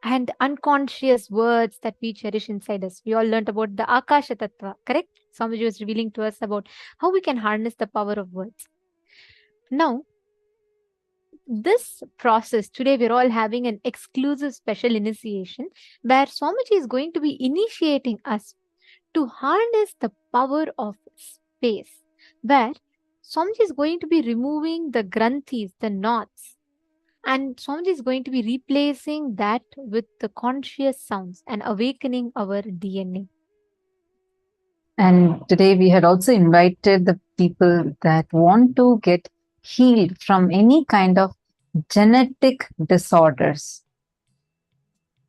and unconscious words that we cherish inside us. We all learned about the Akasha Tattva, correct? Swamiji was revealing to us about how we can harness the power of words. Now, this process, today we're all having an exclusive special initiation where Swamiji is going to be initiating us to harness the power of space, where Swamiji is going to be removing the granthis, the knots, and Swamiji is going to be replacing that with the conscious sounds and awakening our DNA. And today we had also invited the people that want to get healed from any kind of genetic disorders.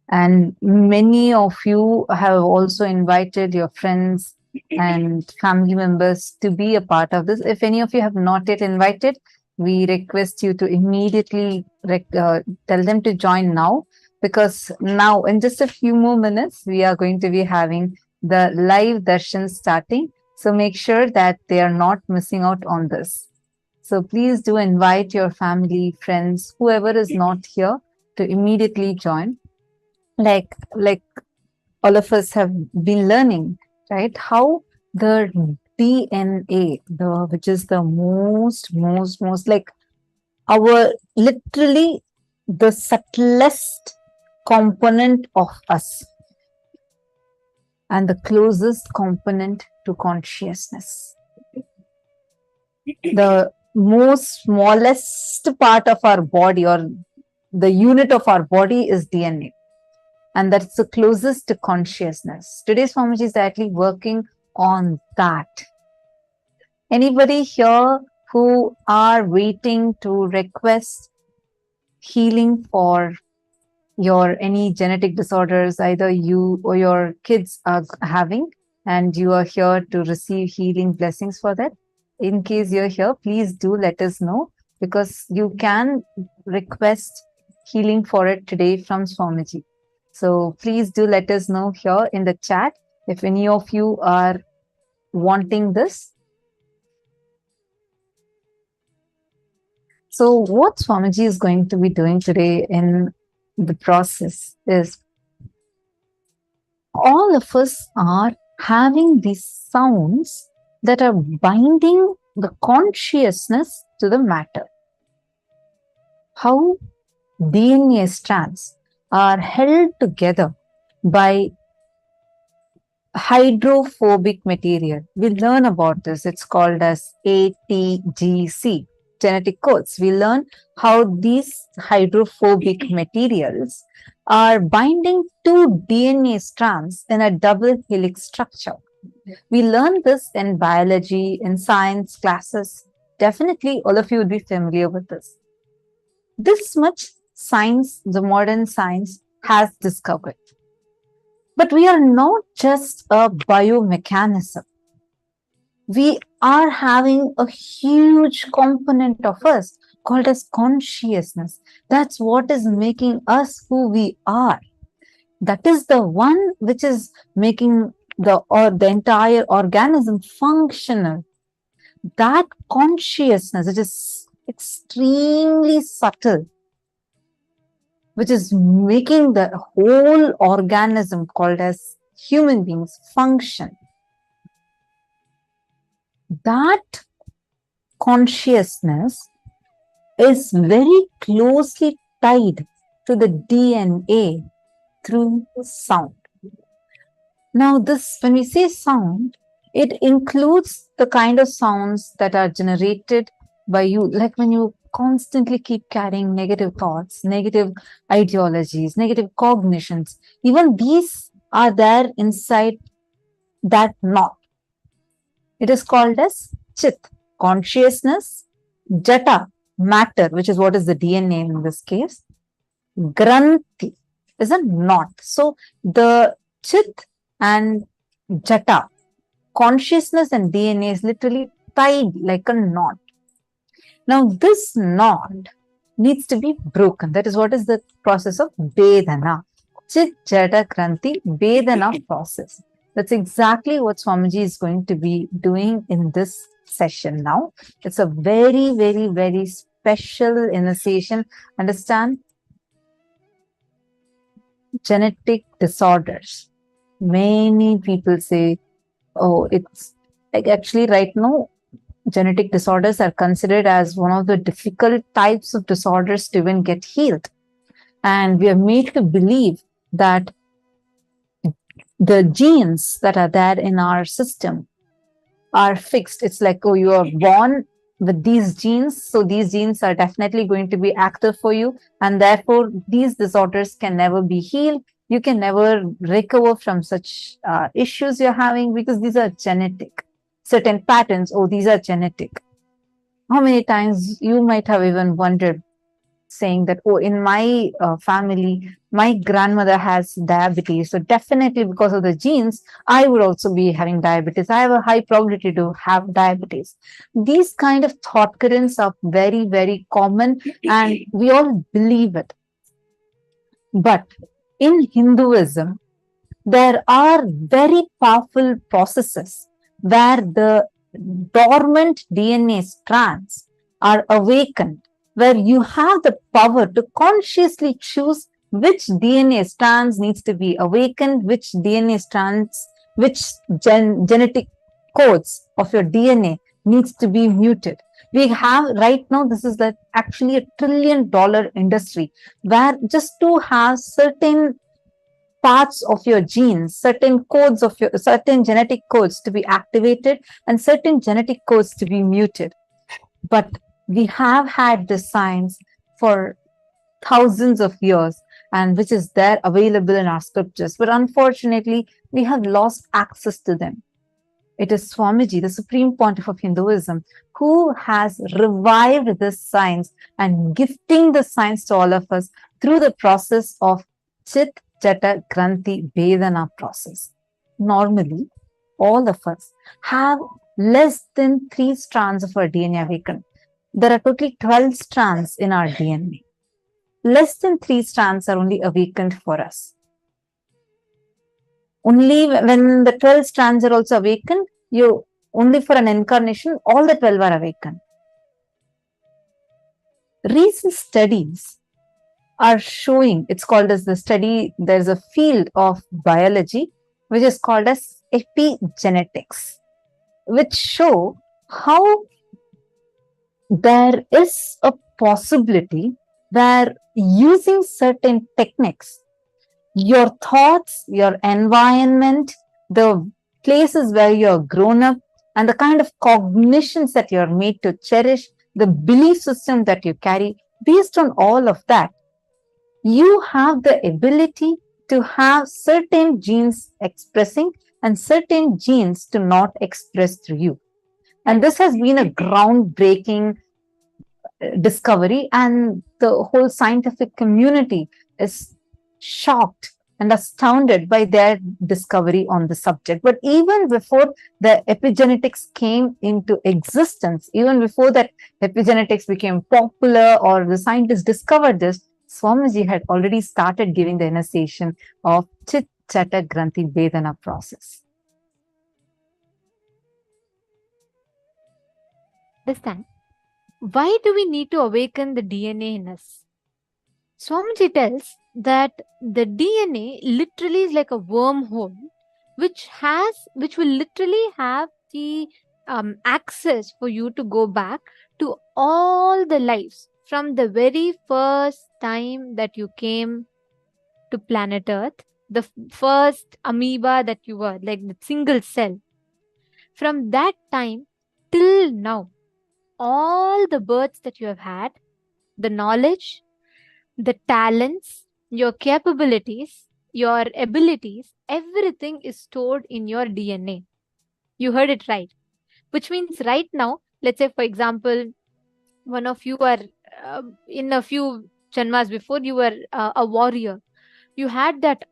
And many of you have also invited your friends and family members to be a part of this. If any of you have not yet invited, we request you to immediately tell them to join now, because now in just a few more minutes, we are going to be having the live darshan starting. So make sure that they are not missing out on this. So please do invite your family, friends, whoever is not here to immediately join. Like all of us have been learning, right? How the DNA, which is the most like our literally the subtlest component of us and the closest component to consciousness. The most smallest part of our body, or the unit of our body, is DNA. And that's the closest to consciousness. Today's Swamiji is actually working on that. Anybody here who are waiting to request healing for your any genetic disorders, either you or your kids are having, and you are here to receive healing blessings for that? In case you're here, please do let us know, because you can request healing for it today from Swamiji. So please do let us know here in the chat if any of you are wanting this. So what Swamiji is going to be doing today in the process is, all of us are having these sounds that are binding the consciousness to the matter. How DNA strands are held together by hydrophobic material. We learn about this. It's called as ATGC, genetic codes. We learn how these hydrophobic materials are binding two DNA strands in a double helix structure. We learn this in biology, in science classes. Definitely all of you would be familiar with this. This much science, the modern science, has discovered. But we are not just a biomechanism. We are having a huge component of us called as consciousness. That's what is making us who we are. That is the one which is making the entire organism functional. That consciousness, which is extremely subtle, which is making the whole organism called as human beings function. That consciousness is very closely tied to the DNA through sound. Now, this, when we say sound, it includes the kind of sounds that are generated by you, like when you constantly keep carrying negative thoughts, negative ideologies, negative cognitions. Even these are there inside that knot. It is called as Chit, consciousness, Jata, matter, which is what is the DNA in this case, Granthi is a knot. So the Chit and Jata, consciousness and DNA is literally tied like a knot. Now this knot needs to be broken. That is what is the process of Vedana. Chit Jata Granthi Vedana process. That's exactly what Swamiji is going to be doing in this session now. It's a very, very, very special initiation. Understand? Genetic disorders. Many people say, oh, it's like actually right now, genetic disorders are considered as one of the difficult types of disorders to even get healed. And we are made to believe that the genes that are there in our system are fixed. It's like, oh, you are born with these genes, so these genes are definitely going to be active for you, and therefore these disorders can never be healed. You can never recover from such issues you're having because these are genetic. Certain patterns, oh, these are genetic. How many times you might have even wondered, saying that, oh, in my family, my grandmother has diabetes. So definitely because of the genes, I would also be having diabetes. I have a high probability to have diabetes. These kind of thought currents are very, very common and we all believe it. But in Hinduism, there are very powerful processes where the dormant DNA strands are awakened, where you have the power to consciously choose which DNA strands needs to be awakened, which DNA strands, which genetic codes of your DNA needs to be muted. We have right now, this is like actually $1 trillion industry where just to have certain parts of your genes, certain codes of your, certain genetic codes to be activated and certain genetic codes to be muted. But we have had this science for thousands of years and which is there available in our scriptures. But unfortunately, we have lost access to them. It is Swamiji, the Supreme Pontiff of Hinduism, who has revived this science and gifting the science to all of us through the process of Chit Jata Granthi Vedana process. Normally, all of us have less than 3 strands of our DNA awakened. There are totally 12 strands in our DNA. Less than 3 strands are only awakened for us. Only when the 12 strands are also awakened, only for an incarnation, all the 12 are awakened. Recent studies are showing, it's called as the study, there's a field of biology which is called as epigenetics, which show how there is a possibility where using certain techniques, your thoughts, your environment, the places where you're grown up, and the kind of cognitions that you're made to cherish, the belief system that you carry, based on all of that, you have the ability to have certain genes expressing and certain genes to not express through you. And this has been a groundbreaking discovery, and the whole scientific community is shocked and astounded by their discovery on the subject. But even before the epigenetics came into existence, even before that epigenetics became popular or the scientists discovered this, Swamiji had already started giving the initiation of Chit Jata Granthi Vedana process. Understand? Why do we need to awaken the DNA in us? Swamiji tells that the DNA literally is like a wormhole which will literally have the access for you to go back to all the lives from the very first time that you came to planet Earth, the first amoeba that you were, like the single cell, from that time till now, all the births that you have had, the knowledge, the talents, your capabilities, your abilities, everything is stored in your DNA. You heard it right. Which means right now, let's say, for example, one of you are in a few janmas before, you were a warrior. You had that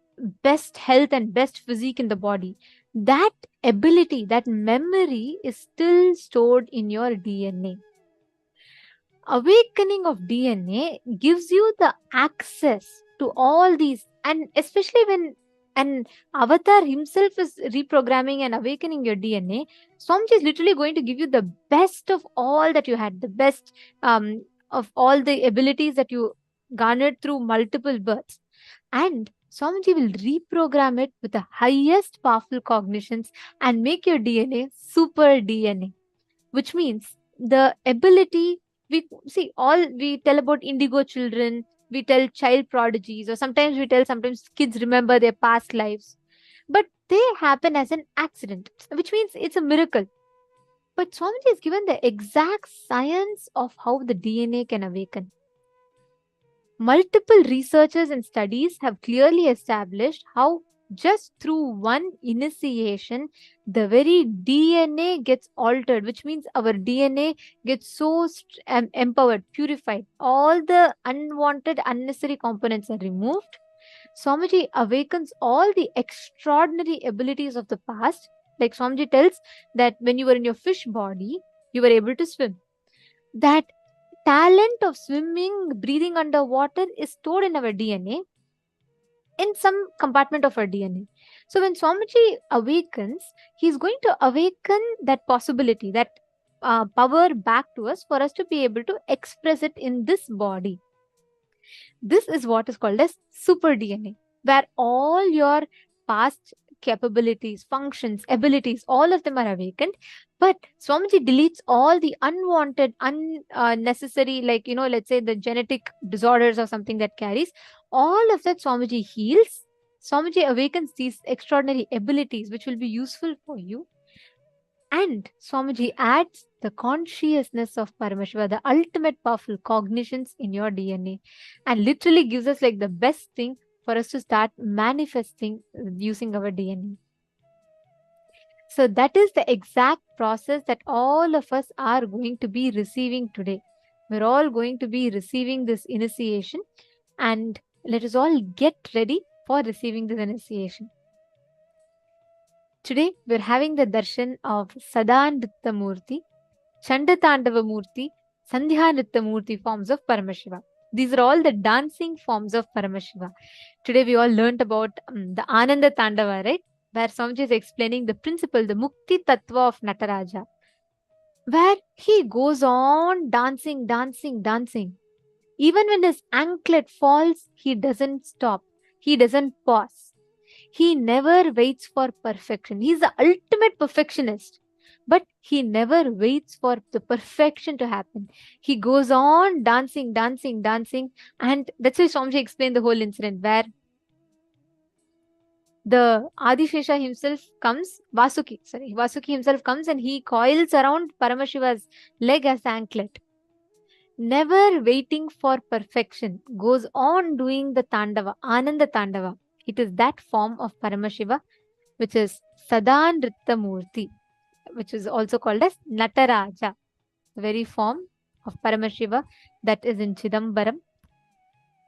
best health and best physique in the body. That ability, that memory is still stored in your DNA. Awakening of DNA gives you the access to all these, and especially when an avatar himself is reprogramming and awakening your DNA, Swamiji is literally going to give you the best of all that you had, the best of all the abilities that you garnered through multiple births. And Swamiji will reprogram it with the highest powerful cognitions and make your DNA super DNA, which means the ability. We tell about indigo children, we tell child prodigies, or sometimes kids remember their past lives, but they happen as an accident, which means it's a miracle. But Swamiji has given the exact science of how the DNA can awaken. Multiple researchers and studies have clearly established how just through one initiation, the very DNA gets altered, which means our DNA gets so empowered, purified. All the unwanted, unnecessary components are removed. Swamiji awakens all the extraordinary abilities of the past. Like Swamiji tells that when you were in your fish body, you were able to swim. That talent of swimming, breathing underwater is stored in our DNA, in some compartment of our DNA. So when Swamiji awakens, he's going to awaken that possibility, that power back to us for us to be able to express it in this body. This is what is called as super DNA, where all your past capabilities, functions, abilities, all of them are awakened. But Swamiji deletes all the unwanted, unnecessary, like, let's say the genetic disorders or something that carries. All of that Swamiji heals. Swamiji awakens these extraordinary abilities which will be useful for you. And Swamiji adds the consciousness of Paramashiva, the ultimate powerful cognitions in your DNA, and literally gives us like the best thing for us to start manifesting using our DNA. So that is the exact process that all of us are going to be receiving today. We're all going to be receiving this initiation, and let us all get ready for receiving this initiation. Today, we're having the darshan of Sadanritta Murti, Chandatandava Murti, Sandhyanritta Murti forms of Paramashiva. These are all the dancing forms of Paramashiva. Today, we all learnt about the Ananda Tandava, right? Where Swamiji is explaining the principle, the Mukti Tattva of Nataraja, where he goes on dancing, dancing, dancing. Even when his anklet falls, he doesn't stop. He doesn't pause. He never waits for perfection. He's the ultimate perfectionist. But he never waits for the perfection to happen. He goes on dancing, dancing, dancing. And that's why Swamiji explained the whole incident where the Adishesha himself comes, Vasuki himself comes and he coils around Paramashiva's leg as the anklet. Never waiting for perfection, goes on doing the Tandava, Ananda Tandava. It is that form of Paramashiva, which is Sadanritta Murti, which is also called as Nataraja, the very form of Paramashiva that is in Chidambaram.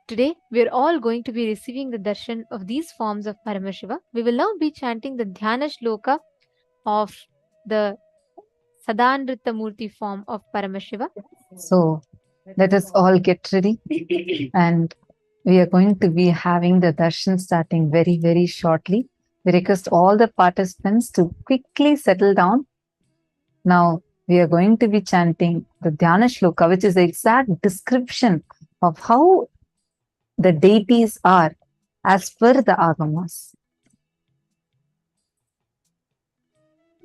Today, we are all going to be receiving the darshan of these forms of Paramashiva. We will now be chanting the Dhyana Shloka of the Sadanritta Murti form of Paramashiva. So let us all get ready, and we are going to be having the darshan starting very, very shortly. We request all the participants to quickly settle down. Now, we are going to be chanting the Dhyana Shloka, which is the exact description of how the deities are as per the Agamas.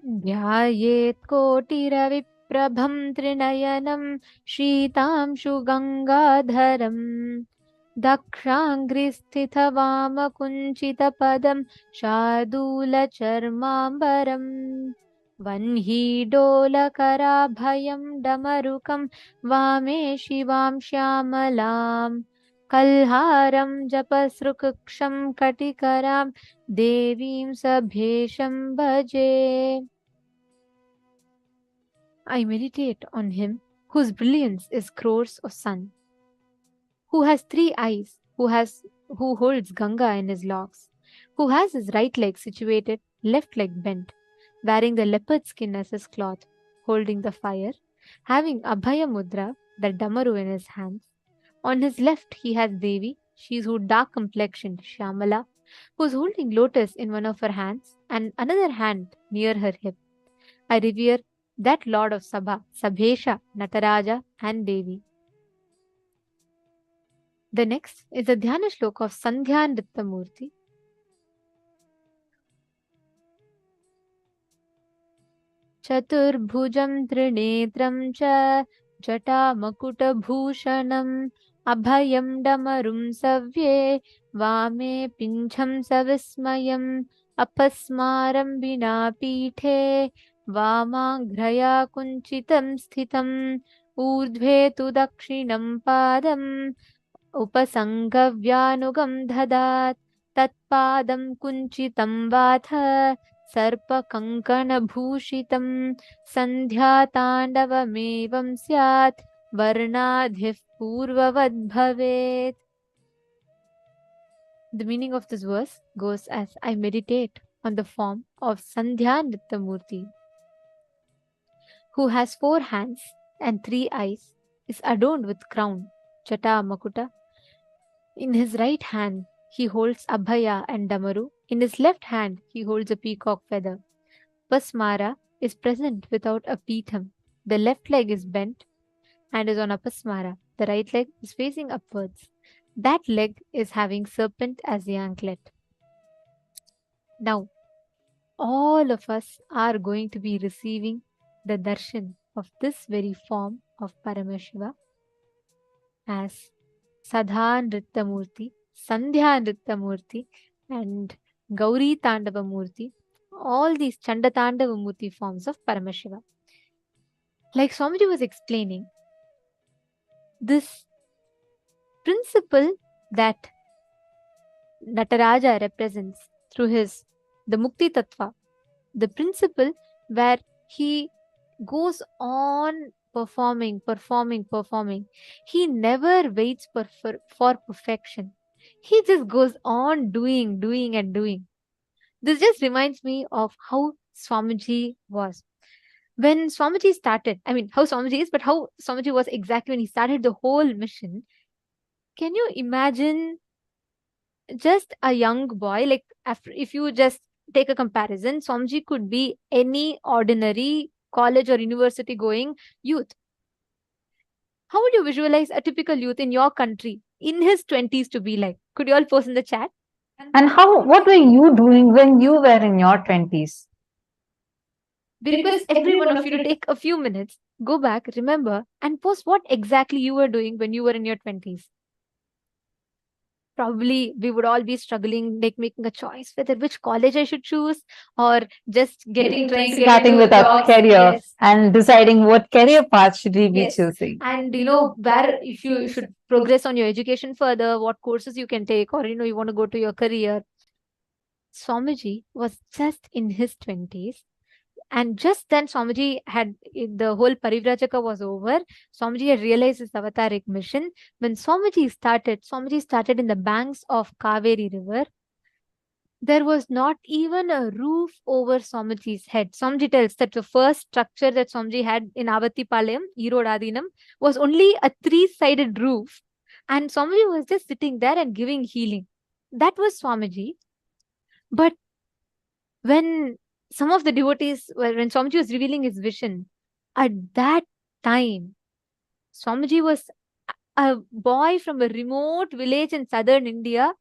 Dhyayet kotiraviprasya Prabham Trinayanam Shritamshu Gangadharam Dakshangristhitavamakunchitapadam Shardula Charmambaram Vanhidolakaraabhayam Damarukam Vame Shivam Shyamalam Kalharam Japasruksham Katikaram Devim Sabhesham Bhaje. I meditate on him whose brilliance is crores of sun, who has 3 eyes, who holds Ganga in his locks, who has his right leg situated, left leg bent, wearing the leopard skin as his cloth, holding the fire, having Abhaya Mudra, the Damaru in his hands. On his left he has Devi, she is who dark complexioned, Shyamala, who is holding lotus in one of her hands and another hand near her hip. I revere that Lord of Sabha, Sabhesha, Nataraja and Devi. The next is the Dhyana Shloka of Sandhya Nrittamurti. Chaturbhujam Trinetram cha Jata Makuta Bhushanam Abhayam Damarum Savye Vame Pincham Savismayam Apasmaram Bina Pithe Vamaghraya Kunchitam Sthitam Urdhve tu Dakshinam Padam Upasanghavyanugam Dhadat Tatpadam Kunchitam Vatha Sarpakankana Bhushitam Sandhya Tandavamevam Syat Varnadhif Purvavad Bhavet. The meaning of this verse goes as I meditate on the form of Sandhya Nrittamurti, who has 4 hands and 3 eyes, is adorned with crown, Chata Makuta. In his right hand, he holds Abhaya and Damaru. In his left hand, he holds a peacock feather. Pasmara is present without a pitham. The left leg is bent and is on Apasmara. The right leg is facing upwards. That leg is having serpent as the anklet. Now, all of us are going to be receiving the darshan of this very form of Paramashiva as Sadha Nrittamurti, Sandhya Nrittamurti and Gauri Tandava Murti, all these Chanda Tandava Murti forms of Paramashiva. Like Swamiji was explaining, this principle that Nataraja represents through the Mukti Tattva, the principle where he goes on performing. He never waits for perfection. He just goes on doing. This just reminds me of how Swamiji was. When Swamiji started, how Swamiji is, but how Swamiji was exactly when he started the whole mission. Can you imagine just a young boy, like if you just take a comparison, Swamiji could be any ordinary college or university going youth. How would you visualize a typical youth in your country in his 20s to be like? Could you all post in the chat? And what were you doing when you were in your 20s? We request every one of you to take a few minutes, go back, remember, and post what exactly you were doing when you were in your 20s. Probably we would all be struggling, like making a choice whether which college I should choose or just starting with our career and deciding what career path should we be choosing. And where if you should progress on your education further, what courses you can take, or you want to go to your career. Swamiji was just in his 20s. And just then Swamiji had, the whole Parivrajaka was over. Swamiji had realized his avataric mission. When Swamiji started in the banks of Kaveri river. There was not even a roof over Swamiji's head. Swamiji tells that the first structure that Swamiji had in Avatipalayam, Erodadinam, was only a 3-sided roof. And Swamiji was just sitting there and giving healing. That was Swamiji. But when some of the devotees, when Swamiji was revealing his vision, at that time, Swamiji was a boy from a remote village in southern India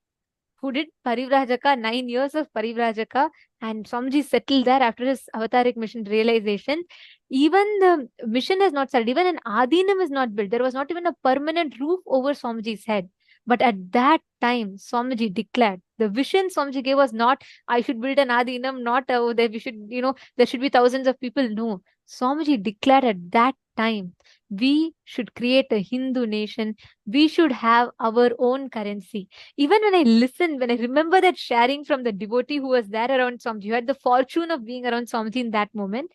who did Parivrajaka, 9 years of Parivrajaka, and Swamiji settled there after his avataric mission realization. Even the mission has not started, even an Adinam is not built. There was not even a permanent roof over Swamiji's head. But at that time, Swamiji declared, the vision Swamiji gave was not, I should build an Adinam, not that we should, there should be thousands of people. No. Swamiji declared at that time, we should create a Hindu nation. We should have our own currency. Even when I remember that sharing from the devotee who was there around Swamiji, who had the fortune of being around Swamiji in that moment,